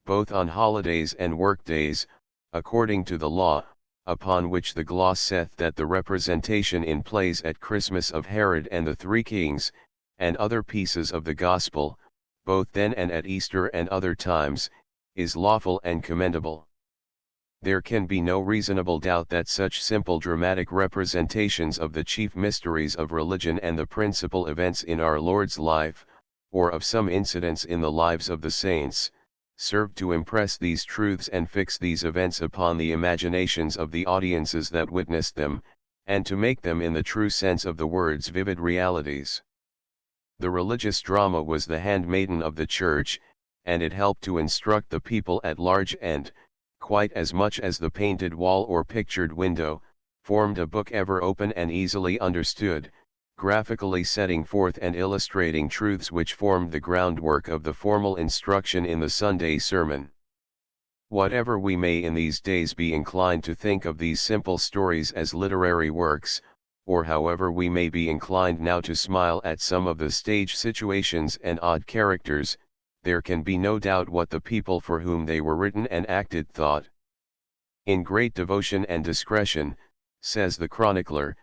S1: both on holidays and work days, according to the law, upon which the gloss saith that the representation in plays at Christmas of Herod and the Three Kings, and other pieces of the Gospel, both then and at Easter and other times, is lawful and commendable. There can be no reasonable doubt that such simple dramatic representations of the chief mysteries of religion and the principal events in our Lord's life, or of some incidents in the lives of the saints, served to impress these truths and fix these events upon the imaginations of the audiences that witnessed them, and to make them in the true sense of the words vivid realities. The religious drama was the handmaiden of the Church, and it helped to instruct the people at large and, quite as much as the painted wall or pictured window, formed a book ever open and easily understood, graphically setting forth and illustrating truths which formed the groundwork of the formal instruction in the Sunday sermon. Whatever we may in these days be inclined to think of these simple stories as literary works, or however we may be inclined now to smile at some of the stage situations and odd characters, there can be no doubt what the people for whom they were written and acted thought. In great devotion and discretion, says the chronicler,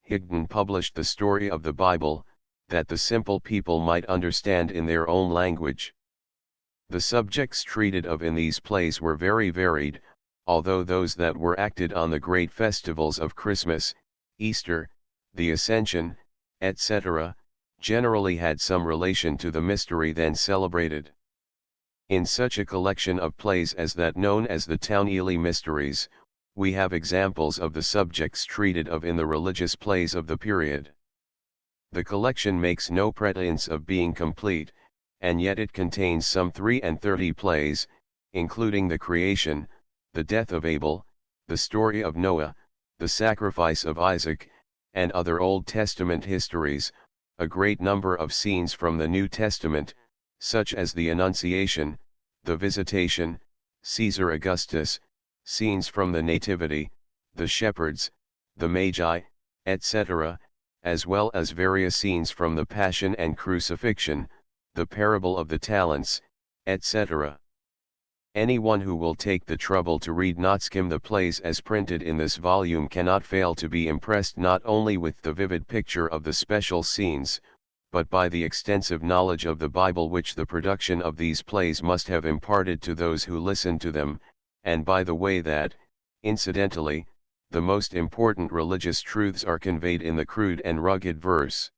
S1: Higden published the story of the Bible, that the simple people might understand in their own language. The subjects treated of in these plays were very varied, although those that were acted on the great festivals of Christmas, Easter, the Ascension, etc., generally had some relation to the mystery then celebrated. In such a collection of plays as that known as the Town Ely Mysteries, we have examples of the subjects treated of in the religious plays of the period. The collection makes no pretense of being complete, and yet it contains some 33 plays, including the creation, the death of Abel, the story of Noah, the sacrifice of Isaac, and other Old Testament histories, a great number of scenes from the New Testament, such as the Annunciation, the Visitation, Caesar Augustus, scenes from the Nativity, the shepherds, the Magi, etc., as well as various scenes from the Passion and Crucifixion, the parable of the talents, etc. Anyone who will take the trouble to read not skim the plays as printed in this volume cannot fail to be impressed not only with the vivid picture of the special scenes, but by the extensive knowledge of the Bible which the production of these plays must have imparted to those who listened to them, and by the way that, incidentally, the most important religious truths are conveyed in the crude and rugged verse.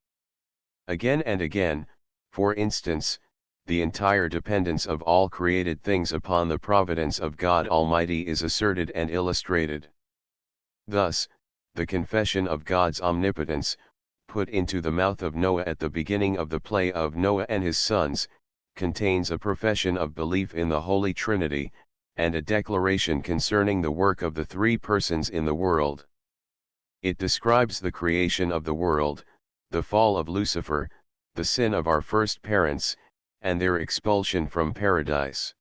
S1: Again and again, for instance, the entire dependence of all created things upon the providence of God Almighty is asserted and illustrated. Thus, the confession of God's omnipotence, put into the mouth of Noah at the beginning of the play of Noah and his sons, contains a profession of belief in the Holy Trinity, and a declaration concerning the work of the three persons in the world. It describes the creation of the world, the fall of Lucifer, the sin of our first parents, and their expulsion from paradise.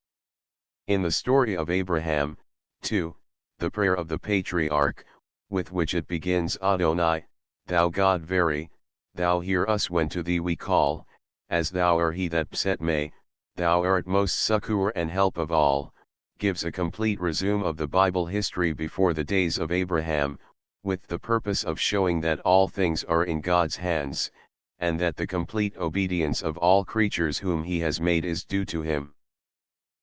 S1: In the story of Abraham, too, the prayer of the patriarch, with which it begins, Adonai, thou God very, thou hear us when to thee we call, as thou art he that set me, thou art most succour and help of all, gives a complete resume of the Bible history before the days of Abraham, with the purpose of showing that all things are in God's hands, and that the complete obedience of all creatures whom he has made is due to him.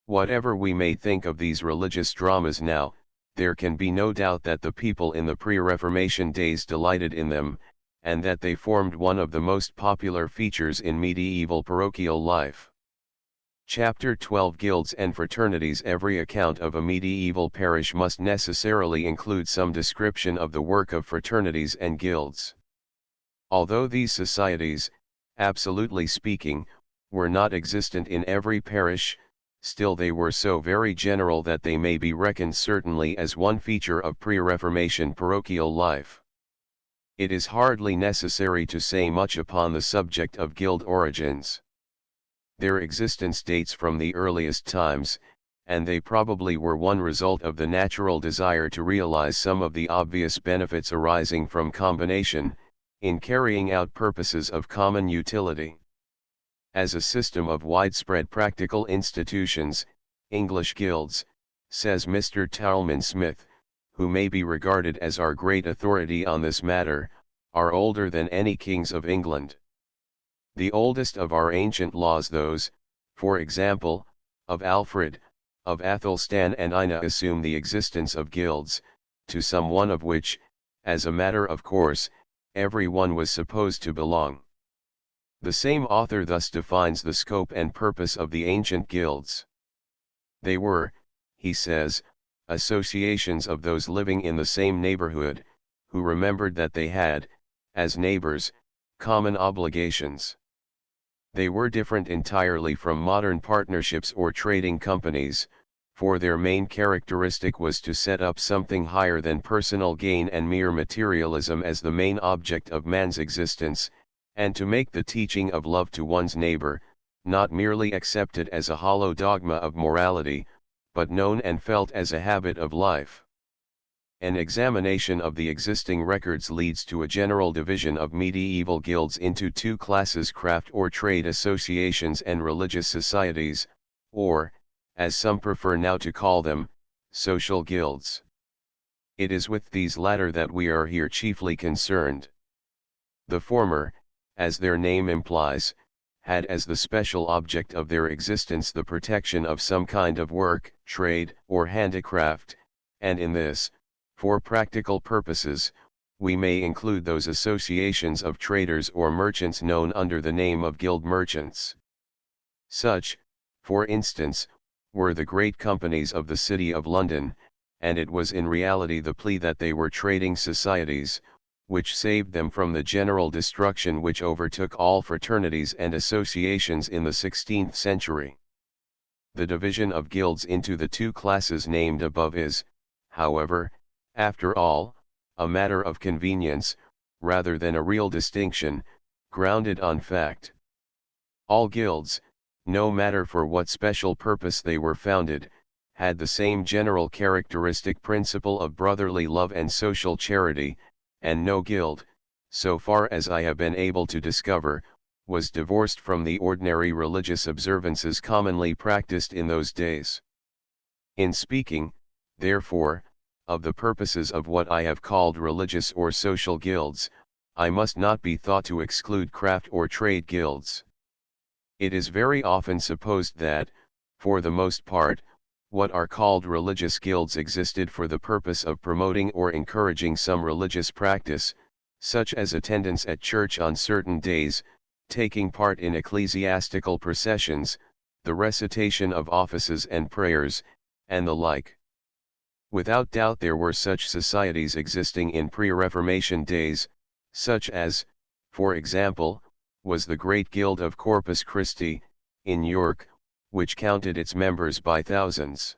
S1: Whatever we may think of these religious dramas now, there can be no doubt that the people in the pre-Reformation days delighted in them, and that they formed one of the most popular features in medieval parochial life. Chapter 12 Guilds and Fraternities. Every account of a medieval parish must necessarily include some description of the work of fraternities and guilds. Although these societies, absolutely speaking, were not existent in every parish, still they were so very general that they may be reckoned certainly as one feature of pre-Reformation parochial life. It is hardly necessary to say much upon the subject of guild origins. Their existence dates from the earliest times, and they probably were one result of the natural desire to realize some of the obvious benefits arising from combination, in carrying out purposes of common utility. As a system of widespread practical institutions, English guilds, says Mr. Talman Smith, who may be regarded as our great authority on this matter, are older than any kings of England. The oldest of our ancient laws, those, for example, of Alfred, of Athelstan and Ina, assume the existence of guilds, to some one of which, as a matter of course, every one was supposed to belong. The same author thus defines the scope and purpose of the ancient guilds. They were, he says, associations of those living in the same neighborhood, who remembered that they had, as neighbors, common obligations. They were different entirely from modern partnerships or trading companies, for their main characteristic was to set up something higher than personal gain and mere materialism as the main object of man's existence, and to make the teaching of love to one's neighbor, not merely accepted as a hollow dogma of morality, but known and felt as a habit of life. An examination of the existing records leads to a general division of medieval guilds into two classes: craft or trade associations and religious societies, or, as some prefer now to call them, social guilds. It is with these latter that we are here chiefly concerned. The former, as their name implies, had as the special object of their existence the protection of some kind of work, trade, or handicraft, and in this, for practical purposes, we may include those associations of traders or merchants known under the name of guild merchants. Such, for instance, were the great companies of the City of London, and it was in reality the plea that they were trading societies, which saved them from the general destruction which overtook all fraternities and associations in the 16th century. The division of guilds into the two classes named above is, however, after all, a matter of convenience, rather than a real distinction, grounded on fact. All guilds, no matter for what special purpose they were founded, had the same general characteristic principle of brotherly love and social charity, and no guild, so far as I have been able to discover, was divorced from the ordinary religious observances commonly practiced in those days. In speaking, therefore, of the purposes of what I have called religious or social guilds, I must not be thought to exclude craft or trade guilds. It is very often supposed that, for the most part, what are called religious guilds existed for the purpose of promoting or encouraging some religious practice, such as attendance at church on certain days, taking part in ecclesiastical processions, the recitation of offices and prayers, and the like. Without doubt there were such societies existing in pre-Reformation days, such as, for example, was the Great Guild of Corpus Christi, in York, which counted its members by thousands.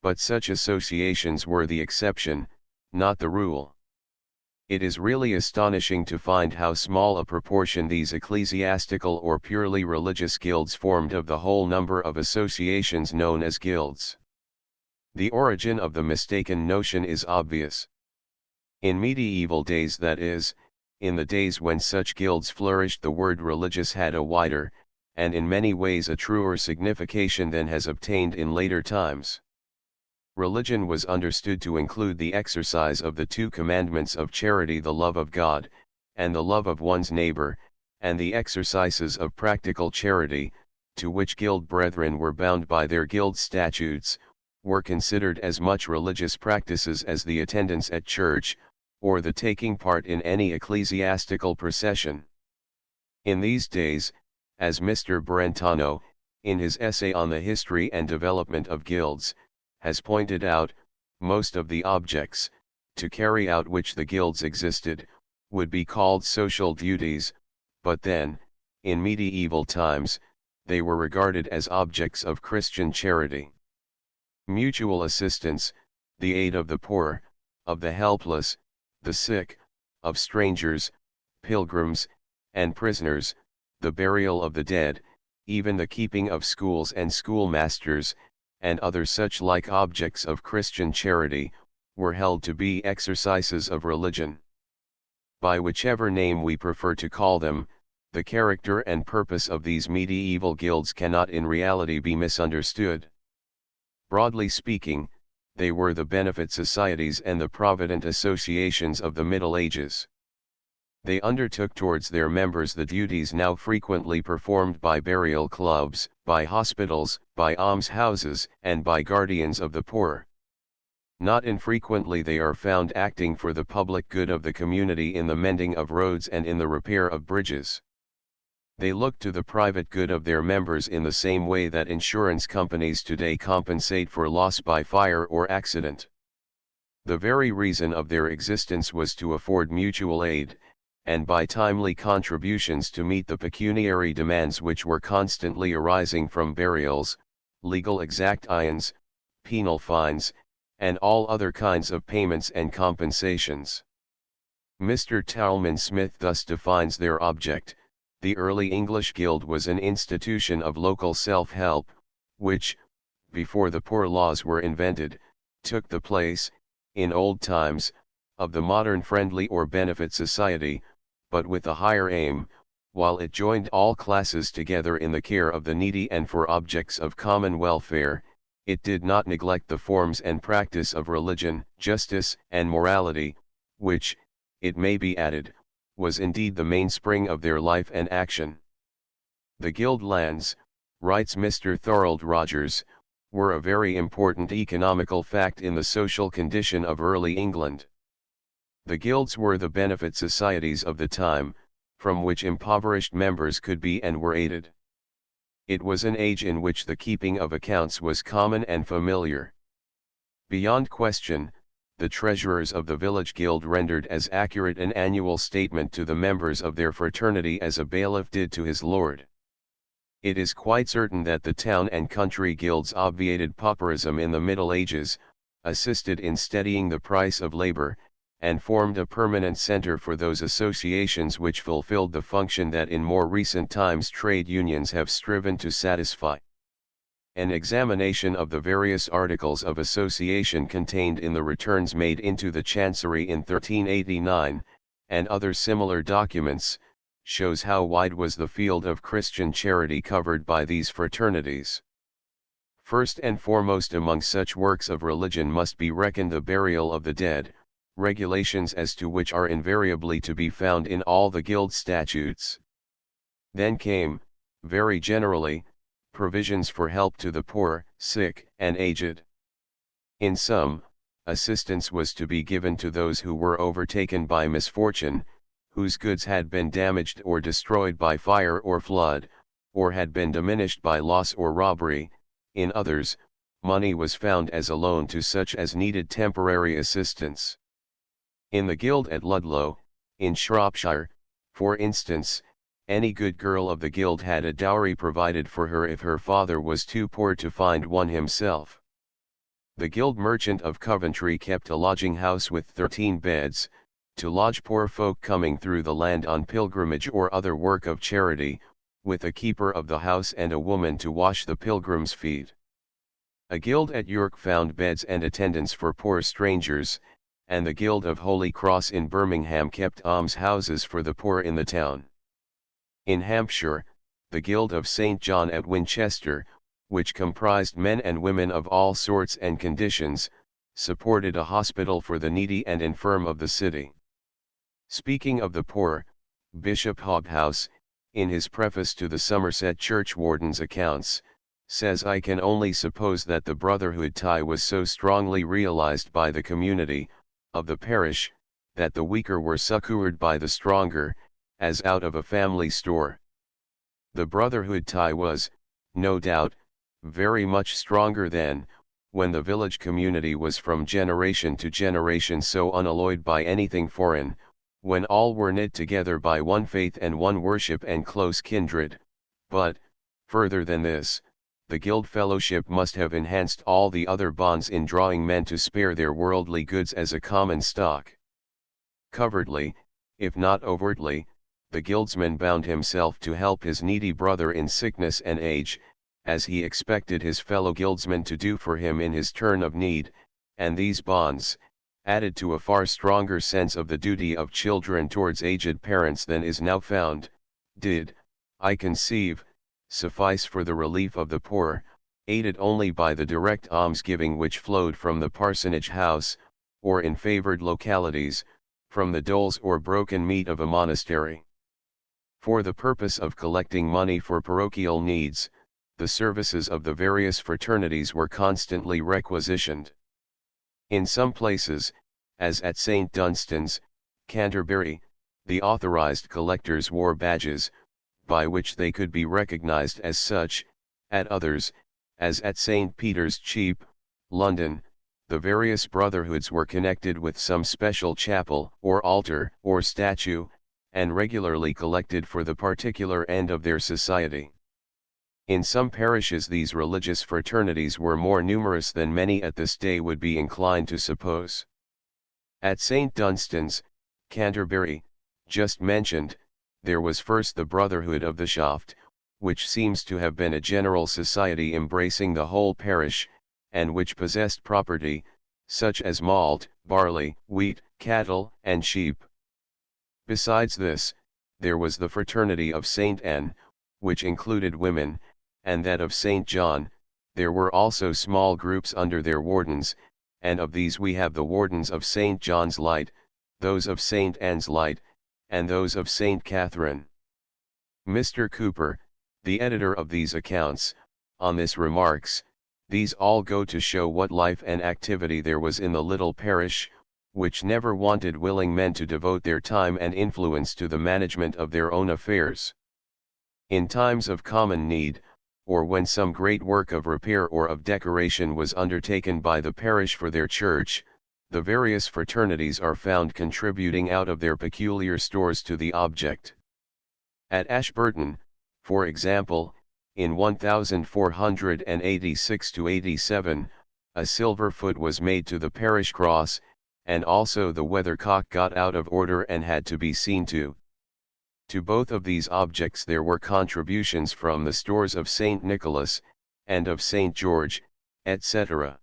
S1: But such associations were the exception, not the rule. It is really astonishing to find how small a proportion these ecclesiastical or purely religious guilds formed of the whole number of associations known as guilds. The origin of the mistaken notion is obvious. In medieval days, that is, in the days when such guilds flourished, the word religious had a wider, and in many ways a truer signification than has obtained in later times. Religion was understood to include the exercise of the two commandments of charity, the love of God, and the love of one's neighbor, and the exercises of practical charity, to which guild brethren were bound by their guild statutes, were considered as much religious practices as the attendance at church, or the taking part in any ecclesiastical procession. In these days, as Mr. Brentano, in his essay on the history and development of guilds, has pointed out, most of the objects, to carry out which the guilds existed, would be called social duties, but then, in medieval times, they were regarded as objects of Christian charity. Mutual assistance, the aid of the poor, of the helpless, the sick, of strangers, pilgrims, and prisoners, the burial of the dead, even the keeping of schools and schoolmasters, and other such like objects of Christian charity, were held to be exercises of religion. By whichever name we prefer to call them, the character and purpose of these medieval guilds cannot in reality be misunderstood. Broadly speaking, they were the benefit societies and the provident associations of the Middle Ages. They undertook towards their members the duties now frequently performed by burial clubs, by hospitals, by almshouses, and by guardians of the poor. Not infrequently they are found acting for the public good of the community in the mending of roads and in the repair of bridges. They look to the private good of their members in the same way that insurance companies today compensate for loss by fire or accident. The very reason of their existence was to afford mutual aid, and by timely contributions to meet the pecuniary demands which were constantly arising from burials, legal exactions, penal fines, and all other kinds of payments and compensations. Mr. Talman Smith thus defines their object: the early English guild was an institution of local self-help, which, before the poor laws were invented, took the place, in old times, of the modern friendly or benefit society, but with a higher aim, while it joined all classes together in the care of the needy and for objects of common welfare. It did not neglect the forms and practice of religion, justice, and morality, which, it may be added, was indeed the mainspring of their life and action. The guild lands, writes Mr. Thorold Rogers, were a very important economical fact in the social condition of early England. The guilds were the benefit societies of the time, from which impoverished members could be and were aided. It was an age in which the keeping of accounts was common and familiar. Beyond question, the treasurers of the village guild rendered as accurate an annual statement to the members of their fraternity as a bailiff did to his lord. It is quite certain that the town and country guilds obviated pauperism in the Middle Ages, assisted in steadying the price of labor, and formed a permanent center for those associations which fulfilled the function that in more recent times trade unions have striven to satisfy. An examination of the various articles of association contained in the returns made into the Chancery in 1389, and other similar documents, shows how wide was the field of Christian charity covered by these fraternities. First and foremost among such works of religion must be reckoned the burial of the dead, regulations as to which are invariably to be found in all the guild statutes. Then came, very generally, provisions for help to the poor, sick, and aged. In sum, assistance was to be given to those who were overtaken by misfortune, whose goods had been damaged or destroyed by fire or flood, or had been diminished by loss or robbery. In others, money was found as a loan to such as needed temporary assistance. In the guild at Ludlow, in Shropshire, for instance, any good girl of the guild had a dowry provided for her if her father was too poor to find one himself. The guild merchant of Coventry kept a lodging house with 13 beds, to lodge poor folk coming through the land on pilgrimage or other work of charity, with a keeper of the house and a woman to wash the pilgrims' feet. A guild at York found beds and attendants for poor strangers, and the Guild of Holy Cross in Birmingham kept almshouses for the poor in the town. In Hampshire, the Guild of St. John at Winchester, which comprised men and women of all sorts and conditions, supported a hospital for the needy and infirm of the city. Speaking of the poor, Bishop Hobhouse, in his preface to the Somerset Churchwarden's accounts, says I can only suppose that the brotherhood tie was so strongly realized by the community of the parish, that the weaker were succored by the stronger, as out of a family store. The brotherhood tie was, no doubt, very much stronger then, when the village community was from generation to generation so unalloyed by anything foreign, when all were knit together by one faith and one worship and close kindred. But, further than this, the guild fellowship must have enhanced all the other bonds in drawing men to spare their worldly goods as a common stock. Covertly, if not overtly, the guildsman bound himself to help his needy brother in sickness and age, as he expected his fellow guildsman to do for him in his turn of need, and these bonds, added to a far stronger sense of the duty of children towards aged parents than is now found, did, I conceive, suffice for the relief of the poor, aided only by the direct almsgiving which flowed from the parsonage house, or in favored localities, from the doles or broken meat of a monastery. For the purpose of collecting money for parochial needs, the services of the various fraternities were constantly requisitioned. In some places, as at St. Dunstan's, Canterbury, the authorized collectors wore badges, by which they could be recognized as such. At others, as at St. Peter's Cheap, London, the various brotherhoods were connected with some special chapel, or altar, or statue, and regularly collected for the particular end of their society. In some parishes these religious fraternities were more numerous than many at this day would be inclined to suppose. At St. Dunstan's, Canterbury, just mentioned, there was first the Brotherhood of the Shaft, which seems to have been a general society embracing the whole parish, and which possessed property, such as malt, barley, wheat, cattle, and sheep. Besides this, there was the Fraternity of St. Anne, which included women, and that of St. John. There were also small groups under their wardens, and of these we have the wardens of St. John's Light, those of St. Anne's Light, and those of St. Catherine. Mr. Cooper, the editor of these accounts, on this remarks, these all go to show what life and activity there was in the little parish, which never wanted willing men to devote their time and influence to the management of their own affairs. In times of common need, or when some great work of repair or of decoration was undertaken by the parish for their church, the various fraternities are found contributing out of their peculiar stores to the object. At Ashburton, for example, in 1486–87, a silver foot was made to the parish cross, and also the weathercock got out of order and had to be seen to. To both of these objects there were contributions from the stores of St. Nicholas, and of St. George, etc.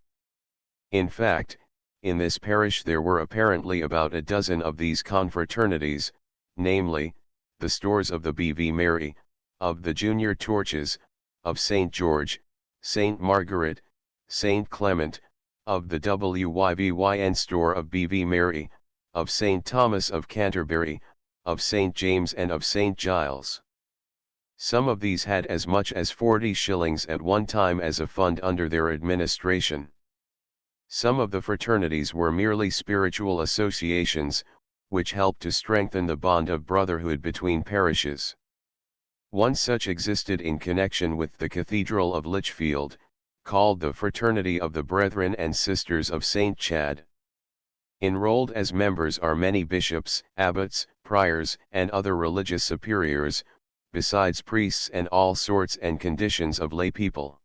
S1: In fact, in this parish there were apparently about a dozen of these confraternities, namely, the Stores of the B.V. Mary, of the Junior Torches, of St. George, St. Margaret, St. Clement, of the WYVYN Store of B.V. Mary, of St. Thomas of Canterbury, of St. James and of St. Giles. Some of these had as much as 40 shillings at one time as a fund under their administration. Some of the fraternities were merely spiritual associations, which helped to strengthen the bond of brotherhood between parishes. One such existed in connection with the Cathedral of Lichfield, called the Fraternity of the Brethren and Sisters of St. Chad. Enrolled as members are many bishops, abbots, priors, and other religious superiors, besides priests and all sorts and conditions of lay people.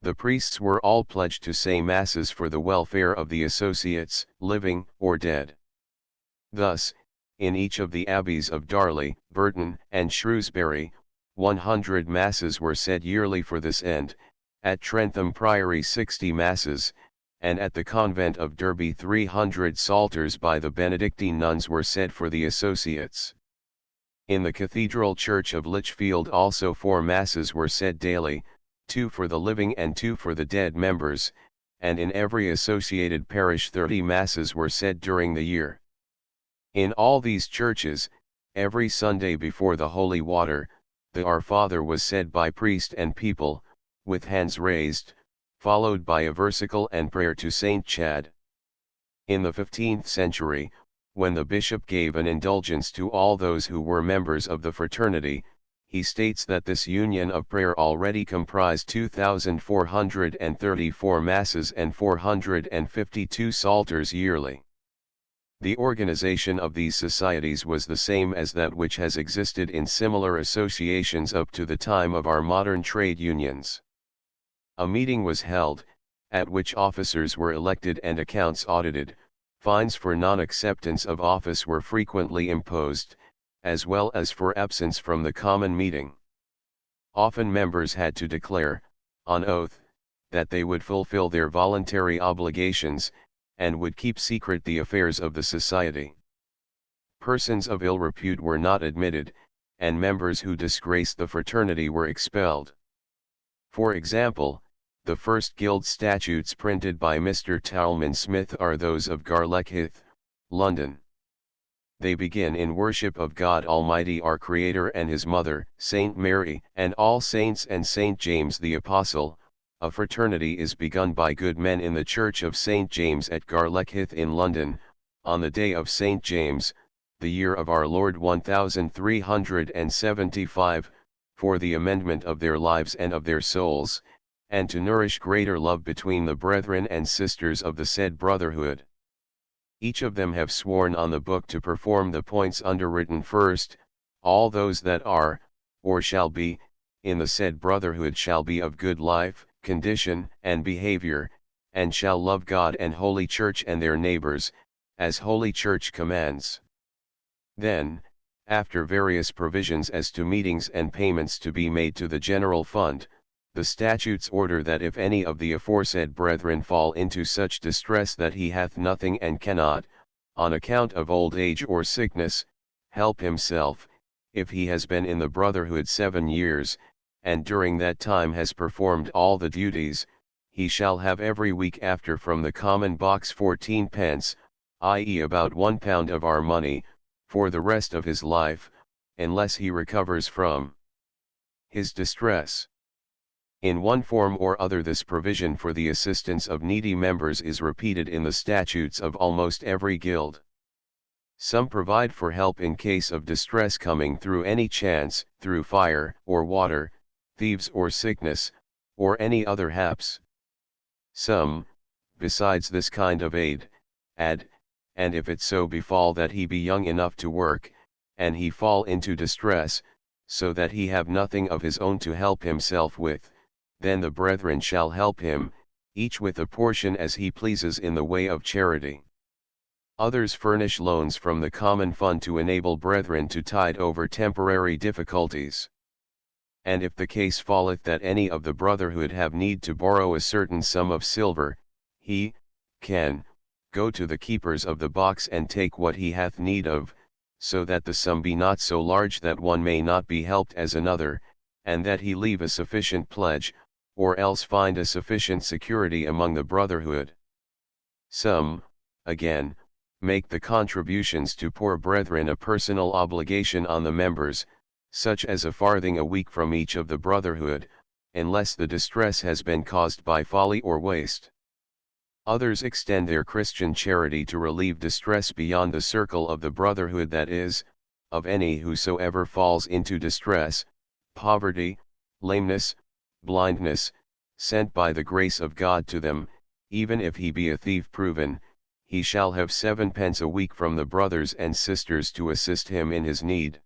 S1: The priests were all pledged to say masses for the welfare of the associates, living or dead. Thus, in each of the abbeys of Darley, Burton, and Shrewsbury, 100 masses were said yearly for this end, at Trentham Priory 60 masses, and at the convent of Derby 300 psalters by the Benedictine nuns were said for the associates. In the Cathedral Church of Lichfield also 4 masses were said daily, 2 for the living and 2 for the dead members, and in every associated parish 30 masses were said during the year. In all these churches, every Sunday before the holy water, the Our Father was said by priest and people, with hands raised, followed by a versicle and prayer to St. Chad. In the 15th century, when the bishop gave an indulgence to all those who were members of the fraternity, he states that this union of prayer already comprised 2,434 masses and 452 psalters yearly. The organization of these societies was the same as that which has existed in similar associations up to the time of our modern trade unions. A meeting was held, at which officers were elected and accounts audited. Fines for non-acceptance of office were frequently imposed, as well as for absence from the common meeting. Often members had to declare, on oath, that they would fulfill their voluntary obligations, and would keep secret the affairs of the society. Persons of ill repute were not admitted, and members who disgraced the fraternity were expelled. For example, the first guild statutes printed by Mr. Talman Smith are those of Garleckheath, London. They begin in worship of God Almighty our Creator and His Mother, Saint Mary, and all saints and Saint James the Apostle. A fraternity is begun by good men in the Church of Saint James at Garleckheath in London, on the day of Saint James, the year of our Lord 1375, for the amendment of their lives and of their souls, and to nourish greater love between the brethren and sisters of the said brotherhood. Each of them have sworn on the book to perform the points underwritten first. All those that are, or shall be, in the said brotherhood shall be of good life, condition, and behavior, and shall love God and Holy Church and their neighbors, as Holy Church commands. Then, after various provisions as to meetings and payments to be made to the general fund, the statutes order that if any of the aforesaid brethren fall into such distress that he hath nothing and cannot, on account of old age or sickness, help himself, if he has been in the brotherhood 7 years, and during that time has performed all the duties, he shall have every week after from the common box 14 pence, i.e. about £1 of our money, for the rest of his life, unless he recovers from his distress. In one form or other this provision for the assistance of needy members is repeated in the statutes of almost every guild. Some provide for help in case of distress coming through any chance, through fire, or water, thieves or sickness, or any other haps. Some, besides this kind of aid, add, and if it so befall that he be young enough to work, and he fall into distress, so that he have nothing of his own to help himself with, then the brethren shall help him, each with a portion as he pleases in the way of charity. Others furnish loans from the common fund to enable brethren to tide over temporary difficulties. And if the case falleth that any of the brotherhood have need to borrow a certain sum of silver, he can go to the keepers of the box and take what he hath need of, so that the sum be not so large that one may not be helped as another, and that he leave a sufficient pledge, or else find a sufficient security among the brotherhood. Some, again, make the contributions to poor brethren a personal obligation on the members, such as a farthing a week from each of the brotherhood, unless the distress has been caused by folly or waste. Others extend their Christian charity to relieve distress beyond the circle of the brotherhood, that is, of any whosoever falls into distress, poverty, lameness, blindness, sent by the grace of God to them, even if he be a thief proven, he shall have 7d. a week from the brothers and sisters to assist him in his need.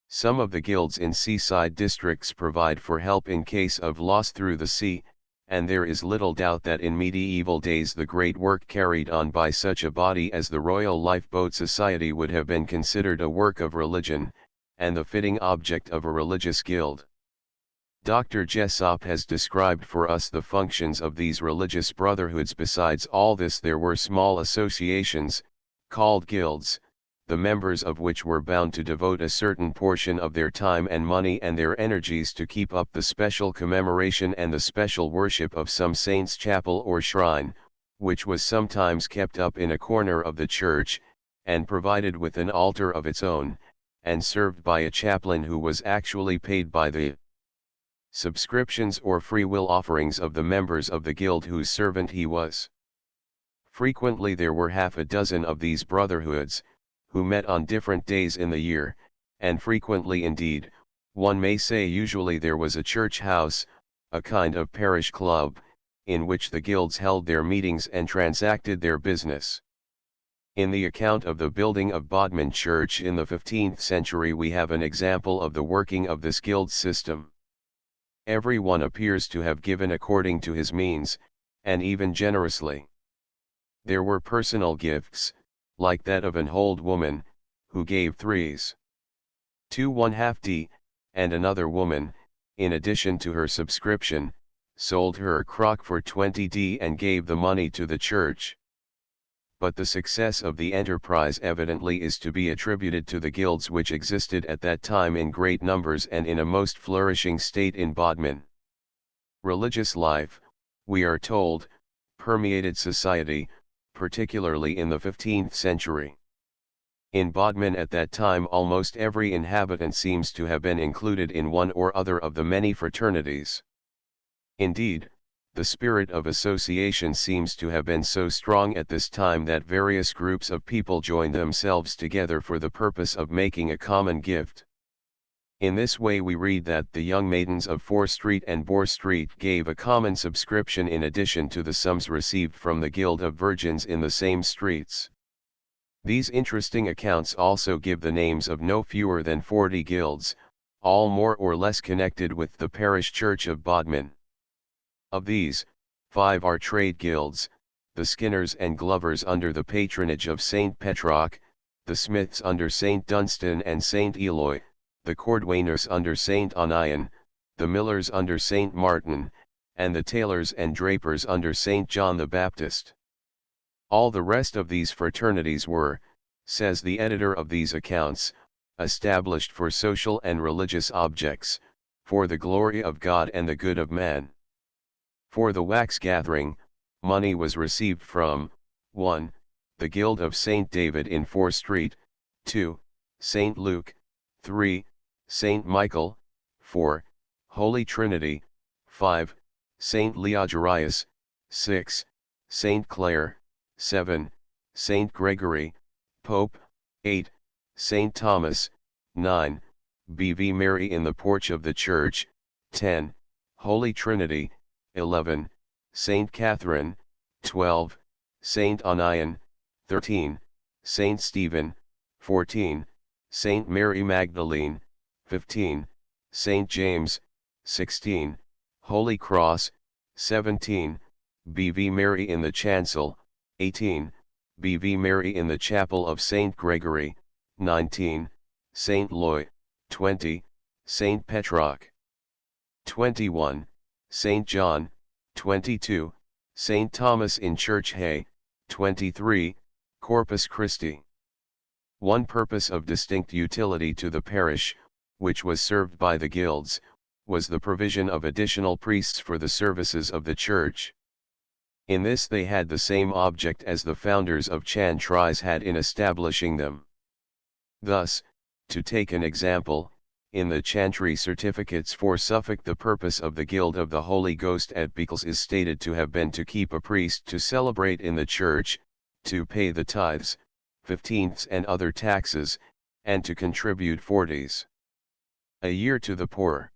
S1: Some of the guilds in seaside districts provide for help in case of loss through the sea, and there is little doubt that in medieval days the great work carried on by such a body as the Royal Lifeboat Society would have been considered a work of religion, and the fitting object of a religious guild. Dr. Jessop has described for us the functions of these religious brotherhoods. Besides all this, there were small associations, called guilds, the members of which were bound to devote a certain portion of their time and money and their energies to keep up the special commemoration and the special worship of some saint's chapel or shrine, which was sometimes kept up in a corner of the church, and provided with an altar of its own, and served by a chaplain who was actually paid by the subscriptions or free will offerings of the members of the guild whose servant he was. Frequently there were half a dozen of these brotherhoods, who met on different days in the year, and frequently indeed, one may say usually, there was a church house, a kind of parish club, in which the guilds held their meetings and transacted their business. In the account of the building of Bodmin Church in the 15th century we have an example of the working of this guild system. Every one appears to have given according to his means, and even generously. There were personal gifts, like that of an old woman, who gave 3s. 2 1/2d, and another woman, in addition to her subscription, sold her crock for 20d and gave the money to the church. But the success of the enterprise evidently is to be attributed to the guilds which existed at that time in great numbers and in a most flourishing state in Bodmin. Religious life, we are told, permeated society, particularly in the 15th century. In Bodmin at that time almost every inhabitant seems to have been included in one or other of the many fraternities. Indeed, the spirit of association seems to have been so strong at this time that various groups of people joined themselves together for the purpose of making a common gift. In this way we read that the young maidens of Fore Street and Bore Street gave a common subscription in addition to the sums received from the Guild of Virgins in the same streets. These interesting accounts also give the names of no fewer than 40 guilds, all more or less connected with the parish church of Bodmin. Of these, 5 are trade guilds, the skinners and glovers under the patronage of St. Petroc, the smiths under St. Dunstan and St. Eloy, the cordwainers under St. Onion, the millers under St. Martin, and the tailors and drapers under St. John the Baptist. All the rest of these fraternities were, says the editor of these accounts, established for social and religious objects, for the glory of God and the good of man. For the wax gathering, money was received from, 1. The Guild of St. David in Fore Street, 2. St. Luke, 3. St. Michael, 4. Holy Trinity, 5. St. Leogarius, 6. St. Clare, 7. St. Gregory, Pope, 8. St. Thomas, 9. B.V. Mary in the porch of the church, 10. Holy Trinity, 11. St. Catherine, 12. St. Onion, 13. St. Stephen, 14. St. Mary Magdalene, 15. St. James, 16. Holy Cross, 17. B.V. Mary in the chancel, 18. B.V. Mary in the chapel of St. Gregory, 19. St. Loy, 20. St. Petroc, 21, St. John, 22, St. Thomas in Church Hay, 23, Corpus Christi. One purpose of distinct utility to the parish, which was served by the guilds, was the provision of additional priests for the services of the church. In this they had the same object as the founders of chantries had in establishing them. Thus, to take an example, in the chantry certificates for Suffolk the purpose of the Guild of the Holy Ghost at Beccles is stated to have been to keep a priest to celebrate in the church, to pay the tithes, 15ths and other taxes, and to contribute 40s a year to the poor.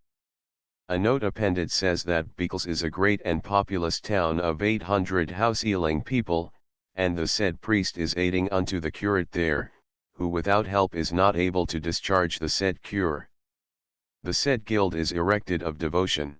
S1: A note appended says that Beccles is a great and populous town of 800 house-ealing people, and the said priest is aiding unto the curate there, who without help is not able to discharge the said cure. The said guild is erected of devotion.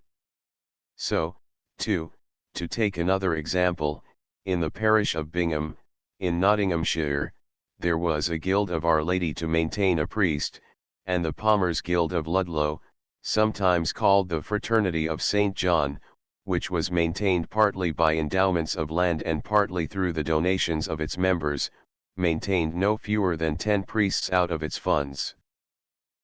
S1: So, too, to take another example, in the parish of Bingham, in Nottinghamshire, there was a guild of Our Lady to maintain a priest, and the Palmers' Guild of Ludlow, sometimes called the Fraternity of St. John, which was maintained partly by endowments of land and partly through the donations of its members, maintained no fewer than 10 priests out of its funds.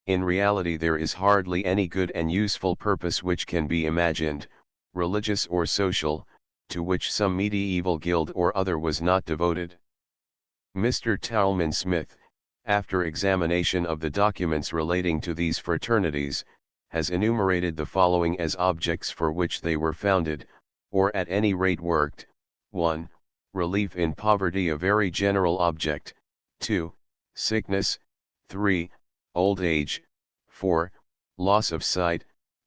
S1: In reality there is hardly any good and useful purpose which can be imagined, religious or social, to which some medieval guild or other was not devoted. Mr. Talman Smith, after examination of the documents relating to these fraternities, has enumerated the following as objects for which they were founded, or at any rate worked: 1. Relief in poverty, a very general object; 2. Sickness; 3. Old age; 4. Loss of sight;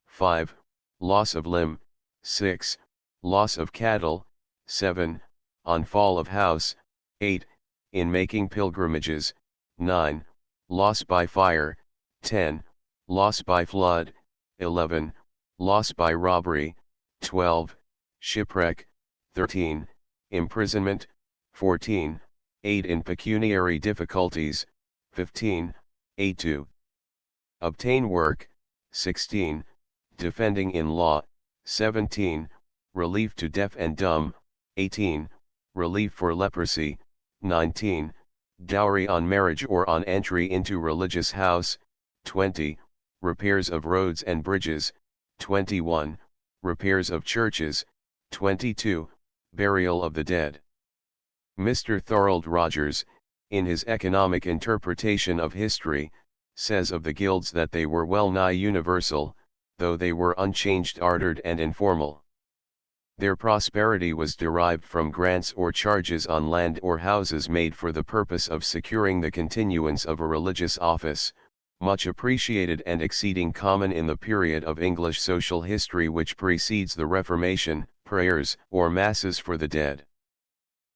S1: 5. Loss of limb; 6. Loss of cattle; 7. On fall of house; 8. In making pilgrimages; 9. Loss by fire; 10. Loss by flood; 11. Loss by robbery; 12. Shipwreck; 13. Imprisonment; 14. Aid in pecuniary difficulties; 15. Aid to obtain work; 16. Defending in law; 17. Relief to deaf and dumb; 18. Relief for leprosy; 19. Dowry on marriage or on entry into religious house; 20. Repairs of roads and bridges; 21. Repairs of churches; 22. Burial of the dead. Mr. Thorold Rogers, in his economic interpretation of history, says of the guilds that they were well nigh universal, though they were unchanged, ordered and informal. Their prosperity was derived from grants or charges on land or houses made for the purpose of securing the continuance of a religious office, much appreciated and exceeding common in the period of English social history which precedes the Reformation, prayers or masses for the dead.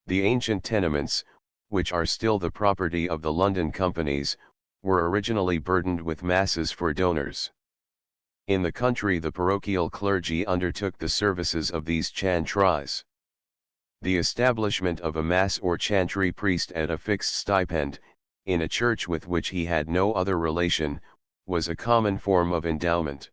S1: The ancient tenements, which are still the property of the London companies, were originally burdened with masses for donors. In the country the parochial clergy undertook the services of these chantries. The establishment of a mass or chantry priest at a fixed stipend, in a church with which he had no other relation, was a common form of endowment.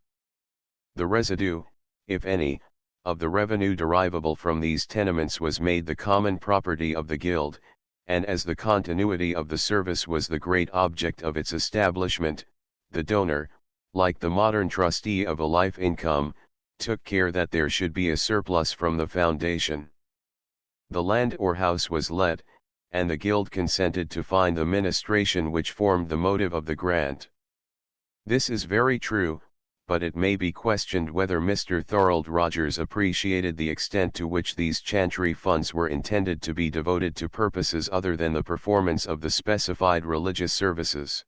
S1: The residue, if any, of the revenue derivable from these tenements was made the common property of the guild, and as the continuity of the service was the great object of its establishment, the donor, like the modern trustee of a life income, took care that there should be a surplus from the foundation. The land or house was let, and the guild consented to find the ministration which formed the motive of the grant. This is very true, but it may be questioned whether Mr. Thorold Rogers appreciated the extent to which these chantry funds were intended to be devoted to purposes other than the performance of the specified religious services.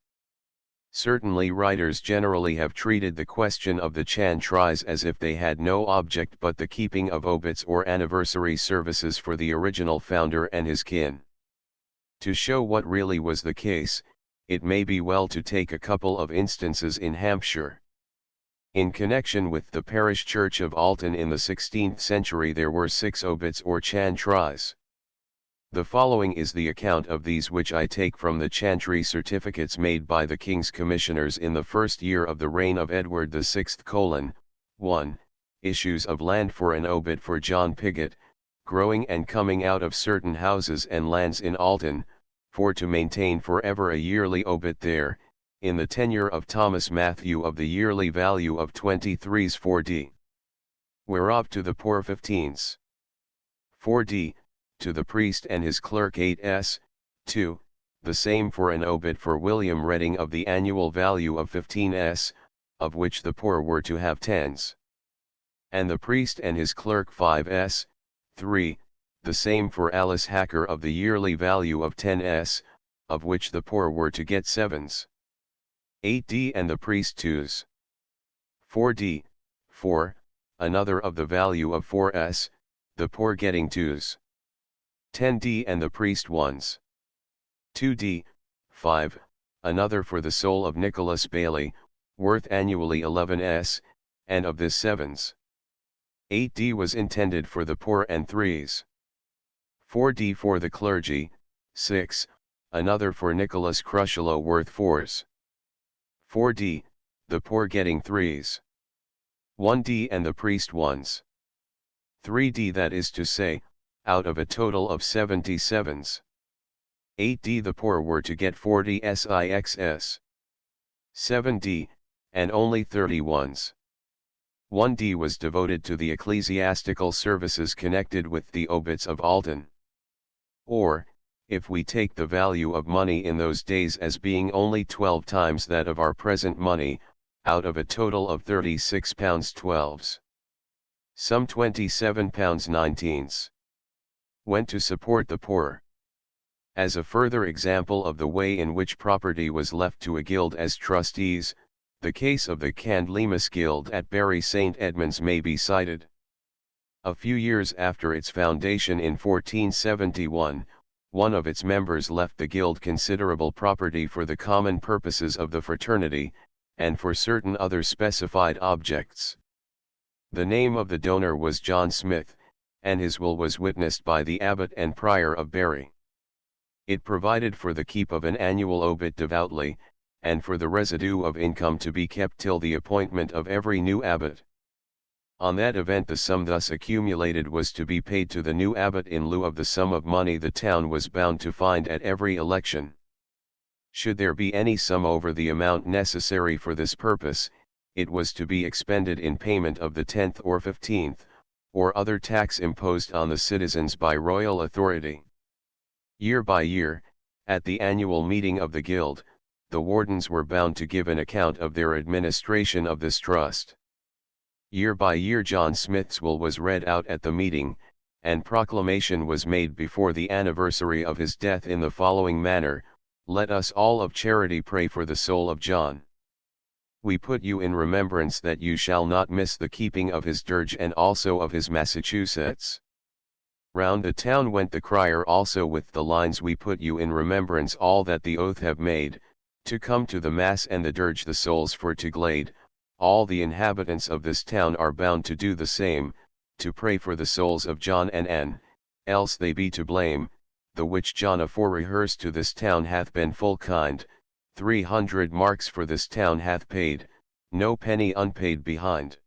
S1: Certainly writers generally have treated the question of the chantries as if they had no object but the keeping of obits or anniversary services for the original founder and his kin. To show what really was the case, it may be well to take a couple of instances in Hampshire. In connection with the parish church of Alton in the 16th century there were 6 obits or chantries. The following is the account of these which I take from the chantry certificates made by the King's Commissioners in the first year of the reign of Edward VI: 1. Issues of land for an obit for John Pigott, growing and coming out of certain houses and lands in Alton, for to maintain forever a yearly obit there, in the tenure of Thomas Matthew of the yearly value of 23s 4d. Whereof to the poor 15s. 4d, to the priest and his clerk 8s, 2, the same for an obit for William Redding of the annual value of 15s, of which the poor were to have 10s. And the priest and his clerk 5s, 3, the same for Alice Hacker of the yearly value of 10s, of which the poor were to get 7s. 8d and the priest 2s. 4d, 4, another of the value of 4s, the poor getting 2s. 10d and the priest 1s. 2d, 5, another for the soul of Nicholas Bailey, worth annually 11s, and of this 7s. 8d was intended for the poor and 3s. 4d for the clergy, 6, another for Nicholas Crushellow worth 4s. 4d, the poor getting 3s. 1d and the priest 1s. 3d that is to say, out of a total of 77s. 8d the poor were to get 40 sixs. 7d, and only 31s. 1d was devoted to the ecclesiastical services connected with the obits of Alton. Or, if we take the value of money in those days as being only 12 times that of our present money, out of a total of 36 pounds 12s. Some 27 pounds 19s. Went to support the poor. As a further example of the way in which property was left to a guild as trustees, the case of the Candlemas Guild at Bury St. Edmunds may be cited. A few years after its foundation in 1471, one of its members left the guild considerable property for the common purposes of the fraternity, and for certain other specified objects. The name of the donor was John Smith, and his will was witnessed by the abbot and prior of Bury. It provided for the keep of an annual obit devoutly, and for the residue of income to be kept till the appointment of every new abbot. On that event the sum thus accumulated was to be paid to the new abbot in lieu of the sum of money the town was bound to find at every election. Should there be any sum over the amount necessary for this purpose, it was to be expended in payment of the 10th or 15th, or other tax imposed on the citizens by royal authority. Year by year, at the annual meeting of the guild, the wardens were bound to give an account of their administration of this trust. Year by year John Smith's will was read out at the meeting, and proclamation was made before the anniversary of his death in the following manner: "Let us all of charity pray for the soul of John. We put you in remembrance that you shall not miss the keeping of his dirge and also of his Massachusetts." Round the town went the crier also with the lines: "We put you in remembrance all that the oath have made, to come to the mass and the dirge the souls for to glade. All the inhabitants of this town are bound to do the same, to pray for the souls of John and Anne, else they be to blame, the which John afore rehearsed to this town hath been full kind, 300 marks for this town hath paid, no penny unpaid behind.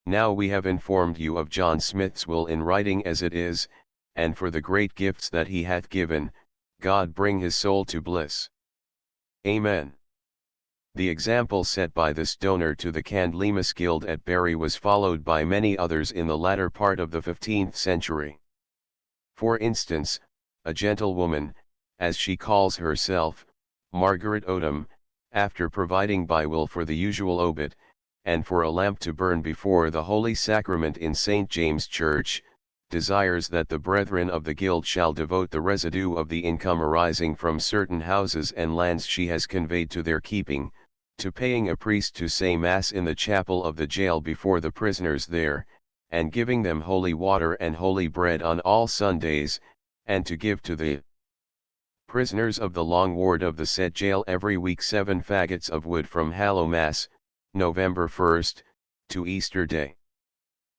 S1: Now we have informed you of John Smith's will in writing as it is, and for the great gifts that he hath given, God bring his soul to bliss. Amen." The example set by this donor to the Candlemas Guild at Bury was followed by many others in the latter part of the 15th century. For instance, a gentlewoman, as she calls herself, Margaret Odom, after providing by will for the usual obit, and for a lamp to burn before the Holy Sacrament in St. James' Church, desires that the brethren of the guild shall devote the residue of the income arising from certain houses and lands she has conveyed to their keeping, to paying a priest to say Mass in the chapel of the jail before the prisoners there, and giving them holy water and holy bread on all Sundays, and to give to the prisoners of the long ward of the said jail every week 7 faggots of wood from Hallowmas, November 1st, to Easter Day.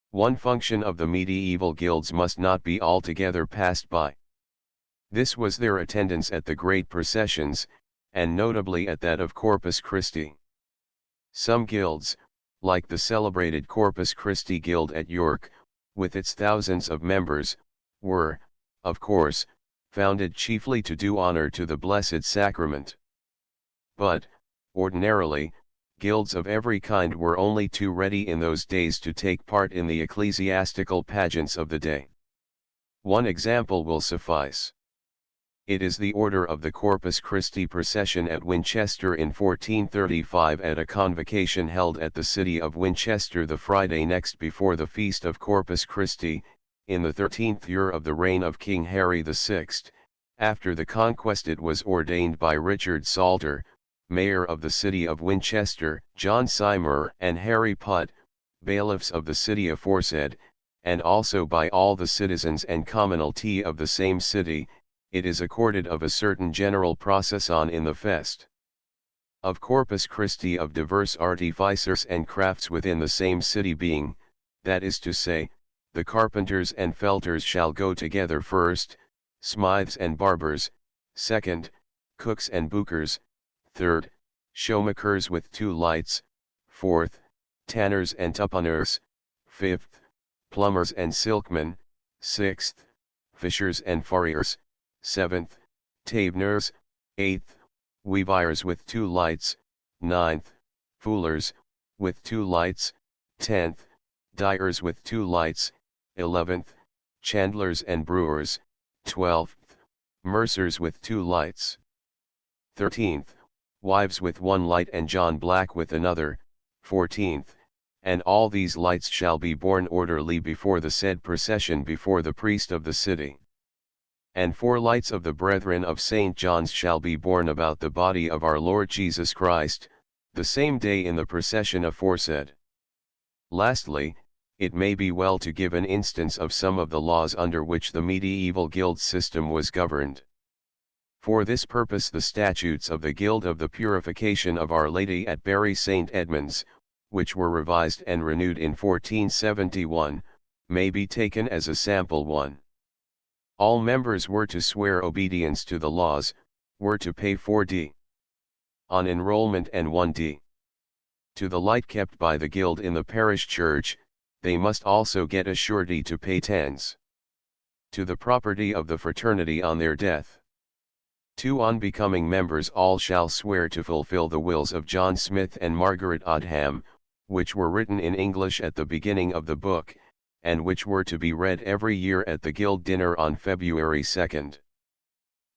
S1: One function of the medieval guilds must not be altogether passed by. This was their attendance at the great processions, and notably at that of Corpus Christi. Some guilds, like the celebrated Corpus Christi Guild at York, with its thousands of members, were, of course, founded chiefly to do honor to the Blessed Sacrament. But, ordinarily, guilds of every kind were only too ready in those days to take part in the ecclesiastical pageants of the day. One example will suffice. It is the order of the Corpus Christi procession at Winchester in 1435 at a convocation held at the city of Winchester the Friday next before the feast of Corpus Christi, in the 13th year of the reign of King Harry VI, after the conquest. It was ordained by Richard Salter, mayor of the city of Winchester, John Seymour and Harry Putt, bailiffs of the city aforesaid, and also by all the citizens and commonalty of the same city. It is accorded of a certain general procession in the fest of Corpus Christi of diverse artificers and crafts within the same city, being, that is to say, the carpenters and felters shall go together first, smythes and barbers, second, cooks and bookers, third, showmakers with 2 lights, fourth, tanners and tuppeners, fifth, plumbers and silkmen, sixth, fishers and farriers, seventh, taverners, eighth, weavers with 2 lights, ninth, fullers, with 2 lights, 10th, dyers with 2 lights, 11th, chandlers and brewers, 12th, mercers with 2 lights, 13th, wives with 1 light and John Black with another, 14th, and all these lights shall be borne orderly before the said procession before the priest of the city. And 4 lights of the brethren of St. John's shall be borne about the body of our Lord Jesus Christ, the same day in the procession aforesaid. Lastly, it may be well to give an instance of some of the laws under which the medieval guild system was governed. For this purpose the statutes of the Guild of the Purification of Our Lady at Bury St. Edmunds, which were revised and renewed in 1471, may be taken as a sample one. All members were to swear obedience to the laws, were to pay 4d on enrollment and 1d to the light kept by the guild in the parish church. They must also get a surety to pay 10s to the property of the fraternity on their death. 2 On becoming members all shall swear to fulfill the wills of John Smith and Margaret Odham, which were written in English at the beginning of the book, and which were to be read every year at the guild dinner on February 2nd.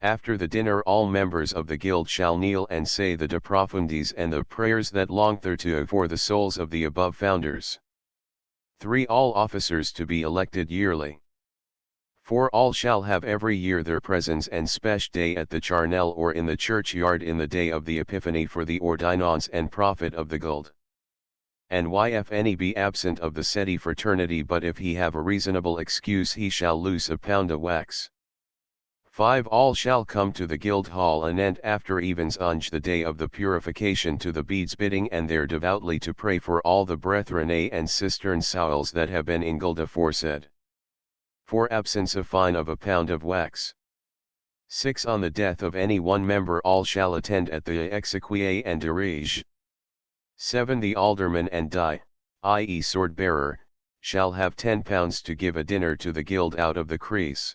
S1: After the dinner all members of the guild shall kneel and say the De Profundis and the prayers that long thereto for the souls of the above founders. 3 All officers to be elected yearly. 4 All shall have every year their presence and spech day at the charnel or in the churchyard in the day of the Epiphany for the ordinance and profit of the guild. And if any be absent of the said fraternity, but if he have a reasonable excuse, he shall lose a pound of wax. 5 All shall come to the guild hall anent after evensonge the day of the purification to the beads bidding, and there devoutly to pray for all the brethren and cistern souls that have been in guild aforesaid. For absence a fine of a pound of wax. 6 On the death of any one member all shall attend at the exequie and dirige. 7 The alderman and die, i.e. sword bearer, shall have £10 to give a dinner to the guild out of the crease.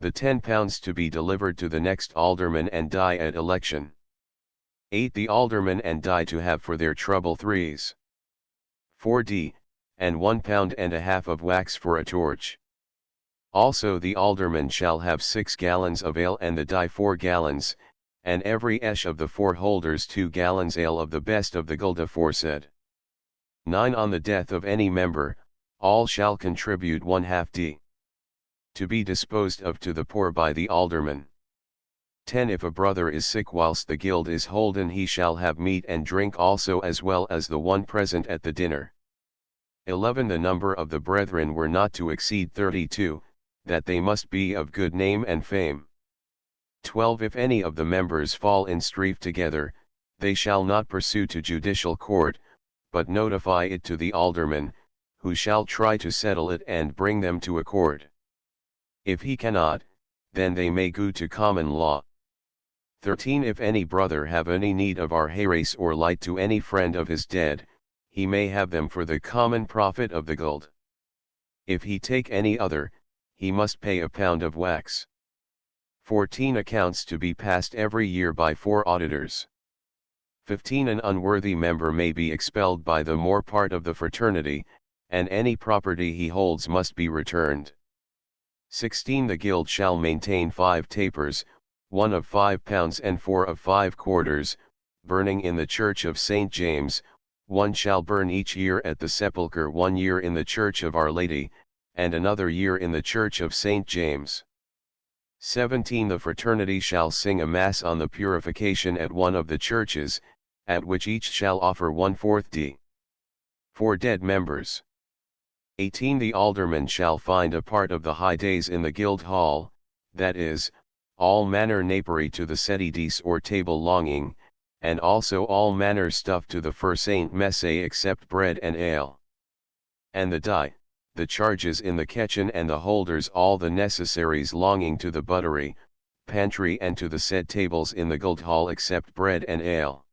S1: The £10 to be delivered to the next alderman and die at election. 8 The alderman and die to have for their trouble 3s. 4d, and £1.5 of wax for a torch. Also the alderman shall have 6 gallons of ale and the die 4 gallons, and every esh of the 4 holders 2 gallons ale of the best of the guild aforesaid. 9 On the death of any member, all shall contribute 1/2d to be disposed of to the poor by the alderman. 10 If a brother is sick whilst the guild is holden, he shall have meat and drink also as well as the one present at the dinner. 11 The number of the brethren were not to exceed 32, that they must be of good name and fame. 12 If any of the members fall in strife together, they shall not pursue to judicial court, but notify it to the alderman, who shall try to settle it and bring them to accord. If he cannot, then they may go to common law. 13 If any brother have any need of our herace or light to any friend of his dead, he may have them for the common profit of the guild. If he take any other, he must pay a pound of wax. 14 Accounts to be passed every year by 4 auditors. 15 An unworthy member may be expelled by the more part of the fraternity, and any property he holds must be returned. 16 The guild shall maintain 5 tapers, 1 of 5 pounds and 4 of 5 quarters, burning in the church of St. James, 1 shall burn each year at the sepulchre, 1 year in the church of Our Lady, and another year in the church of St. James. 17 The fraternity shall sing a mass on the purification at one of the churches, at which each shall offer 1/4 d. for dead members. 18 The alderman shall find a part of the high days in the guild hall, that is, all manner napery to the sedides or table longing, and also all manner stuff to the for Saint Messe except bread and ale. And the die, the charges in the kitchen and the holders all the necessaries longing to the buttery, pantry and to the said tables in the guild hall except bread and ale.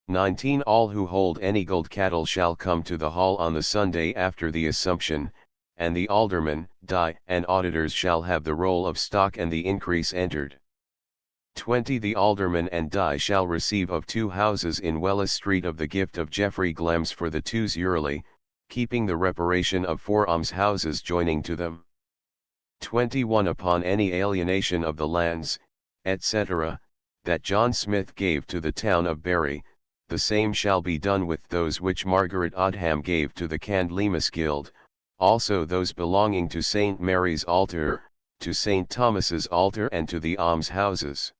S1: 19 All who hold any guild cattle shall come to the hall on the Sunday after the Assumption, and the aldermen, die, and auditors shall have the roll of stock and the increase entered. 20 The aldermen and die shall receive of 2 houses in Wellis Street of the gift of Geoffrey Glems for the 2s yearly, keeping the reparation of 4 almshouses joining to them. 21 Upon any alienation of the lands, etc., that John Smith gave to the town of Bury, the same shall be done with those which Margaret Odham gave to the Candlemas Guild, also those belonging to St. Mary's altar, to St. Thomas's altar and to the almshouses.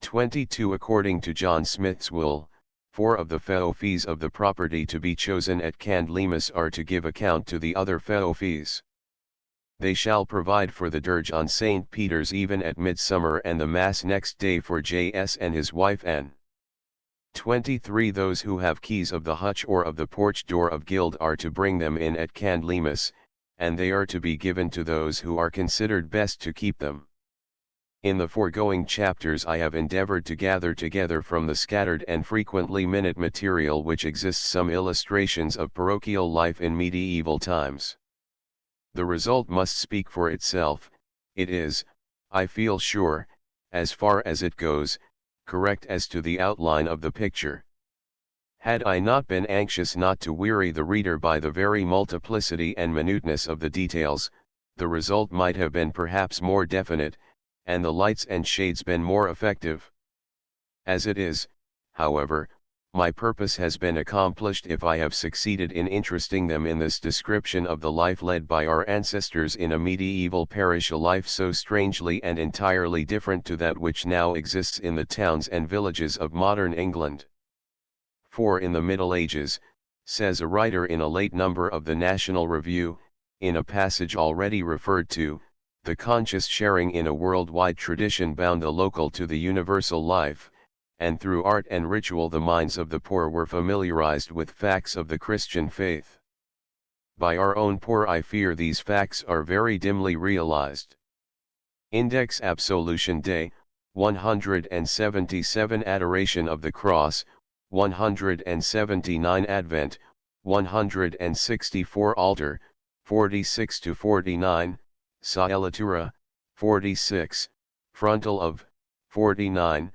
S1: 22 According to John Smith's will, 4 of the feo fees of the property to be chosen at Candlemas are to give account to the other feo fees. They shall provide for the dirge on St. Peter's even at midsummer and the Mass next day for J.S. and his wife N. 23 Those who have keys of the hutch or of the porch door of guild are to bring them in at Candlemas, and they are to be given to those who are considered best to keep them. In the foregoing chapters I have endeavored to gather together from the scattered and frequently minute material which exists some illustrations of parochial life in medieval times. The result must speak for itself. It is, I feel sure, as far as it goes, correct as to the outline of the picture. Had I not been anxious not to weary the reader by the very multiplicity and minuteness of the details, the result might have been perhaps more definite, and the lights and shades been more effective. As it is, however, my purpose has been accomplished if I have succeeded in interesting them in this description of the life led by our ancestors in a medieval parish, a life so strangely and entirely different to that which now exists in the towns and villages of modern England. For in the Middle Ages, says a writer in a late number of the National Review, in a passage already referred to, the conscious sharing in a worldwide tradition bound the local to the universal life, and through art and ritual the minds of the poor were familiarized with facts of the Christian faith. By our own poor I fear these facts are very dimly realized. Index Absolution Day, 177 Adoration of the Cross, 179 Advent, 164 Altar, 46 to 49, Scillatura, 46, Frontal of, 49,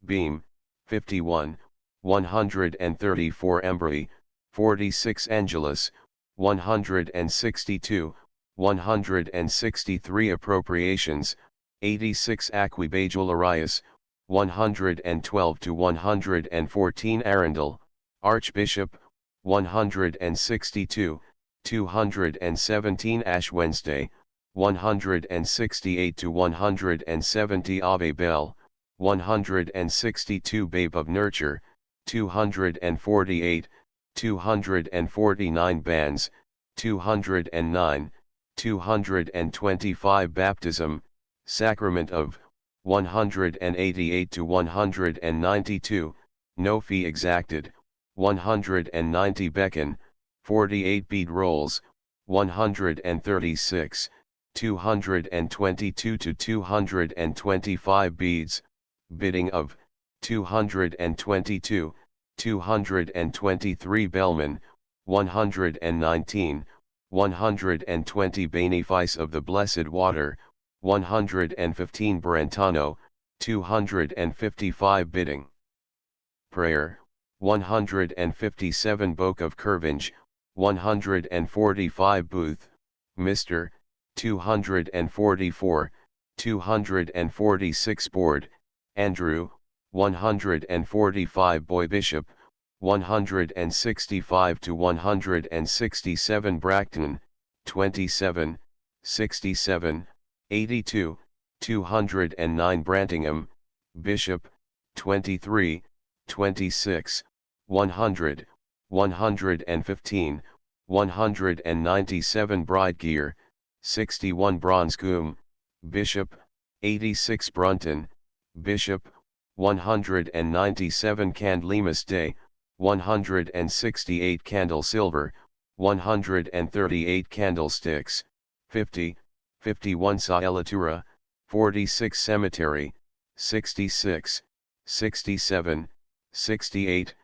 S1: Beam, 51, 134 Embry, 46 Angelus, 162, 163 Appropriations, 86 Aquibagularius, 112 to 114 Arundel, Archbishop, 162, 217 Ash Wednesday, 168 to 170 Ave Bell, 162 Babe of Nurture, 248, 249 Banns, 209, 225 Baptism, Sacrament of, 188 to 192, No fee exacted, 190 Beckon, 48 Bead Rolls, 136, 222 to 225 Beads, Bidding of, 222, 223 Bellman, 119, 120 Benefice of the Blessed Water, 115 Brentano, 255 Bidding. Prayer, 157 Boke of Curvinge, 145 Booth, Mr., 244, 246 Board, Andrew, 145 Boy Bishop, 165 to 167 Bracton, 27, 67, 82, 209 Brantingham, Bishop, 23, 26, 100, 115, 197 Bridegear, 61 Bronscombe, Bishop, 86 Brunton, Bishop, 197 Candlemas Day, 168 Candle Silver, 138 Candlesticks, 50, 51 Scilatura, 46 Cemetery, 66, 67, 68,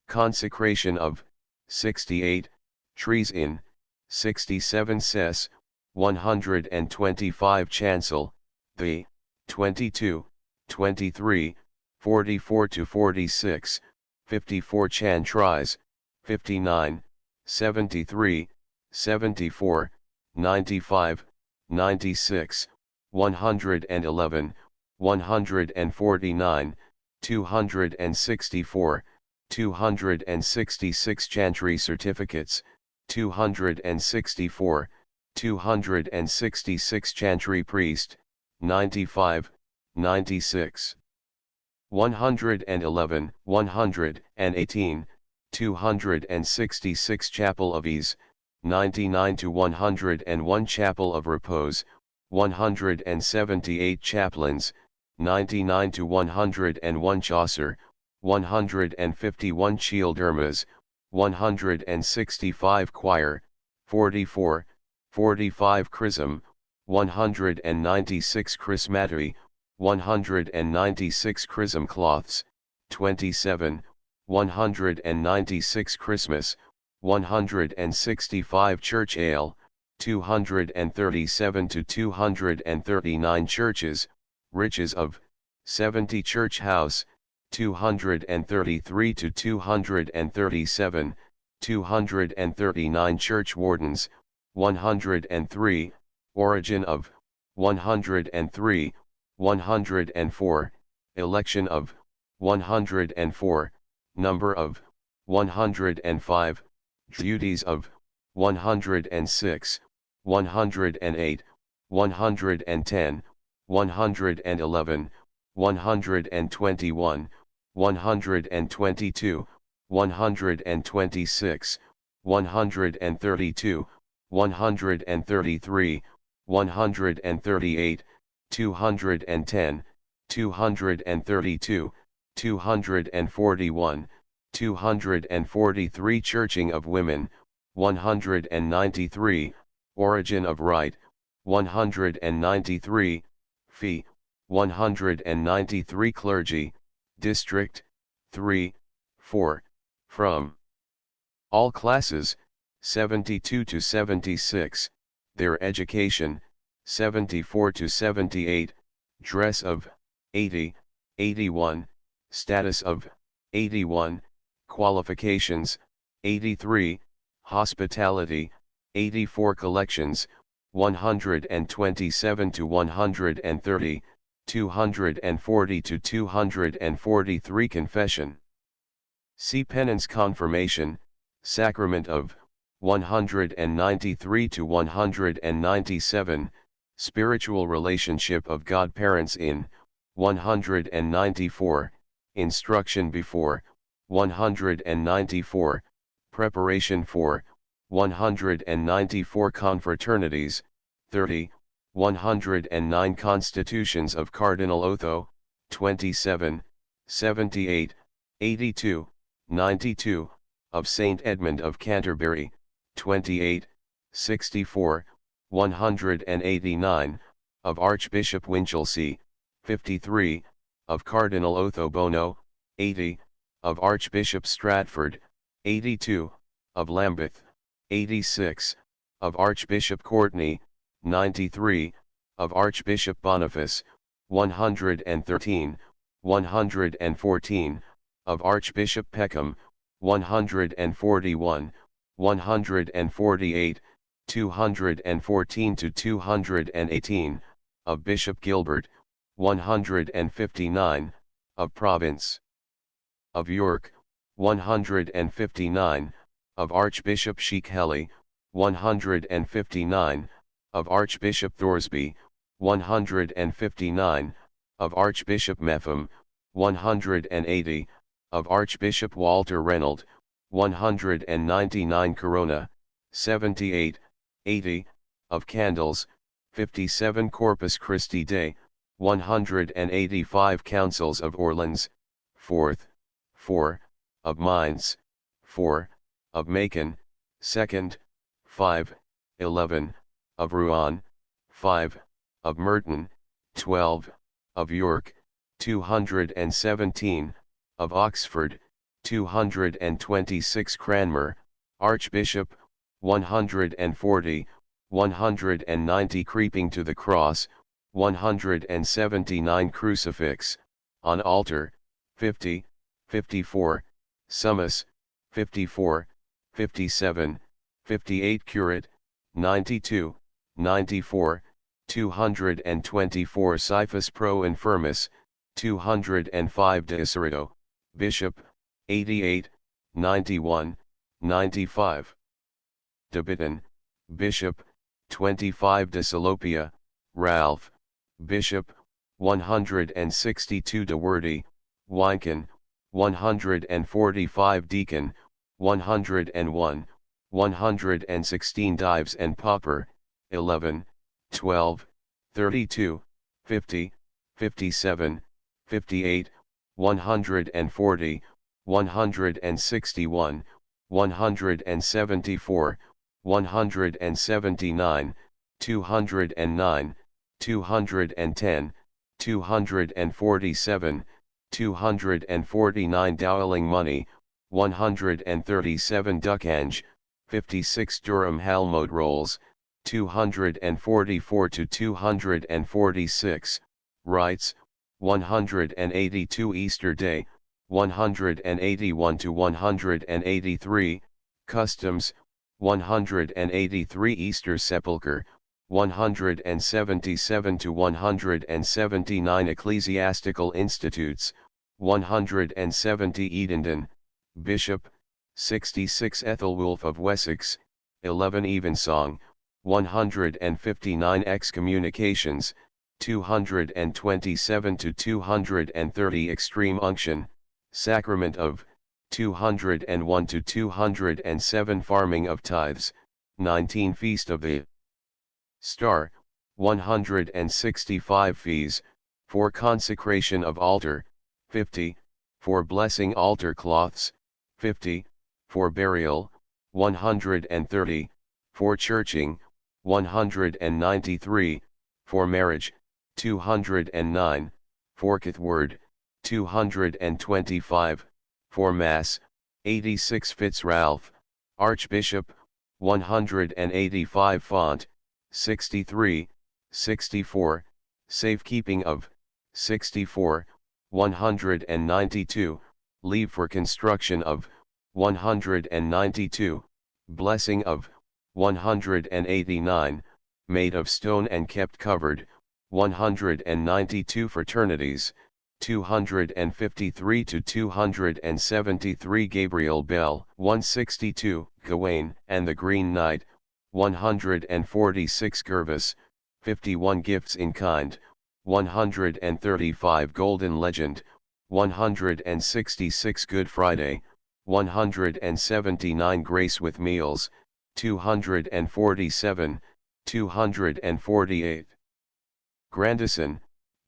S1: Consecration of, 68, Trees in, 67 Cess, 125 Chancel, the, 22, 23, 44 to 46, 54 Chantries, 59, 73, 74, 95, 96, 111, 149, 264, 266 Chantry Certificates, 264, 266 Chantry Priest, 95, 96. 111, 118, 266 Chapel of Ease, 99 to 101 Chapel of Repose, 178 Chaplains, 99 to 101 Chaucer, 151 Childermas, 165 Choir, 44, 45 Chrism, 196 Chrismatory, 196 Chrism Cloths, 27, 196 Christmas, 165 Church Ale, 237 to 239 Churches, Riches of, 70 Church House, 233 to 237, 239 Church Wardens, 103, Origin of, 103, 104, Election of, 104, Number of, 105, Duties of, 106, 108, 110, 111, 121, 122, 126, 132, 133, 138, 210, 232, 241, 243 Churching of Women, 193, Origin of Right, 193, Fee, 193 Clergy, District, 3, 4, from all classes, 72 to 76, their education, 74 to 78, dress of, 80, 81, status of, 81, qualifications, 83, hospitality, 84 collections, 127 to 130, 240 to 243 confession. See penance confirmation, sacrament of, 193 to 197, spiritual relationship of godparents in, 194, instruction before, 194, preparation for, 194 confraternities, 30, 109 constitutions of Cardinal Otho, 27, 78, 82, 92, of Saint Edmund of Canterbury, 28, 64, 189, of Archbishop Winchelsea, 53, of Cardinal Otho Bono, 80, of Archbishop Stratford, 82, of Lambeth, 86, of Archbishop Courtney, 93, of Archbishop Boniface, 113, 114, of Archbishop Peckham, 141, 148, 214 to 218, of Bishop Gilbert, 159, of Province of York, 159, of Archbishop Sheikhelly, 159, of Archbishop Thoresby, 159, of Archbishop Mepham, 180, of Archbishop Walter Reynold, 199 Corona, 78, 80, of Candles, 57 Corpus Christi Day, 185 Councils of Orleans, 4th, 4, of Mainz, 4, of Macon, 2nd, 5, 11, of Rouen, 5, of Merton, 12, of York, 217, of Oxford, 226 Cranmer, Archbishop, 140, 190 Creeping to the Cross, 179 Crucifix, on Altar, 50, 54, Summus, 54, 57, 58 Curate, 92, 94, 224 Cyphus Pro Infirmis, 205 De Iserito, Bishop, 88, 91, 95. De Bitton, Bishop, 25 De Salopia, Ralph, Bishop, 162 De Wordy, Wynken, 145 Deacon, 101, 116 Dives and Pauper, 11, 12, 32, 50, 57, 58, 140, 161, 174, 179, 209, 210, 247, 249 Dowling Money, 137 Duckange, 56 Durham Halmode Rolls, 244 to 246, Rights, 182 Easter Day, 181 to 183, Customs, 183 Easter Sepulchre, 177 to 179 Ecclesiastical Institutes, 170 Edendon, Bishop, 66 Ethelwulf of Wessex, 11 Evensong, 159 Excommunications, 227 to 230 Extreme Unction, Sacrament of, 201 to 207 Farming of Tithes, 19 Feast of the Star, 165 Fees, for Consecration of Altar, 50, for Blessing Altar Cloths, 50, for Burial, 130, for Churching, 193, for Marriage, 209, for Cathword, 225, for Mass, 86 Fitzralph, Archbishop, 185 Font, 63, 64, Safekeeping of, 64, 192, Leave for Construction of, 192, Blessing of, 189, Made of Stone and Kept Covered, 192 Fraternities, 253 to 273 Gabriel Bell, 162 Gawain and the Green Knight, 146 Gervas, 51 Gifts in Kind, 135 Golden Legend, 166 Good Friday, 179 Grace with Meals, 247, 248. Grandison,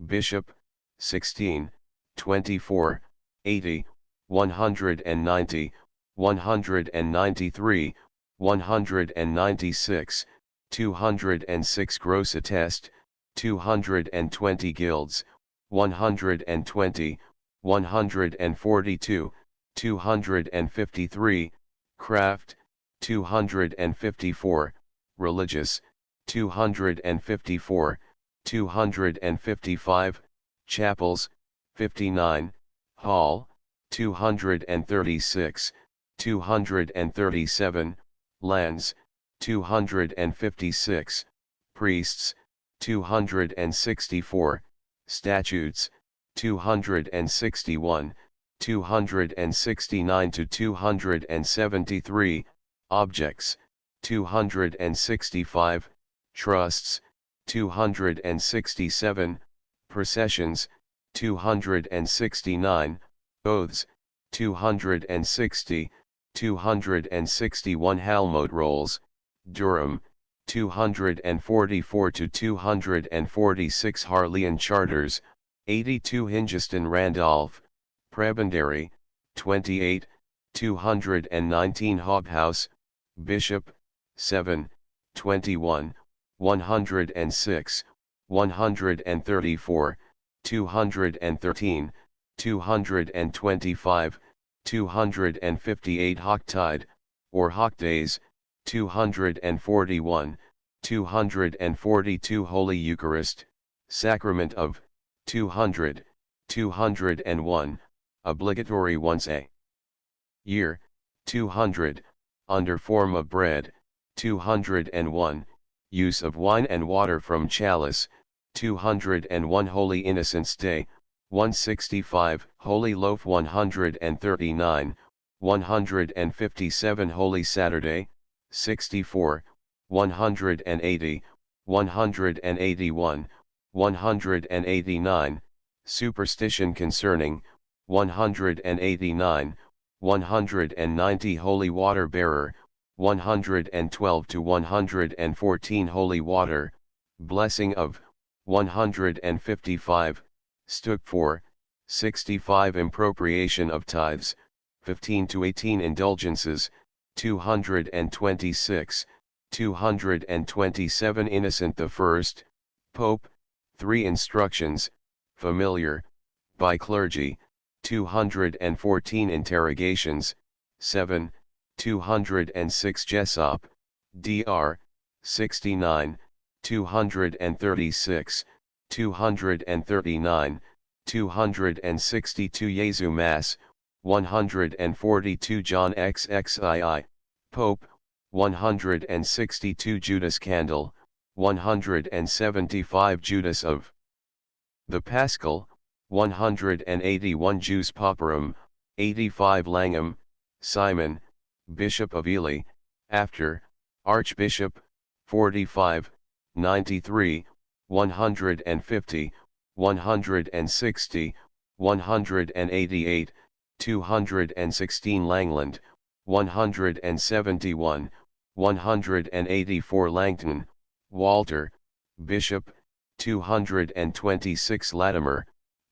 S1: Bishop, 16, 24, 80, 190, 193, 196, 206 Gross Attest, 220 Guilds, 120, 142, 253, craft, 254, religious, 254, 255, chapels, 59, hall, 236, 237, lands, 256, priests, 264, statutes, 261, 269 to 273, objects, 265, trusts, 267, processions, 269, oaths, 260, 261 Halmode rolls, Durham, 244 to 246 Harleian charters, 82 Hingiston Randolph, Prebendary, 28, 219 Hobhouse, Bishop, 7, 21, 106, 134, 213, 225, 258 Hocktide, or Hockdays, 241, 242 Holy Eucharist, Sacrament of, 200, 201, obligatory once a year, 200, under form of bread, 201, use of wine and water from chalice, 201 Holy Innocents' Day, 165 Holy Loaf 139, 157 Holy Saturday, 64, 180, 181, 189, Superstition concerning, 189, 190 Holy Water Bearer, 112 to 114 Holy Water, Blessing of, 155, Stuk 4, 65 Impropriation of Tithes, 15 to 18 Indulgences, 226, 227 Innocent I, Pope, 3 Instructions, familiar, by clergy, 214 Interrogations, 7, 206 Jessop, Dr. 69, 236, 239, 262 Jesu Mass, 142 John XXII, Pope, 162 Judas Candle, 175 Judas of the Paschal, 181 Jus Pauperum, 85 Langham, Simon, Bishop of Ely, after, Archbishop, 45, 93, 150, 160, 188, 216 Langland, 171, 184 Langton, Walter, Bishop, 226 Latimer,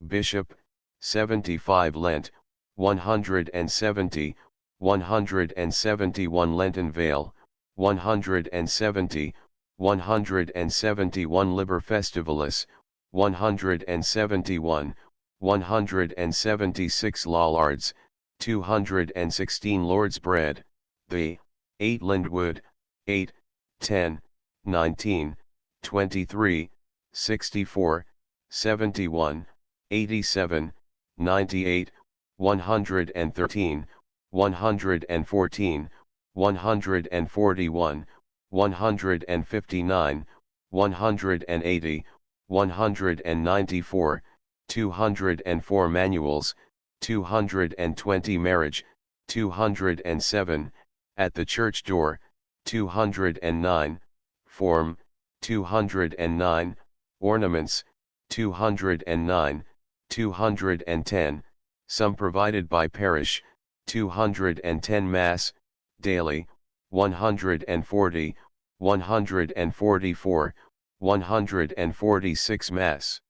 S1: Bishop, 75 Lent, 170, 171 Lenten Vale, 170, 171 Liber Festivalis, 171, 176 Lollards, 216 Lord's Bread, the 8 Lindwood, 8, 10, 19, 23, 64, 71, 87, 98, 113, 114, 141, 159, 180, 194, 204 Manuals, 220 Marriage, 207, At the Church Door, 209, Form, 209, Ornaments, 209, 210, some provided by Parish, 210 Mass, daily, 140, 144, 146 Mass.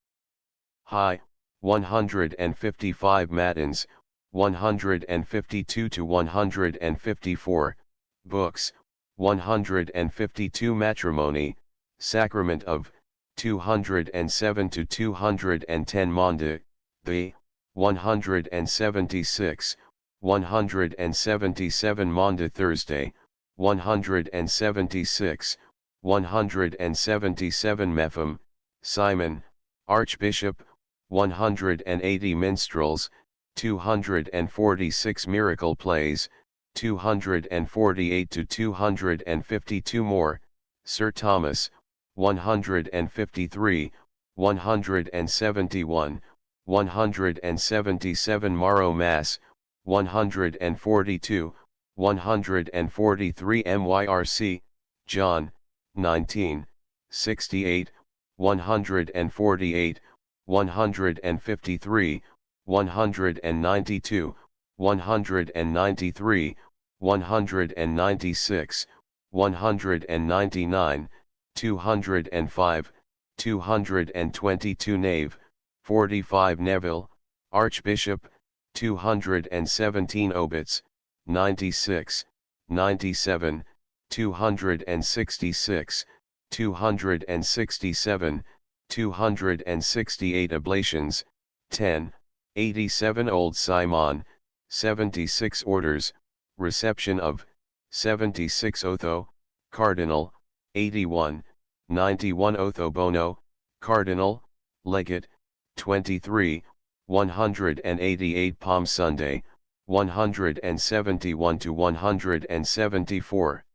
S1: High, 155 Matins, 152 to 154, Books, 152 Matrimony, Sacrament of, 207 to 210 Monde, the, 176, 177 Maundy Thursday, 176, 177 Mepham, Simon, Archbishop, 180 Minstrels, 246 Miracle Plays, 248 to 252 more, Sir Thomas, 153, 171, 177 Morrow Mass, 142, 143 MYRC, John, 19, 68, 148, 153, 192, 193, 196, 199, 205, 222 Nave, 45 Neville, Archbishop, 217 Obits, 96, 97, 266, 267, 268 Oblations, 10, 87 Old Simon, 76 Orders, Reception of, 76 Otho, Cardinal, 81, 91 Otho Bono, Cardinal, Legate, 23, 188 Palm Sunday, 171 to 174.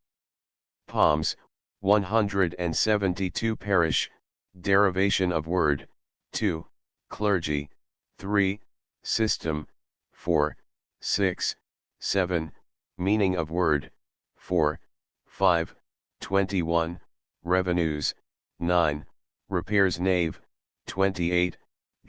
S1: Palms, 172 Parish, derivation of word, 2, clergy, 3, system, 4, 6, 7, meaning of word, 4, 5, 21, revenues, 9, repairs Nave, 28,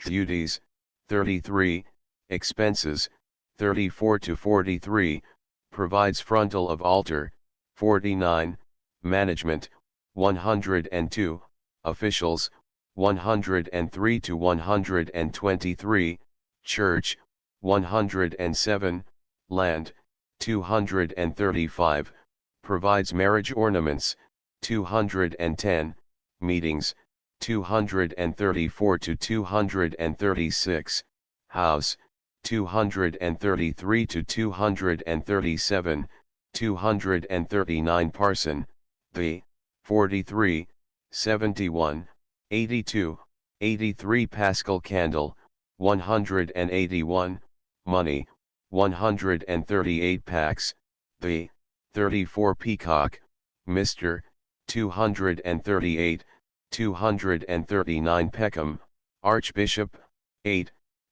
S1: duties, 33, expenses, 34 to 43, provides frontal of altar, 49, management, 102, officials, 103 to 123, church, 107, land, 235, provides marriage ornaments, 210, meetings, 234 to 236, house, 233 to 237, 239 parson, the, 43, 71, 82, 83 Paschal candle, 181, money, 138 pax, the, 34 peacock, Mr., 238, 239 Peckham, Archbishop, 8,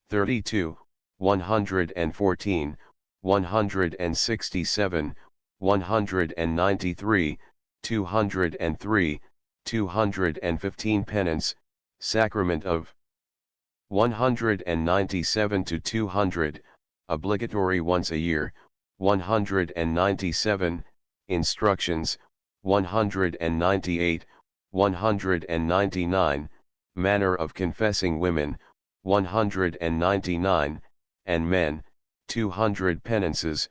S1: 32, 114, 167, 193, 203, 215 Penance, Sacrament of 197 to 200, obligatory once a year, 197, Instructions, 198, 199, Manner of confessing women, 199, and men, 200 Penances,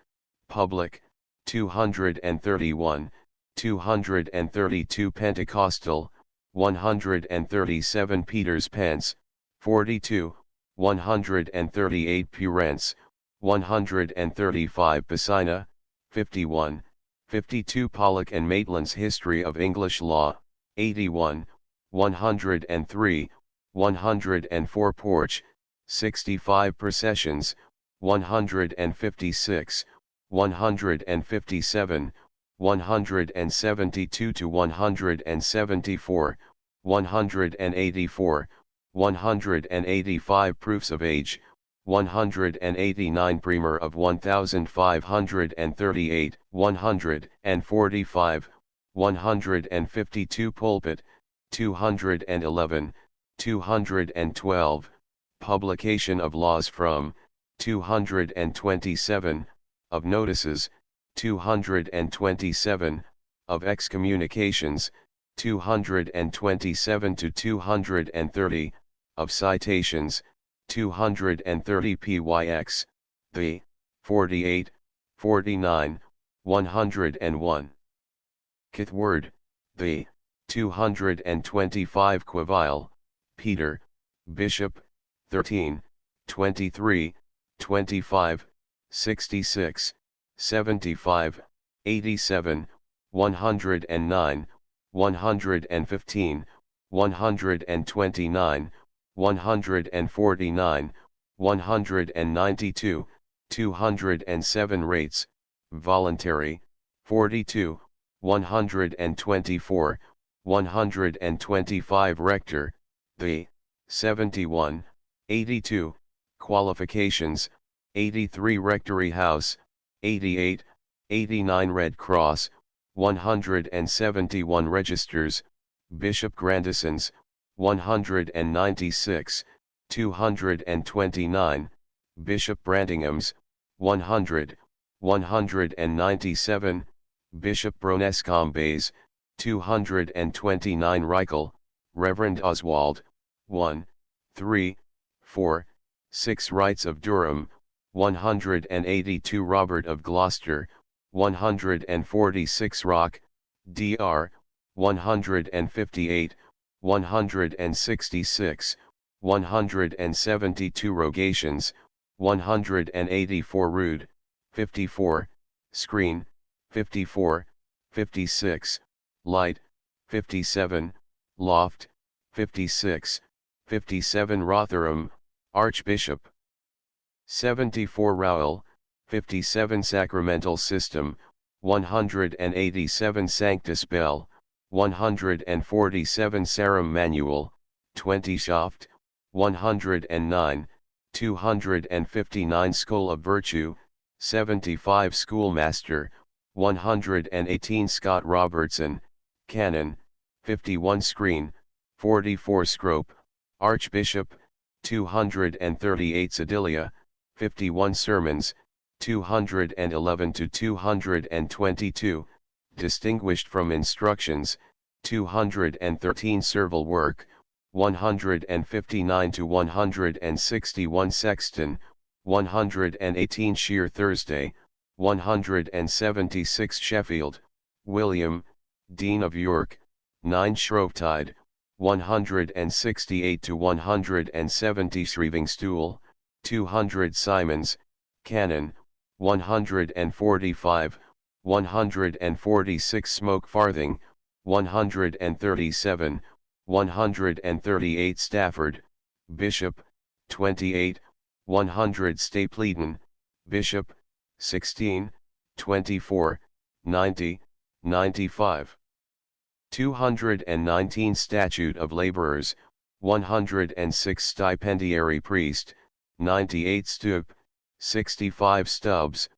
S1: public, 231, 232 Pentecostal, 137 Peter's Pence, 42, 138 Purence, 135 Piscina, 51, 52 Pollock and Maitland's History of English Law, 81, 103, 104 Porch, 65 Processions, 156, 157, 172 to 174, 184, 185 Proofs of Age, 189 Primer of 1538, 145, 152 Pulpit, 211, 212, Publication of Laws from, 227, of Notices, 227, of Excommunications, 227 to 230, of Citations, 230 PYX, the, 48, 49, 101. Kith Word, the, 225 Quavile, Peter, Bishop, 13, 23, 25, 66, 75, 87, 109, 115, 129, 149, 192, 207 rates, voluntary, 42, 124, 125 rector, the, 71, 82, qualifications, 83 rectory house, 88, 89 Red Cross, 171 registers, Bishop Grandisons, 196, 229, Bishop Brantingham's, 100, 197, Bishop Bronescombe's, 229 Reichel, Reverend Oswald, 1, 3, 4, 6 Rights of Durham, 182 Robert of Gloucester, 146 Rock, Dr., 158, 166, 172 Rogations, 184 Rood, 54, Screen, 54, 56, Light, 57, Loft, 56, 57 Rotherham, Archbishop, 74 Rowell, 57 Sacramental System, 187 Sanctus Bell, 147 Sarum Manual, 20 Shaft, 109, 259 School of Virtue, 75 Schoolmaster, 118 Scott Robertson, Canon, 51 Screen, 44 Scrope, Archbishop, 238 Sedilia, 51 Sermons, 211 to 222, distinguished from instructions, 213 Servile work, 159 to 161 Sexton, 118 Sheer Thursday, 176 Sheffield, William, Dean of York, 9 Shrovetide, 168 to 170 Shrevingstool, 200 Simons, Canon, 145, 146 Smoke Farthing, 137, 138 Stafford, Bishop, 28, 100 Stapleton, Bishop, 16, 24, 90, 95. 219 Statute of Laborers, 106 Stipendiary Priest, 98 Stup, 65 Stubbs,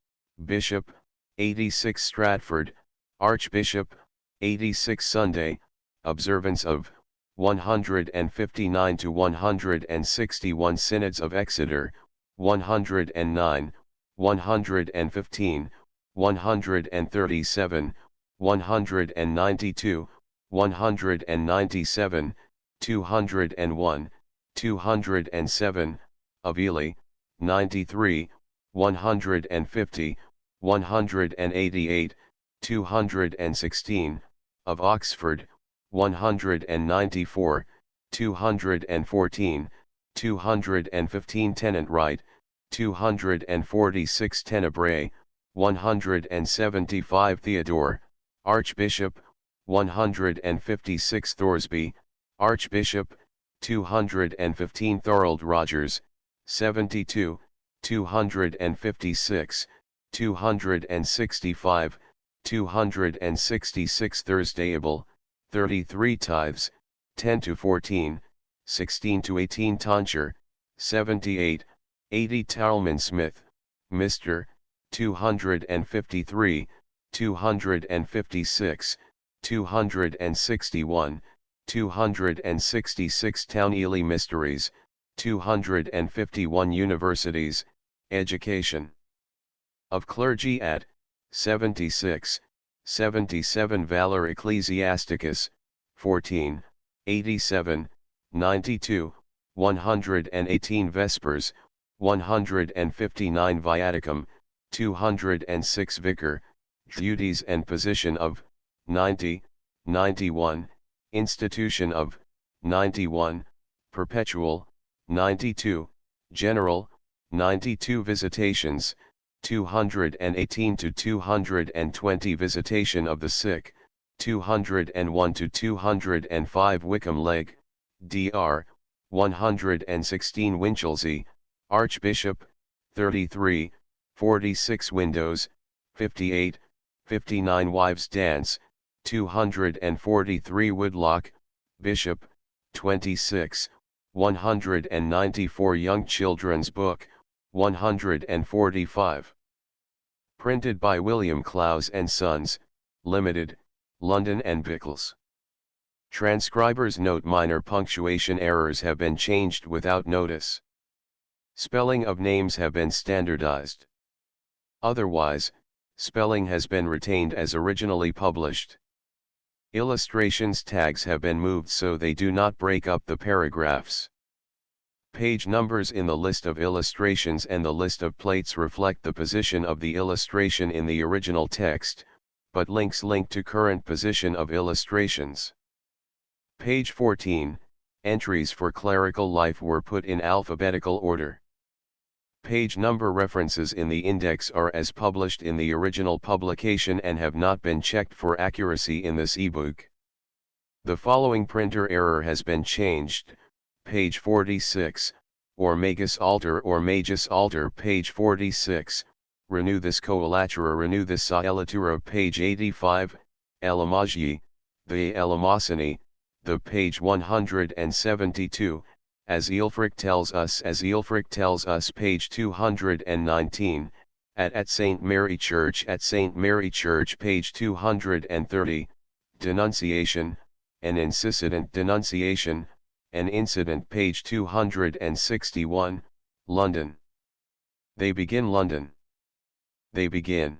S1: Bishop, 86 Stratford, Archbishop, 86 Sunday, observance of, 159 to 161 Synods of Exeter, 109, 115, 137, 192, 197, 201, 207, of Ely, 93, 150, 188, 216, of Oxford, 194, 214, 215 Tennant Wright, 246 Tenebrae, 175 Theodore, Archbishop, 156 Thoresby, Archbishop, 215 Thorold Rogers, 72, 256, 265, 266 Thursdayable, 33 Tithes, 10 to 14, 16 to 18 Tonsure, 78, 80 Talman Smith, Mr., 253, 256, 261, 266 Town Ely Mysteries, 251 Universities, Education of Clergy at, 76, 77 Valor Ecclesiasticus, 14, 87, 92, 118 Vespers, 159 Viaticum, 206 Vicar, Duties and Position of, 90, 91, Institution of, 91, Perpetual, 92, General, 92 Visitations, 218 to 220 Visitation of the Sick, 201 to 205 Wickham Leg, Dr. 116 Winchelsea, Archbishop, 33, 46 Windows, 58, 59 Wives' Dance, 243 Woodlock, Bishop, 26, 194 Young Children's Book, 145. Printed by William Clowes and Sons, Limited, London and Bickles. Transcriber's note: minor punctuation errors have been changed without notice. Spelling of names have been standardized. Otherwise, spelling has been retained as originally published. Illustrations tags have been moved so they do not break up the paragraphs. Page numbers in the list of illustrations and the list of plates reflect the position of the illustration in the original text, but links link to current position of illustrations. Page 14, entries for clerical life were put in alphabetical order. Page number references in the index are as published in the original publication and have not been checked for accuracy in this ebook. The following printer error has been changed: page 46, or magus alter, page 46, renew this collatura, renew this saelatura, page 85, elamagi, the elamosini, the page 172, as Ealfric tells us, page 219, at St. Mary Church, page 230, denunciation, an incident, page 261, London. They begin London. They begin.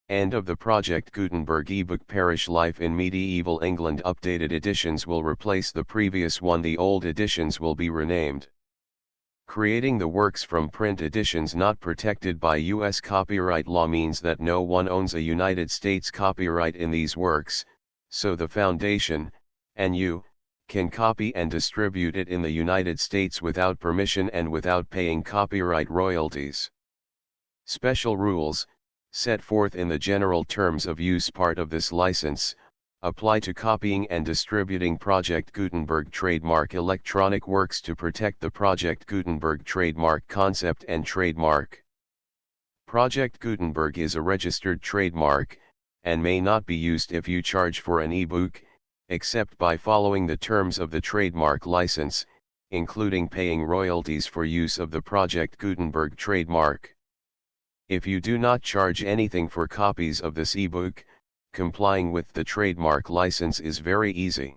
S1: End of the Project Gutenberg ebook. Parish Life in Medieval England. Updated editions will replace the previous one. The old editions will be renamed. Creating the works from print editions not protected by U.S. copyright law means that no one owns a United States copyright in these works, so the Foundation, and you, can copy and distribute it in the United States without permission and without paying copyright royalties. Special rules, set forth in the general terms of use part of this license, apply to copying and distributing Project Gutenberg trademark electronic works to protect the Project Gutenberg trademark concept and trademark. Project Gutenberg is a registered trademark, and may not be used if you charge for an ebook, except by following the terms of the trademark license, including paying royalties for use of the Project Gutenberg trademark. If you do not charge anything for copies of this ebook, complying with the trademark license is very easy.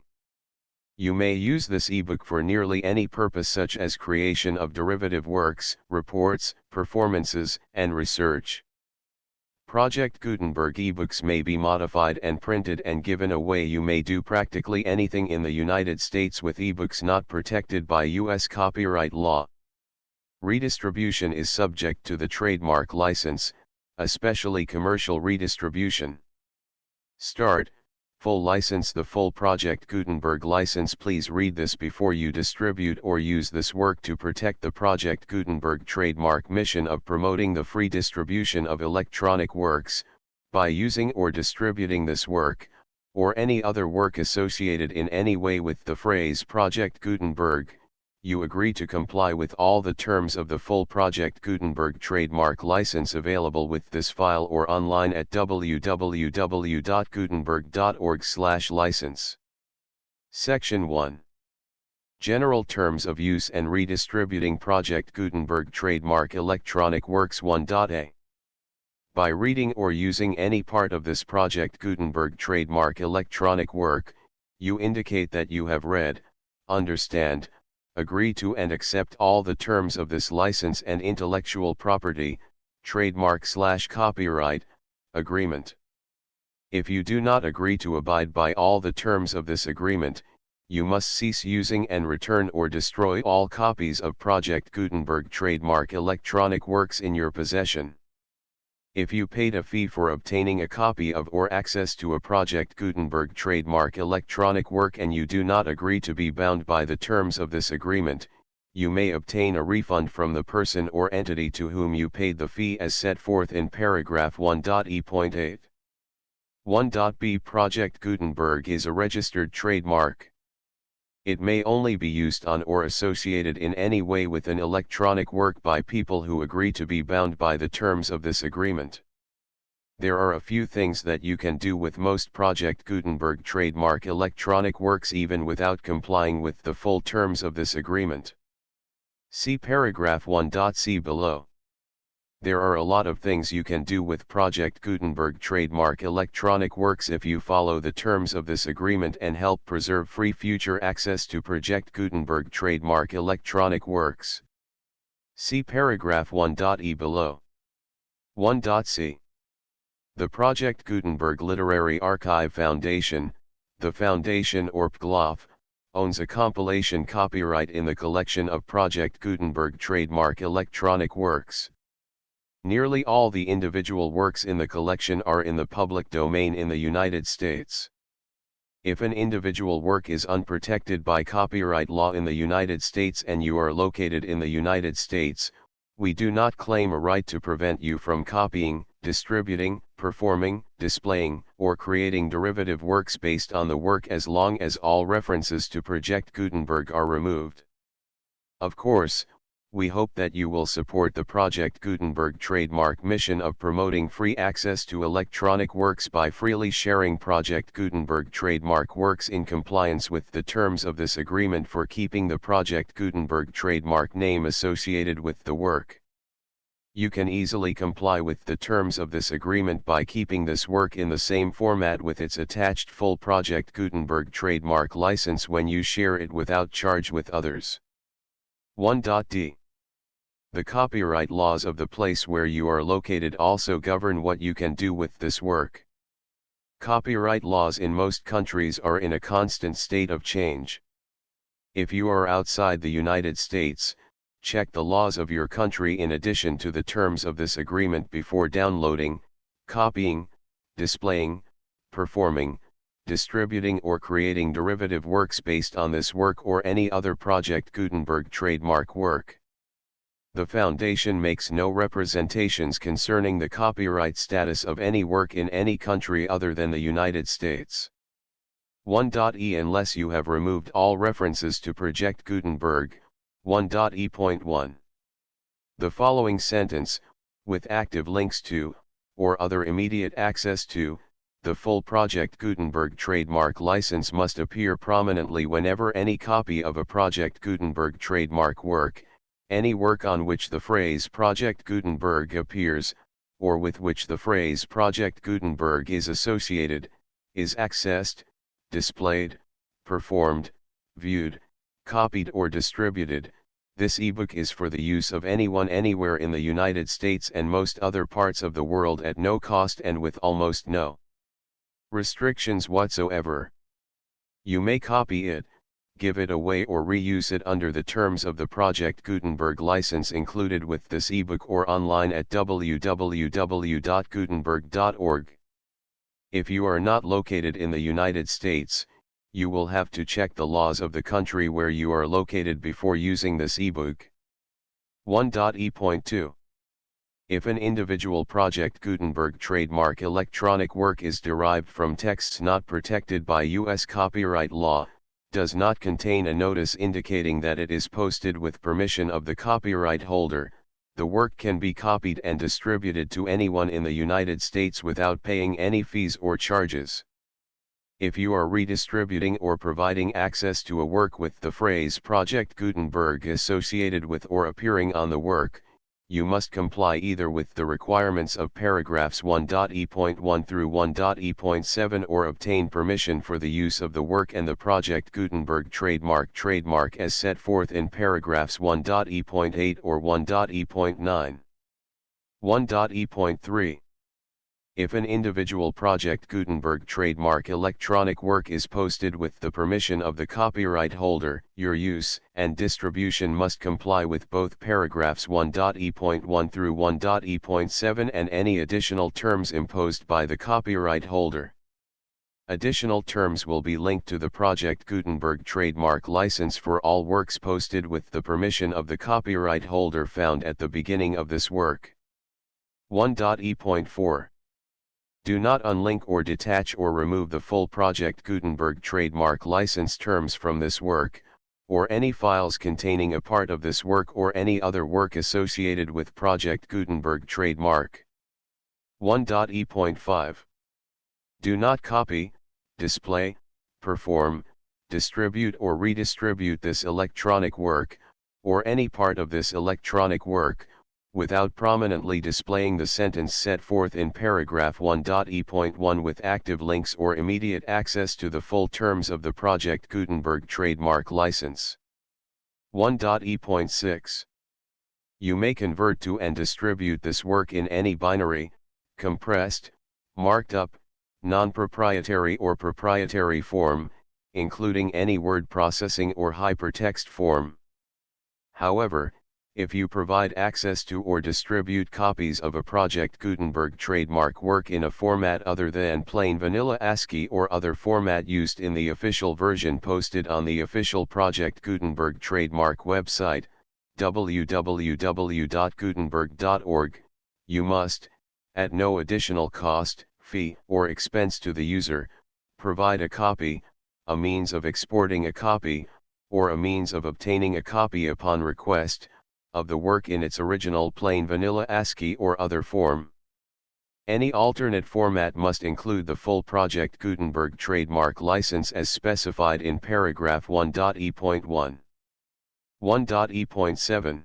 S1: You may use this ebook for nearly any purpose, such as creation of derivative works, reports, performances, and research. Project Gutenberg ebooks may be modified and printed and given away. You may do practically anything in the United States with ebooks not protected by U.S. copyright law. Redistribution is subject to the trademark license, especially commercial redistribution. Start, full license. The full Project Gutenberg license. Please read this before you distribute or use this work to protect the Project Gutenberg trademark mission of promoting the free distribution of electronic works, by using or distributing this work, or any other work associated in any way with the phrase Project Gutenberg. You agree to comply with all the terms of the full Project Gutenberg trademark license available with this file or online at www.gutenberg.org/license. Section 1. General Terms of Use and Redistributing Project Gutenberg Trademark Electronic Works 1.a. By reading or using any part of this Project Gutenberg trademark electronic work, you indicate that you have read, understand, agree to and accept all the terms of this license and intellectual property, trademark/copyright, agreement. If you do not agree to abide by all the terms of this agreement, you must cease using and return or destroy all copies of Project Gutenberg trademark electronic works in your possession. If you paid a fee for obtaining a copy of or access to a Project Gutenberg trademark electronic work and you do not agree to be bound by the terms of this agreement, you may obtain a refund from the person or entity to whom you paid the fee as set forth in paragraph 1.e.8. 1.b Project Gutenberg is a registered trademark. It may only be used on or associated in any way with an electronic work by people who agree to be bound by the terms of this agreement. There are a few things that you can do with most Project Gutenberg trademark electronic works even without complying with the full terms of this agreement. See paragraph 1.c below. There are a lot of things you can do with Project Gutenberg trademark electronic works if you follow the terms of this agreement and help preserve free future access to Project Gutenberg trademark electronic works. See paragraph 1.e below. 1.c. The Project Gutenberg Literary Archive Foundation, the foundation or PGLOF, owns a compilation copyright in the collection of Project Gutenberg trademark electronic works. Nearly all the individual works in the collection are in the public domain in the United States. If an individual work is unprotected by copyright law in the United States and you are located in the United States, we do not claim a right to prevent you from copying, distributing, performing, displaying, or creating derivative works based on the work as long as all references to Project Gutenberg are removed. Of course, we hope that you will support the Project Gutenberg trademark mission of promoting free access to electronic works by freely sharing Project Gutenberg trademark works in compliance with the terms of this agreement for keeping the Project Gutenberg trademark name associated with the work. You can easily comply with the terms of this agreement by keeping this work in the same format with its attached full Project Gutenberg trademark license when you share it without charge with others. 1.d. The copyright laws of the place where you are located also govern what you can do with this work. Copyright laws in most countries are in a constant state of change. If you are outside the United States, check the laws of your country in addition to the terms of this agreement before downloading, copying, displaying, performing, distributing or creating derivative works based on this work or any other Project Gutenberg trademark work. The Foundation makes no representations concerning the copyright status of any work in any country other than the United States. 1.e Unless you have removed all references to Project Gutenberg, 1.e.1. The following sentence, with active links to, or other immediate access to, the full Project Gutenberg trademark license must appear prominently whenever any copy of a Project Gutenberg trademark work, any work on which the phrase Project Gutenberg appears, or with which the phrase Project Gutenberg is associated, is accessed, displayed, performed, viewed, copied or distributed. This ebook is for the use of anyone anywhere in the United States and most other parts of the world at no cost and with almost no restrictions whatsoever. You may copy it, give it away or reuse it under the terms of the Project Gutenberg license included with this ebook or online at www.gutenberg.org. If you are not located in the United States, you will have to check the laws of the country where you are located before using this ebook. 1.e.2. If an individual Project Gutenberg trademark electronic work is derived from texts not protected by U.S. copyright law, does not contain a notice indicating that it is posted with permission of the copyright holder, the work can be copied and distributed to anyone in the United States without paying any fees or charges. If you are redistributing or providing access to a work with the phrase Project Gutenberg associated with or appearing on the work, you must comply either with the requirements of paragraphs 1.e.1 through 1.e.7 or obtain permission for the use of the work and the Project Gutenberg trademark as set forth in paragraphs 1.e.8 or 1.e.9. 1.e.3. If an individual Project Gutenberg trademark electronic work is posted with the permission of the copyright holder, your use and distribution must comply with both paragraphs 1.e.1 through 1.e.7 and any additional terms imposed by the copyright holder. Additional terms will be linked to the Project Gutenberg trademark license for all works posted with the permission of the copyright holder found at the beginning of this work. 1.e.4. Do not unlink or detach or remove the full Project Gutenberg trademark license terms from this work, or any files containing a part of this work or any other work associated with Project Gutenberg trademark. 1.e.5. Do not copy, display, perform, distribute or redistribute this electronic work, or any part of this electronic work, without prominently displaying the sentence set forth in paragraph 1.e.1 with active links or immediate access to the full terms of the Project Gutenberg trademark license. 1.e.6. You may convert to and distribute this work in any binary, compressed, marked up, non-proprietary or proprietary form, including any word processing or hypertext form. However, if you provide access to or distribute copies of a Project Gutenberg trademark work in a format other than plain vanilla ASCII or other format used in the official version posted on the official Project Gutenberg trademark website, www.gutenberg.org, you must, at no additional cost, fee, or expense to the user, provide a copy, a means of exporting a copy, or a means of obtaining a copy upon request, of the work in its original plain vanilla ASCII or other form. Any alternate format must include the full Project Gutenberg trademark license as specified in paragraph 1.e.1. 1.e.7.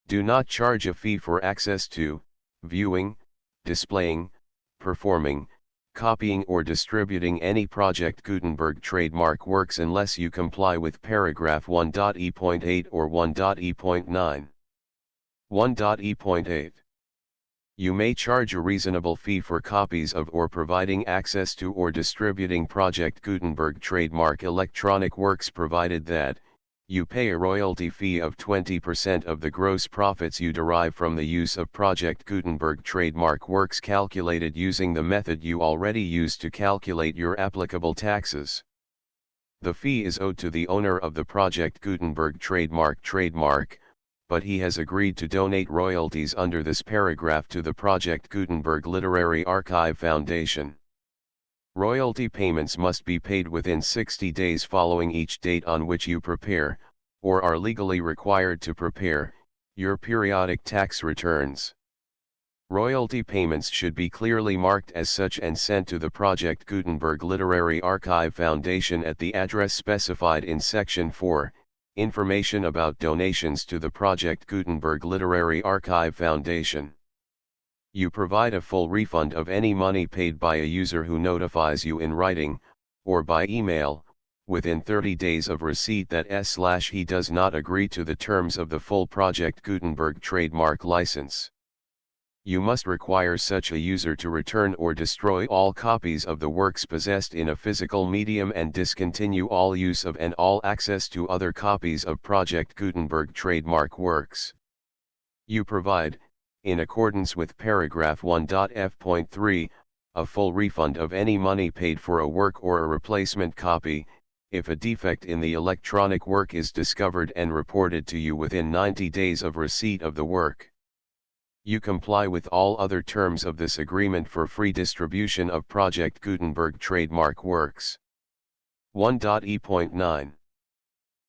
S1: Do not charge a fee for access to, viewing, displaying, performing, copying or distributing any Project Gutenberg trademark works unless you comply with paragraph 1.e.8 or 1.e.9. 1.e.8. You may charge a reasonable fee for copies of or providing access to or distributing Project Gutenberg trademark electronic works provided that, you pay a royalty fee of 20% of the gross profits you derive from the use of Project Gutenberg trademark works calculated using the method you already use to calculate your applicable taxes. The fee is owed to the owner of the Project Gutenberg trademark, but he has agreed to donate royalties under this paragraph to the Project Gutenberg Literary Archive Foundation. Royalty payments must be paid within 60 days following each date on which you prepare, or are legally required to prepare, your periodic tax returns. Royalty payments should be clearly marked as such and sent to the Project Gutenberg Literary Archive Foundation at the address specified in Section 4, Information about donations to the Project Gutenberg Literary Archive Foundation. You provide a full refund of any money paid by a user who notifies you in writing, or by email, within 30 days of receipt that he does not agree to the terms of the full Project Gutenberg trademark license. You must require such a user to return or destroy all copies of the works possessed in a physical medium and discontinue all use of and all access to other copies of Project Gutenberg trademark works. You provide, in accordance with paragraph 1.f.3, a full refund of any money paid for a work or a replacement copy, if a defect in the electronic work is discovered and reported to you within 90 days of receipt of the work. You comply with all other terms of this agreement for free distribution of Project Gutenberg trademark works. 1.e.9.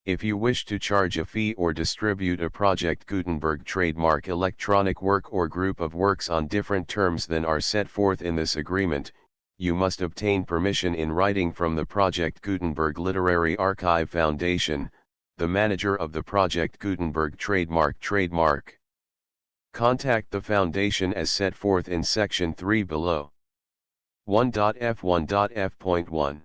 S1: If you wish to charge a fee or distribute a Project Gutenberg trademark electronic work or group of works on different terms than are set forth in this agreement, you must obtain permission in writing from the Project Gutenberg Literary Archive Foundation, the manager of the Project Gutenberg trademark. Contact the Foundation as set forth in Section 3 below. 1.f.1.f.1.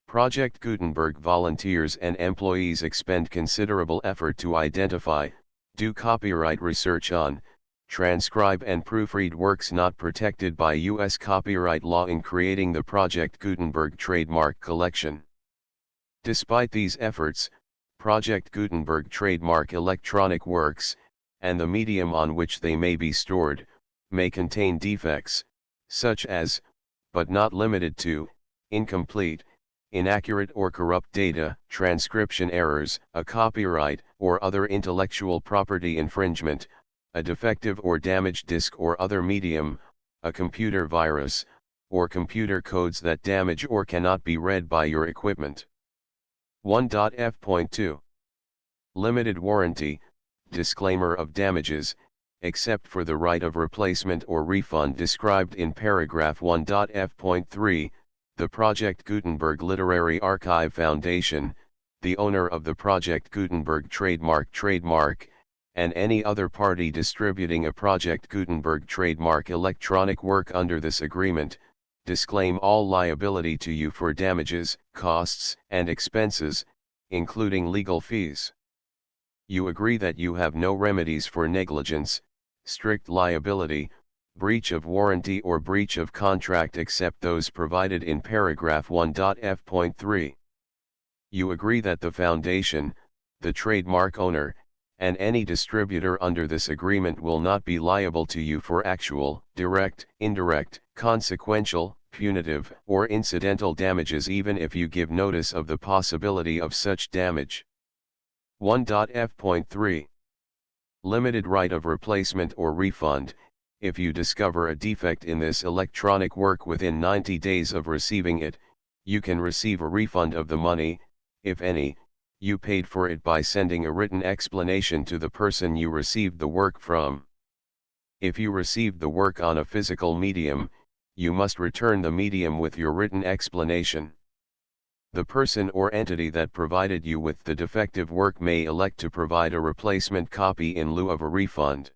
S1: Project Gutenberg volunteers and employees expend considerable effort to identify, do copyright research on, transcribe and proofread works not protected by U.S. copyright law in creating the Project Gutenberg trademark collection. Despite these efforts, Project Gutenberg trademark electronic works, and the medium on which they may be stored, may contain defects, such as, but not limited to, incomplete, inaccurate or corrupt data, transcription errors, a copyright or other intellectual property infringement, a defective or damaged disk or other medium, a computer virus, or computer codes that damage or cannot be read by your equipment. 1.f.2 Limited warranty, disclaimer of damages, except for the right of replacement or refund described in paragraph 1.f.3, the Project Gutenberg Literary Archive Foundation, the owner of the Project Gutenberg trademark, and any other party distributing a Project Gutenberg trademark electronic work under this agreement, disclaim all liability to you for damages, costs, and expenses, including legal fees. You agree that you have no remedies for negligence, strict liability, breach of warranty or breach of contract except those provided in paragraph 1.f.3. You agree that the foundation, the trademark owner, and any distributor under this agreement will not be liable to you for actual, direct, indirect, consequential, punitive, or incidental damages even if you give notice of the possibility of such damage. 1.f.3 Limited right of replacement or refund. If you discover a defect in this electronic work within 90 days of receiving it, you can receive a refund of the money, if any, you paid for it by sending a written explanation to the person you received the work from. If you received the work on a physical medium, you must return the medium with your written explanation. The person or entity that provided you with the defective work may elect to provide a replacement copy in lieu of a refund.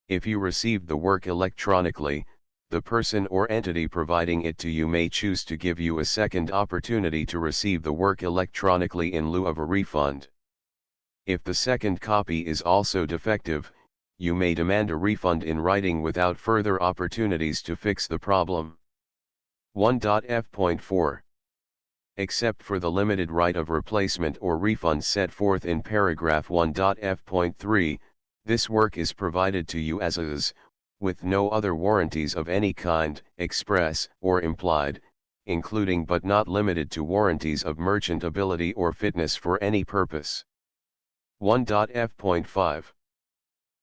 S1: If you received the work electronically, the person or entity providing it to you may choose to give you a second opportunity to receive the work electronically in lieu of a refund. If the second copy is also defective, you may demand a refund in writing without further opportunities to fix the problem. 1.f.4 Except for the limited right of replacement or refund set forth in paragraph 1.f.3, this work is provided to you as is, with no other warranties of any kind, express or implied, including but not limited to warranties of merchantability or fitness for any purpose. 1.f.5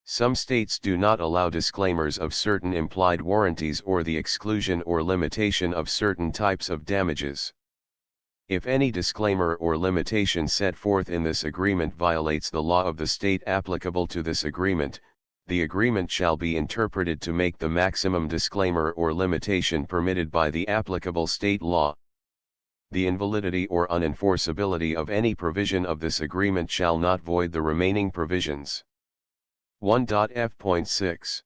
S1: Some states do not allow disclaimers of certain implied warranties or the exclusion or limitation of certain types of damages. If any disclaimer or limitation set forth in this agreement violates the law of the state applicable to this agreement, the agreement shall be interpreted to make the maximum disclaimer or limitation permitted by the applicable state law. The invalidity or unenforceability of any provision of this agreement shall not void the remaining provisions. 1.f.6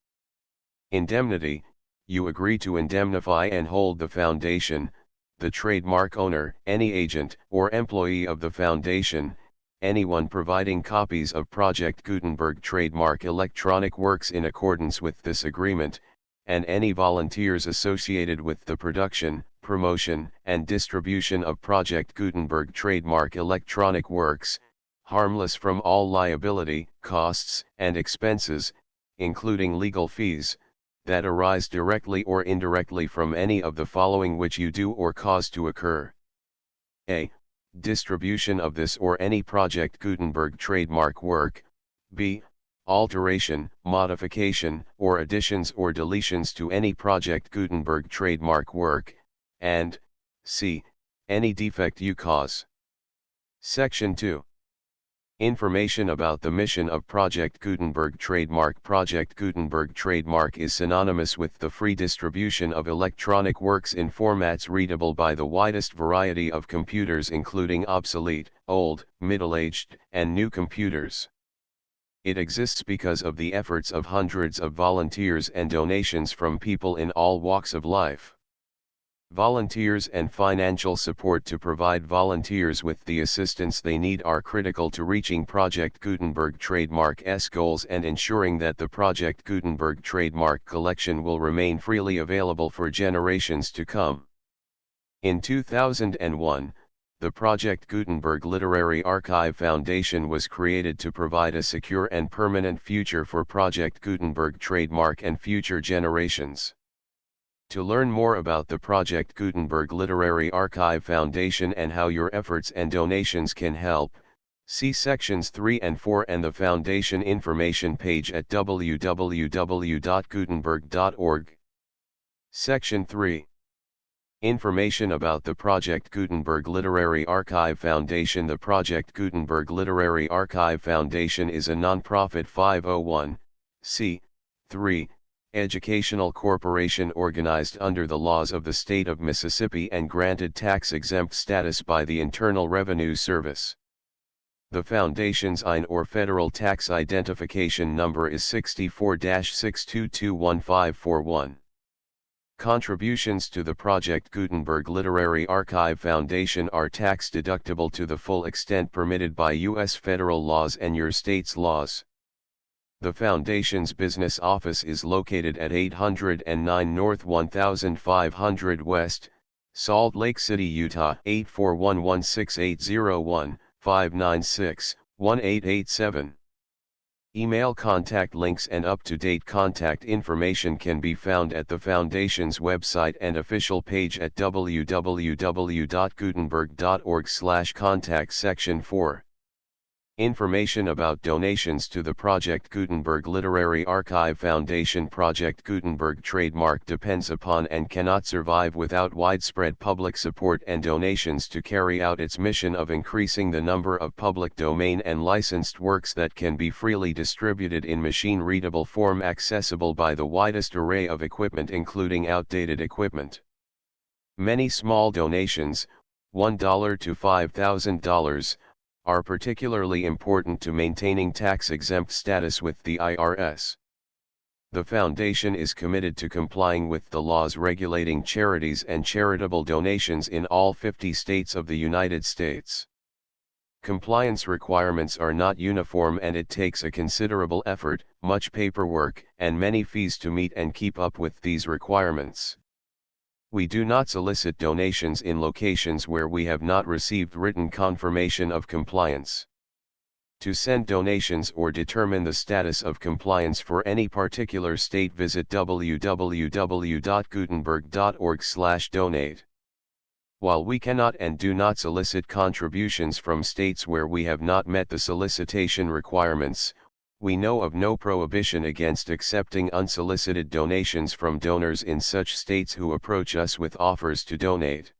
S1: Indemnity. You agree to indemnify and hold the foundation, the trademark owner, any agent or employee of the foundation, anyone providing copies of Project Gutenberg trademark electronic works in accordance with this agreement, and any volunteers associated with the production, promotion, and distribution of Project Gutenberg trademark electronic works, harmless from all liability, costs, and expenses, including legal fees, that arise directly or indirectly from any of the following which you do or cause to occur. A. Distribution of this or any Project Gutenberg trademark work. B. Alteration, modification, or additions or deletions to any Project Gutenberg trademark work, and C. Any defect you cause. Section 2. Information about the mission of Project Gutenberg trademark. Project Gutenberg trademark is synonymous with the free distribution of electronic works in formats readable by the widest variety of computers including obsolete, old, middle-aged, and new computers. It exists because of the efforts of hundreds of volunteers and donations from people in all walks of life. Volunteers and financial support to provide volunteers with the assistance they need are critical to reaching Project Gutenberg trademark's goals and ensuring that the Project Gutenberg trademark collection will remain freely available for generations to come. In 2001, the Project Gutenberg Literary Archive Foundation was created to provide a secure and permanent future for Project Gutenberg trademark and future generations. To learn more about the Project Gutenberg Literary Archive Foundation and how your efforts and donations can help, see sections 3 and 4 and the Foundation information page at www.gutenberg.org. Section 3. Information about the Project Gutenberg Literary Archive Foundation. The Project Gutenberg Literary Archive Foundation is a non-profit 501(c)(3) educational corporation organized under the laws of the state of Mississippi and granted tax-exempt status by the Internal Revenue Service. The Foundation's IN or Federal Tax Identification Number is 64-6221541. Contributions to the Project Gutenberg Literary Archive Foundation are tax-deductible to the full extent permitted by U.S. federal laws and your state's laws. The Foundation's business office is located at 809 North 1500 West, Salt Lake City, Utah 841-16801-596-1887. Email contact links and up-to-date contact information can be found at the Foundation's website and official page at www.gutenberg.org/contact. Section 4. Information about donations to the Project Gutenberg Literary Archive Foundation. Project Gutenberg trademark depends upon and cannot survive without widespread public support and donations to carry out its mission of increasing the number of public domain and licensed works that can be freely distributed in machine-readable form accessible by the widest array of equipment including outdated equipment. Many small donations, $1 to $5,000, are particularly important to maintaining tax-exempt status with the IRS. The Foundation is committed to complying with the laws regulating charities and charitable donations in all 50 states of the United States. Compliance requirements are not uniform and it takes a considerable effort, much paperwork, and many fees to meet and keep up with these requirements. We do not solicit donations in locations where we have not received written confirmation of compliance. To send donations or determine the status of compliance for any particular state, visit www.gutenberg.org/donate. While we cannot and do not solicit contributions from states where we have not met the solicitation requirements, we know of no prohibition against accepting unsolicited donations from donors in such states who approach us with offers to donate.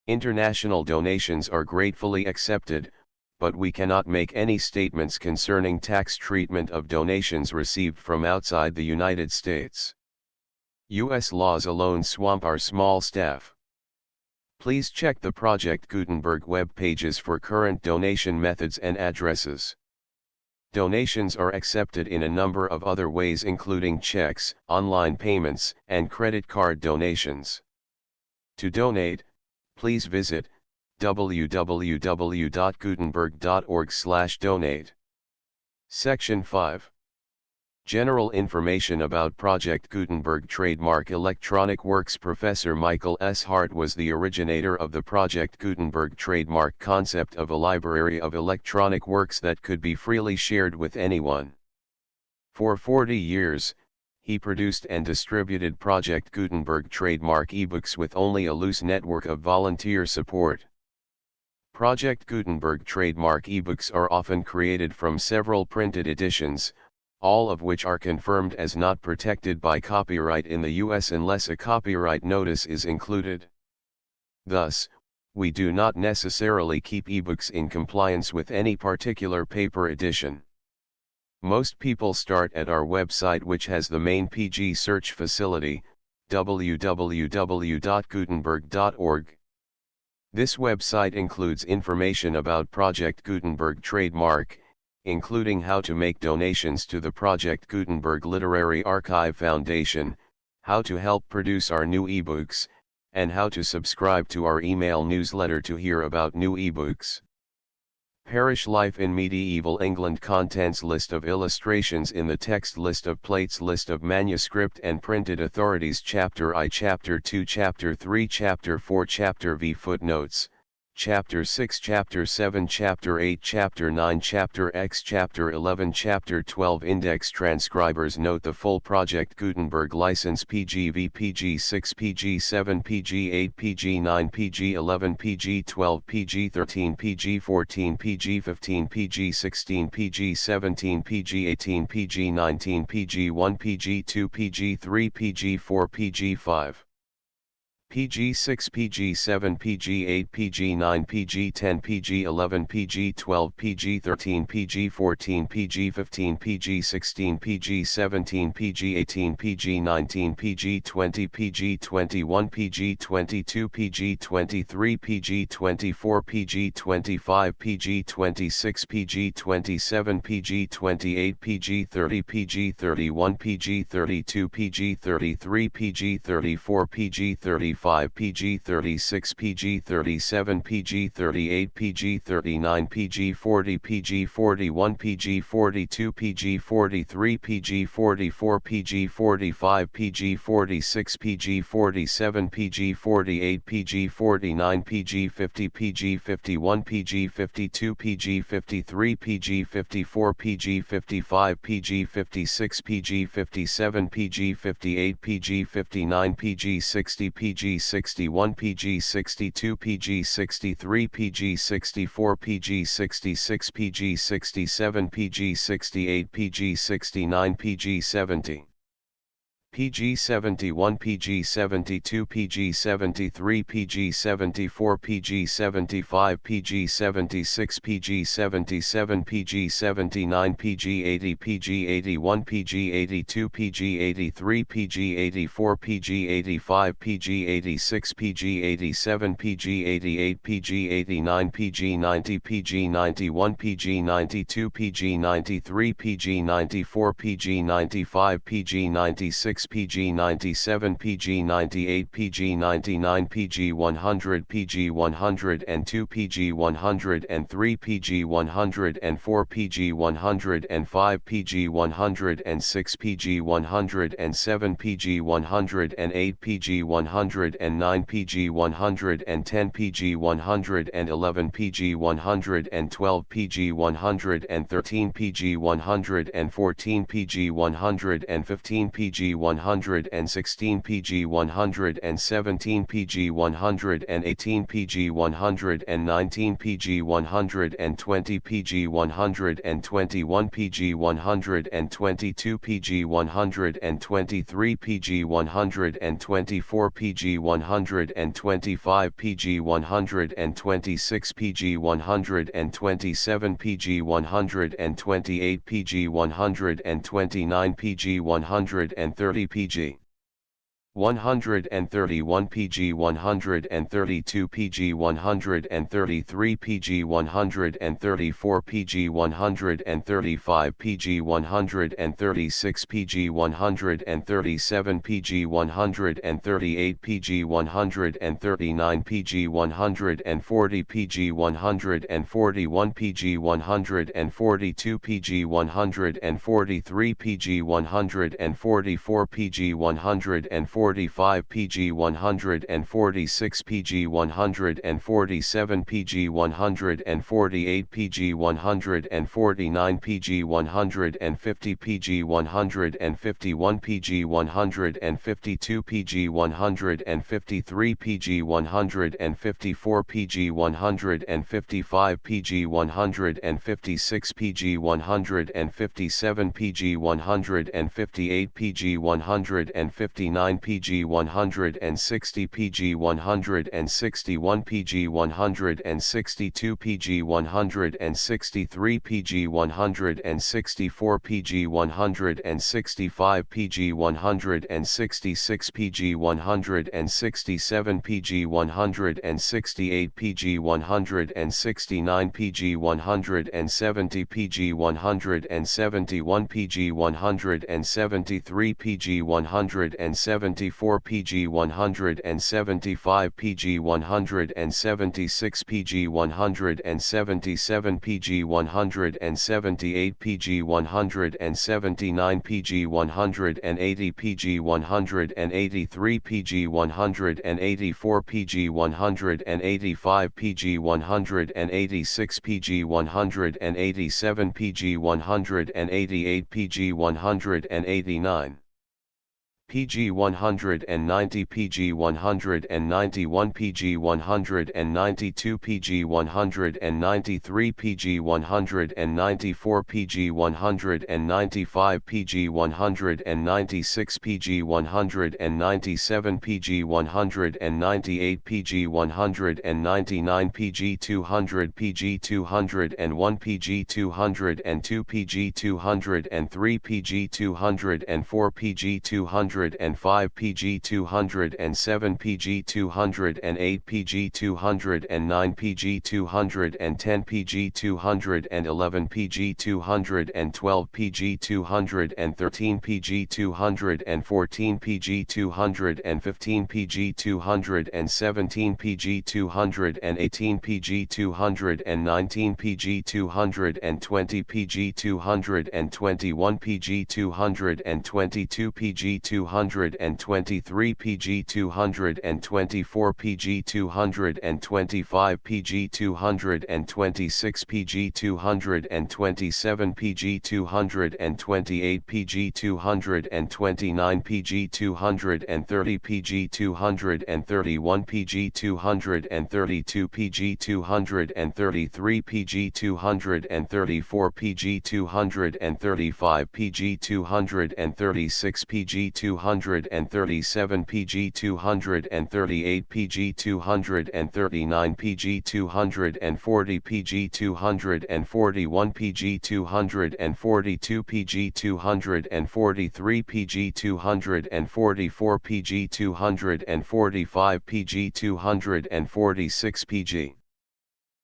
S1: International donations are gratefully accepted, but we cannot make any statements concerning tax treatment of donations received from outside the United States. U.S. laws alone swamp our small staff. Please check the Project Gutenberg web pages for current donation methods and addresses. Donations are accepted in a number of other ways including checks, online payments, and credit card donations. To donate, please visit www.gutenberg.org/donate. Section 5. General information about Project Gutenberg trademark electronic works. Professor Michael S. Hart was the originator of the Project Gutenberg trademark concept of a library of electronic works that could be freely shared with anyone. For 40 years, he produced and distributed Project Gutenberg trademark ebooks with only a loose network of volunteer support. Project Gutenberg trademark ebooks are often created from several printed editions, all of which are confirmed as not protected by copyright in the U.S. unless a copyright notice is included. Thus, we do not necessarily keep ebooks in compliance with any particular paper edition. Most people start at our website, which has the main PG search facility, www.gutenberg.org. This website includes information about Project Gutenberg trademark, including how to make donations to the Project Gutenberg Literary Archive Foundation, how to help produce our new ebooks, and how to subscribe to our email newsletter to hear about new ebooks. Parish Life in Medieval England. Contents: list of illustrations in the text, list of plates, list of manuscript and printed authorities, Chapter I, Chapter II, Chapter III, Chapter IV, Chapter V. Footnotes, Chapter 6, Chapter 7, Chapter 8, Chapter 9, Chapter X, Chapter 11, Chapter 12. Index transcribers note: the full Project Gutenberg license PGV PG6 PG7 PG8 PG9 PG11 PG12 PG13 PG14 PG15 PG16 PG17 PG18 PG19 PG1 PG2 PG3 PG4 PG5 PG6 PG7 PG8 PG9 PG10 PG11 PG12 PG13 PG14 PG15 PG16 PG17 PG18 PG19 PG20 PG21 PG22 PG23 PG24 PG25 PG26 PG27 PG28 PG30 PG31 PG32 PG33 PG34 PG35 PG36 PG37 PG38 PG39 PG40 PG41 PG42 PG43 PG44 PG45 PG46 PG47 PG48 PG49 PG50 PG51 PG52 PG53 PG54 PG55 PG56 PG57 PG58 PG59 PG60 PG61 PG62 PG63 PG64 PG66 PG67 PG68 PG69 PG70 PG71 PG72 PG73 PG74 PG75 PG76 PG77 PG79 PG80 PG81 PG82 PG83 PG84 PG85 PG86 PG87 PG88 PG89 PG90 PG91 PG92 PG93 PG94 PG95 PG96 PG97 PG98 PG99 PG100 PG102 PG103 PG104 PG105 PG106 PG107 PG108 PG109 PG110 PG111 PG112 PG113 PG114 PG115 PG116 PG117 PG118 PG119 PG120 PG121 PG122 PG123 PG124 PG125 PG126 PG127 PG128 PG129 PG130 PG 131 PG 132 PG 133 PG 134 PG 135 PG 136 PG 137 PG 138 PG 139 PG 140 PG 141 PG 142 PG 143 PG 144 PG 145 PG 146 PG 147 PG 148 PG 149 PG 150 PG 151 PG 152 PG 153 PG 154 PG 155 PG 156 PG 157 PG 158 PG 159 PG 160 PG 161 PG 162 PG 163 PG 164 PG 165 PG 166 PG 167 PG 168 PG 169 PG 170 PG 171 PG 173 PG 171 174 PG 175 PG 176 PG 177 PG 178 PG 179 PG 180 PG 183 PG 184 PG 185 PG 186 PG 187 PG 188 PG 189 PG 190 PG 191 PG 192 PG 193 PG 194 PG 195 PG 196 PG 197 PG 198 PG 199 PG 200 PG 201 PG 202 PG 203 PG 204 PG 205 PG 207 PG 208 PG 209 PG 210 PG 211 PG 212 PG 213 PG 214 PG 215 PG 217 PG 218 PG 219 PG 220 PG 221 PG 222 PG 223 PG 224 PG 225 PG 226 PG 227 PG 228 PG 229 PG 230 PG 231 PG 232 PG 233 PG 234 PG 235 PG 236 PG 237 PG 238 PG 239 PG 240 PG 241 PG 242 PG 243 PG 244 PG 245 PG 246 PG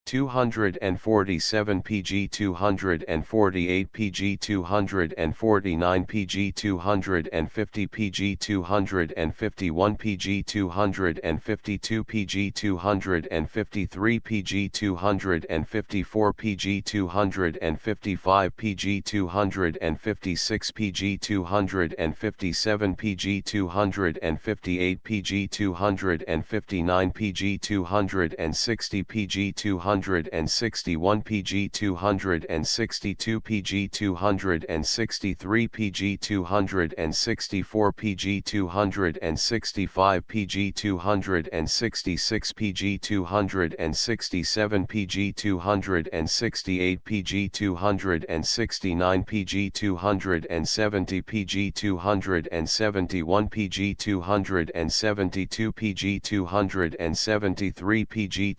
S1: 247 PG 248 PG 249 PG 250 PG 251 PG 252 PG 253 PG 254 PG 255 PG 256 PG 257 PG 258 PG 259 PG 260 PG 261 PG 262 PG 263 PG 264 PG 265 PG 266 PG 267 PG 268 PG 269 PG 270 PG 271 PG 272 PG 273 PG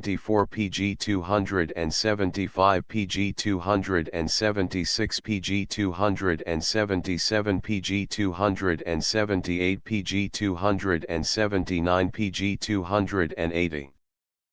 S1: 274 PG 275 PG 276 PG 277 PG 278 PG 279 PG 280